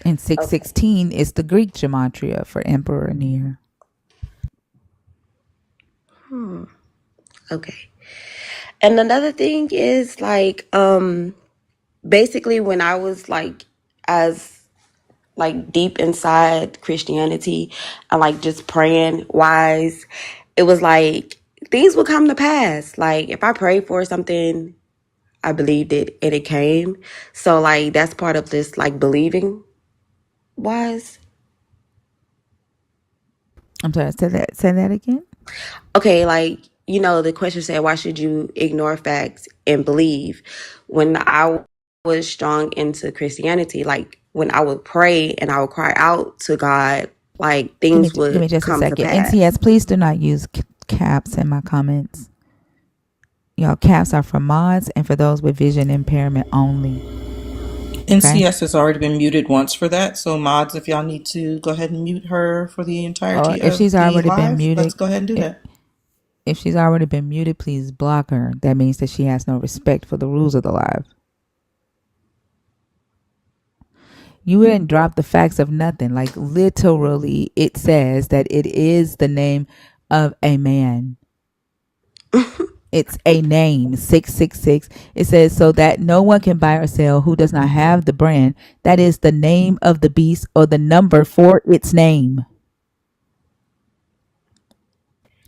And okay. 616 is the Greek gematria for Emperor Nero. Hmm. Okay. And another thing is like, basically when I was like, as like deep inside Christianity and like just praying wise, it was like things would come to pass. Like if I prayed for something, I believed it and it came. So like that's part of this like believing wise. I'm sorry, say that again. Okay, like the question said, why should you ignore facts and believe? When I was strong into Christianity, like when I would pray and I would cry out to God, like things Give me would just a come to second. pass. NCS, please do not use caps in my comments. Y'all, caps are for mods and for those with vision impairment only. Okay. NCS has already been muted once for that. So, mods, if y'all need to go ahead and mute her for the Or entirety if of she's the already been live, muted, let's go ahead and do that. if she's already been muted, please block her. That means that she has no respect for the rules of the live. You didn't drop the facts of nothing. Like literally, it says that it is the name of a man. It's a name, 666. It says so that no one can buy or sell who does not have the brand. That is the name of the beast or the number for its name.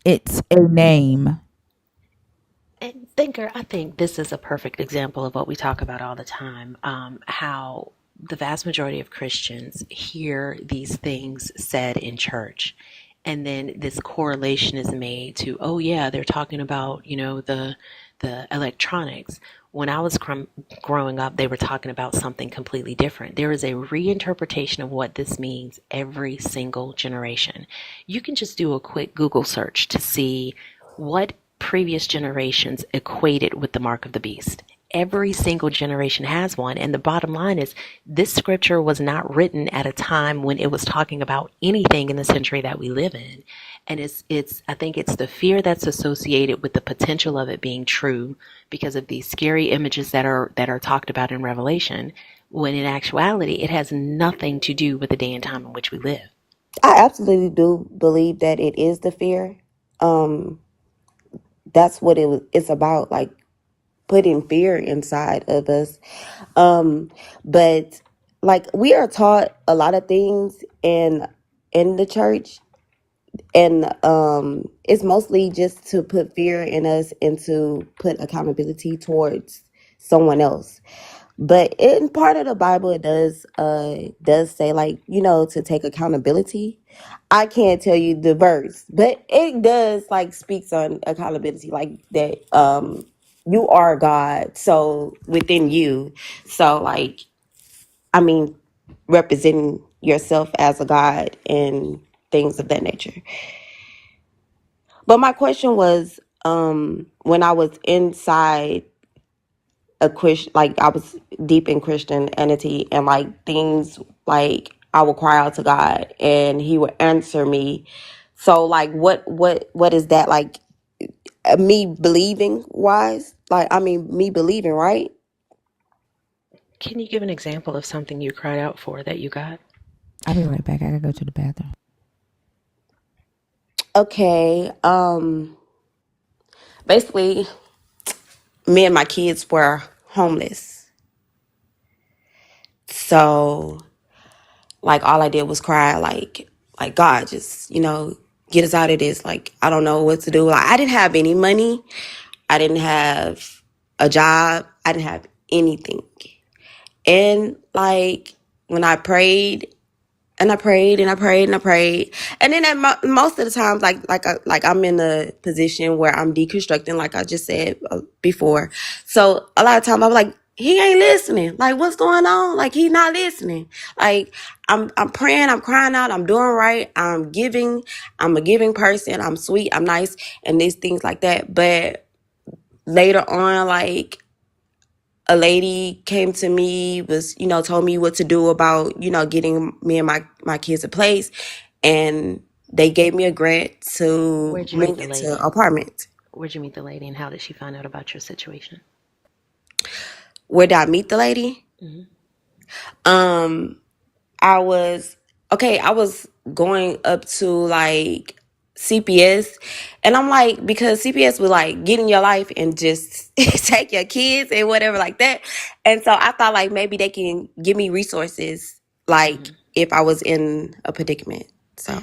It's a name. And Thinker, I think this is a perfect example of what we talk about all the time, how the vast majority of Christians hear these things said in church. And then this correlation is made to, oh yeah, they're talking about, the electronics. When I was growing up, they were talking about something completely different. There is a reinterpretation of what this means every single generation. You can just do a quick Google search to see what previous generations equated with the mark of the beast. Every single generation has one. And the bottom line is this scripture was not written at a time when it was talking about anything in the century that we live in. And I think it's the fear that's associated with the potential of it being true because of these scary images that are talked about in Revelation, when in actuality, it has nothing to do with the day and time in which we live. I absolutely do believe that it is the fear. That's what it's about, like putting fear inside of us. But like we are taught a lot of things in the church, and it's mostly just to put fear in us and to put accountability towards someone else. But in part of the Bible, it does say, like, to take accountability. I can't tell you the verse, but it does like speaks on accountability, like that. You are God, so within you, so like, I mean, representing yourself as a God and things of that nature. But my question was, when I was inside a Christian, like I was deep in Christianity, and like things like I would cry out to God and He would answer me. So like, what is that like? Me believing wise, like I mean, me believing, right? Can you give an example of something you cried out for that you got? I'll be right back. I gotta go to the bathroom. Okay. Basically, me and my kids were homeless, so like all I did was cry, like God, just get us out of this. Like I don't know what to do. Like I didn't have any money. I didn't have a job. I didn't have anything. And like when I prayed and I prayed and I prayed and I prayed, and then most of the times, like I'm in a position where I'm deconstructing, like I just said before. So a lot of times I'm like, he ain't listening. Like, what's going on? Like, he's not listening. Like, I'm praying, I'm crying out, I'm doing right, I'm giving, I'm a giving person, I'm sweet, I'm nice, and these things like that. But later on, like a lady came to me, was, told me what to do about, getting me and my kids a place. And they gave me a grant to Where'd you meet move the into an lady? apartment. Where'd you meet the lady, and how did she find out about your situation? Where did I meet the lady? Mm-hmm. Um, I was I was going up to like CPS, and I'm like, because CPS would like get in your life and just take your kids and whatever like that. And so I thought like maybe they can give me resources like Mm-hmm. if I was in a predicament. So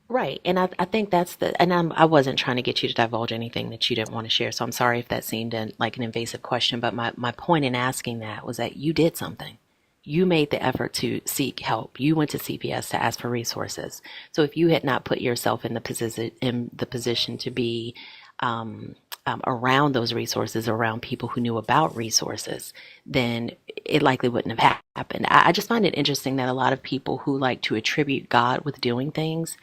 Right. And I think that's I wasn't trying to get you to divulge anything that you didn't want to share. So I'm sorry if that seemed like an invasive question. But my point in asking that was that you did something. You made the effort to seek help. You went to CPS to ask for resources. So if you had not put yourself in the position to be around those resources, around people who knew about resources, then it likely wouldn't have happened. I just find it interesting that a lot of people who like to attribute God with doing things,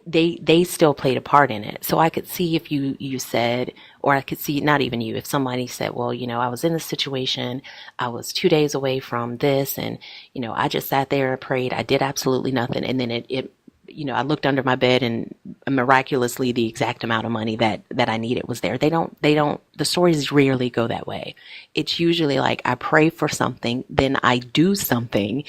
they still played a part in it. So I could see if you said, or I could see not even you, if somebody said, well, I was in this situation, I was 2 days away from this, and I just sat there and prayed, I did absolutely nothing, and then it I looked under my bed and miraculously the exact amount of money that I needed was there. The stories rarely go that way. It's usually like I pray for something, then I do something,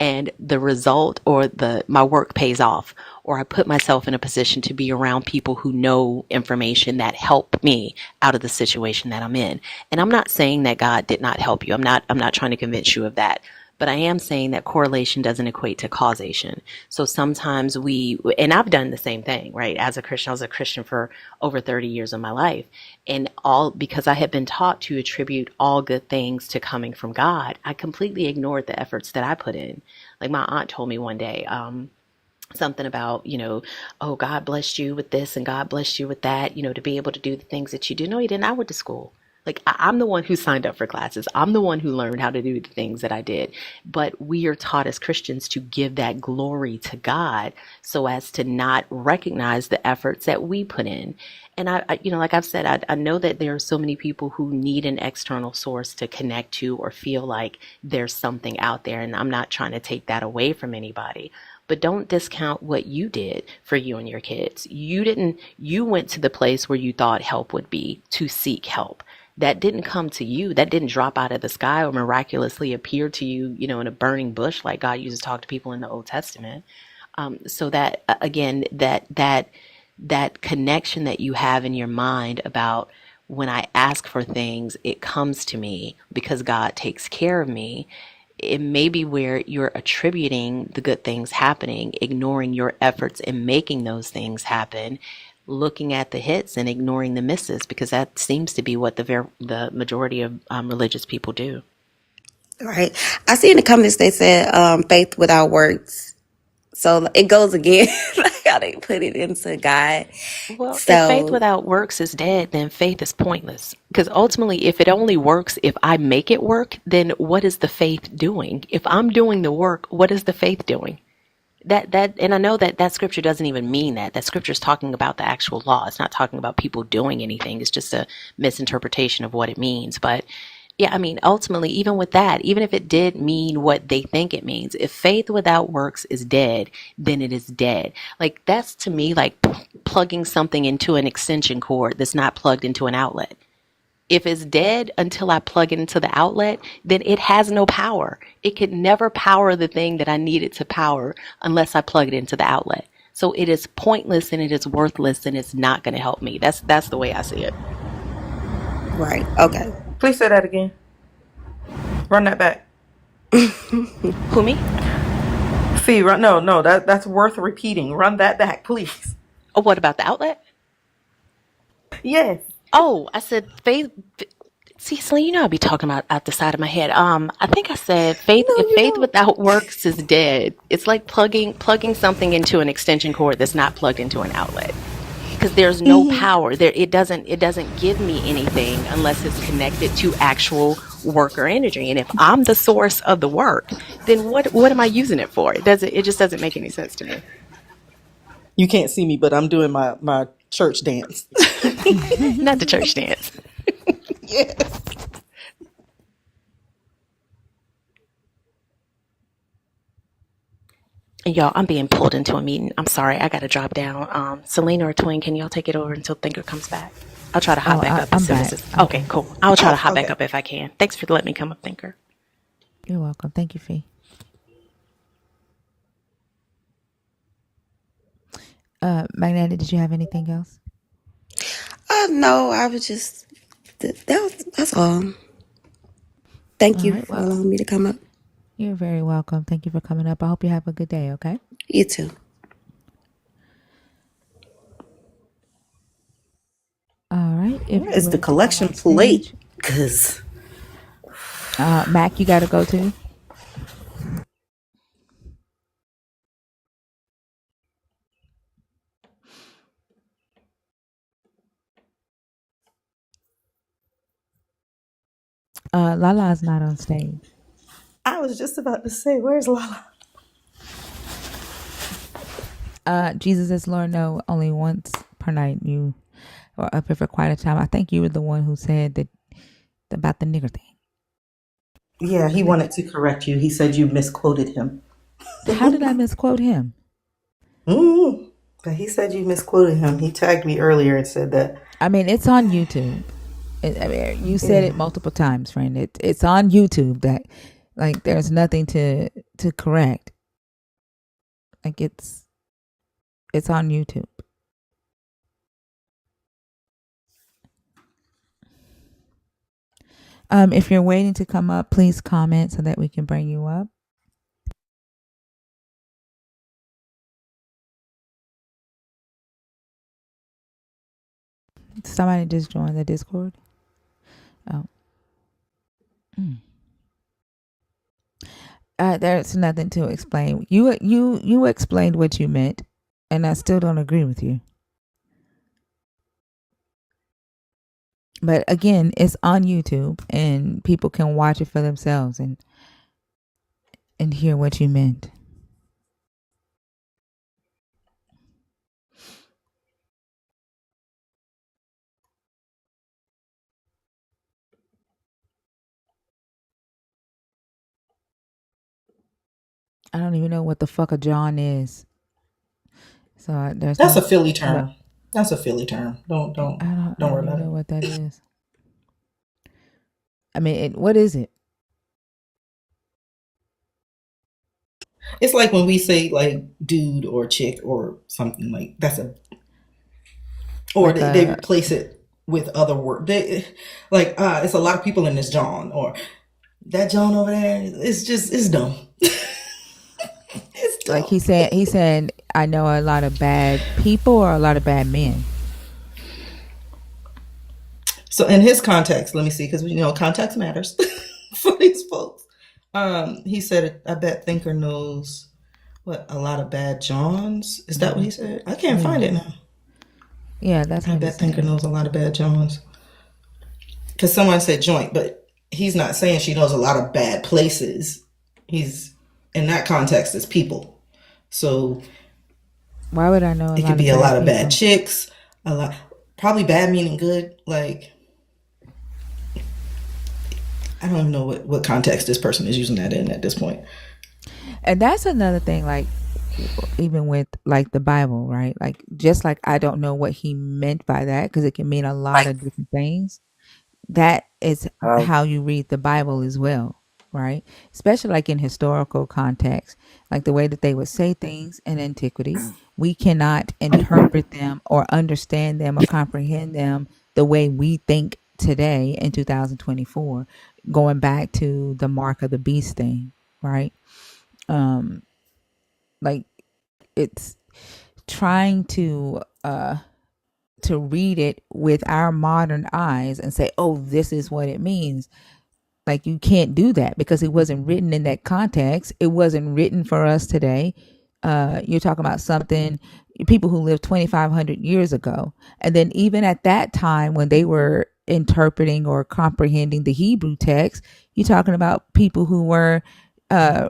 and the result or my work pays off, or I put myself in a position to be around people who know information that help me out of the situation that I'm in. And I'm not saying that God did not help you. I'm not trying to convince you of that. But I am saying that correlation doesn't equate to causation. So sometimes and I've done the same thing, right? As a Christian, I was a Christian for over 30 years of my life. And all because I had been taught to attribute all good things to coming from God, I completely ignored the efforts that I put in. Like my aunt told me one day, something about, oh, God blessed you with this and God blessed you with that, to be able to do the things that you do. No, he didn't. I went to school. Like, I'm the one who signed up for classes. I'm the one who learned how to do the things that I did. But we are taught as Christians to give that glory to God so as to not recognize the efforts that we put in. And like I've said, I know that there are so many people who need an external source to connect to or feel like there's something out there. And I'm not trying to take that away from anybody. But don't discount what you did for you and your kids. You went to the place where you thought help would be to seek help. That didn't come to you. That didn't drop out of the sky or miraculously appear to you, in a burning bush like God used to talk to people in the Old Testament. So that again, that connection that you have in your mind about when I ask for things, it comes to me because God takes care of me. It may be where you're attributing the good things happening, ignoring your efforts in making those things happen, looking at the hits and ignoring the misses, because that seems to be what the majority of religious people do. Right. I see in the comments they said faith without works. So it goes again, like how they put it into God. Well, if faith So, without works is dead, then faith is pointless. Because ultimately, if it only works if I make it work, then what is the faith doing? If I'm doing the work, what is the faith doing? And I know that scripture doesn't even mean that. That scripture is talking about the actual law. It's not talking about people doing anything. It's just a misinterpretation of what it means. But yeah, I mean, ultimately, even with that, even if it did mean what they think it means, if faith without works is dead, then it is dead. Like, that's to me like plugging something into an extension cord that's not plugged into an outlet. If it's dead until I plug it into the outlet, then it has no power. It could never power the thing that I need it to power unless I plug it into the outlet. So it is pointless and it is worthless and it's not going to help me. That's the way I see it. right. Okay. Please say that again. Run that back. Who, me? Fee, run. No, that's worth repeating. Run that back, please. Oh, what about the outlet? Yes. Oh, I said faith. See, Celine, I'll be talking about out the side of my head. I think I said faith. No, If you faith don't. without works is dead, it's like plugging something into an extension cord that's not plugged into an outlet. Because there's no power there. It doesn't give me anything unless it's connected to actual work or energy. And if I'm the source of the work, then what am I using it for? It just doesn't make any sense to me. You can't see me, but I'm doing my church dance. Not the church dance. Yes. Y'all, I'm being pulled into a meeting. I'm sorry, I gotta drop down. Selena or Twin, can y'all take it over until Thinker comes back? I'll try to hop Oh, back up as I'm soon as back. it's okay. Cool. I'll try to hop back Okay. up if I can. Thanks for letting me come up, Thinker. You're welcome. Thank you, Fee. Magnetic, did you have anything else? No, I was just that's all. Thank All you right. for Well, allowing me to come up. you're very welcome. Thank you for coming up. I hope you have a good day. Okay. You too. All right. If Where you're is the ready to come collection on plate? stage, Cause Mac, you got to go too. Lala's not on stage. I was just about to say, where's Lala? Jesus is Lord. No, only once per night. You were up here for quite a time. I think you were the one who said that about the nigger thing. Yeah, he wanted to correct you. He said you misquoted him. How did I misquote him? But he said you misquoted him. He tagged me earlier and said that. I mean, it's on YouTube. I mean, you said Yeah. it multiple times, friend. It's on YouTube. That like there's nothing to correct. Like it's on YouTube. If you're waiting to come up, please comment so that we can bring you up. Somebody just joined the Discord. Oh. There's nothing to explain. You explained what you meant, and I still don't agree with you. But again, it's on YouTube and people can watch it for themselves and hear what you meant. I don't even know what the fuck a John is. So there's That's a no. Philly No, term. That's a Philly term. I don't. I Don't worry don't even about know it. what that is. I mean, what is it? It's like when we say like dude or chick or something like that's a, or Like they a replace it with other word. They like it's a lot of people in this John or that John over there. It's just it's dumb. It's like dumb. he said I know a lot of bad people or a lot of bad men. So in his context, let me see, because context matters for these folks. He said, "I bet Thinker knows what a lot of bad Johns." Is that what he said? I can't Yeah. find it now. Yeah, that's I what he's bet Thinker saying. knows a lot of bad Johns. Because someone said joint, but he's not saying she knows a lot of bad places. He's in that context, it's people. So Why would I know a it could lot of be a bad lot of bad people? chicks, a lot, probably bad meaning good. Like I don't even know what context this person is using that in at this point. And that's another thing, like even with like the Bible, right? Like just like I don't know what he meant by that because it can mean a lot of different things. That is how you read the Bible as well, right? Especially like in historical context, like the way that they would say things in antiquity. We cannot interpret them or understand them or comprehend them the way we think today in 2024, going back to the mark of the beast thing, right? Um, like it's trying to read it with our modern eyes and say, oh, this is what it means. Like you can't do that because it wasn't written in that context. It wasn't written for us today. You're talking about something people who lived 2,500 years ago, and then even at that time when they were interpreting or comprehending the Hebrew text, you're talking about people who were uh,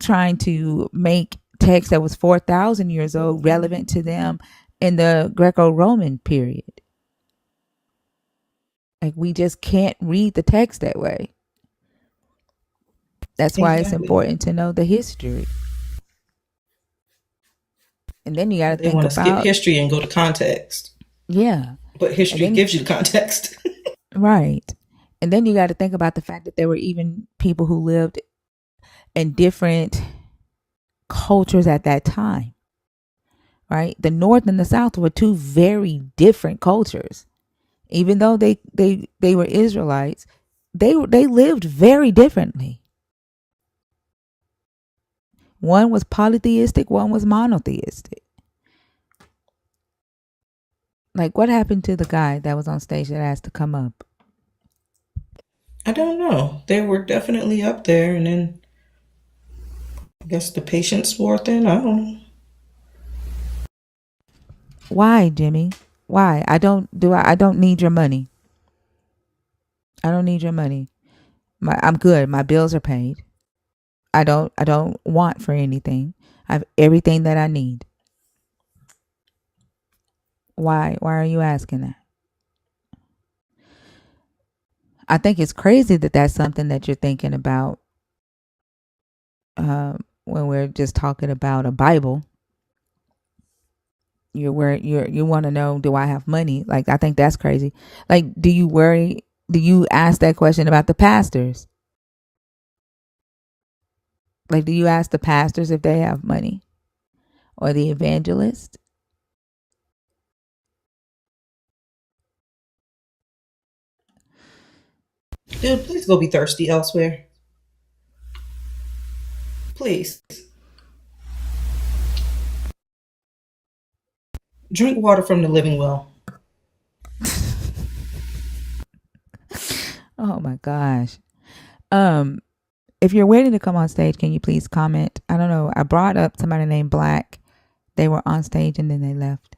trying to make text that was 4,000 years old relevant to them in the Greco-Roman period. Like we just can't read the text that way. That's why it's Exactly. important to know the history. And then you got to They think want to skip about, history and go to context, yeah. but And history then, gives you the context. right. And then you got to think about the fact that there were even people who lived in different cultures at that time, right? The North and the South were two very different cultures. Even though they were Israelites, they lived very differently. One was polytheistic, one was monotheistic. Like what happened to the guy that was on stage that asked to come up? I don't know. They were definitely up there, and then I guess the patience wore thin. I don't know. Why, Jimmy? Why? I don't need your money. I don't need your money. I'm good. My bills are paid. I don't want for anything. I have everything that I need. Why? Why are you asking that? I think it's crazy that that's something that you're thinking about when we're just talking about a Bible. You want to know, do I have money? Like I think that's crazy. Like do you worry, do you ask that question about the pastors? Like do you ask the pastors if they have money or the evangelist? Dude, please go be thirsty elsewhere. Please. Drink water from the living well. Oh my gosh. Um if you're waiting to come on stage, can you please comment? I don't know. I brought up somebody named Black. They were on stage and then they left.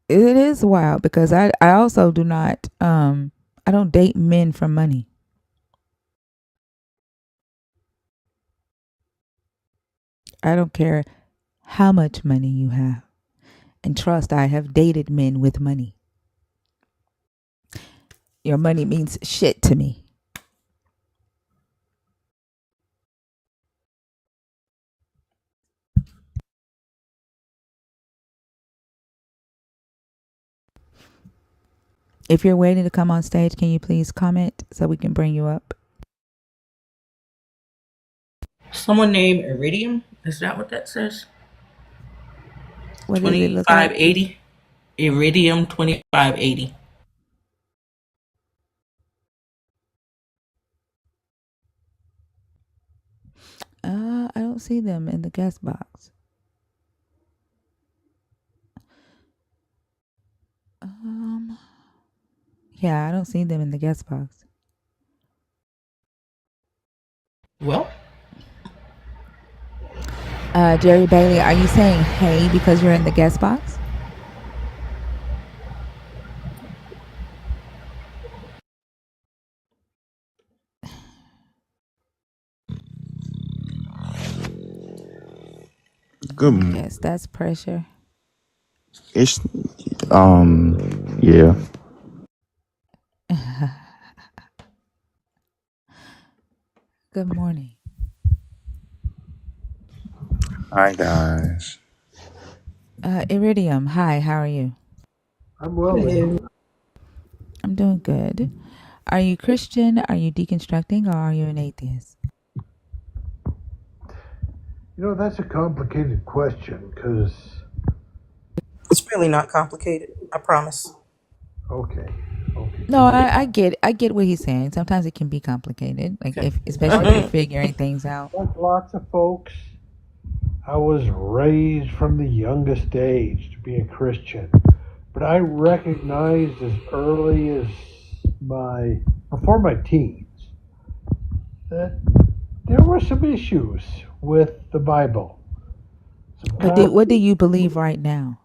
It is wild because I also do not I don't date men for money. I don't care how much money you have. And trust, I have dated men with money. Your money means shit to me. If you're waiting to come on stage, can you please comment so we can bring you up? Someone named Iridium. Is that what that says? What does it look like? 2580. Iridium 2580. I don't see them in the guest box. Um, yeah, I don't see them in the guest box. Well, Jerry Bailey, are you saying hey because you're in the guest box? Good. I guess that's pressure. It's yeah. Good morning. Hi guys. Iridium, hi, how are you? I'm well, lady. I'm doing good. Are you Christian? Are you deconstructing? Or are you an atheist? You know, that's a complicated question because, it's really not complicated. I promise. okay, No, I get what he's saying. Sometimes it can be complicated, like okay. especially if you're figuring things out. Like lots of folks, I was raised from the youngest age to be a Christian. But I recognized as early as before my teens, that there were some issues with the Bible. What do you believe right now?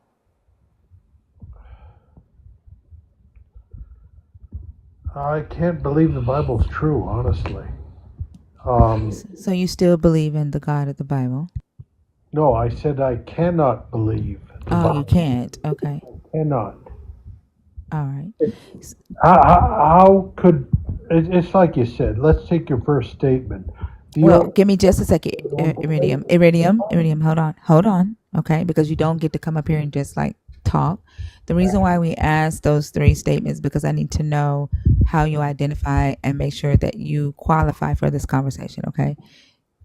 I can't believe the Bible's true, honestly. So you still believe in the God of the Bible? No, I said I cannot believe the Oh, you Bible. can't. Okay. Cannot. All right. How could it's like you said? Let's take your first statement. Well, give me just a second, Iridium. Hold on. Okay, because you don't get to come up here and just like talk. The reason why we ask those three statements because I need to know how you identify and make sure that you qualify for this conversation. Okay.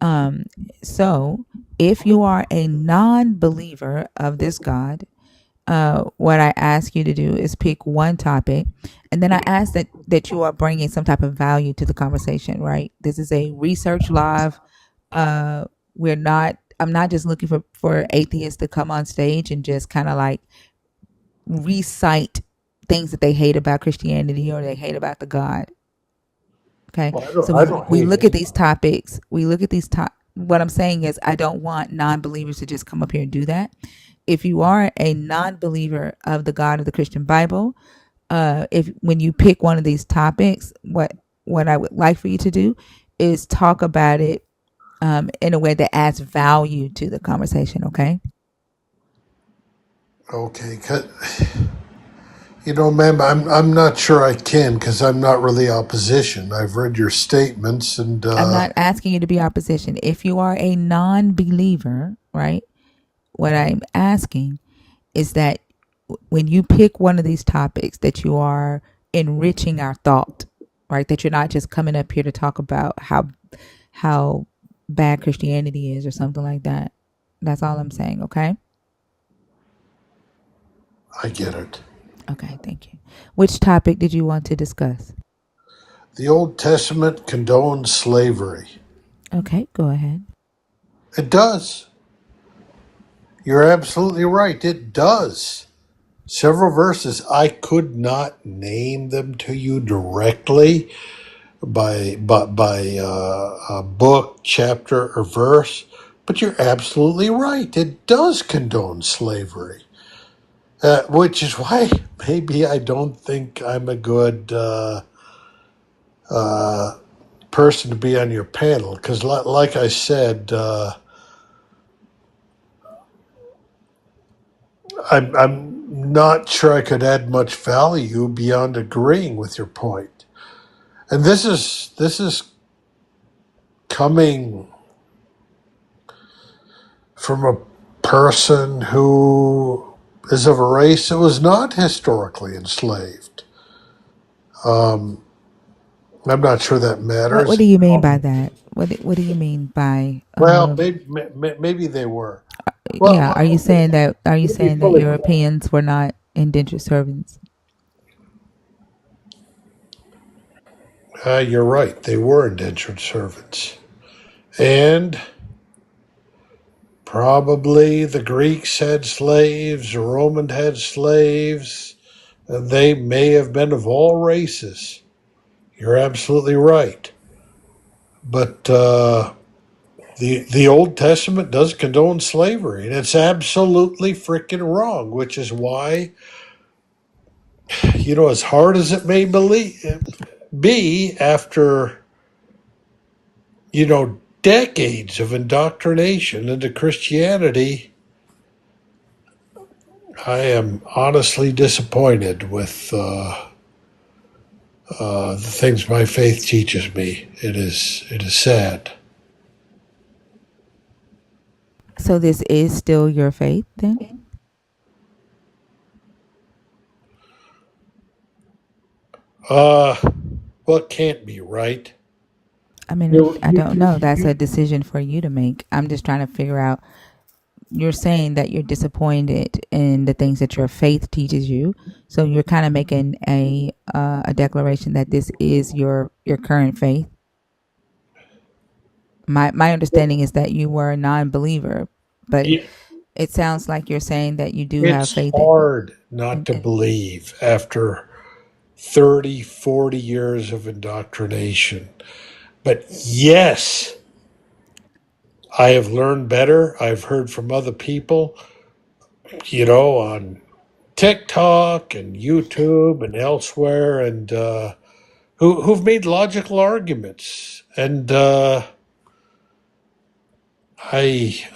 Um. So, if you are a non-believer of this God, what I ask you to do is pick one topic, and then I ask that you are bringing some type of value to the conversation. Right? This is a research live. Uh, we're not. I'm not just looking for atheists to come on stage and just kind of like recite things that they hate about Christianity or they hate about the God. Okay, so I don't we hate look at it. these topics. We look at these top. What I'm saying is, I don't want non-believers to just come up here and do that. If you are a non-believer of the God of the Christian Bible, if when you pick one of these topics, what I would like for you to do is talk about it in a way that adds value to the conversation. Okay. Okay, you know, ma'am, I'm not sure I can because I'm not really opposition. I've read your statements, and I'm not asking you to be opposition. If you are a non-believer, right? What I'm asking is that when you pick one of these topics, that you are enriching our thought, right? That you're not just coming up here to talk about how bad Christianity is or something like that. That's all I'm saying. Okay. I get it. Okay. Thank you. Which topic did you want to discuss? The Old Testament condones slavery. Okay. Go ahead. It does. You're absolutely right. It does. Several verses. I could not name them to you directly by a book, chapter, or verse, but you're absolutely right. It does condone slavery. Which is why maybe I don't think I'm a good person to be on your panel. Because, like I said, I'm not sure I could add much value beyond agreeing with your point. And this is coming from a person who is of a race that was not historically enslaved. Um, I'm not sure that What matters. do you mean by that? What do you mean by Well, maybe they were. yeah, are you Well, saying that let me saying that fully. Europeans were not indentured servants? You're right. They were indentured servants, and probably the Greeks had slaves, the Romans had slaves, and they may have been of all races. You're absolutely right. But the Old Testament does condone slavery, and it's absolutely freaking wrong. Which is why, as hard as it may be after decades of indoctrination into Christianity, I am honestly disappointed with the things my faith teaches me. It is sad. So this is still your faith then? Uh, well, it can't be right. I mean, You, I you, don't you, know. That's a you, decision for you to make. I'm just trying to figure out. You're saying that you're disappointed in the things that your faith teaches you, so you're kind of making a declaration that this is your current faith. My understanding is that you were a non-believer, but you, it sounds like you're saying that you do have it's faith hard not to in believe after 30, 40 years of indoctrination. But yes, I have learned better. I've heard from other people, on TikTok and YouTube and elsewhere, and who've made logical arguments. And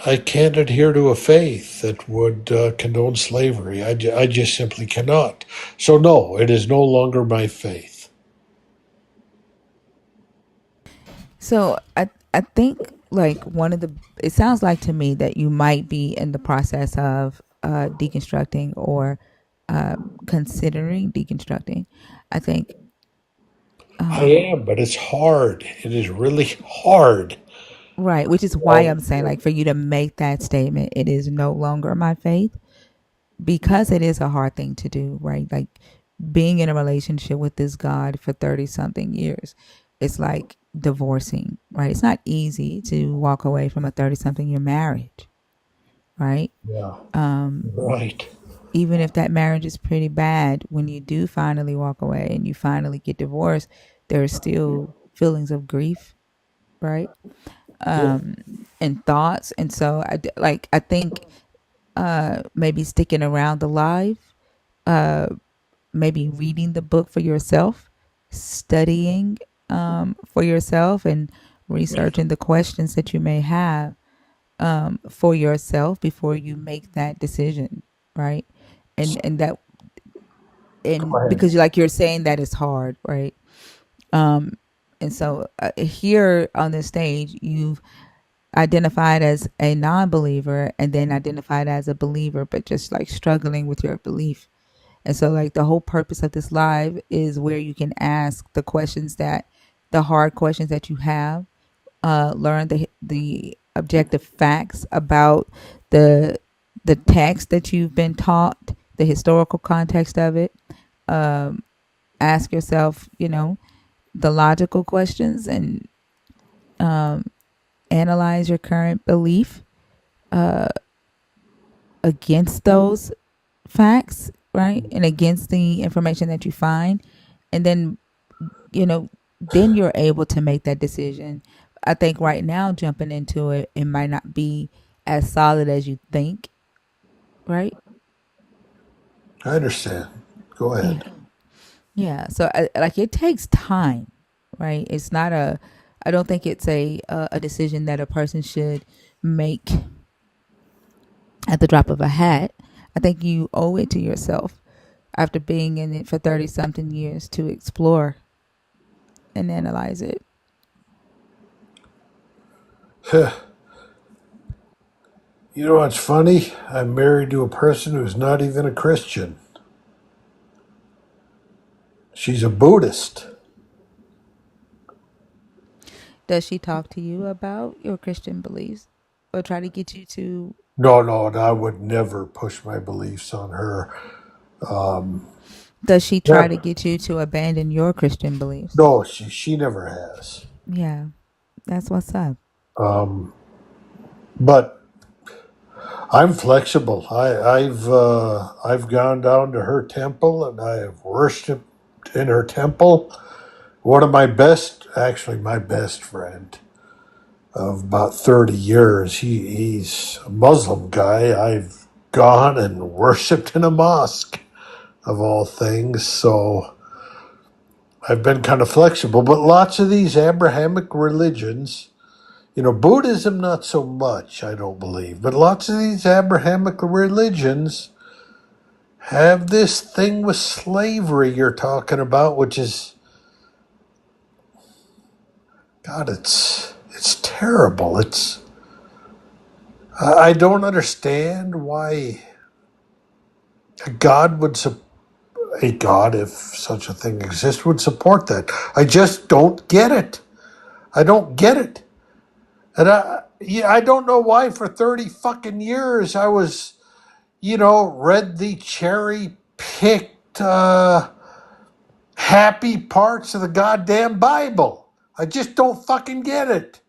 I can't adhere to a faith that would condone slavery. I just simply cannot. So no, it is no longer my faith. So I think like one of the it sounds like to me that you might be in the process of deconstructing or considering deconstructing. I think I am, but it's hard. It is really hard. right, which is why I'm saying like for you to make that statement, it is no longer my faith because it is a hard thing to do, right? Like being in a relationship with this God for 30 something years, it's like divorcing, right? It's not easy to walk away from a 30 something year marriage, right? Yeah, Um, right. Even if that marriage is pretty bad, when you do finally walk away and you finally get divorced, there are still feelings of grief, right? Yeah. Um, and thoughts. And so I think maybe sticking around the live, uh, maybe reading the book for yourself, studying for yourself, and researching the questions that you may have for yourself before you make that decision, right? And that Go and ahead. because like you're saying that is hard, right? Um, and so here on this stage, you've identified as a non-believer and then identified as a believer, but just like struggling with your belief. And so, like, the whole purpose of this live is where you can ask the hard questions that you have, learn the objective facts about the the text that you've been taught, the historical context of it. Um, Ask yourself, the logical questions and um, analyze your current belief uh, against those facts, right? And against the information that you find. And then, you know, then you're able to make that decision. I think right now, jumping into it, it might not be as solid as you think, right? I understand. Go Yeah. ahead. Yeah. So like it takes time, right? It's not a I don't think it's a decision that a person should make at the drop of a hat. I think you owe it to yourself after being in it for 30 something years to explore and analyze it. You know what's funny? I'm married to a person who's not even a Christian. She's a Buddhist. Does she talk to you about your Christian beliefs or try to get you to No, no, and I would never push my beliefs on her. Um, does she try to never. get you to abandon your Christian beliefs? No, she never has. Yeah, that's what's up. Um, but I'm flexible. I've gone down to her temple and I have worshipped in her temple. One of my best, actually my best friend of about 30 years. He's a Muslim guy. I've gone and worshipped in a mosque of all things. So I've been kind of flexible, but lots of these Abrahamic religions, Buddhism, not so much, I don't believe, but lots of these Abrahamic religions have this thing with slavery you're talking about, which is, God, it's terrible. I don't understand why God would support a God, if such a thing exists, would support that. I just don't get it. I don't get it. And I don't know why for 30 fucking years I was, read the cherry picked happy parts of the goddamn Bible. I just don't fucking get it.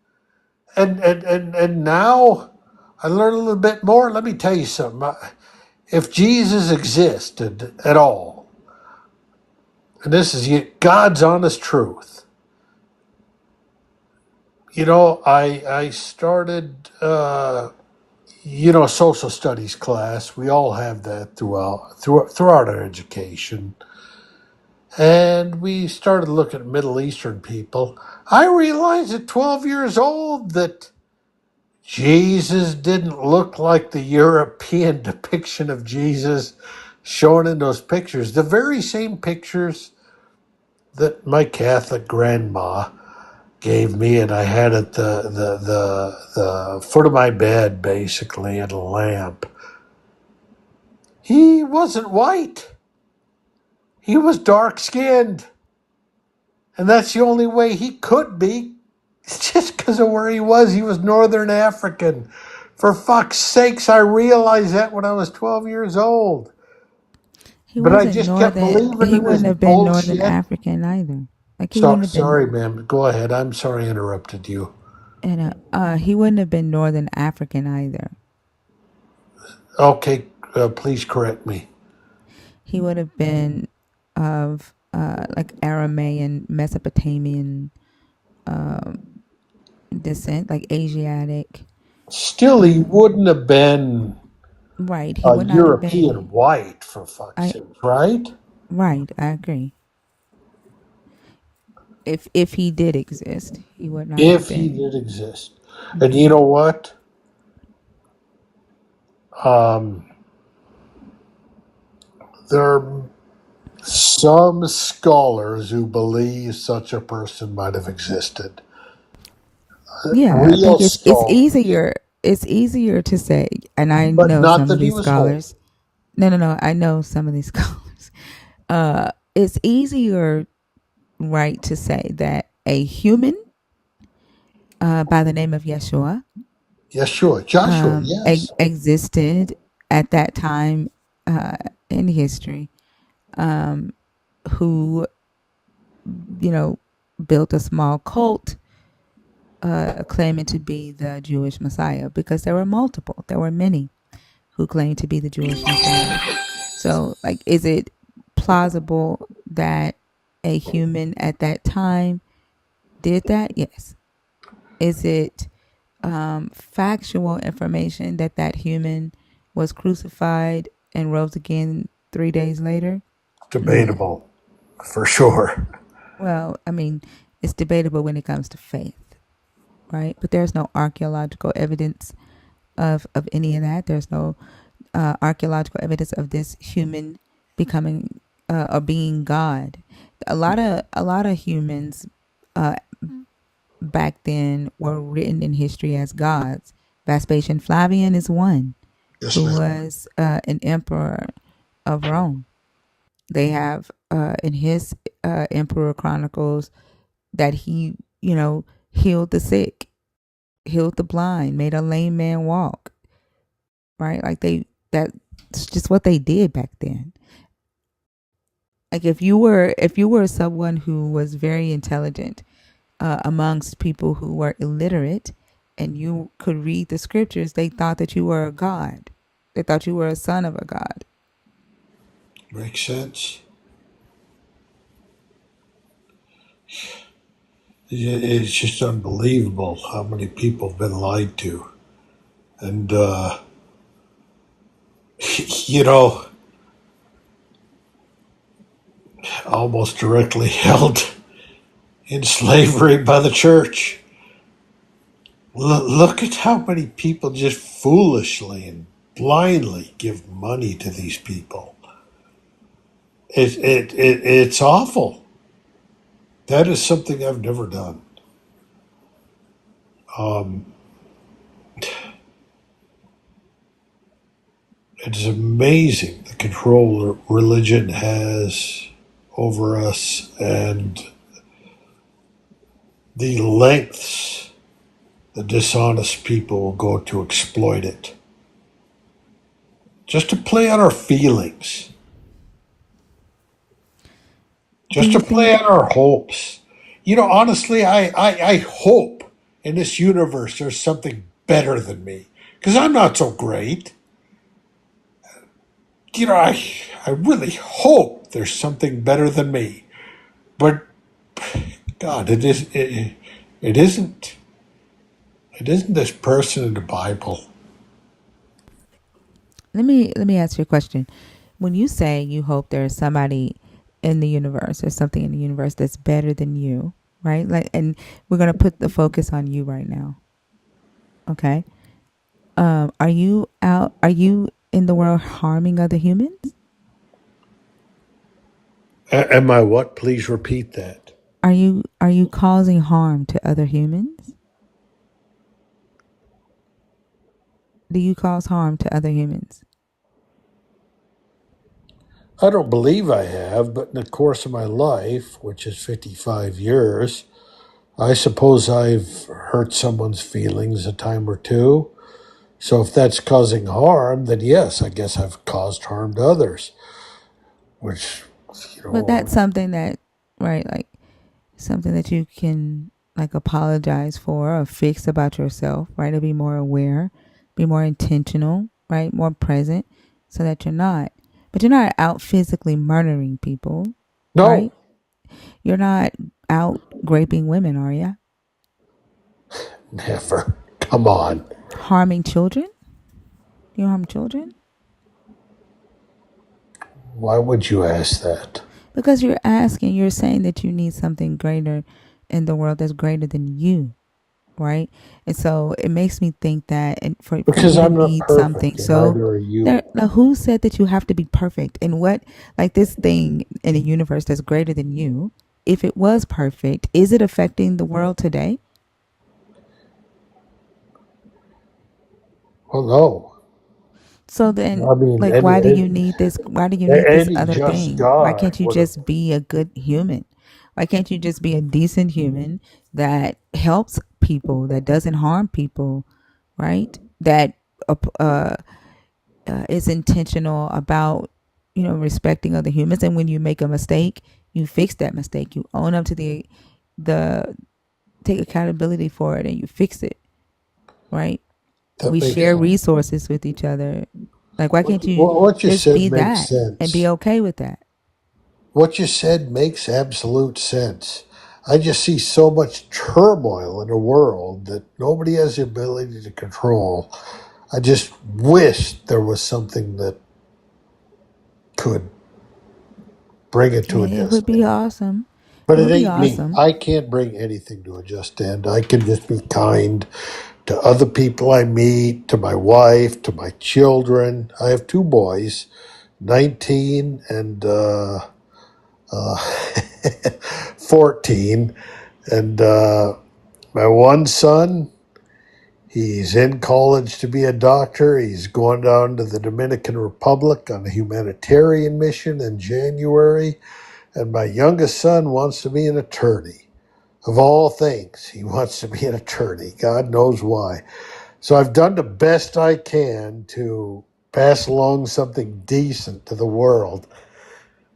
And now I learn a little bit more. Let me tell you something. If Jesus existed at all, and this is God's honest truth, I started social studies class. We all have that throughout our education, and we started looking at Middle Eastern people. I realized at 12 years old that Jesus didn't look like the European depiction of Jesus shown in those pictures. The very same pictures that my Catholic grandma gave me, and I had at the foot of my bed, basically, in a lamp. He wasn't white. He was dark skinned. And that's the only way he could be. It's just because of where he was. He was Northern African. For fuck's sakes, I realized that when I was 12 years old. He But I wasn't just kept northern. believing He in this wouldn't have been Northern bullshit. African either. Like he So wouldn't have been, sorry, ma'am. Go ahead. I'm sorry I interrupted you. and he wouldn't have been Northern African either. Okay, please correct me. He would have been of like Aramaean, Mesopotamian descent, like Asiatic. Still, he wouldn't have been Right. He a would not have European been. white, for fuck's I sake, right? right. I agree. If he did exist, he would not have If he been. did exist. And you Hmm. know what? Um, there are some scholars who believe such a person might have existed. Yeah, I Real think it's scholars. easier. It's easier to say, and I But know not some of that he these was holy. scholars. No, no, no. I know some of these scholars. It's easier, right, to say that a human by the name of Yeshua Yeshua, Joshua, yes. existed at that time uh, in history, who built a small cult claiming to be the Jewish Messiah, because there were multiple, there were many who claimed to be the Jewish Messiah. So, like, is it plausible that a human at that time did that? Yes. Is it factual information that that human was crucified and rose again 3 days later. Debatable, for sure. Well, I mean, it's debatable when it comes to faith, right? But there's no archaeological evidence of any of that. There's no archaeological evidence of this human becoming or being God. A lot of humans uh, back then were written in history as gods. Vespasian Flavian is one Yes, who ma'am. was an emperor of Rome. They have in his emperor chronicles that he, healed the sick, healed the blind, made a lame man walk. Right, like that's just what they did back then. Like if you were someone who was very intelligent amongst people who were illiterate, and you could read the scriptures, they thought that you were a god. They thought you were a son of a god. Makes sense. It's just unbelievable how many people have been lied to. And, you know, almost directly held in slavery by the church. Look at how many people just foolishly and blindly give money to these people. It's awful. That is something I've never done. Um, it's amazing the control religion has over us and the lengths the dishonest people will go to exploit it. Just to play on our feelings. Do Just to you play think? on our hopes. You know, honestly, I hope in this universe there's something better than me. Because I'm not so great. You know, I really hope there's something better than me. But God, it isn't. It isn't this person in the Bible. Let me ask you a question. When you say you hope there's somebody in the universe or something in the universe that's better than you, right? Like, and we're gonna put the focus on you right now. Okay. Are you out? Are you in the world harming other humans? Am I what? Please repeat that. Are you causing harm to other humans? Do you cause harm to other humans? I don't believe I have, but in the course of my life, which is 55 years, I suppose I've hurt someone's feelings a time or two. So if that's causing harm, then yes, I guess I've caused harm to others, which, you But that's know, something that, right, like something that you can like apologize for or fix about yourself, right? To be more aware, be more intentional, right? More present so that you're not out physically murdering people, right? no, You're not out raping women, are you? never. Come on. Harming children? You harm children? Why would you ask that? Because you're saying that you need something greater in the world that's greater than you, right? And so it makes me think that, and for Because you to I'm not need something, perfect, and so neither are you. there, now who said that you have to be perfect? And what, like this thing in a universe that's greater than you, if it was perfect, is it affecting the world today? Well, no. So then, I mean, like, why do you need this? Why do you need this any other just thing? Why God can't you would have. just be a good human? Why can't you just be a decent human that helps people, that doesn't harm people, right? That uh, uh, is intentional about, respecting other humans. And when you make a mistake, you fix that mistake. You own up to the take accountability for it, and you fix it, right? That We makes share sense. resources with each other. Like, why can't you What you just be said makes that and be sense. okay with that? What you said makes absolute sense. I just see so much turmoil in the world that nobody has the ability to control. I just wish there was something that could bring it to a It just would be awesome. but It it would be ain't me. awesome. I can't bring anything to a just end. I can just be kind to other people I meet, to my wife, to my children. I have two boys, 19 and uh, 14. And my one son, he's in college to be a doctor. He's going down to the Dominican Republic on a humanitarian mission in January. And my youngest son wants to be an attorney. Of all things, he wants to be an attorney. God knows why. So I've done the best I can to pass along something decent to the world.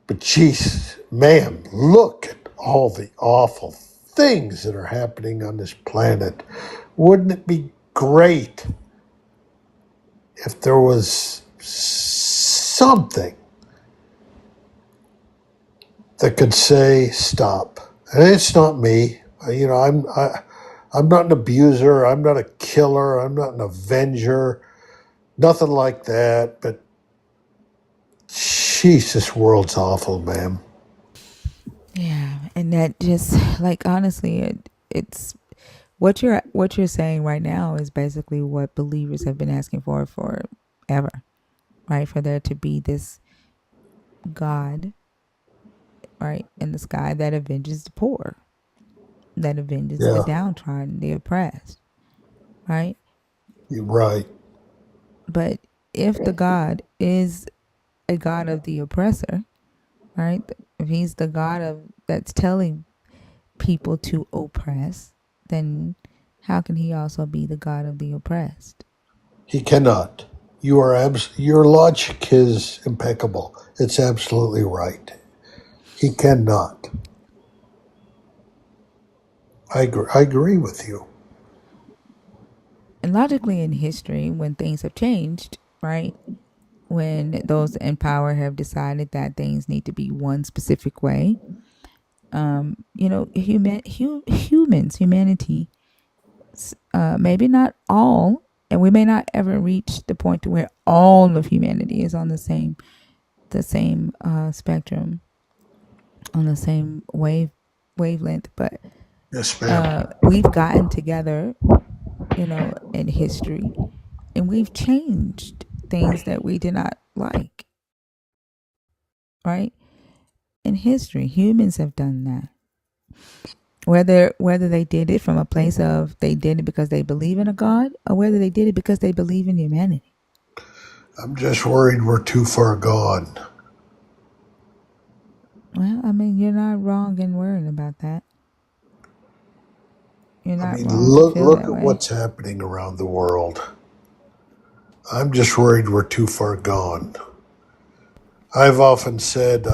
But jeez, man, look at all the awful things that are happening on this planet. Wouldn't it be great if there was something that could say stop? And it's not me. I'm not an abuser. I'm not a killer. I'm not an avenger. Nothing like that. But jeez, this world's awful, man. Yeah, and that just like honestly, it's what you're saying right now is basically what believers have been asking for forever, right? For there to be this God, right, in the sky that avenges the poor, that avenges the Yeah, downtrodden, the oppressed, right? you're right. But if the God is a God of the oppressor, right? If he's the God of that's telling people to oppress, then how can he also be the God of the oppressed? He cannot. Your logic is impeccable. It's absolutely right. He cannot. I agree with you. And logically in history, when things have changed, right? When those in power have decided that things need to be one specific way, humanity, maybe not all, and we may not ever reach the point to where all of humanity is on the same spectrum, on the same wavelength, but Yes, ma'am. we've gotten together, in history, and we've changed things that we did not like, right? In history, humans have done that. Whether they did it from a place of they did it because they believe in a God, or whether they did it because they believe in humanity. I'm just worried we're too far gone. Well, I mean, you're not wrong in worrying about that. You're I not mean, wrong to feel look that at way. what's happening around the world. I'm just worried we're too far gone. I've often said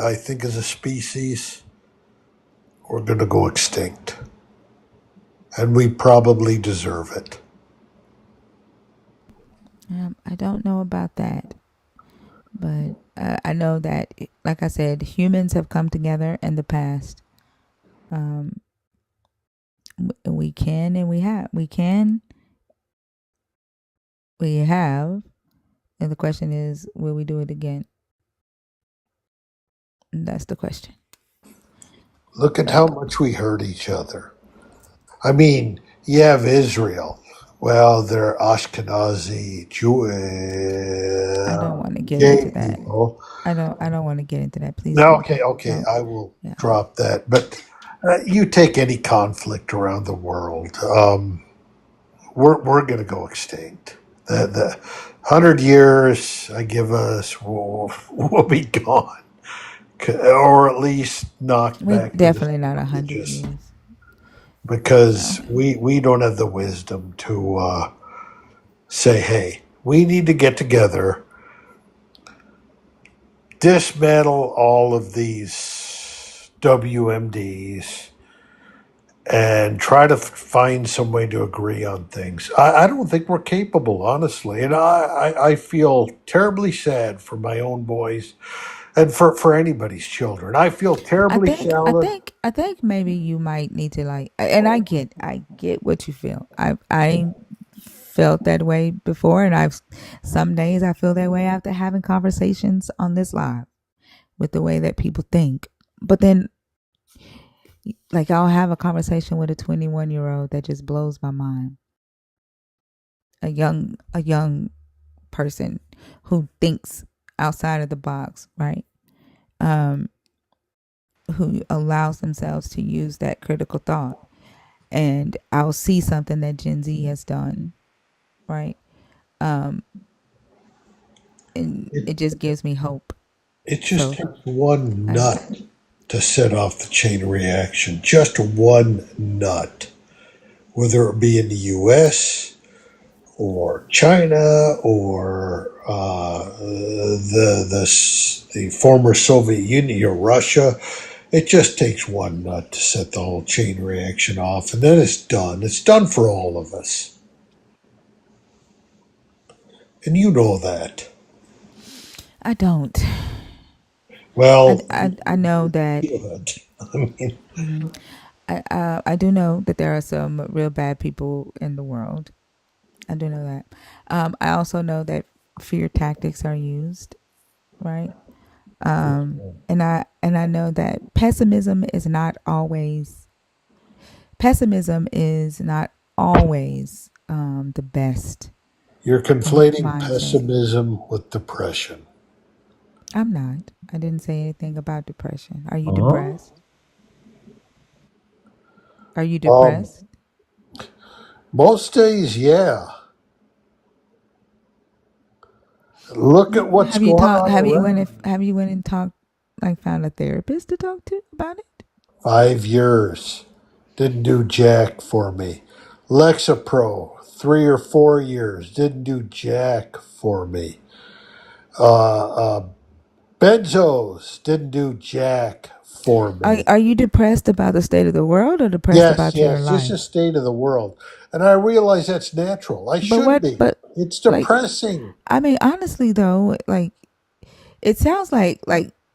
I think as a species we're going to go extinct, and we probably deserve it. I don't know about that, but I know that, like I said, humans have come together in the past. Um, we can and we have. We have, and the question is, will we do it again? And that's the question. Look at But how much we hurt each other. I mean, you have Israel. Well, they're Ashkenazi, Jew, I don't want to get into gay that. people. I don't want to get into that. Please No, don't. okay, Don't. I will Yeah. drop that. But you take any conflict around the world, we're going to go extinct. The 100 years I give us, we'll be gone, or at least knocked We back to the definitely not 100 ages, years. No. because we don't have the wisdom to say, hey, we need to get together, dismantle all of these WMDs, and try to find some way to agree on things. I don't think we're capable, honestly. And I feel terribly sad for my own boys and for anybody's children. I feel I terribly think I shallow. think I think maybe you might need to, like, and I get what you feel. I felt that way before, and I've some days I feel that way after having conversations on this live with the way that people think. But then, like, I'll have a conversation with a 21-year-old that just blows my mind. A young person who thinks outside of the box, right? Um, who allows themselves to use that critical thought. And I'll see something that Gen Z has done, right? Um, and It it just gives me hope. it just So, takes one I, nut to set off the chain reaction. Just one nut, whether it be in the U.S. or China or the former Soviet Union or Russia. It just takes one nut to set the whole chain reaction off, and then it's done. It's done for all of us, and you know that. I don't. I, Well, I, I know you that. feel it. I mean, Mhm. I do know that there are some real bad people in the world. I do know that. I also know that fear tactics are used, right? And I know that pessimism is not always the best you're conflating mindset. pessimism with depression. I'm not. I didn't say anything about depression. Are you Huh? depressed? Are you Um, depressed? most days, yeah. Look at what's Have you going talked? on around. Have you went and talked? Like found a therapist to talk to about it? 5 years. Didn't do jack for me. Lexapro, 3 or 4 years. Didn't do jack for me. Uh, benzos, didn't do jack for Are me. Are you depressed about the state of the world or depressed Yes, about your yes, just life? the state of the world. And I realize that's natural. I But should what? be. But It's like, depressing. I mean, honestly though, like it sounds like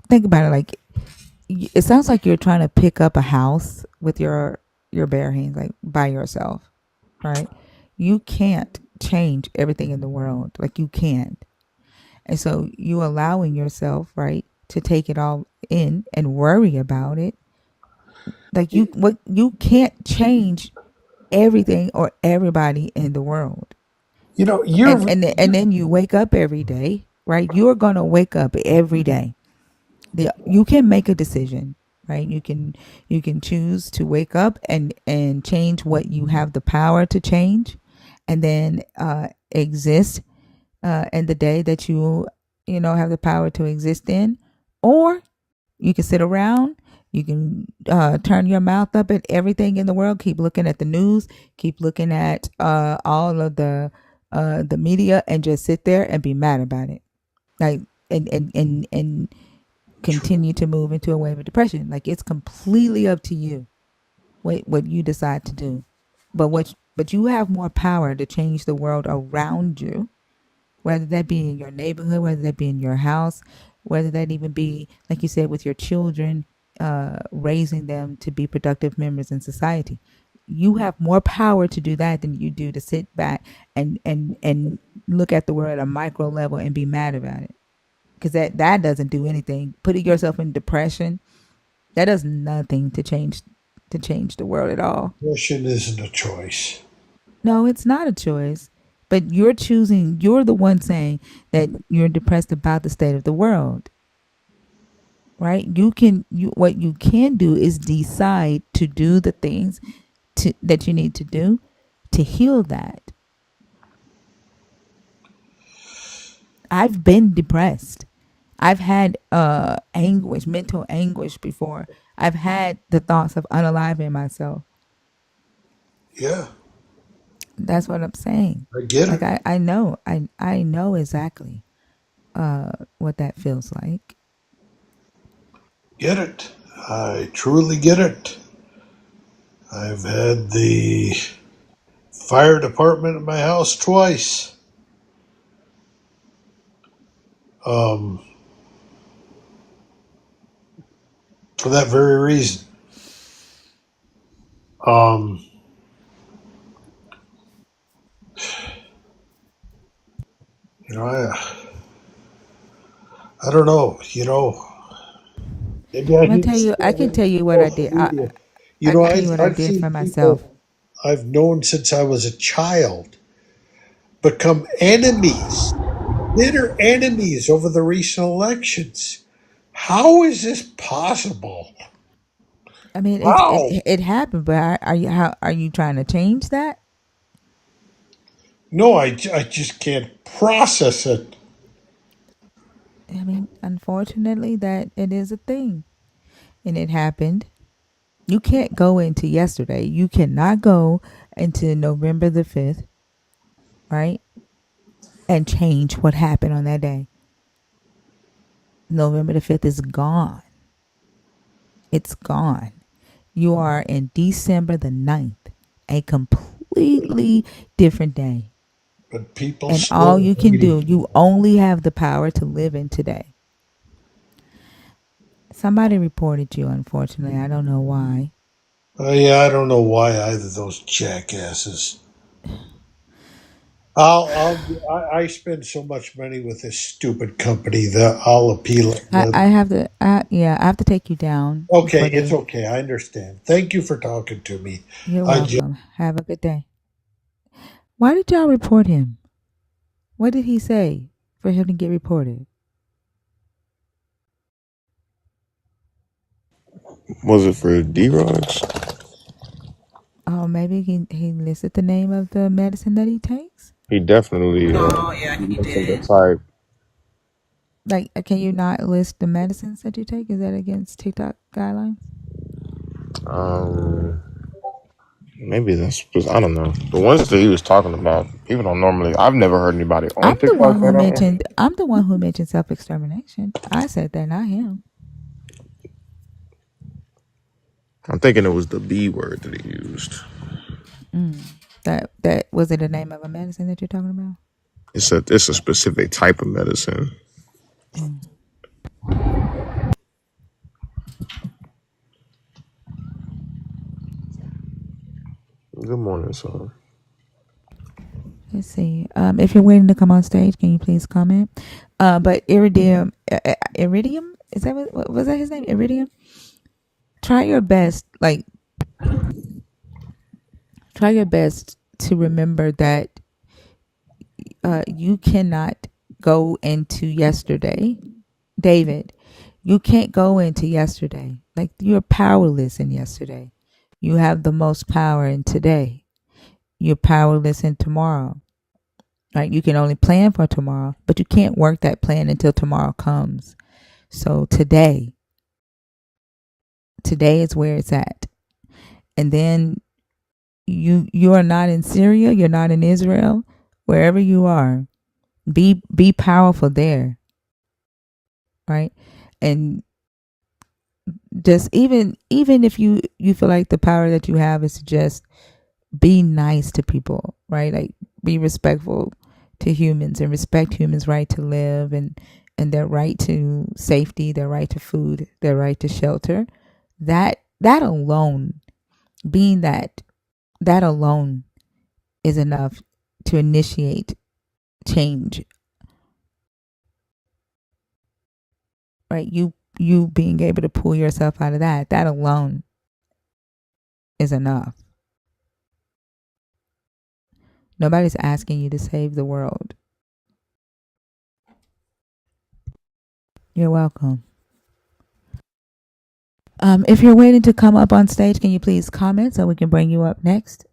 think about it. Like it sounds like you're trying to pick up a house with your bare hands, like by yourself, right? You can't change everything in the world. Like you can't. And so you allowing yourself, right, to take it all in and worry about it. Like you can't change everything or everybody in the world. You know, And then you wake up every day, right? You're going to wake up every day. You can make a decision, right? You can choose to wake up and change what you have the power to change and then exist in the day that you have the power to exist in, or you can sit around. You can turn your mouth up at everything in the world. Keep looking at the news. Keep looking at all of the media, and just sit there and be mad about it. Like and continue to move into a wave of depression. Like it's completely up to you what you decide to do. But you have more power to change the world around you, whether that be in your neighborhood, whether that be in your house, whether that even be, like you said, with your children, raising them to be productive members in society. You have more power to do that than you do to sit back and look at the world at a micro level and be mad about it. Because that doesn't do anything. Putting yourself in depression, that does nothing to change the world at all. depression isn't a choice. No, it's not a choice. But you're the one saying that you're depressed about the state of the world, right? What you can do is decide to do the things that you need to do to heal that. I've been depressed. I've had anguish, mental anguish before. I've had the thoughts of unaliving myself. Yeah, That's what I'm saying. I get Like it. I know exactly what that feels like. Get it. I truly get it. I've had the fire department at my house twice. Um, for that very reason. Um, I don't know. Maybe I I'm gonna need tell to you. stay I away can tell from you what I social did. media. I can tell you I've what I I've did for seen myself. people I've known since I was a child become enemies, bitter enemies over the recent elections. How is this possible? I mean, How? it happened, but are you trying to change that? No, I just can't process it. I mean, unfortunately, that it is a thing, and it happened. You can't go into yesterday. You cannot go into November the 5th, right, and change what happened on that day. November the 5th is gone. It's gone. You are in December the 9th, a completely different day. But people And all still you can hating. do, you only have the power to live in today. Somebody reported you, unfortunately. I don't know why. Yeah, I don't know why either. Those jackasses. I spend so much money with this stupid company that I'll appeal it I later. have to, yeah, I have to take you down Okay, before it's they. okay. I understand. Thank you for talking to me. You're I just, welcome. Have a good day. Why did y'all report him? What did he say for him to get reported? Was it for D-Rods? Oh, maybe he listed the name of the medicine that he takes. He definitely Oh yeah, he mentioned the did. type. Like, can you not list the medicines that you take? Is that against TikTok guidelines? Um, maybe that's because I don't know. The ones that he was talking about, people don't normally. I've never heard anybody on TikTok say that. I'm the one who mentioned self extermination. I said that, not him. I'm thinking it was the B word that he used. That was it. The name of a medicine that you're talking about? It's a specific type of medicine. Good morning, son. Let's see. If you're waiting to come on stage, can you please comment? But iridium, is that what was that his name? Iridium. Try your best. Like, try your best to remember that you cannot go into yesterday, David. You can't go into yesterday. Like, you're powerless in yesterday. You have the most power in today. You're powerless in tomorrow. Right? You can only plan for tomorrow, but you can't work that plan until tomorrow comes. So today is where it's at. And then you are not in Syria, you're not in Israel, wherever you are, be powerful there, right? And just even if you feel like the power that you have is to just be nice to people, right? Like, be respectful to humans and respect humans' right to live and their right to safety, their right to food, their right to shelter. That alone, being that alone is enough to initiate change, right? You being able to pull yourself out of that alone is enough. Nobody's asking you to save the world. You're welcome. If you're waiting to come up on stage, can you please comment so we can bring you up next?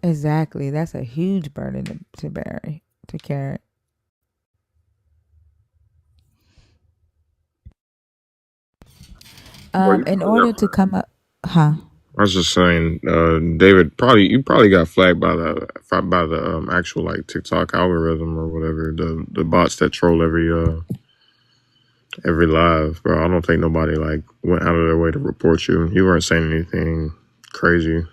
Exactly. That's a huge burden to carry. Well, you In probably got order to flagged. come up, huh? I was just saying, David. You probably got flagged by the actual like TikTok algorithm or whatever. The bots that troll every live, bro. I don't think nobody like went out of their way to report you. You weren't saying anything crazy.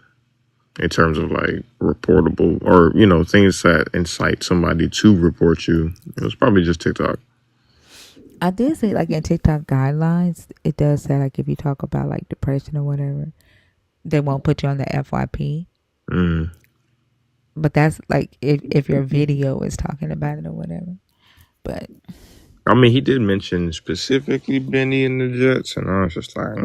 in terms of like reportable or things that incite somebody to report you. It was probably just TikTok. I did say like in TikTok guidelines, it does say like if you talk about like depression or whatever, they won't put you on the FYP. Mm. But that's like if your video is talking about it or whatever. But I mean, he did mention specifically Benny and the Jets, and I was just like,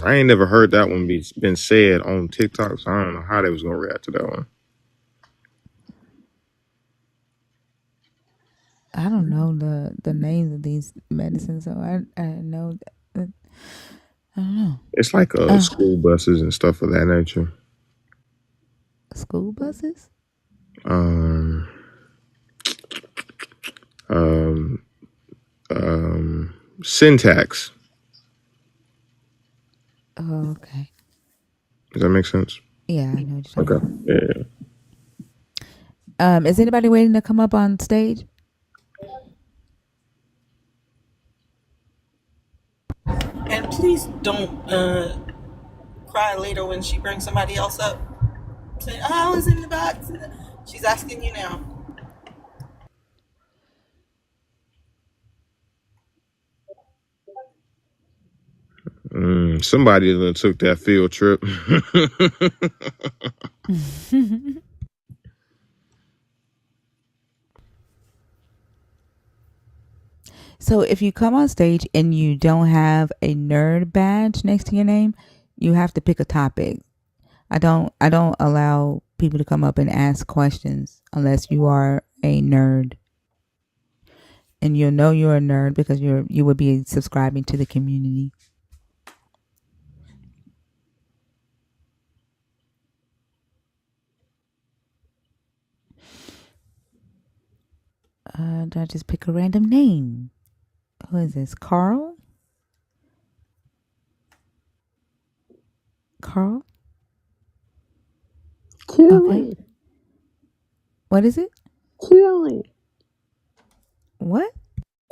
I ain't never heard that one been said on TikTok, so I don't know how they was gonna react to that one. I don't know the names of these medicines, so I know that, I don't know. It's like school buses and stuff of that nature. School buses? Um, um, Syntax. Oh, okay. Does that make sense? Yeah, I know what you're Okay. talking Yeah. about. Is anybody waiting to come up on stage? And please don't cry later when she brings somebody else up. Say, oh, I was in the box. She's asking you now. Somebody that took that field trip. So if you come on stage and you don't have a nerd badge next to your name, you have to pick a topic. I don't allow people to come up and ask questions unless you are a nerd. And you'll know you're a nerd because you would be subscribing to the community. Did I just pick a random name? Who is this? Carl? Carl? Okay. What is it? Healing. What?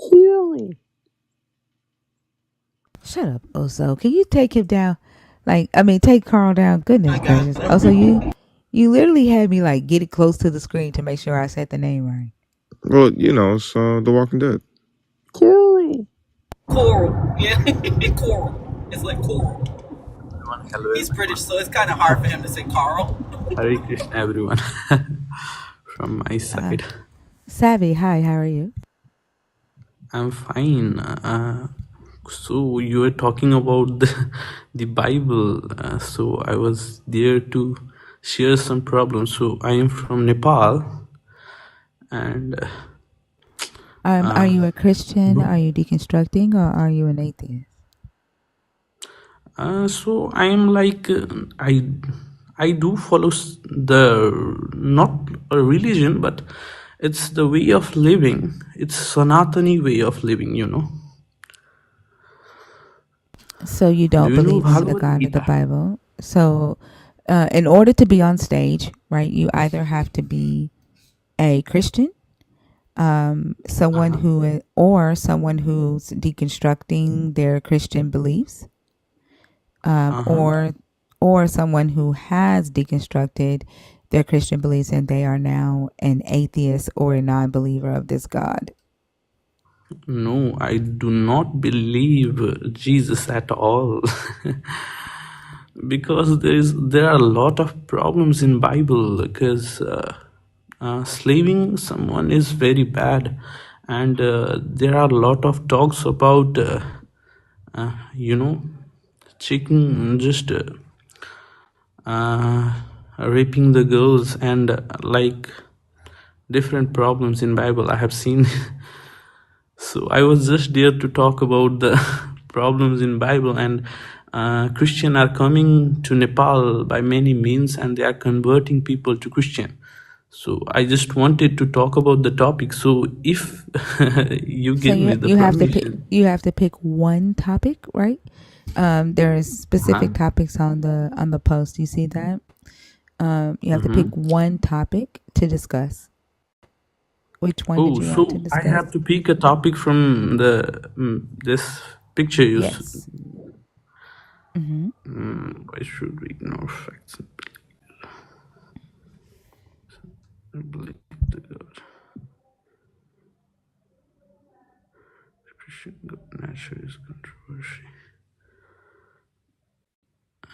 Healing. Shut up, Oso. Can you take him down? Take Carl down. Goodness gracious. Also, you literally had me like get it close to the screen to make sure I said the name right. Well, it's The Walking Dead. Healing. Coral. Yeah, Coral. It's like Coral. Hello. He's British, so it's kind of hard for him to say Carl. Hare Krishna, everyone. From my side, Savvy, hi. How are you? I'm fine. So you were talking about the Bible. So I was there to share some problems. So I am from Nepal, and Are you a Christian? Are you deconstructing, or are you an atheist? so I am like I do follow the not a religion, but it's the way of living. It's Sanatani way of living. So you Do don't you know believe in the Bhagavad God of the Gita? Bible. So in order to be on stage, right, you either have to be a Christian, someone who's deconstructing their Christian beliefs, or someone who has deconstructed their Christian beliefs and they are now an atheist or a non-believer of this God. No, I do not believe Jesus at all. Because there are a lot of problems in Bible, because slaving someone is very bad, and there are a lot of talks about you know chicken just raping the girls, and like different problems in Bible I have seen. So I was just there to talk about the problems in Bible, and Christian are coming to Nepal by many means, and they are converting people to Christian. So I just wanted to talk about the topic. So if you So give me the you permission. have to pick one topic, right? There is specific topics on the post. You see that? You have to pick one topic to discuss. Which one did Oh, you want to so I discuss? have to pick a topic from the this picture you. Yes. Why should we ignore facts? I believe the God, Christian God nature is controversy.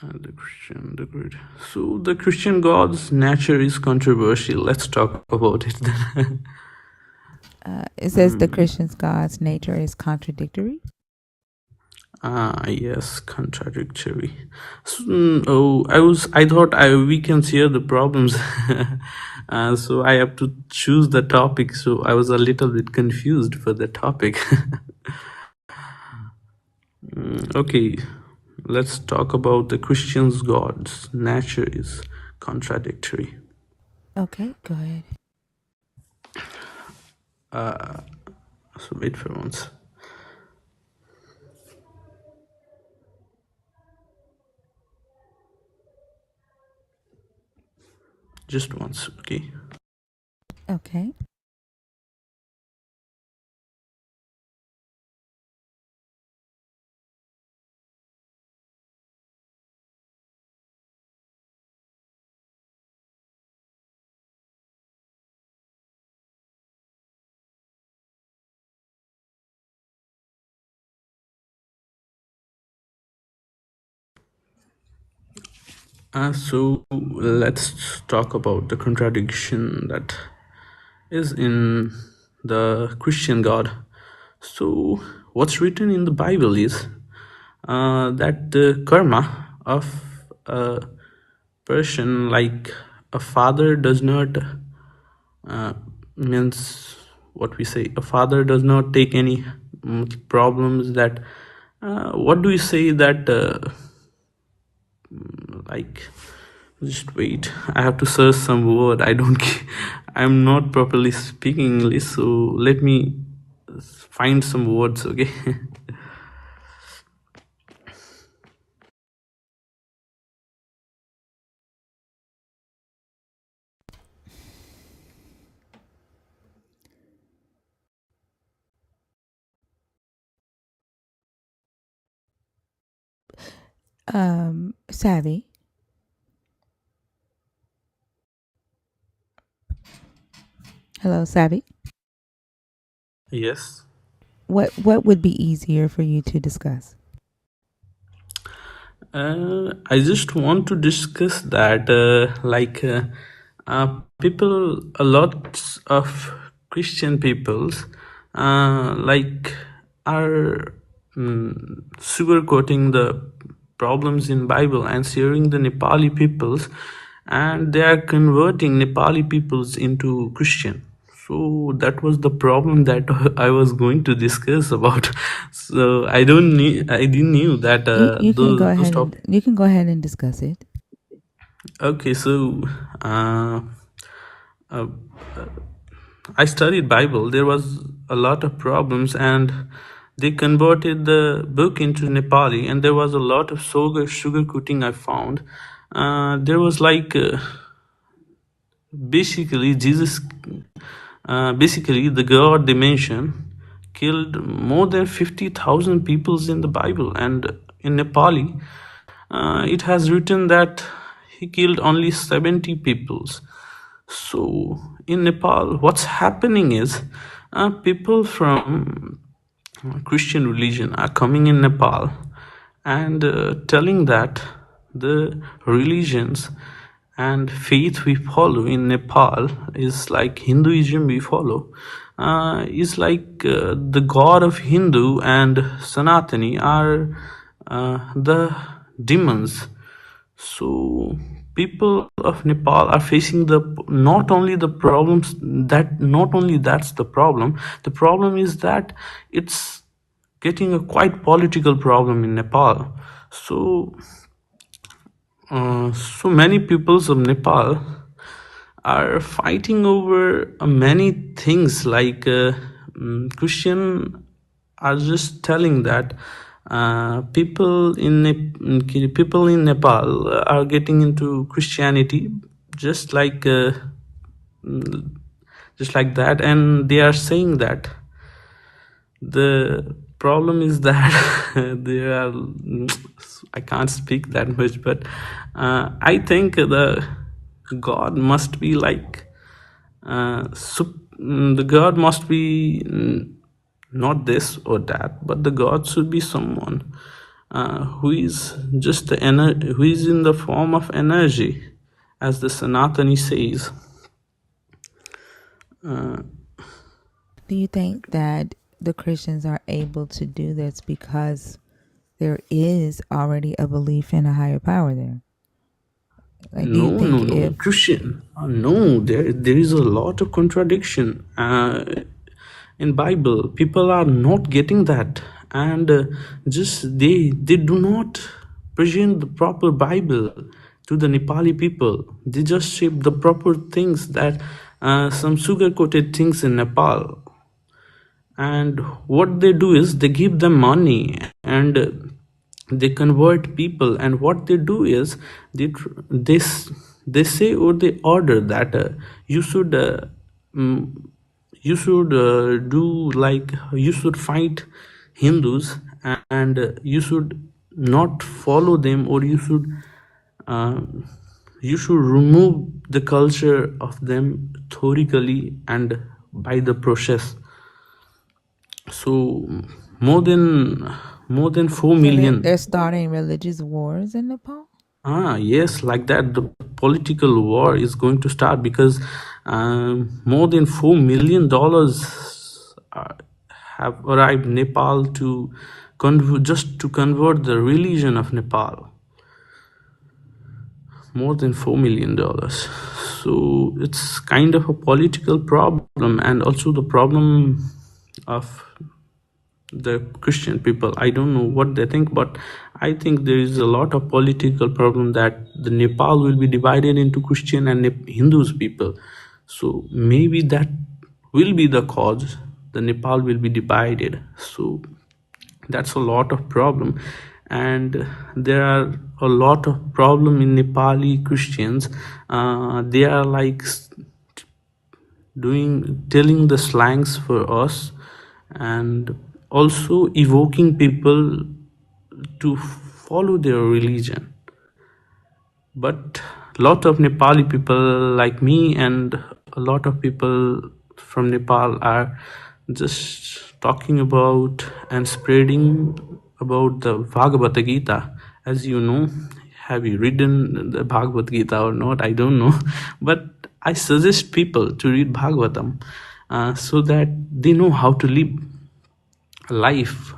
The great. So the Christian God's nature is controversial. Let's talk about it then. It says the Christian's God's nature is contradictory. Yes, contradictory. So, I thought we can share the problems. So I have to choose the topic. So I was a little bit confused for the topic. Okay, let's talk about the Christian's God's nature is contradictory. Okay, go ahead. So wait for once. Just once, okay. Okay. So let's talk about the contradiction that is in the Christian God. So what's written in the Bible is that the karma of a person, like a father does not means what we say, a father does not take any problems that what do we say that like just wait, I have to search some word. I'm not properly speaking English, so let me find some words, okay. Savvy. Hello, Savvy. Yes. What would be easier for you to discuss? I just want to discuss that, people, a lot of Christian peoples, like, are sugarcoating the problems in Bible and sharing the Nepali peoples, and they are converting Nepali peoples into Christian. So that was the problem that I was going to discuss about. So I didn't knew that You can go those ahead and topics. you can go ahead and discuss it. Okay, so uh, uh, I studied Bible. There was a lot of problems, and they converted the book into Nepali, and there was a lot of sugarcoating I found. There was like basically Jesus, basically the God dimension killed more than 50,000 peoples in the Bible, and in Nepali, it has written that he killed only 70 peoples. So in Nepal, what's happening is people from Christian religion are coming in Nepal and telling that the religions and faith we follow in Nepal is like Hinduism we follow, is like the god of Hindu and Sanatani are the demons. So people of Nepal are facing the not only the problems that not only that's the problem. The problem is that it's getting a quite political problem in Nepal. So so many peoples of Nepal are fighting over many things, like Christian are just telling that people in Nepal are getting into Christianity just like just like that, and they are saying that the problem is that there are I can't speak that much, but I think the God must be like The God must be not this or that, but the God should be someone who is just who is in the form of energy, as the Sanatani says. Do you think that the Christians are able to do this because there is already a belief in a higher power there? Like, do you No, no, think no, if Christian. No, there is a lot of contradiction in Bible. People are not getting that, and just they do not present the proper Bible to the Nepali people. They just shape the proper things that some sugar coated things in Nepal, and what they do is they give them money and they convert people, and what they do is they say or they order that you should mm, do like you should fight Hindus, and you should not follow them, or uh, you should remove the culture of them thorically and by the process. So more than 4 so million. they're starting religious wars in Nepal? Yes, like that. The political war is going to start because more than $4 million have arrived Nepal to just to convert the religion of Nepal. More than $4 million. So it's kind of a political problem, and also the problem of the Christian people. I don't know what they think, but I think there is a lot of political problem that the Nepal will be divided into Christian and Hindus people. So maybe that will be the cause. The Nepal will be divided. So that's a lot of problem, and there are a lot of problem in Nepali Christians. They are like telling the slangs for us, and also evoking people to follow their religion. But a lot of Nepali people like me and a lot of people from Nepal are just talking about and spreading about the Bhagavad Gita. As you know, have you written the Bhagavad Gita or not? I don't know. But I suggest people to read Bhagavatam so that they know how to live life.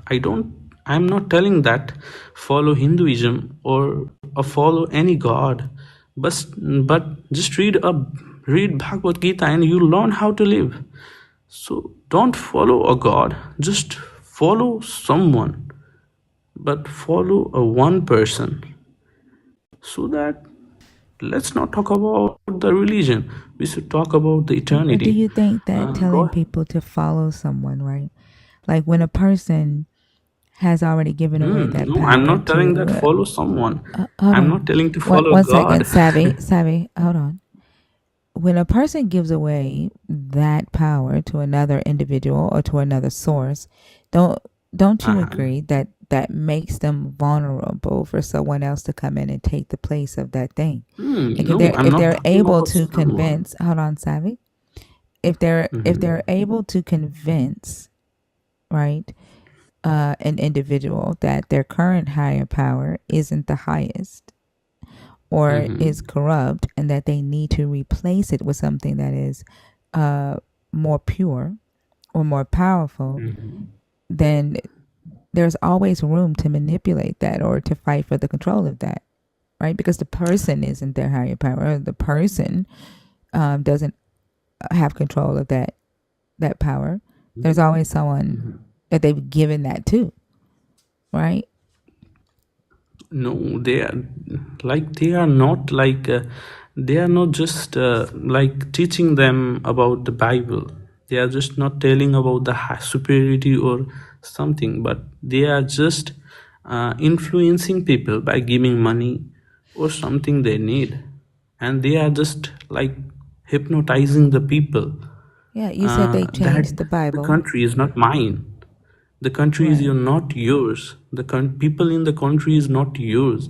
I'm not telling that follow Hinduism or follow any god, but just read Bhagavad Gita and you learn how to live. So don't follow a god, just follow someone, but follow a one person. So that let's not talk about the religion, we should talk about the But do eternity. you think that telling God. people to follow someone, right? Like when a person has already given away that No, I'm power not telling to that follow someone. hold I'm on, not telling to follow one second, God. savvy, hold on. When a person gives away that power to another individual or to another source, don't don't you Uh-huh. agree that that makes them vulnerable for someone else to come in and take the place of that thing? Like No, I'm if not they're talking able about to someone. convince, hold on, savvy, if they're able to convince, right, an individual that their current higher power isn't the highest or is corrupt, and that they need to replace it with something that is more pure or more powerful, then there's always room to manipulate that or to fight for the control of that, right? Because the person isn't their higher power. The person doesn't have control of that power. There's always someone that they've given that to, right? No, they are not like they are not just like teaching them about the Bible. They are just not telling about the superiority or something, but they are just influencing people by giving money or something they need, and they are just like hypnotizing the people Yeah, you said they that changed the the Bible. country is not mine. The country is Right. not yours. The people in the country is not yours,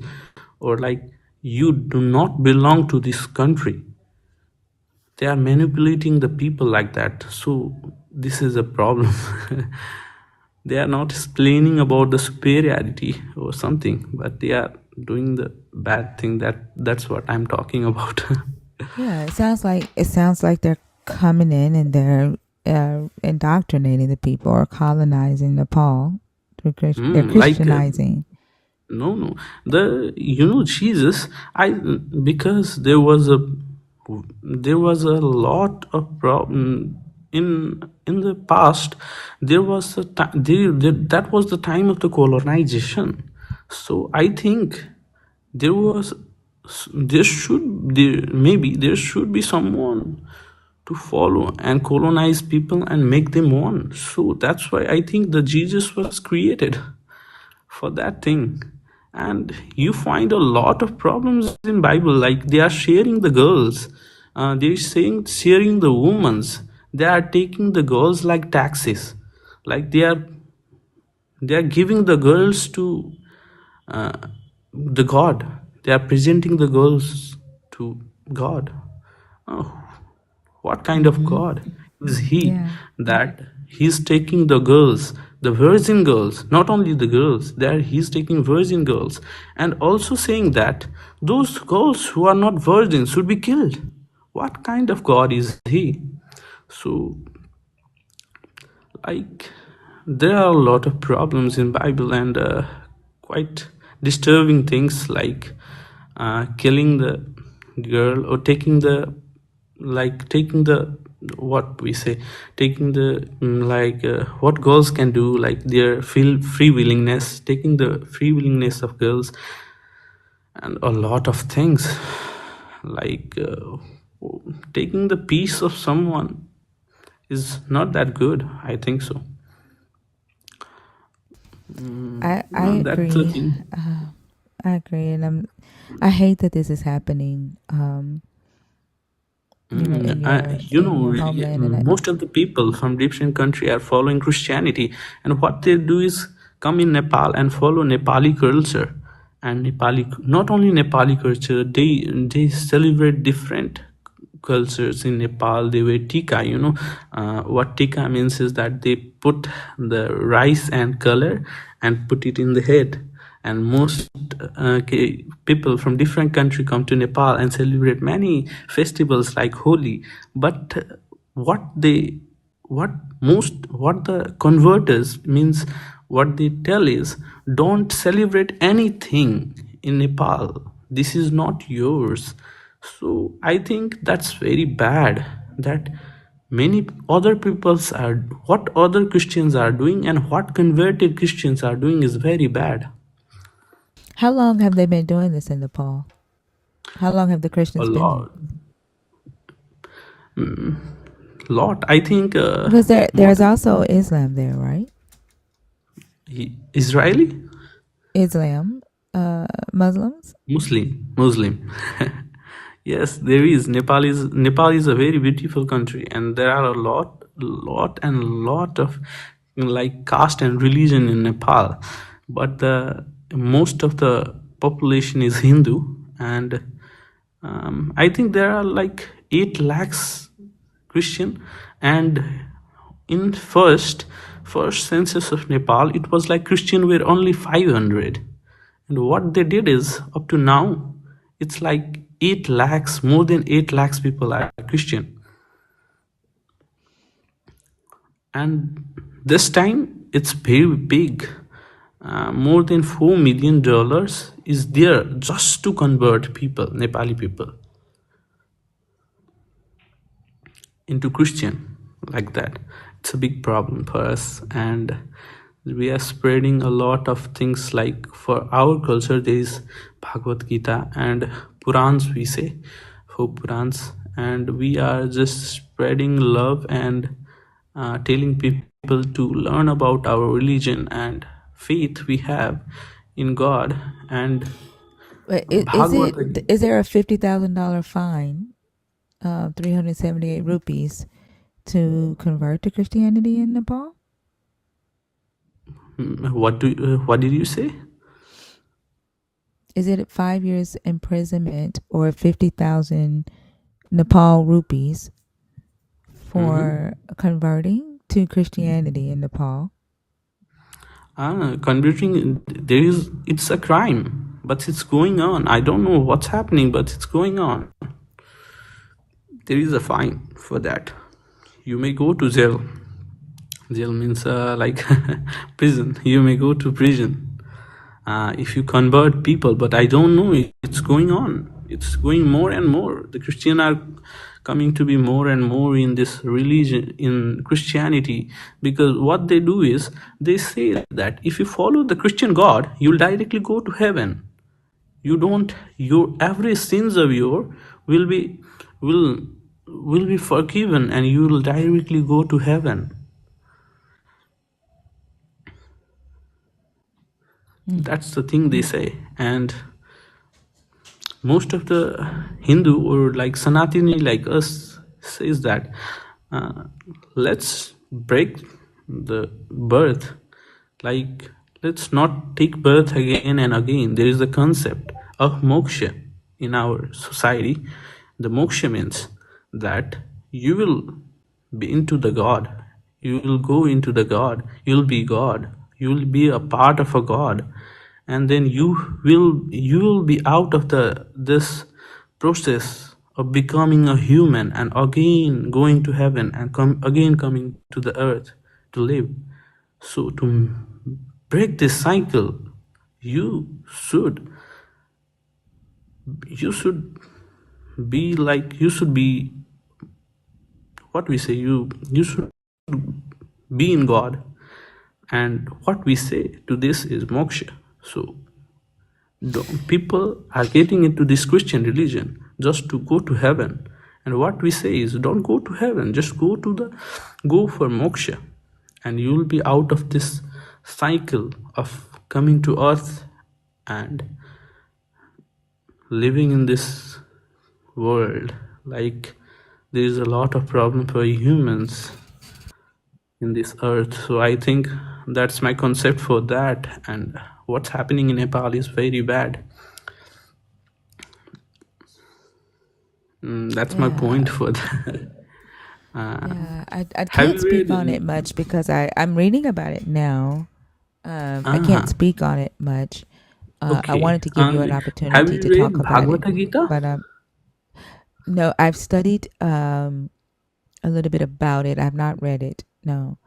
or like you do not belong to this country. they are manipulating the people like that. So this is a problem. They are not explaining about the superiority or something, but they are doing the bad thing. That's what I'm talking about. Yeah, it sounds like they're coming in and they're indoctrinating the people or colonizing Nepal. They're Like Christianizing. no, the Jesus. I because there was a lot of problem in the past. There was a that was the time of the colonization. So I think there was maybe there should be someone to follow and colonize people and make them one. So that's why I think the Jesus was created for that thing. And you find a lot of problems in Bible, like they are sharing the girls, they're saying sharing the women's, they are taking the girls like taxes, like they are giving the girls to uh, the God. They are presenting the girls to God. Oh, what kind of God is he Yeah. that he's taking the girls, the virgin girls, not only the girls, there he's taking virgin girls, and also saying that those girls who are not virgins should be killed. What kind of God is he? So, like, there are a lot of problems in Bible and quite disturbing things like killing the girl or taking the what we say taking the what girls can do, like their feel free willingness, taking the free willingness of girls, and a lot of things like taking the peace of someone is not that good, I think so. I That's the agree. thing. I agree, and I hate that this is happening. In your homeland, and Most of the people from different country are following Christianity, and what they do is come in Nepal and follow Nepali culture, and Nepali, not only Nepali culture, they celebrate different cultures in Nepal. They wear tika. What tika means is that they put the rice and color and put it in the head, and most people from different country come to Nepal and celebrate many festivals like Holi. But what they what the converters means, what they tell is, don't celebrate anything in Nepal, this is not yours. So I think that's very bad, that many other peoples are, what other Christians are doing and what converted Christians are doing is very bad. how long have they been doing this in Nepal? How long have the A Christians been there? lot, I think. Because More there's than also Islam there, right? Israeli, Islam, Muslims. Muslim. Yes, there is. Nepal is a very beautiful country, and there are a lot of like caste and religion in Nepal, but the most of the population is Hindu, and I think there are like 8 lakhs Christian, and in first census of Nepal, it was like Christian were only 500, and what they did is up to now, it's like 8 lakhs, more than 8 lakhs people are Christian, and this time it's very big. More than $4 million is there just to convert people, Nepali people, into Christian like that. It's a big problem for us, and we are spreading a lot of things, like for our culture there is Bhagavad Gita and Purans, we say, for Purans, and we are just spreading love and telling people to learn about our religion and faith we have in God. And But Bhagavad is there a $50,000 fine, 378 rupees, to convert to Christianity in Nepal? what did you say? Is it 5 years imprisonment or 50,000 Nepal rupees Mm-hmm. for converting to Christianity in Nepal. Converting, it's a crime, but it's going on. I don't know what's happening, but it's going on. There is a fine for that. You may go to jail. Jail means like prison. You may go to prison if you convert people, but I don't know. It's going on. It's going more and more. The Christian are coming to be more and more in this religion, in Christianity, because what they do is they say that if you follow the Christian God, you'll directly go to heaven. You don't. Your every sins of your will be will will be forgiven, and you will directly go to heaven. That's the thing they say. And most of the Hindu or like Sanatini like us says that uh, let's break the birth, like let's not take birth again and again. There is a concept of moksha in our society. The moksha means that you will be into the God, you will go into the God, you'll be God, you will be a part of a God, and then you will be out of the this process of becoming a human and again going to heaven and again coming to the earth to live. So to break this cycle, you should you should be like you should be what we say you should be in God, and what we say to this is moksha. So people are getting into this Christian religion just to go to heaven, and what we say is don't go to heaven, just go for moksha, and you will be out of this cycle of coming to earth and living in this world. Like there is a lot of problem for humans in this earth. So I think that's my concept for that, and what's happening in Nepal is very bad. That's my Yeah, point for that. yeah. I Have can't you speak read? on it much because I'm reading about it now. I can't Uh-huh. speak on it much. I Okay. wanted to give you an Have opportunity you to talk read about it, Bhagavad Gita? but no, I've studied a little bit about it. I've not read it. No,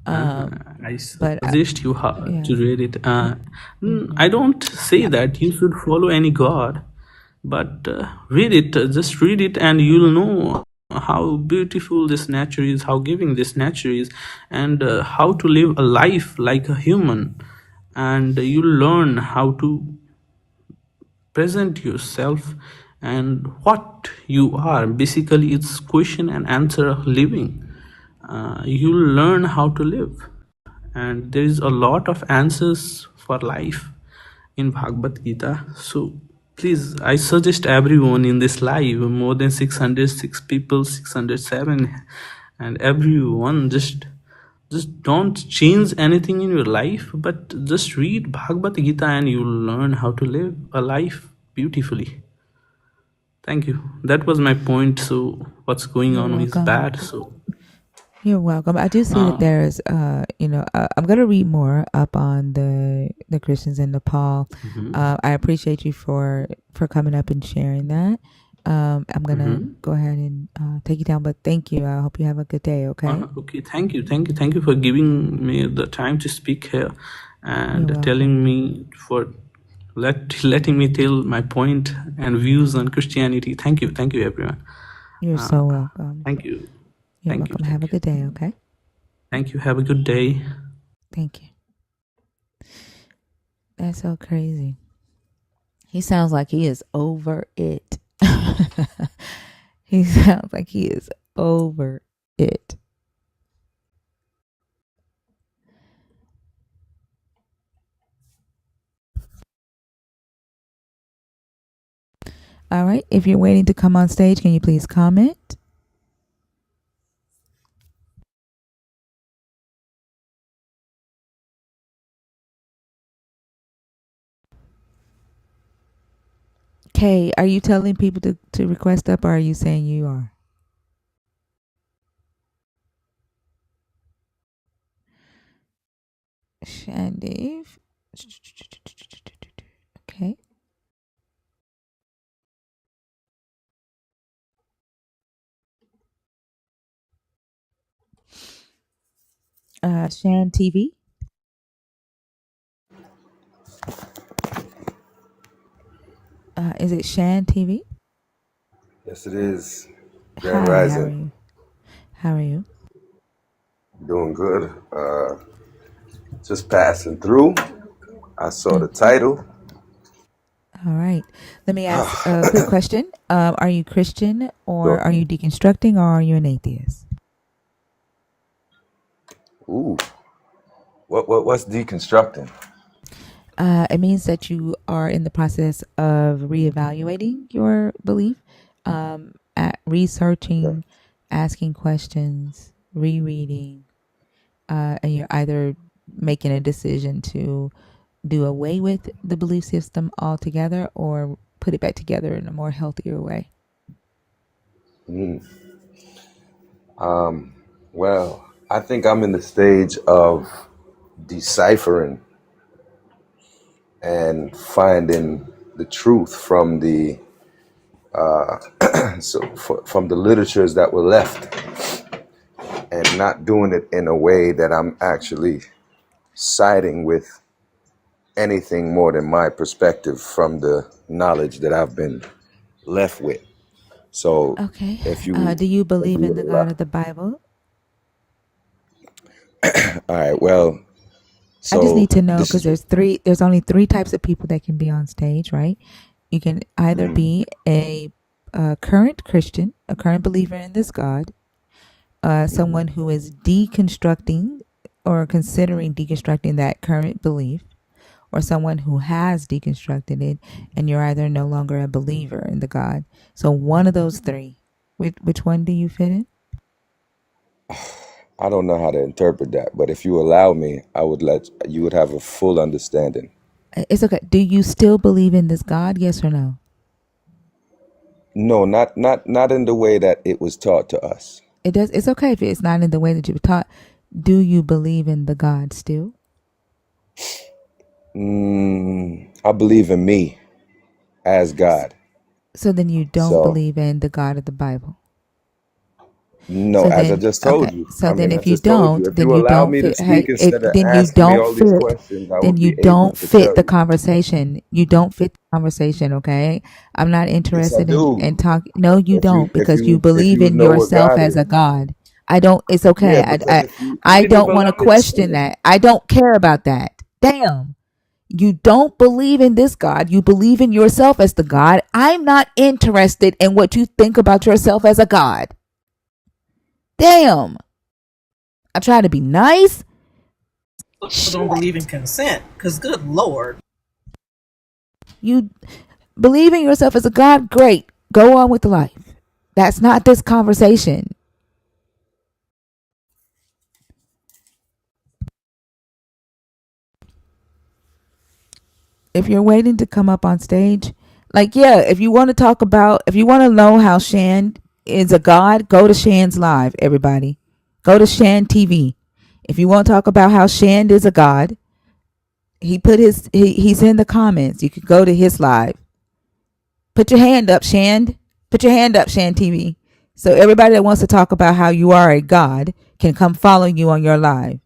Uh-huh. um, I but suggest you yeah. to read it. I Mm-hmm. don't say that you should follow any god, but read it. Just read it, and you'll know how beautiful this nature is, how giving this nature is, and how to live a life like a human. And you'll learn how to present yourself and what you are. Basically, it's question and answer of living. You'll learn how to live, and there is a lot of answers for life in Bhagavad Gita. So please, I suggest everyone in this live, more than 606 people, 607, and everyone, just don't change anything in your life, but just read Bhagavad Gita and you'll learn how to live a life beautifully. Thank you. That was my point. So what's going You're on is welcome. bad. So You're welcome. I do see that uh, there's, I'm gonna read more up on the Christians in Nepal. mhm, I appreciate you for coming up and sharing that. I'm gonna mhm. go ahead and take you down, but thank you. I hope you have a good day. Okay. Okay, thank you for giving me the time to speak here You're and welcome. telling me for letting me tell my point and views on Christianity. Thank you, everyone. You're Uh, so welcome. thank you, You're welcome. Have a thank you, good day. Okay. thank you. Have a good day. Thank you. That's so crazy. He sounds like he is over it. He sounds like he is over it. All right. If you're waiting to come on stage, can you please comment? Kay, are you telling people to request up, or are you saying you are? Shandave. Okay. Shan TV. Is it Shan TV? Yes, it is. Grand Hi, how are Rising. you? How are you? Doing good. Just passing through. I saw the Okay. title. All right. Let me ask a quick question. Are you Christian, or Sure. are you deconstructing, or are you an atheist? Ooh. What's deconstructing? It means that you are in the process of reevaluating your belief, at Okay. researching, asking questions, rereading, and you're either making a decision to do away with the belief system altogether or put it back together in a more healthier way. Mm. Well, I think I'm in the stage of deciphering and finding the truth from the from the literatures that were left, and not doing it in a way that I'm actually siding with anything more than my perspective from the knowledge that I've been left with. So Okay. if you Do you if believe you in would the God allow, of the Bible? all right, well, I just so need to know this because is there's only three types of people that can be on stage, right? You can either be a current Christian, a current believer in this God, someone who is deconstructing or considering deconstructing that current belief, or someone who has deconstructed it, and you're either no longer a believer in the God. So one of those three. Which one do you fit in? I don't know how to interpret that, but if you allow me, I would let you would have a full understanding. It's okay. Do you still believe in this God? Yes or no? No, not in the way that it was taught to us. It does. It's okay if it's not in the way that you were taught. Do you believe in the God still? I believe in me as God. So then you don't So believe in the God of the Bible. no, So as I then, just okay. told you. So I then, mean, I if you just told you. don't, If then you you allow don't me to fit. speak Hey, if instead of then you asking me don't all these fit, questions, I then would you be able don't to fit tell the you. conversation. You don't fit the conversation. Okay. I'm not Yes, I interested do. in talk. No, you If you don't, because you if believe you would in know what yourself God as is. a God. I don't. It's okay. Yeah, because if you I didn't don't even want to allow me to question speak. that. I don't care about that. Damn. You don't believe in this God. You believe in yourself as the God. I'm not interested in what you think about yourself as a God. Damn. I try to be nice. Don't Shit. believe in consent, because good lord. You believe in yourself as a God. Great. Go on with life. That's not this conversation. If you're waiting to come up on stage, like, yeah, if you want to talk about, if you want to know how Shan is a God, go to Shan's live, everybody. Go to Shan TV. If you want to talk about how Shan is a God, he's in the comments. You could go to his live. Put your hand up, Shan. Put your hand up, Shan TV. So everybody that wants to talk about how you are a God can come follow you on your live.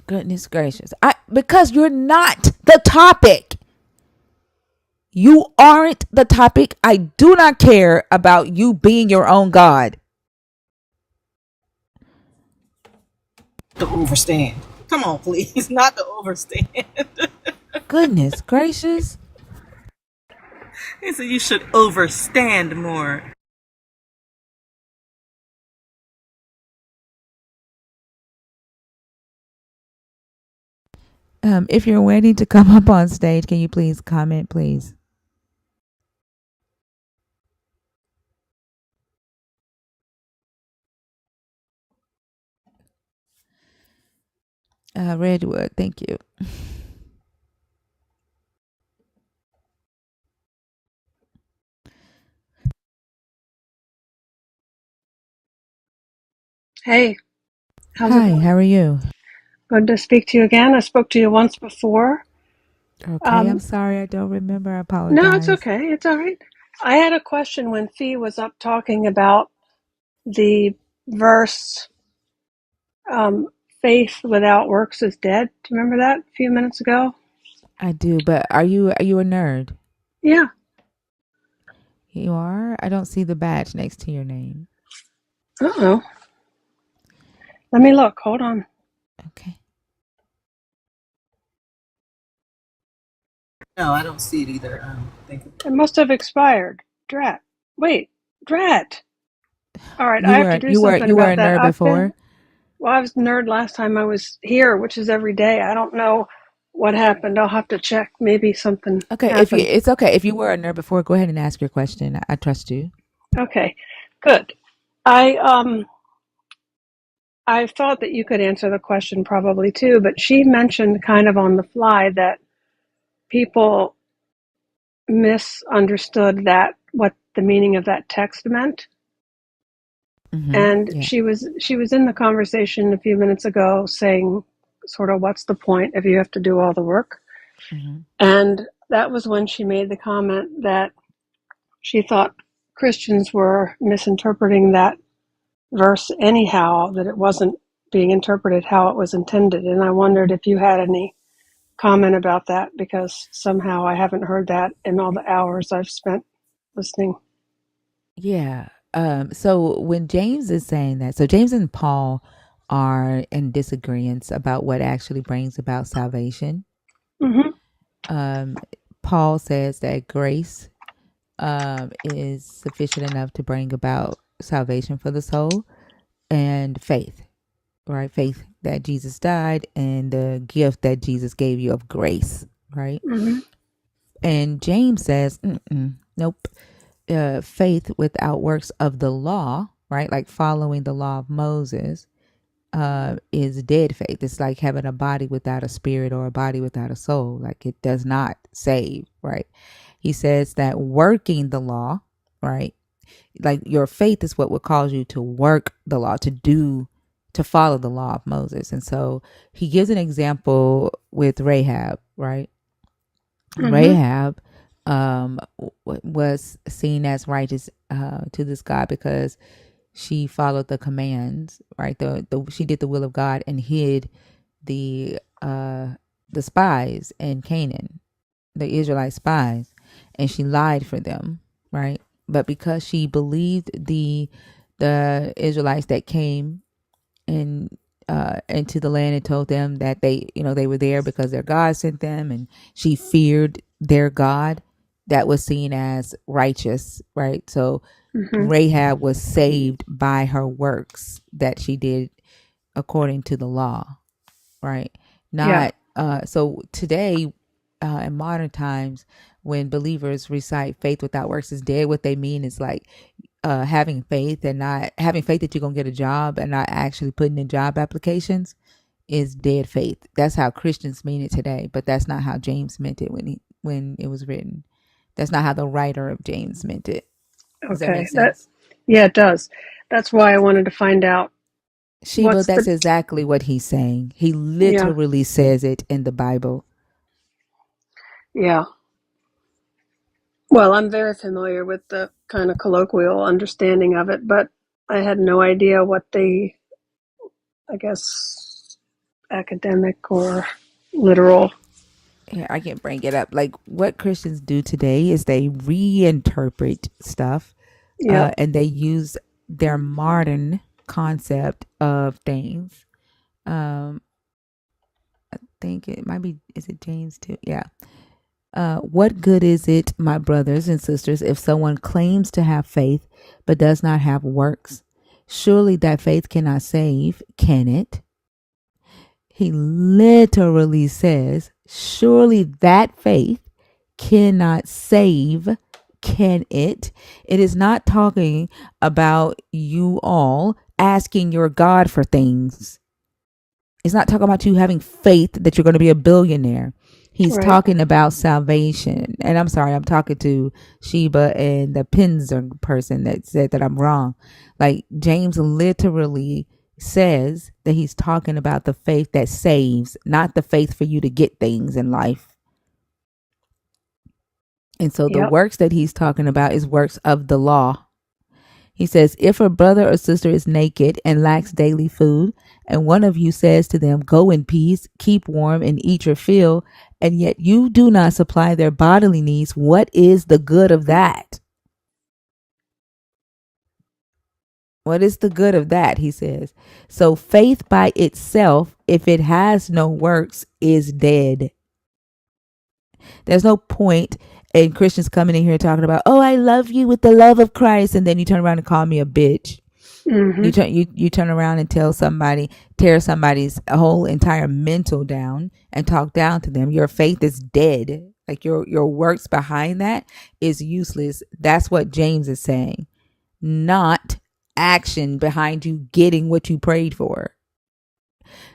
Goodness gracious. Because you're not the topic. You aren't the topic. I do not care about you being your own God. To overstand. Come on, please. Not to overstand. Goodness gracious. He said you should overstand more. If you're waiting to come up on stage, can you please comment, please? Redwood, thank you. Hey, how's it Hi, going? how are you? Good to speak to you again. I spoke to you once before. Okay, I'm Um, sorry, I don't remember. I no, it's apologize. okay. It's all right. I had a question when Fee was up talking about the verse, um, faith without works is dead. Do you remember that a few minutes ago? I do, but are you a nerd? Yeah. You are? I don't see the badge next to your name. Uh-oh. Let me look. Hold on. Okay. No, I don't see it either. Thank you. It must have expired. Drat. Wait. Drat. All right. I You have to were do you were something you were a about that. nerd before? Well, I was nerd last time I was here, which is every day. I don't know what happened. I'll have to check. Maybe something Okay, happened. it's okay. If you were a nerd before, go ahead and ask your question. I trust you. Okay, good. I um I thought that you could answer the question probably too, but she mentioned kind of on the fly that people misunderstood that what the meaning of that text meant. And Yeah. she was in the conversation a few minutes ago saying sort of what's the point if you have to do all the work? hmm And that was when she made the comment that she thought Christians were misinterpreting that verse anyhow, that it wasn't being interpreted how it was intended. And I wondered if you had any comment about that, because somehow I haven't heard that in all the hours I've spent listening. Yeah. So when James is saying that, so James and Paul are in disagreements about what actually brings about salvation. Mm-hmm. Um, Paul says that grace is sufficient enough to bring about salvation for the soul, and faith, right? Faith that Jesus died and the gift that Jesus gave you of grace, right? Mm-hmm. And James says, nope. Faith without works of the law, right? Like following the law of Moses, is dead faith. It's like having a body without a spirit or a body without a soul. Like it does not save, right? He says that working the law, right? Like your faith is what would cause you to work the law, to follow the law of Moses. And so he gives an example with Rahab, right? Mm-hmm. Rahab was seen as righteous to this God because she followed the commands, right? She did the will of God and hid the spies in Canaan, the Israelite spies, and she lied for them, right? But because she believed the Israelites that came in into the land and told them that they were there because their God sent them, and she feared their God, that was seen as righteous, right? So Mm-hmm. Rahab was saved by her works that she did according to the law, right? Yeah. Not so today, in modern times, when believers recite faith without works is dead, what they mean is like having faith and not having faith that you're gonna get a job and not actually putting in job applications is dead faith. That's how Christians mean it today, but that's not how James meant it when it was written. That's not how the writer of James meant it. Does that make Okay. That. sense? Yeah, it does. That's why I wanted to find out Sheba, what's that's the. exactly what he's saying. He Yeah. literally says it in the Bible. Yeah. Well, I'm very familiar with the kind of colloquial understanding of it, but I had no idea what the, I guess, academic or literal. Here, I can bring it up. Like what Christians do today is they reinterpret stuff, Yep. and they use their modern concept of things. Um, I think it might be. Is it James too? Yeah. What good is it, my brothers and sisters, if someone claims to have faith but does not have works? Surely that faith cannot save, can it? He literally says, surely that faith cannot save, can it? It is not talking about you all asking your God for things. It's not talking about you having faith that you're going to be a billionaire. He's Right. talking about salvation. And I'm sorry, I'm talking to Sheba and the Pinzer person that said that I'm wrong. Like, James literally says that he's talking about the faith that saves, not the faith for you to get things in life. And so the Yep. works that he's talking about is works of the law. He says, if a brother or sister is naked and lacks daily food, and one of you says to them, go in peace, keep warm, and eat your fill, and yet you do not supply their bodily needs, what is the good of that? What is the good of that? He says. So faith by itself, if it has no works, is dead. There's no point in Christians coming in here talking about, oh, I love you with the love of Christ, and then you turn around and call me a bitch. Mm-hmm. You turn around and tear somebody's whole entire mental down and talk down to them. Your faith is dead. Like your works behind that is useless. That's what James is saying. Not action behind you getting what you prayed for.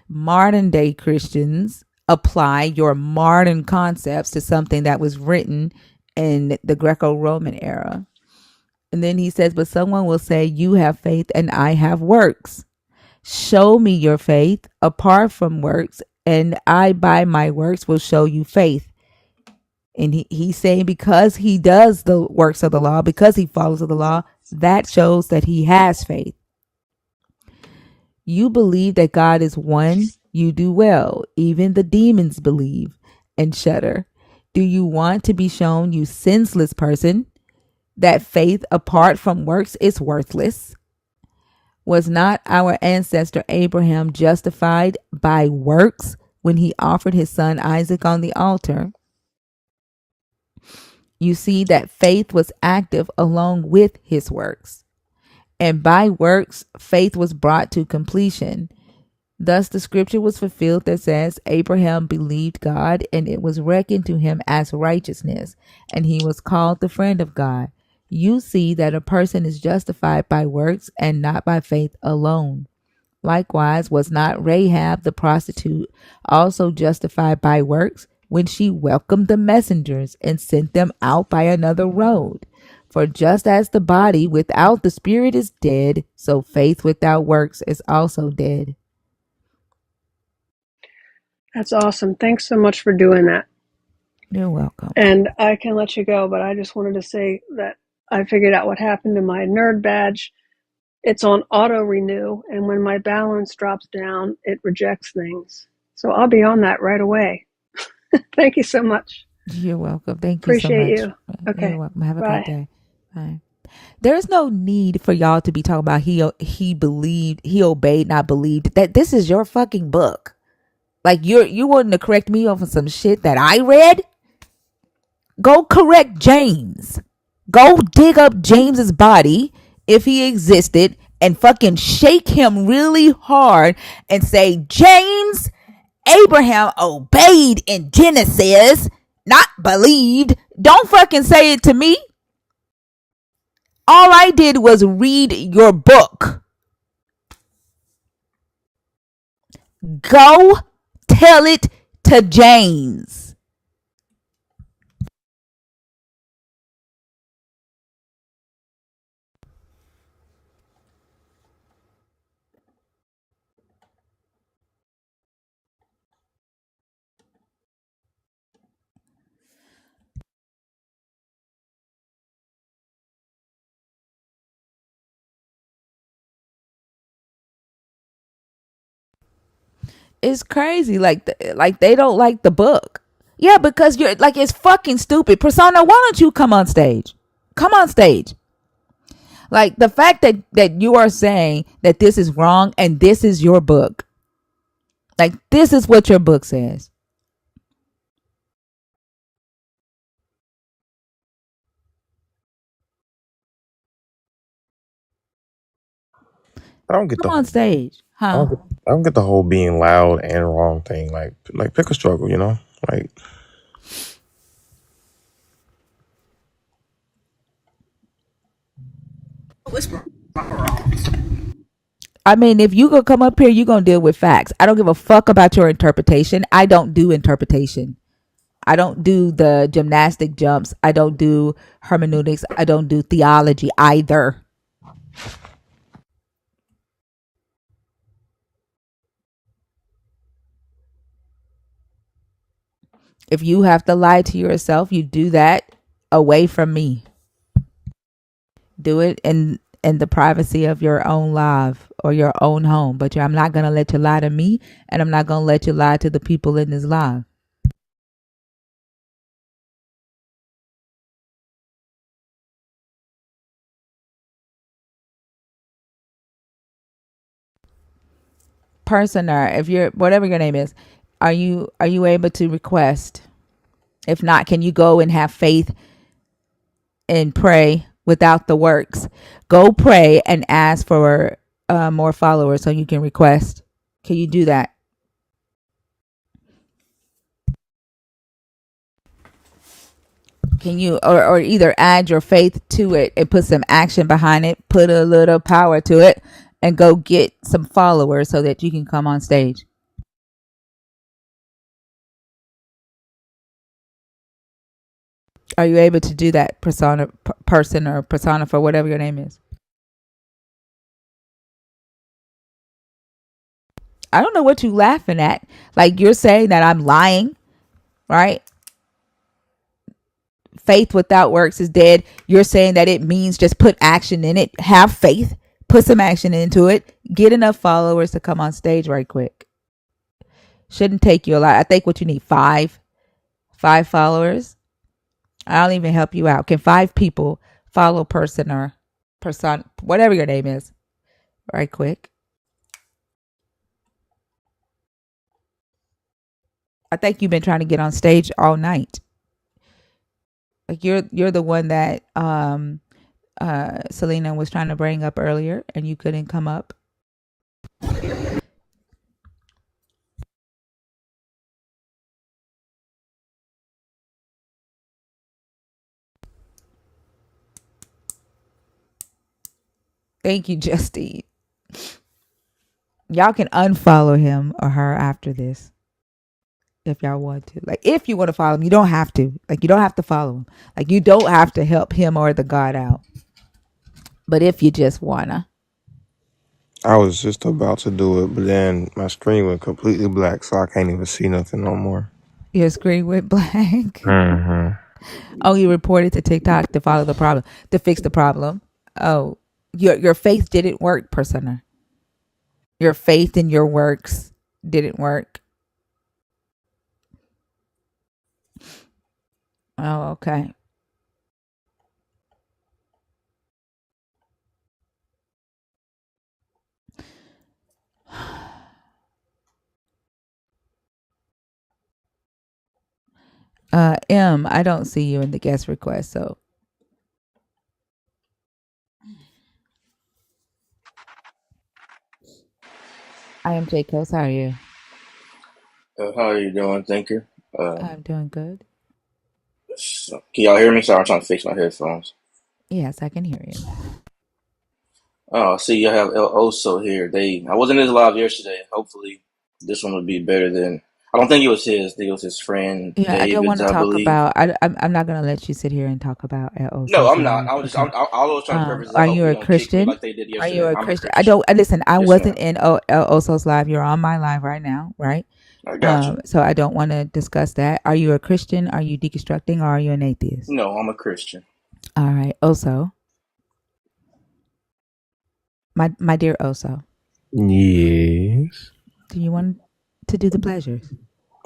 Modern day Christians apply your modern concepts to something that was written in the Greco-Roman era. And then he says, but someone will say, you have faith and I have works. Show me your faith apart from works, and I by my works will show you faith. And he's saying because he does the works of the law, because he follows the law, that shows that he has faith. You believe that God is one, you do well. Even the demons believe and shudder. Do you want to be shown, you senseless person, that faith apart from works is worthless? Was not our ancestor Abraham justified by works when he offered his son Isaac on the altar? You see that faith was active along with his works. And by works, faith was brought to completion. Thus the scripture was fulfilled that says, Abraham believed God, and it was reckoned to him as righteousness, and he was called the friend of God. You see that a person is justified by works and not by faith alone. Likewise, was not Rahab the prostitute also justified by works when she welcomed the messengers and sent them out by another road? For just as the body without the spirit is dead, so faith without works is also dead. That's awesome. Thanks so much for doing that. You're welcome. And I can let you go, but I just wanted to say that I figured out what happened to my nerd badge. It's on auto renew, and when my balance drops down, it rejects things. So I'll be on that right away. Thank you so much. You're welcome. Thank you so Appreciate much. you. You're Okay. welcome. Have a great Bye. day. Bye. There's no need for y'all to be talking about he believed, he obeyed, not believed. That this is your fucking book. Like you wanting to correct me over some shit that I read? Go correct James. Go dig up James's body if he existed and fucking shake him really hard and say, James, Abraham obeyed in Genesis, not believed. Don't fucking say it to me. All I did was read your book. Go tell it to James. It's crazy. Like they don't like the book. Yeah, because you're like, it's fucking stupid. Persona, why don't you come on stage? Come on stage. Like the fact that you are saying that this is wrong and this is your book. Like this is what your book says. I don't get Come the on whole. stage. Huh? I don't get the whole being loud and wrong thing. Like pick a struggle, you know. Like I mean, if you gonna come up here, you gonna deal with facts. I don't give a fuck about your interpretation. I don't do interpretation. I don't do the gymnastic jumps. I don't do hermeneutics. I don't do theology either. If you have to lie to yourself, you do that away from me. Do it in the privacy of your own life or your own home. But I'm not gonna let you lie to me, and I'm not gonna let you lie to the people in this live. Person, or if you're whatever your name is, are you able to request? If not, can you go and have faith and pray without the works? Go pray and ask for more followers so you can request. Can you do that? Can you, or either add your faith to it and put some action behind it, put a little power to it, and go get some followers so that you can come on stage? Are you able to do that, person or persona for whatever your name is? I don't know what you laughing at. Like, you're saying that I'm lying, right? Faith without works is dead. You're saying that it means just put action in it. Have faith, put some action into it, get enough followers to come on stage right quick. Shouldn't take you a lot. I think what you need, five followers. I'll even help you out. Can 5 people follow person, whatever your name is, right quick? I think you've been trying to get on stage all night. Like, you're the one that Selena was trying to bring up earlier, and you couldn't come up. Thank you, Justine. Y'all can unfollow him or her after this if y'all want to. Like, if you want to follow him, you don't have to. Like, you don't have to follow him. Like, you don't have to help him or the God out. But if you just wanna. I was just about to do it, but then my screen went completely black, so I can't even see nothing no more. Your screen went blank. Mm-hmm. Oh, you reported to TikTok to follow the problem, to fix the problem. Oh, your faith didn't work, persona. Your faith in your works didn't work. Oh, okay. I don't see you in the guest request, so I am J Coast. How are you? How are you doing? Thank you. I'm doing good. Can y'all hear me? Sorry, I'm trying to fix my headphones. Yes, I can hear you. Oh, I see you have El Oso here. I wasn't in his live yesterday. Hopefully, this one would be better than. I don't think it was his. I think it was his friend Yeah, I don't want David's, to I talk believe. about. I'm not gonna let you sit here and talk about No, Oso's I'm not. live. I was just. Okay. All I was trying to preface is I Are hope you you a don't kick me Christian? like they did Are you yesterday. a I'm a Christian? I Christian. don't listen. I Yes, wasn't ma'am. in Oso's live. You're on my live right now, right? I got you. So I don't want to discuss that. Are you a Christian? Are you deconstructing, or are you an atheist? No, I'm a Christian. All right, Oso, my dear Oso, Yes. do you want to do the pleasures?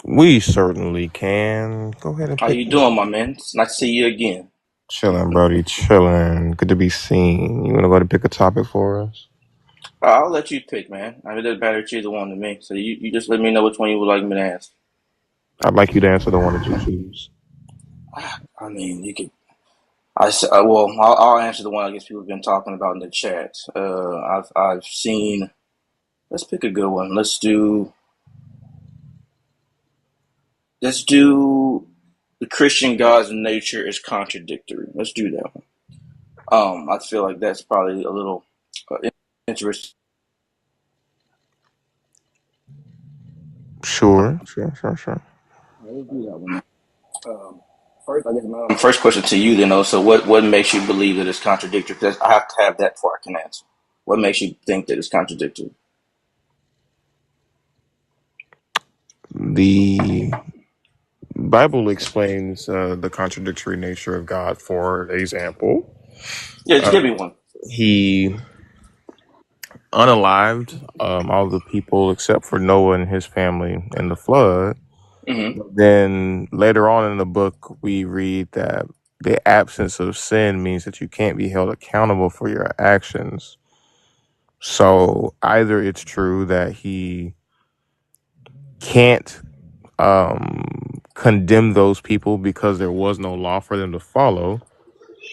We certainly can. Go ahead and How pick you one. doing, my man? It's nice to see you again. Chilling, Brody. Chilling. Good to be seen. You want to go to pick a topic for us? I'll let you pick, man. I mean, it doesn't matter to either one to me. So you just let me know which one you would like me to ask. I'd like you to answer the one that you choose. I mean, you could. Well, I'll answer the one I guess people have been talking about in the chat. I've seen. Let's pick a good one. Let's do the Christian God's nature is contradictory. Let's do that one. I feel like that's probably a little interesting. Sure. Let's do that one. Um, First, I guess my first question to you then, also, what makes you believe that it's contradictory? Because I have to have that before I can answer. What makes you think that it's contradictory? The Bible explains the contradictory nature of God. For example, Yeah, just uh, give me one. he unalived all the people except for Noah and his family in the flood. Mm-hmm. Then later on in the book, we read that the absence of sin means that you can't be held accountable for your actions. So either it's true that he can't condemn those people because there was no law for them to follow,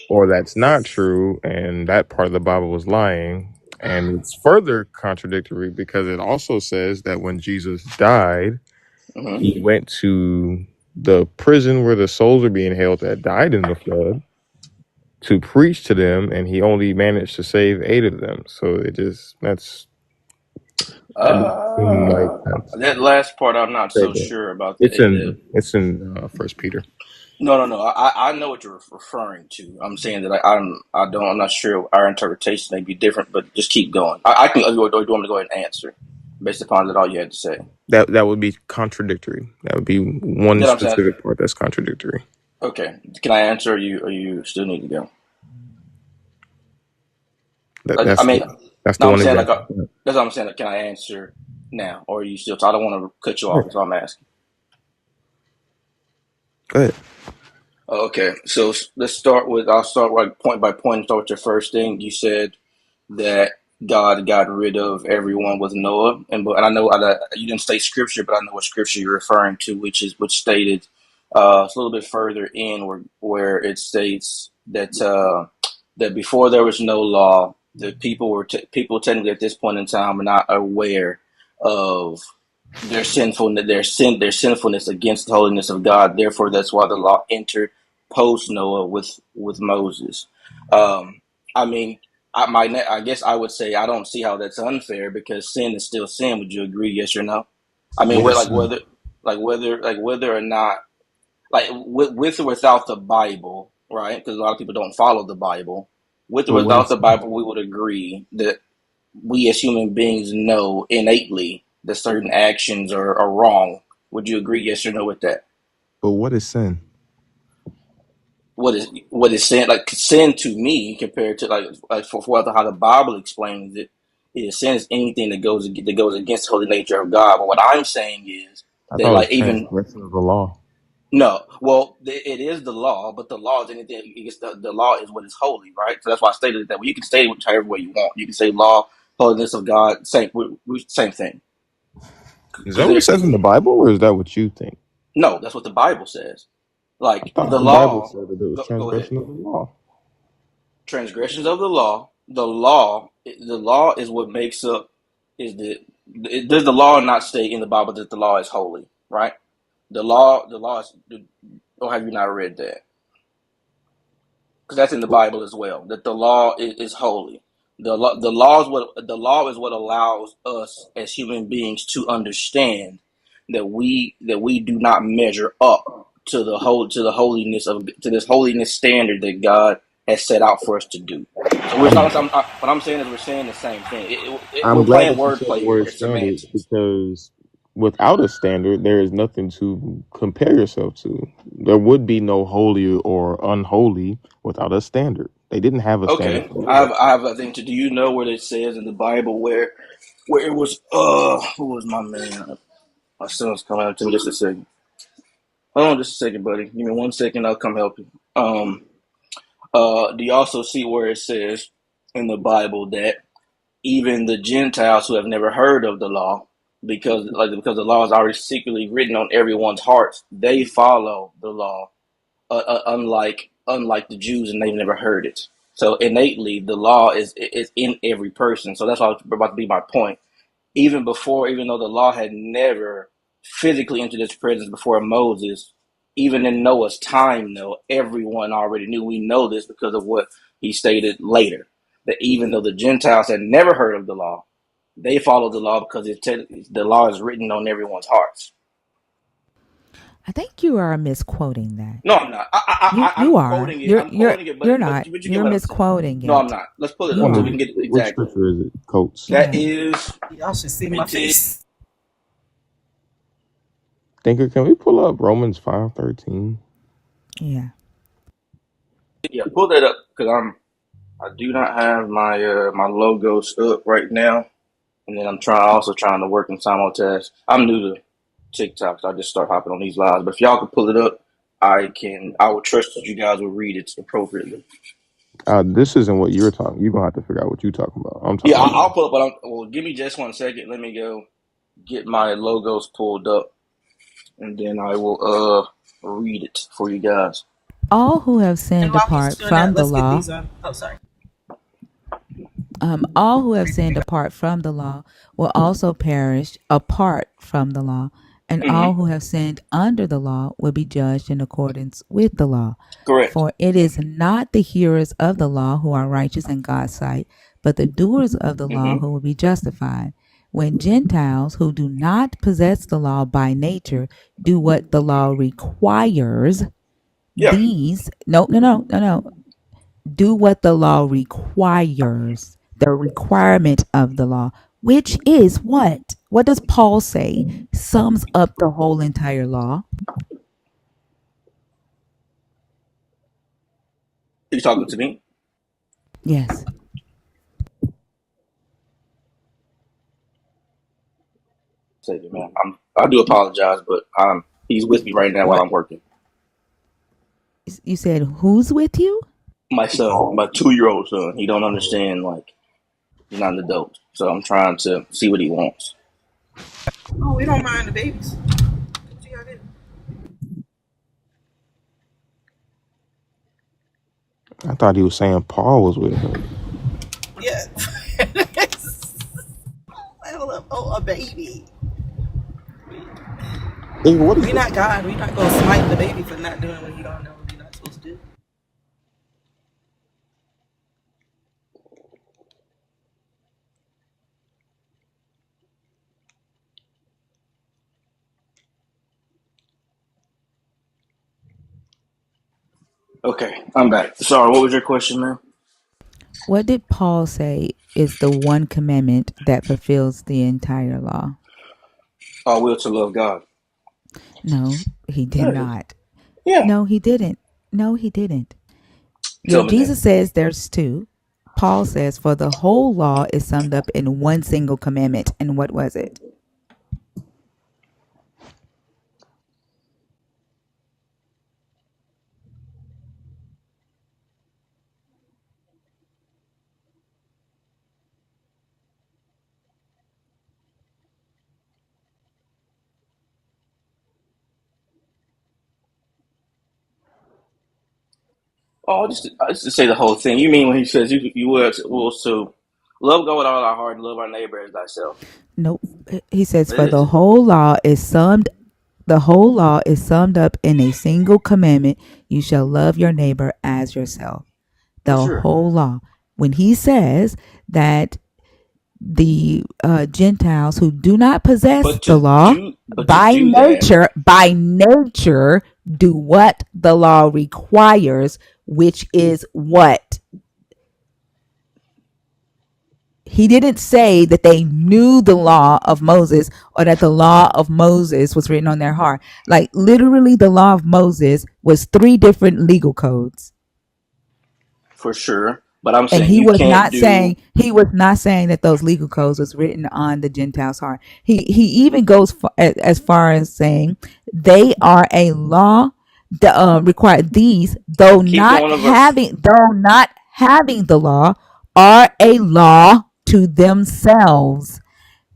or that's not true and that part of the Bible was lying. And it's further contradictory because it also says that when Jesus died, Mm-hmm. he went to the prison where the souls are being held that died in the flood to preach to them, and he only managed to save 8 of them. So that doesn't seem like that's That last part, I'm not so fair. sure about. It's in First Peter. No. I know what you're referring to. I'm saying that I'm not sure. Our interpretation may be different, but just keep going. I can. Or do you want me to go ahead and answer based upon that? All you had to say. That would be contradictory. That would be one That I'm saying. specific part that's contradictory. Okay. Can I answer? Or you still need to go? That I that's mean, the that's the no. I'm one saying like example. that's what I'm saying. Like, can I answer now, or are you still? I don't want to cut you off. Sure. That's all I'm asking. Go ahead. Okay. So let's start with. I'll start like point by point and start with your first thing. You said that God got rid of everyone with Noah, and I know you didn't state scripture, but I know what scripture you're referring to, which stated it's a little bit further in where it states that that before there was no law, the people technically at this point in time are not aware of their sinfulness against the holiness of God. Therefore, that's why the law entered post Noah with Moses. Um, I mean, I guess I would say I don't see how that's unfair because sin is still sin. Would you agree? Yes or no? I mean, What is sin? whether or not with or without the Bible, right? Because a lot of people don't follow the Bible. With or But what without is the sin? Bible, we would agree that we as human beings know innately that certain actions are wrong. Would you agree, yes or no, with that? But what is sin? What is sin? Like sin to me, compared to like for how the Bible explains it, is sin is anything that goes against the holy nature of God. But what I'm saying is I that thought it was like even transgression of the law. no, well, it is the law, but the law is anything. The law is what is holy, right? So that's why I stated it that way. You can state it however way you want. You can say law, holiness of God, same thing. Is that Because what it there's says in the Bible, or is that what you think? no, that's what the Bible says. I Like thought the the Bible law, said that it was go ahead. transgression of the law. Transgressions of the law. The law is what makes up. Does the law not state in the Bible that the law is holy? Right. The law is. Or have you not read that? Because that's in the Bible as well. That the law is holy. The law is what allows us as human beings to understand that we do not measure up to the holiness to this holiness standard that God has set out for us to do. So we're I'm talking. What I'm saying is we're saying the same thing. I'm We're glad playing that you said the wordplay here. word It's standard semantics. because without a standard, there is nothing to compare yourself to. There would be no holy or unholy without a standard. They didn't have a standard Okay, to I live have up. I have a thing to. Do you know where it says in the Bible where it was? Who was my man? My son's coming up to me just a second. Hold on just a second, buddy. Give me 1 second, I'll come help you. Do you also see where it says in the Bible that even the Gentiles who have never heard of the law, because the law is already secretly written on everyone's hearts, they follow the law, unlike the Jews, and they've never heard it. So innately, the law is in every person. So that's what was about to be my point. Even though the law had never physically entered his presence before Moses, even in Noah's time, though, everyone already knew. We know this because of what he stated later, that even though the Gentiles had never heard of the law, They follow the law because the law is written on everyone's hearts. I think you are misquoting that. No, I'm not. You I'm are. quoting it. I'm quoting it, You're but not. you get You're what I'm saying. misquoting No, I'm it. not. Let's pull it You up so we are. can get it Which exactly. scripture is it, Coach? That Yeah. is, Y'all should see my it is. face. Thinker, can we pull up Romans 5:13? Yeah. Yeah, pull that up because I do not have my logos up right now, and then I'm trying to work in simultask. I'm new to TikTok, so I just start hopping on these lives. But if y'all can pull it up, I would trust that you guys will read it appropriately. This isn't what you're talking. You're gonna have to figure out what you're talking about. I'm Yeah, talking I'll about. pull up. But well, give me just 1 second. Let me go get my logos pulled up, and then I will read it for you guys. All who have And sinned while he's apart doing that, from the let's get law these on. Oh, sorry. all who have sinned apart from the law will also perish apart from the law, and Mm-hmm. all who have sinned under the law will be judged in accordance with the law. Correct. For it is not the hearers of the law who are righteous in God's sight, but the doers of the law Mm-hmm. who will be justified. When Gentiles who do not possess the law by nature do what the law requires, Yeah. these, no, do what the law requires, the requirement of the law, which is what? What does Paul say sums up the whole entire law? You talking to me? Yes. Say it, man. I do apologize, but he's with me right now while What? I'm working. You said who's with you? My son, my 2-year-old son, he don't understand, like, he's not an adult. So I'm trying to see what he wants. Oh, we don't mind the babies. I thought he was saying Paul was with him. Yeah. Level up. Oh, a baby. Thinker, what is We the? not God. We not gonna smite the baby for not doing what he don't know what he not supposed to do. Okay, I'm back. Sorry, what was your question, man? What did Paul say is the one commandment that fulfills the entire law? Our will to love God. No, he did Yeah, it is. not. Yeah. No, he didn't. No, he didn't. Tell Yeah, me then. Jesus says there's two. Paul says, for the whole law is summed up in one single commandment. And what was it? Oh, just to say the whole thing. You mean when he says you will to love God with all our heart and love our neighbor as thyself? Nope. He says, It for is. the whole law is summed up in a single commandment. You shall love your neighbor as yourself. For The sure. whole law. When he says that the Gentiles who do not possess But the law to do that, by nature, do what the law requires, which is what? He didn't say that they knew the law of Moses or that the law of Moses was written on their heart. Like literally, the law of Moses was 3 different legal codes. for sure. But I'm And saying you can't do. he was not saying that those legal codes was written on the Gentiles' heart. He even goes as far as saying they are a law that require these, Keep going to verse. though not having the law, are a law to themselves.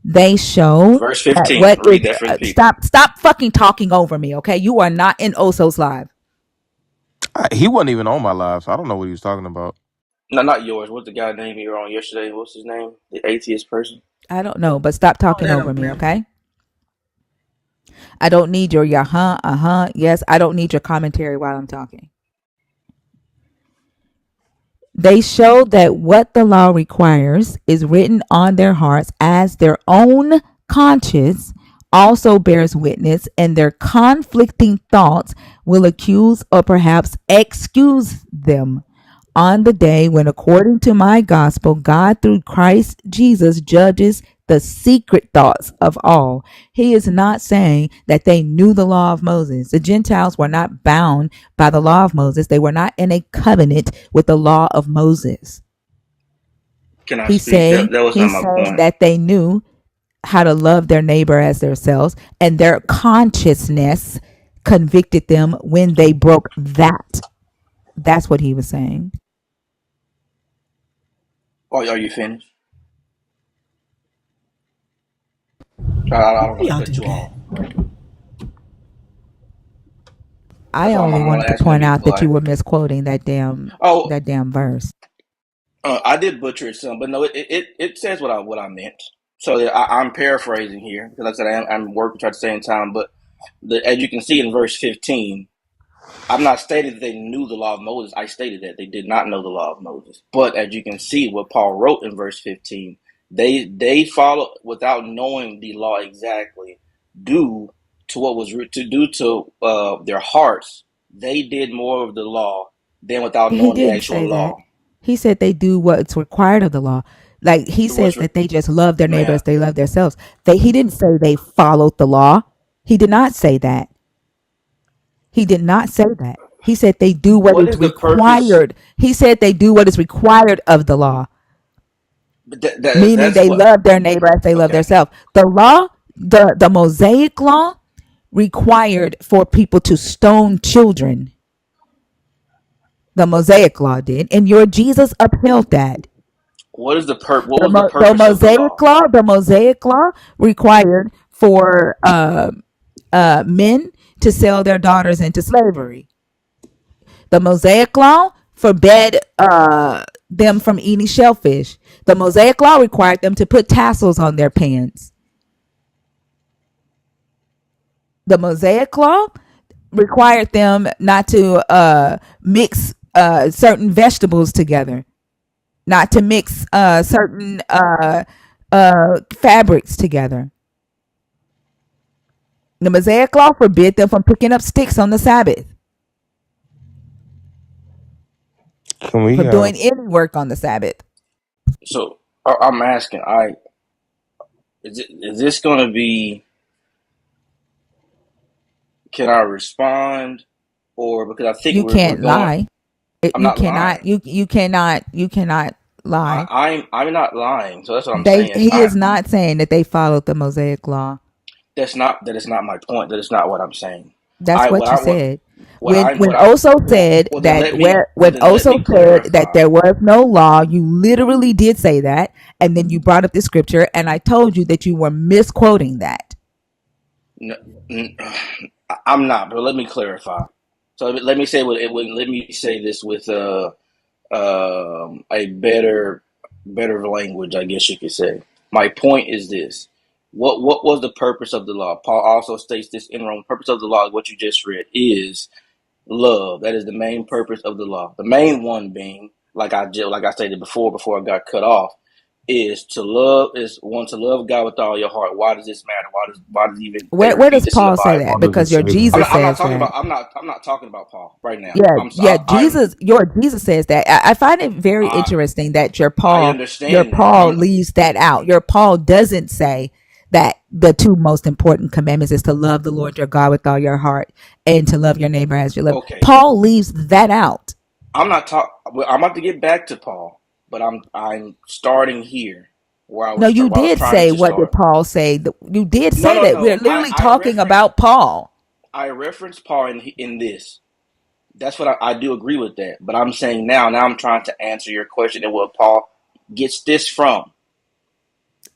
They show Verse that 15. what is Read that for the people. stop fucking talking over me, okay? You are not in Oso's live. He wasn't even on my live, so I don't know what he was talking about. No, not yours. What's the guy name you were on yesterday? What's his name? The atheist person? I don't know, but stop Oh, talking that over don't me, matter. okay? I don't need your yes. I don't need your commentary while I'm talking. They show that what the law requires is written on their hearts, as their own conscience also bears witness, and their conflicting thoughts will accuse or perhaps excuse them on the day when, according to my gospel, God through Christ Jesus judges the secret thoughts of all. He is not saying that they knew the law of Moses. The Gentiles were not bound by the law of Moses. They were not in a covenant with the law of Moses. Can I He's speak? saying That was not my point. that they knew how to love their neighbor as themselves, and their consciousness convicted them when they broke that. That's what he was saying. Are you finished? I don't Why want to y'all cut do you that? off. I That's why only I'm wanted gonna to ask you to point be out that you quiet. were misquoting Oh, that damn verse. I did butcher it some, but no, it says what I meant. So I'm paraphrasing here because like I said I'm working trying to stay in time. But as you can see in verse 15, I'm not stating that they knew the law of Moses. I stated that they did not know the law of Moses. But as you can see, what Paul wrote in verse 15, they follow without knowing the law exactly, due to what was to due to their hearts. They did more of the law than without He knowing the didn't actual say that. law. He said they do what's required of the law. Like he It was says that they just love their neighbor man. as they love themselves. He didn't say they followed the law. He did not say that. He did not say that. He said they do what What is is the purpose? required. He said they do what is required of the law, But meaning that's they what. love their neighbor as they love Okay. themselves. The law, the Mosaic law required for people to stone children. The Mosaic law did, and your Jesus upheld that. What was the purpose of the law? The Mosaic law required for men to sell their daughters into slavery. The Mosaic law forbade them from eating shellfish. The Mosaic law required them to put tassels on their pants. The Mosaic law required them not to mix certain vegetables together, not to mix certain fabrics together. The Mosaic law forbid them from picking up sticks on the Sabbath, Can we from doing any work on the Sabbath. So I'm asking, is this going to be? Can I respond, or because I think You we're can't going? lie. I'm You not cannot. lying. You cannot lie. I'm not lying. So that's what I'm They saying. He I is not saying that they followed the Mosaic law. that is not my point. That is not what I'm saying. That's I what what you I what said. what I When what I Oso said well then that let me when Oso said that clarify. there was no law, you literally did say that, and then you brought up the scripture, and I told you that you were misquoting that. No, I'm not, but let me clarify. So let me say let me say this with a better language, I guess you could say. My point is this: what was the purpose of the law? Paul also states this in Rome. Purpose of the law, what you just read, is love. That is the main purpose of the law. The main one being, like I stated before I got cut off, is to love God with all your heart. Why does this matter? Why does even they Where repeat does this in the Paul say Bible? that? Paul doesn't Because your say that. Jesus I'm not says talking that. about I'm not talking about Paul right now. Yeah, yeah. I'm Your Jesus says that. I find it very I interesting that I Your understand that. Paul leaves that out. Your Paul doesn't say that the two most important commandments is to love the Lord your God with all your heart and to love your neighbor as you love. Okay. Paul leaves that out. I'm not talk. Well, I'm about to get back to Paul, but I'm starting here where No, you I was did trying say, to what did start. Paul say? You did No, say no, that. We're no. literally talking about Paul. I referenced Paul in this. That's what I do agree with that. But I'm saying now I'm trying to answer your question and where Paul gets this from.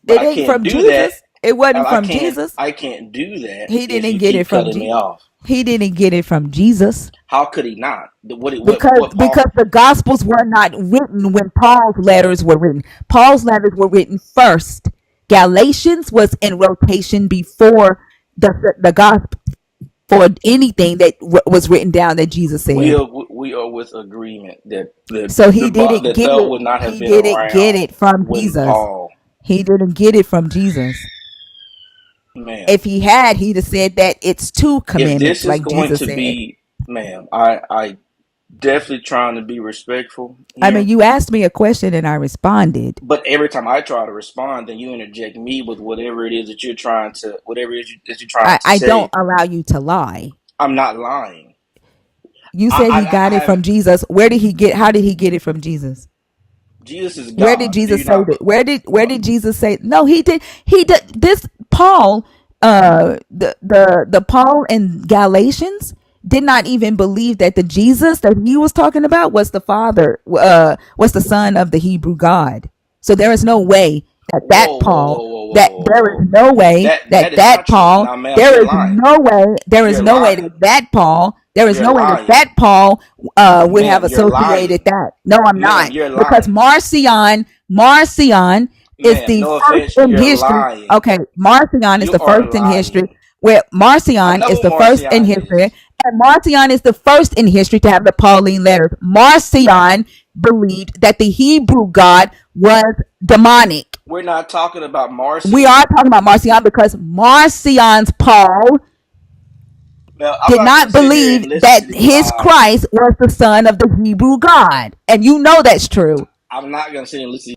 But It I ain't can't from do that. Jesus. It wasn't from Jesus. I can't do that He if didn't you get it keep from cutting me off. He didn't get it from Jesus. How could he not? Because What Paul? the gospels were not written when Paul's letters were written. Paul's letters were written first. Galatians was in rotation before the gospel. for anything that was written down that Jesus We said. are with agreement that So he didn't that get thought it. would not have He been didn't get around it from when Jesus. Paul, He didn't get it from Jesus. ma'am. If he had, he'd have said that it's two If this commandments, is like going Jesus to said. be, ma'am, I definitely trying to be respectful I mean, here. you asked me a question and I responded. But every time I try to respond, then you interject me with whatever it is that you're trying to, whatever it is that you're trying to I don't say. allow you to lie. I'm not lying. You said he got I it from have Jesus. Where did he get? How did he get it from Jesus? Jesus is Where did God. Do you Jesus say not? that? Where did Jesus say? No, he did. He did this. Paul, the Paul in Galatians did not even believe that the Jesus that he was talking about was the Father, was the Son of the Hebrew God. So there is no way that Whoa, whoa, whoa, Paul, whoa, whoa, that whoa, there is whoa. no way That is not true. Paul, Now, ma'am, there you're is lying. no way, You're lying. there is You're no way lying, that Paul would have ma'am. You're associated lying, that. No, I'm ma'am. not. You're Because lying, Marcion is ma'am. the No first offense. in You're history. lying. Okay, Marcion is You the are first in history. lying. Where I Marcion know is who the first in Marcion history, is. and Marcion is the first in history to have the Pauline letters. Marcion believed that the Hebrew God was demonic. We're not talking about We Marcion. are talking about Marcion because Marcion's Paul Now, I'm did not going not to sit here believe and listen that to these his lies. Christ was the son of the Hebrew God. And you know that's true. I'm not going to sit here and listen.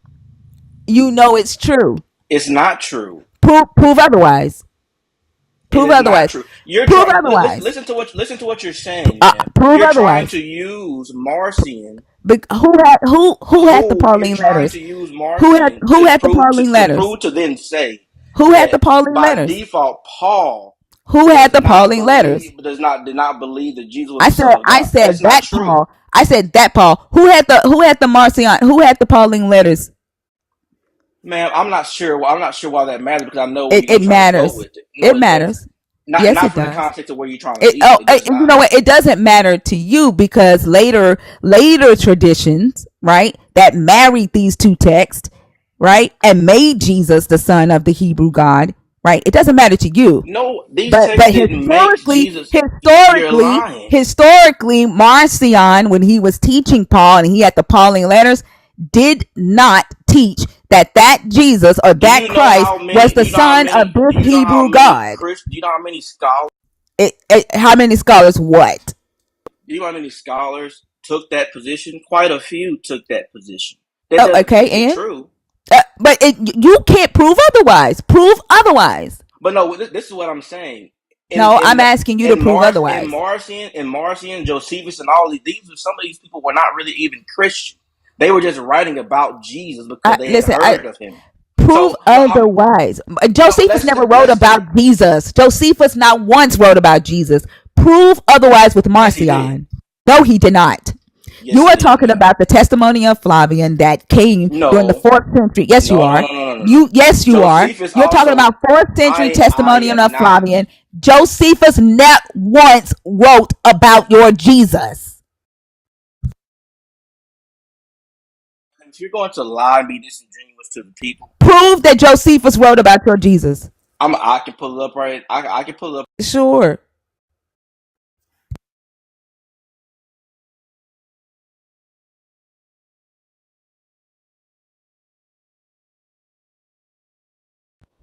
You know it's true. It's not true. Prove otherwise. It Prove is not otherwise. true. You're Prove trying. otherwise. Listen to what you're saying, ma'am. Prove You're trying otherwise. to use Marcion. Who had the You're Pauline trying letters? to use Who had Marcion who had the Pauline to letters? prove to then say Who had that the Pauline by letters? default Paul Who had the Pauline letters? did not believe that Jesus was I the said Son of I God. That's said not that true, Paul. I said that Paul. Who had the Marcion? Who had the Pauline letters? ma'am. I'm not sure why that matters because I know where It you're trying to go matters. with it. No, It it doesn't. matters. Yes, Not it from the does. context of where you're trying to lead. It does You not. know what? It doesn't matter to you because later traditions, right, that married these two texts, right, and made Jesus the son of the Hebrew God, right. It doesn't matter to you, No, these but texts didn't make Jesus. You're lying. historically, Marcion, when he was teaching Paul and he had the Pauline letters, did not teach that Jesus or Do that you know Christ how was many? Do the you know how son of many? Do this you know how Hebrew many God. Chris? Do you know how many scholars? How many scholars? What? Do you know how many scholars took that position? Quite a few took that position. That Oh, doesn't okay, make it and true. but you can't prove otherwise. Prove otherwise. But no, this is what I'm saying. No, I'm asking you to prove otherwise. In Marcion, Josephus, and all these some of these people were not really even Christian. They were just writing about Jesus because they had Listen, heard of him. prove So no, otherwise. no. Josephus never wrote about Jesus. Josephus not once wrote about Jesus. Prove otherwise with Yes, he did. Marcion. No, he did not. Yes, You he are did, talking ma'am. about the testimony of Flavian that came during the No, fourth century. Yes, you no, no, are. no, no, no, no, no. Yes, you are. Josephus You're talking also. about fourth century I testimony am of not. Flavian. Josephus not once wrote about your Jesus. If you're going to lie and be disingenuous to the people, Prove that Josephus wrote about your Jesus. I can pull it up right. I can pull it up. Sure.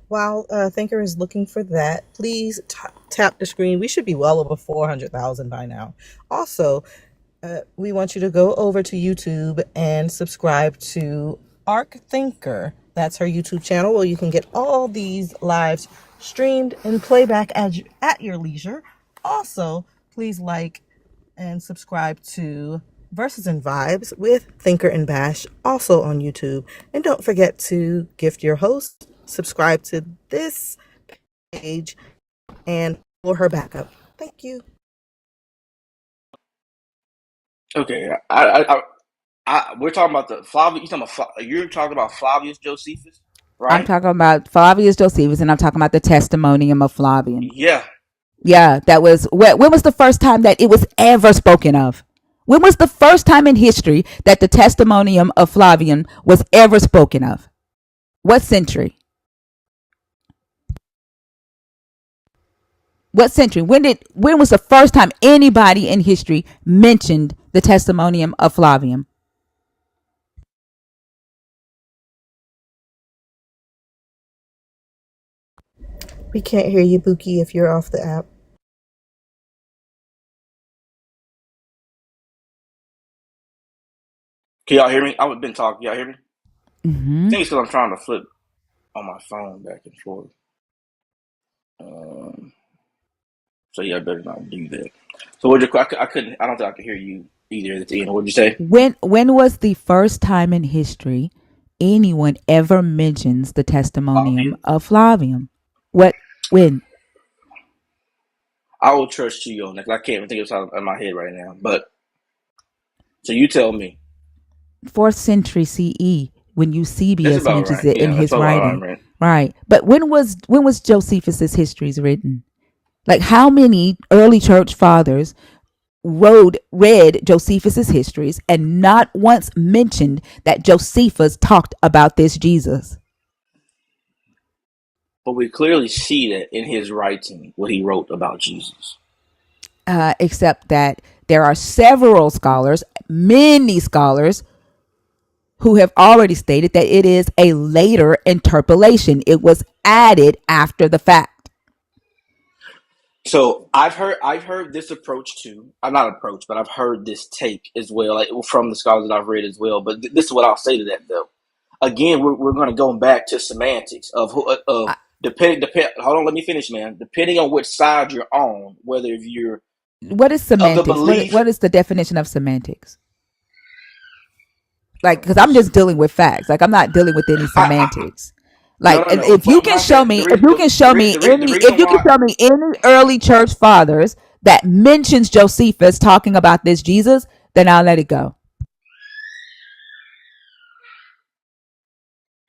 While Thinker is looking for that, please tap the screen. We should be well over 400,000 by now. Also, we want you to go over to YouTube and subscribe to Arc Thinker. That's her YouTube channel where you can get all these lives streamed and playback at your leisure. Also, please like and subscribe to Verses and Vibes with Thinker and Bash, also on YouTube. And don't forget to gift your host, subscribe to this page, and follow her backup. Thank you. Okay, we're talking about the Flavius. You're talking about Flavius Josephus, I'm right? talking about Flavius Josephus, and I'm talking about the testimonium of Flavian. Yeah. Yeah, that was when was the first time that it was ever spoken of? When was the first time in history that the testimonium of Flavian was ever spoken of? What century? What century? When was the first time anybody in history mentioned the testimonium of Flavium? We can't hear you, Buki, if you're off the app. Can y'all hear me? I've been talking. Y'all hear me? I Mm-hmm. think it's because I'm trying to flip on my phone back and forth. So yeah, I better not do that. So what? I couldn't. I don't think I could hear you either at the end. What'd you say? When was the first time in history anyone ever mentions the testimonium Flavian? of Flavium? What? When? I will trust you on that. I can't even think of something in my head right now. But so you tell me. 4th century CE, when That's Eusebius about mentions right. it in Yeah, that's his about writing. right. Right. But when was Josephus's histories written? Like, how many early church fathers read Josephus's histories and not once mentioned that Josephus talked about this Jesus? But we clearly see that in his writing, what he wrote about Jesus. Except that there are several scholars, many scholars, who have already stated that it is a later interpolation. It was added after the fact. So I've heard this approach too. I'm not approach, but I've heard this take as well, like from the scholars that I've read as well. But this is what I'll say to that though. Again, we're going to go back to semantics of I, depend. Hold on, let me finish, man. Depending on which side you're on, whether if you're what is of the semantics? belief, What is the definition of semantics? Like, because I'm what's just dealing with facts. Like, I'm not dealing with any I semantics. no Like, no no. if you When can I show said me, if you can show me the any, if reason you can why. show me any early church fathers that mentions Josephus talking about this Jesus, then I'll let it go.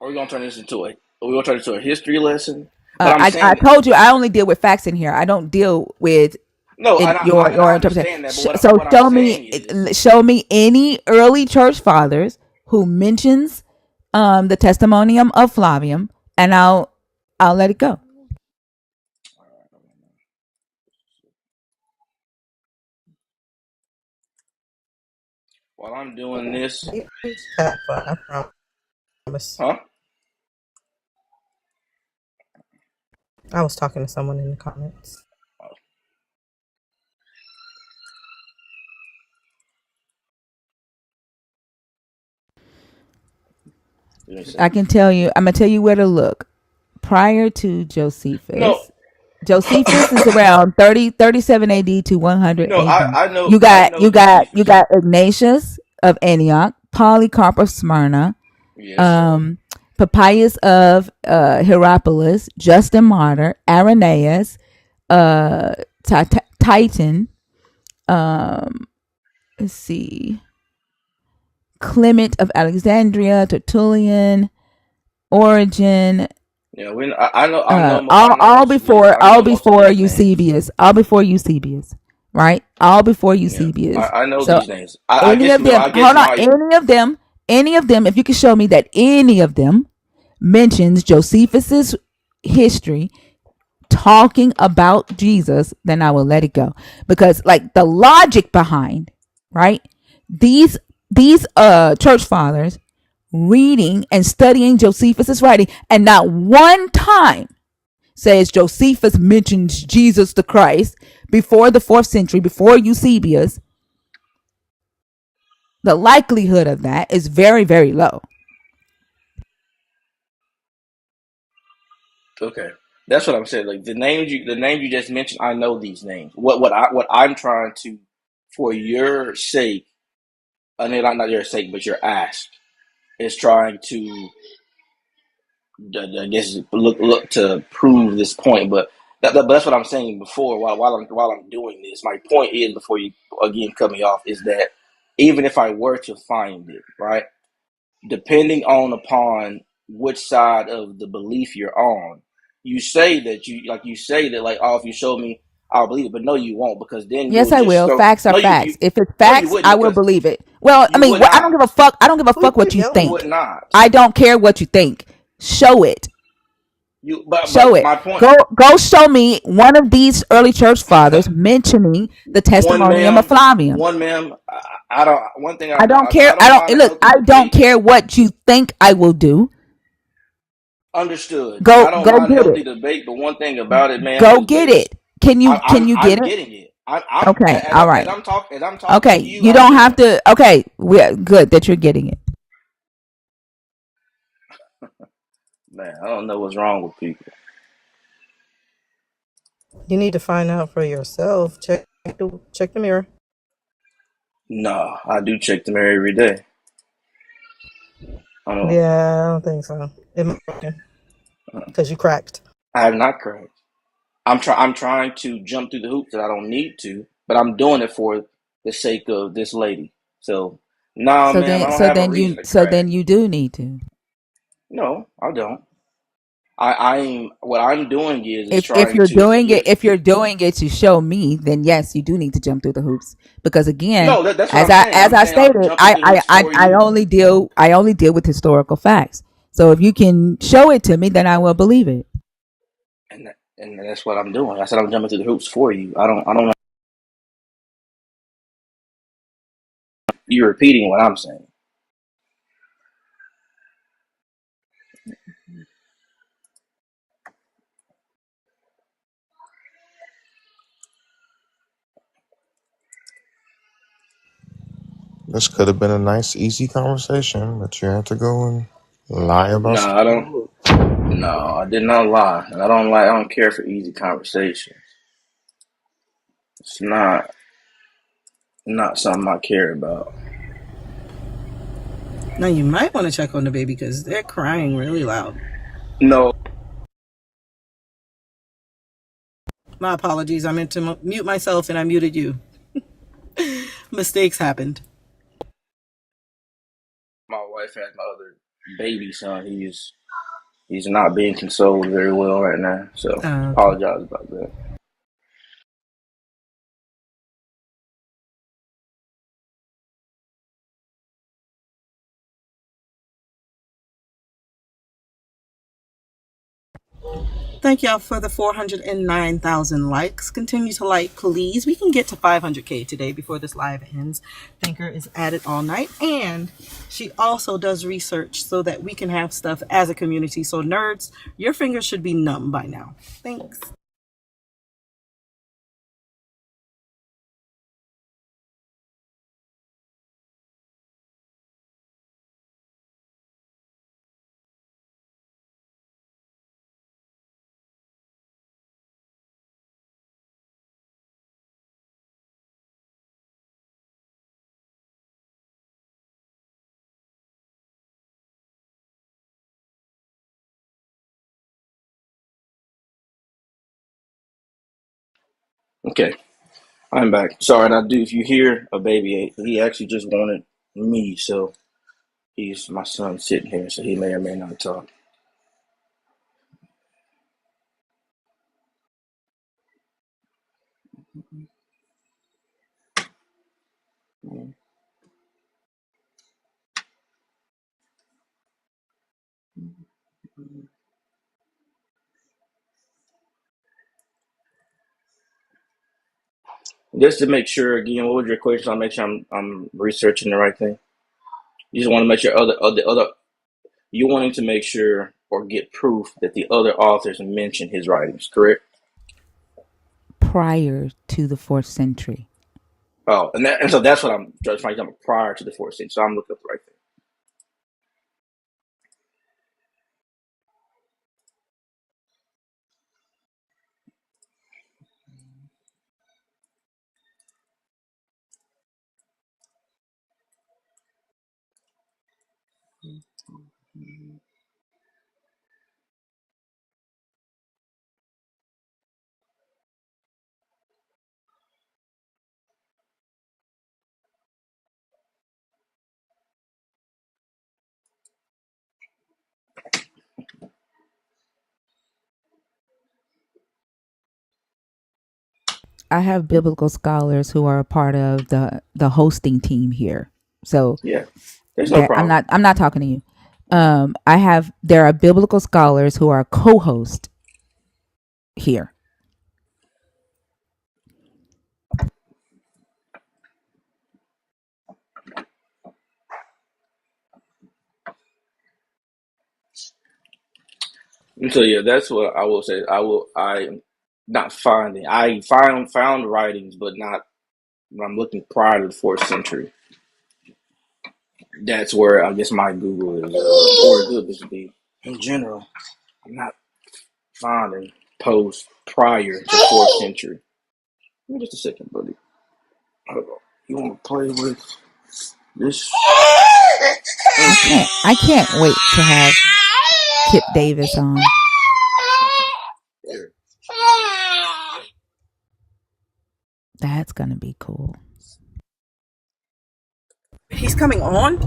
Are we gonna turn this into a? Are we gonna turn this into a history lesson? But I'm I saying told you I only deal with facts in here. I don't deal with no, in and I your interpretation. understand that. But So what I'm saying is, show me any early church fathers who mentions the testimonium of Flavium, and I'll let it go. while I'm doing this, It's that fun, I promise. huh? I was talking to someone in the comments. Give me a I second. can tell you. I'm gonna tell you where to look. Prior to No, Josephus is around 37 AD to 100 no, AD. I know You Josephus. got Ignatius of Antioch, Polycarp of Smyrna, Yes, sir. um, Papias of Hierapolis, Justin Martyr, Irenaeus, uh, Titan. Um, let's see, Clement of Alexandria, Tertullian, Origen. Yeah, I know All most of before these names. Eusebius, right? All before Yeah, Eusebius. I know So these names. I guess I guess hold on, my any of them, if you can show me that any of them mentions Josephus's history talking about Jesus, then I will let it go. Because like the logic behind, right? These church fathers reading and studying Josephus's writing, and not one time says Josephus mentions Jesus the Christ before the 4th century, before Eusebius. The likelihood of that is very, very low. okay. That's what I'm saying. Like the names you just mentioned, I know these names. What I'm trying to, for your sake, I mean not your sake, but your ask, is trying to, I guess, look to prove this point. But that's what I'm saying before. While I'm doing this, my point is, before you again cut me off, is that even if I were to find it, right, depending on upon which side of the belief you're on, you say that you say that, like, oh, if you show me, I'll believe it. But no, you won't, because then Yes, you'll I just will. throw. Facts are No, facts. If it's no, you facts, wouldn't, I will because believe it. Well, I you mean, would I don't give not. a fuck. I don't give a Who fuck you what you You yelling think. would not. I don't care what you think. Show it. Show but it. my point. Go show me one of these early church fathers mentioning the One testimonium of ma'am, Flavian. one ma'am. I don't. One thing I don't care. I I don't don't mind a look. healthy I don't debate. care what you think I will do. Understood, and I don't Go mind a get it. healthy debate. But one thing about it, ma'am, Go is get that it. Can you get I'm it? getting it. I'm Okay. All right. as I'm talking to Okay. you, You I'm don't getting have it. to. Okay. We're good that you're getting it. Man, I don't know what's wrong with people. You need to find out for yourself. Check the mirror. No, I do check the mirror every day. I don't. Yeah, I don't think so. It might be broken because you cracked. I have not correct. I'm trying to jump through the hoops that I don't need to, but I'm doing it for the sake of this lady. So, nah, ma'am, I don't have a reason to So crack. then you do need to. No, I don't. I'm what I'm doing is If trying you're to doing it give. to show me, then yes, you do need to jump through the hoops. Because again, No, that's what I'm saying. as I'm I saying I'm stated, jumping through hoops for you, I only deal with historical facts. So if you can show it to me, then I will believe it. and that's what I'm doing. I said I'm jumping through the hoops for you. I don't know. You're repeating what I'm saying. This could have been a nice, easy conversation, but you had to go and lie about No, some. I don't. No, I did not lie, and I don't like. I don't care for easy conversations. It's not something I care about. Now you might want to check on the baby because they're crying really loud. No, My apologies. I meant to mute myself and I muted you. Mistakes happened. my wife has my other baby son. He's not being consoled very well right now, so Okay. apologize about that. Thank y'all for the 409,000 likes. Continue to like, please. We can get to 500K today before this live ends. Thinker is at it all night. And she also does research so that we can have stuff as a community. So, nerds, your fingers should be numb by now. Thanks. Okay, I'm back. Sorry, and I do. If you hear a baby, he actually just wanted me, so he's my son sitting here, so he may or may not talk. Just to make sure, again, what was your question? I'll make sure I'm researching the right thing. You just want to make sure other you wanting to make sure or get proof that the other authors mention his writings, correct? Prior to the 4th century. Oh, and so that's what I'm just trying to tell prior to the 4th century. So I'm looking up the right thing. I have biblical scholars who are a part of the hosting team here. So Yeah, there's no I'm problem. not talking to you. There are biblical scholars who are co-host here. So yeah, that's what I will say. I not finding. I found writings, but not. When I'm looking prior to the fourth century. That's where I guess my Google is, or good this would be. In general, I'm not finding posts prior to fourth century. Give me just a second, buddy. Hold on. You want to play with this? I can't wait to have Kip Davis on. That's gonna be cool. He's coming on.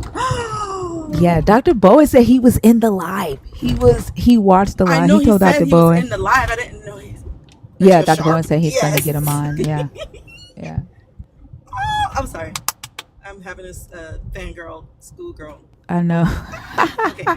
Yeah, Dr. Bowen said he was in the live. He watched the I live. know He he told said Dr. he was Bowen. in the live. I didn't know he's Yeah, extra Dr. Bowen sharp. said he's gonna get him Yes. on. Yeah. Yeah. Oh, I'm sorry. I'm having this fangirl, schoolgirl. I know. Okay.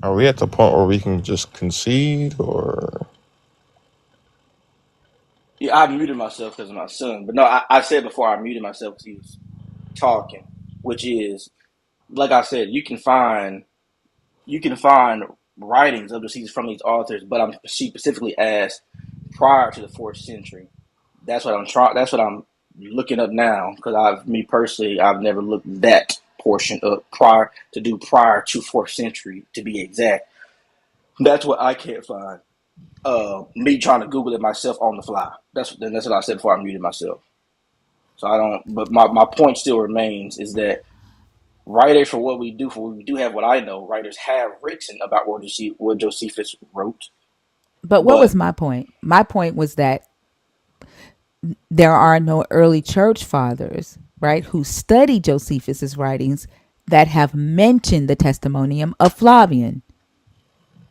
Are we at the point where we can just concede, or Yeah, I muted myself because of my son. But no, I said before I muted myself because he was talking, which is like I said, you can find writings of the from these authors, but she specifically asked prior to the fourth century. That's what I'm trying. That's what I'm looking up now because me personally, I've never looked that portion up prior to fourth century to be exact. That's what I can't find. Me trying to Google it myself on the fly. That's what I said before I muted myself. So I don't. But my point still remains is that writers for what we do have what I know. Writers have written about what Josephus wrote, But what was but my point? My point was that there are no early church fathers, right, who studied Josephus's writings that have mentioned the testimonium of Flavian,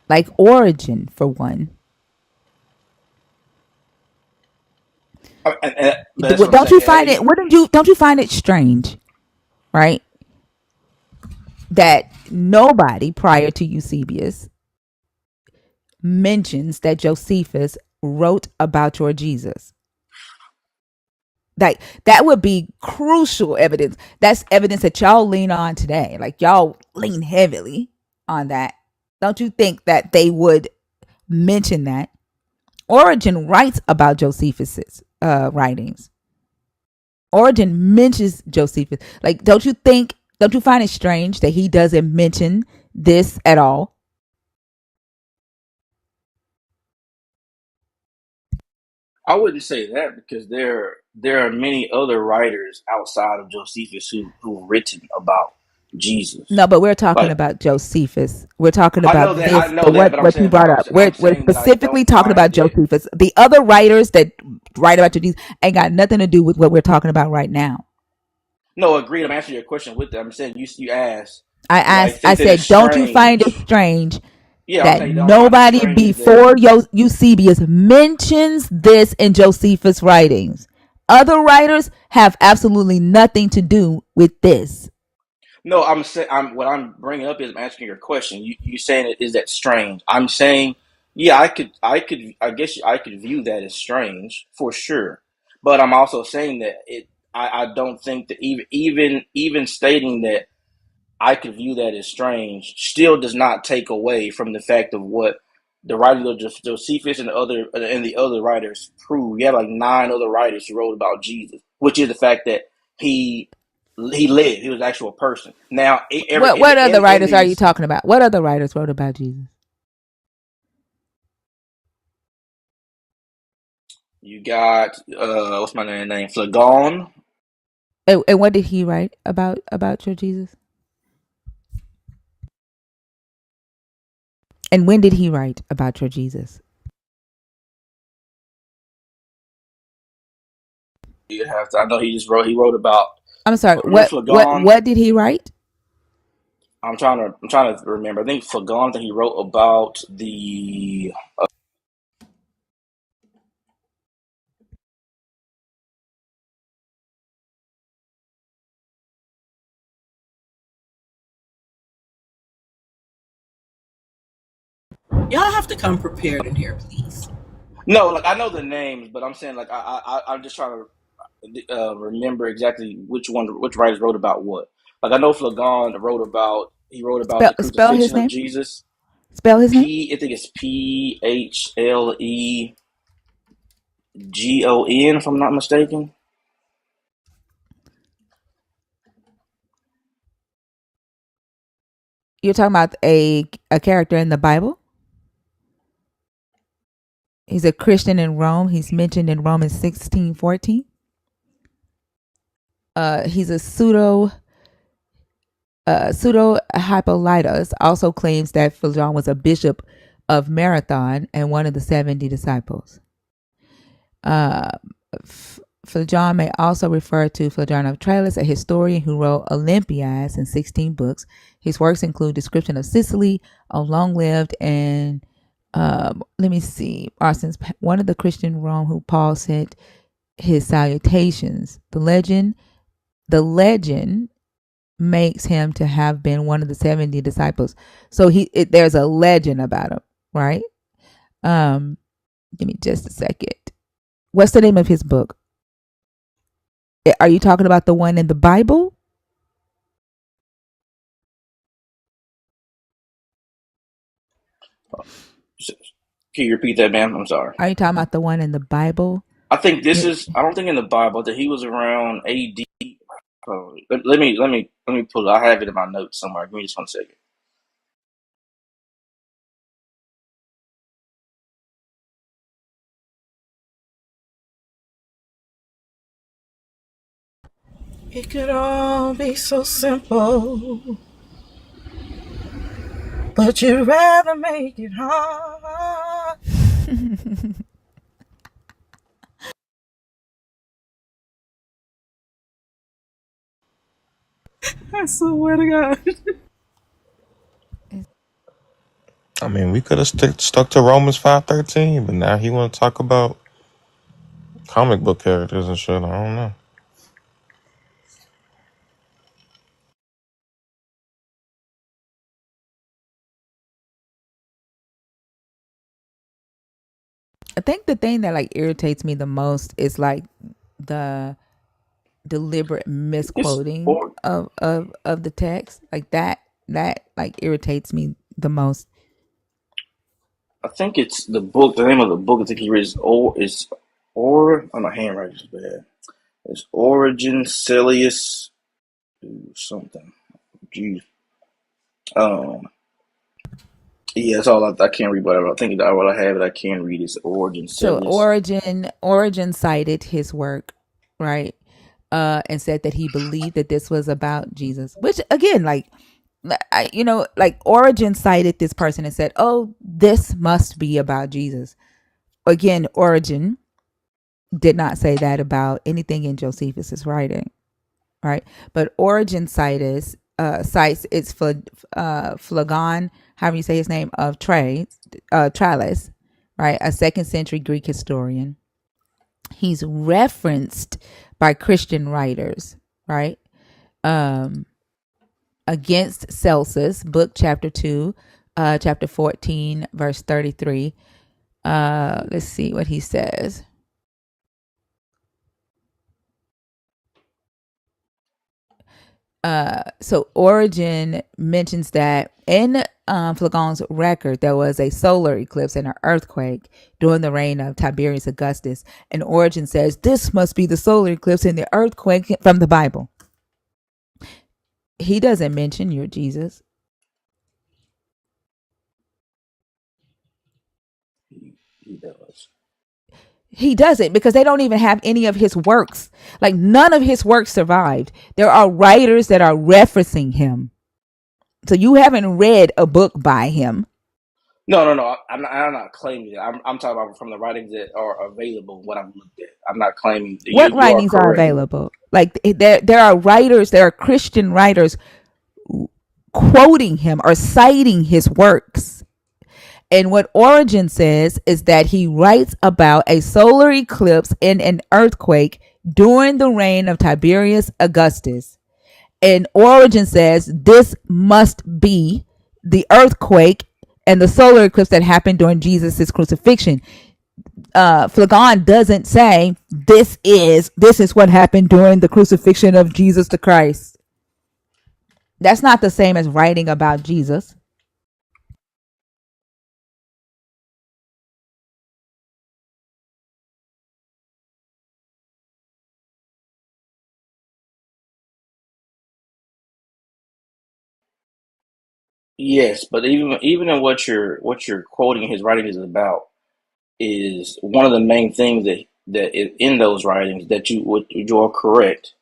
like Origen, for one. but that's what I'm Don't saying. you find it? Don't you find it strange, right, that nobody prior to Eusebius mentions that Josephus wrote about your Jesus? Like that would be crucial evidence. That's evidence that y'all lean on today. Like y'all lean heavily on that. Don't you think that they would mention that? Origen writes about Josephus's writings. Origen mentions Josephus. Like, don't you think? Don't you find it strange that he doesn't mention this at all? I wouldn't say that because there are many other writers outside of Josephus who've written about Jesus. No, but we're talking Like about Josephus. We're talking I know about that I this. know that, but I'm What you saying brought up. I'm We're saying that I specifically don't talking about find it. Josephus. The other writers that write about Jesus ain't got nothing to do with what we're talking about right now. No, agreed. I'm answering your question with that. I'm saying you asked, I do I asked. I think that it's said, don't you find it strange? strange Yeah, I'm that saying you don't find it nobody strange is that before Eusebius mentions this in Josephus' writings? Other writers have absolutely nothing to do with this. no, I'm saying what I'm bringing up is I'm asking your question. You saying is that strange? I'm saying yeah, I guess I could view that as strange for sure. But I'm also saying that I don't think that even stating that I could view that as strange still does not take away from the fact of what the writer of Josephus and the other writers prove. You have like 9 other writers who wrote about Jesus, which is the fact that he he lived. He was an actual person. Now, every What other in writers are you these, talking about? What other writers wrote about Jesus? you got what's my name? Flagon. And what did he write about your Jesus? And when did he write about your Jesus? You have to. I know he just wrote. He wrote about I'm sorry. remember Flagon. What did he write? I'm trying to remember. I think Fagon that he wrote about the. Y'all have to come prepared in here, please. No, like I know the names, but I'm saying like I'm just trying to remember exactly which writers wrote about what. Like I know Flagon wrote about the Spell his crucifixion of name. Jesus. Spell his name. I think it's Phlegon, if I'm not mistaken. You're talking about a character in the Bible. He's a Christian in Rome. He's mentioned in Romans 16:14. He's a pseudo Hippolytus also claims that Phlegon was a bishop of Marathon and one of the 70 disciples. Phlegon may also refer to Phlegon of Tralles, a historian who wrote Olympiads in 16 books. His works include description of Sicily, a long-lived and let me see, Arsens, one of the Christian Rome who Paul sent his salutations. The legend makes him to have been one of the 70 disciples. So there's a legend about him, right? Give me just a second. What's the name of his book? Are you talking about the one in the Bible? Can you repeat that, ma'am? I'm sorry. Are you talking about the one in the Bible? I think this is. I don't think in the Bible that he was around AD. Oh, let me pull it. I have it in my notes somewhere. Give me just 1 second. It could all be so simple, but you'd rather make it hard. I swear to God. I mean, we could have stuck to Romans 5:13, but now he want to talk about comic book characters and shit. I don't know. I think the thing that like irritates me the most is like the deliberate It's misquoting or of the text. Like that like irritates me the most. I think it's the book. The name of the book I think he read is. Oh, my handwriting is bad. It's Origin Celius something. Jeez. Um. Yeah, that's all I can't read. Whatever I think that what I have it. I can read is Origin So Celius. Origin cited his work, right? And said that he believed that this was about Jesus, which again, like, like Origin cited this person and said, "Oh, this must be about Jesus." Again, Origin did not say that about anything in Josephus's writing, right? But Origin cites it's Phlegon, however you say his name, of Tralles, right? A second century Greek historian. He's referenced by Christian writers, right? Against Celsus, book chapter 2, chapter 14, verse 33. Let's see what he says. So Origin mentions that in Phlegon's record, there was a solar eclipse and an earthquake during the reign of Tiberius Augustus. And Origin says this must be the solar eclipse and the earthquake from the Bible. He doesn't mention your Jesus. He does. He doesn't, because they don't even have any of his works. Like none of his works survived. There are writers that are referencing him. So you haven't read a book by him. No. I'm not claiming it. I'm talking about from the writings that are available. What I've looked at. I'm not claiming. What You are writings are correct. available? Like there are writers, there are Christian writers quoting him or citing his works. And what Origen says is that he writes about a solar eclipse and an earthquake during the reign of Tiberius Augustus. And Origen says this must be the earthquake and the solar eclipse that happened during Jesus' crucifixion. Phlegon doesn't say this is what happened during the crucifixion of Jesus the Christ. That's not the same as writing about Jesus. Yes, but even in what you're quoting his writings is about is one of the main things in those writings that you are correct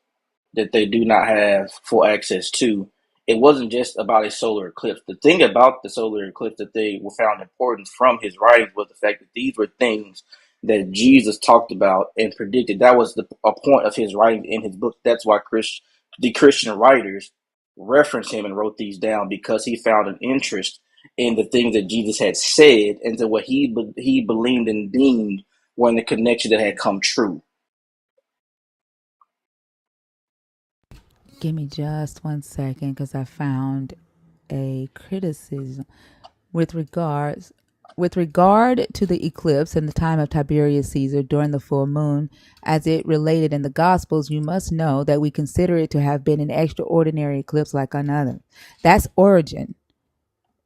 that they do not have full access to. It wasn't just about a solar eclipse. The thing about the solar eclipse that they were found important from his writings was the fact that these were things that Jesus talked about and predicted. That was a point of his writing in his book. That's why the Christian writers referenced him and wrote these down because he found an interest in the things that Jesus had said and to what he believed and deemed were in the connection that had come true. Give me just 1 second because I found a criticism with regards with regard to the eclipse in the time of Tiberius Caesar during the full moon, as it related in the Gospels, you must know that we consider it to have been an extraordinary eclipse like another. That's Origen.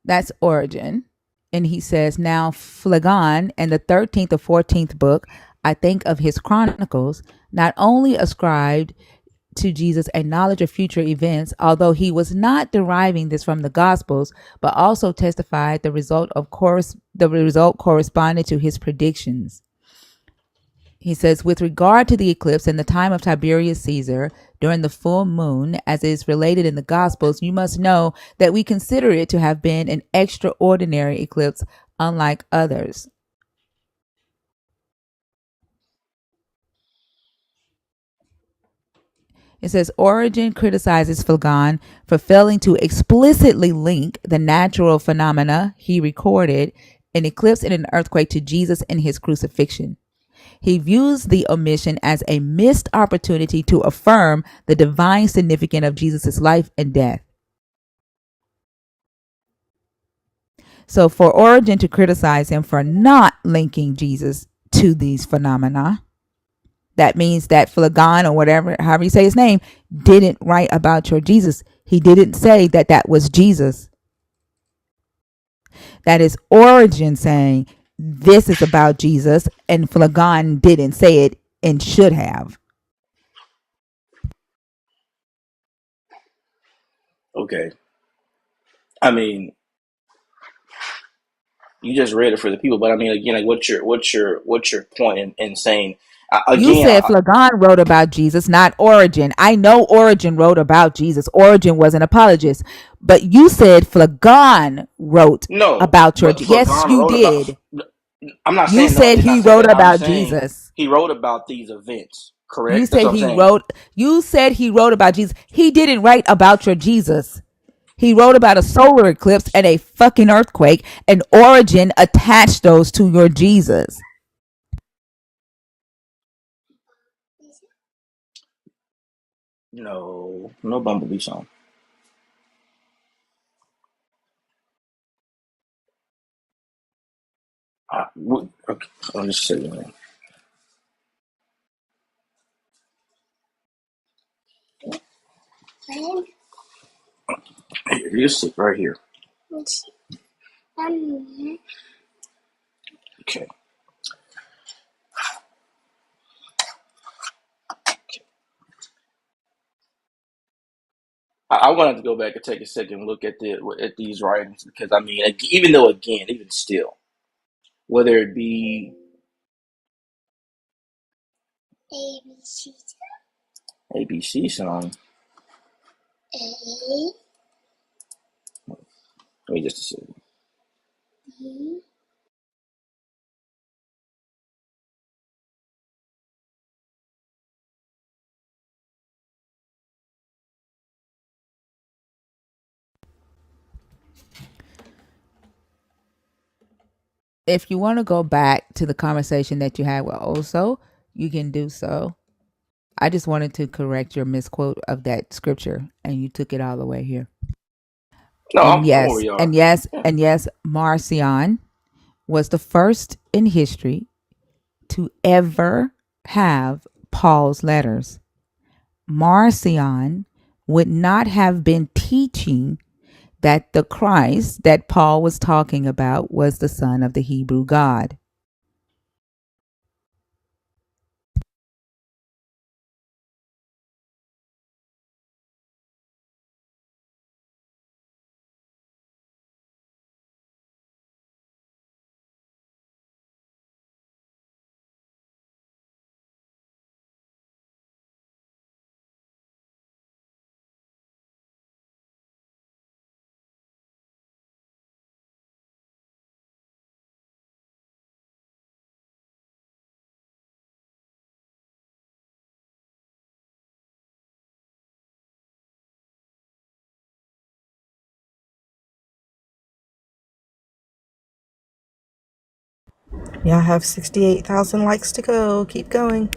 That's Origen. And he says, now Phlegon in the 13th or 14th book, I think of his chronicles, not only ascribed to Jesus a knowledge of future events, although he was not deriving this from the Gospels, but also testified the result corresponded to his predictions. He says, with regard to the eclipse in the time of Tiberius Caesar during the full moon, as is related in the Gospels, you must know that we consider it to have been an extraordinary eclipse, unlike others. It says Origen criticizes Phlegon for failing to explicitly link the natural phenomena he recorded, an eclipse and an earthquake, to Jesus and his crucifixion. He views the omission as a missed opportunity to affirm the divine significance of Jesus' life and death. So for Origen to criticize him for not linking Jesus to these phenomena, that means that Phlegon, or whatever, however you say his name, didn't write about your Jesus. He didn't say that that was Jesus. That is Origen saying this is about Jesus, and Phlegon didn't say it and should have. Okay. I mean, you just read it for the people, but I mean, again, like, what's your point in saying You again? said Phlegon wrote about Jesus, not Origen. I know Origen wrote about Jesus. Origen was an apologist, but you said Phlegon wrote No, about your. but Yes, Flagon you wrote about. did. I'm not You saying no. I said did he not say wrote that. I'm about saying Jesus. he wrote about these events. You Correct. That's said what I'm he saying. wrote. You said he wrote about Jesus. He didn't write about your Jesus. He wrote about a solar eclipse and a fucking earthquake, and Origen attached those to your Jesus. No, no Bumblebee song. Okay, I'll just say that. Here, you sit right here. Okay. I wanted to go back and take a second and look at these writings because I mean, even though again, even still, whether it be ABC song, wait just a second. If you want to go back to the conversation that you had with Oso, you can do so. I just wanted to correct your misquote of that scripture, and you took it all the way here. No, And I'm where yes, you are. and yes, Yeah. and yes, Marcion was the first in history to ever have Paul's letters. Marcion would not have been teaching that the Christ that Paul was talking about was the son of the Hebrew God. Y'all have 68,000 likes to go. Keep going.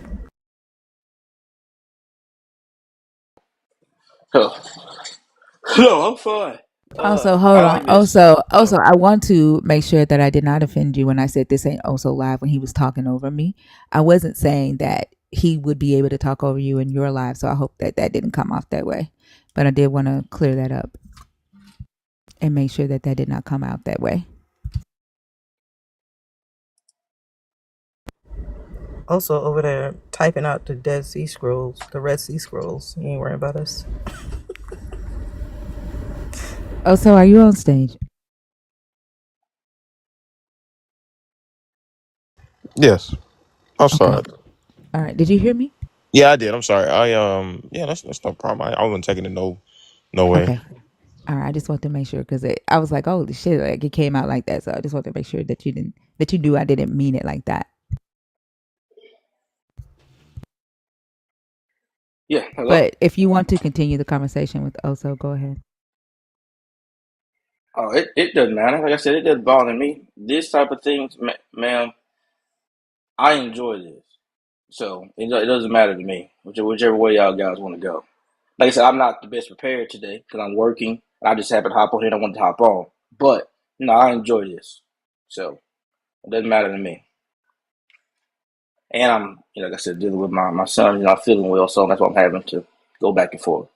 So, no, I'm fine. Also, hold I on. like this. Also, I want to make sure that I did not offend you when I said this ain't also live when he was talking over me. I wasn't saying that he would be able to talk over you in your live, so I hope that that didn't come off that way. But I did want to clear that up and make sure that that did not come out that way. Also, over there typing out the Dead Sea Scrolls, the Red Sea Scrolls. You ain't worrying about us. Oh, so are you on stage? Yes. I'm Okay. sorry. All right. Did you hear me? Yeah, I did. I'm sorry. Yeah, that's no problem. I wasn't taking it no way. Okay. All right. I just want to make sure because I was like, oh, shit, like it came out like that. So I just want to make sure that that you knew I didn't mean it like that. Yeah, hello? But if you want to continue the conversation with Oso, go ahead. Oh, it doesn't matter. Like I said, it doesn't bother me. This type of things, ma'am, I enjoy this. So it doesn't matter to me, whichever way y'all guys want to go. Like I said, I'm not the best prepared today because I'm working. I just happened to hop on here and I wanted to hop on. But, no, I enjoy this. So it doesn't matter to me. And I'm, like I said, dealing with my son. He's not feeling well, so that's why I'm having to go back and forth.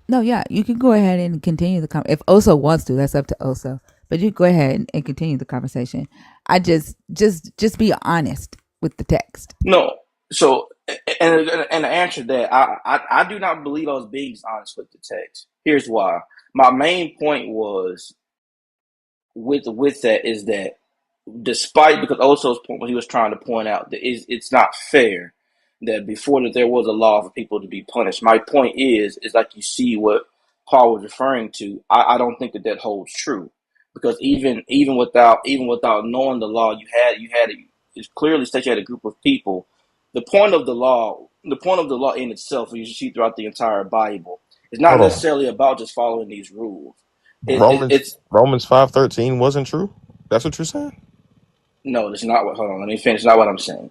No, yeah, you can go ahead and continue the if Oso wants to. That's up to Oso. But you go ahead and continue the conversation. I just be honest with the text. No, so and to answer that, I do not believe I was being honest with the text. Here's why. My main point was with that is that despite because Oso's point, what he was trying to point out that it's not fair that before that there was a law for people to be punished. My point is like you see what Paul was referring to. I don't think that that holds true because even without knowing the law, it clearly states you had a group of people. The point of the law in itself, you see throughout the entire Bible, is not Hold on. necessarily about just following these rules. Romans It's Romans 5:13 wasn't true. That's what you're saying. No, that's not what. Hold on, let me finish. Not what I'm saying.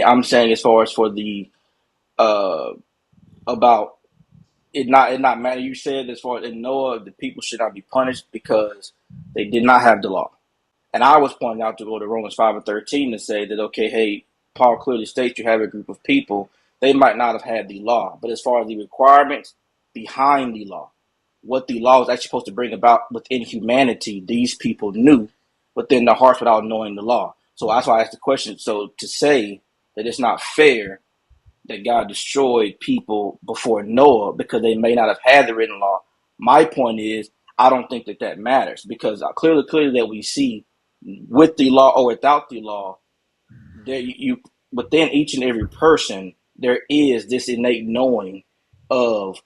I'm saying as far as for the uh about it not matter. You said as far as in Noah, the people should not be punished because they did not have the law. And I was pointing out to go to Romans 5:13 to say that okay, hey, Paul clearly states you have a group of people. They might not have had the law, but as far as the requirements behind the law, what the law was actually supposed to bring about within humanity, these people knew within their hearts without knowing the law. So that's why I asked the question. So to say that it's not fair that God destroyed people before Noah because they may not have had the written law, my point is I don't think that that matters because clearly that we see with the law or without the law, there you within each and every person there is this innate knowing of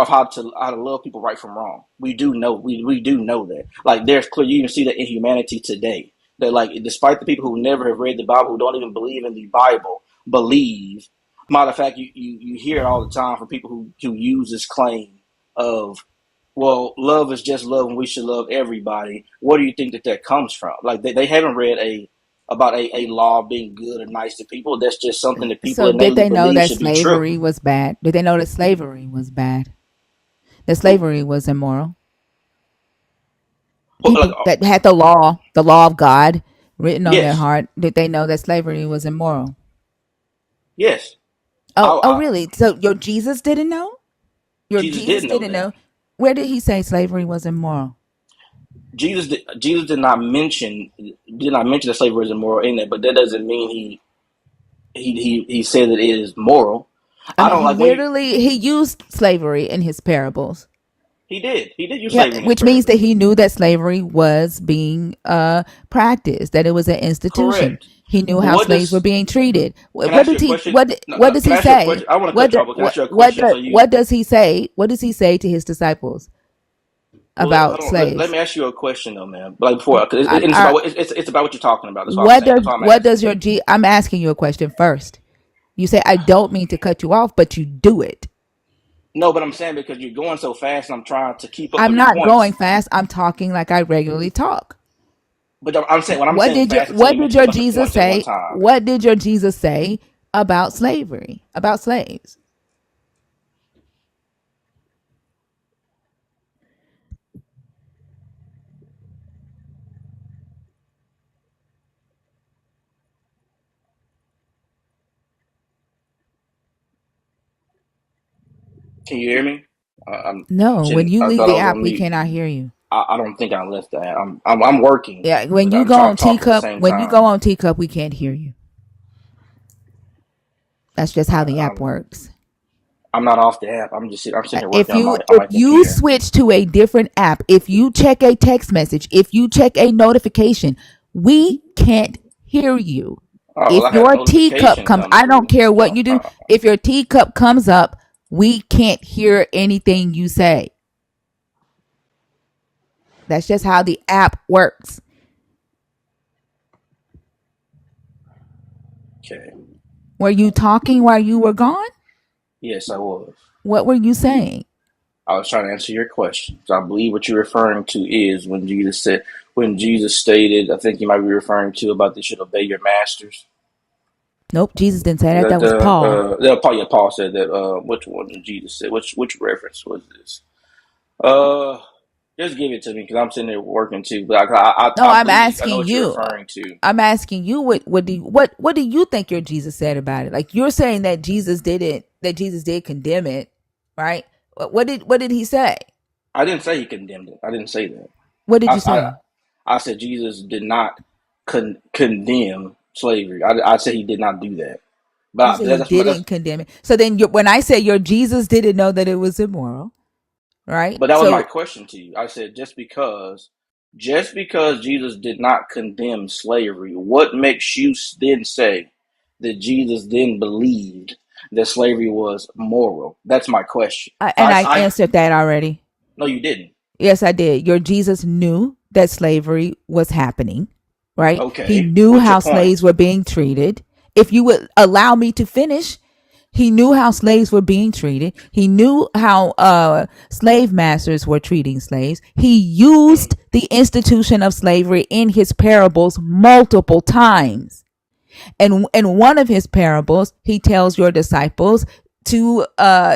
of how to love people right from wrong. We do know that. Like there's clear you even see that in humanity today. That like despite the people who never have read the Bible, who don't even believe in the Bible, believe. Matter of fact, you hear it all the time from people who use this claim of well, love is just love, and we should love everybody. Where do you think that comes from? Like they haven't read about a law being good or nice to people. That's just something that people So did innately they know believe that should be true. slavery was bad? Did they know that slavery was bad? That Who, slavery was immoral? like, People that had the law of God written on their yes, heart, did they know that slavery was immoral? yes. Oh, I, really? So your Jesus didn't know? Your Jesus Jesus did know didn't that. know? Where did he say slavery was immoral? Jesus did not mention that slavery is immoral in that, but that doesn't mean he said that it is moral. I I mean, don't he like when you literally he used slavery in his parables. he did use Yeah, slavery in his which means that parables. he knew that slavery was being practiced, that it was an institution. Correct. He knew But how what slaves were does being treated. can I ask you a question? No, What no, does can he I ask you a say? question? I want to cut you off, but can I ask you a question so you What does he say? What does he say to his disciples well hold about on, let slaves? me ask you a question though, man. Like before, cause it's I, about it's about what you're talking about. That's what I'm saying. That's what I'm what asking. does I'm asking you a question first. You say I don't mean to cut you off, but you do it. No, but I'm saying because you're going so fast, and I'm trying to keep up I'm with your not points. going fast. I'm talking like I regularly talk. But I'm saying when I'm saying fast until What you did mention a your bunch of Jesus points at one say? time. What did your Jesus say about slavery? About slaves? Can you hear me? I'm No. When sitting. you I leave thought I the was app, on we mute. cannot hear you. I don't think I left that. I'm working, Yeah, when but you I'm go trying on to talk at the teacup, same time. we can't hear you. That's just how I, the app I'm works. I'm not off the app. I'm sitting here If working on you my computer. switch to a different app, if you check a text message, if you check a notification, we can't hear you. Oh well, If I had a your teacup notification comes, come I don't through. care what So you do. If your teacup comes up, we can't hear anything you say. That's just how the app works. okay, Were you talking while you were gone? yes, I was. What were you saying? I was trying to answer your question. So I believe what you're referring to is when Jesus stated. I think you might be referring to about they should obey your masters. Nope, Jesus didn't say that. That That was Paul. Paul said that. Which one did Jesus say? Which reference was this? Uh, just give it to me because I'm sitting there working too. But No, I believe I know what you're referring to. I'm asking you what do you think your Jesus said about it? Like you're saying that Jesus did condemn it, right? What did he say? I didn't say he condemned it. I didn't say that. What did I you I, say? I said Jesus did not condemn slavery. I said he did not do that. You say he didn't condemn it. So then when I say your Jesus didn't know that it was immoral, right? but that was my So question to you. I said just because Jesus did not condemn slavery, what makes you then say that Jesus then believed that slavery was moral? That's my question. I answered that already. No, you didn't. Yes, I did. Your Jesus knew that slavery was happening, right? He Okay, knew what's your how slaves point? were being treated. If you would allow me to finish, he knew how slaves were being treated. He knew how slave masters were treating slaves. He used the institution of slavery in his parables multiple times. And in one of his parables, he tells your disciples to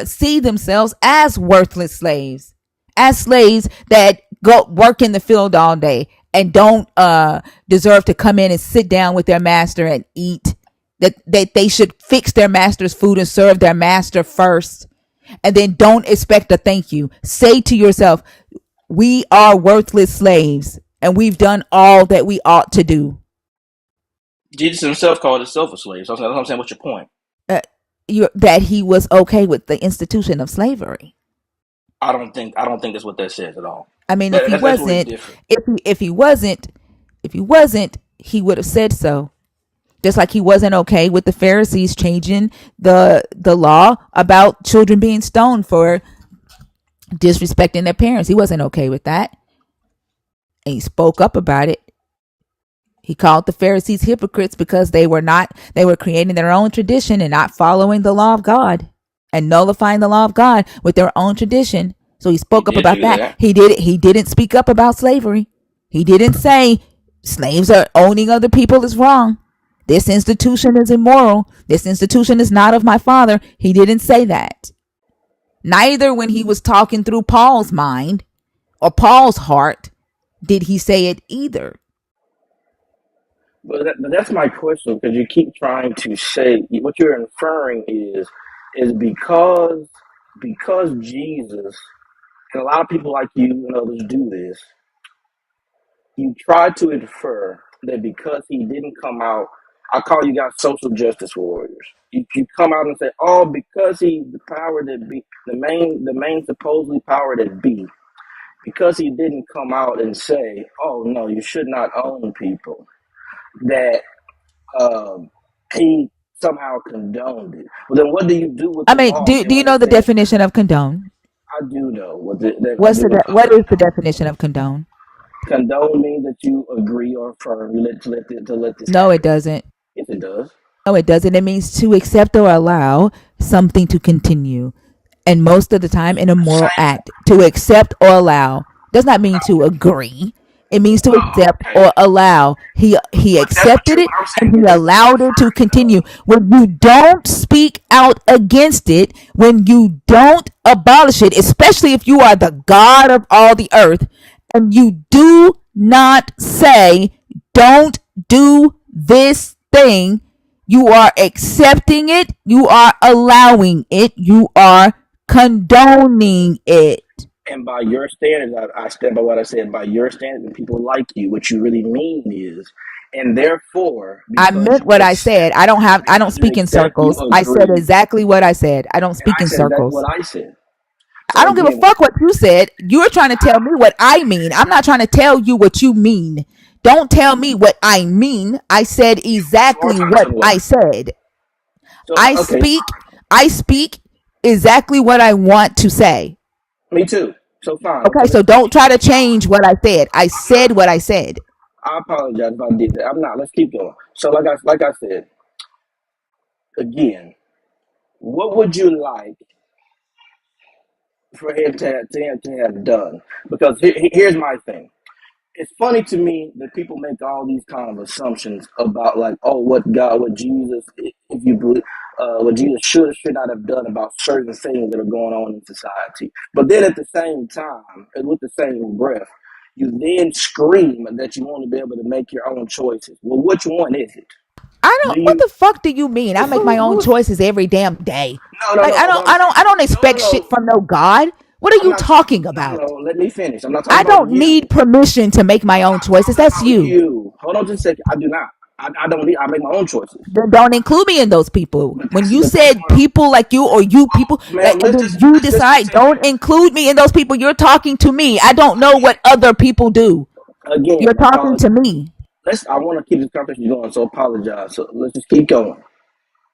see themselves as worthless slaves, as slaves that go work in the field all day and don't deserve to come in and sit down with their master and eat. That they should fix their master's food and serve their master first, and then don't expect a thank you. Say to yourself, we are worthless slaves and we've done all that we ought to do. Jesus himself called himself a slave. So that's what I'm saying. What's your point? uh, that he was okay with the institution of slavery. I don't think that's what that says at all. I mean, if he That's where we wasn't, differ. if he wasn't, he would have said so. Just like he wasn't okay with the Pharisees changing the law about children being stoned for disrespecting their parents. He wasn't okay with that. And he spoke up about it. He called the Pharisees hypocrites because they were creating their own tradition and not following the law of God and nullifying the law of God with their own tradition. So he He spoke up did about do that. that. He didn't speak up about slavery. He didn't say slaves are owning other people is wrong. This institution is immoral. This institution is not of my father. He didn't say that. Neither when he was talking through Paul's mind or Paul's heart did he say it either. But that's my question, because you keep trying to say what you're inferring is because Jesus, and a lot of people like you and others do this. You try to infer that because he didn't come out, I call you guys social justice warriors. You come out and say, oh, because he the power that be the main supposedly power that be, because he didn't come out and say, oh no, you should not own people, that he somehow condoned it. Well, then what do you do with I the mean, law if do you you know the understand? definition of condone? I do know I do know What is the definition of condone? condone means that you agree or affirm to let this No, it happen. doesn't. Yes, it does. No, it doesn't. It means to accept or allow something to continue. And most of the time in a moral Same. act, to accept or allow does not mean to agree. It means to accept Okay, or allow. He but that's accepted it what I'm and saying he is that's what you're allowed it to inferring, continue. though. When you don't speak out against it, when you don't abolish it, especially if you are the God of all the earth, and you do not say, don't do this thing, you are accepting it, you are allowing it, you are condoning it. And by your standards, I stand by what I said. By your standards, and people like you, what you really mean is, and therefore, I because meant you what I accept, said. I don't speak in you circles. I said agree, exactly what I said. I don't and speak I in said exactly circles. what I said. I So don't give a again, fuck what you said. You're trying to tell me what I mean. I'm not trying to tell you what you mean. Don't tell me what I mean. I said you are exactly trying to what tell me what I I mean. said. So I okay, speak I speak exactly what I want to say. me too. So fine. Okay, Okay, so let's don't try to keep going. change what I said. I said what I said. I apologize if I did that. I'm not. Let's keep going. So like I said again, what would you like for him to have done? Because here's my thing. It's funny to me that people make all these kind of assumptions about, like, oh, what Jesus, if you believe, what Jesus should or should not have done about certain things that are going on in society. But then at the same time, and with the same breath, you then scream that you want to be able to make your own choices. Well, which one is it? I Do don't what you? the fuck do you mean? I make my own choices every damn day. No, no, Like no. What I'm saying. I don't No, no, expect shit no. from no God. What are I'm you not talking. talking No, about? no. Let me finish. I'm not talking I about don't you. need permission to make my own choices. Talking That's about you. you. Hold on just a second. I do not. I don't need. I make my own choices. Then don't include me in those people. But When that's you but that's said what I'm. people like you or you people, Man, like, and let's then just you let's decide, don't continue. include me in those people. You're talking to me. I don't know what other people do. You're Again, talking to me. let's. I want to keep this conversation going, so apologize. So let's just keep going.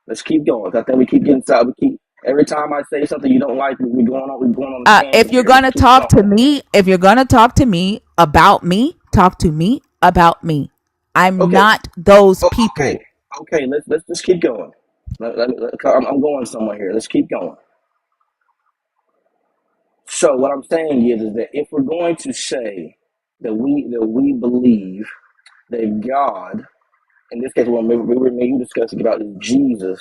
Let's keep going. 'Cause I think we keep getting inside. We keep every time I say something you don't like, we going on. We going on a If tangent you're here. Let's gonna keep talk to going. me, if you're gonna talk to me about me, talk to me about me. I'm Okay. not those Oh, okay. people. Okay. Let's just keep going. I'm going somewhere here. Let's keep going. So what I'm saying is that if we're going to say that we believe that God, in this case, when me and you discussing about is Jesus,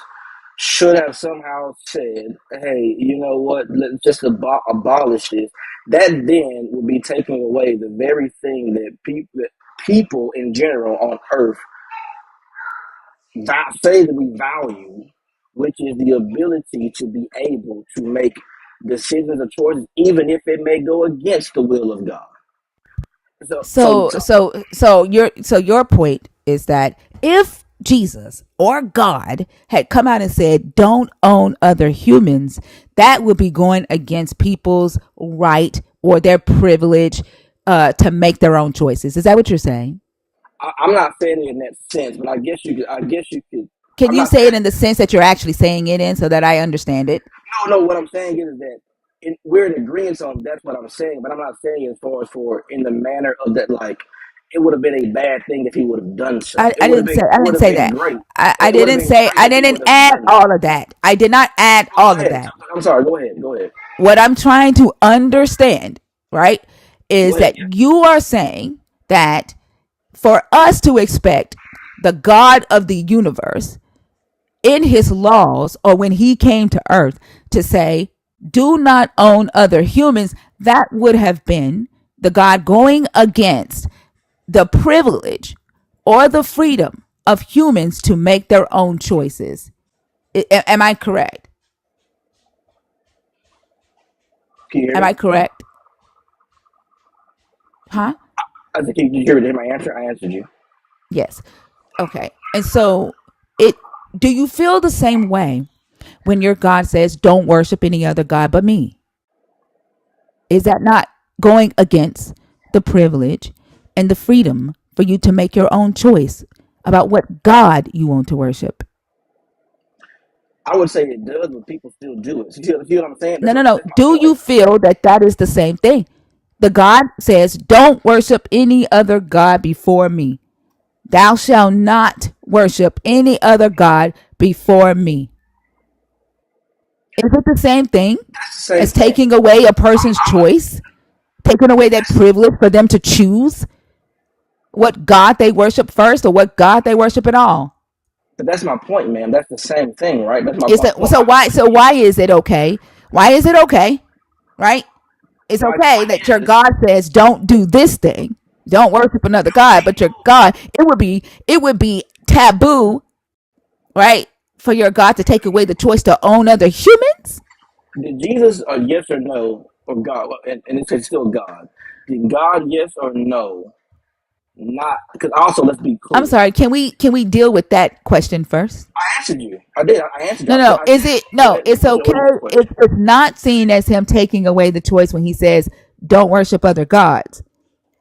should have somehow said, "Hey, you know what? Let's just abolish this." That then would be taking away the very thing that people in general on Earth say that we value, which is the ability to be able to make decisions or choices, even if it may go against the will of God. So, so, So so your point is that if Jesus or God had come out and said, "Don't own other humans," that would be going against people's right or their privilege to make their own choices. Is that what you're saying? I'm not saying it in that sense, but I guess you could. I guess you could. Can I'm you not say saying it in the sense that you're actually saying it in so that I understand it? no, no. What I'm saying is that we're in agreement on that's what I'm saying, but I'm not saying as far as for in the manner of that, like it would have been a bad thing if he would have done so. It would have been I it would didn't have say been that. great. I It would have didn't been say great I if he didn't would have add done that. all of that. I did not add Well, all go of ahead. that. I'm sorry. Go ahead. Go ahead. what I'm trying to understand, right, Go is ahead. that you are saying that for us to expect the God of the universe in his laws or when he came to earth to say, do not own other humans, that would have been the God going against the privilege or the freedom of humans to make their own choices. Am I correct? Can you hear Am me? I correct? Huh? I think you hear me. My answer. I answered you. Yes. Okay. And so it do you feel the same way when your God says don't worship any other god but me? Is that not going against the privilege and the freedom for you to make your own choice about what God you want to worship? I would say it does, but people still do it. See what I'm saying? No, That's no, what, no. that's my Do point. you feel that that is the same thing? The God says, don't worship any other God before me. Thou shalt not worship any other God before me. Is it the same thing That's the same as thing. taking away a person's choice? Taking away that privilege for them to choose what God they worship first or what God they worship at all? But that's my point, man. That's the same thing, right? That's my Is point. that so? Why is it okay? Why is it okay? Right? It's My okay that your point is, God says don't do this thing, don't worship another God, but your God, it would be taboo, right, for your God to take away the choice to own other humans. did Jesus a yes or no or God? And it's still God. Did God yes or no? Not because also let's be I'm clear. sorry. Can we deal with that question first? I answered you. I did. I answered you. No, I said. no. I Is said. it Go no? ahead. It's okay. What is your question? It's not seen as him taking away the choice when he says don't worship other gods,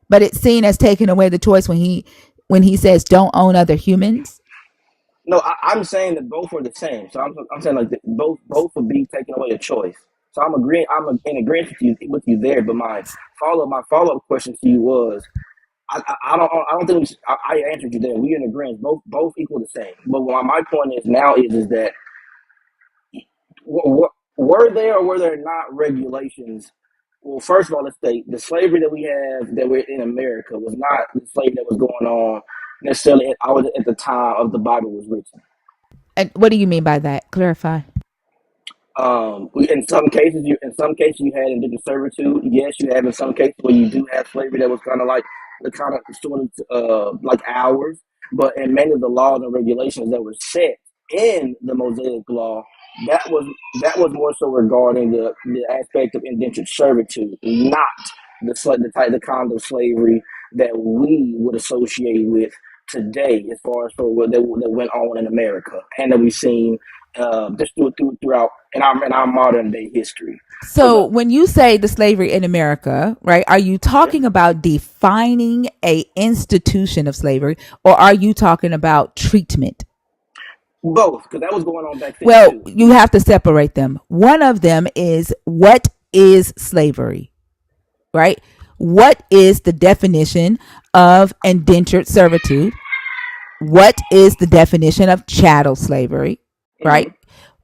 but it's seen as taking away the choice when he says don't own other humans. No, I'm saying that both are the same. So I'm saying like that both would be taking away a choice. So I'm agreeing. In agreement with you there. But my follow up question to you was I don't think I answered you there. We in agreement. Both equal the same. But what my point is now is that were there or were there not regulations? Well, first of all, let's say the slavery that we have that we're in America was not the slavery that was going on necessarily. I was at the time of the Bible was written. And what do you mean by that? Clarify. In some cases you had indentured servitude. Yes, you have in some cases where you do have slavery that was kind of like the kind of sort of like ours. But in many of the laws and regulations that were set in the Mosaic Law, that was that was more so regarding the aspect of indentured servitude, not the kind of slavery that we would associate with today, as far as for what that went on in America and that we've seen just throughout in our modern day history. So So when you say the slavery in America, right, are you talking about defining a institution of slavery or are you talking about treatment? both, because that was going on back then Well, too. you have to separate them. One of them is what is slavery, right? What is the definition of indentured servitude? What is the definition of chattel slavery, Hmm. right?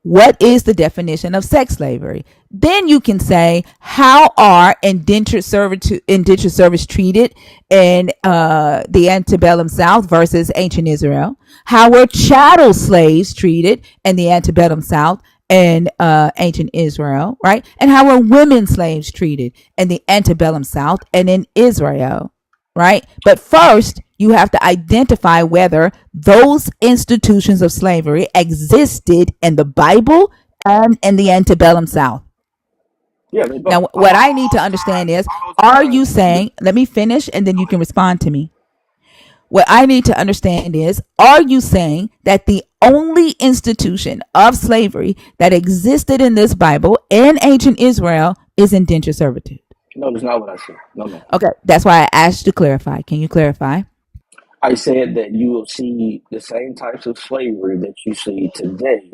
What is the definition of sex slavery? Then you can say, how are indentured service treated in the antebellum South versus ancient Israel? How were chattel slaves treated in the antebellum South and ancient Israel, right? And how were women slaves treated in the antebellum South and in Israel, right? But first, you have to identify whether those institutions of slavery existed in the Bible and in the antebellum South. Yeah, they both Now, what I need to understand is, all those are times. you saying, let me finish and then you can respond to me. What I need to understand is, are you saying that the only institution of slavery that existed in this Bible in ancient Israel is indentured servitude? No, that's not what I said. No, no. Okay, that's why I asked you to clarify. Can you clarify? I said that you will see the same types of slavery that you see today,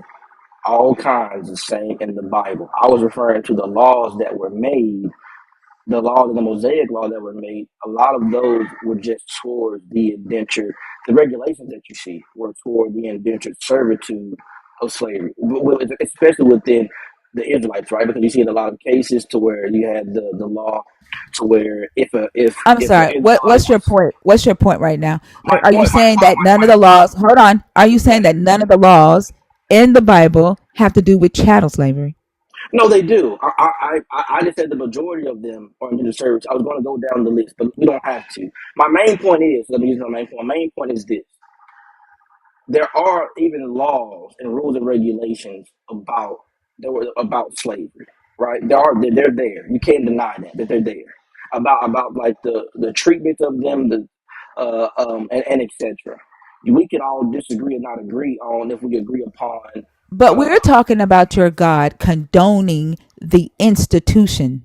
all kinds the same in the Bible. I was referring to the laws that were made, the laws in the Mosaic law that were made. A lot of those were just towards the indentured. The regulations that you see were toward the indentured servitude of slavery, especially within the Israelites, right? Because you see in a lot of cases to where you had the law to where I'm if an sorry. Israelite What's your was point? What's your point right now? my Like, are you point, saying that none of the laws? Hold on. Are you saying that none of the laws in the Bible have to do with chattel slavery? no, they do. I just said the majority of them are in the service. I was going to go down the list, but we don't have to. My main point is, let me use my main point. My main point is this: there are even laws and rules and regulations about slavery, right? They're there. You can't deny that they're there. About like the treatment of them, and etc. We can all disagree or not agree on if we agree upon. But Uh, we're talking about your God condoning the institution,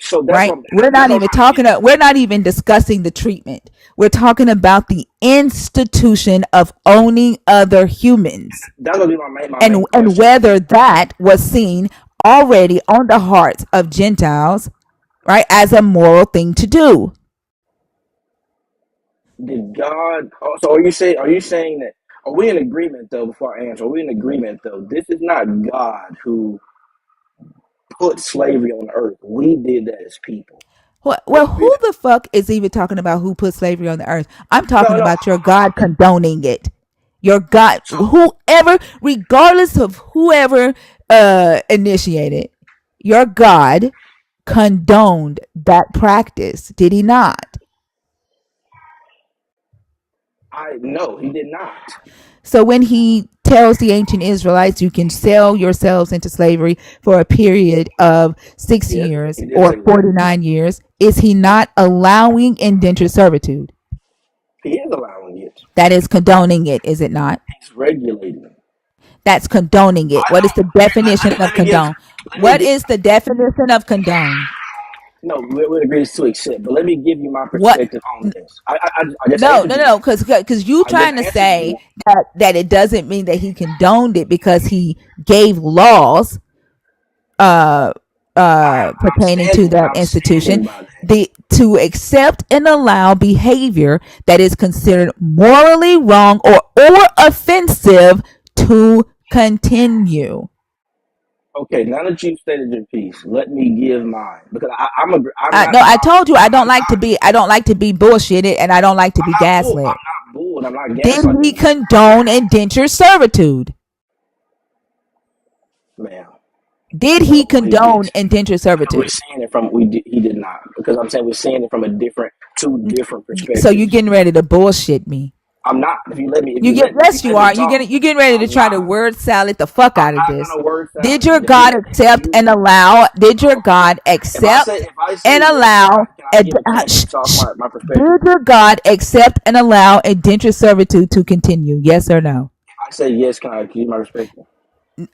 so right? We're not that's what even talking. We're not even discussing the treatment. We're talking about the institution of owning other humans, that's gonna be my main and question. whether that was seen already on the hearts of Gentiles, right, as a moral thing to do. Did God? Oh, so are you saying that? Are we in agreement though? Before I answer, are we in agreement though? This is not God who put slavery on earth. We did that as people. Well, who the fuck is even talking about who put slavery on the earth? I'm No, talking no. about your God condoning it. Your God, whoever, regardless of whoever initiated, your God condoned that practice. Did he not? I no, he did not. So when he tells the ancient Israelites, you can sell yourselves into slavery for a period of 6 Yes, years he did or say that. 49 years, is he not allowing indentured servitude? He is allowing it. That is condoning it, is it not? He's regulating it. That's condoning it. I What is the know. definition of condone? Let me What give. is the definition of condone? No, we agree to accept. But let me give you my What? perspective on this. I just No, answered no, you. no, because you I just trying to answered say you. that it doesn't mean that he condoned it because he gave laws pertaining to that I'm institution, standing by that. the to accept and allow behavior that is considered morally wrong or offensive to continue. Okay, now that you've stated your piece, let me give mine because I'm not No, I about. told you I don't like to be bullshitted and I don't like to be gaslit. I'm not bull and I'm not Did he gaslighting you, condone indentured servitude? ma'am. Did he No, he did. condone indentured We're servitude? seeing it from he did not because I'm saying we're seeing it from a different two different So you perspectives. getting ready to bullshit me? I'm not. If you Yes, you let me are. talk, You getting ready to I'm try not. to word salad the fuck out of I'm not this. gonna word Did salad. your If you God let if accept you and allow? Did your God accept if I say and yes, allow? can I give a chance to talk my perspective? Did your God accept and allow indentured servitude to continue? Yes or no? I say yes, can I give my perspective?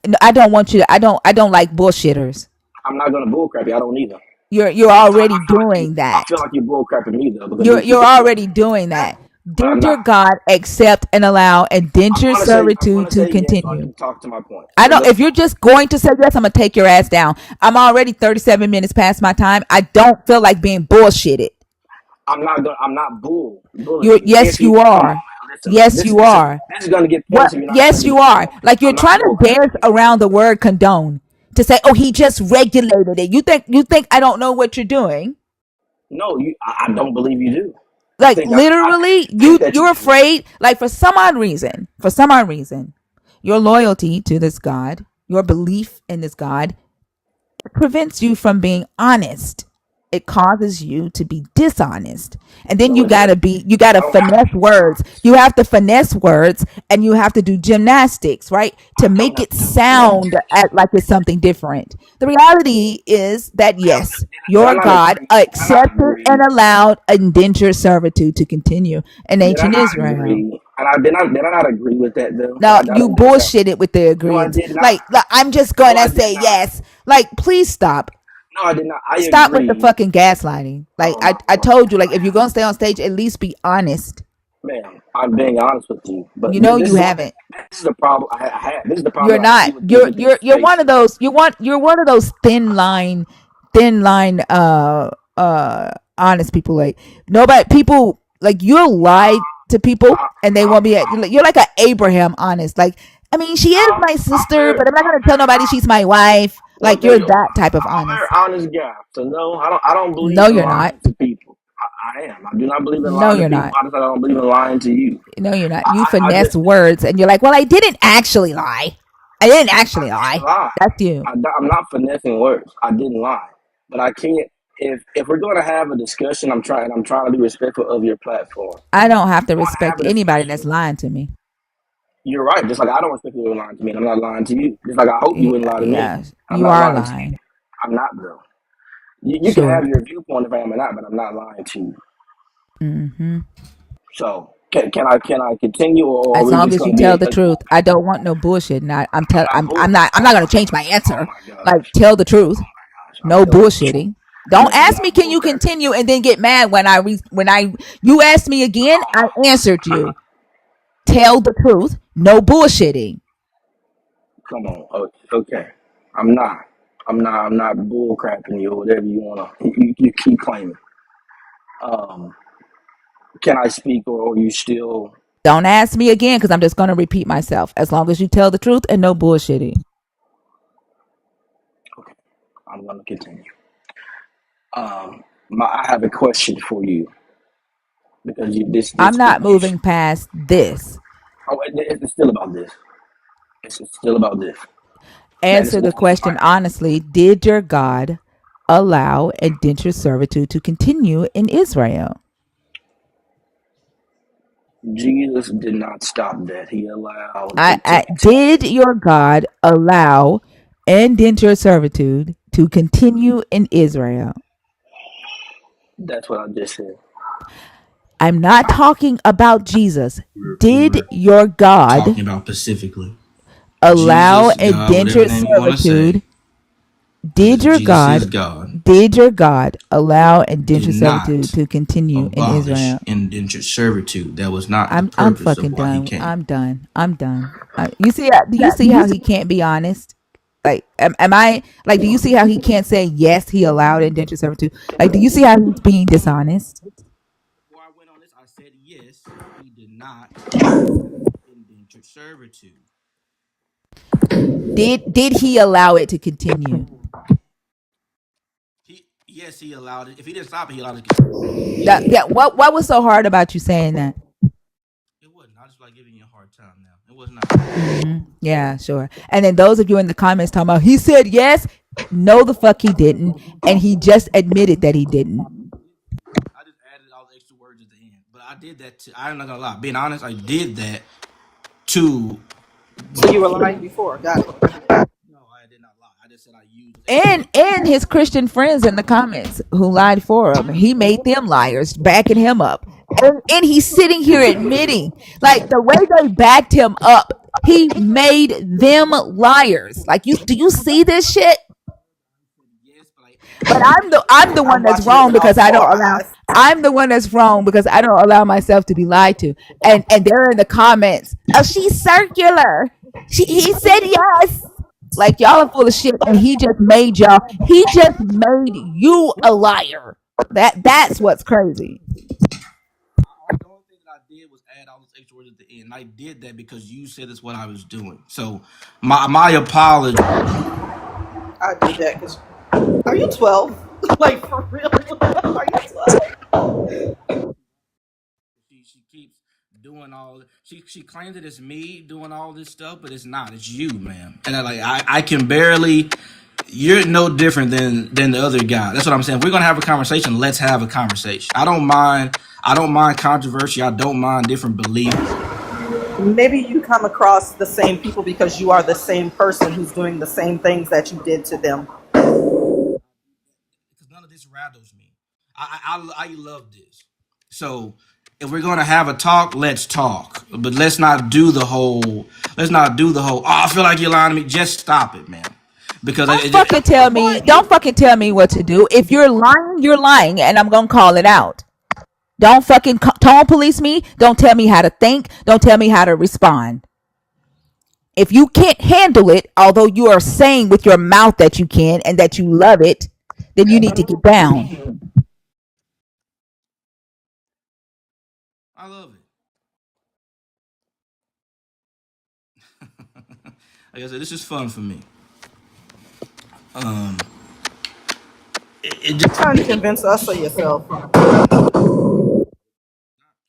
No, I don't want you to. I don't like bullshitters. I'm not gonna bullcrap you. I don't either. You're already doing I feel that. like you bullcrapping me though because you keep You're interrupting. already doing that. But I'm Did not. your God accept and allow indentured I'm servitude gonna to say yes so I continue? can talk to my point. I So know let's if you're just going to say yes, I'm gonna take your ass down. I'm already 37 minutes past my time. I don't feel like being bullshitted. I'm not bullying you. Yes, If you you come on, are. man, listen. Yes, you are. This is gonna get What? points if you're not gonna Yes, be you are. Like you're I'm not trying to dance bullcrapping. around the word condone to say, "Oh, he just regulated it." You think I don't know what you're doing? No, I don't believe you do. Like literally, Think that you you're do. afraid. Like for some odd reason, your loyalty to this God, your belief in this God, prevents you from being honest. It causes you to be dishonest. And then No, it doesn't. you gotta I don't have to finesse be words. dishonest. You have to finesse words and you have to do gymnastics, right? To I don't make have it to do gymnastics. sound like it's something different. The reality is that yes, Did I your not God agree? Did I not accepted and agree? allowed indentured servitude to continue in Did I ancient not Israel. agree? And I did not agree with that though. Now I you don't think that. bullshitted with the No, I agreements. did not. Like I'm just No, gonna I did say not. yes. Like please stop. No, I did not. I Stop with the agree. fucking gaslighting. Like Oh my I lord, told you, like if you're gonna stay on stage, at least be honest. man! I'm being honest with you, but You know this you is what haven't. this is the problem I have. This is the You're problem that I see not. with these You're one of spaces. those. You're one of those thin line honest people. Like nobody people like you'll lie to people and they won't be. You're like a Abraham honest. Like I mean, she is my I'm sister, very, but I'm not I'm gonna tell very, nobody she's my wife. well, Like there you're you go. that type of I'm a very honest. honest guy. So no, I don't believe No, in you're lying not. to people. I am. I do not believe in No, lying to you're people. not. I just I don't believe in lying to you. No, you're not. You I finesse just words, and you're like, "Well, I didn't actually lie. I didn't actually I didn't lie." lie. That's you. I'm not finessing words. I didn't lie, but I can't. If we're going to have a discussion, I'm trying to be respectful of your platform. I don't have to Want to respect have a anybody that's discussion? lying to me. You're right. Just like I don't respect you lying to me, and I'm not lying to you. Just like I hope you wouldn't lie to me. Yeah, I'm you not are lying to you. lying. I'm not though. You can Sure. have your viewpoint if I am or not, but I'm not lying to you. Hmm. So can I continue, or are As we long just as going you to be tell the truth, I don't want no bullshit. And I'm not bull? I'm not gonna change my Oh answer. my Like gosh! tell the truth. Gosh, I'm No telling you the truth, bullshitting. Don't man. I'm ask me. not Can bull you cracking. continue? And then get mad when you asked me again. I answered you. Tell the truth. No bullshitting. Come on. Okay. I'm not. I'm not bull crapping you or whatever you wanna. You keep claiming. Um, can I speak, or are you still? Don't ask me again because I'm just gonna repeat myself. As long as you tell the truth and no bullshitting. Okay. I'm gonna continue. I have a question for you because I'm this not moving past this. oh, it's still about this. It's still about this. That is Answer the question honestly. Did your God allow indentured servitude to continue in Israel? Jesus did not stop that. He allowed it to I continue. did your God allow indentured servitude to continue in Israel? That's what I just said. I'm not talking about Jesus. We Did were your God talking about Pacifically. allow Jesus, God, whatever indentured name you want to say, servitude? because Did your Jesus God is God, did your God allow did indentured servitude not to continue in abolish Israel? indentured servitude. That was not the I'm purpose of fucking why he done. came. I'm done. I'm done. You see? Do you see how he can't be honest? Like, am I like? Do you see how he can't say yes? He allowed indentured servitude. Like, do you see how he's being dishonest? Before I went on this, I said yes, he did not abolish indentured servitude. Did he allow it to continue? Yes, he allowed it. If he didn't stop it, he allowed it to continue. That what was so hard about you saying that? It wasn't. I just like giving you a hard time now. It was not. Yeah, sure. And then those of you in the comments talking about he said yes. No, the fuck he didn't, and he just admitted that he didn't. I just added all the extra words at the end. But I did that to, I'm not gonna lie. Being honest, I did that to. So you were lying before. Got it. No, I did not lie. I just said I used extra words. And his Christian friends in the comments who lied for him. He made them liars, backing him up. And he's sitting here admitting, like the way they backed him up, he made them liars. Like do you see this shit? Yes, but like But I'm the one I'm that's watching it wrong with all because I don't four allow eyes. I'm the one that's wrong because I don't allow myself to be lied to. And they're in the comments. Oh, she's circular. He said yes. Like y'all are full of shit and he just made you a liar. That's what's crazy. the only thing that I did was add all those extra words at the end. And I did that because you said that's what I was doing. So my apology. I did that because. Are you 12? Like for real? Are you 12? She keeps doing all. She claims that it's me doing all this stuff, but it's not. It's you, man. And I can barely. You're no different than the other guy. That's what I'm saying. If we're gonna have a conversation, let's have a conversation. I don't mind. I don't mind controversy. I don't mind different beliefs. Maybe you come across the same people because you are the same person who's doing the same things that you did to them. Because none of this rattles me. I love this. So if we're gonna have a talk, let's talk. But let's not do the whole. Let's not do the whole. Oh, I feel like you're lying to me. Just stop it, man. Because Don't fucking tell me what to do. If you're lying and I'm gonna call it out. Don't fucking tone police me. Don't tell me how to think. Don't tell me how to respond. If you can't handle it, although you are saying with your mouth that you can and that you love it, then you need to get down. I love it. Like I said, this is fun for me. It just Trying to convince us or yourself.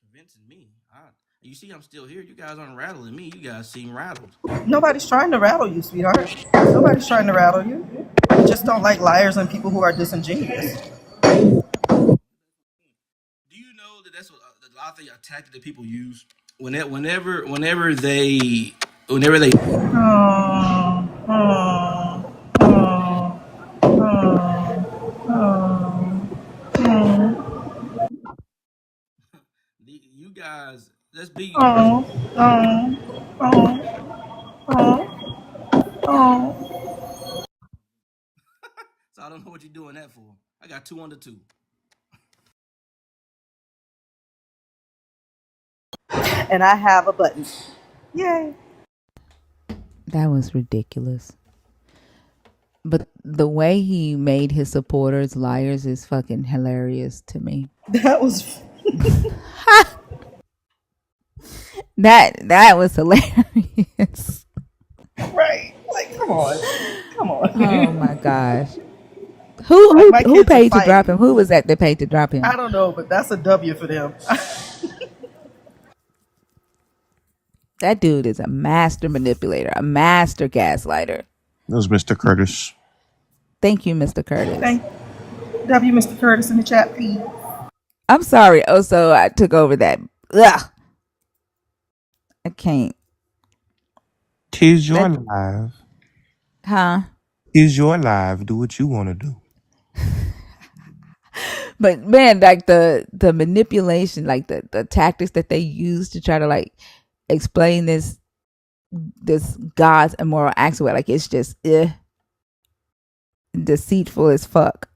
convincing me. You see, I'm still here. You guys aren't rattling me. You guys seem rattled. Nobody's trying to rattle you, sweetheart. Nobody's trying to rattle you. We just don't like liars and people who are disingenuous. Do you know that that's what a lot of the tactic that people use whenever they Oh, oh, oh, oh, you guys, let's be perfect. oh, oh, oh, oh, oh. So I don't know what you're doing that for. I got 2 under 2. And I have a button. Yay. That was ridiculous. But the way he made his supporters liars is fucking hilarious to me. That was That was hilarious. right. Like, come on. Come Oh on. my gosh. Like, my Who kids are paid to drop fighting. him? Who was that paid to drop him? I don't know, but that's a W for them. That dude is a master manipulator, a master gaslighter. That was Mr. Curtis. Thank you, Mr. Curtis. Thank W, Mr. Curtis in the chat, please. I'm sorry. Oh, so I took over that. Ugh. I can't. Tis your live. Huh? Tis your live. Do what you want to do. But man, like the manipulation, like the tactics that they use to try to like explain this God's immoral acts away, like it's just deceitful as fuck.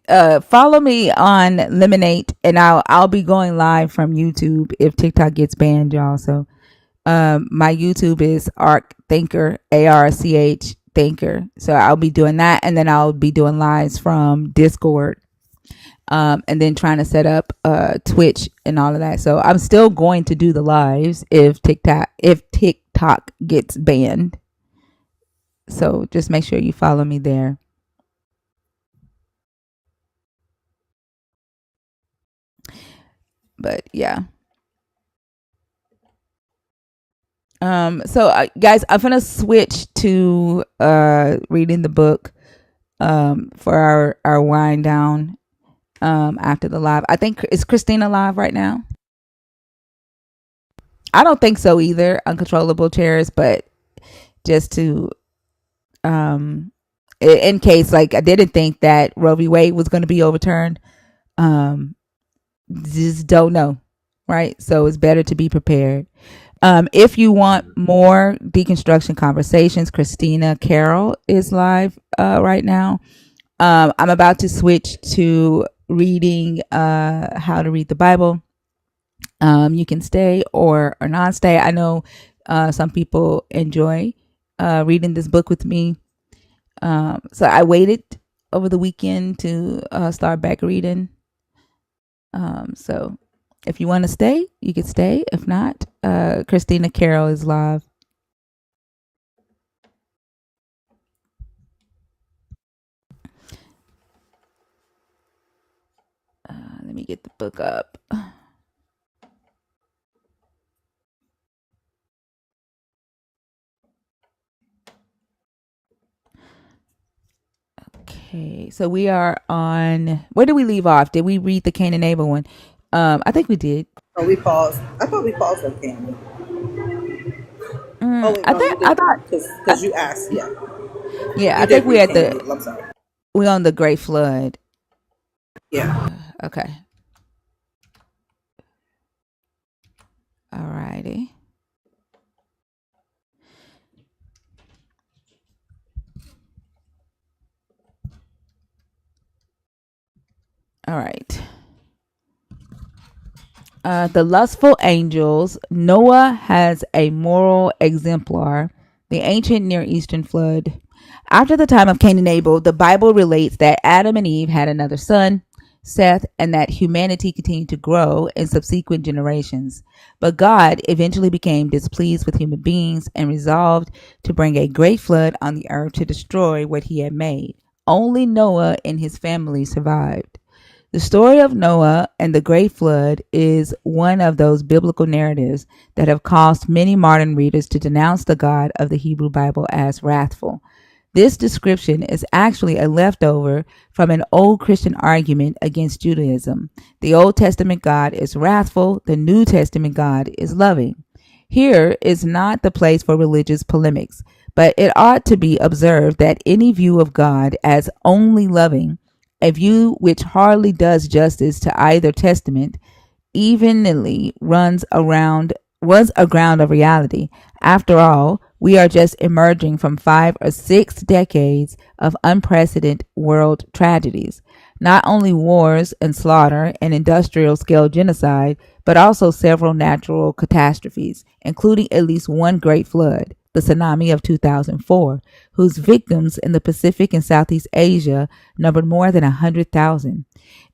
Follow me on Lemonade, and I'll be going live from YouTube if TikTok gets banned, y'all. So my YouTube is Arch Thinker, ARCH Thinker. So I'll be doing that, and then I'll be doing lives from Discord, and then trying to set up Twitch and all of that. So I'm still going to do the lives if TikTok gets banned. So just make sure you follow me there. But yeah. So guys, I'm gonna switch to reading the book for our wind down after the live. I think, is Christina live right now? I don't think so either. Uncontrollable chairs, but just to in case, like, I didn't think that Roe v. Wade was going to be overturned. Just don't know, right? So it's better to be prepared. If you want more deconstruction conversations, Christina Carroll is live right now. I'm about to switch to reading how to read the Bible. You can stay or not stay. I know some people enjoy reading this book with me. So I waited over the weekend to start back reading. So if you want to stay, you can stay. If not, Christina Carroll is live. Let me get the book up. Okay, so we are on. Where did we leave off? Did we read the Cain and Abel one? I think we did. Oh, we paused. I thought we paused on Candy. Oh, wait, I no, think you didn't. Because you asked, yeah. yeah. You I did think we read had Cain and Abel. I'm sorry. we on the Great Flood. Yeah. Okay. All righty. All right. The lustful angels. Noah has a moral exemplar. The ancient Near Eastern flood. After the time of Cain and Abel, the Bible relates that Adam and Eve had another son. Seth, and that humanity continued to grow in subsequent generations. But God eventually became displeased with human beings and resolved to bring a great flood on the earth to destroy what he had made. Only Noah and his family survived. The story of Noah and the great flood is one of those biblical narratives that have caused many modern readers to denounce the God of the Hebrew Bible as wrathful. This description is actually a leftover from an old Christian argument against Judaism. The Old Testament God is wrathful, the New Testament God is loving. Here is not the place for religious polemics, but it ought to be observed that any view of God as only loving, a view which hardly does justice to either testament, evenly was aground of reality. After all, we are just emerging from 5 or 6 decades of unprecedented world tragedies. Not only wars and slaughter and industrial scale genocide, but also several natural catastrophes, including at least one great flood, the tsunami of 2004, whose victims in the Pacific and Southeast Asia numbered more than 100,000.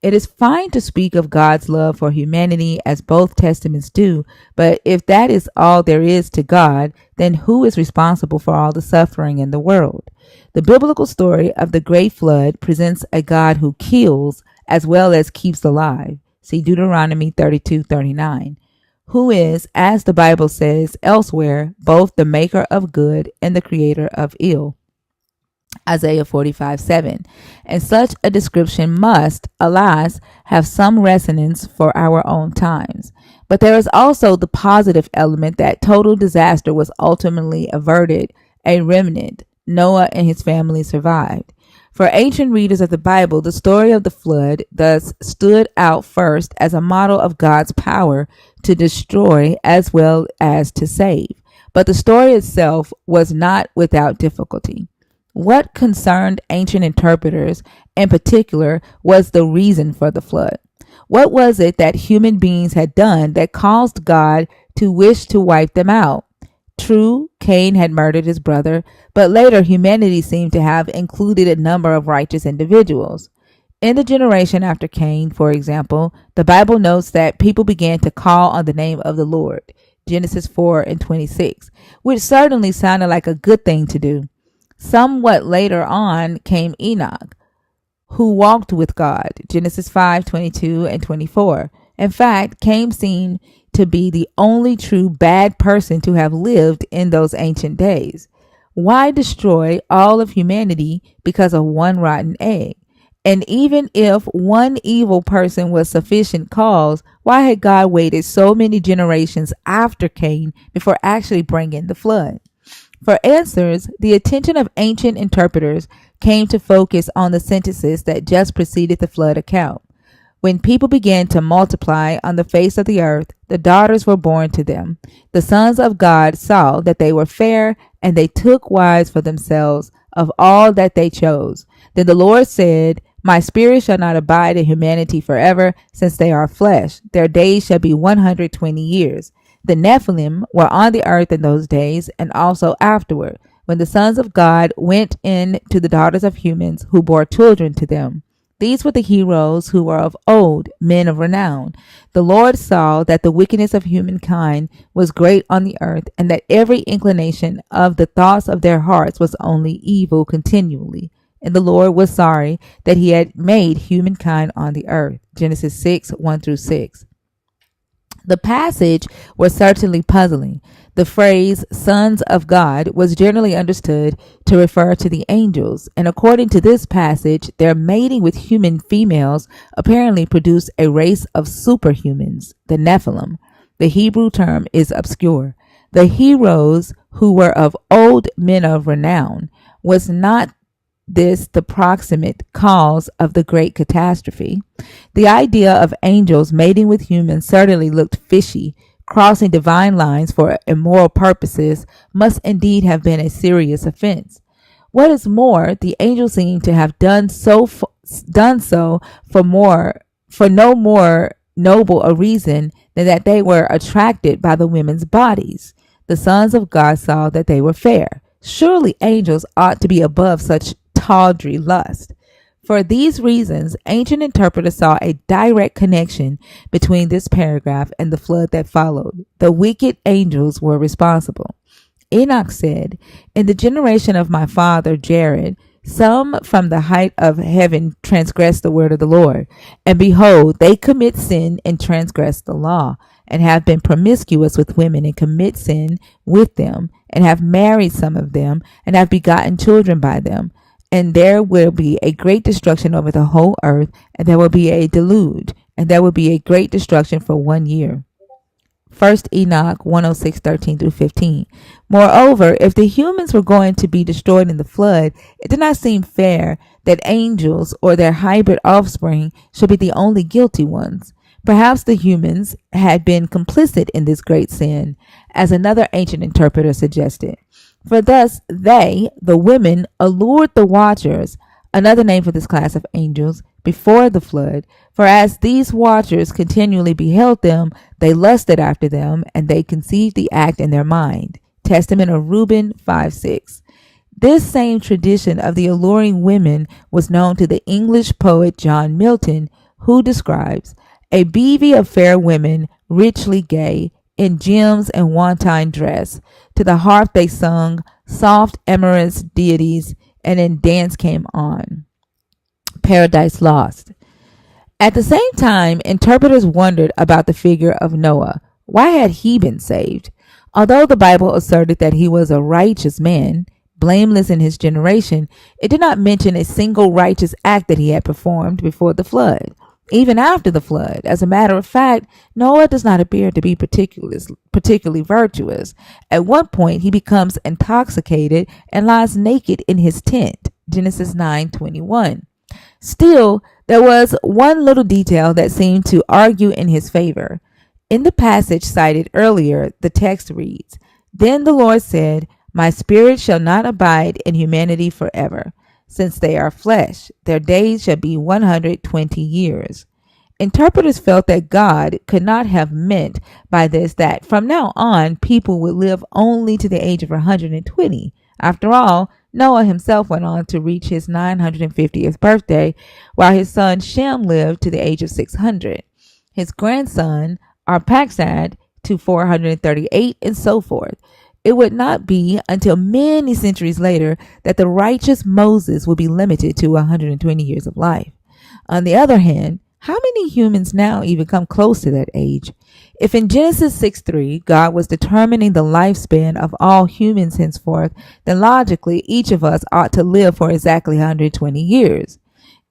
It is fine to speak of God's love for humanity as both testaments do, but if that is all there is to God, then who is responsible for all the suffering in the world? The biblical story of the great flood presents a God who kills as well as keeps alive. See Deuteronomy 32:39. Who is, as the Bible says elsewhere, both the maker of good and the creator of ill. Isaiah 45:7. And such a description must, alas, have some resonance for our own times. But there is also the positive element that total disaster was ultimately averted, a remnant. Noah and his family survived. For ancient readers of the Bible, the story of the flood thus stood out first as a model of God's power to destroy as well as to save. But the story itself was not without difficulty. What concerned ancient interpreters in particular was the reason for the flood. What was it that human beings had done that caused God to wish to wipe them out? True, Cain had murdered his brother, but later humanity seemed to have included a number of righteous individuals. In the generation after Cain, for example, the Bible notes that people began to call on the name of the Lord, Genesis 4:26, which certainly sounded like a good thing to do. Somewhat later on came Enoch, who walked with God, Genesis 5:22 and 24. In fact, Cain seemed to be the only true bad person to have lived in those ancient days. Why destroy all of humanity because of one rotten egg? And even if one evil person was sufficient cause, why had God waited so many generations after Cain before actually bringing the flood? For answers, the attention of ancient interpreters came to focus on the sentences that just preceded the flood account. When people began to multiply on the face of the earth, the daughters were born to them. The sons of God saw that they were fair, and they took wives for themselves of all that they chose. Then the Lord said, My spirit shall not abide in humanity forever, since they are flesh. Their days shall be 120 years. The Nephilim were on the earth in those days, and also afterward, when the sons of God went in to the daughters of humans, who bore children to them. These were the heroes who were of old, men of renown. The Lord saw that the wickedness of humankind was great on the earth, and that every inclination of the thoughts of their hearts was only evil continually. And the Lord was sorry that he had made humankind on the earth. Genesis 6:1-6. The passage was certainly puzzling. The phrase sons of God was generally understood to refer to the angels, and according to this passage, their mating with human females apparently produced a race of superhumans, the Nephilim. The Hebrew term is obscure. The heroes who were of old, men of renown. Was not this the proximate cause of the great catastrophe? The idea of angels mating with humans certainly looked fishy. Crossing divine lines for immoral purposes must indeed have been a serious offense. What is more, the angels seem to have done so for no more noble a reason than that they were attracted by the women's bodies. The sons of God saw that they were fair. Surely angels ought to be above such tawdry lust. For these reasons, ancient interpreters saw a direct connection between this paragraph and the flood that followed. The wicked angels were responsible. Enoch said, "In the generation of my father Jared, some from the height of heaven transgress the word of the Lord. And behold, they commit sin and transgress the law, and have been promiscuous with women and commit sin with them, and have married some of them, and have begotten children by them. And there will be a great destruction over the whole earth, and there will be a deluge, and there will be a great destruction for 1 year." First Enoch 106:13-15. Moreover, if the humans were going to be destroyed in the flood, it did not seem fair that angels or their hybrid offspring should be the only guilty ones. Perhaps the humans had been complicit in this great sin, as another ancient interpreter suggested. For thus they, the women, allured the watchers, another name for this class of angels, before the flood. For as these watchers continually beheld them, they lusted after them, and they conceived the act in their mind. Testament of Reuben 5:6. This same tradition of the alluring women was known to the English poet John Milton, who describes a bevy of fair women, richly gay, in gems and wanton dress. To the harp they sung soft amorous deities, and in dance came on. Paradise Lost. At the same time, interpreters wondered about the figure of Noah. Why had he been saved? Although the Bible asserted that he was a righteous man, blameless in his generation, it did not mention a single righteous act that he had performed before the flood. Even after the flood, as a matter of fact, Noah does not appear to be particularly virtuous. At one point, he becomes intoxicated and lies naked in his tent. Genesis 9:21. Still, there was one little detail that seemed to argue in his favor. In the passage cited earlier, the text reads, "Then the Lord said, My spirit shall not abide in humanity forever. Since they are flesh, their days shall be 120 years." Interpreters felt that God could not have meant by this that from now on people would live only to the age of 120. After all, Noah himself went on to reach his 950th birthday, while his son Shem lived to the age of 600. His grandson Arphaxad to 438, and so forth. It would not be until many centuries later that the righteous Moses would be limited to 120 years of life. On the other hand, how many humans now even come close to that age? If in Genesis 6:3 God was determining the lifespan of all humans henceforth, then logically each of us ought to live for exactly 120 years.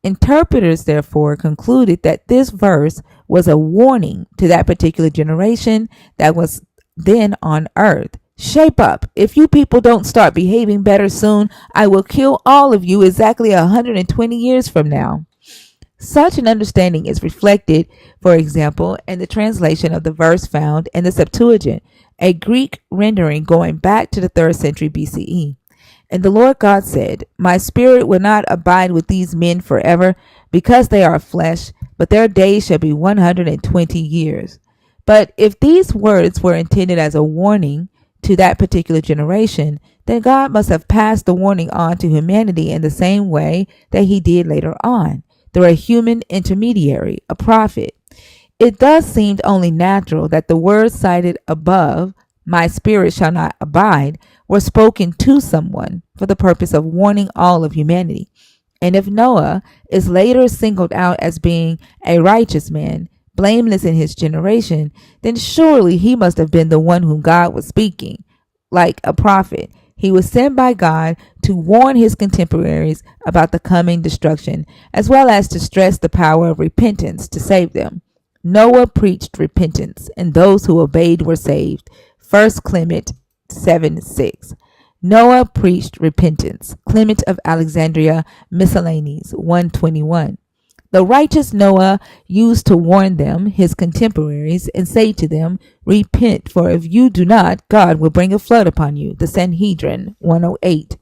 Interpreters therefore concluded that this verse was a warning to that particular generation that was then on earth. Shape up. If you people don't start behaving better soon, I will kill all of you exactly 120 years from now. Such an understanding is reflected, for example, in the translation of the verse found in the Septuagint, a Greek rendering going back to the 3rd century BCE. And the Lord God said, My spirit will not abide with these men forever, because they are flesh, but their days shall be 120 years. But if these words were intended as a warning to that particular generation, then God must have passed the warning on to humanity in the same way that he did later on, through a human intermediary, a prophet. It thus seemed only natural that the words cited above, my spirit shall not abide, were spoken to someone for the purpose of warning all of humanity. And if Noah is later singled out as being a righteous man, blameless in his generation, then surely he must have been the one whom God was speaking. Like a prophet, he was sent by God to warn his contemporaries about the coming destruction, as well as to stress the power of repentance to save them. Noah preached repentance, and those who obeyed were saved. 1 Clement 7:6. Noah preached repentance. Clement of Alexandria, Miscellanies 121. The righteous Noah used to warn them, his contemporaries, and say to them, Repent, for if you do not, God will bring a flood upon you. The Sanhedrin 108.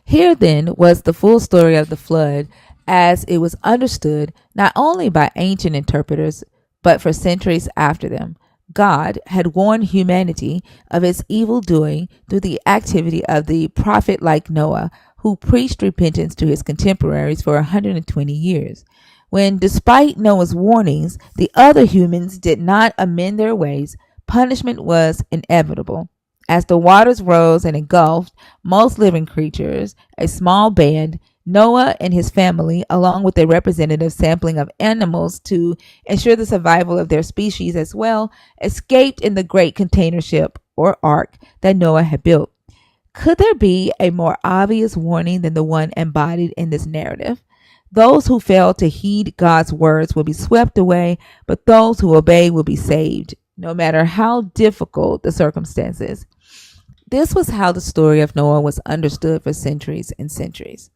Here then was the full story of the flood as it was understood not only by ancient interpreters, but for centuries after them. God had warned humanity of its evil doing through the activity of the prophet like Noah, who preached repentance to his contemporaries for 120 years. When, despite Noah's warnings, the other humans did not amend their ways, punishment was inevitable. As the waters rose and engulfed most living creatures, a small band, Noah and his family, along with a representative sampling of animals to ensure the survival of their species as well, escaped in the great container ship or ark that Noah had built. Could there be a more obvious warning than the one embodied in this narrative? Those who fail to heed God's words will be swept away, but those who obey will be saved, no matter how difficult the circumstances. This was how the story of Noah was understood for centuries and centuries.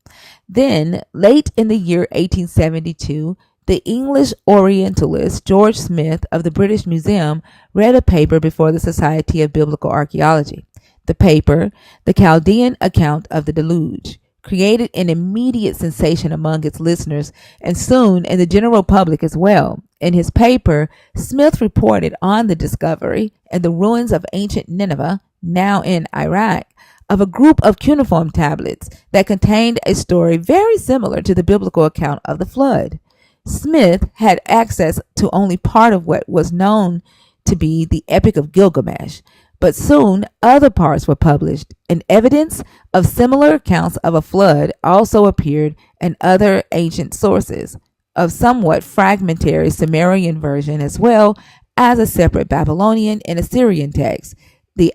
Then, late in the year 1872, the English Orientalist George Smith of the British Museum read a paper before the Society of Biblical Archaeology. The paper, The Chaldean Account of the Deluge, created an immediate sensation among its listeners and soon in the general public as well. In his paper, Smith reported on the discovery in the ruins of ancient Nineveh, now in Iraq, of a group of cuneiform tablets that contained a story very similar to the biblical account of the flood. Smith had access to only part of what was known to be the Epic of Gilgamesh, but soon other parts were published, and evidence of similar accounts of a flood also appeared in other ancient sources, of somewhat fragmentary Sumerian version as well as a separate Babylonian and Assyrian text, the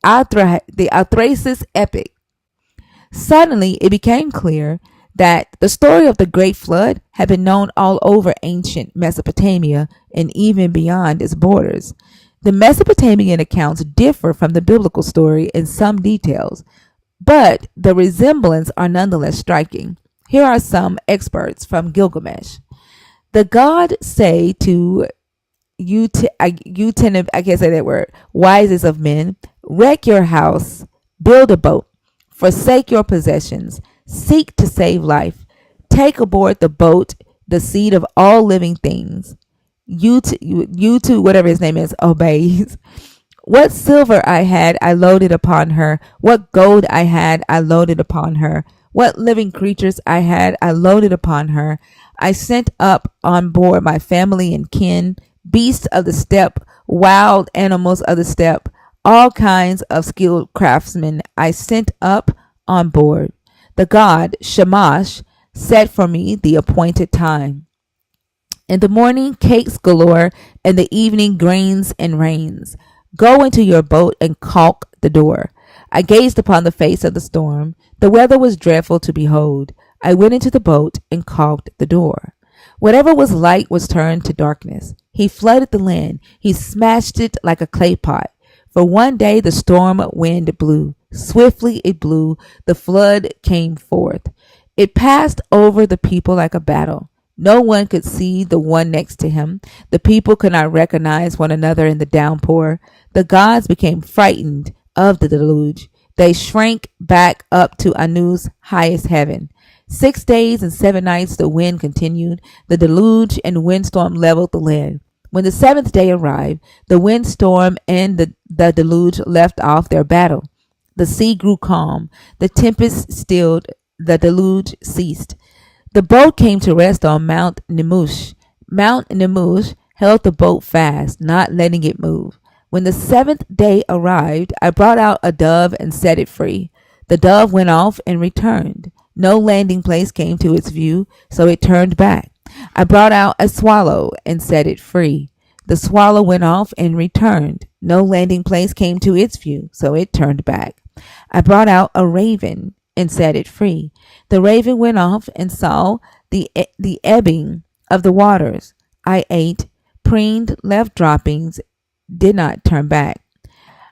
Atrahasis epic. Suddenly, it became clear that the story of the Great Flood had been known all over ancient Mesopotamia and even beyond its borders. The Mesopotamian accounts differ from the biblical story in some details, but the resemblance are nonetheless striking. Here are some excerpts from Gilgamesh. The god say to I can't say that word, wisest of men, wreck your house, build a boat, forsake your possessions, seek to save life, take aboard the boat the seed of all living things. You to whatever his name is obeys. What silver I had, I loaded upon her. What gold I had, I loaded upon her. What living creatures I had, I loaded upon her. I sent up on board my family and kin, beasts of the steppe, wild animals of the steppe, all kinds of skilled craftsmen I sent up on board. The god Shamash set for me the appointed time. In the morning, cakes galore, in the evening, grains and rains. Go into your boat and caulk the door. I gazed upon the face of the storm. The weather was dreadful to behold. I went into the boat and caulked the door. Whatever was light was turned to darkness. He flooded the land. He smashed it like a clay pot. For one day the storm wind blew. Swiftly it blew. The flood came forth. It passed over the people like a battle. No one could see the one next to him. The people could not recognize one another in the downpour. The gods became frightened of the deluge. They shrank back up to Anu's highest heaven. 6 days and 7 nights the wind continued. The deluge and windstorm leveled the land. When the 7th day arrived, the windstorm and the deluge left off their battle. The sea grew calm. The tempest stilled. The deluge ceased. The boat came to rest on Mount Nemush. Mount Nemush held the boat fast, not letting it move. When the 7th day arrived, I brought out a dove and set it free. The dove went off and returned. No landing place came to its view, so it turned back. I brought out a swallow and set it free. The swallow went off and returned. No landing place came to its view, so it turned back. I brought out a raven and set it free. The raven went off and saw the ebbing of the waters. I ate, preened, left droppings, did not turn back.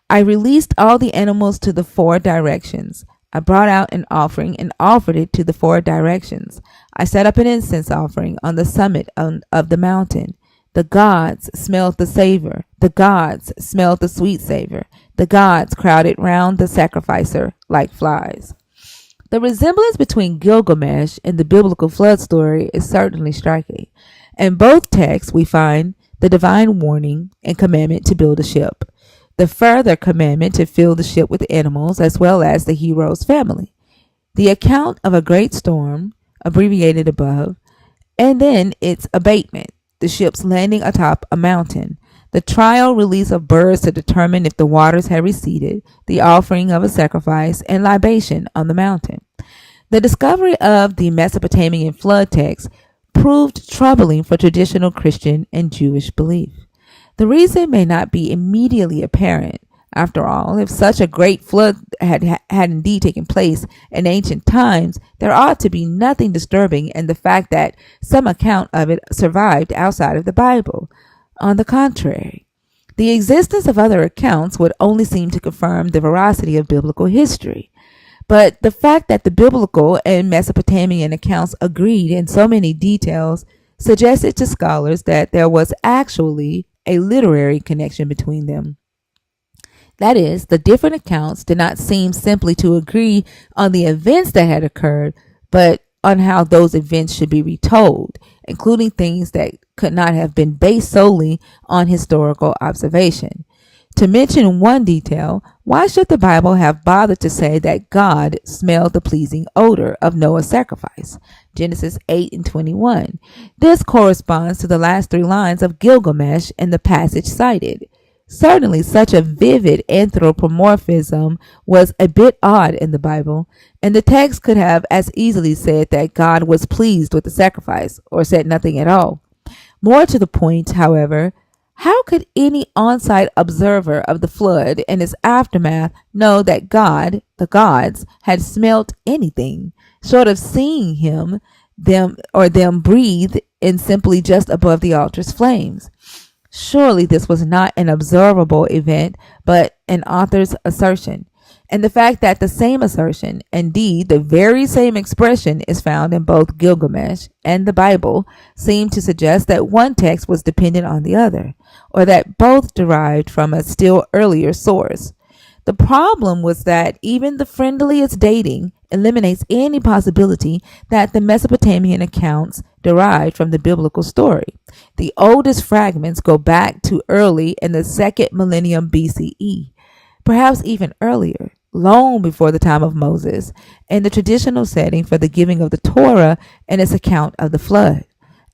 I released all the animals to the 4 directions. I brought out an offering and offered it to the 4 directions. I set up an incense offering on the summit of the mountain. The gods smelled the savor. The gods smelled the sweet savor. The gods crowded round the sacrificer like flies. The resemblance between Gilgamesh and the biblical flood story is certainly striking. In both texts, we find the divine warning and commandment to build a ship, the further commandment to fill the ship with animals as well as the hero's family. The account of a great storm, abbreviated above, and then its abatement, the ships landing atop a mountain, the trial release of birds to determine if the waters had receded, the offering of a sacrifice and libation on the mountain. The discovery of the Mesopotamian flood text proved troubling for traditional Christian and Jewish belief. The reason may not be immediately apparent. After all, if such a great flood had indeed taken place in ancient times, there ought to be nothing disturbing in the fact that some account of it survived outside of the Bible. On the contrary, the existence of other accounts would only seem to confirm the veracity of biblical history. But the fact that the biblical and Mesopotamian accounts agreed in so many details suggested to scholars that there was actually a literary connection between them. That is, the different accounts did not seem simply to agree on the events that had occurred, but on how those events should be retold, including things that could not have been based solely on historical observation. To mention one detail, why should the Bible have bothered to say that God smelled the pleasing odor of Noah's sacrifice? Genesis 8:21. This corresponds to the last 3 lines of Gilgamesh in the passage cited. Certainly, such a vivid anthropomorphism was a bit odd in the Bible, and the text could have as easily said that God was pleased with the sacrifice, or said nothing at all. More to the point, however, how could any on-site observer of the flood and its aftermath know that God, the gods, had smelt anything, short of seeing them breathe in simply just above the altar's flames? Surely this was not an observable event, but an author's assertion. And the fact that the same assertion, indeed the very same expression, is found in both Gilgamesh and the Bible seem to suggest that one text was dependent on the other, or that both derived from a still earlier source. The problem was that even the friendliest dating eliminates any possibility that the Mesopotamian accounts derived from the biblical story. The oldest fragments go back to early in the 2nd millennium BCE, perhaps even earlier, long before the time of Moses, in the traditional setting for the giving of the Torah and its account of the flood.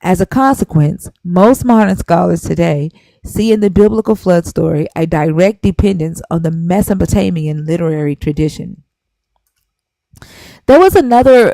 As a consequence, most modern scholars today see in the biblical flood story a direct dependence on the Mesopotamian literary tradition. There was another